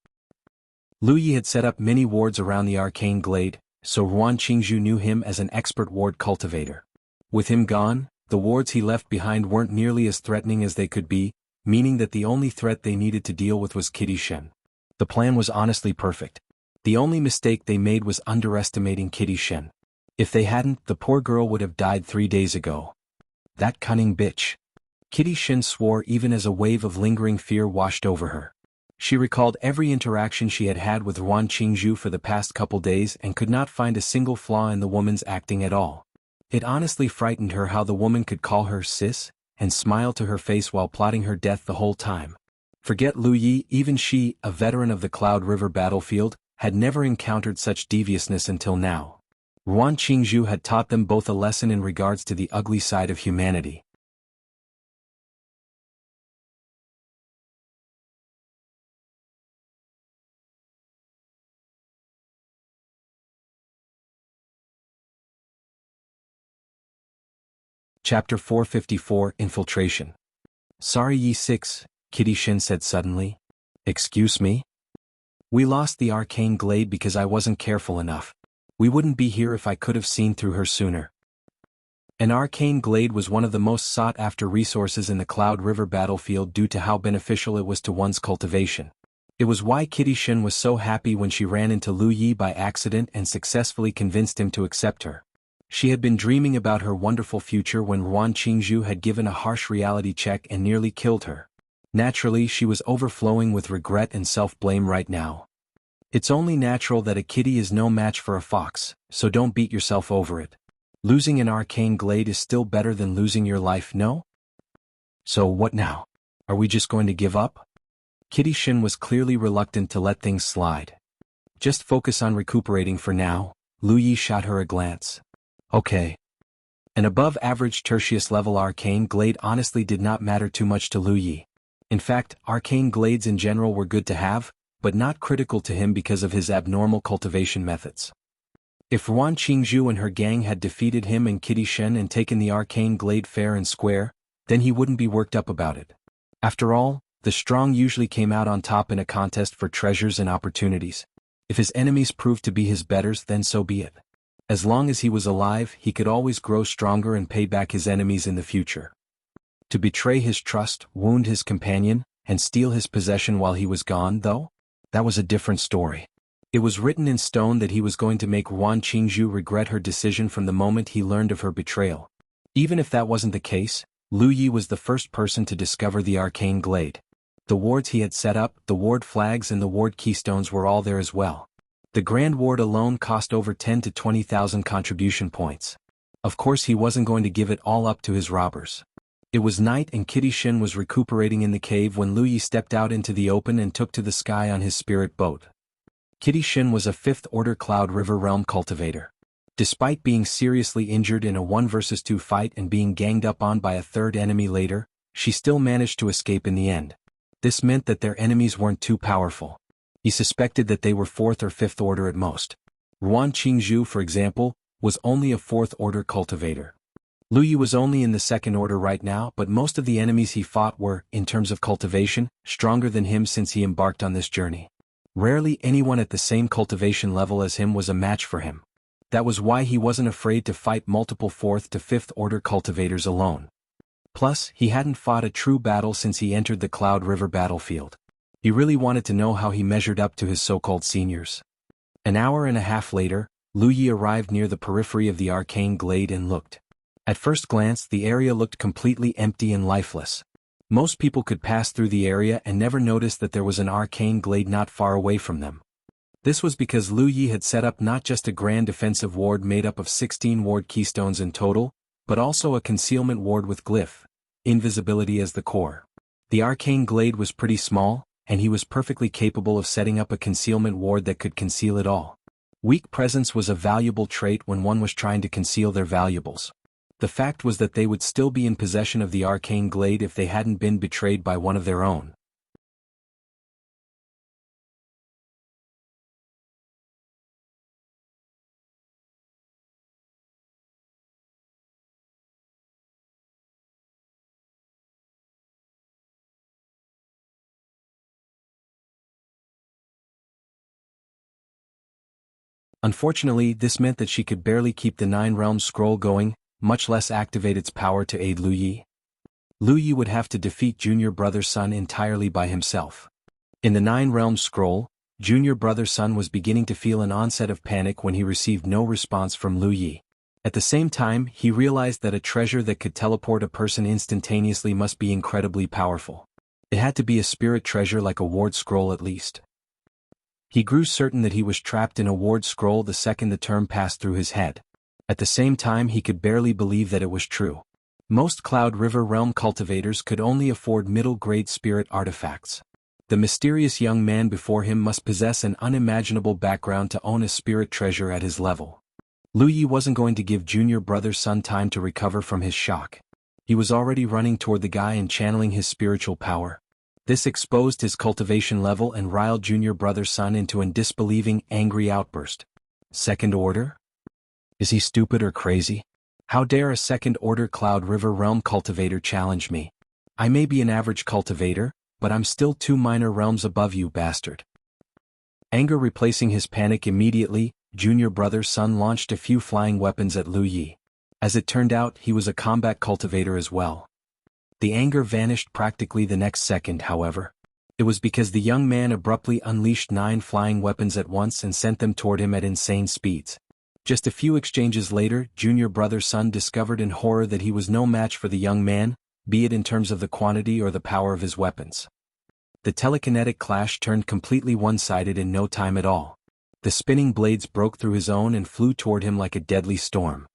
Lu Yi had set up many wards around the arcane glade, so Yuan Qingzhu knew him as an expert ward cultivator. With him gone, the wards he left behind weren't nearly as threatening as they could be, meaning that the only threat they needed to deal with was Kitty Shin. The plan was honestly perfect. The only mistake they made was underestimating Kitty Shin. If they hadn't, the poor girl would have died 3 days ago. That cunning bitch. Kitty Shin swore even as a wave of lingering fear washed over her. She recalled every interaction she had had with Yuan Qingzhu for the past couple days and could not find a single flaw in the woman's acting at all. It honestly frightened her how the woman could call her sis, and smile to her face while plotting her death the whole time. Forget Lu Yi, even she, a veteran of the Cloud River battlefield, had never encountered such deviousness until now. Yuan Qingzhu had taught them both a lesson in regards to the ugly side of humanity. Chapter 454 Infiltration. Sorry Yi 6, Kitty Shin said suddenly. Excuse me? We lost the arcane glade because I wasn't careful enough. We wouldn't be here if I could have seen through her sooner. An arcane glade was one of the most sought-after resources in the Cloud River battlefield due to how beneficial it was to one's cultivation. It was why Kitty Shin was so happy when she ran into Lu Yi by accident and successfully convinced him to accept her. She had been dreaming about her wonderful future when Yuan Qingzhu had given a harsh reality check and nearly killed her. Naturally, she was overflowing with regret and self-blame right now. It's only natural that a kitty is no match for a fox, so don't beat yourself over it. Losing an arcane glade is still better than losing your life, no? So what now? Are we just going to give up? Kitty Shin was clearly reluctant to let things slide. Just focus on recuperating for now, Lu Yi shot her a glance. Okay. An above-average tertius-level arcane glade honestly did not matter too much to Lu Yi. In fact, arcane glades in general were good to have, but not critical to him because of his abnormal cultivation methods. If Yuan Qingzhu and her gang had defeated him and Kitty Shin and taken the arcane glade fair and square, then he wouldn't be worked up about it. After all, the strong usually came out on top in a contest for treasures and opportunities. If his enemies proved to be his betters, then so be it. As long as he was alive, he could always grow stronger and pay back his enemies in the future. To betray his trust, wound his companion, and steal his possession while he was gone, though? That was a different story. It was written in stone that he was going to make Yuan Qingzhu regret her decision from the moment he learned of her betrayal. Even if that wasn't the case, Lu Yi was the first person to discover the arcane glade. The wards he had set up, the ward flags and the ward keystones were all there as well. The Grand Ward alone cost over 10 to 20,000 contribution points. Of course he wasn't going to give it all up to his robbers. It was night and Kitty Shin was recuperating in the cave when Lu Yi stepped out into the open and took to the sky on his spirit boat. Kitty Shin was a 5th Order Cloud River Realm cultivator. Despite being seriously injured in a 1 vs 2 fight and being ganged up on by a 3rd enemy later, she still managed to escape in the end. This meant that their enemies weren't too powerful. He suspected that they were 4th or 5th Order at most. Ruan Qingzhu, for example, was only a 4th Order cultivator. Lu Yi was only in the 2nd Order right now, but most of the enemies he fought were, in terms of cultivation, stronger than him since he embarked on this journey. Rarely anyone at the same cultivation level as him was a match for him. That was why he wasn't afraid to fight multiple 4th to 5th Order cultivators alone. Plus, he hadn't fought a true battle since he entered the Cloud River battlefield. He really wanted to know how he measured up to his so-called seniors. An hour and a half later, Lu Yi arrived near the periphery of the arcane glade and looked. At first glance, the area looked completely empty and lifeless. Most people could pass through the area and never notice that there was an arcane glade not far away from them. This was because Lu Yi had set up not just a grand defensive ward made up of 16 ward keystones in total, but also a concealment ward with glyph, invisibility as the core. The arcane glade was pretty small, and he was perfectly capable of setting up a concealment ward that could conceal it all. Weak presence was a valuable trait when one was trying to conceal their valuables. The fact was that they would still be in possession of the arcane glade if they hadn't been betrayed by one of their own. Unfortunately, this meant that she could barely keep the 9 Realms scroll going, much less activate its power to aid Lu Yi. Lu Yi would have to defeat Junior Brother Sun entirely by himself. In the 9 Realms scroll, Junior Brother Sun was beginning to feel an onset of panic when he received no response from Lu Yi. At the same time, he realized that a treasure that could teleport a person instantaneously must be incredibly powerful. It had to be a spirit treasure like a ward scroll at least. He grew certain that he was trapped in a ward scroll the second the term passed through his head. At the same time, he could barely believe that it was true. Most Cloud River Realm cultivators could only afford middle-grade spirit artifacts. The mysterious young man before him must possess an unimaginable background to own a spirit treasure at his level. Lu Yi wasn't going to give Junior Brother Sun time to recover from his shock. He was already running toward the guy and channeling his spiritual power. This exposed his cultivation level and riled Junior Brother Sun into a disbelieving, angry outburst. 2nd Order? Is he stupid or crazy? How dare a 2nd Order Cloud River Realm cultivator challenge me? I may be an average cultivator, but I'm still 2 minor realms above you, bastard. Anger replacing his panic immediately, Junior Brother Sun launched a few flying weapons at Lu Yi. As it turned out, he was a combat cultivator as well. The anger vanished practically the next second, however. It was because the young man abruptly unleashed 9 flying weapons at once and sent them toward him at insane speeds. Just a few exchanges later, Junior Brother Sun discovered in horror that he was no match for the young man, be it in terms of the quantity or the power of his weapons. The telekinetic clash turned completely one-sided in no time at all. The spinning blades broke through his own and flew toward him like a deadly storm.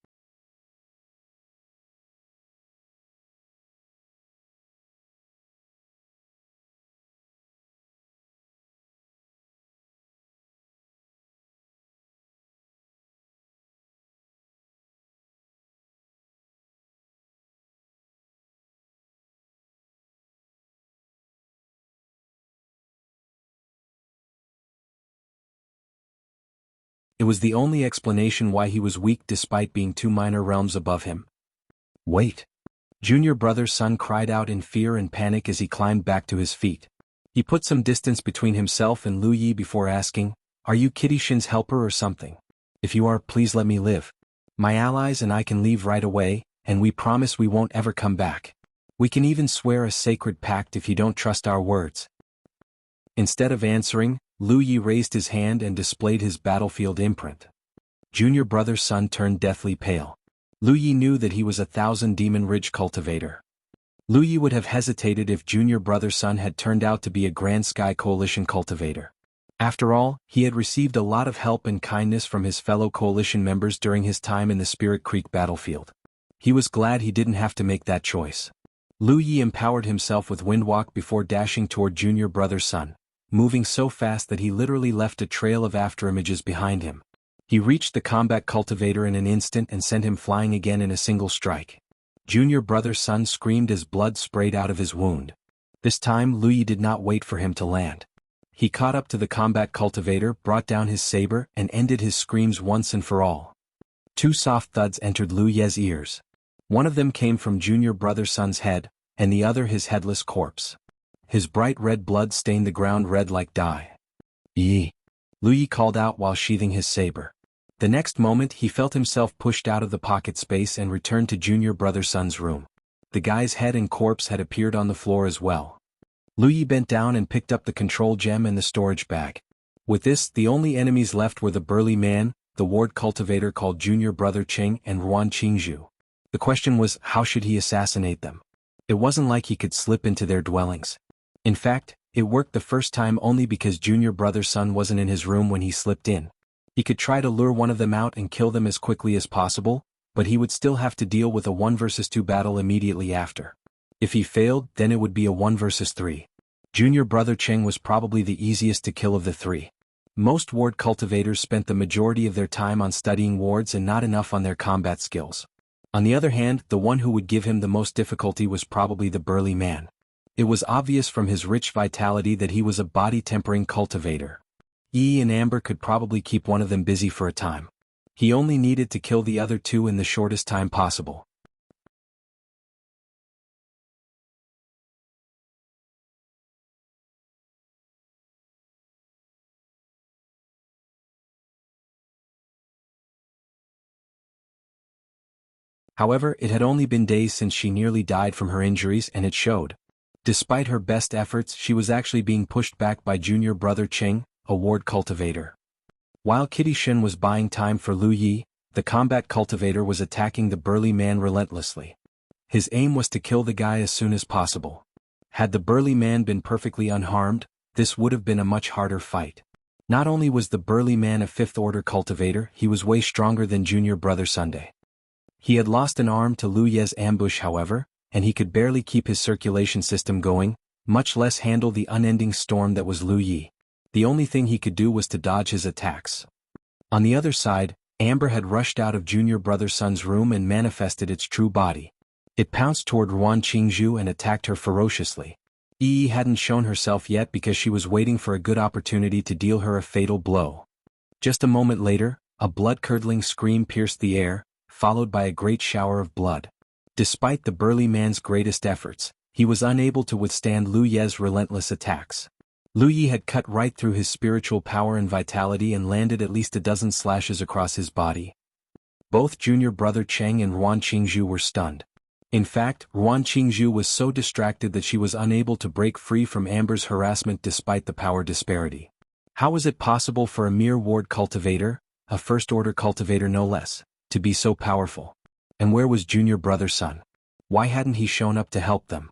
It was the only explanation why he was weak despite being 2 minor realms above him. Wait! Junior Brother Sun cried out in fear and panic as he climbed back to his feet. He put some distance between himself and Lu Yi before asking, "Are you Kitty Shin's helper or something? If you are, please let me live. My allies and I can leave right away, and we promise we won't ever come back. We can even swear a sacred pact if you don't trust our words." Instead of answering, Lu Yi raised his hand and displayed his battlefield imprint. Junior Brother Sun turned deathly pale. Lu Yi knew that he was a 1000 Demon Ridge cultivator. Lu Yi would have hesitated if Junior Brother Sun had turned out to be a Grand Sky Coalition cultivator. After all, he had received a lot of help and kindness from his fellow coalition members during his time in the Spirit Creek battlefield. He was glad he didn't have to make that choice. Lu Yi empowered himself with Windwalk before dashing toward Junior Brother Sun, moving so fast that he literally left a trail of afterimages behind him. He reached the combat cultivator in an instant and sent him flying again in a single strike. Junior Brother Sun screamed as blood sprayed out of his wound. This time Lu Yi did not wait for him to land. He caught up to the combat cultivator, brought down his saber, and ended his screams once and for all. Two soft thuds entered Lu Ye's ears. One of them came from Junior Brother Sun's head, and the other his headless corpse. His bright red blood stained the ground red like dye. "Yi!" Lu Yi called out while sheathing his saber. The next moment he felt himself pushed out of the pocket space and returned to Junior Brother Sun's room. The guy's head and corpse had appeared on the floor as well. Lu Yi bent down and picked up the control gem and the storage bag. With this, the only enemies left were the burly man, the ward cultivator called Junior Brother Cheng, and Ruan Qingzhu. The question was, how should he assassinate them? It wasn't like he could slip into their dwellings. In fact, it worked the first time only because Junior Brother Sun wasn't in his room when he slipped in. He could try to lure one of them out and kill them as quickly as possible, but he would still have to deal with a 1 versus 2 battle immediately after. If he failed, then it would be a 1 versus 3. Junior Brother Cheng was probably the easiest to kill of the three. Most ward cultivators spent the majority of their time on studying wards and not enough on their combat skills. On the other hand, the one who would give him the most difficulty was probably the burly man. It was obvious from his rich vitality that he was a body-tempering cultivator. Yi and Amber could probably keep one of them busy for a time. He only needed to kill the other two in the shortest time possible. However, it had only been days since she nearly died from her injuries, and it showed. Despite her best efforts, she was actually being pushed back by Junior Brother Cheng, a ward cultivator. While Kitty Shin was buying time for Lu Yi, the combat cultivator was attacking the burly man relentlessly. His aim was to kill the guy as soon as possible. Had the burly man been perfectly unharmed, this would have been a much harder fight. Not only was the burly man a fifth-order cultivator, he was way stronger than Junior Brother Sunday. He had lost an arm to Lu Ye's ambush, however, and he could barely keep his circulation system going, much less handle the unending storm that was Lu Yi. The only thing he could do was to dodge his attacks. On the other side, Amber had rushed out of Junior Brother Sun's room and manifested its true body. It pounced toward Ruan Qingzhu and attacked her ferociously. Yi hadn't shown herself yet because she was waiting for a good opportunity to deal her a fatal blow. Just a moment later, a blood-curdling scream pierced the air, followed by a great shower of blood. Despite the burly man's greatest efforts, he was unable to withstand Lu Ye's relentless attacks. Lu Yi had cut right through his spiritual power and vitality and landed at least a dozen slashes across his body. Both Junior Brother Cheng and Ruan Qingzhu were stunned. In fact, Ruan Qingzhu was so distracted that she was unable to break free from Amber's harassment despite the power disparity. How was it possible for a mere ward cultivator, a first-order cultivator no less, to be so powerful? And where was Junior Brother Sun? Why hadn't he shown up to help them?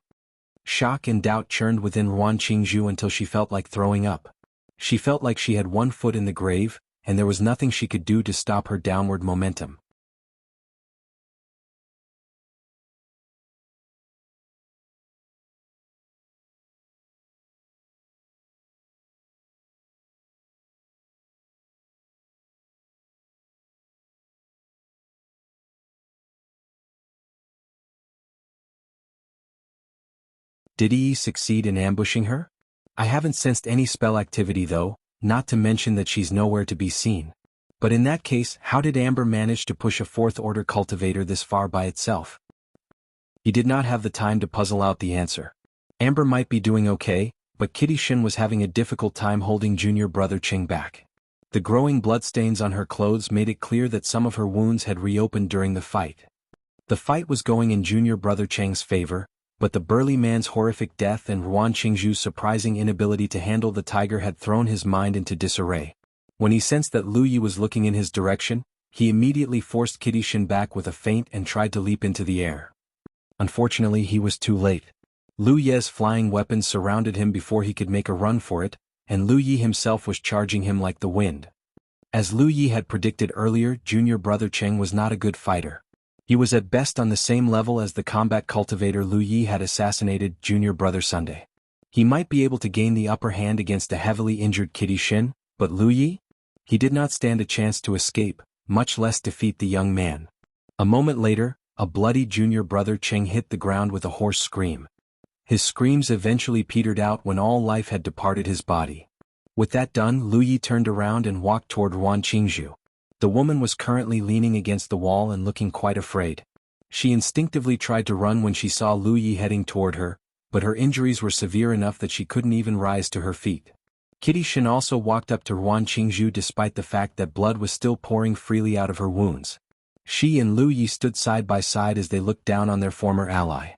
Shock and doubt churned within Ruan Qingzhu until she felt like throwing up. She felt like she had one foot in the grave, and there was nothing she could do to stop her downward momentum. Did Yi succeed in ambushing her? I haven't sensed any spell activity though, not to mention that she's nowhere to be seen. But in that case, how did Amber manage to push a fourth-order cultivator this far by itself? He did not have the time to puzzle out the answer. Amber might be doing okay, but Kitty Shin was having a difficult time holding Junior Brother Cheng back. The growing bloodstains on her clothes made it clear that some of her wounds had reopened during the fight. The fight was going in Junior Brother Cheng's favor, but the burly man's horrific death and Ruan Qingzhu's surprising inability to handle the tiger had thrown his mind into disarray. When he sensed that Lu Yi was looking in his direction, he immediately forced Kitty Shin back with a feint and tried to leap into the air. Unfortunately he was too late. Lu Ye's flying weapons surrounded him before he could make a run for it, and Lu Yi himself was charging him like the wind. As Lu Yi had predicted earlier, junior brother Cheng was not a good fighter. He was at best on the same level as the combat cultivator Lu Yi had assassinated junior brother Sunday. He might be able to gain the upper hand against a heavily injured Kitty Shin, but Lu Yi? He did not stand a chance to escape, much less defeat the young man. A moment later, a bloody junior brother Cheng hit the ground with a hoarse scream. His screams eventually petered out when all life had departed his body. With that done, Lu Yi turned around and walked toward Ruan Qingzhu. The woman was currently leaning against the wall and looking quite afraid. She instinctively tried to run when she saw Lu Yi heading toward her, but her injuries were severe enough that she couldn't even rise to her feet. Kitty Shin also walked up to Ruan Qingzhu despite the fact that blood was still pouring freely out of her wounds. She and Lu Yi stood side by side as they looked down on their former ally.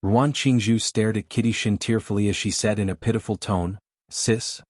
Ruan Qingzhu stared at Kitty Shin tearfully as she said in a pitiful tone, "Sis?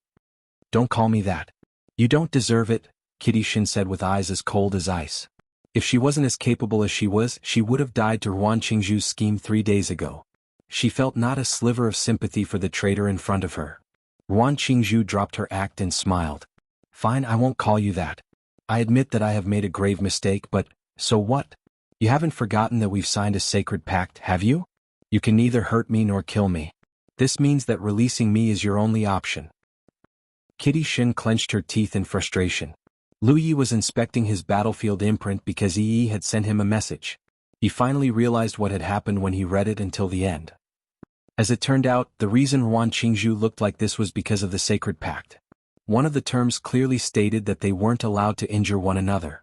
Don't call me that. You don't deserve it," Kitty Shin said with eyes as cold as ice. If she wasn't as capable as she was, she would have died to Ruan Qingzhu's scheme 3 days ago. She felt not a sliver of sympathy for the traitor in front of her. Ruan Qingzhu dropped her act and smiled. "Fine, I won't call you that. I admit that I have made a grave mistake, but, so what? You haven't forgotten that we've signed a sacred pact, have you? You can neither hurt me nor kill me. This means that releasing me is your only option." Kitty Shin clenched her teeth in frustration. Lu Yi was inspecting his battlefield imprint because Yi had sent him a message. He finally realized what had happened when he read it until the end. As it turned out, the reason Ruan Qingzhu looked like this was because of the sacred pact. One of the terms clearly stated that they weren't allowed to injure one another.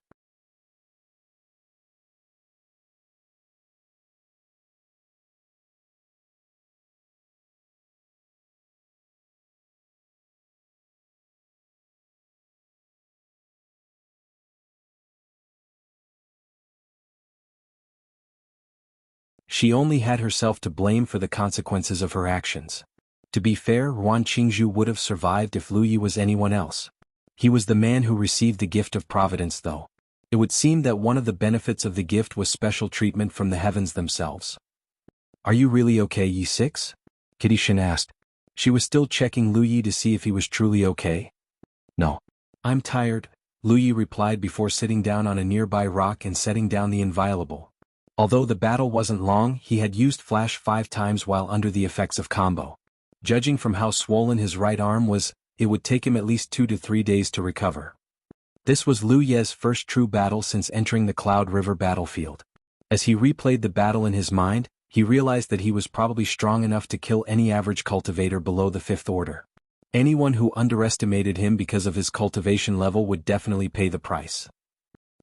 She only had herself to blame for the consequences of her actions. To be fair, Ruan Qingzhu would have survived if Lu Yi was anyone else. He was the man who received the gift of Providence though. It would seem that one of the benefits of the gift was special treatment from the heavens themselves. "Are you really okay, Yi Six?" Kitty Shin asked. She was still checking Lu Yi to see if he was truly okay. "No. I'm tired," Lu Yi replied before sitting down on a nearby rock and setting down the inviolable. Although the battle wasn't long, he had used flash 5 times while under the effects of combo. Judging from how swollen his right arm was, it would take him at least 2 to 3 days to recover. This was Lu Ye's first true battle since entering the Cloud River battlefield. As he replayed the battle in his mind, he realized that he was probably strong enough to kill any average cultivator below the 5th order. Anyone who underestimated him because of his cultivation level would definitely pay the price.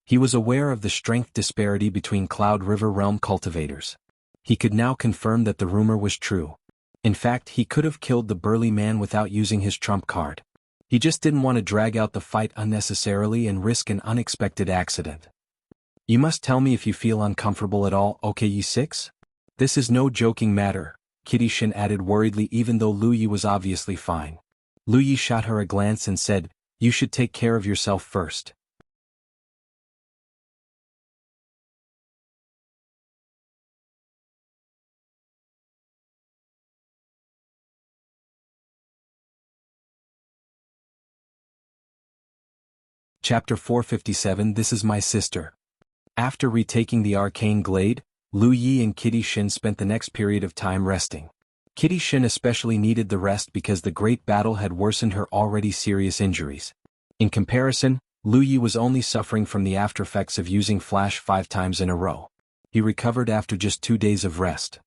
He was aware of the strength disparity between Cloud River realm cultivators. He could now confirm that the rumor was true. In fact, he could have killed the burly man without using his trump card. He just didn't want to drag out the fight unnecessarily and risk an unexpected accident. "You must tell me if you feel uncomfortable at all, okay, Yi Six? This is no joking matter," Kitty Shin added worriedly even though Lu Yi was obviously fine. Lu Yi shot her a glance and said, "You should take care of yourself first." Chapter 457 This is my sister. After retaking the arcane glade, Lu Yi and Kitty Shin spent the next period of time resting. Kitty Shin especially needed the rest because the great battle had worsened her already serious injuries. In comparison, Lu Yi was only suffering from the aftereffects of using flash 5 times in a row. He recovered after just 2 days of rest.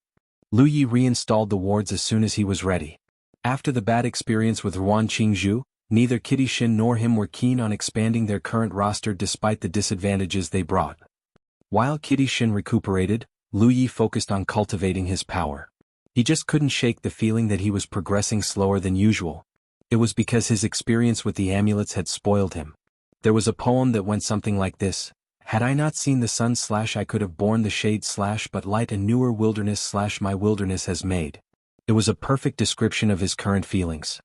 Lu Yi reinstalled the wards as soon as he was ready. After the bad experience with Ruan Qingzhu, neither Kitty Shin nor him were keen on expanding their current roster despite the disadvantages they brought. While Kitty Shin recuperated, Lu Yi focused on cultivating his power. He just couldn't shake the feeling that he was progressing slower than usual. It was because his experience with the amulets had spoiled him. There was a poem that went something like this: "Had I not seen the sun / I could have borne the shade / but light a newer wilderness / my wilderness has made." It was a perfect description of his current feelings.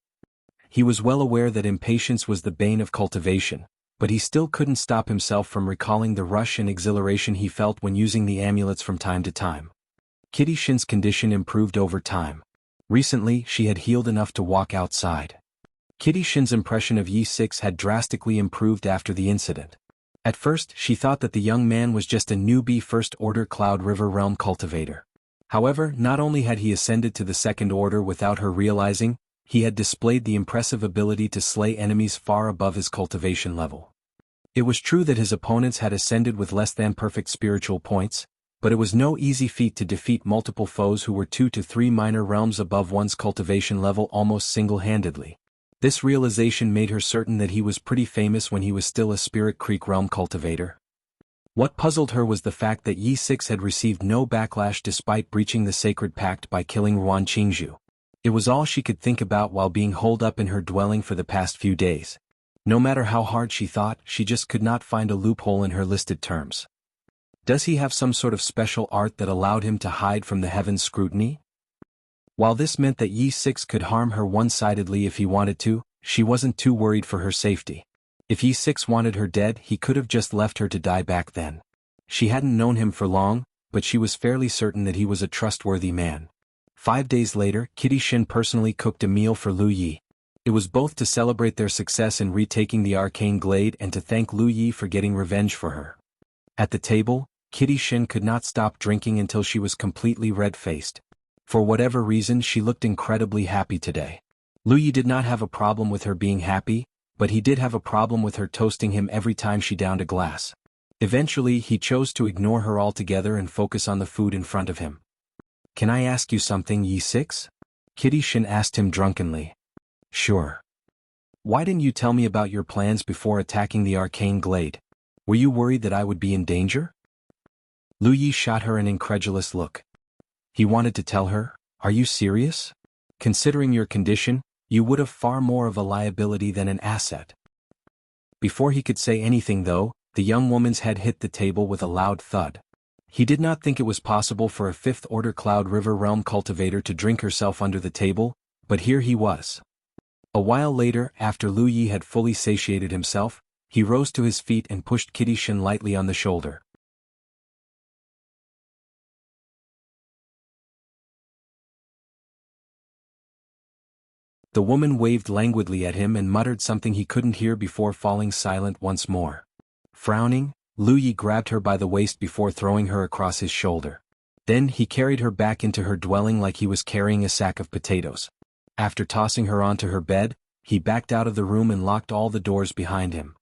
He was well aware that impatience was the bane of cultivation, but he still couldn't stop himself from recalling the rush and exhilaration he felt when using the amulets from time to time. Kitty Shin's condition improved over time. Recently, she had healed enough to walk outside. Kitty Shin's impression of Yi 6 had drastically improved after the incident. At first, she thought that the young man was just a newbie First-Order Cloud River Realm cultivator. However, not only had he ascended to the Second Order without her realizing, he had displayed the impressive ability to slay enemies far above his cultivation level. It was true that his opponents had ascended with less than perfect spiritual points, but it was no easy feat to defeat multiple foes who were 2 to 3 minor realms above one's cultivation level almost single-handedly. This realization made her certain that he was pretty famous when he was still a Spirit Creek Realm cultivator. What puzzled her was the fact that Yi 6 had received no backlash despite breaching the sacred pact by killing Ruan Qingzhu. It was all she could think about while being holed up in her dwelling for the past few days. No matter how hard she thought, she just could not find a loophole in her listed terms. Does he have some sort of special art that allowed him to hide from the heaven's scrutiny? While this meant that Yi 6 could harm her one-sidedly if he wanted to, she wasn't too worried for her safety. If Yi 6 wanted her dead, he could have just left her to die back then. She hadn't known him for long, but she was fairly certain that he was a trustworthy man. 5 days later, Kitty Shin personally cooked a meal for Lu Yi. It was both to celebrate their success in retaking the arcane glade and to thank Lu Yi for getting revenge for her. At the table, Kitty Shin could not stop drinking until she was completely red-faced. For whatever reason, she looked incredibly happy today. Lu Yi did not have a problem with her being happy, but he did have a problem with her toasting him every time she downed a glass. Eventually, he chose to ignore her altogether and focus on the food in front of him. "Can I ask you something, Yi 6? Kitty Shin asked him drunkenly. "Sure. Why didn't you tell me about your plans before attacking the arcane glade? Were you worried that I would be in danger?" Lu Yi shot her an incredulous look. He wanted to tell her, "Are you serious? Considering your condition, you would have far more of a liability than an asset." Before he could say anything though, the young woman's head hit the table with a loud thud. He did not think it was possible for a Fifth-Order Cloud River Realm cultivator to drink herself under the table, but here he was. A while later, after Lu Yi had fully satiated himself, he rose to his feet and pushed Kitty Shin lightly on the shoulder. The woman waved languidly at him and muttered something he couldn't hear before falling silent once more. Frowning, Lu Yi grabbed her by the waist before throwing her across his shoulder. Then he carried her back into her dwelling like he was carrying a sack of potatoes. After tossing her onto her bed, he backed out of the room and locked all the doors behind him.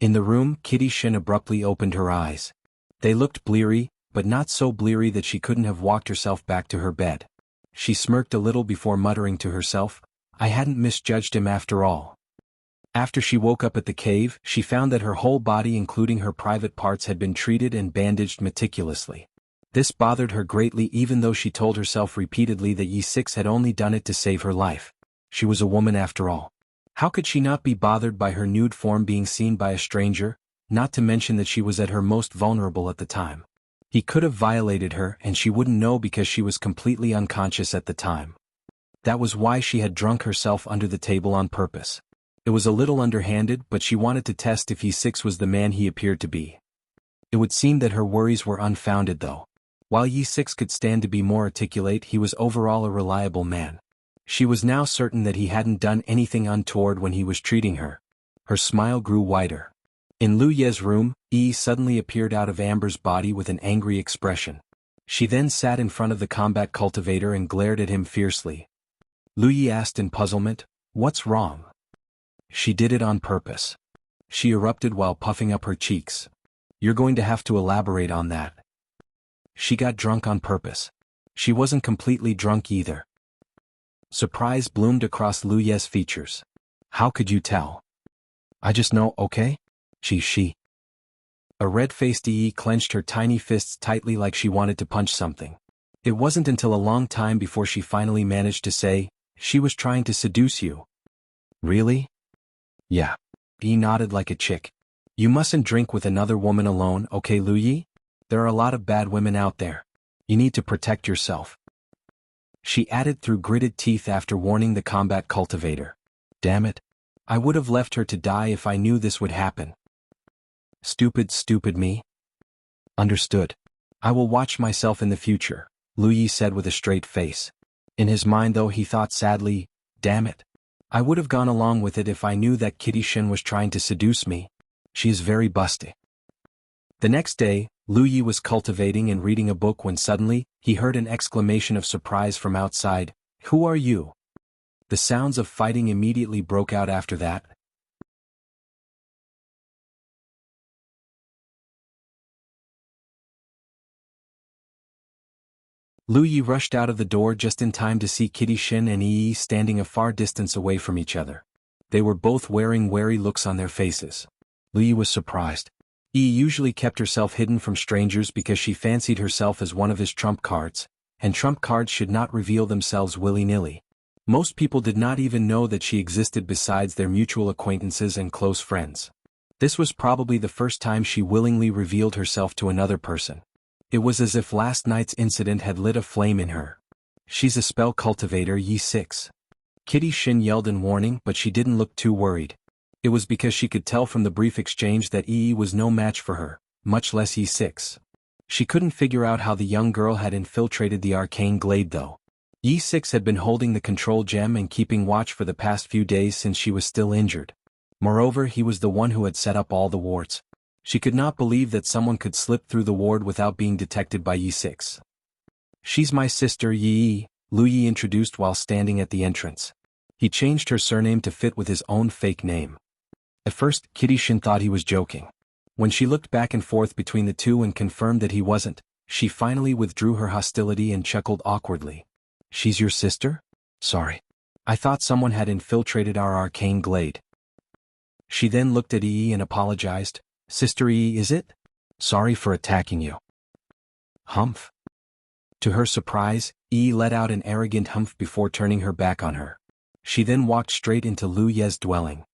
In the room, Kitty Shin abruptly opened her eyes. They looked bleary, but not so bleary that she couldn't have walked herself back to her bed. She smirked a little before muttering to herself, "I hadn't misjudged him after all." After she woke up at the cave, she found that her whole body including her private parts had been treated and bandaged meticulously. This bothered her greatly even though she told herself repeatedly that Yi 6 had only done it to save her life. She was a woman after all. How could she not be bothered by her nude form being seen by a stranger, not to mention that she was at her most vulnerable at the time? He could have violated her and she wouldn't know because she was completely unconscious at the time. That was why she had drunk herself under the table on purpose. It was a little underhanded, but she wanted to test if Yi 6 was the man he appeared to be. It would seem that her worries were unfounded though. While Yi 6 could stand to be more articulate, he was overall a reliable man. She was now certain that he hadn't done anything untoward when he was treating her. Her smile grew wider. In Lu Ye's room, Yi suddenly appeared out of Amber's body with an angry expression. She then sat in front of the combat cultivator and glared at him fiercely. Lu Yi asked in puzzlement, "What's wrong?" "She did it on purpose," she erupted while puffing up her cheeks. "You're going to have to elaborate on that." "She got drunk on purpose. She wasn't completely drunk either." Surprise bloomed across Lu Ye's features. "How could you tell?" "I just know, okay?" She. A red-faced Yi clenched her tiny fists tightly like she wanted to punch something. It wasn't until a long time before she finally managed to say, "She was trying to seduce you." "Really?" "Yeah." Yi nodded like a chick. "You mustn't drink with another woman alone, okay, Lu Yi? There are a lot of bad women out there. You need to protect yourself." She added through gritted teeth after warning the combat cultivator. "Damn it. I would have left her to die if I knew this would happen." Stupid me." "Understood. I will watch myself in the future." Lu Yi said with a straight face. In his mind though he thought sadly, damn it. I would have gone along with it if I knew that Kitty Shin was trying to seduce me. She is very busty. The next day, Lu Yi was cultivating and reading a book when suddenly, he heard an exclamation of surprise from outside. Who are you? The sounds of fighting immediately broke out after that. Lu Yi rushed out of the door just in time to see Kitty Shin and Yi standing a far distance away from each other. They were both wearing wary looks on their faces. Lu Yi was surprised. Yi usually kept herself hidden from strangers because she fancied herself as one of his trump cards, and trump cards should not reveal themselves willy-nilly. Most people did not even know that she existed besides their mutual acquaintances and close friends. This was probably the first time she willingly revealed herself to another person. It was as if last night's incident had lit a flame in her. She's a spell cultivator, Yi 6. Kitty Shin yelled in warning, but she didn't look too worried. It was because she could tell from the brief exchange that Yi was no match for her, much less Yi 6. She couldn't figure out how the young girl had infiltrated the arcane glade though. Yi 6 had been holding the control gem and keeping watch for the past few days since she was still injured. Moreover, he was the one who had set up all the wards. She could not believe that someone could slip through the ward without being detected by Yi 6. She's my sister Yi, Lu Yi introduced while standing at the entrance. He changed her surname to fit with his own fake name. At first, Kitty Shin thought he was joking. When she looked back and forth between the two and confirmed that he wasn't, she finally withdrew her hostility and chuckled awkwardly. She's your sister? Sorry. I thought someone had infiltrated our arcane glade. She then looked at Yi and apologized. Sister Yi, is it? Sorry for attacking you. Humph. To her surprise, Yi let out an arrogant humph before turning her back on her. She then walked straight into Lu Ye's dwelling.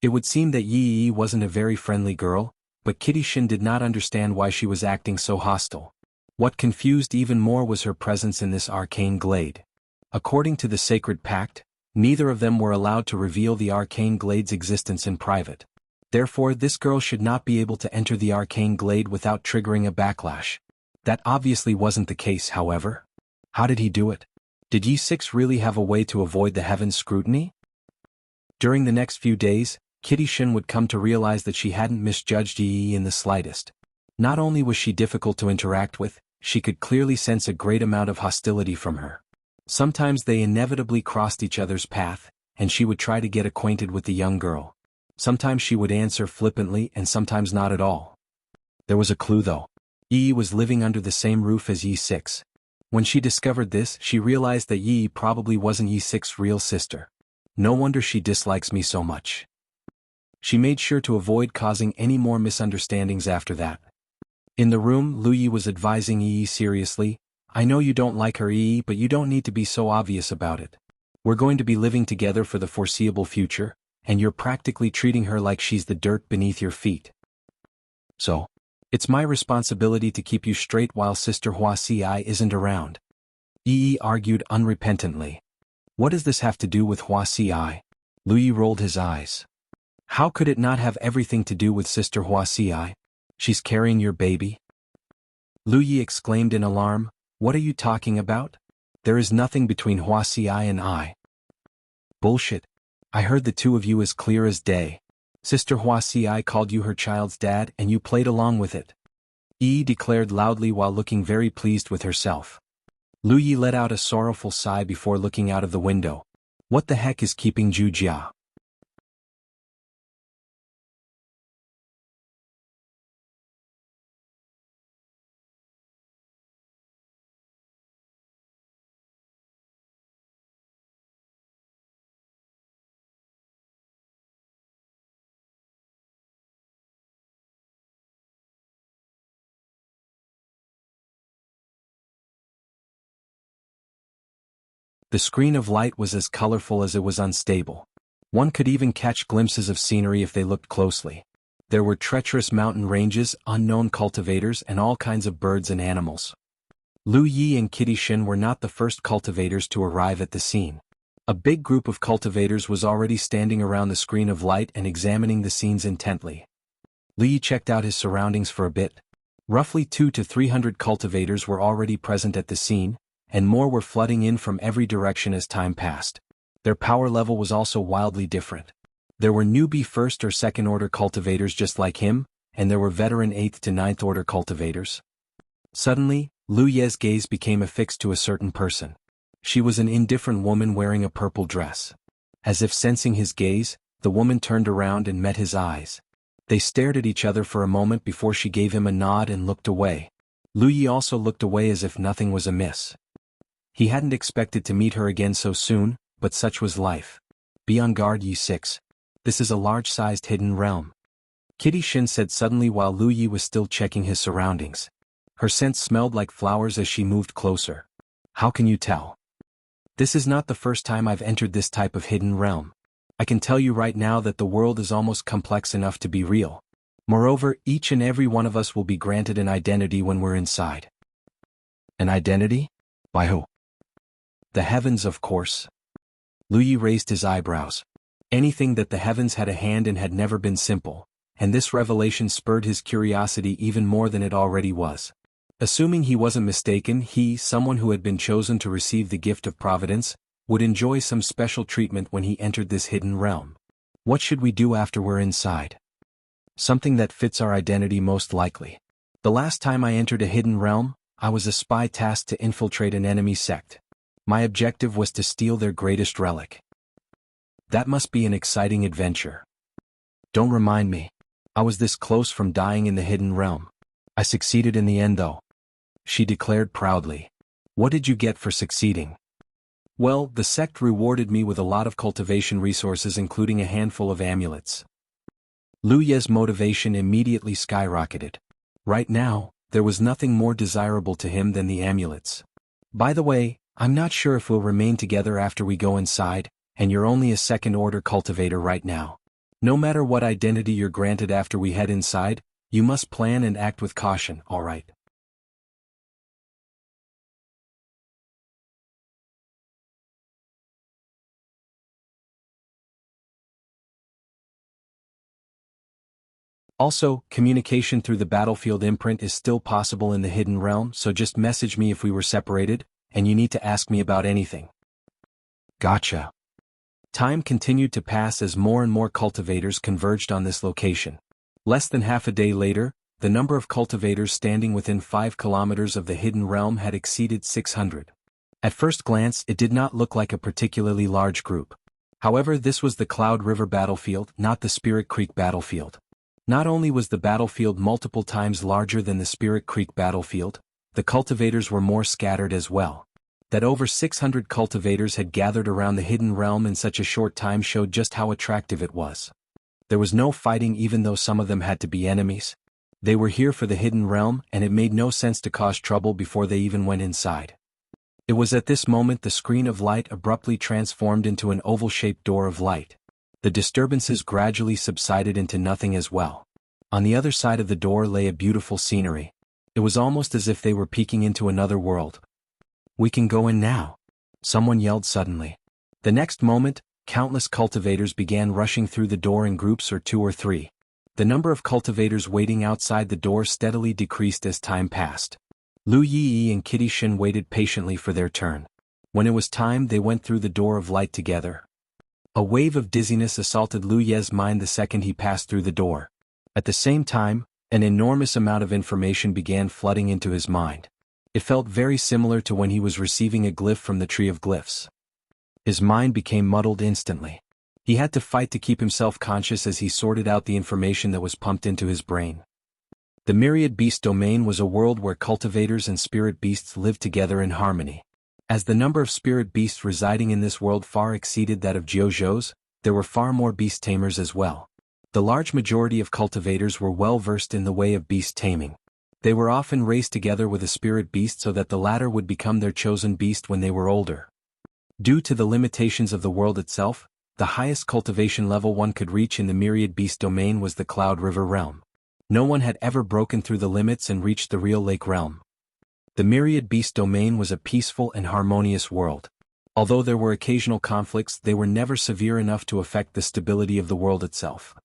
It would seem that Yi wasn't a very friendly girl, but Kitty Shin did not understand why she was acting so hostile. What confused even more was her presence in this arcane glade. According to the sacred pact, neither of them were allowed to reveal the arcane glade's existence in private. Therefore, this girl should not be able to enter the arcane glade without triggering a backlash. That obviously wasn't the case, however. How did he do it? Did Yi 6 really have a way to avoid the heaven's scrutiny? During the next few days, Kitty Shin would come to realize that she hadn't misjudged Yi in the slightest. Not only was she difficult to interact with, she could clearly sense a great amount of hostility from her. Sometimes they inevitably crossed each other's path, and she would try to get acquainted with the young girl. Sometimes she would answer flippantly and sometimes not at all. There was a clue though. Yi was living under the same roof as Yi 6. When she discovered this, she realized that Yi probably wasn't Yi 6's real sister. No wonder she dislikes me so much. She made sure to avoid causing any more misunderstandings after that. In the room, Lu Yi was advising Yi seriously. I know you don't like her Yi, but you don't need to be so obvious about it. We're going to be living together for the foreseeable future, and you're practically treating her like she's the dirt beneath your feet. So, it's my responsibility to keep you straight while Sister Wuxia isn't around. Yi argued unrepentantly. What does this have to do with Wuxia? Lu Yi rolled his eyes. How could it not have everything to do with Sister Wuxia? She's carrying your baby? Lu Yi exclaimed in alarm. What are you talking about? There is nothing between Wuxia and I. Bullshit. I heard the two of you as clear as day. Sister Wuxia called you her child's dad and you played along with it. Yi declared loudly while looking very pleased with herself. Lu Yi let out a sorrowful sigh before looking out of the window. What the heck is keeping Zhu Jia? The screen of light was as colorful as it was unstable. One could even catch glimpses of scenery if they looked closely. There were treacherous mountain ranges, unknown cultivators, and all kinds of birds and animals. Lu Yi and Kitty Shin were not the first cultivators to arrive at the scene. A big group of cultivators was already standing around the screen of light and examining the scenes intently. Lu Yi checked out his surroundings for a bit. Roughly 200 to 300 cultivators were already present at the scene, and more were flooding in from every direction as time passed. Their power level was also wildly different. There were newbie first or second order cultivators just like him, and there were veteran 8th to 9th order cultivators. Suddenly, Lu Ye's gaze became affixed to a certain person. She was an indifferent woman wearing a purple dress. As if sensing his gaze, the woman turned around and met his eyes. They stared at each other for a moment before she gave him a nod and looked away. Lu Yi also looked away as if nothing was amiss. He hadn't expected to meet her again so soon, but such was life. Be on guard, Yi 6. This is a large-sized hidden realm. Kitty Shin said suddenly while Lu Yi was still checking his surroundings. Her scent smelled like flowers as she moved closer. How can you tell? This is not the first time I've entered this type of hidden realm. I can tell you right now that the world is almost complex enough to be real. Moreover, each and every one of us will be granted an identity when we're inside. An identity? By who? The heavens, of course. Lu Yi raised his eyebrows. Anything that the heavens had a hand in had never been simple, and this revelation spurred his curiosity even more than it already was. Assuming he wasn't mistaken, he, someone who had been chosen to receive the gift of Providence, would enjoy some special treatment when he entered this hidden realm. What should we do after we're inside? Something that fits our identity most likely. The last time I entered a hidden realm, I was a spy tasked to infiltrate an enemy sect. My objective was to steal their greatest relic. That must be an exciting adventure. Don't remind me. I was this close from dying in the hidden realm. I succeeded in the end though. She declared proudly. What did you get for succeeding? Well, the sect rewarded me with a lot of cultivation resources including a handful of amulets. Lu Ye's motivation immediately skyrocketed. Right now, there was nothing more desirable to him than the amulets. By the way, I'm not sure if we'll remain together after we go inside, and you're only a second-order cultivator right now. No matter what identity you're granted after we head inside, you must plan and act with caution, alright? Also, communication through the battlefield imprint is still possible in the hidden realm, so just message me if we were separated, and you need to ask me about anything. Gotcha. Time continued to pass as more and more cultivators converged on this location. Less than half a day later, the number of cultivators standing within 5 kilometers of the hidden realm had exceeded 600. At first glance, it did not look like a particularly large group. However, this was the Cloud River battlefield, not the Spirit Creek battlefield. Not only was the battlefield multiple times larger than the Spirit Creek battlefield, the cultivators were more scattered as well. That over 600 cultivators had gathered around the hidden realm in such a short time showed just how attractive it was. There was no fighting even though some of them had to be enemies. They were here for the hidden realm and it made no sense to cause trouble before they even went inside. It was at this moment the screen of light abruptly transformed into an oval-shaped door of light. The disturbances gradually subsided into nothing as well. On the other side of the door lay a beautiful scenery. It was almost as if they were peeking into another world. We can go in now. Someone yelled suddenly. The next moment, countless cultivators began rushing through the door in groups of 2 or 3. The number of cultivators waiting outside the door steadily decreased as time passed. Lu Yi and Kitty Shin waited patiently for their turn. When it was time, they went through the door of light together. A wave of dizziness assaulted Lu Ye's mind the second he passed through the door. At the same time, an enormous amount of information began flooding into his mind. It felt very similar to when he was receiving a glyph from the Tree of Glyphs. His mind became muddled instantly. He had to fight to keep himself conscious as he sorted out the information that was pumped into his brain. The Myriad Beast domain was a world where cultivators and spirit beasts lived together in harmony. As the number of spirit beasts residing in this world far exceeded that of Jianghu's, there were far more beast tamers as well. The large majority of cultivators were well versed in the way of beast taming. They were often raised together with a spirit beast so that the latter would become their chosen beast when they were older. Due to the limitations of the world itself, the highest cultivation level one could reach in the Myriad Beast domain was the Cloud River realm. No one had ever broken through the limits and reached the real lake realm. The Myriad Beast domain was a peaceful and harmonious world. Although there were occasional conflicts, they were never severe enough to affect the stability of the world itself.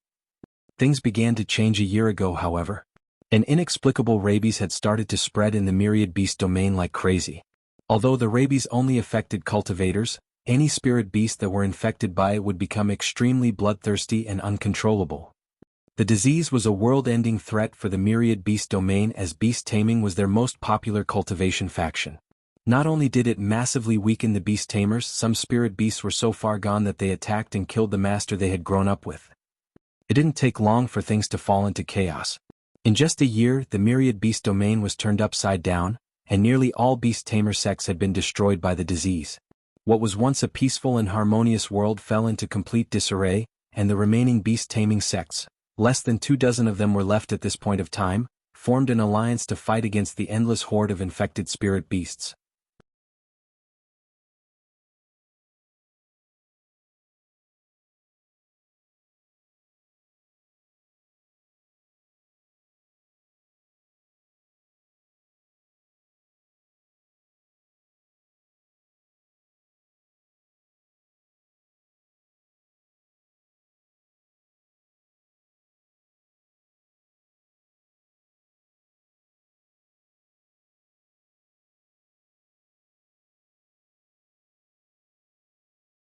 Things began to change a year ago, however. An inexplicable rabies had started to spread in the Myriad beast domain like crazy. Although the rabies only affected cultivators, any spirit beast that were infected by it would become extremely bloodthirsty and uncontrollable. The disease was a world-ending threat for the Myriad beast domain, as beast taming was their most popular cultivation faction. Not only did it massively weaken the beast tamers, some spirit beasts were so far gone that they attacked and killed the master they had grown up with. It didn't take long for things to fall into chaos. In just a year, the Myriad beast domain was turned upside down, and nearly all beast tamer sects had been destroyed by the disease. What was once a peaceful and harmonious world fell into complete disarray, and the remaining beast taming sects, less than 24 of them were left at this point of time, formed an alliance to fight against the endless horde of infected spirit beasts.